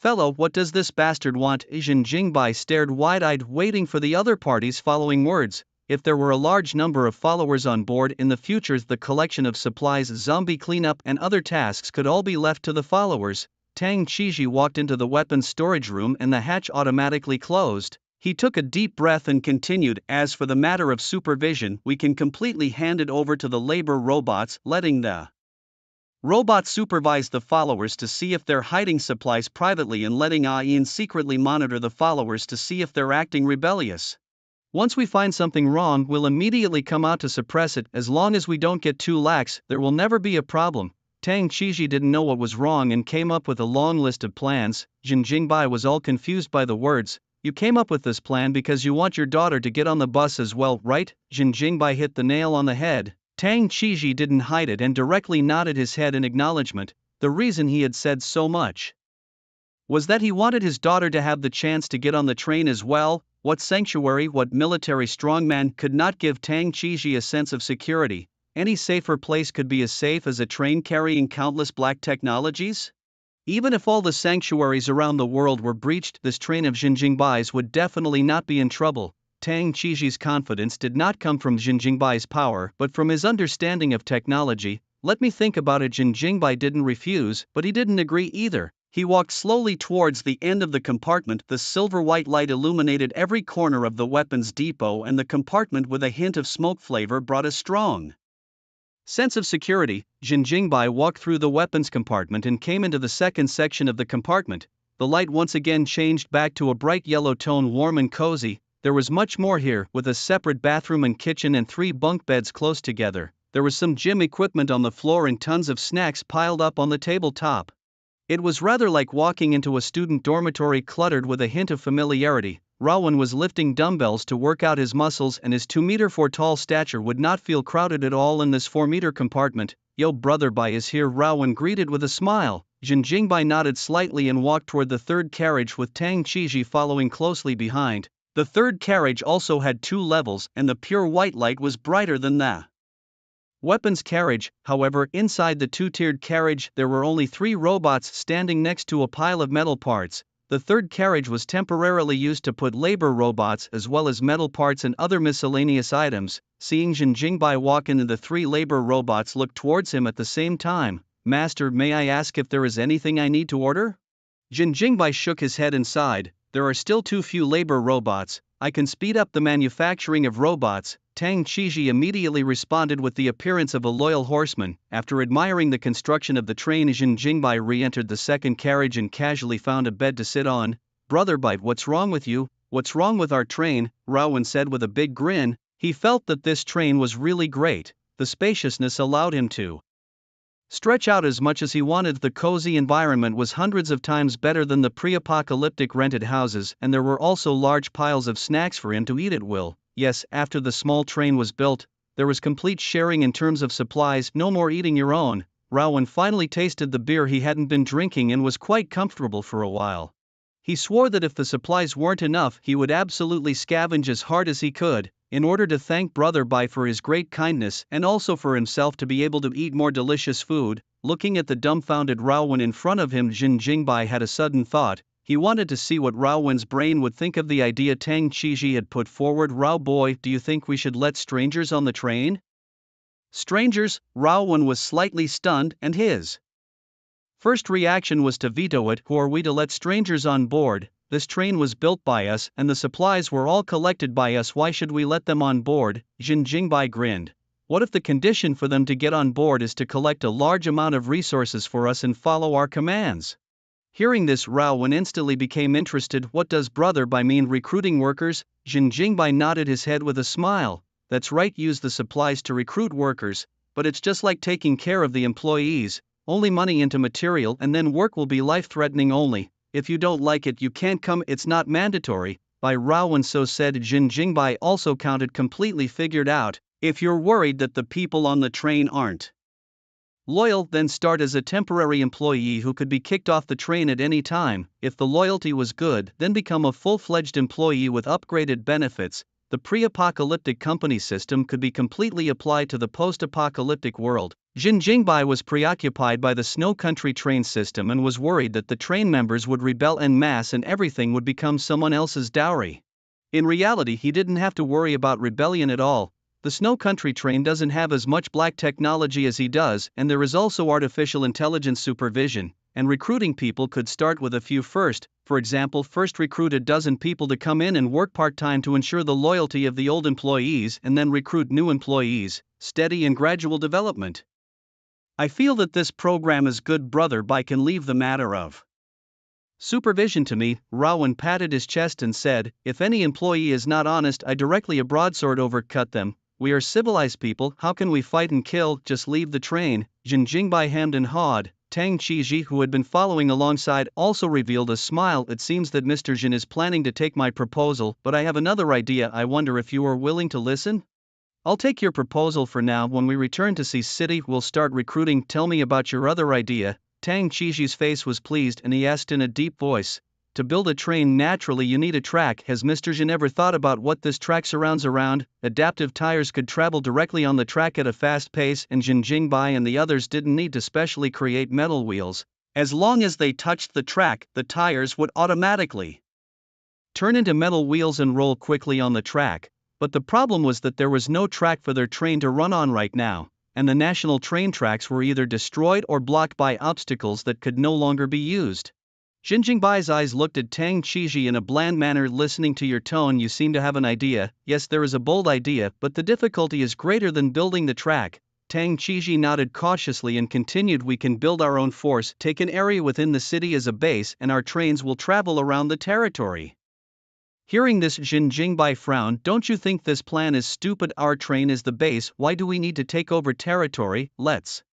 Fellow, what does this bastard want? Jin Jingbai stared wide-eyed, waiting for the other party's following words. If there were a large number of followers on board in the future, the collection of supplies, zombie cleanup and other tasks could all be left to the followers. Tang Chiji walked into the weapons storage room and the hatch automatically closed. He took a deep breath and continued, as for the matter of supervision, we can completely hand it over to the labor robots, letting the robots supervise the followers to see if they're hiding supplies privately and letting awaken secretly monitor the followers to see if they're acting rebellious. Once we find something wrong, we'll immediately come out to suppress it. As long as we don't get too lax, there will never be a problem. Tang Chiji didn't know what was wrong and came up with a long list of plans. Jin Jingbai was all confused by the words. You came up with this plan because you want your daughter to get on the bus as well, right? Jin Jingbai hit the nail on the head. Tang Chiji didn't hide it and directly nodded his head in acknowledgement. The reason he had said so much was that he wanted his daughter to have the chance to get on the train as well. What sanctuary, what military strongman could not give Tang Chiji a sense of security? Any safer place could be as safe as a train carrying countless black technologies? Even if all the sanctuaries around the world were breached, this train of Jin Jingbai's would definitely not be in trouble. Tang Chiji's confidence did not come from Jin Jingbai's power but from his understanding of technology. Let me think about it. Jin Jingbai didn't refuse, but he didn't agree either. He walked slowly towards the end of the compartment. The silver-white light illuminated every corner of the weapons depot, and the compartment with a hint of smoke flavor brought a strong sense of security. Jin Jingbai walked through the weapons compartment and came into the second section of the compartment. The light once again changed back to a bright yellow tone, warm and cozy. There was much more here, with a separate bathroom and kitchen and 3 bunk beds close together. There was some gym equipment on the floor and tons of snacks piled up on the tabletop. It was rather like walking into a student dormitory, cluttered with a hint of familiarity. Rawan was lifting dumbbells to work out his muscles, and his 2-meter-4 tall stature would not feel crowded at all in this 4-meter compartment. Yo, brother Bai is here, Rawan greeted with a smile. Jin Jingbai nodded slightly and walked toward the third carriage with Tang Chiji following closely behind. The third carriage also had 2 levels, and the pure white light was brighter than the weapons carriage. However, inside the 2-tiered carriage there were only 3 robots standing next to a pile of metal parts. The third carriage was temporarily used to put labor robots as well as metal parts and other miscellaneous items. Seeing Jin Jingbai walk in, the 3 labor robots looked towards him at the same time. Master, may I ask if there is anything I need to order? Jin Jingbai shook his head and sighed. There are still too few labor robots. I can speed up the manufacturing of robots. Tang Chiji immediately responded with the appearance of a loyal horseman. After admiring the construction of the train, Jin Jingbai re-entered the second carriage and casually found a bed to sit on. Brother Bite, what's wrong with you? What's wrong with our train? Rawan said with a big grin. He felt that this train was really great. The spaciousness allowed him to stretch out as much as he wanted. The cozy environment was hundreds of times better than the pre-apocalyptic rented houses, and there were also large piles of snacks for him to eat at will. Yes, after the small train was built, there was complete sharing in terms of supplies, no more eating your own. Rawan finally tasted the beer he hadn't been drinking and was quite comfortable for a while. He swore that if the supplies weren't enough, he would absolutely scavenge as hard as he could, in order to thank Brother Bai for his great kindness and also for himself to be able to eat more delicious food. Looking at the dumbfounded Rawan in front of him, Jin Jingbai had a sudden thought. He wanted to see what Rawan's brain would think of the idea Tang Chiji had put forward. Rao boy, do you think we should let strangers on the train? Strangers? Rawan was slightly stunned, and his first reaction was to veto it. Who are we to let strangers on board? This train was built by us, and the supplies were all collected by us. Why should we let them on board? Jin Jingbai grinned. What if the condition for them to get on board is to collect a large amount of resources for us and follow our commands? Hearing this, Rawan instantly became interested. What does Brother Bai mean, recruiting workers? Jin Jingbai nodded his head with a smile. That's right, use the supplies to recruit workers, but it's just like taking care of the employees. Only money into material, and then work will be life-threatening only. If you don't like it, you can't come. It's not mandatory. By Rawan, so said. Jin Jingbai also counted completely figured out. If you're worried that the people on the train aren't loyal, then start as a temporary employee who could be kicked off the train at any time. If the loyalty was good, then become a full-fledged employee with upgraded benefits. the pre-apocalyptic company system could be completely applied to the post-apocalyptic world. Jin Jingbai was preoccupied by the snow country train system and was worried that the train members would rebel en masse and everything would become someone else's dowry. In reality, he didn't have to worry about rebellion at all. The snow country train doesn't have as much black technology as he does, and there is also artificial intelligence supervision, and recruiting people could start with a few first. For example, first recruit a dozen people to come in and work part-time to ensure the loyalty of the old employees, and then recruit new employees, steady and gradual development. I feel that this program is good, brother, but I can leave the matter of supervision to me. Rowan patted his chest and said, if any employee is not honest, I directly a broadsword overcut them. We are civilized people, how can we fight and kill? Just leave the train. Jin Jingbai hemmed and hawed. Tang Qiji, who had been following alongside, also revealed a smile. It seems that Mr. Jin is planning to take my proposal, but I have another idea. I wonder if you are willing to listen? I'll take your proposal for now. When we return to Sea City, we'll start recruiting. Tell me about your other idea. Tang Qiji's face was pleased and he asked in a deep voice, to build a train naturally you need a track. Has Mr. Jin ever thought about what this track surrounds around? Adaptive tires could travel directly on the track at a fast pace, and Jin Jingbai and the others didn't need to specially create metal wheels. As long as they touched the track, the tires would automatically turn into metal wheels and roll quickly on the track. But the problem was that there was no track for their train to run on right now, and the national train tracks were either destroyed or blocked by obstacles that could no longer be used. Jin Jingbai's eyes looked at Tang Qiji in a bland manner. Listening to your tone, you seem to have an idea. Yes, there is a bold idea, but the difficulty is greater than building the track. Tang Qiji nodded cautiously and continued, we can build our own force, take an area within the city as a base, and our trains will travel around the territory. Hearing this, Jin Jingbai frowned. Don't you think this plan is stupid? Our train is the base, why do we need to take over territory? Let's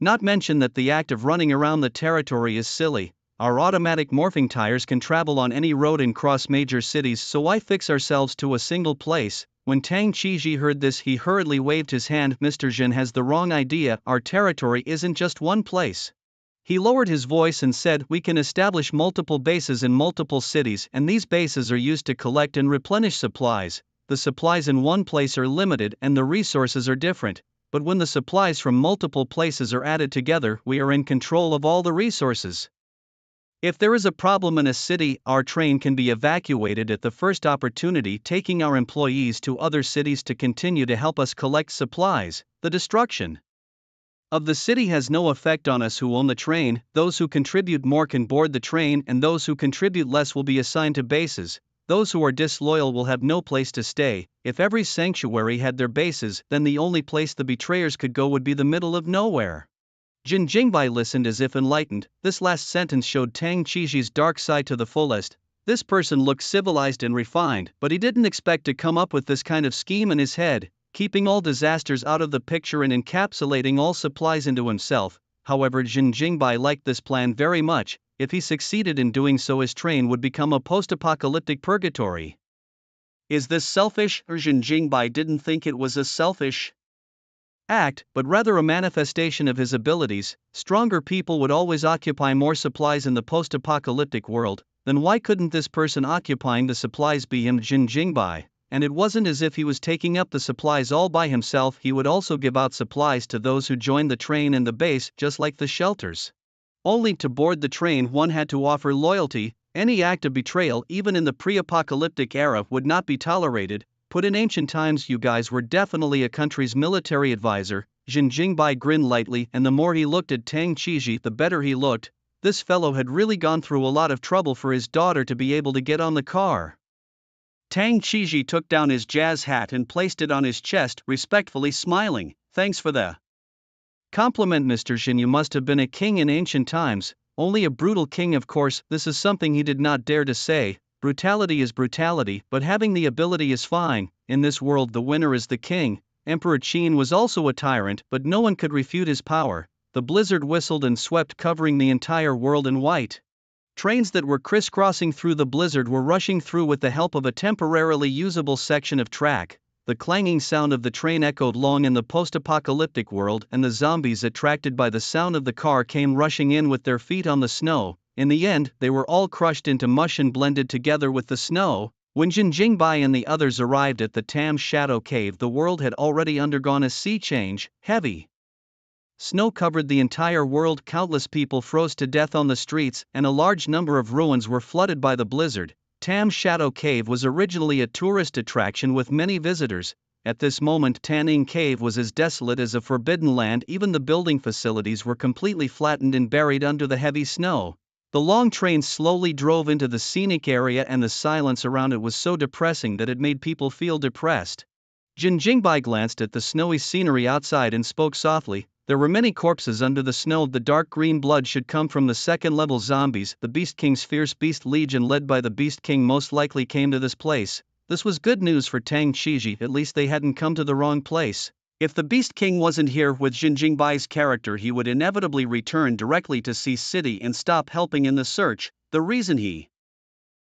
not mention that the act of running around the territory is silly. Our automatic morphing tires can travel on any road and cross major cities, so why fix ourselves to a single place? When Tang Qiji heard this, he hurriedly waved his hand. Mr. Jin has the wrong idea, our territory isn't just one place. He lowered his voice and said, we can establish multiple bases in multiple cities, and these bases are used to collect and replenish supplies. The supplies in one place are limited and the resources are different, but when the supplies from multiple places are added together, we are in control of all the resources. If there is a problem in a city, our train can be evacuated at the first opportunity, taking our employees to other cities to continue to help us collect supplies. The destruction of the city has no effect on us who own the train. Those who contribute more can board the train, and those who contribute less will be assigned to bases. Those who are disloyal will have no place to stay. If every sanctuary had their bases, then the only place the betrayers could go would be the middle of nowhere. Jin Jingbai listened as if enlightened. This last sentence showed Tang Qiji's dark side to the fullest. This person looked civilized and refined, but he didn't expect to come up with this kind of scheme in his head, keeping all disasters out of the picture and encapsulating all supplies into himself. However, Jin Jingbai liked this plan very much. If he succeeded in doing so, his train would become a post-apocalyptic purgatory. Is this selfish? Jin Jingbai didn't think it was a selfish act, but rather a manifestation of his abilities. Stronger people would always occupy more supplies in the post-apocalyptic world. Then why couldn't this person occupying the supplies be him, Jin Jingbai? And it wasn't as if he was taking up the supplies all by himself. He would also give out supplies to those who joined the train and the base, just like the shelters. Only to board the train one had to offer loyalty. Any act of betrayal, even in the pre-apocalyptic era, would not be tolerated. Put in ancient times, you guys were definitely a country's military advisor. Jin Jingbai grinned lightly, and the more he looked at Tang Qiji, the better he looked. This fellow had really gone through a lot of trouble for his daughter to be able to get on the car. Tang Qiji took down his jazz hat and placed it on his chest, respectfully smiling. Thanks for the compliment, Mr. Jin. You must have been a king in ancient times. Only a brutal king, of course. This is something he did not dare to say. Brutality is brutality, but having the ability is fine. In this world, the winner is the king. Emperor Qin was also a tyrant, but no one could refute his power. The blizzard whistled and swept, covering the entire world in white. Trains that were crisscrossing through the blizzard were rushing through with the help of a temporarily usable section of track. The clanging sound of the train echoed long in the post-apocalyptic world, and the zombies, attracted by the sound of the car, came rushing in with their feet on the snow. In the end, they were all crushed into mush and blended together with the snow. When Jin Jingbai and the others arrived at the Tam Shadow Cave, the world had already undergone a sea change. Heavy snow covered the entire world, countless people froze to death on the streets, and a large number of ruins were flooded by the blizzard. Tam Shadow Cave was originally a tourist attraction with many visitors. At this moment, Tanning Cave was as desolate as a forbidden land. Even the building facilities were completely flattened and buried under the heavy snow. The long train slowly drove into the scenic area, and the silence around it was so depressing that it made people feel depressed. Jin Jingbai glanced at the snowy scenery outside and spoke softly. There were many corpses under the snow. The dark green blood should come from the second-level zombies. The Beast King's fierce Beast Legion, led by the Beast King, most likely came to this place. This was good news for Tang Qiji. At least they hadn't come to the wrong place. If the Beast King wasn't here with Jin Jingbai's character, he would inevitably return directly to Sea City and stop helping in the search. The reason he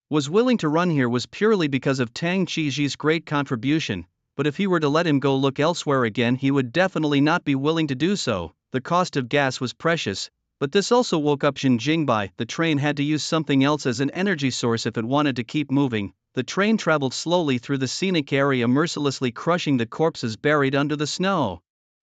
was willing to run here was purely because of Tang Qiji's great contribution. But if he were to let him go look elsewhere again, he would definitely not be willing to do so. The cost of gas was precious, but this also woke up Jin Jingbai. The train had to use something else as an energy source if it wanted to keep moving. The train traveled slowly through the scenic area, mercilessly crushing the corpses buried under the snow.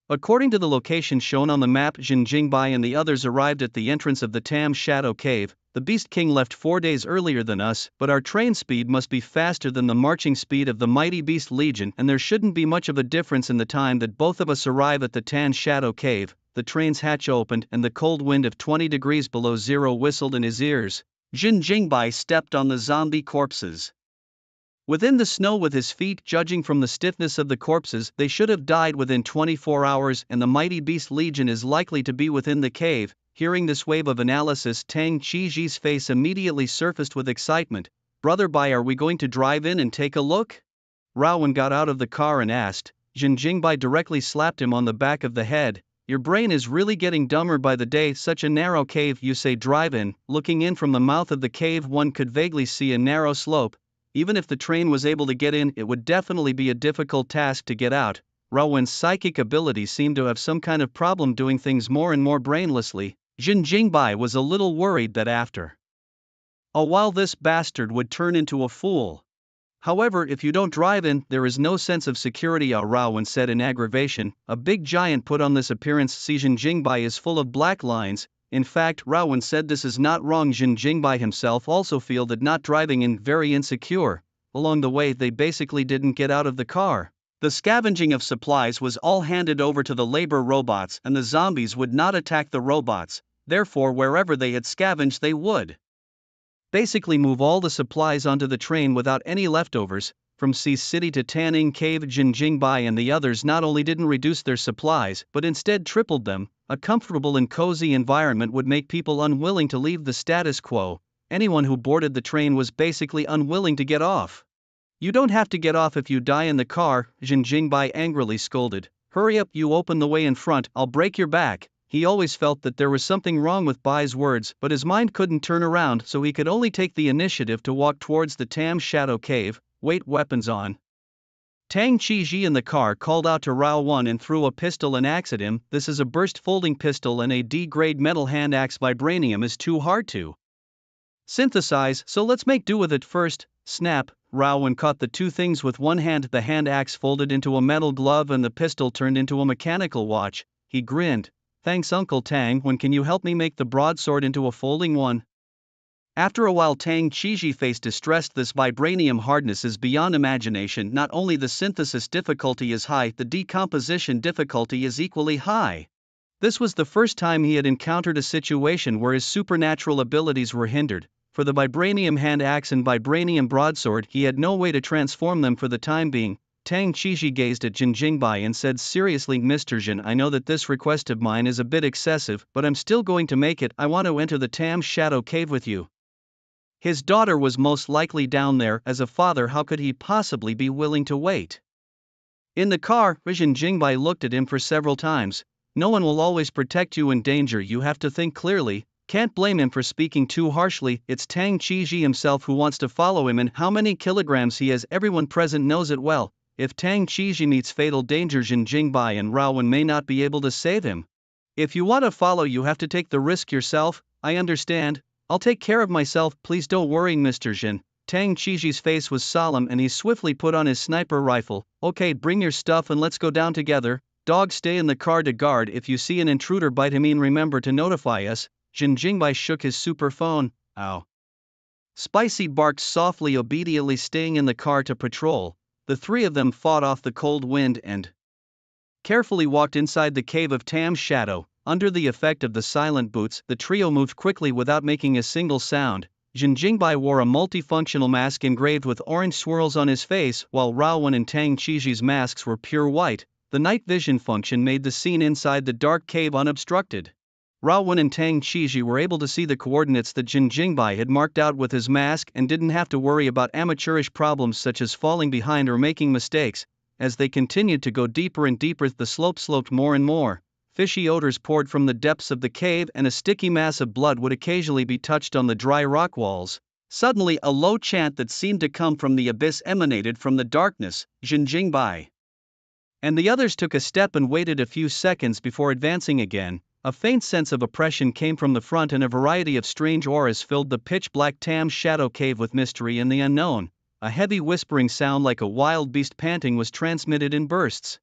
According to the location shown on the map, Jin Jingbai and the others arrived at the entrance of the Tam Shadow Cave. The Beast King left 4 days earlier than us, but our train speed must be faster than the marching speed of the mighty Beast Legion, and there shouldn't be much of a difference in the time that both of us arrive at the Tam Shadow Cave. The train's hatch opened, and the cold wind of 20 degrees below zero whistled in his ears. Jin Jingbai stepped on the zombie corpses within the snow with his feet. Judging from the stiffness of the corpses, they should have died within 24 hours, and the mighty Beast Legion is likely to be within the cave. Hearing this wave of analysis, Tang Qiji's face immediately surfaced with excitement. Brother Bai, are we going to drive in and take a look? Raowen got out of the car and asked. Jin Jingbai directly slapped him on the back of the head. Your brain is really getting dumber by the day. Such a narrow cave, you say drive in. Looking in from the mouth of the cave, one could vaguely see a narrow slope. Even if the train was able to get in, it would definitely be a difficult task to get out. Raowen's psychic abilities seemed to have some kind of problem doing things more and more brainlessly. Jin Jingbai was a little worried that after a while this bastard would turn into a fool. However, if you don't drive in, there is no sense of security, Raowen said in aggravation. A big giant put on this appearance. See, Jin Jingbai is full of black lines. In fact, Raowen said this is not wrong. Jin Jingbai himself also feel that not driving in very insecure. Along the way, they basically didn't get out of the car. The scavenging of supplies was all handed over to the labor robots, and the zombies would not attack the robots. Therefore, wherever they had scavenged, they would basically move all the supplies onto the train without any leftovers. From Sea City to Tanning Cave, Jin Jingbai and the others not only didn't reduce their supplies, but instead tripled them. A comfortable and cozy environment would make people unwilling to leave the status quo. Anyone who boarded the train was basically unwilling to get off. You don't have to get off if you die in the car, Jin Jingbai angrily scolded. Hurry up, you open the way in front, I'll break your back. He always felt that there was something wrong with Bai's words, but his mind couldn't turn around, so he could only take the initiative to walk towards the Tam Shadow Cave. Wait, weapons on. Tang Qiji in the car called out to Raowen and threw a pistol and axe at him. This is a burst folding pistol, and a D-grade metal hand axe. Vibranium is too hard to synthesize, so let's make do with it first. Snap. Raowen caught the two things with one hand. The hand axe folded into a metal glove and the pistol turned into a mechanical watch. He grinned. Thanks, Uncle Tang. When can you help me make the broadsword into a folding one? After a while, Tang Qiji faced distressed. This vibranium hardness is beyond imagination. Not only the synthesis difficulty is high, the decomposition difficulty is equally high. This was the first time he had encountered a situation where his supernatural abilities were hindered. For the vibranium hand axe and vibranium broadsword, he had no way to transform them for the time being. Tang Qiji gazed at Jin Jingbai and said seriously, Mr. Jin, I know that this request of mine is a bit excessive, but I'm still going to make it. I want to enter the Tam Shadow Cave with you. His daughter was most likely down there. As a father, how could he possibly be willing to wait? In the car, Jin Jingbai looked at him for several times. No one will always protect you in danger. You have to think clearly. Can't blame him for speaking too harshly. It's Tang Qiji himself who wants to follow him, and how many kilograms he has, everyone present knows it well. If Tang Qiji meets fatal danger, Jin Jingbai and Raowen may not be able to save him. If you want to follow, you have to take the risk yourself. I understand. I'll take care of myself. Please don't worry, Mr. Jin. Tang Chiji's face was solemn and he swiftly put on his sniper rifle. Okay, bring your stuff and let's go down together. Dog, stay in the car to guard. If you see an intruder bite him in, remember to notify us. Jin Jingbai shook his super phone. Ow. Spicy barked softly, obediently staying in the car to patrol. The three of them fought off the cold wind and carefully walked inside the cave of Tam's shadow. Under the effect of the silent boots, the trio moved quickly without making a single sound. Jin Jingbai wore a multifunctional mask engraved with orange swirls on his face, while Raowen and Tang Chiji's masks were pure white. The night vision function made the scene inside the dark cave unobstructed. Raowen and Tang Chiji were able to see the coordinates that Jin Jingbai had marked out with his mask and didn't have to worry about amateurish problems such as falling behind or making mistakes. As they continued to go deeper and deeper, the slope sloped more and more. Fishy odors poured from the depths of the cave and a sticky mass of blood would occasionally be touched on the dry rock walls. Suddenly a low chant that seemed to come from the abyss emanated from the darkness. Jin Jingbai and the others took a step and waited a few seconds before advancing again. A faint sense of oppression came from the front and a variety of strange auras filled the pitch-black Tam's shadow cave with mystery and the unknown. A heavy whispering sound like a wild beast panting was transmitted in bursts.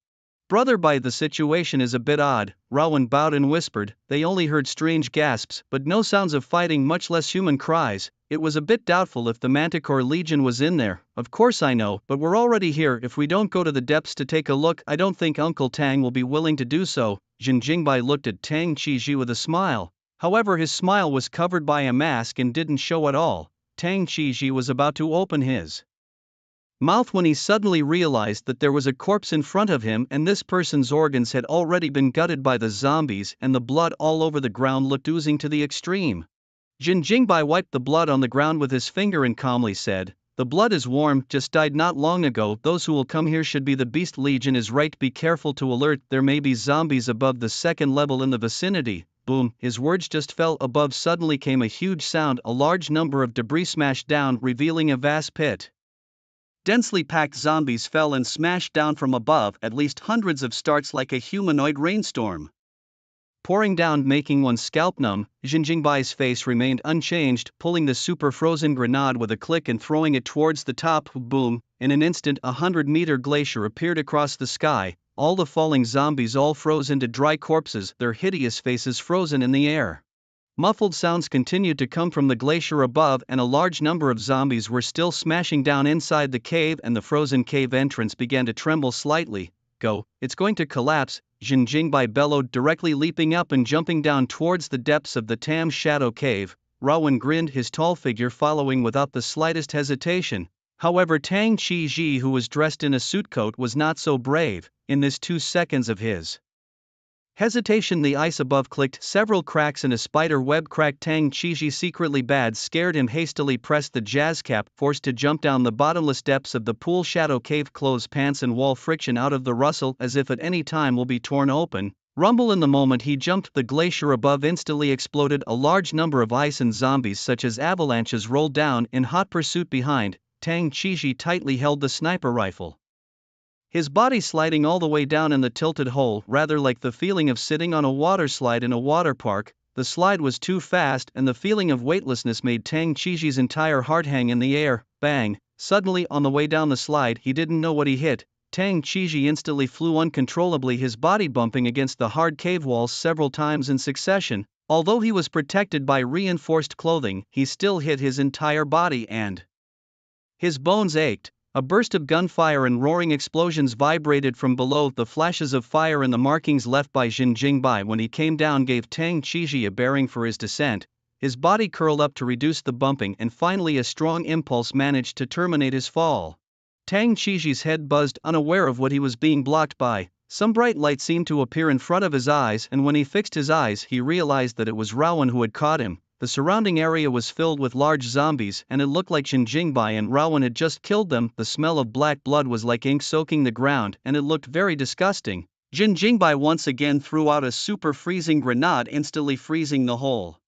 Brother Bai, the situation is a bit odd, Raowen bowed and whispered. They only heard strange gasps but no sounds of fighting, much less human cries. It was a bit doubtful if the Manticore Legion was in there. Of course I know, but we're already here. If we don't go to the depths to take a look, I don't think Uncle Tang will be willing to do so. Jin Jingbai looked at Tang Chiji with a smile. However, his smile was covered by a mask and didn't show at all. Tang Chiji was about to open his mouth when he suddenly realized that there was a corpse in front of him, and this person's organs had already been gutted by the zombies and the blood all over the ground looked oozing to the extreme. Jin Jingbai wiped the blood on the ground with his finger and calmly said, "The blood is warm, just died not long ago. Those who will come here should be the Beast Legion is right. Be careful to alert, there may be zombies above the second level in the vicinity." Boom, his words just fell. Above suddenly came a huge sound, a large number of debris smashed down, revealing a vast pit. Densely packed zombies fell and smashed down from above, at least hundreds of starts like a humanoid rainstorm pouring down, making one's scalp numb. Jin Jingbai's face remained unchanged, pulling the super frozen grenade with a click and throwing it towards the top. Boom, in an instant a 100-meter glacier appeared across the sky, all the falling zombies all froze into dry corpses, their hideous faces frozen in the air. Muffled sounds continued to come from the glacier above, and a large number of zombies were still smashing down inside the cave, and the frozen cave entrance began to tremble slightly. Go, it's going to collapse, Jin Jingbai bellowed, directly leaping up and jumping down towards the depths of the Tam's shadow cave. Raowen grinned, his tall figure following without the slightest hesitation. However, Tang Chiji, who was dressed in a suit coat, was not so brave. In this 2 seconds of his hesitation, the ice above clicked, several cracks and a spider web cracked. Tang Chiji, secretly bad, scared him, hastily pressed the jazz cap, forced to jump down the bottomless depths of the pool shadow cave. Clothes, pants and wall friction out of the rustle, as if at any time will be torn open. Rumble in the moment he jumped, the glacier above instantly exploded. A large number of ice and zombies such as avalanches rolled down in hot pursuit behind. Tang Chiji tightly held the sniper rifle, his body sliding all the way down in the tilted hole, rather like the feeling of sitting on a water slide in a water park. The slide was too fast, and the feeling of weightlessness made Tang Chiji's entire heart hang in the air. Bang! Suddenly, on the way down the slide, he didn't know what he hit. Tang Chiji instantly flew uncontrollably, his body bumping against the hard cave walls several times in succession. Although he was protected by reinforced clothing, he still hit his entire body and his bones ached. A burst of gunfire and roaring explosions vibrated from below. The flashes of fire and the markings left by Jin Jingbai when he came down gave Tang Chiji a bearing for his descent. His body curled up to reduce the bumping, and finally a strong impulse managed to terminate his fall. Tang Chiji's head buzzed, unaware of what he was being blocked by. Some bright light seemed to appear in front of his eyes, and when he fixed his eyes, he realized that it was Raowen who had caught him. The surrounding area was filled with large zombies, and it looked like Jin Jingbai and Raowen had just killed them. The smell of black blood was like ink soaking the ground, and it looked very disgusting. Jin Jingbai once again threw out a super freezing grenade, instantly freezing the whole.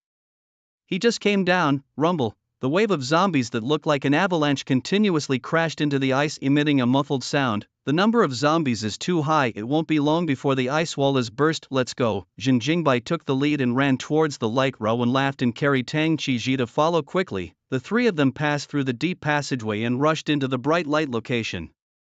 He just came down. Rumble. The wave of zombies that looked like an avalanche continuously crashed into the ice, emitting a muffled sound. The number of zombies is too high, it won't be long before the ice wall is burst, let's go. Jin Jingbai took the lead and ran towards the light. Rowan laughed and carried Tang Qiji to follow quickly. The three of them passed through the deep passageway and rushed into the bright light location.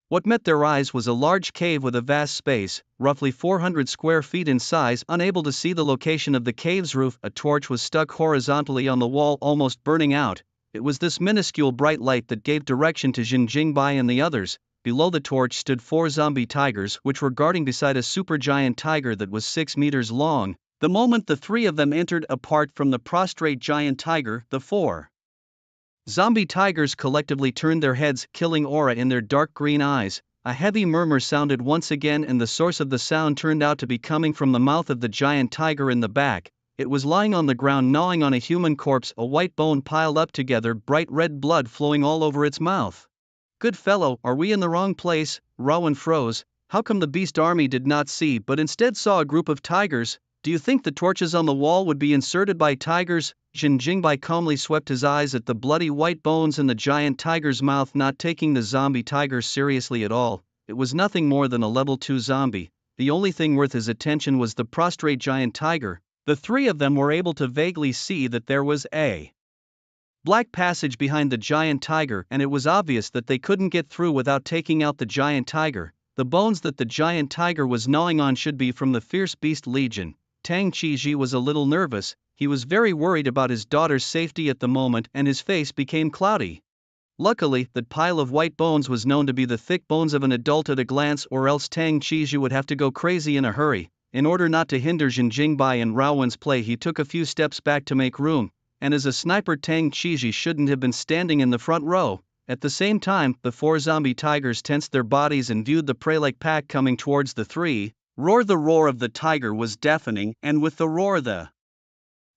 What met their eyes was a large cave with a vast space, roughly 400 square feet in size. Unable to see the location of the cave's roof, a torch was stuck horizontally on the wall, almost burning out. It was this minuscule bright light that gave direction to Jin Jingbai and the others. Below the torch stood 4 zombie tigers, which were guarding beside a supergiant tiger that was 6 meters long. The moment the three of them entered, apart from the prostrate giant tiger, the 4 zombie tigers collectively turned their heads, killing aura in their dark green eyes. A heavy murmur sounded once again, and the source of the sound turned out to be coming from the mouth of the giant tiger in the back. It was lying on the ground gnawing on a human corpse, a white bone piled up together, bright red blood flowing all over its mouth. Good fellow, are we in the wrong place? Rowan froze. How come the beast army did not see but instead saw a group of tigers? Do you think the torches on the wall would be inserted by tigers? Jin Jingbai calmly swept his eyes at the bloody white bones in the giant tiger's mouth, not taking the zombie tiger seriously at all. It was nothing more than a level 2 zombie. The only thing worth his attention was the prostrate giant tiger. The three of them were able to vaguely see that there was a black passage behind the giant tiger, and it was obvious that they couldn't get through without taking out the giant tiger. The bones that the giant tiger was gnawing on should be from the fierce beast legion. Tang Qiji was a little nervous. He was very worried about his daughter's safety at the moment, and his face became cloudy. Luckily, that pile of white bones was known to be the thick bones of an adult at a glance, or else Tang Qiji would have to go crazy in a hurry. In order not to hinder Jin Jingbai and Rowan's play, he took a few steps back to make room. And as a sniper, Tang Qiji shouldn't have been standing in the front row. At the same time, the 4 zombie tigers tensed their bodies and viewed the prey-like pack coming towards the 3. The roar of the tiger was deafening, and with the roar the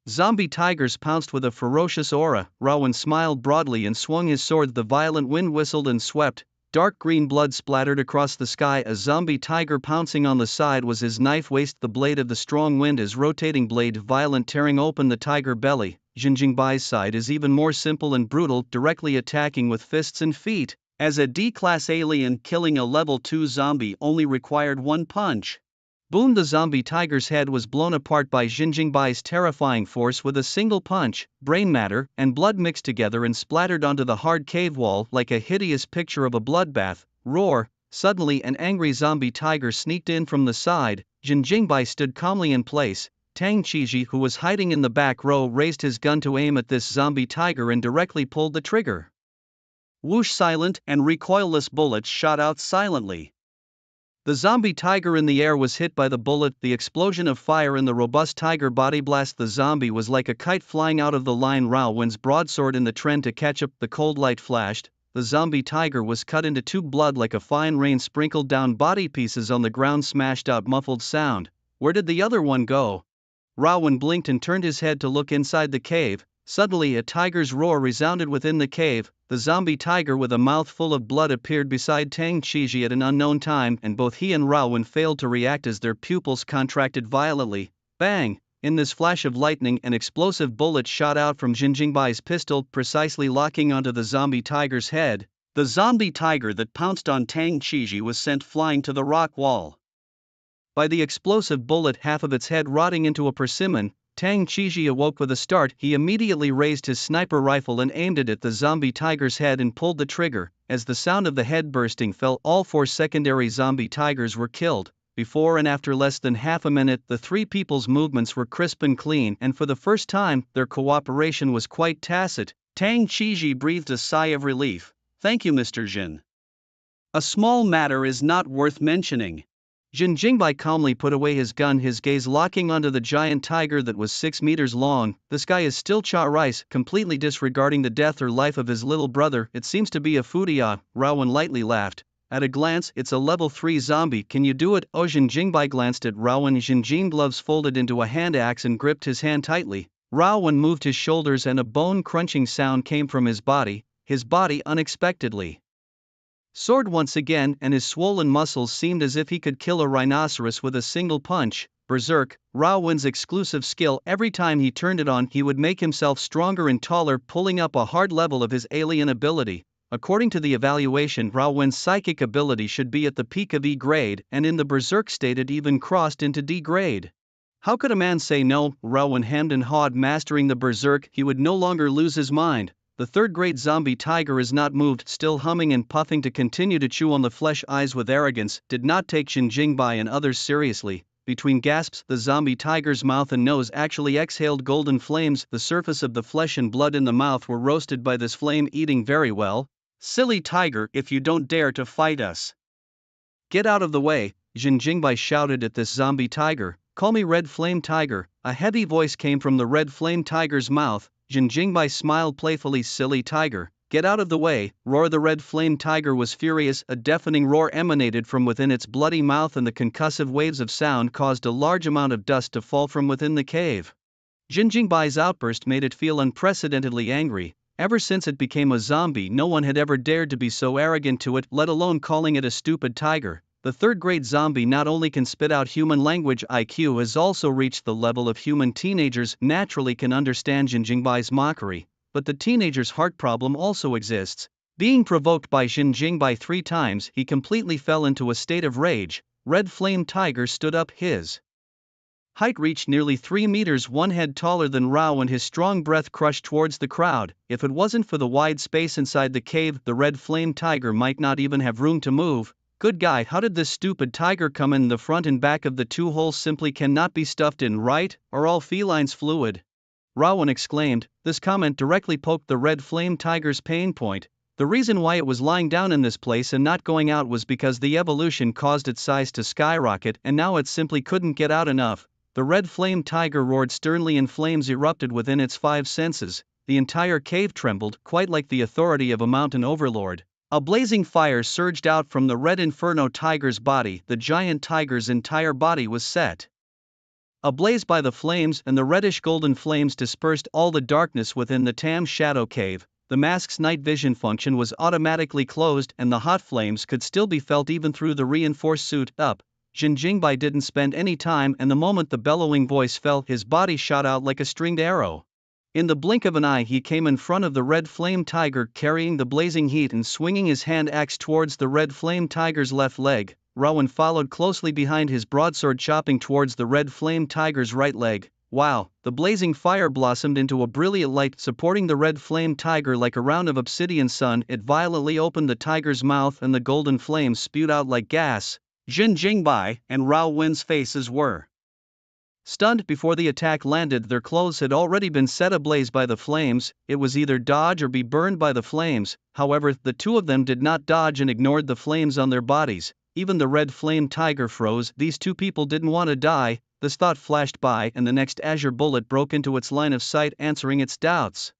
zombie tigers pounced with a ferocious aura. Rowan smiled broadly and swung his sword. The violent wind whistled and swept. Dark green blood splattered across the sky. A zombie tiger pouncing on the side was his knife waste. The blade of the strong wind, his rotating blade, violent, tearing open the tiger belly. Jin Jingbai's side is even more simple and brutal, directly attacking with fists and feet. As a D-class alien, killing a level 2 zombie only required 1 punch. Boom! The zombie tiger's head was blown apart by Jin Jingbai's terrifying force with a single punch. Brain matter and blood mixed together and splattered onto the hard cave wall like a hideous picture of a bloodbath. Roar! Suddenly an angry zombie tiger sneaked in from the side. Jin Jingbai stood calmly in place. Tang Qiji, who was hiding in the back row, raised his gun to aim at this zombie tiger and directly pulled the trigger. Whoosh! Silent and recoilless bullets shot out silently. The zombie tiger in the air was hit by the bullet. The explosion of fire in the robust tiger body blast the zombie was like a kite flying out of the line. Rowan's broadsword in the trend to catch up. The cold light flashed. The zombie tiger was cut into 2. Blood like a fine rain sprinkled down. Body pieces on the ground smashed out. Muffled sound. Where did the other one go? Rowan blinked and turned his head to look inside the cave. Suddenly a tiger's roar resounded within the cave. The zombie tiger with a mouth full of blood appeared beside Tang Qiji at an unknown time, and both he and Rowan failed to react as their pupils contracted violently. Bang! In this flash of lightning, an explosive bullet shot out from Jin Jingbai's pistol, precisely locking onto the zombie tiger's head. The zombie tiger that pounced on Tang Qiji was sent flying to the rock wall by the explosive bullet, half of its head rotting into a persimmon. Tang Qiji awoke with a start. He immediately raised his sniper rifle and aimed it at the zombie tiger's head and pulled the trigger. As the sound of the head bursting fell, all 4 secondary zombie tigers were killed. Before and after less than half a minute, the 3 people's movements were crisp and clean, and for the first time, their cooperation was quite tacit. Tang Qiji breathed a sigh of relief. Thank you, Mr. Jin. A small matter is not worth mentioning. Jin Jingbai calmly put away his gun, his gaze locking onto the giant tiger that was 6 meters long. This guy is still cha rice, completely disregarding the death or life of his little brother. It seems to be a fudia. Rowan lightly laughed. At a glance, it's a level 3 zombie. Can you do it? Oh, Jin Jingbai glanced at Rowan. Jin Jing gloves folded into a hand axe and gripped his hand tightly. Rowan moved his shoulders and a bone-crunching sound came from his body unexpectedly soared once again, and his swollen muscles seemed as if he could kill a rhinoceros with a single punch. Berserk, Rowan's exclusive skill. Every time he turned it on, he would make himself stronger and taller, pulling up a hard level of his alien ability. According to the evaluation, Raowen's psychic ability should be at the peak of E grade, and in the berserk state it even crossed into D grade. How could a man say no? Raowen hemmed and hawed. Mastering the berserk, he would no longer lose his mind. The third-grade zombie tiger is not moved, still humming and puffing to continue to chew on the flesh. Eyes with arrogance, did not take Jin Jingbai and others seriously. Between gasps, the zombie tiger's mouth and nose actually exhaled golden flames. The surface of the flesh and blood in the mouth were roasted by this flame, eating very well. Silly tiger, if you don't dare to fight us, get out of the way, Jin Jingbai shouted at this zombie tiger. Call me Red Flame Tiger. A heavy voice came from the Red Flame Tiger's mouth. Jin Jingbai smiled playfully. Silly tiger, get out of the way, roar. The Red Flame Tiger was furious. A deafening roar emanated from within its bloody mouth, and the concussive waves of sound caused a large amount of dust to fall from within the cave. Jin Jingbai's outburst made it feel unprecedentedly angry. Ever since it became a zombie, no one had ever dared to be so arrogant to it, let alone calling it a stupid tiger. The third-grade zombie not only can spit out human language, IQ has also reached the level of human. Teenagers naturally can understand Jin Jingbai's mockery, but the teenager's heart problem also exists. Being provoked by Jin Jingbai 3 times, he completely fell into a state of rage. Red Flame Tiger stood up. His height reached nearly 3 meters, 1 head taller than Rao, and his strong breath crushed towards the crowd. If it wasn't for the wide space inside the cave, the Red Flame Tiger might not even have room to move. Good guy, how did this stupid tiger come in? The front and back of the 2 holes simply cannot be stuffed in, right? Are all felines fluid? Raowen exclaimed. This comment directly poked the Red Flame Tiger's pain point. The reason why it was lying down in this place and not going out was because the evolution caused its size to skyrocket, and now it simply couldn't get out enough. The Red Flame Tiger roared sternly, and flames erupted within its 5 senses. The entire cave trembled, quite like the authority of a mountain overlord. A blazing fire surged out from the Red Inferno Tiger's body. The giant tiger's entire body was set ablaze by the flames, and the reddish-golden flames dispersed all the darkness within the Tam Shadow Cave. The mask's night vision function was automatically closed, and the hot flames could still be felt even through the reinforced suit. Up! Jin Jingbai didn't spend any time, and the moment the bellowing voice fell, his body shot out like a stringed arrow. In the blink of an eye, he came in front of the Red Flame Tiger, carrying the blazing heat and swinging his hand axe towards the Red Flame Tiger's left leg. Raowen followed closely behind, his broadsword chopping towards the Red Flame Tiger's right leg. Wow! The blazing fire blossomed into a brilliant light, supporting the Red Flame Tiger like a round of obsidian sun. It violently opened the tiger's mouth, and the golden flames spewed out like gas. Jin Jingbai and Raowen's faces were stunned. Before the attack landed, their clothes had already been set ablaze by the flames. It was either dodge or be burned by the flames. However, the 2 of them did not dodge and ignored the flames on their bodies. Even the Red Flame Tiger froze. These 2 people didn't want to die. This thought flashed by, and the next azure bullet broke into its line of sight, answering its doubts.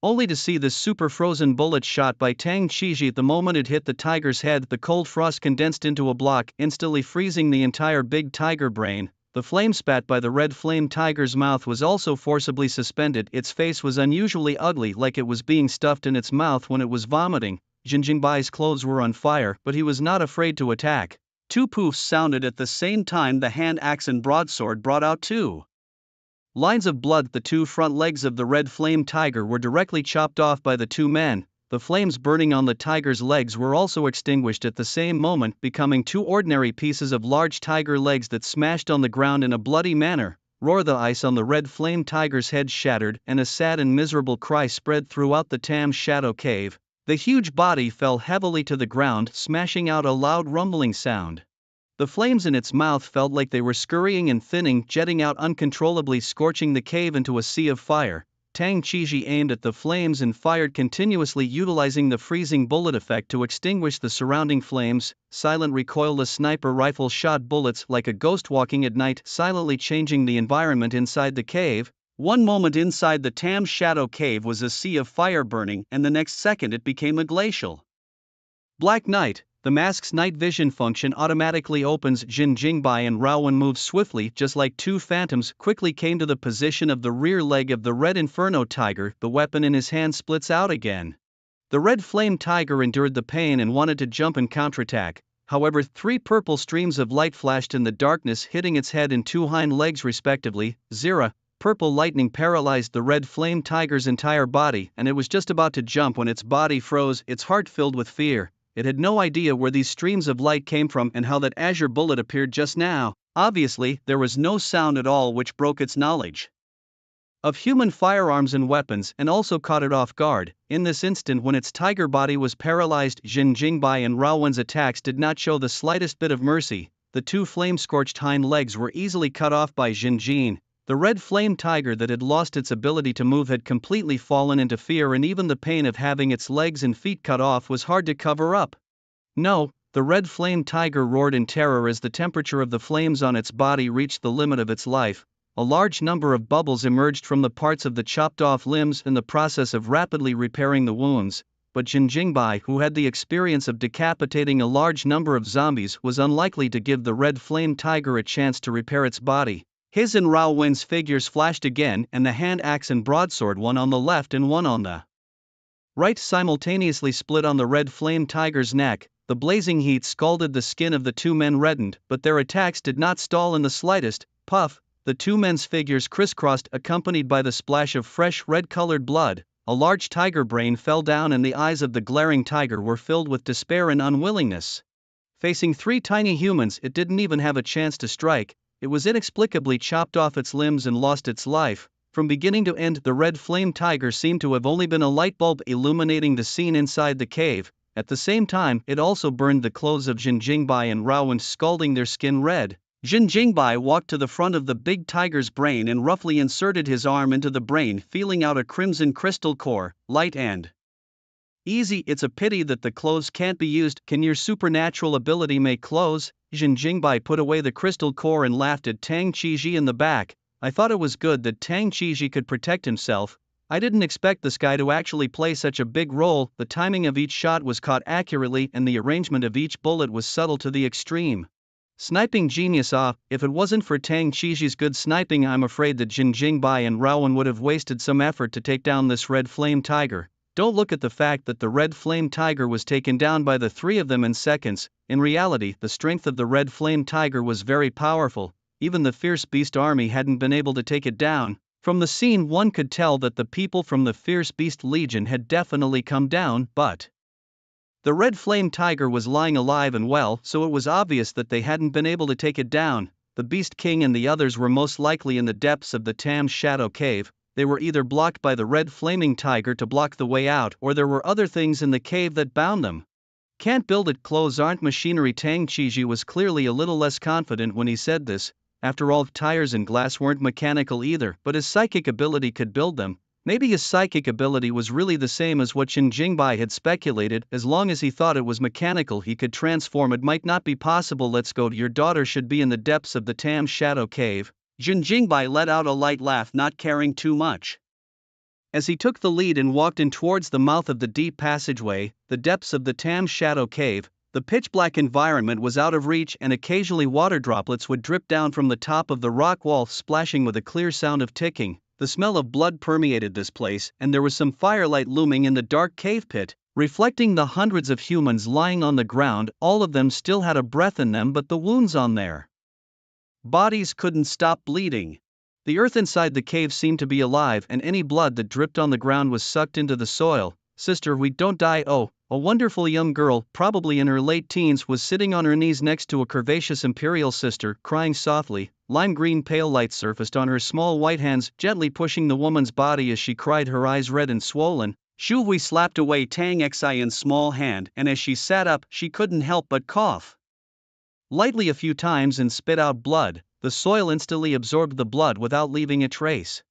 Only to see this super frozen bullet shot by Tang Qiji. At the moment it hit the tiger's head, the cold frost condensed into a block, instantly freezing the entire big tiger brain. The flame spat by the Red Flame Tiger's mouth was also forcibly suspended. Its face was unusually ugly, like it was being stuffed in its mouth when it was vomiting. Jin Jingbai's clothes were on fire, but he was not afraid to attack. 2 poofs sounded at the same time. The hand axe and broadsword brought out 2 lines of blood. The 2 front legs of the Red Flame Tiger were directly chopped off by the 2 men. The flames burning on the tiger's legs were also extinguished at the same moment, becoming 2 ordinary pieces of large tiger legs that smashed on the ground in a bloody manner. Roar! The ice on the Red Flame Tiger's head shattered, and a sad and miserable cry spread throughout the Tam Shadow Cave. The huge body fell heavily to the ground, smashing out a loud rumbling sound. The flames in its mouth felt like they were scurrying and thinning, jetting out uncontrollably, scorching the cave into a sea of fire. Tang Qiji aimed at the flames and fired continuously, utilizing the freezing bullet effect to extinguish the surrounding flames. Silent recoilless sniper rifle shot bullets like a ghost walking at night, silently changing the environment inside the cave. One moment inside the Tam Shadow Cave was a sea of fire burning, and the next second it became a glacial black night. The mask's night vision function automatically opens. Jin Jingbai and Raowen moved swiftly, just like 2 phantoms, quickly came to the position of the rear leg of the Red Inferno Tiger. The weapon in his hand splits out again. The Red Flame Tiger endured the pain and wanted to jump and counterattack. However, 3 purple streams of light flashed in the darkness, hitting its head and 2 hind legs respectively. Zira! purple lightning paralyzed the red flame tiger's entire body, and it was just about to jump when its body froze, its heart filled with fear. It had no idea where these streams of light came from and how that azure bullet appeared just now. Obviously, there was no sound at all, which broke its knowledge of human firearms and weapons and also caught it off guard. In this instant, when its tiger body was paralyzed, Jin Jingbai and Rao Wen's attacks did not show the slightest bit of mercy. The two flame-scorched hind legs were easily cut off by Jin Jin. The red flame tiger that had lost its ability to move had completely fallen into fear, and even the pain of having its legs and feet cut off was hard to cover up. No, the red flame tiger roared in terror as the temperature of the flames on its body reached the limit of its life. A large number of bubbles emerged from the parts of the chopped-off limbs in the process of rapidly repairing the wounds, but Jin Jingbai, who had the experience of decapitating a large number of zombies, was unlikely to give the red flame tiger a chance to repair its body. His and Rao Wen's figures flashed again, and the hand axe and broadsword, one on the left and one on the right, simultaneously split on the red flame tiger's neck. The blazing heat scalded the skin of the two men reddened, but their attacks did not stall in the slightest. Puff! The two men's figures crisscrossed, accompanied by the splash of fresh red-colored blood. A large tiger brain fell down, and the eyes of the glaring tiger were filled with despair and unwillingness. Facing three tiny humans, it didn't even have a chance to strike. It was inexplicably chopped off its limbs and lost its life. From beginning to end, the red flame tiger seemed to have only been a light bulb illuminating the scene inside the cave. At the same time, it also burned the clothes of Jin Jingbai and Rao Wen, scalding their skin red. Jin Jingbai walked to the front of the big tiger's brain and roughly inserted his arm into the brain, feeling out a crimson crystal core. Light and easy. It's a pity that the clothes can't be used. Can your supernatural ability make clothes? Jin Jingbai put away the crystal core and laughed at Tang Qiji in the back. I thought it was good that Tang Qiji could protect himself. I didn't expect this guy to actually play such a big role. The timing of each shot was caught accurately, and the arrangement of each bullet was subtle to the extreme. Sniping genius. If it wasn't for Tang Qiji's good sniping, I'm afraid that Jin Jingbai and Rao Wen would have wasted some effort to take down this red flame tiger. Don't look at the fact that the red flame tiger was taken down by the three of them in seconds. In reality, the strength of the red flame tiger was very powerful. Even the fierce beast army hadn't been able to take it down. From the scene, one could tell that the people from the fierce beast legion had definitely come down, but the red flame tiger was lying alive and well, so it was obvious that they hadn't been able to take it down. The Beast King and the others were most likely in the depths of the Tam Shadow Cave. They were either blocked by the red flaming tiger to block the way out, or there were other things in the cave that bound them. Can't build it, clothes aren't machinery. Tang Qiji was clearly a little less confident when he said this. After all, tires and glass weren't mechanical either, but his psychic ability could build them. Maybe his psychic ability was really the same as what Jin Jingbai had speculated. As long as he thought it was mechanical, he could transform. It might not be possible. Let's go. Your daughter should be in the depths of the Tam Shadow Cave. Jin Jingbai let out a light laugh, not caring too much. As he took the lead and walked in towards the mouth of the deep passageway, the depths of the Tam Shadow Cave, the pitch-black environment was out of reach, and occasionally water droplets would drip down from the top of the rock wall, splashing with a clear sound of ticking. The smell of blood permeated this place, and there was some firelight looming in the dark cave pit, reflecting the hundreds of humans lying on the ground. All of them still had a breath in them, but the wounds on their bodies couldn't stop bleeding. The earth inside the cave seemed to be alive, and any blood that dripped on the ground was sucked into the soil. Sister, we don't die. Oh, a wonderful young girl, probably in her late teens, was sitting on her knees next to a curvaceous imperial sister, crying softly. Lime green pale light surfaced on her small white hands, gently pushing the woman's body as she cried, her eyes red and swollen. Shu Hui slapped away Tang Xian's small hand, and as she sat up, she couldn't help but cough lightly a few times and spit out blood. The soil instantly absorbed the blood without leaving a trace.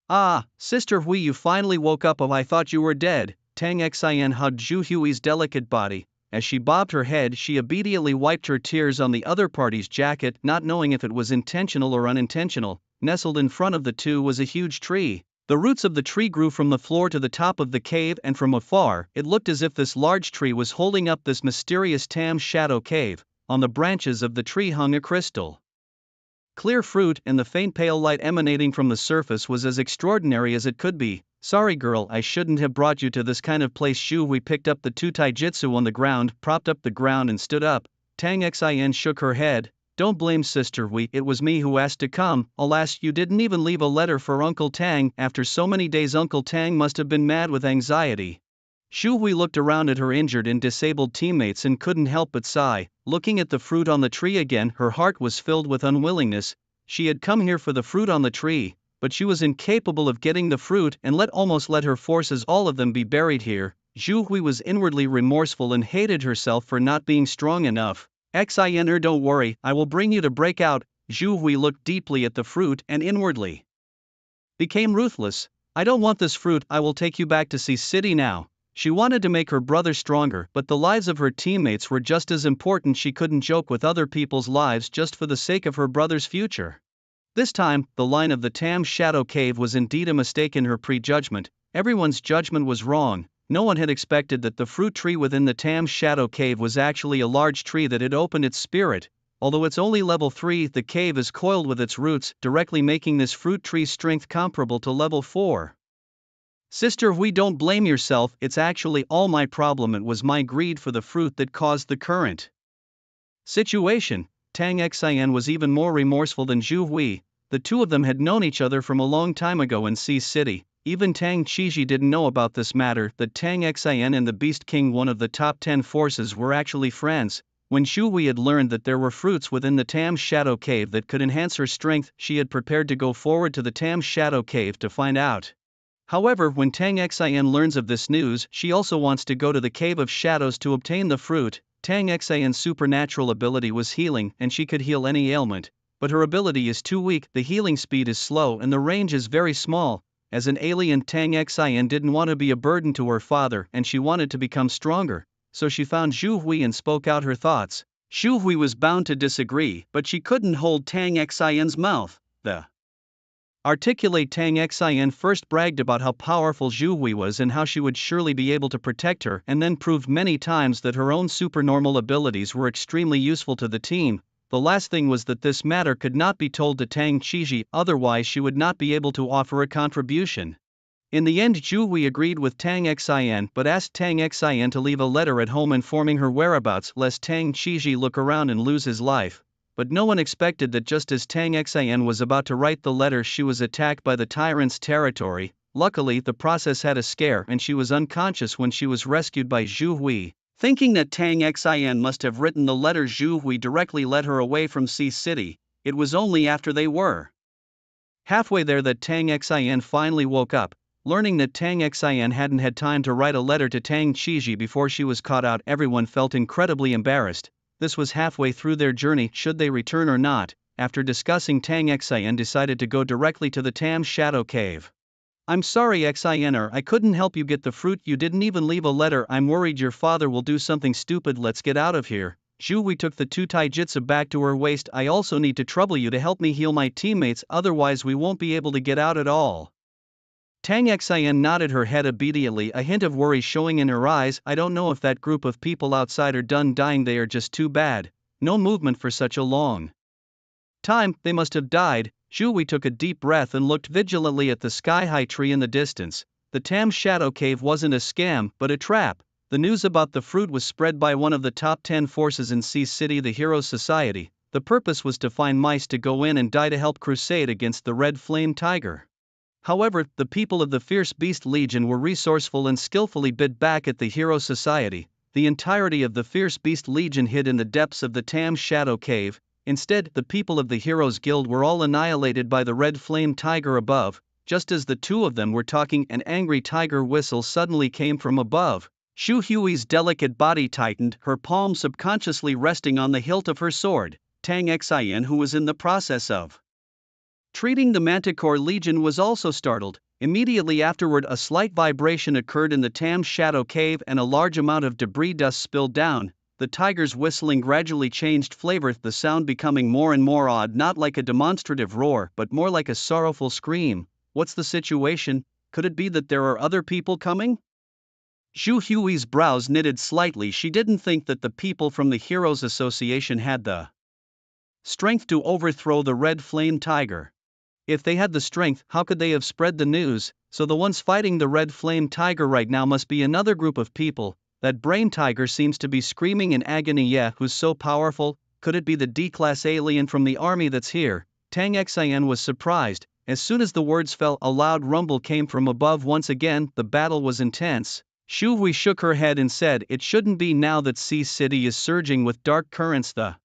Ah, Sister Hui, you finally woke up. Oh, I thought you were dead. Tang Xian hugged Zhu Hui's delicate body. As she bobbed her head, she immediately wiped her tears on the other party's jacket, not knowing if it was intentional or unintentional. Nestled in front of the two was a huge tree. The roots of the tree grew from the floor to the top of the cave, and from afar, it looked as if this large tree was holding up this mysterious Tam Shadow Cave. On the branches of the tree hung a crystal clear fruit, and the faint pale light emanating from the surface was as extraordinary as it could be. Sorry girl, I shouldn't have brought you to this kind of place. Shu Hui picked up the two taijutsu on the ground, propped up the ground and stood up. Tang Xian shook her head. Don't blame Sister Wee, it was me who asked to come. Alas, you didn't even leave a letter for Uncle Tang. After so many days, Uncle Tang must have been mad with anxiety. Xu Hui looked around at her injured and disabled teammates and couldn't help but sigh. Looking at the fruit on the tree again, her heart was filled with unwillingness. She had come here for the fruit on the tree, but she was incapable of getting the fruit and almost let her forces all of them be buried here. Xu Hui was inwardly remorseful and hated herself for not being strong enough. Xin, don't worry, I will bring you to break out. Xu Hui looked deeply at the fruit and inwardly became ruthless. I don't want this fruit, I will take you back to Sea City now. She wanted to make her brother stronger, but the lives of her teammates were just as important. She couldn't joke with other people's lives just for the sake of her brother's future. This time, the line of the Tam Shadow Cave was indeed a mistake in her prejudgment. Everyone's judgment was wrong. No one had expected that the fruit tree within the Tam Shadow Cave was actually a large tree that had opened its spirit. Although it's only level 3, the cave is coiled with its roots, directly making this fruit tree's strength comparable to level 4. Sister, we don't blame yourself, it's actually all my problem. It was my greed for the fruit that caused the current situation. Tang Xin was even more remorseful than Zhu Hui. The two of them had known each other from a long time ago in Sea City. Even Tang Qiji didn't know about this matter, that Tang Xin and the Beast King, one of the top 10 forces, were actually friends. When Zhu Hui had learned that there were fruits within the Tam Shadow Cave that could enhance her strength, she had prepared to go forward to the Tam Shadow Cave to find out. However, when Tang Xin learns of this news, she also wants to go to the Cave of Shadows to obtain the fruit. Tang Xin's supernatural ability was healing, and she could heal any ailment, but her ability is too weak, the healing speed is slow and the range is very small. As an alien, Tang Xin didn't want to be a burden to her father and she wanted to become stronger, so she found Zhu Hui and spoke out her thoughts. Zhu Hui was bound to disagree, but she couldn't hold Tang Xin's mouth. The articulate Tang Xin first bragged about how powerful Zhu Hui was and how she would surely be able to protect her, and then proved many times that her own supernormal abilities were extremely useful to the team. The last thing was that this matter could not be told to Tang Qiji, otherwise she would not be able to offer a contribution. In the end, Zhu Hui agreed with Tang Xin but asked Tang Xin to leave a letter at home informing her whereabouts lest Tang Qiji look around and lose his life. But no one expected that just as Tang Xin was about to write the letter, she was attacked by the tyrant's territory. Luckily, the process had a scare and she was unconscious when she was rescued by Zhu Hui. Thinking that Tang Xin must have written the letter, Zhu Hui directly led her away from Sea City. It was only after they were halfway there that Tang Xin finally woke up. Learning that Tang Xin hadn't had time to write a letter to Tang Qiji before she was caught out, everyone felt incredibly embarrassed. This was halfway through their journey, should they return or not. After discussing, Tang Xin decided to go directly to the Tam Shadow Cave. I'm sorry Xiner, I couldn't help you get the fruit, you didn't even leave a letter, I'm worried your father will do something stupid, let's get out of here. Zhu Hui took the two taijutsu back to her waist. I also need to trouble you to help me heal my teammates, otherwise we won't be able to get out at all. Tang Xin nodded her head obediently, a hint of worry showing in her eyes. I don't know if that group of people outside are done dying, they are just too bad. No movement for such a long time, they must have died. Zhu Hui took a deep breath and looked vigilantly at the sky-high tree in the distance. The Tam Shadow Cave wasn't a scam, but a trap. The news about the fruit was spread by one of the top 10 forces in Sea City, the Heroes Society. The purpose was to find mice to go in and die to help crusade against the Red Flame Tiger. However, the people of the Fierce Beast Legion were resourceful and skillfully bit back at the Hero Society. The entirety of the Fierce Beast Legion hid in the depths of the Tam Shadow Cave. Instead, the people of the Heroes Guild were all annihilated by the Red Flame Tiger above. Just as the two of them were talking, an angry tiger whistle suddenly came from above. Zhu Hui's delicate body tightened, her palm subconsciously resting on the hilt of her sword. Tang Xin, who was in the process of treating the Manticore Legion, was also startled. Immediately afterward, a slight vibration occurred in the Tam Shadow Cave and a large amount of debris dust spilled down. The tiger's whistling gradually changed flavor, the sound becoming more and more odd, not like a demonstrative roar, but more like a sorrowful scream. What's the situation? Could it be that there are other people coming? Zhu Hui's brows knitted slightly. She didn't think that the people from the Heroes Association had the strength to overthrow the Red Flame Tiger. If they had the strength, how could they have spread the news? So the ones fighting the Red Flame Tiger right now must be another group of people. That brain tiger seems to be screaming in agony. Yeah, who's so powerful? Could it be the D-class alien from the army that's here? Tang Xian was surprised. As soon as the words fell, a loud rumble came from above once again. The battle was intense. Xu Hui shook her head and said, "It shouldn't be now that Sea City is surging with dark currents. The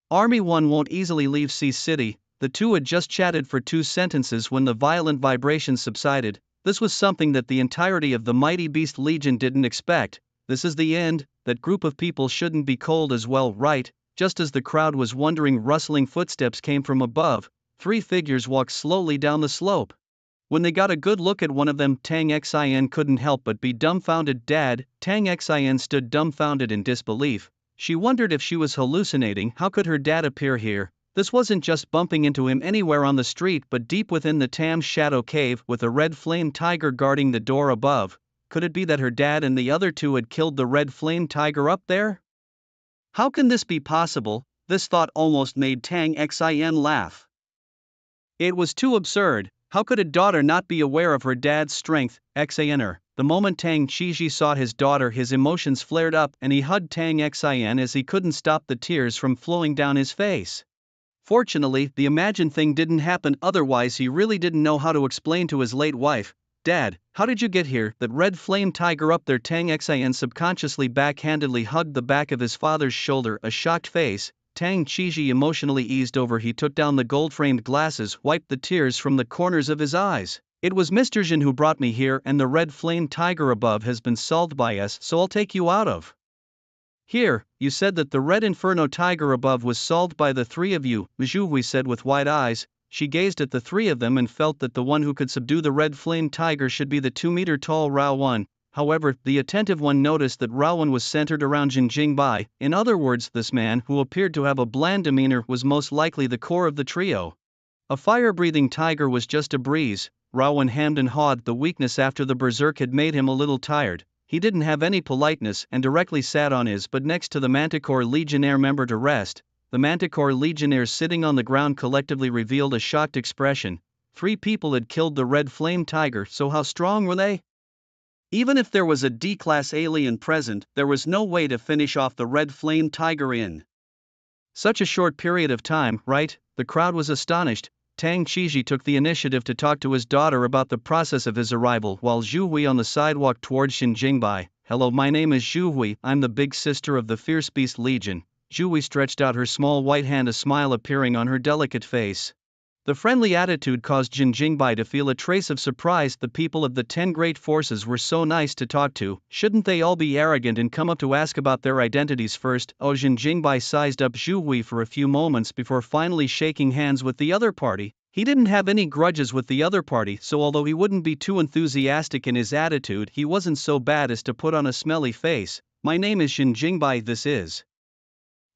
Army One won't easily leave Sea City." The two had just chatted for 2 sentences when the violent vibrations subsided. This was something that the entirety of the mighty Beast Legion didn't expect. This is the end. That group of people shouldn't be cold as well, right? Just as the crowd was wondering, rustling footsteps came from above. 3 figures walked slowly down the slope. When they got a good look at one of them, Tang Xian couldn't help but be dumbfounded. "Dad!" Tang Xian stood dumbfounded in disbelief. She wondered if she was hallucinating. How could her dad appear here? This wasn't just bumping into him anywhere on the street, but deep within the Tam's shadow cave, with a red flame tiger guarding the door above. Could it be that her dad and the other 2 had killed the red flame tiger up there? How can this be possible? This thought almost made Tang Xian laugh. It was too absurd. How could a daughter not be aware of her dad's strength? Xianer. The moment Tang Qiji saw his daughter, his emotions flared up and he hugged Tang Xian as he couldn't stop the tears from flowing down his face. Fortunately, the imagined thing didn't happen, otherwise he really didn't know how to explain to his late wife. "Dad, how did you get here? That red flame tiger up there?" Tang Xian subconsciously backhandedly hugged the back of his father's shoulder, a shocked face. Tang Qiji emotionally eased over. He took down the gold-framed glasses, wiped the tears from the corners of his eyes. "It was Mr. Jin who brought me here, and the red flame tiger above has been solved by us, so I'll take you out of here." "You said that the red inferno tiger above was solved by the 3 of you," Zhu Hui said with wide eyes. She gazed at the 3 of them and felt that the one who could subdue the red flame tiger should be the 2-meter-tall Rao Wan. However, the attentive one noticed that Rao Wan was centered around Jin Jingbai. In other words, this man, who appeared to have a bland demeanor, was most likely the core of the trio. A fire-breathing tiger was just a breeze. Rao Wan hemmed and hawed. The weakness after the berserk had made him a little tired. He didn't have any politeness and directly sat on his butt next to the Manticore Legionnaire member to rest. The Manticore Legionnaires sitting on the ground collectively revealed a shocked expression. 3 people had killed the red flame tiger, so how strong were they? Even if there was a D-class alien present, there was no way to finish off the red flame tiger in such a short period of time, right? The crowd was astonished. Tang Qiji took the initiative to talk to his daughter about the process of his arrival, while Zhu Hui on the side walked towards Xin Jingbai. "Hello, my name is Zhu Hui, I'm the big sister of the Fierce Beast Legion." Zhu Hui stretched out her small white hand, a smile appearing on her delicate face. The friendly attitude caused Jin Jingbai to feel a trace of surprise. The people of the 10 great forces were so nice to talk to. Shouldn't they all be arrogant and come up to ask about their identities first? Oh, Jin Jingbai sized up Zhu Hui for a few moments before finally shaking hands with the other party. He didn't have any grudges with the other party, so although he wouldn't be too enthusiastic in his attitude, he wasn't so bad as to put on a smelly face. "My name is Jin Jingbai, this is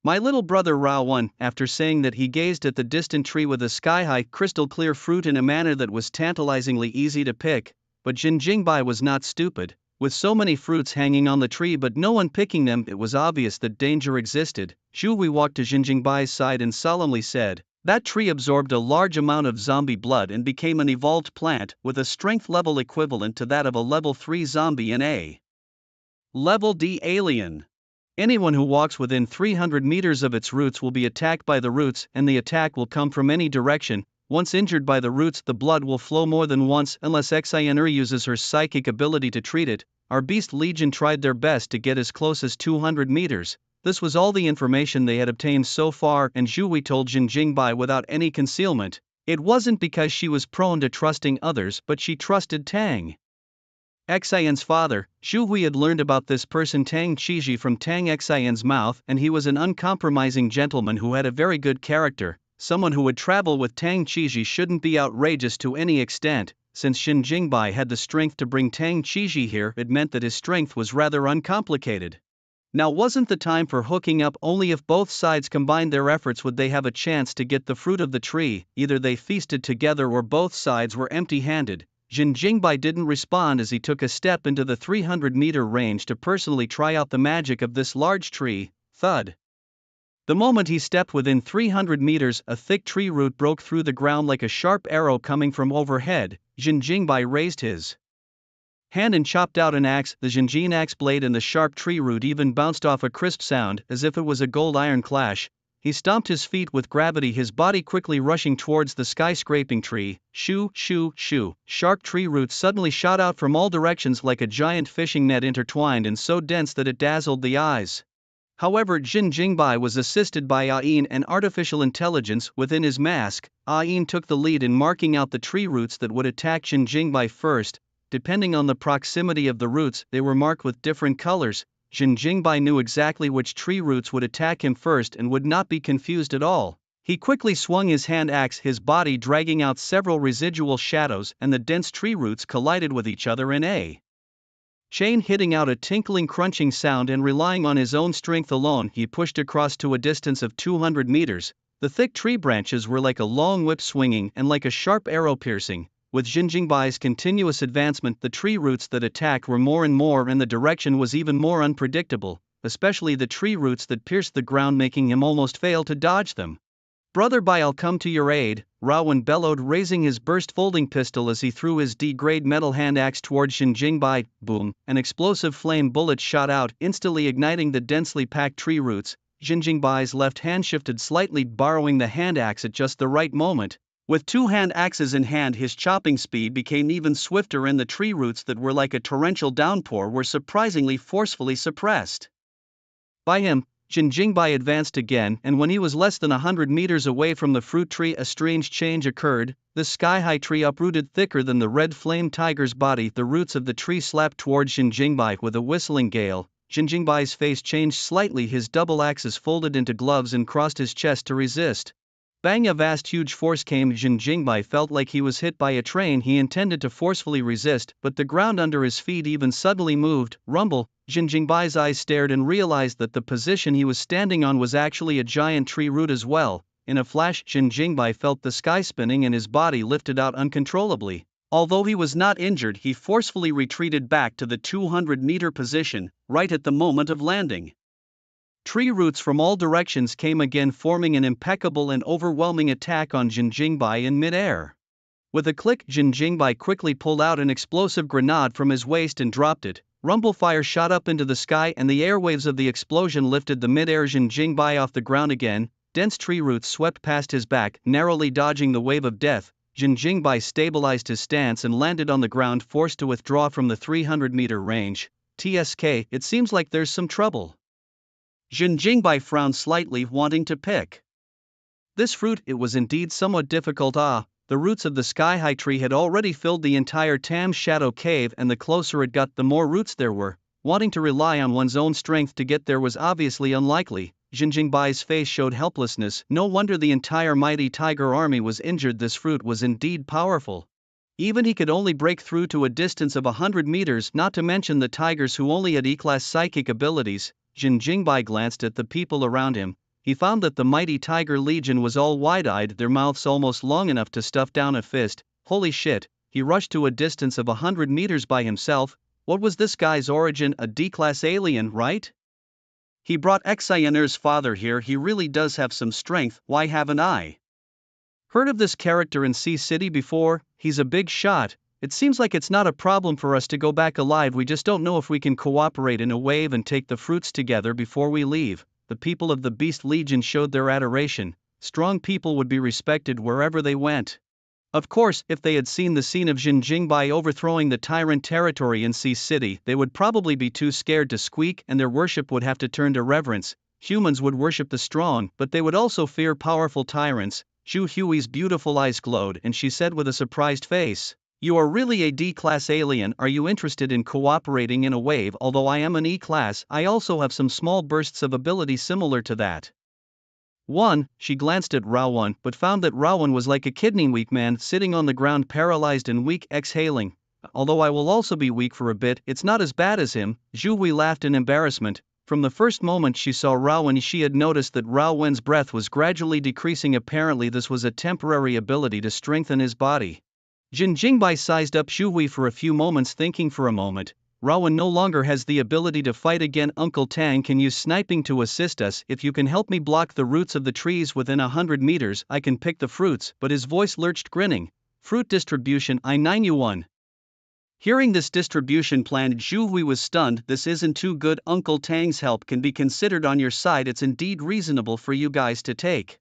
my little brother Rao Wan." After saying that, he gazed at the distant tree with a sky-high, crystal-clear fruit in a manner that was tantalizingly easy to pick. But Jin Jingbai was not stupid. With so many fruits hanging on the tree but no one picking them, it was obvious that danger existed. Zhu Hui walked to Jin Jingbai's side and solemnly said, "That tree absorbed a large amount of zombie blood and became an evolved plant, with a strength level equivalent to that of a level 3 zombie and a level D alien. Anyone who walks within 300 meters of its roots will be attacked by the roots, and the attack will come from any direction. Once injured by the roots, the blood will flow more than once unless Xian'er uses her psychic ability to treat it. Our Beast Legion tried their best to get as close as 200 meters. This was all the information they had obtained so far, and Zhu Hui told Jin Jingbai without any concealment. It wasn't because she was prone to trusting others, but she trusted Tang Xian's father. Zhu Hui had learned about this person Tang Qiji from Tang Xian's mouth, and he was an uncompromising gentleman who had a very good character. Someone who would travel with Tang Qiji shouldn't be outrageous to any extent. Since Xin Jingbai had the strength to bring Tang Qiji here, it meant that his strength was rather uncomplicated. Now wasn't the time for hooking up. Only if both sides combined their efforts would they have a chance to get the fruit of the tree. Either they feasted together or both sides were empty-handed. Jin Jingbai didn't respond as he took a step into the 300-meter range to personally try out the magic of this large tree. Thud. The moment he stepped within 300 meters, a thick tree root broke through the ground like a sharp arrow coming from overhead. Jin Jingbai raised his hand and chopped out an axe. The Jinjin axe blade and the sharp tree root even bounced off a crisp sound, as if it was a gold-iron clash. He stomped his feet with gravity, his body quickly rushing towards the skyscraping tree. Shoo, shoo, shoo. Sharp tree roots suddenly shot out from all directions like a giant fishing net, intertwined and so dense that it dazzled the eyes. However, Jin Jingbai was assisted by Ain, an artificial intelligence within his mask. Ain took the lead in marking out the tree roots that would attack Jin Jingbai first. Depending on the proximity of the roots, they were marked with different colors. Jin Jingbai knew exactly which tree roots would attack him first and would not be confused at all. He quickly swung his hand axe, his body dragging out several residual shadows, and the dense tree roots collided with each other in a chain, hitting out a tinkling crunching sound, and relying on his own strength alone, he pushed across to a distance of 200 meters. The thick tree branches were like a long whip swinging and like a sharp arrow piercing. With Jin Jingbai's continuous advancement, the tree roots that attacked were more and more, and the direction was even more unpredictable, especially the tree roots that pierced the ground, making him almost fail to dodge them. "Brother Bai, I'll come to your aid," Rowan bellowed, raising his burst-folding pistol as he threw his D-grade metal hand axe towards Jin Jingbai. Boom! An explosive flame bullet shot out, instantly igniting the densely packed tree roots. Jin Jingbai's left hand shifted slightly, borrowing the hand axe at just the right moment. With two hand axes in hand, his chopping speed became even swifter, and the tree roots that were like a torrential downpour were surprisingly forcefully suppressed by him. Jin Jingbai advanced again, and when he was less than 100 meters away from the fruit tree, a strange change occurred. The sky-high tree uprooted thicker than the red flame tiger's body. The roots of the tree slapped towards Jin Jingbai with a whistling gale. Jin Jingbai's face changed slightly, his double axes folded into gloves and crossed his chest to resist. Bang! A vast huge force came. Jin Jingbai felt like he was hit by a train. He intended to forcefully resist, but the ground under his feet even suddenly moved. Rumble! Jin Jingbai's eyes stared and realized that the position he was standing on was actually a giant tree root as well. In a flash, Jin Jingbai felt the sky spinning and his body lifted out uncontrollably. Although he was not injured, he forcefully retreated back to the 200-meter position, right at the moment of landing. Tree roots from all directions came again, forming an impeccable and overwhelming attack on Jin Jingbai in mid-air. With a click, Jin Jingbai quickly pulled out an explosive grenade from his waist and dropped it. Rumble fire shot up into the sky, and the airwaves of the explosion lifted the mid-air Jin Jingbai off the ground again. Dense tree roots swept past his back, narrowly dodging the wave of death. Jin Jingbai stabilized his stance and landed on the ground, forced to withdraw from the 300-meter range. TSK, it seems like there's some trouble. Jin Jingbai frowned slightly, wanting to pick this fruit. It was indeed somewhat difficult. The roots of the sky-high tree had already filled the entire Tam Shadow Cave, and the closer it got, the more roots there were. Wanting to rely on one's own strength to get there was obviously unlikely. Jin Jingbai's face showed helplessness. No wonder the entire mighty tiger army was injured. This fruit was indeed powerful. Even he could only break through to a distance of 100 meters, not to mention the tigers who only had E-class psychic abilities. Jin Jingbai glanced at the people around him. He found that the mighty Tiger Legion was all wide-eyed, their mouths almost long enough to stuff down a fist. Holy shit! He rushed to a distance of 100 meters by himself. What was this guy's origin? A D-class alien, right? He brought Xioner's father here. He really does have some strength. Why haven't I heard of this character in Sea City before? He's a big shot. It seems like it's not a problem for us to go back alive. We just don't know if we can cooperate in a wave and take the fruits together before we leave. The people of the Beast Legion showed their adoration. Strong people would be respected wherever they went. Of course, if they had seen the scene of Jin Jingbai overthrowing the tyrant territory in Sea City, they would probably be too scared to squeak, and their worship would have to turn to reverence. Humans would worship the strong, but they would also fear powerful tyrants. Zhu Hui's beautiful eyes glowed, and she said with a surprised face, "You are really a D-class alien. Are you interested in cooperating in a wave? Although I am an E-class, I also have some small bursts of ability similar to that." One, she glanced at Rowan, but found that Rowan was like a kidney-weak man sitting on the ground, paralyzed and weak, exhaling. "Although I will also be weak for a bit, it's not as bad as him." Zhu Hui laughed in embarrassment. From the first moment she saw Rowan, she had noticed that Rowan's breath was gradually decreasing. Apparently this was a temporary ability to strengthen his body. Jin Jingbai sized up Zhu Hui for a few moments, thinking for a moment. Rowan no longer has the ability to fight again. Uncle Tang can use sniping to assist us. If you can help me block the roots of the trees within 100 meters, I can pick the fruits. But his voice lurched, grinning. "Fruit distribution, I 9 you one." Hearing this distribution plan, Zhu Hui was stunned. This isn't too good. Uncle Tang's help can be considered on your side. It's indeed reasonable for you guys to take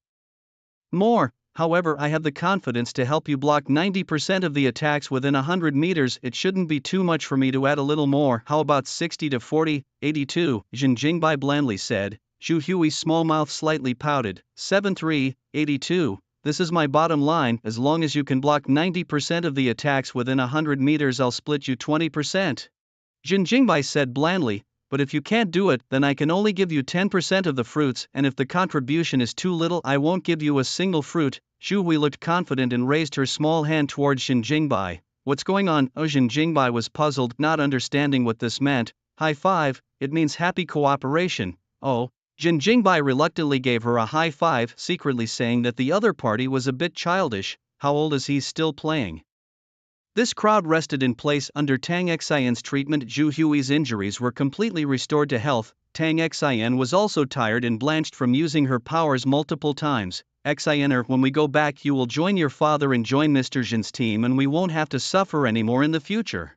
more. However, I have the confidence to help you block 90% of the attacks within 100 meters. It shouldn't be too much for me to add a little more. How about 60 to 40, 82? Jin Jingbai blandly said. Zhu Hui's small mouth slightly pouted. 73, 82. This is my bottom line. As long as you can block 90% of the attacks within 100 meters, I'll split you 20%. Jin Jingbai said blandly. But if you can't do it, then I can only give you 10% of the fruits, and if the contribution is too little, I won't give you a single fruit. Zhu Hui looked confident and raised her small hand towards Jin Jingbai. What's going on? Jin Jingbai was puzzled, not understanding what this meant. High five, it means happy cooperation. Oh. Jin Jingbai reluctantly gave her a high five, secretly saying that the other party was a bit childish. How old is he still playing? This crowd rested in place under Tang Xian's treatment. Zhu Hui's injuries were completely restored to health. Tang Xian was also tired and blanched from using her powers multiple times. Xianer, when we go back, you will join your father and join Mr. Jin's team, and we won't have to suffer anymore in the future.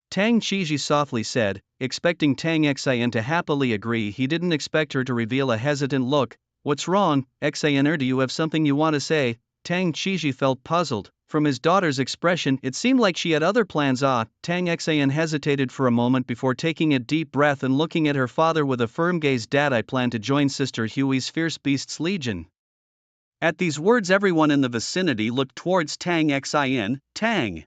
Tang Qiji softly said, expecting Tang Xian to happily agree. He didn't expect her to reveal a hesitant look. What's wrong, Xianer? Do you have something you want to say? Tang Qiji felt puzzled. From his daughter's expression, it seemed like she had other plans. Tang Xian hesitated for a moment before taking a deep breath and looking at her father with a firm gaze. Dad, I plan to join Sister Hui's Fierce Beasts Legion. At these words, everyone in the vicinity looked towards Tang Xian. Tang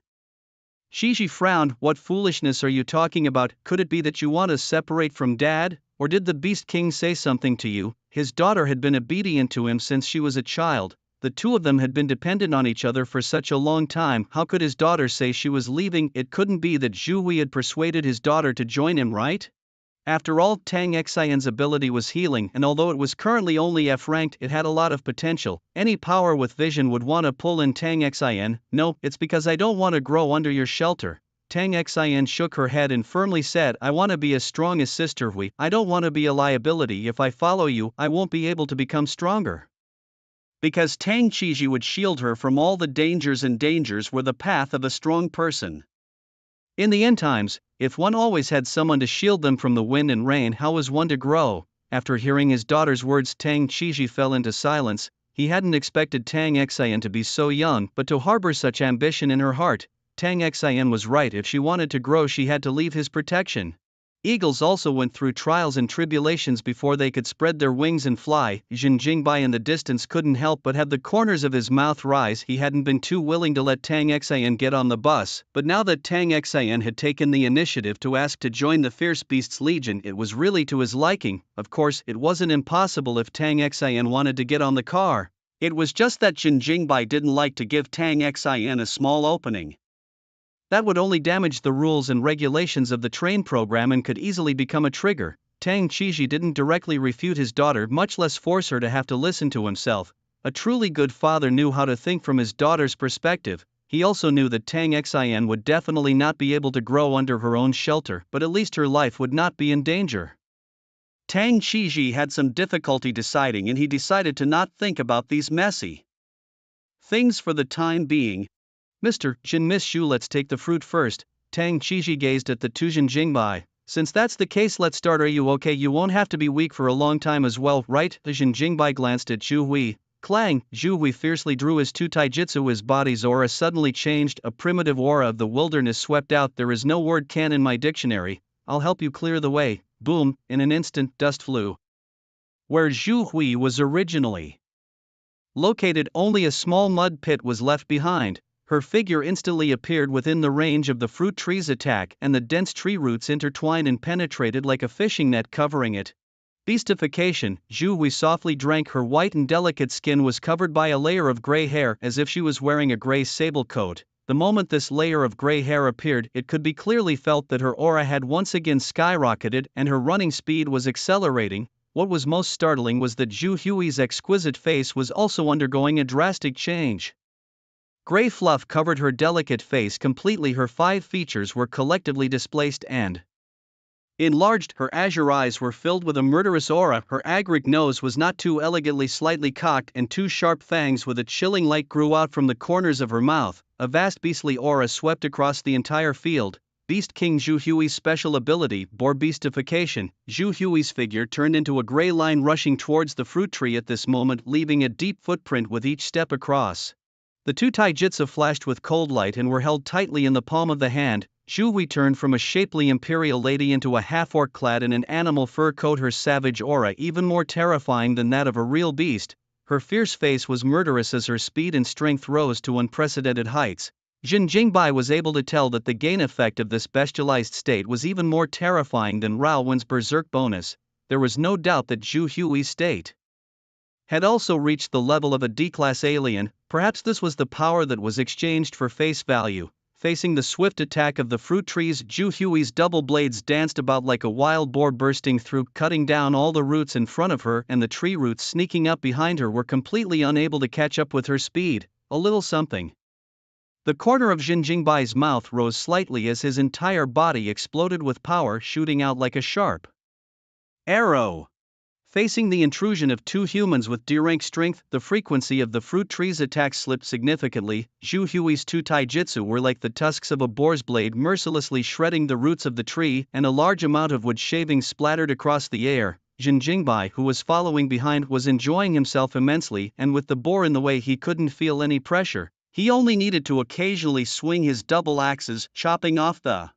Qiji frowned. What foolishness are you talking about? Could it be that you want to separate from Dad? Or did the Beast King say something to you? His daughter had been obedient to him since she was a child. The two of them had been dependent on each other for such a long time. How could his daughter say she was leaving? It couldn't be that Zhu Hui had persuaded his daughter to join him, right? After all, Tang Xian's ability was healing, and although it was currently only F-ranked, it had a lot of potential. Any power with vision would want to pull in Tang Xian. No, it's because I don't want to grow under your shelter. Tang Xian shook her head and firmly said, I want to be as strong as Sister Hui. I don't want to be a liability. If I follow you, I won't be able to become stronger. Because Tang Qiji would shield her from all the dangers, and dangers were the path of a strong person. In the end times, if one always had someone to shield them from the wind and rain, how was one to grow? After hearing his daughter's words, Tang Qiji fell into silence. He hadn't expected Tang Xian to be so young, but to harbor such ambition in her heart. Tang Xian was right. If she wanted to grow, she had to leave his protection. Eagles also went through trials and tribulations before they could spread their wings and fly. Jin Jingbai in the distance couldn't help but have the corners of his mouth rise. He hadn't been too willing to let Tang Xian get on the bus, but now that Tang Xian had taken the initiative to ask to join the Fierce Beasts Legion, it was really to his liking. Of course, it wasn't impossible if Tang Xian wanted to get on the car. It was just that Jin Jingbai didn't like to give Tang Xian a small opening. That would only damage the rules and regulations of the train program and could easily become a trigger. Tang Qiji didn't directly refute his daughter, much less force her to have to listen to himself. A truly good father knew how to think from his daughter's perspective. He also knew that Tang Xian would definitely not be able to grow under her own shelter, but at least her life would not be in danger. Tang Qiji had some difficulty deciding, and he decided to not think about these messy things for the time being. Mr. Jin, Miss Shu, let's take the fruit first. Tang Qiji gazed at the two Jin Jingbai. Since that's the case, let's start. Are you okay? You won't have to be weak for a long time as well, right? The Jin Jingbai glanced at Zhu Hui. Clang! Zhu Hui fiercely drew his two taijutsu. His body's aura suddenly changed. A primitive aura of the wilderness swept out. There is no word can in my dictionary. I'll help you clear the way. Boom! In an instant, dust flew. Where Zhu Hui was originally located, only a small mud pit was left behind. Her figure instantly appeared within the range of the fruit tree's attack, and the dense tree roots intertwined and penetrated like a fishing net covering it. Beastification. Zhu Hui softly drank. Her white and delicate skin was covered by a layer of gray hair, as if she was wearing a gray sable coat. The moment this layer of gray hair appeared, it could be clearly felt that her aura had once again skyrocketed and her running speed was accelerating. What was most startling was that Zhu Hui's exquisite face was also undergoing a drastic change. Gray fluff covered her delicate face completely. Her 5 features were collectively displaced and enlarged. Her azure eyes were filled with a murderous aura. Her agric nose was not too elegantly slightly cocked, and 2 sharp fangs with a chilling light grew out from the corners of her mouth. A vast beastly aura swept across the entire field. Beast King Zhu Hui's special ability, Boar Beastification. Zhu Hui's figure turned into a gray line rushing towards the fruit tree at this moment, leaving a deep footprint with each step across. The two taijutsu flashed with cold light and were held tightly in the palm of the hand. Zhu Hui turned from a shapely imperial lady into a half-orc clad in an animal fur coat, her savage aura even more terrifying than that of a real beast. Her fierce face was murderous as her speed and strength rose to unprecedented heights. Jin Jingbai was able to tell that the gain effect of this bestialized state was even more terrifying than Rao Wen's berserk bonus. There was no doubt that Zhu Hui's state had also reached the level of a D-class alien. Perhaps this was the power that was exchanged for face value. Facing the swift attack of the fruit trees, Zhu Hui's double blades danced about like a wild boar, bursting through, cutting down all the roots in front of her, and the tree roots sneaking up behind her were completely unable to catch up with her speed. A little something. The corner of Jin Jingbai's mouth rose slightly as his entire body exploded with power, shooting out like a sharp arrow. Facing the intrusion of two humans with D-rank strength, the frequency of the fruit tree's attacks slipped significantly. Zhu Hui's two taijutsu were like the tusks of a boar's blade, mercilessly shredding the roots of the tree, and a large amount of wood shavings splattered across the air. Jin Jingbai, who was following behind, was enjoying himself immensely, and with the boar in the way he couldn't feel any pressure. He only needed to occasionally swing his double axes, chopping off the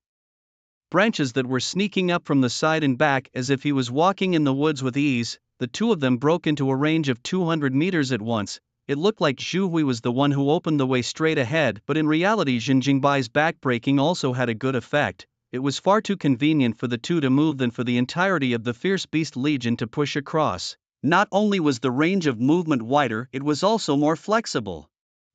branches that were sneaking up from the side and back as if he was walking in the woods with ease. The two of them broke into a range of 200 meters at once. It looked like Zhu Hui was the one who opened the way straight ahead, but in reality Jin Jingbai's backbreaking also had a good effect. It was far too convenient for the two to move than for the entirety of the Fierce Beast Legion to push across. Not only was the range of movement wider, it was also more flexible.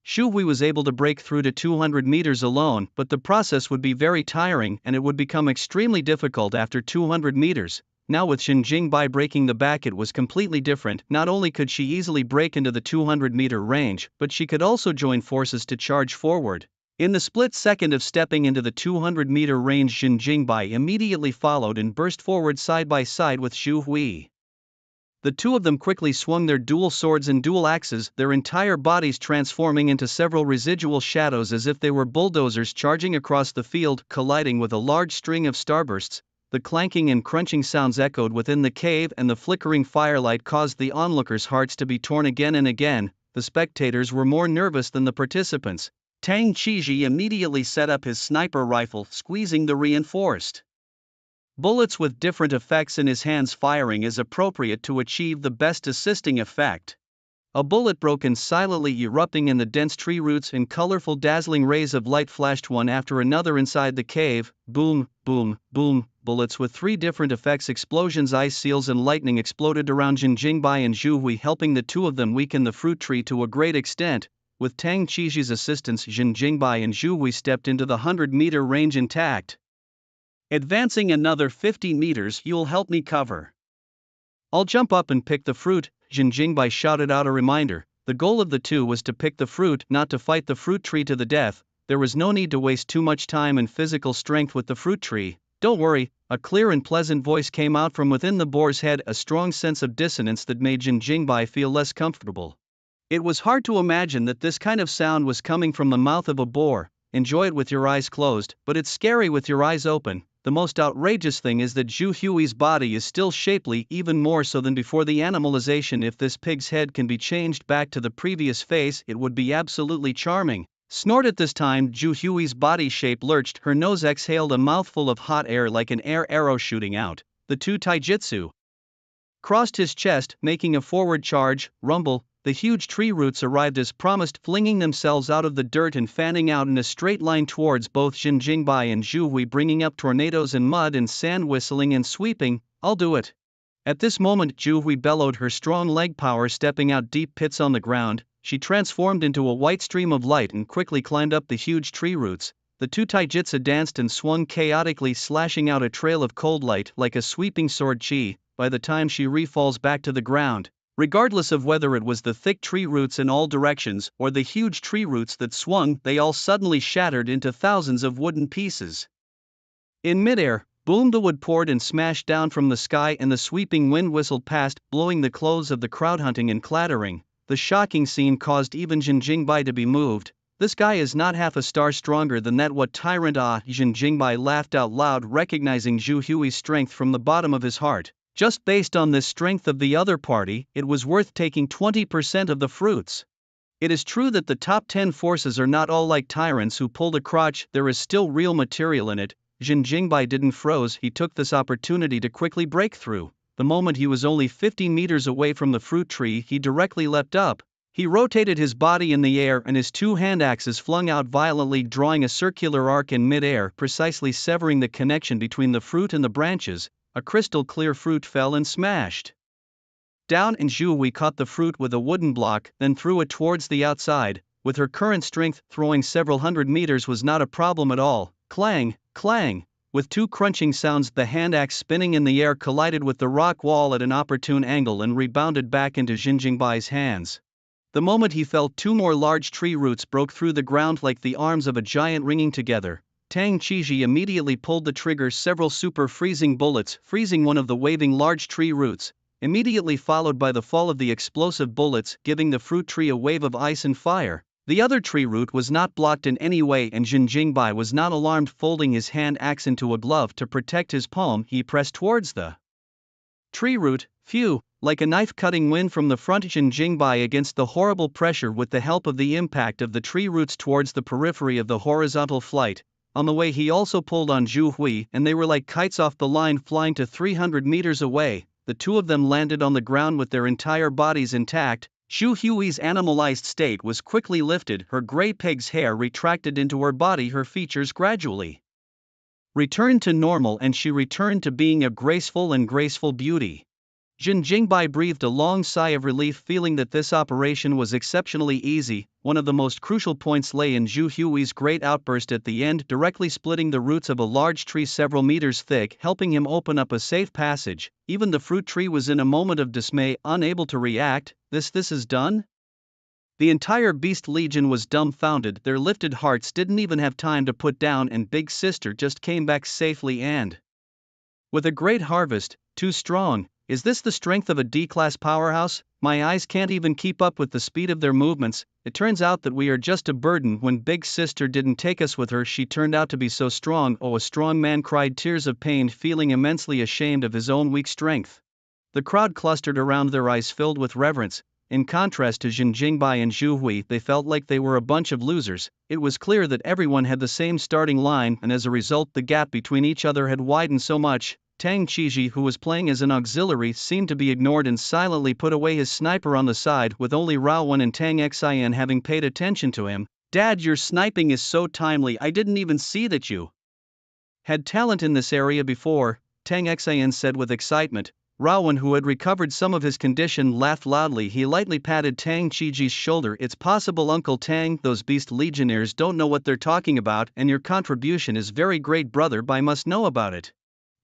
Zhu Hui was able to break through to 200 meters alone, but the process would be very tiring and it would become extremely difficult after 200 meters. Now with Jin Jingbai breaking the back, it was completely different. Not only could she easily break into the 200-meter range, but she could also join forces to charge forward. In the split second of stepping into the 200-meter range, Jin Jingbai immediately followed and burst forward side by side with Zhu Hui. The two of them quickly swung their dual swords and dual axes, their entire bodies transforming into several residual shadows as if they were bulldozers charging across the field, colliding with a large string of starbursts. The clanking and crunching sounds echoed within the cave, and the flickering firelight caused the onlookers' hearts to be torn again and again. The spectators were more nervous than the participants. Tang Qizhi immediately set up his sniper rifle, squeezing the reinforced bullets with different effects in his hands, firing as appropriate to achieve the best assisting effect. A bullet broke and silently erupting in the dense tree roots, and colorful dazzling rays of light flashed one after another inside the cave. Boom, boom, boom. Bullets with three different effects, explosions, ice seals and lightning exploded around Jin Jingbai and Zhu Hui, helping the two of them weaken the fruit tree to a great extent. With Tang Qizhi's assistance, Jin Jingbai and Zhu Hui stepped into the 100-meter range intact. Advancing another 50 meters, you'll help me cover. I'll jump up and pick the fruit, Jin Jingbai shouted out a reminder. The goal of the two was to pick the fruit, not to fight the fruit tree to the death. There was no need to waste too much time and physical strength with the fruit tree. Don't worry, a clear and pleasant voice came out from within the boar's head, a strong sense of dissonance that made Jin Jingbai feel less comfortable. It was hard to imagine that this kind of sound was coming from the mouth of a boar. Enjoy it with your eyes closed, but it's scary with your eyes open. The most outrageous thing is that Zhu Hui's body is still shapely, even more so than before the animalization. If this pig's head can be changed back to the previous face, it would be absolutely charming. Snort. At this time, Zhu Hui's body shape lurched, her nose exhaled a mouthful of hot air like an air arrow shooting out. The two taijutsu crossed his chest, making a forward charge. Rumble. The huge tree roots arrived as promised, flinging themselves out of the dirt and fanning out in a straight line towards both Jin Jingbai and Zhu Hui, bringing up tornadoes and mud and sand, whistling and sweeping. I'll do it. At this moment, Zhu Hui bellowed, her strong leg power stepping out deep pits on the ground. She transformed into a white stream of light and quickly climbed up the huge tree roots. The two taijutsu danced and swung chaotically, slashing out a trail of cold light like a sweeping sword chi. By the time she refalls back to the ground, regardless of whether it was the thick tree roots in all directions or the huge tree roots that swung, they all suddenly shattered into thousands of wooden pieces. In midair, boom, the wood poured and smashed down from the sky, and the sweeping wind whistled past, blowing the clothes of the crowd, hunting and clattering. The shocking scene caused even Jin Jingbai to be moved. This guy is not half a star stronger than that. What tyrant! Ah, Jin Jingbai laughed out loud, recognizing Zhu Hui's strength from the bottom of his heart. Just based on this strength of the other party, it was worth taking 20% of the fruits. It is true that the top 10 forces are not all like tyrants who pull the crotch, there is still real material in it. Jin Jingbai didn't froze, he took this opportunity to quickly break through. The moment he was only 15 meters away from the fruit tree, he directly leapt up. He rotated his body in the air and his two hand axes flung out violently, drawing a circular arc in mid-air, precisely severing the connection between the fruit and the branches. A crystal clear fruit fell and smashed down, and Zhu Hui caught the fruit with a wooden block, then threw it towards the outside. With her current strength, throwing several hundred meters was not a problem at all. Clang, clang. With two crunching sounds, the hand axe spinning in the air collided with the rock wall at an opportune angle and rebounded back into Jin Jingbai's hands. The moment he fell, two more large tree roots broke through the ground like the arms of a giant ringing together. Tang Qiji immediately pulled the trigger, several super freezing bullets, freezing one of the waving large tree roots, immediately followed by the fall of the explosive bullets, giving the fruit tree a wave of ice and fire. The other tree root was not blocked in any way, and Jin Jingbai was not alarmed. Folding his hand axe into a glove to protect his palm, he pressed towards the tree root. Phew! Like a knife cutting wind from the front, Jin Jingbai against the horrible pressure with the help of the impact of the tree roots towards the periphery of the horizontal flight. On the way he also pulled on Zhu Hui, and they were like kites off the line, flying to 300 meters away. The two of them landed on the ground with their entire bodies intact. Zhu Hui's animalized state was quickly lifted, her gray pig's hair retracted into her body, her features gradually returned to normal, and she returned to being a graceful beauty. Jin Jingbai breathed a long sigh of relief, feeling that this operation was exceptionally easy. One of the most crucial points lay in Zhu Hui's great outburst at the end, directly splitting the roots of a large tree several meters thick, helping him open up a safe passage. Even the fruit tree was in a moment of dismay, unable to react. This is done? The entire Beast Legion was dumbfounded, their lifted hearts didn't even have time to put down, and Big Sister just came back safely and with a great harvest. Too strong. Is this the strength of a D-class powerhouse? My eyes can't even keep up with the speed of their movements. It turns out that we are just a burden. When Big Sister didn't take us with her, she turned out to be so strong. Oh, a strong man cried tears of pain, feeling immensely ashamed of his own weak strength. The crowd clustered around, their eyes filled with reverence. In contrast to Jin Jingbai and Zhu Hui, they felt like they were a bunch of losers. It was clear that everyone had the same starting line, and as a result the gap between each other had widened so much. Tang Qiji, who was playing as an auxiliary, seemed to be ignored and silently put away his sniper on the side, with only Raowen and Tang Xian having paid attention to him. Dad, your sniping is so timely, I didn't even see that you had talent in this area before, Tang Xian said with excitement. Raowen, who had recovered some of his condition, laughed loudly. He lightly patted Tang Qiji's shoulder. It's possible, Uncle Tang, those Beast Legionnaires don't know what they're talking about, and your contribution is very great, brother, but I must know about it.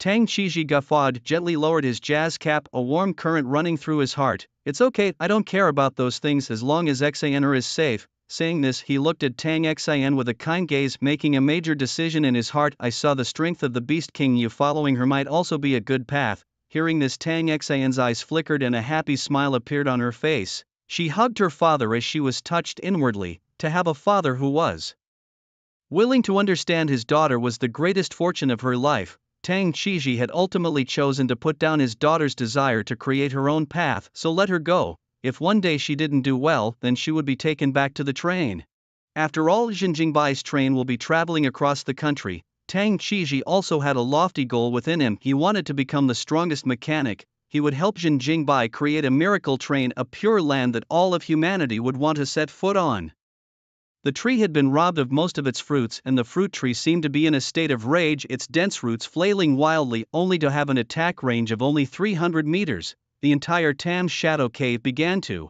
Tang Qiji guffawed, gently lowered his jazz cap, a warm current running through his heart. It's okay, I don't care about those things as long as Xianer is safe. Saying this, he looked at Tang Xian with a kind gaze, making a major decision in his heart. I saw the strength of the Beast King. You following her might also be a good path. Hearing this, Tang Xian's eyes flickered and a happy smile appeared on her face. She hugged her father as she was touched inwardly. To have a father who was willing to understand his daughter was the greatest fortune of her life. Tang Qiji had ultimately chosen to put down his daughter's desire to create her own path, so let her go. If one day she didn't do well, then she would be taken back to the train. After all, Jin Jingbai's train will be traveling across the country. Tang Qiji also had a lofty goal within him. He wanted to become the strongest mechanic. He would help Jin Jingbai create a miracle train, a pure land that all of humanity would want to set foot on. The tree had been robbed of most of its fruits, and the fruit tree seemed to be in a state of rage, its dense roots flailing wildly, only to have an attack range of only 300 meters. The entire Tam Shadow Cave began to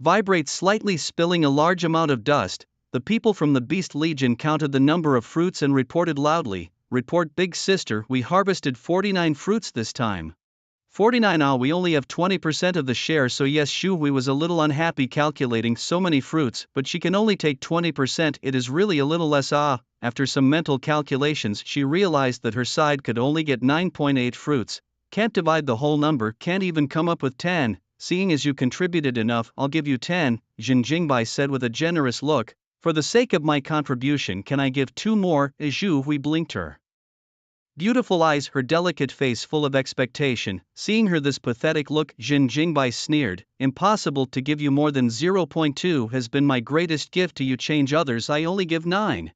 vibrate slightly, spilling a large amount of dust. The people from the Beast Legion counted the number of fruits and reported loudly. Report, Big Sister, we harvested 49 fruits this time. 49. Ah, we only have 20% of the share, so yes, Zhu Hui was a little unhappy calculating so many fruits, but she can only take 20%, it is really a little less. After some mental calculations, she realized that her side could only get 9.8 fruits. Can't divide the whole number, can't even come up with 10. Seeing as you contributed enough, I'll give you 10, Jin Jingbai said with a generous look. For the sake of my contribution, can I give 2 more? Zhu Hui blinked her beautiful eyes, her delicate face full of expectation. Seeing her this pathetic look, Jin Jingbai sneered, impossible to give you more than 0.2 has been my greatest gift to you. Change others, I only give 9.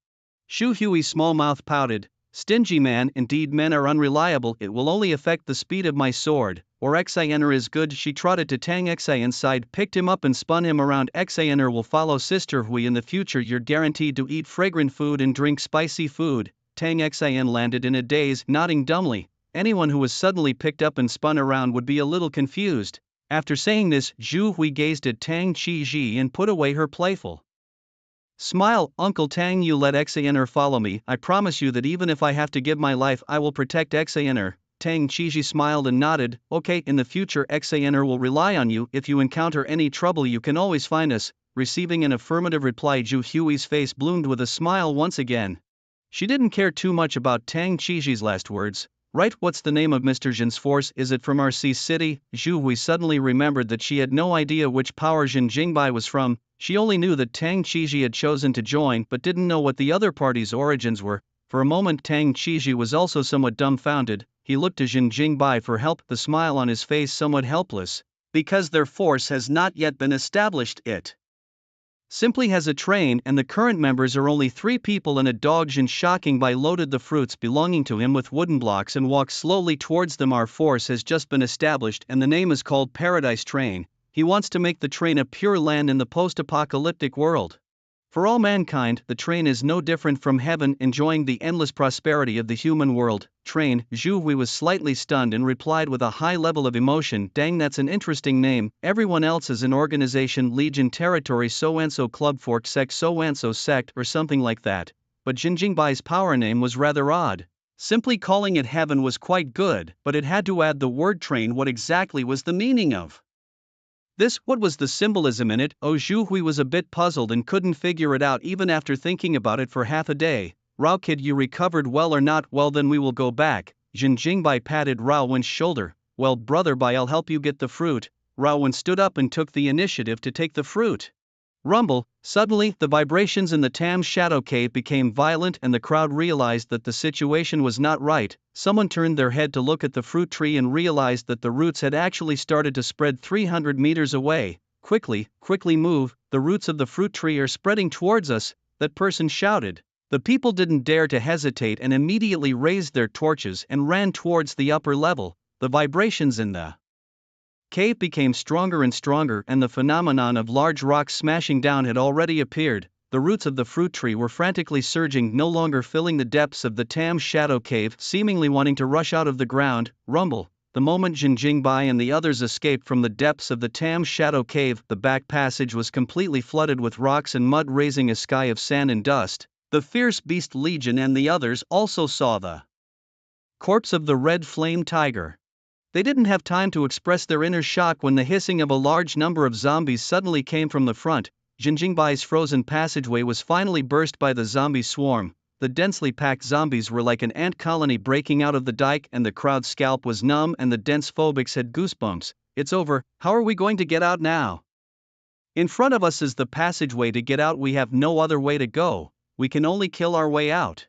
Shu Hui's small mouth pouted, stingy man, indeed men are unreliable. It will only affect the speed of my sword, or Xianer is good. She trotted to Tang Xian's side, picked him up and spun him around. Xianer will follow Sister Hui in the future. You're guaranteed to eat fragrant food and drink spicy food. Tang Xian landed in a daze, nodding dumbly. Anyone who was suddenly picked up and spun around would be a little confused. After saying this, Zhu Hui gazed at Tang Qizhi and put away her playful smile. Uncle Tang, you let Xianer follow me. I promise you that even if I have to give my life, I will protect Xianer. Tang Qizhi smiled and nodded. Okay, in the future Xianer will rely on you. If you encounter any trouble, you can always find us. Receiving an affirmative reply, Zhu Hui's face bloomed with a smile once again. She didn't care too much about Tang Qizhi's last words. Right, what's the name of Mr. Jin's force? Is it from RC City? Zhu Hui suddenly remembered that she had no idea which power Jin Jingbai was from. She only knew that Tang Qizhi had chosen to join but didn't know what the other party's origins were. For a moment Tang Qizhi was also somewhat dumbfounded. He looked to Jin Jingbai for help, the smile on his face somewhat helpless. Because their force has not yet been established, it simply has a train, and the current members are only 3 people and a dog. Jin Shocking loaded the fruits belonging to him with wooden blocks and walked slowly towards them. Our force has just been established and the name is called Paradise Train. He wants to make the train a pure land in the post-apocalyptic world. For all mankind, the train is no different from heaven, enjoying the endless prosperity of the human world. Train. Zhu Hui was slightly stunned and replied with a high level of emotion, dang, that's an interesting name. Everyone else is an organization, Legion Territory, so-and-so Club, Fork Sect, so-and-so Sect, or something like that. But Jin Jingbai's power name was rather odd. Simply calling it heaven was quite good, but it had to add the word train. What exactly was the meaning of this? What was the symbolism in it? Zhu Hui was a bit puzzled and couldn't figure it out even after thinking about it for half a day. Rao kid, you recovered well or not? Well then we will go back. Jin Jingbai patted Rao Wen's shoulder. Well brother Bai, I'll help you get the fruit. Rao Wen stood up and took the initiative to take the fruit. Rumble. Suddenly, the vibrations in the Tam's shadow cave became violent and the crowd realized that the situation was not right. Someone turned their head to look at the fruit tree and realized that the roots had actually started to spread 300 meters away. Quickly move, the roots of the fruit tree are spreading towards us, that person shouted. The people didn't dare to hesitate and immediately raised their torches and ran towards the upper level. The vibrations in the cave became stronger and stronger and the phenomenon of large rocks smashing down had already appeared. The roots of the fruit tree were frantically surging, no longer filling the depths of the Tam's shadow cave, seemingly wanting to rush out of the ground. Rumble. The moment Jin Jingbai and the others escaped from the depths of the Tam's shadow cave, the back passage was completely flooded with rocks and mud, raising a sky of sand and dust. The fierce beast Legion and the others also saw the corpse of the red flame tiger. They didn't have time to express their inner shock when the hissing of a large number of zombies suddenly came from the front. Jin Jingbai's frozen passageway was finally burst by the zombie swarm. The densely packed zombies were like an ant colony breaking out of the dike, and the crowd's scalp was numb and the dense phobics had goosebumps. It's over. How are we going to get out now? In front of us is the passageway. To get out we have no other way to go. We can only kill our way out.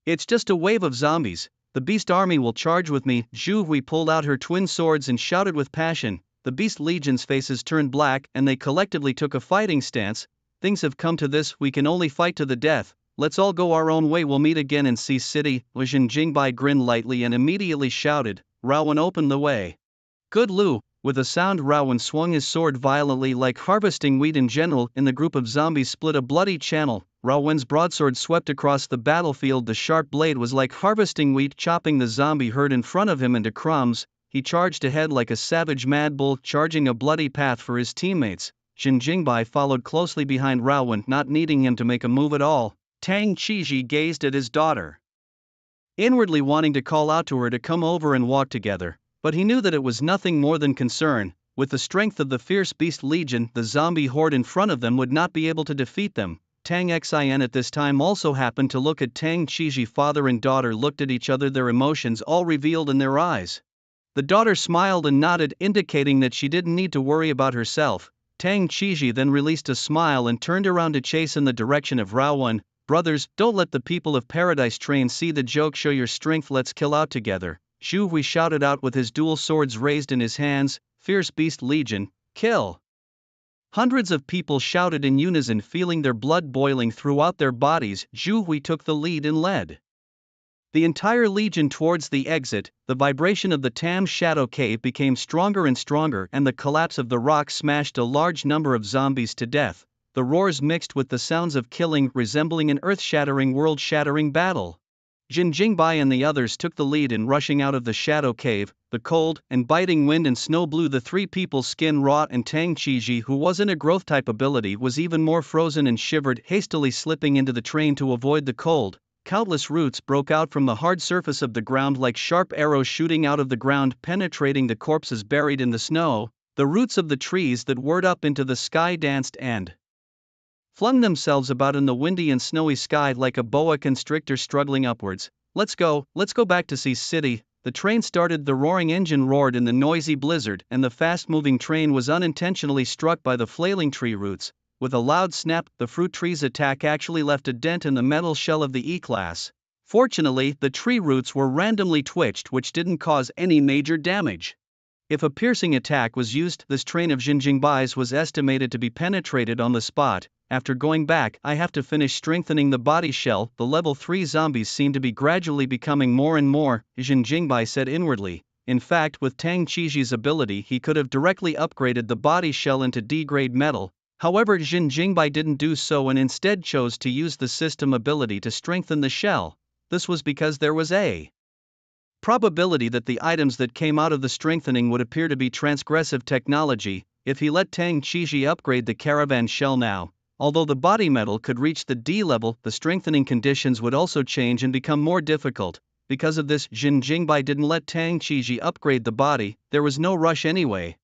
It's just a wave of zombies. The beast army will charge with me. Zhu Hui pulled out her twin swords and shouted with passion. The beast legion's faces turned black and they collectively took a fighting stance. Things have come to this, we can only fight to the death. Let's all go our own way. We'll meet again in Sea City. Jin Jingbai grinned lightly and immediately shouted. Rao Wen opened the way. Good Lu. With a sound, Rao Wen swung his sword violently, like harvesting wheat in general. In the group of zombies split a bloody channel. Rao Wen's broadsword swept across the battlefield. The sharp blade was like harvesting wheat, chopping the zombie herd in front of him into crumbs. He charged ahead like a savage mad bull, charging a bloody path for his teammates. Jin Jingbai followed closely behind Rao Wen, not needing him to make a move at all. Tang Qizhi gazed at his daughter, inwardly wanting to call out to her to come over and walk together, but he knew that it was nothing more than concern. With the strength of the fierce beast legion, the zombie horde in front of them would not be able to defeat them. Tang Xian at this time also happened to look at Tang Qizhi. Father and daughter looked at each other, their emotions all revealed in their eyes. The daughter smiled and nodded, indicating that she didn't need to worry about herself. Tang Qiji then released a smile and turned around to chase in the direction of Raowen. Brothers, don't let the people of Paradise Train see the joke, show your strength, let's kill out together. Zhu Hui shouted out with his dual swords raised in his hands, Fierce Beast Legion, kill! Hundreds of people shouted in unison, feeling their blood boiling throughout their bodies. Zhu Hui took the lead and led the entire legion towards the exit. The vibration of the Tam Shadow Cave became stronger and stronger, and the collapse of the rock smashed a large number of zombies to death. The roars mixed with the sounds of killing, resembling an earth-shattering, world-shattering battle. Jin Jingbai and the others took the lead in rushing out of the shadow cave. The cold and biting wind and snow blew the three people's skin raw, and Tang Qiji, who wasn't a growth-type ability, was even more frozen and shivered, hastily slipping into the train to avoid the cold. Countless roots broke out from the hard surface of the ground like sharp arrows shooting out of the ground, penetrating the corpses buried in the snow. The roots of the trees that whirred up into the sky danced and flung themselves about in the windy and snowy sky like a boa constrictor struggling upwards. Let's go back to Sea City. The train started, the roaring engine roared in the noisy blizzard, and the fast-moving train was unintentionally struck by the flailing tree roots. With a loud snap, the fruit tree's attack actually left a dent in the metal shell of the E-Class. Fortunately, the tree roots were randomly twitched, which didn't cause any major damage. If a piercing attack was used, this train of Jinjingbai's was estimated to be penetrated on the spot. After going back, I have to finish strengthening the body shell. The level 3 zombies seem to be gradually becoming more and more, Jin Jingbai said inwardly. In fact, with Tang Qiji's ability, he could have directly upgraded the body shell into D-grade metal. However, Jin Jingbai didn't do so and instead chose to use the system ability to strengthen the shell. This was because there was a probability that the items that came out of the strengthening would appear to be transgressive technology. If he let Tang Qiji upgrade the caravan shell now, although the body metal could reach the D level, the strengthening conditions would also change and become more difficult. Because of this, Jin Jingbai didn't let Tang Qiji upgrade the body. There was no rush anyway.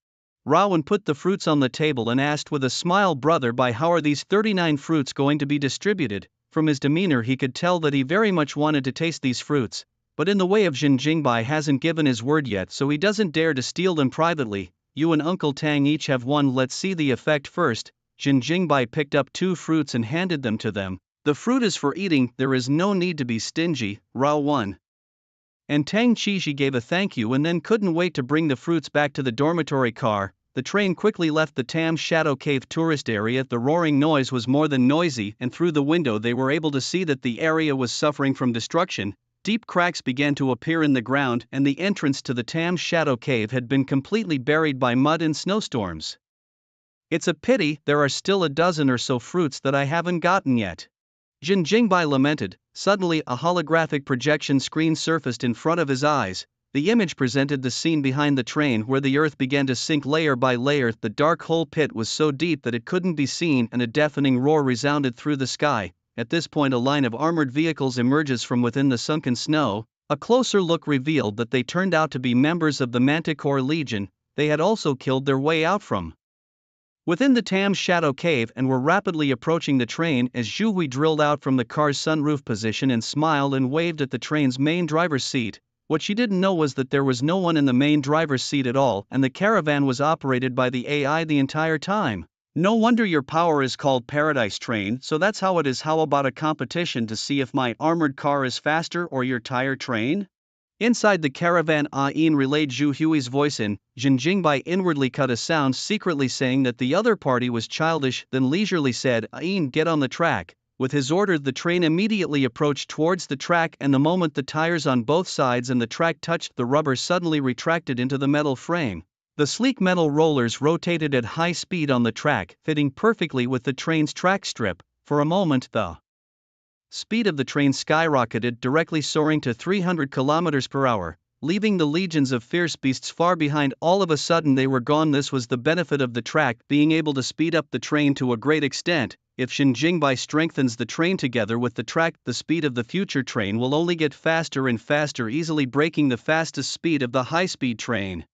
Raowen put the fruits on the table and asked with a smile, brother, by how are these 39 fruits going to be distributed? From his demeanor he could tell that he very much wanted to taste these fruits, but in the way of Jin Jingbai hasn't given his word yet, so he doesn't dare to steal them privately. You and Uncle Tang each have one, let's see the effect first. Jin Jingbai picked up 2 fruits and handed them to them. The fruit is for eating, there is no need to be stingy, Raowen and Tang Qiji gave a thank you and then couldn't wait to bring the fruits back to the dormitory car. The train quickly left the Tam Shadow Cave tourist area. The roaring noise was more than noisy, and through the window they were able to see that the area was suffering from destruction. Deep cracks began to appear in the ground, and the entrance to the Tam Shadow Cave had been completely buried by mud and snowstorms. It's a pity, there are still a dozen or so fruits that I haven't gotten yet, Jin Jingbai lamented. Suddenly a holographic projection screen surfaced in front of his eyes. The image presented the scene behind the train where the earth began to sink layer by layer. The dark hole pit was so deep that it couldn't be seen, and a deafening roar resounded through the sky. At this point a line of armored vehicles emerges from within the sunken snow. A closer look revealed that they turned out to be members of the Manticore Legion. They had also killed their way out from within the Tam Shadow Cave and were rapidly approaching the train as Zhu Hui drilled out from the car's sunroof position and smiled and waved at the train's main driver's seat. What she didn't know was that there was no one in the main driver's seat at all, and the caravan was operated by the AI the entire time. No wonder your power is called Paradise Train, so that's how it is. How about a competition to see if my armored car is faster or your tire train? Inside the caravan, Ain relayed Zhu Hui's voice in. Jin Jingbai inwardly cut a sound, secretly saying that the other party was childish, then leisurely said, Ain, get on the track. With his order, the train immediately approached towards the track, and the moment the tires on both sides and the track touched, the rubber suddenly retracted into the metal frame. The sleek metal rollers rotated at high speed on the track, fitting perfectly with the train's track strip. For a moment, the speed of the train skyrocketed, directly soaring to 300 kilometers per hour, leaving the legions of fierce beasts far behind. All of a sudden they were gone. This was the benefit of the track, being able to speed up the train to a great extent. If Jin Jingbai strengthens the train together with the track, the speed of the future train will only get faster and faster, easily breaking the fastest speed of the high-speed train.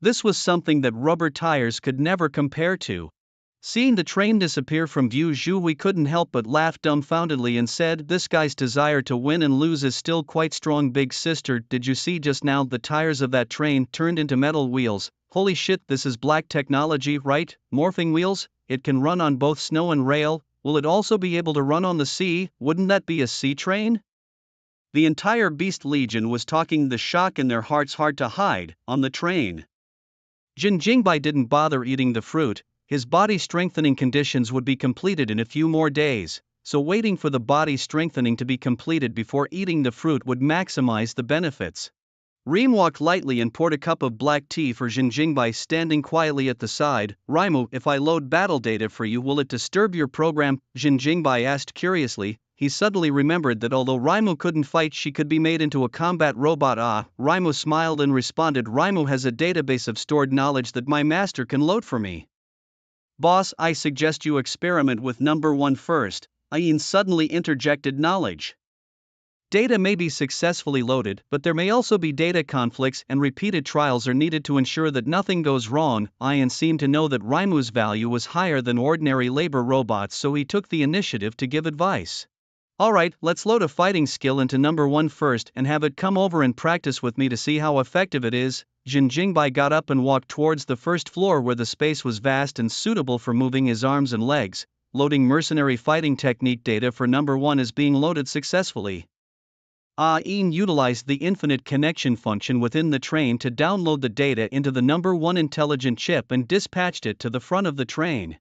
This was something that rubber tires could never compare to. Seeing the train disappear from view, Zhu Hui couldn't help but laugh dumbfoundedly and said, this guy's desire to win and lose is still quite strong. Big sister, did you see just now? The tires of that train turned into metal wheels. Holy shit, this is black technology, right? Morphing wheels? It can run on both snow and rail. Will it also be able to run on the sea? Wouldn't that be a sea train? The entire Beast Legion was talking, the shock in their hearts hard to hide, on the train. Jin Jingbai didn't bother eating the fruit. His body strengthening conditions would be completed in a few more days, so waiting for the body strengthening to be completed before eating the fruit would maximize the benefits. Reem walked lightly and poured a cup of black tea for Jin Jingbai, standing quietly at the side. Raimu, if I load battle data for you, will it disturb your program? Jin Jingbai asked curiously. He suddenly remembered that although Raimu couldn't fight, she could be made into a combat robot. Raimu smiled and responded, Raimu has a database of stored knowledge that my master can load for me. Boss, I suggest you experiment with number 1 first, Ayin suddenly interjected. Knowledge data may be successfully loaded, but there may also be data conflicts, and repeated trials are needed to ensure that nothing goes wrong. Ayin seemed to know that Raimu's value was higher than ordinary labor robots, so he took the initiative to give advice. Alright, let's load a fighting skill into number 1 first and have it come over and practice with me to see how effective it is. Jin Jingbai got up and walked towards the first floor where the space was vast and suitable for moving his arms and legs. Loading mercenary fighting technique data for number 1 is being loaded successfully. Ayin utilized the infinite connection function within the train to download the data into the number 1 intelligent chip and dispatched it to the front of the train.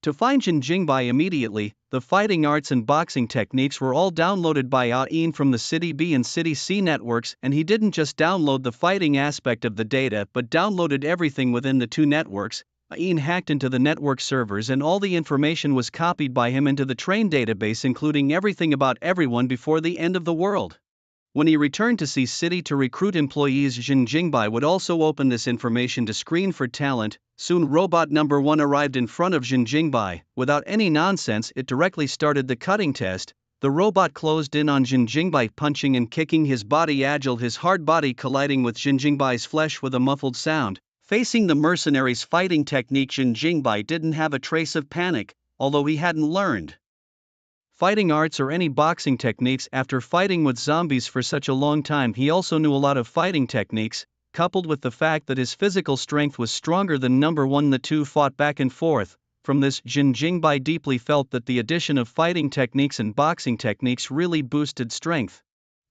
To find Jin Jingbai immediately, the fighting arts and boxing techniques were all downloaded by Ayin from the City B and City C networks, and he didn't just download the fighting aspect of the data but downloaded everything within the two networks. Ayin hacked into the network servers and all the information was copied by him into the train database, including everything about everyone before the end of the world. When he returned to C City to recruit employees, Jin Jingbai would also open this information to screen for talent. Soon robot number 1 arrived in front of Jin Jingbai. Without any nonsense, it directly started the cutting test. The robot closed in on Jin Jingbai, punching and kicking, his body agile, his hard body colliding with Jin Jingbai's flesh with a muffled sound. Facing the mercenaries' fighting technique, Jin Jingbai didn't have a trace of panic, although he hadn't learned fighting arts or any boxing techniques after fighting with zombies for such a long time. He also knew a lot of fighting techniques, coupled with the fact that his physical strength was stronger than number 1. The two fought back and forth. From this, Jin Jingbai deeply felt that the addition of fighting techniques and boxing techniques really boosted strength.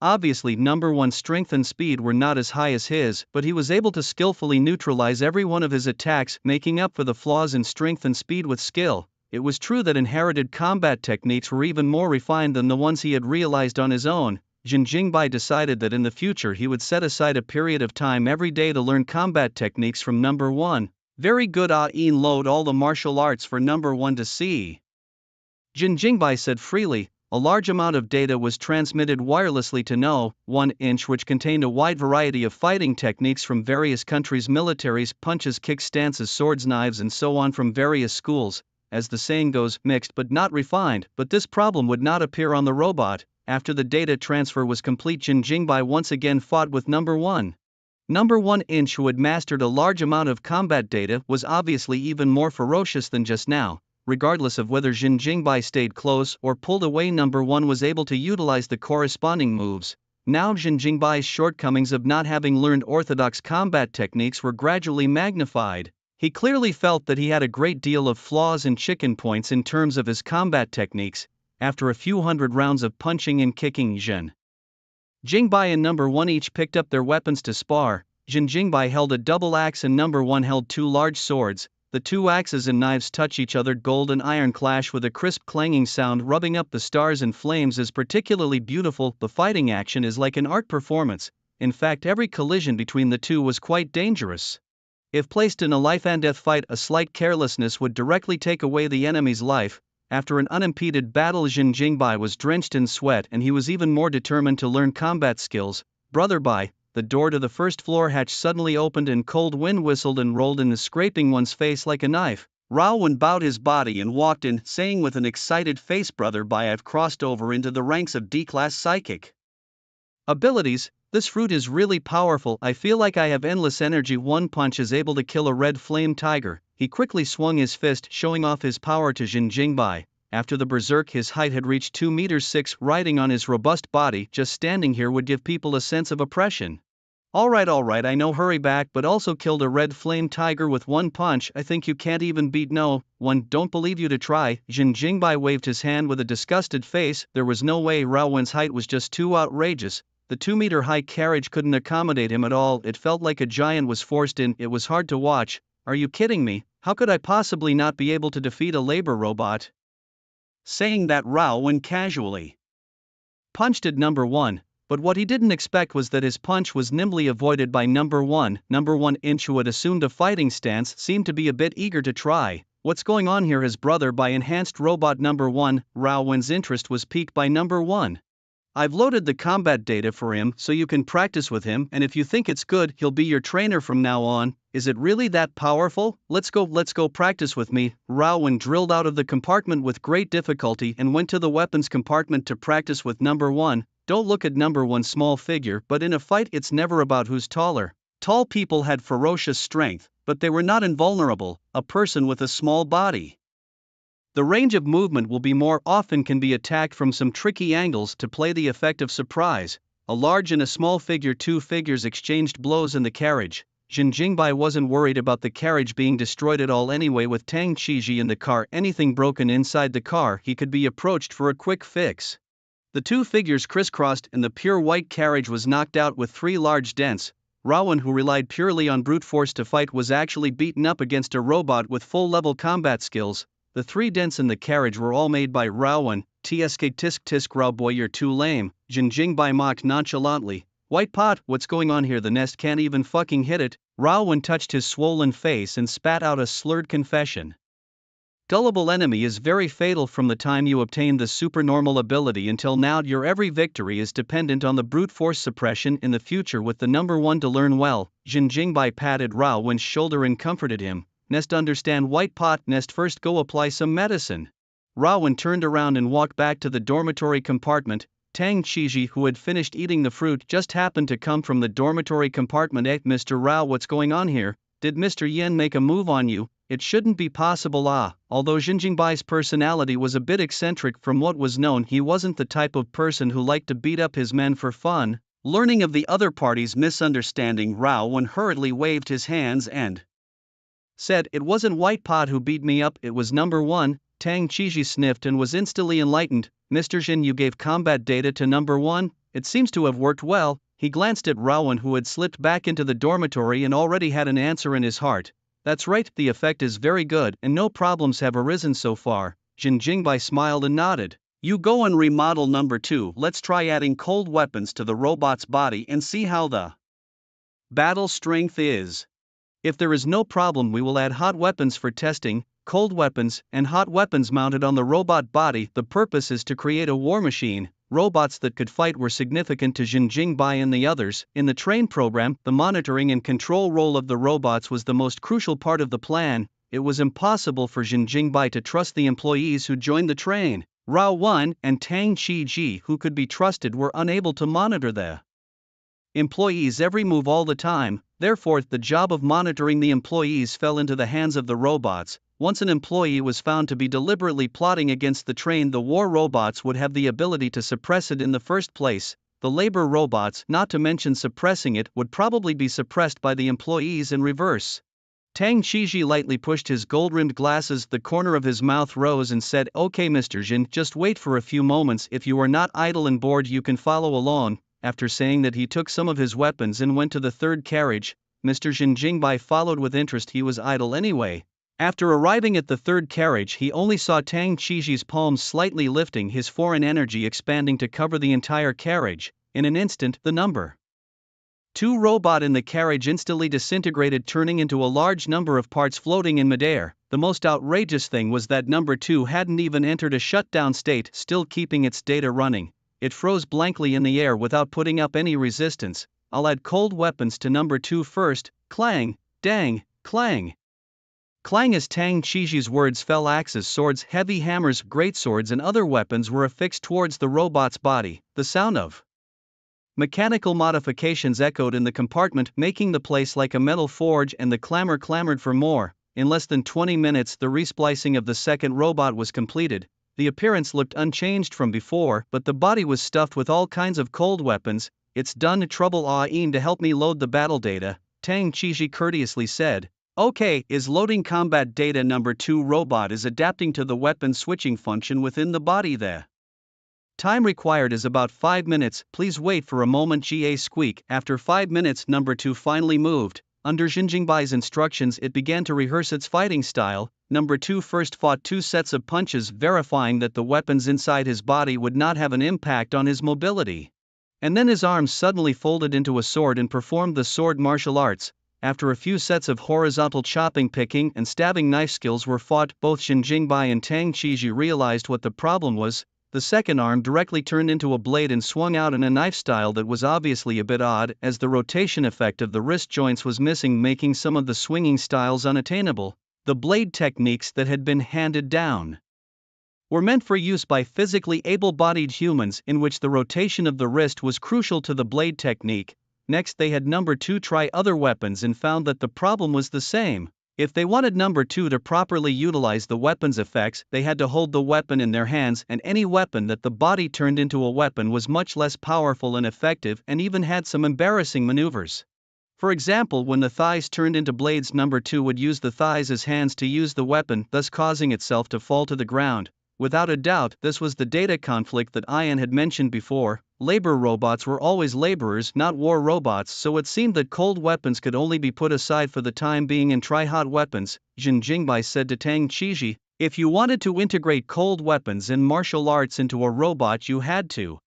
Obviously, number 1's strength and speed were not as high as his, but he was able to skillfully neutralize every one of his attacks, making up for the flaws in strength and speed with skill. It was true that inherited combat techniques were even more refined than the ones he had realized on his own. Jin Jingbai decided that in the future he would set aside a period of time every day to learn combat techniques from number 1. Very good. Ayin, load all the martial arts for number 1 to see. Jin Jingbai said freely. A large amount of data was transmitted wirelessly to No. 1 inch, which contained a wide variety of fighting techniques from various countries' militaries, punches, kicks, stances, swords, knives and so on from various schools. As the saying goes, mixed but not refined. But this problem would not appear on the robot. After the data transfer was complete, Jin Jingbai once again fought with number 1. Number 1 inch, who had mastered a large amount of combat data, was obviously even more ferocious than just now. Regardless of whether Jin Jingbai stayed close or pulled away, number 1 was able to utilize the corresponding moves. Now Jin Jingbai's shortcomings of not having learned orthodox combat techniques were gradually magnified. He clearly felt that he had a great deal of flaws and chicken points in terms of his combat techniques. After a few hundred rounds of punching and kicking, Jin Jingbai and number 1 each picked up their weapons to spar. Jin Jingbai held a double axe and number 1 held 2 large swords. The 2 axes and knives touch each other. Gold and iron clash with a crisp clanging sound, rubbing up the stars and flames is particularly beautiful. The fighting action is like an art performance. In fact, every collision between the two was quite dangerous. If placed in a life-and-death fight, a slight carelessness would directly take away the enemy's life. After an unimpeded battle, Jin Jingbai was drenched in sweat and he was even more determined to learn combat skills. Brother Bai, the door to the first floor hatch suddenly opened and cold wind whistled and rolled in, scraping one's face like a knife. Raowen bowed his body and walked in, saying with an excited face, Brother Bai, I've crossed over into the ranks of D-class psychic abilities. This fruit is really powerful. I feel like I have endless energy. One punch is able to kill a red flame tiger. He quickly swung his fist, showing off his power to Jin Jingbai. After the berserk, his height had reached 2 meters 6. Riding on his robust body, just standing here would give people a sense of oppression. Alright, I know, hurry back, but also killed a red flame tiger with one punch. I think you can't even beat no one, don't believe you to try. Jin Jingbai waved his hand with a disgusted face. There was no way. Rao Wen's height was just too outrageous. The 2-meter high carriage couldn't accommodate him at all. It felt like a giant was forced in. It was hard to watch. Are you kidding me? How could I possibly not be able to defeat a labor robot? Saying that, Rao Wen casually punched at number 1. But what he didn't expect was that his punch was nimbly avoided by number 1. Number 1 inch, who had assumed a fighting stance, seemed to be a bit eager to try. What's going on here? His brother by enhanced robot number 1. Rao Wen's interest was piqued by number 1. I've loaded the combat data for him so you can practice with him, and if you think it's good, he'll be your trainer from now on. Is it really that powerful? Let's go practice with me. Rao Wen drilled out of the compartment with great difficulty and went to the weapons compartment to practice with number 1. Don't look at number 1's small figure, but in a fight it's never about who's taller. Tall people had ferocious strength, but they were not invulnerable. A person with a small body, the range of movement will be more often, can be attacked from some tricky angles to play the effect of surprise. A large and a small figure, 2 figures exchanged blows in the carriage. Jin Jingbai wasn't worried about the carriage being destroyed at all anyway. With Tang Qiji in the car, anything broken inside the car, he could be approached for a quick fix. The 2 figures crisscrossed and the pure white carriage was knocked out with 3 large dents. Rao Wen, who relied purely on brute force to fight, was actually beaten up against a robot with full-level combat skills. The 3 dents in the carriage were all made by Rao Wen. Tsk tisk Rao boy, you're too lame, Jin Jingbai mocked nonchalantly. White pot, what's going on here? The nest can't even fucking hit it. Rao Wen touched his swollen face and spat out a slurred confession. Gullible enemy is very fatal. From the time you obtain the supernormal ability until now, your every victory is dependent on the brute force suppression in the future. With the number 1 to learn well, Jin Jingbai patted Rao Wen's shoulder and comforted him. Nest understand, white pot? Nest first go apply some medicine. Rao Wen turned around and walked back to the dormitory compartment. Tang Qiji, who had finished eating the fruit, just happened to come from the dormitory compartment. Mr. Rao, what's going on here? Did Mr. Yen make a move on you? It shouldn't be possible. Although Jin Jingbai's personality was a bit eccentric from what was known, he wasn't the type of person who liked to beat up his men for fun. Learning of the other party's misunderstanding, Rao Wen hurriedly waved his hands and said, "It wasn't White Pot who beat me up, it was number 1. Tang Qiji sniffed and was instantly enlightened. Mr. Jin, you gave combat data to number 1? It seems to have worked well. He glanced at Rao Wen, who had slipped back into the dormitory and already had an answer in his heart. That's right, the effect is very good and no problems have arisen so far. Jin Jingbai smiled and nodded. You go and remodel number 2. Let's try adding cold weapons to the robot's body and see how the battle strength is. If there is no problem, we will add hot weapons for testing, cold weapons and hot weapons mounted on the robot body. The purpose is to create a war machine. Robots that could fight were significant to Jin Jingbai and the others. In the train program, the monitoring and control role of the robots was the most crucial part of the plan. It was impossible for Jin Jingbai to trust the employees who joined the train. Rao Wen and Tang Qiji, who could be trusted, were unable to monitor the employees' every move all the time. Therefore, the job of monitoring the employees fell into the hands of the robots. Once an employee was found to be deliberately plotting against the train, the war robots would have the ability to suppress it in the first place. The labor robots, not to mention suppressing it, would probably be suppressed by the employees in reverse. Tang Qiji lightly pushed his gold-rimmed glasses. The corner of his mouth rose and said, "Okay, Mr. Jin, just wait for a few moments. If you are not idle and bored, you can follow along." After saying that, he took some of his weapons and went to the 3rd carriage. Mr. Jin Jingbai followed with interest. He was idle anyway. After arriving at the 3rd carriage, he only saw Tang Qiji's palms slightly lifting, his foreign energy expanding to cover the entire carriage. In an instant, the number 2 robot in the carriage instantly disintegrated, turning into a large number of parts floating in midair. The most outrageous thing was that number 2 hadn't even entered a shutdown state, still keeping its data running. It froze blankly in the air without putting up any resistance. I'll add cold weapons to number 2 first. Clang, dang, clang. Clang as Tang Qiji's words fell. Axes, swords, heavy hammers, greatswords and other weapons were affixed towards the robot's body. The sound of mechanical modifications echoed in the compartment, making the place like a metal forge, and the clamor clamored for more. In less than 20 minutes, the resplicing of the 2nd robot was completed. The appearance looked unchanged from before, but the body was stuffed with all kinds of cold weapons. it's done. Trouble Ain to help me load the battle data, Tang Chiji courteously said. Okay, is loading combat data. Number 2 robot is adapting to the weapon switching function within the body. The time required is about 5 minutes, please wait for a moment. GA squeak. After 5 minutes, number 2 finally moved. Under Xinjingbai's instructions, it began to rehearse its fighting style. Number 2 first fought 2 sets of punches, verifying that the weapons inside his body would not have an impact on his mobility. And then his arms suddenly folded into a sword and performed the sword martial arts. After a few sets of horizontal chopping, picking, and stabbing knife skills were fought, both Xinjingbai and Tang Chiji realized what the problem was. The second arm directly turned into a blade and swung out in a knife style that was obviously a bit odd, as the rotation effect of the wrist joints was missing, making some of the swinging styles unattainable. The blade techniques that had been handed down were meant for use by physically able-bodied humans, in which the rotation of the wrist was crucial to the blade technique. Next, they had number 2 try other weapons and found that the problem was the same. If they wanted number 2 to properly utilize the weapon's effects, they had to hold the weapon in their hands, and any weapon that the body turned into a weapon was much less powerful and effective, and even had some embarrassing maneuvers. For example, when the thighs turned into blades, number 2 would use the thighs as hands to use the weapon, thus causing itself to fall to the ground. Without a doubt, this was the data conflict that Ian had mentioned before. Labor robots were always laborers, not war robots, so it seemed that cold weapons could only be put aside for the time being and try hot weapons. Xinjingbai said to Tang Chiji, if you wanted to integrate cold weapons and martial arts into a robot, you had to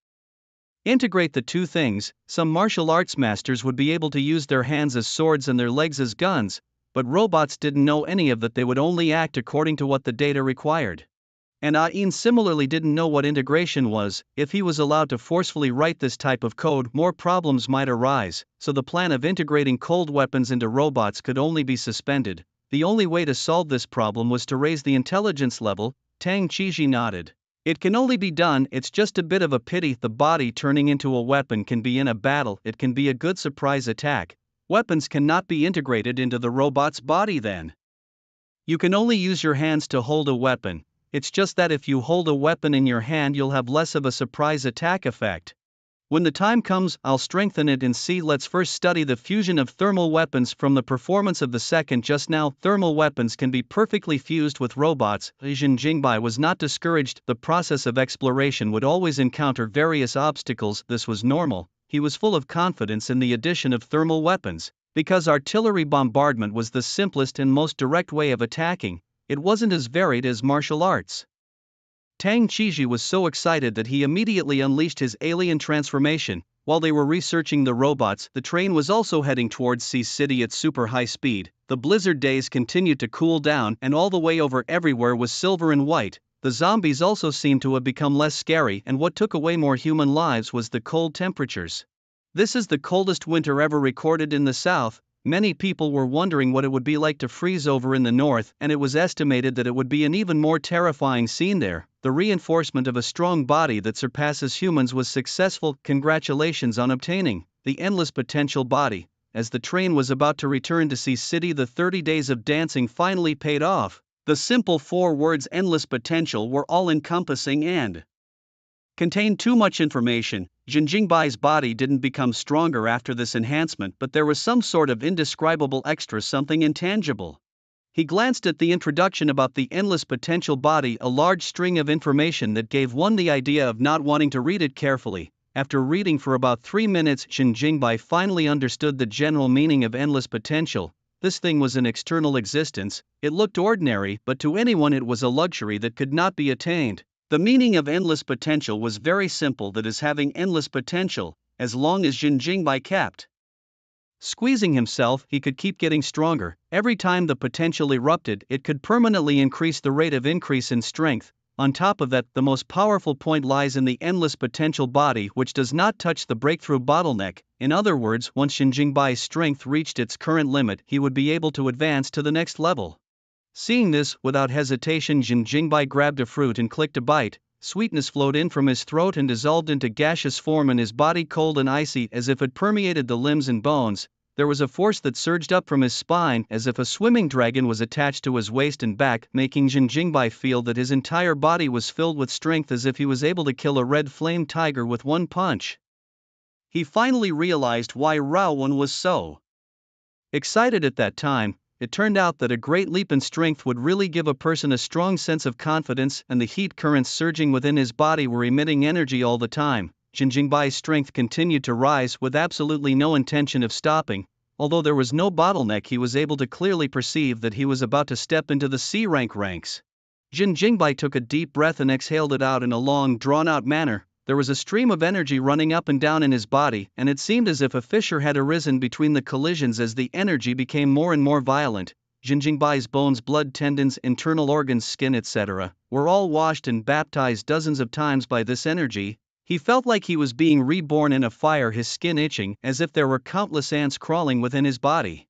integrate the two things. Some martial arts masters would be able to use their hands as swords and their legs as guns, but robots didn't know any of that. They would only act according to what the data required. And Ain similarly didn't know what integration was. If he was allowed to forcefully write this type of code, more problems might arise, so the plan of integrating cold weapons into robots could only be suspended. The only way to solve this problem was to raise the intelligence level. Tang Chiji nodded. It can only be done. It's just a bit of a pity the body turning into a weapon can be in a battle. It can be a good surprise attack. Weapons cannot be integrated into the robot's body then. You can only use your hands to hold a weapon. It's just that if you hold a weapon in your hand, you'll have less of a surprise attack effect. When the time comes, I'll strengthen it and see. Let's first study the fusion of thermal weapons from the performance of the second. Just now, thermal weapons can be perfectly fused with robots. Xinjingbai was not discouraged. The process of exploration would always encounter various obstacles. This was normal. He was full of confidence in the addition of thermal weapons, because artillery bombardment was the simplest and most direct way of attacking. It wasn't as varied as martial arts. Tang Chiji was so excited that he immediately unleashed his alien transformation. While they were researching the robots, the train was also heading towards Sea City at super high speed. The blizzard days continued to cool down, and all the way over everywhere was silver and white. The zombies also seemed to have become less scary, and what took away more human lives was the cold temperatures. This is the coldest winter ever recorded in the south. Many people were wondering what it would be like to freeze over in the north, and it was estimated that it would be an even more terrifying scene there. The reinforcement of a strong body that surpasses humans was successful. Congratulations on obtaining the endless potential body. As the train was about to return to Sea City, the 30 days of dancing finally paid off. The simple 4 words endless potential were all-encompassing and contained too much information. Xinjingbai's body didn't become stronger after this enhancement, but there was some sort of indescribable extra, something intangible. He glanced at the introduction about the endless potential body, a large string of information that gave one the idea of not wanting to read it carefully. After reading for about 3 minutes, Xinjingbai finally understood the general meaning of endless potential. This thing was an external existence. It looked ordinary, but to anyone it was a luxury that could not be attained. The meaning of endless potential was very simple, that is, having endless potential. As long as Xinjingbai kept squeezing himself, he could keep getting stronger. Every time the potential erupted, it could permanently increase the rate of increase in strength. On top of that, the most powerful point lies in the endless potential body, which does not touch the breakthrough bottleneck. In other words, once Xinjingbai's strength reached its current limit, he would be able to advance to the next level. Seeing this, without hesitation, Xinjingbai grabbed a fruit and clicked a bite. Sweetness flowed in from his throat and dissolved into gaseous form in his body, cold and icy as if it permeated the limbs and bones. There was a force that surged up from his spine, as if a swimming dragon was attached to his waist and back, making Xinjingbai feel that his entire body was filled with strength, as if he was able to kill a red flame tiger with one punch. He finally realized why Rawan was so excited at that time. It turned out that a great leap in strength would really give a person a strong sense of confidence, and the heat currents surging within his body were emitting energy all the time. Jinjingbai's strength continued to rise with absolutely no intention of stopping. Although there was no bottleneck, he was able to clearly perceive that he was about to step into the C-rank ranks. Jinjingbai took a deep breath and exhaled it out in a long, drawn-out manner. There was a stream of energy running up and down in his body, and it seemed as if a fissure had arisen between the collisions as the energy became more and more violent. Jinjingbai's bones, blood, tendons, internal organs, skin, etc., were all washed and baptized dozens of times by this energy. He felt like he was being reborn in a fire, his skin itching as if there were countless ants crawling within his body,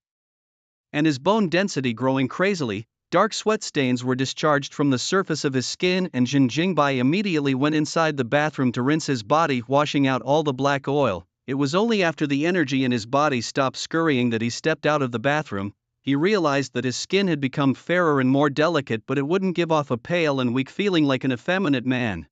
and his bone density growing crazily. Dark sweat stains were discharged from the surface of his skin, and Jinjingbai immediately went inside the bathroom to rinse his body, washing out all the black oil. It was only after the energy in his body stopped scurrying that he stepped out of the bathroom. He realized that his skin had become fairer and more delicate, but it wouldn't give off a pale and weak feeling like an effeminate man.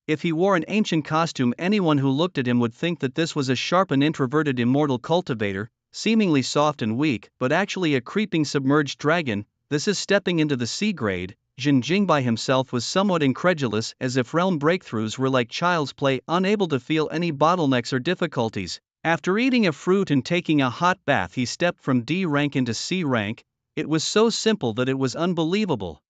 If he wore an ancient costume, anyone who looked at him would think that this was a sharp and introverted immortal cultivator, seemingly soft and weak, but actually a creeping submerged dragon. This is stepping into the C grade. Jinjingbai himself was somewhat incredulous, as if realm breakthroughs were like child's play, unable to feel any bottlenecks or difficulties. After eating a fruit and taking a hot bath, he stepped from D rank into C rank. It was so simple that it was unbelievable.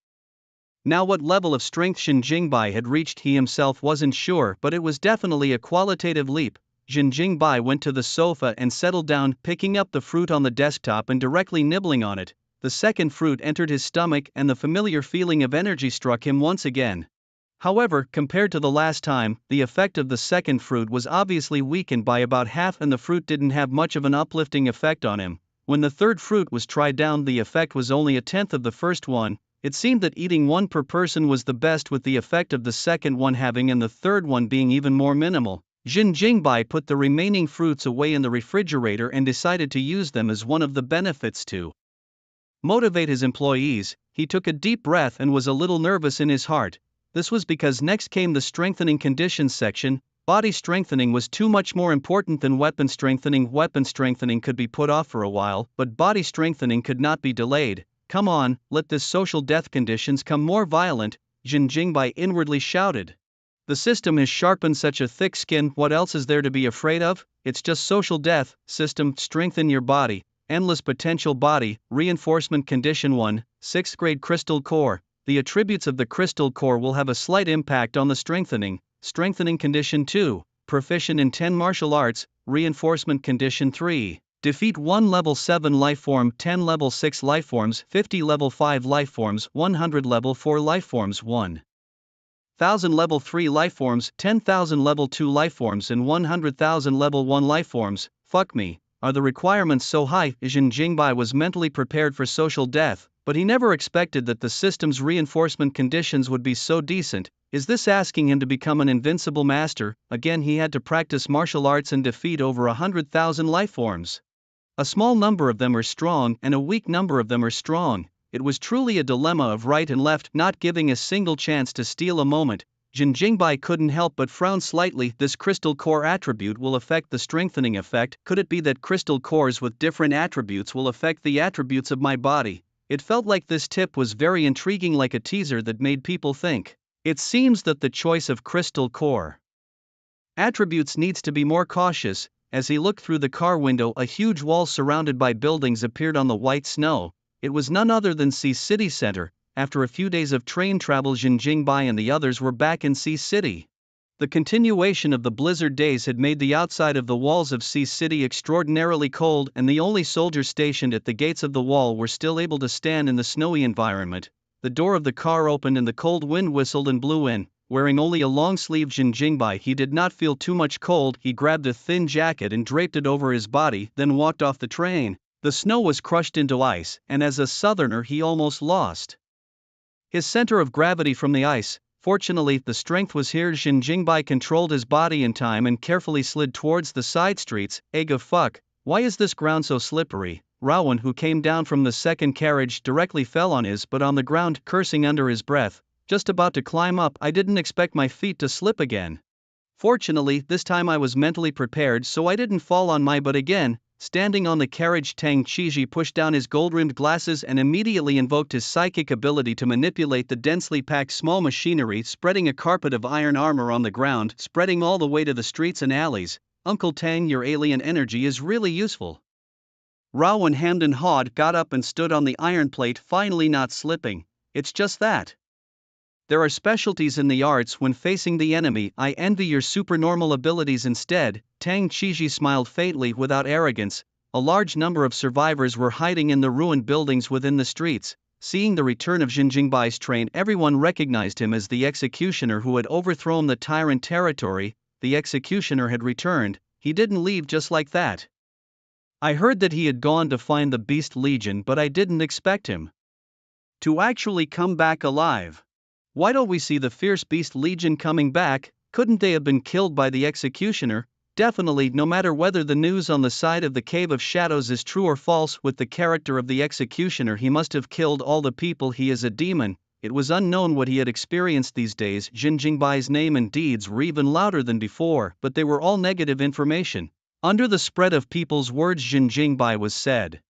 Now what level of strength Jinjingbai had reached he himself wasn't sure, but it was definitely a qualitative leap. Jinjingbai went to the sofa and settled down, picking up the fruit on the desktop and directly nibbling on it. The second fruit entered his stomach, and the familiar feeling of energy struck him once again. However, compared to the last time, the effect of the second fruit was obviously weakened by about half, and the fruit didn't have much of an uplifting effect on him. When the third fruit was tried down, the effect was only a tenth of the first one. It seemed that eating one per person was the best, with the effect of the second one having and the third one being even more minimal. Jinjingbai put the remaining fruits away in the refrigerator and decided to use them as one of the benefits to motivate his employees. He took a deep breath and was a little nervous in his heart. This was because next came the strengthening conditions section. Body strengthening was too much more important than weapon strengthening. Weapon strengthening could be put off for a while, but body strengthening could not be delayed. Come on, let this social death conditions come more violent, Jinjingbai inwardly shouted. The system has sharpened such a thick skin, what else is there to be afraid of? It's just social death. System, strengthen your body. Endless potential body, reinforcement condition 1, 6th grade crystal core. The attributes of the crystal core will have a slight impact on the strengthening. Strengthening condition 2, proficient in 10 martial arts. Reinforcement condition 3, defeat 1 level 7 lifeform, 10 level 6 lifeforms, 50 level 5 lifeforms, 100 level 4 lifeforms, 1,000 level 3 lifeforms, 10,000 level 2 lifeforms, and 100,000 level 1 lifeforms. Fuck me. Are the requirements so high? Jinjingbai was mentally prepared for social death, but he never expected that the system's reinforcement conditions would be so decent. Is this asking him to become an invincible master? Again, he had to practice martial arts and defeat over 100,000 lifeforms. A small number of them are strong, and a weak number of them are strong. It was truly a dilemma of right and left, not giving a single chance to steal a moment. Jinjingbai couldn't help but frown slightly. This crystal core attribute will affect the strengthening effect. Could it be that crystal cores with different attributes will affect the attributes of my body? It felt like this tip was very intriguing, like a teaser that made people think. It seems that the choice of crystal core attributes needs to be more cautious. As he looked through the car window, a huge wall surrounded by buildings appeared on the white snow. It was none other than Sea City Center. After a few days of train travel, Jinjingbai and the others were back in Sea City. The continuation of the blizzard days had made the outside of the walls of Sea City extraordinarily cold, and the only soldiers stationed at the gates of the wall were still able to stand in the snowy environment. The door of the car opened and the cold wind whistled and blew in. Wearing only a long-sleeved Jinjingbai, he did not feel too much cold. He grabbed a thin jacket and draped it over his body, then walked off the train. The snow was crushed into ice, and as a southerner he almost lost his center of gravity from the ice. Fortunately, the strength was here. Jinjingbai controlled his body in time and carefully slid towards the side streets. Egg of fuck, why is this ground so slippery? Rawan, who came down from the second carriage, directly fell on his butt on the ground, cursing under his breath. Just about to climb up, I didn't expect my feet to slip again. Fortunately, this time I was mentally prepared so I didn't fall on my butt again. Standing on the carriage, Tang Chiji pushed down his gold-rimmed glasses and immediately invoked his psychic ability to manipulate the densely packed small machinery, spreading a carpet of iron armor on the ground, spreading all the way to the streets and alleys. Uncle Tang, your alien energy is really useful. Rao and Hamdan Hod got up and stood on the iron plate, finally not slipping. It's just that. There are specialties in the arts when facing the enemy. I envy your supernormal abilities instead. Tang Chiji smiled faintly without arrogance. A large number of survivors were hiding in the ruined buildings within the streets. Seeing the return of Jinjingbai's train, everyone recognized him as the executioner who had overthrown the tyrant territory. The executioner had returned. He didn't leave just like that. I heard that he had gone to find the Beast Legion, but I didn't expect him to actually come back alive. Why don't we see the fierce Beast Legion coming back? Couldn't they have been killed by the executioner? Definitely, no matter whether the news on the side of the Cave of Shadows is true or false. With the character of the executioner, he must have killed all the people. He is a demon. It was unknown what he had experienced these days. Jinjingbai's name and deeds were even louder than before, but they were all negative information. Under the spread of people's words, Jinjingbai was said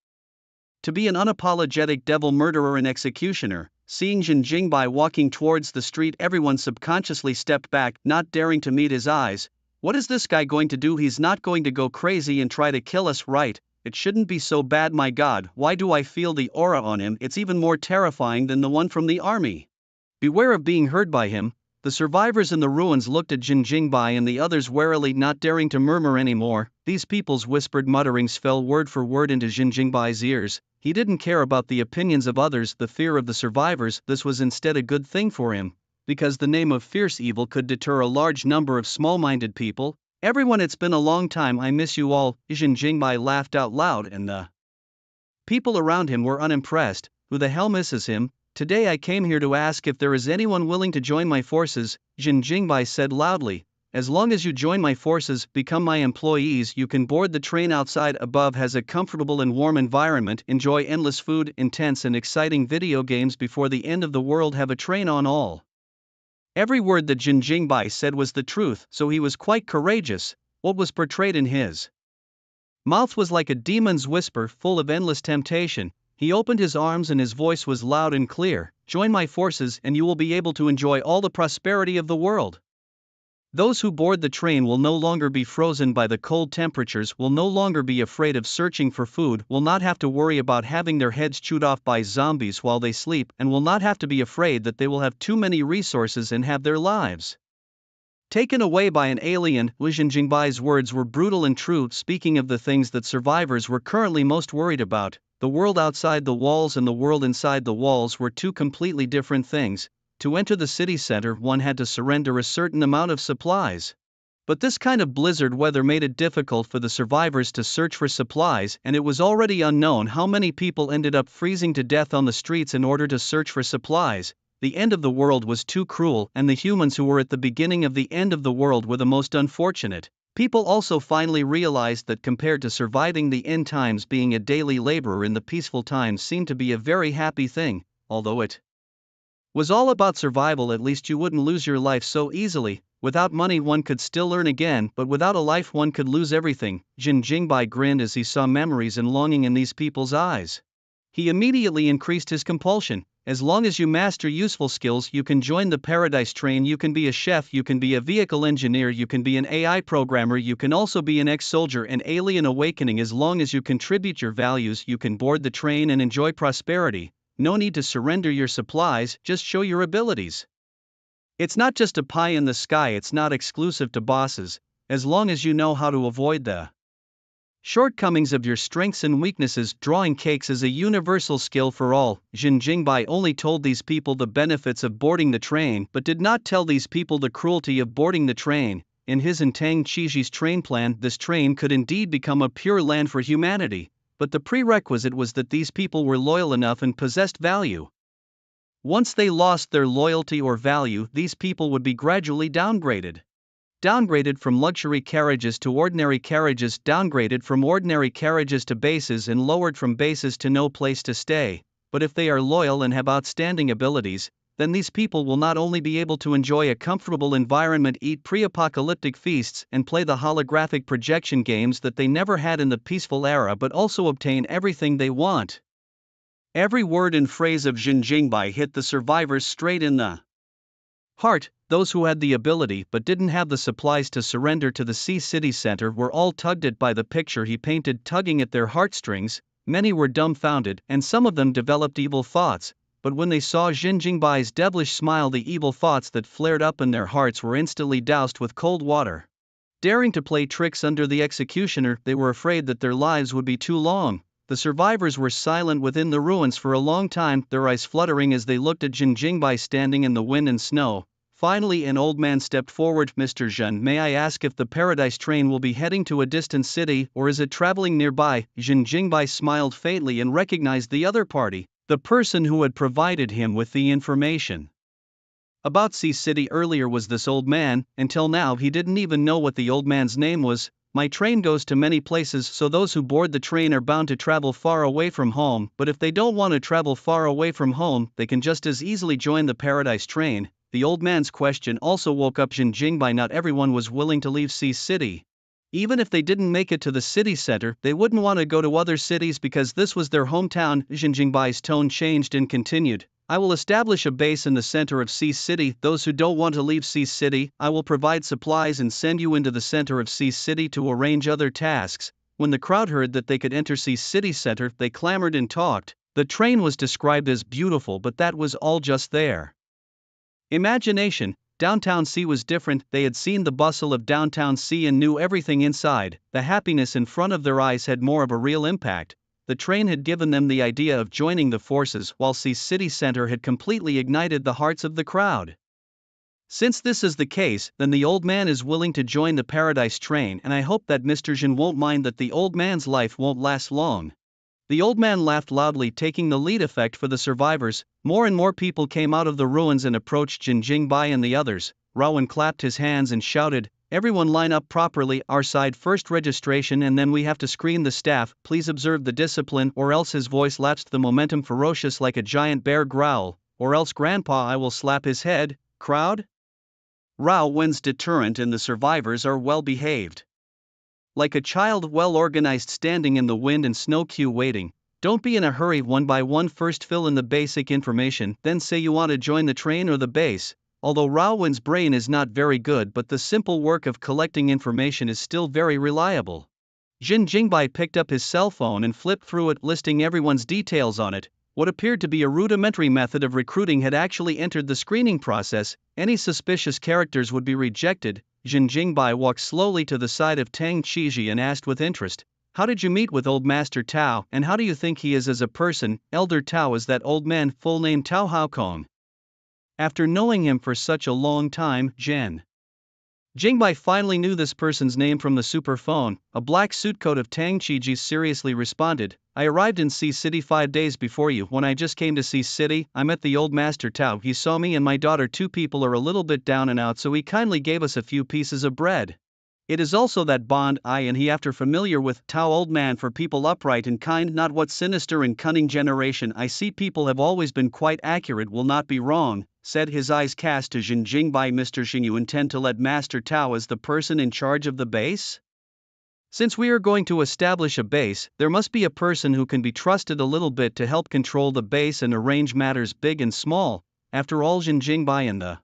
to be an unapologetic devil murderer and executioner. Seeing Jinjingbai walking towards the street, everyone subconsciously stepped back, not daring to meet his eyes. What is this guy going to do? He's not going to go crazy and try to kill us, right? It shouldn't be so bad. My God, why do I feel the aura on him? It's even more terrifying than the one from the army. Beware of being heard by him. The survivors in the ruins looked at Jinjingbai and the others warily, not daring to murmur anymore. These people's whispered mutterings fell word for word into Jinjingbai's ears. He didn't care about the opinions of others, the fear of the survivors. This was instead a good thing for him, because the name of fierce evil could deter a large number of small-minded people. Everyone, it's been a long time. I miss you all. Jinjingbai laughed out loud and the people around him were unimpressed. Who the hell misses him? Today I came here to ask if there is anyone willing to join my forces, Jinjingbai said loudly. As long as you join my forces, become my employees, you can board the train outside above, has a comfortable and warm environment, enjoy endless food, intense and exciting video games before the end of the world, have a train on all. Every word that Jinjingbai said was the truth, so he was quite courageous. What was portrayed in his mouth was like a demon's whisper, full of endless temptation. He opened his arms and his voice was loud and clear. Join my forces and you will be able to enjoy all the prosperity of the world. Those who board the train will no longer be frozen by the cold temperatures, will no longer be afraid of searching for food, will not have to worry about having their heads chewed off by zombies while they sleep, and will not have to be afraid that they will have too many resources and have their lives taken away by an alien. Jinjingbai's words were brutal and true, speaking of the things that survivors were currently most worried about. The world outside the walls and the world inside the walls were two completely different things. To enter the city center, one had to surrender a certain amount of supplies. But this kind of blizzard weather made it difficult for the survivors to search for supplies, and it was already unknown how many people ended up freezing to death on the streets in order to search for supplies. The end of the world was too cruel, and the humans who were at the beginning of the end of the world were the most unfortunate. People also finally realized that compared to surviving the end times, being a daily laborer in the peaceful times seemed to be a very happy thing. Although it was all about survival, at least you wouldn't lose your life so easily. Without money one could still earn again, but without a life one could lose everything. Jinjingbai grinned as he saw memories and longing in these people's eyes. He immediately increased his compulsion. As long as you master useful skills, you can join the Paradise Train, you can be a chef, you can be a vehicle engineer, you can be an AI programmer, you can also be an ex-soldier, an alien awakening. As long as you contribute your values, you can board the train and enjoy prosperity. No need to surrender your supplies, just show your abilities. It's not just a pie in the sky, it's not exclusive to bosses, as long as you know how to avoid the shortcomings of your strengths and weaknesses. Drawing cakes is a universal skill for all. Jinjingbai only told these people the benefits of boarding the train, but did not tell these people the cruelty of boarding the train. In his and Tang Chiji's train plan, this train could indeed become a pure land for humanity. But the prerequisite was that these people were loyal enough and possessed value. Once they lost their loyalty or value, these people would be gradually downgraded. Downgraded from luxury carriages to ordinary carriages, downgraded from ordinary carriages to bases, and lowered from bases to no place to stay. But if they are loyal and have outstanding abilities, then these people will not only be able to enjoy a comfortable environment, eat pre-apocalyptic feasts, and play the holographic projection games that they never had in the peaceful era, but also obtain everything they want. Every word and phrase of Jin Jingbai hit the survivors straight in the heart. Those who had the ability but didn't have the supplies to surrender to the Sea City Center were all tugged at by the picture he painted, tugging at their heartstrings. Many were dumbfounded, and some of them developed evil thoughts. But when they saw Jin Jingbai's devilish smile, the evil thoughts that flared up in their hearts were instantly doused with cold water. Daring to play tricks under the executioner, they were afraid that their lives would be too long. The survivors were silent within the ruins for a long time, their eyes fluttering as they looked at Jin Jingbai standing in the wind and snow. Finally, an old man stepped forward. "Mr. Jin, may I ask if the Paradise train will be heading to a distant city, or is it traveling nearby?" Jin Jingbai smiled faintly and recognized the other party, the person who had provided him with the information about Sea City earlier was this old man. Until now he didn't even know what the old man's name was. "My train goes to many places, so those who board the train are bound to travel far away from home, but if they don't want to travel far away from home, they can just as easily join the Paradise train." The old man's question also woke up Jin Jingbai. Not everyone was willing to leave Sea City. Even if they didn't make it to the city center, they wouldn't want to go to other cities because this was their hometown. Jin Jingbai's tone changed and continued, "I will establish a base in the center of Sea City. Those who don't want to leave Sea City, I will provide supplies and send you into the center of Sea City to arrange other tasks." When the crowd heard that they could enter Sea City Center, they clamored and talked. The train was described as beautiful, but that was all just their imagination. Downtown Sea was different. They had seen the bustle of downtown Sea and knew everything inside. The happiness in front of their eyes had more of a real impact. The train had given them the idea of joining the forces, while Sea City Center had completely ignited the hearts of the crowd. Since this is the case, then the old man is willing to join the Paradise train, and I hope that Mr. Jin won't mind that the old man's life won't last long. The old man laughed loudly, taking the lead effect for the survivors. More and more people came out of the ruins and approached Jin Jingbai and the others. Rowan clapped his hands and shouted, "Everyone line up properly, our side first registration and then we have to screen the staff. Please observe the discipline, or else," his voice lapsed, the momentum ferocious like a giant bear growl, "or else grandpa, I will slap his head." Crowd? Rao Wen's deterrent and the survivors are well behaved. Like a child, well organized, standing in the wind and snow queue waiting. Don't be in a hurry. One by one, first fill in the basic information, then say you want to join the train or the base. Although Raowen's brain is not very good, but the simple work of collecting information is still very reliable. Jin Jingbai picked up his cell phone and flipped through it, listing everyone's details on it. What appeared to be a rudimentary method of recruiting had actually entered the screening process. Any suspicious characters would be rejected. Jin Jingbai walked slowly to the side of Tang Qiji and asked with interest, "How did you meet with old Master Tao, and how do you think he is as a person?" "Elder Tao is that old man, full name Tao Haokong. After knowing him for such a long time, Jin Jingbai finally knew this person's name from the super phone. A black suit coat of Tang Qiji seriously responded, "I arrived in Sea City 5 days before you. When I just came to Sea City, I met the old Master Tao. He saw me and my daughter. 2 people are a little bit down and out, so he kindly gave us a few pieces of bread. It is also that bond I and he after familiar with. Tao old man for people upright and kind, not what sinister and cunning generation. I see people have always been quite accurate, will not be wrong," said, his eyes cast to Jin Jingbai. "Mr. Xin, you intend to let Master Tao as the person in charge of the base? Since we are going to establish a base, there must be a person who can be trusted a little bit to help control the base and arrange matters big and small." After all, Jin Jingbai and the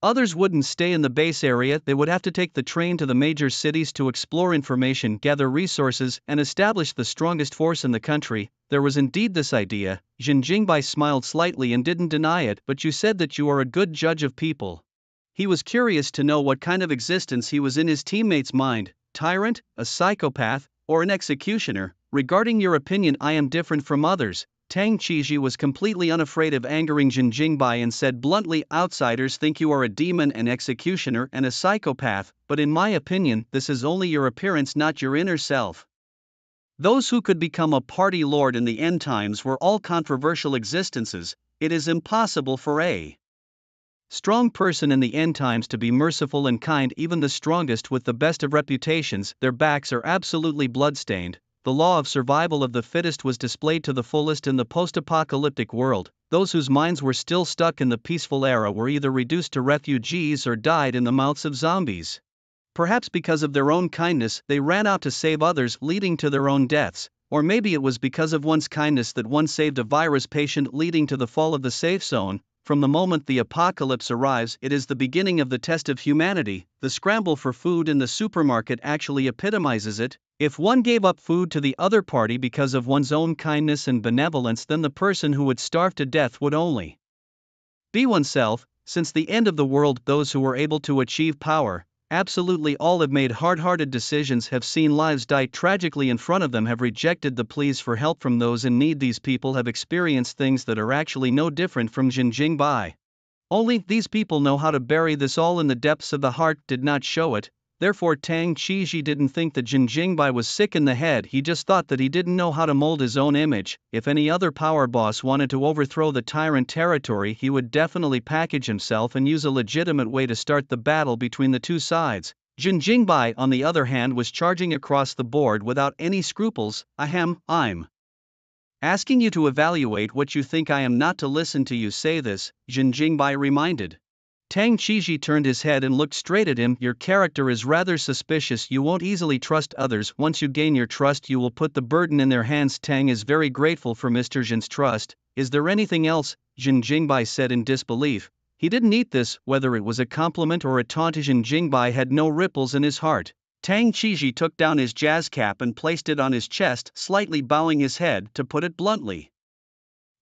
others wouldn't stay in the base area. They would have to take the train to the major cities to explore information, gather resources, and establish the strongest force in the country. There was indeed this idea. Jin Jingbai smiled slightly and didn't deny it. "But you said that you are a good judge of people." He was curious to know what kind of existence he was in his teammate's mind. Tyrant, a psychopath, or an executioner? "Regarding your opinion, I am different from others." Tang Qiji was completely unafraid of angering Jin Jingbai and said bluntly, "Outsiders think you are a demon, an executioner, and a psychopath, but in my opinion, this is only your appearance, not your inner self. Those who could become a party lord in the end times were all controversial existences. It is impossible for a strong person in the end times to be merciful and kind. Even the strongest with the best of reputations, their backs are absolutely bloodstained. the law of survival of the fittest was displayed to the fullest in the post-apocalyptic world. Those whose minds were still stuck in the peaceful era were either reduced to refugees or died in the mouths of zombies. Perhaps because of their own kindness, they ran out to save others, leading to their own deaths. Or maybe it was because of one's kindness that one saved a virus patient, leading to the fall of the safe zone. From the moment the apocalypse arrives, it is the beginning of the test of humanity. The scramble for food in the supermarket actually epitomizes it. If one gave up food to the other party because of one's own kindness and benevolence, then the person who would starve to death would only be oneself. Since the end of the world, those who were able to achieve power, absolutely all, have made hard-hearted decisions, have seen lives die tragically in front of them, have rejected the pleas for help from those in need. These people have experienced things that are actually no different from Jinjingbai. Only, these people know how to bury this all in the depths of the heart, did not show it. Therefore Tang Qiji didn't think that Jinjingbai was sick in the head, he just thought that he didn't know how to mold his own image. If any other power boss wanted to overthrow the tyrant territory, he would definitely package himself and use a legitimate way to start the battle between the two sides. Jinjingbai, on the other hand, was charging across the board without any scruples. I'm asking you to evaluate what you think. I am not to listen to you say this, Jinjingbai reminded. Tang Qiji turned his head and looked straight at him. Your character is rather suspicious. You won't easily trust others. Once you gain your trust, you will put the burden in their hands. Tang is very grateful for Mr. Jin's trust. Is there anything else? Jinjingbai said in disbelief. He didn't eat this, whether it was a compliment or a taunt. Jinjingbai had no ripples in his heart. Tang Qiji took down his jazz cap and placed it on his chest, slightly bowing his head. To put it bluntly,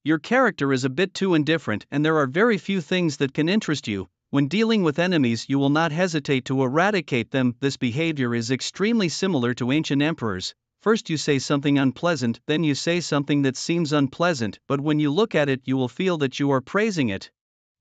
your character is a bit too indifferent, and there are very few things that can interest you. When dealing with enemies, you will not hesitate to eradicate them. This behavior is extremely similar to ancient emperors. First you say something unpleasant, then you say something that seems unpleasant, but when you look at it, you will feel that you are praising it.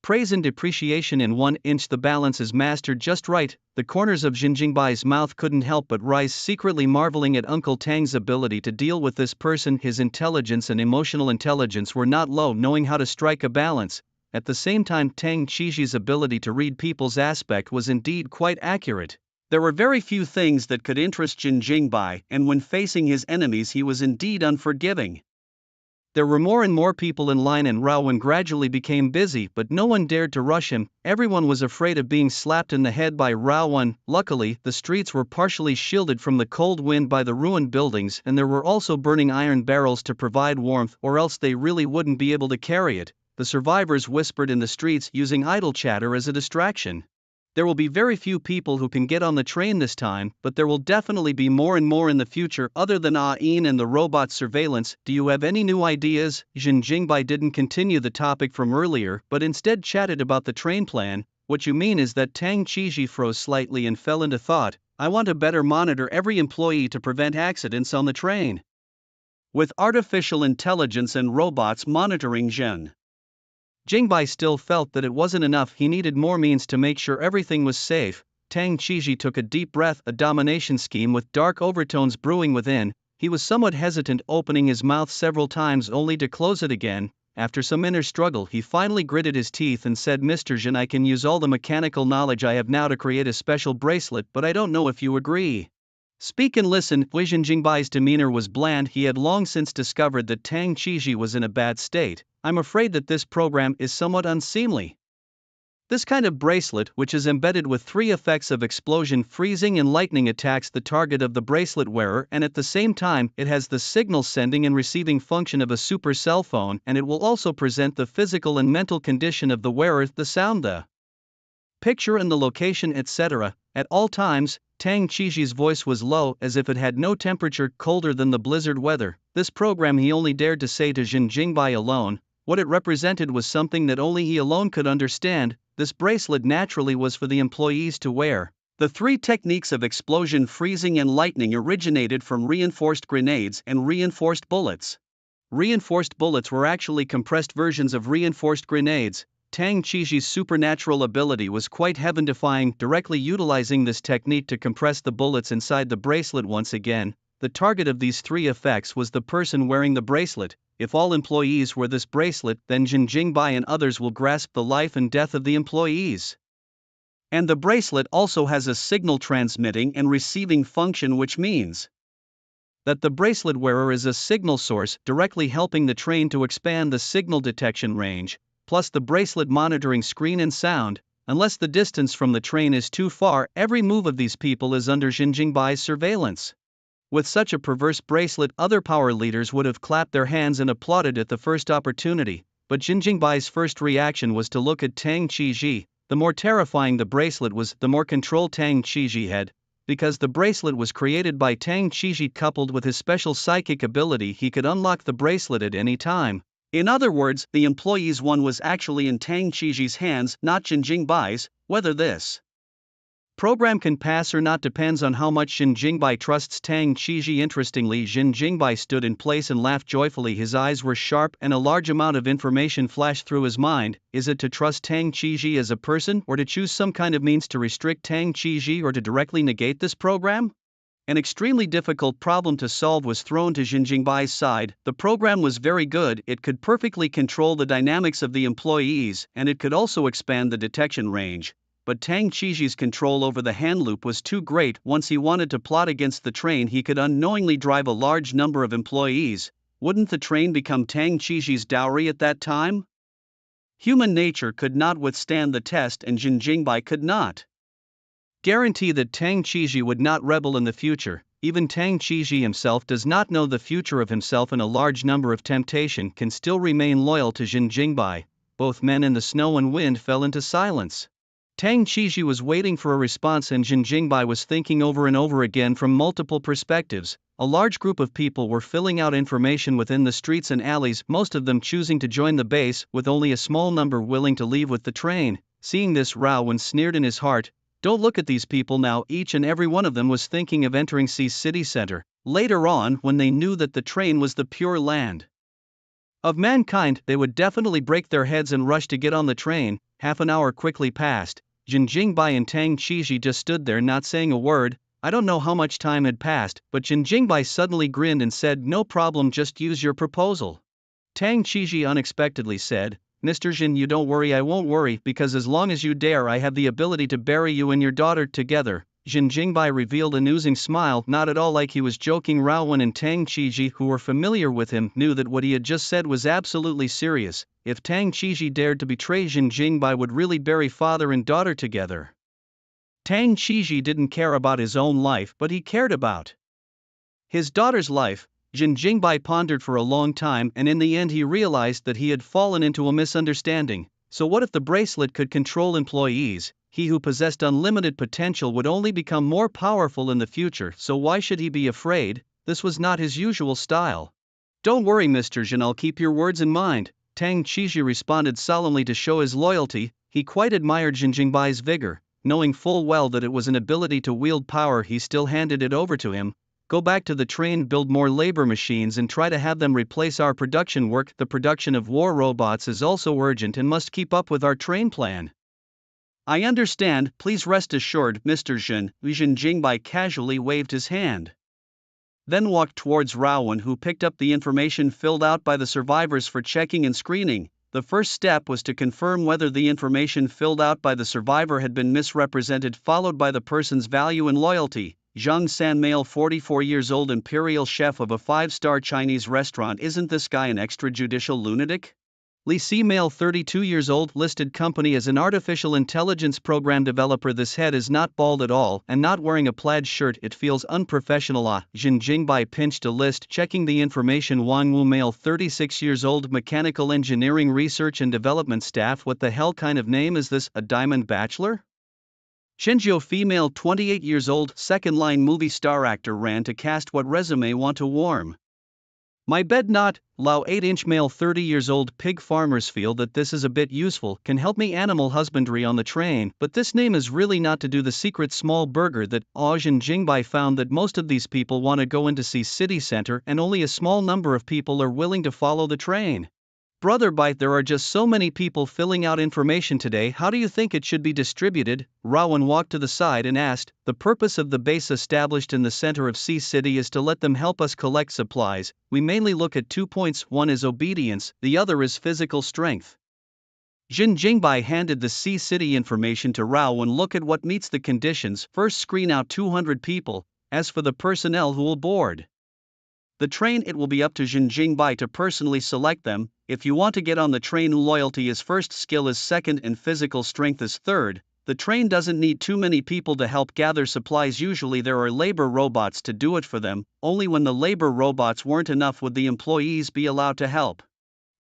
Praise and depreciation in 1 inch. The balance is mastered just right. The corners of Jinjingbai's mouth couldn't help but rise, secretly marveling at Uncle Tang's ability to deal with this person. His intelligence and emotional intelligence were not low, knowing how to strike a balance. At the same time, Tang Qiji's ability to read people's aspect was indeed quite accurate. There were very few things that could interest Jinjingbai, and when facing his enemies he was indeed unforgiving. There were more and more people in line, and Raowen gradually became busy, but no one dared to rush him. Everyone was afraid of being slapped in the head by Raowen. Luckily, the streets were partially shielded from the cold wind by the ruined buildings, and there were also burning iron barrels to provide warmth, or else they really wouldn't be able to carry it. The survivors whispered in the streets, using idle chatter as a distraction. There will be very few people who can get on the train this time, but there will definitely be more and more in the future. Other than Ain and the robot surveillance, do you have any new ideas? Jinjingbai didn't continue the topic from earlier, but instead chatted about the train plan. What you mean is that Tang Qiji froze slightly and fell into thought. I want to better monitor every employee to prevent accidents on the train. With artificial intelligence and robots monitoring Jingbai still felt that it wasn't enough. He needed more means to make sure everything was safe. Tang Qiji took a deep breath. A domination scheme with dark overtones brewing within. He was somewhat hesitant, opening his mouth several times only to close it again. After some inner struggle, he finally gritted his teeth and said, Mr. Jin, I can use all the mechanical knowledge I have now to create a special bracelet, but I don't know if you agree. Speak and listen. Jingbai's demeanor was bland. He had long since discovered that Tang Qiji was in a bad state. I'm afraid that this program is somewhat unseemly. This kind of bracelet, which is embedded with 3 effects of explosion, freezing and lightning, attacks the target of the bracelet wearer, and at the same time, it has the signal sending and receiving function of a super cell phone, and it will also present the physical and mental condition of the wearer, the sound, the picture and the location, etc. At all times. Tang Qiji's voice was low, as if it had no temperature, colder than the blizzard weather. This program he only dared to say to Jinjingbai alone. What it represented was something that only he alone could understand. This bracelet naturally was for the employees to wear. The 3 techniques of explosion, freezing and lightning originated from reinforced grenades and reinforced bullets. Reinforced bullets were actually compressed versions of reinforced grenades. Tang Qiji's supernatural ability was quite heaven-defying, directly utilizing this technique to compress the bullets inside the bracelet. Once again, the target of these 3 effects was the person wearing the bracelet. If all employees wear this bracelet, then Jinjingbai and others will grasp the life and death of the employees. And the bracelet also has a signal transmitting and receiving function, which means That the bracelet wearer is a signal source directly helping the train to expand the signal detection range, plus the bracelet monitoring screen and sound. Unless the distance from the train is too far, every move of these people is under Jin Jingbai's surveillance. With such a perverse bracelet, other power leaders would have clapped their hands and applauded at the first opportunity, but Jin Jingbai's first reaction was to look at Tang Qizhi. The more terrifying the bracelet was, the more control Tang Qizhi had. Because the bracelet was created by Tang Qizhi coupled with his special psychic ability, he could unlock the bracelet at any time. In other words, the employee's one was actually in Tang Qizhi's hands, not Jin Jingbai's. Whether this program can pass or not depends on how much Jin Jingbai trusts Tang Qizhi. Interestingly, Jin Jingbai stood in place and laughed joyfully. His eyes were sharp and a large amount of information flashed through his mind. Is it to trust Tang Qizhi as a person, or to choose some kind of means to restrict Tang Qizhi, or to directly negate this program? An extremely difficult problem to solve was thrown to Jin Jingbai's side. The program was very good, it could perfectly control the dynamics of the employees, and it could also expand the detection range. But Tang Qizhi's control over the hand loop was too great. Once he wanted to plot against the train, he could unknowingly drive a large number of employees. Wouldn't the train become Tang Qizhi's dowry at that time? Human nature could not withstand the test, and Jin Jingbai could not guarantee that Tang Qizhi would not rebel in the future. Even Tang Qizhi himself does not know the future of himself, and a large number of temptation can still remain loyal to Jin Jingbai. Both men in the snow and wind fell into silence. Tang Qizhi was waiting for a response, and Jin Jingbai was thinking over and over again from multiple perspectives. A large group of people were filling out information within the streets and alleys, most of them choosing to join the base, with only a small number willing to leave with the train. Seeing this, Raowen sneered in his heart. Don't look at these people now. Each and every one of them was thinking of entering C city center. Later on, when they knew that the train was the pure land of mankind, they would definitely break their heads and rush to get on the train. Half an hour quickly passed. Jin Jingbai and Tang Qizhi just stood there not saying a word. I don't know how much time had passed, but Jin Jingbai suddenly grinned and said, "No problem, just use your proposal." Tang Qizhi unexpectedly said, "Mr. Jin, you don't worry, I won't worry, because as long as you dare, I have the ability to bury you and your daughter together." Jin Jingbai revealed an oozing smile, not at all like he was joking. Raowen and Tang Qizhi, who were familiar with him, knew that what he had just said was absolutely serious. If Tang Qizhi dared to betray Jin Jingbai, would really bury father and daughter together. Tang Qizhi didn't care about his own life, but he cared about his daughter's life. Jin Jingbai pondered for a long time, and in the end he realized that he had fallen into a misunderstanding. So what if the bracelet could control employees? He who possessed unlimited potential would only become more powerful in the future, so why should he be afraid? This was not his usual style. "Don't worry, Mr. Jin, I'll keep your words in mind," Tang Qizhi responded solemnly to show his loyalty. He quite admired Jin Jingbai's vigor. Knowing full well that it was an ability to wield power, he still handed it over to him. "Go back to the train, build more labor machines, and try to have them replace our production work. The production of war robots is also urgent and must keep up with our train plan." "I understand, please rest assured, Mr. Jin." Jin Jingbai casually waved his hand, then walked towards Raowen, who picked up the information filled out by the survivors for checking and screening. The first step was to confirm whether the information filled out by the survivor had been misrepresented, followed by the person's value and loyalty. Zhang San, male, 44 years old, imperial chef of a 5-star Chinese restaurant. Isn't this guy an extrajudicial lunatic? Li Si, male, 32 years old, listed company as an artificial intelligence program developer. This head is not bald at all, and not wearing a plaid shirt, it feels unprofessional. Jin Jingbai pinched a list, checking the information. Wang Wu, male, 36 years old, mechanical engineering research and development staff. What the hell kind of name is this, a diamond bachelor? Shenjiu, female, 28 years old, second-line movie star actor. Ran to cast. What resume want to warm my bed? Not. Lao, 8-inch, male, 30 years old, pig farmers. Feel that this is a bit useful, can help me animal husbandry on the train, but this name is really not to do the secret small burger that. Jin Jingbai found that most of these people want to go into C city center, and only a small number of people are willing to follow the train. Brother Bite, there are just so many people filling out information today, how do you think it should be distributed? Raowen walked to the side and asked. The purpose of the base established in the center of C City is to let them help us collect supplies. We mainly look at 2 points, one is obedience, the other is physical strength. Jin Jingbai handed the C City information to Raowen. Look at what meets the conditions, first screen out 200 people, as for the personnel who will board The train, it will be up to Jinjingbai to personally select them. If you want to get on the train, loyalty is first, skill is second, and physical strength is third. The train doesn't need too many people to help gather supplies. Usually there are labor robots to do it for them. Only when the labor robots weren't enough would the employees be allowed to help.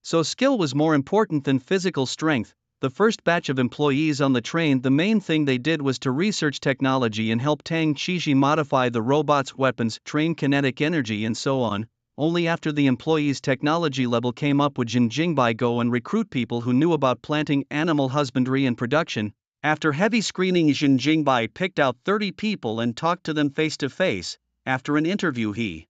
So skill was more important than physical strength. The first batch of employees on the train, the main thing they did was to research technology and help Tang Qixi modify the robots' weapons, train kinetic energy, and so on. Only after the employees' technology level came up would Jinjingbai go and recruit people who knew about planting, animal husbandry, and production. After heavy screening, Jinjingbai picked out 30 people and talked to them face to face. After an interview, he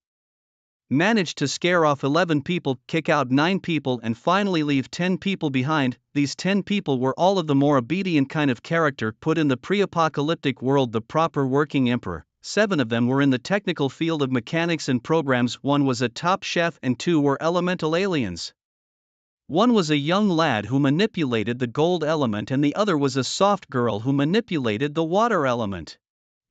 managed to scare off 11 people, kick out 9 people, and finally leave 10 people behind. These 10 people were all of the more obedient kind of character, put in the pre-apocalyptic world, the proper working emperor. 7 of them were in the technical field of mechanics and programs, 1 was a top chef, and 2 were elemental aliens. 1 was a young lad who manipulated the gold element, and the other was a soft girl who manipulated the water element.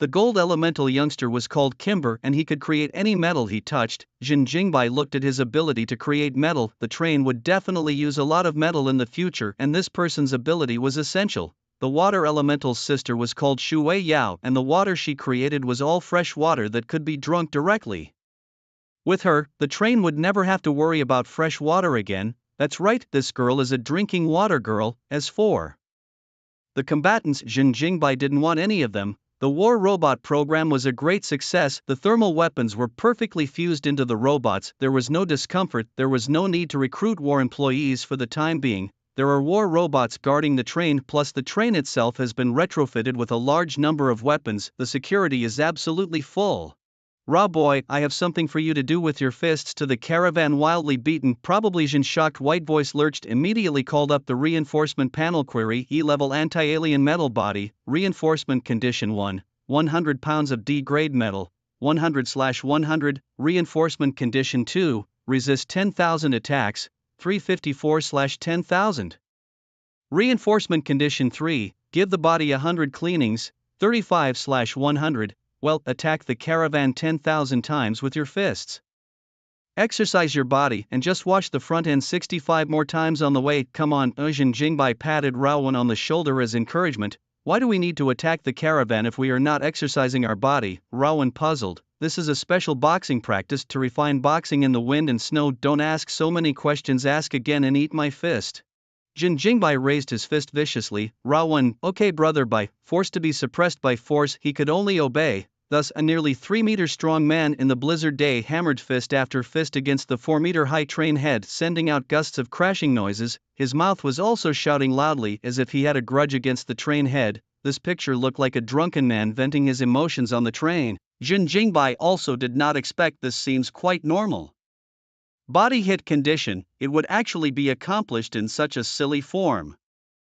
The gold elemental youngster was called Kimber, and he could create any metal he touched. Jinjingbai looked at his ability to create metal. The train would definitely use a lot of metal in the future, and this person's ability was essential. The water elemental's sister was called Shui Yao, and the water she created was all fresh water that could be drunk directly. With her, the train would never have to worry about fresh water again. That's right, this girl is a drinking water girl. As for the combatants, Jinjingbai didn't want any of them. The war robot program was a great success. The thermal weapons were perfectly fused into the robots. There was no discomfort. There was no need to recruit war employees for the time being. There are war robots guarding the train, plus the train itself has been retrofitted with a large number of weapons. The security is absolutely full. Raw boy, I have something for you to do with your fists. To the caravan, wildly beaten, probably Jin, shocked white voice lurched, immediately called up the reinforcement panel. Query: E-level anti-alien metal body, reinforcement condition 1, 100 pounds of D-grade metal, 100/100, reinforcement condition 2, resist 10,000 attacks, 354/10,000. Reinforcement condition 3, give the body 100 cleanings, 35/100. Well, attack the caravan 10,000 times with your fists. Exercise your body and just wash the front end 65 more times on the way. Come on. Jinjingbai patted Raowen on the shoulder as encouragement. Why do we need to attack the caravan if we are not exercising our body? Raowen puzzled. This is a special boxing practice to refine boxing in the wind and snow. Don't ask so many questions, ask again and eat my fist. Jinjingbai raised his fist viciously. Raowen, okay brother, by force to be suppressed by force, he could only obey. Thus, a nearly 3-meter strong man in the blizzard day hammered fist after fist against the 4-meter-high train head, sending out gusts of crashing noises. His mouth was also shouting loudly, as if he had a grudge against the train head. This picture looked like a drunken man venting his emotions on the train. Jinjingbai also did not expect this. Seems quite normal. Body hit condition, it would actually be accomplished in such a silly form.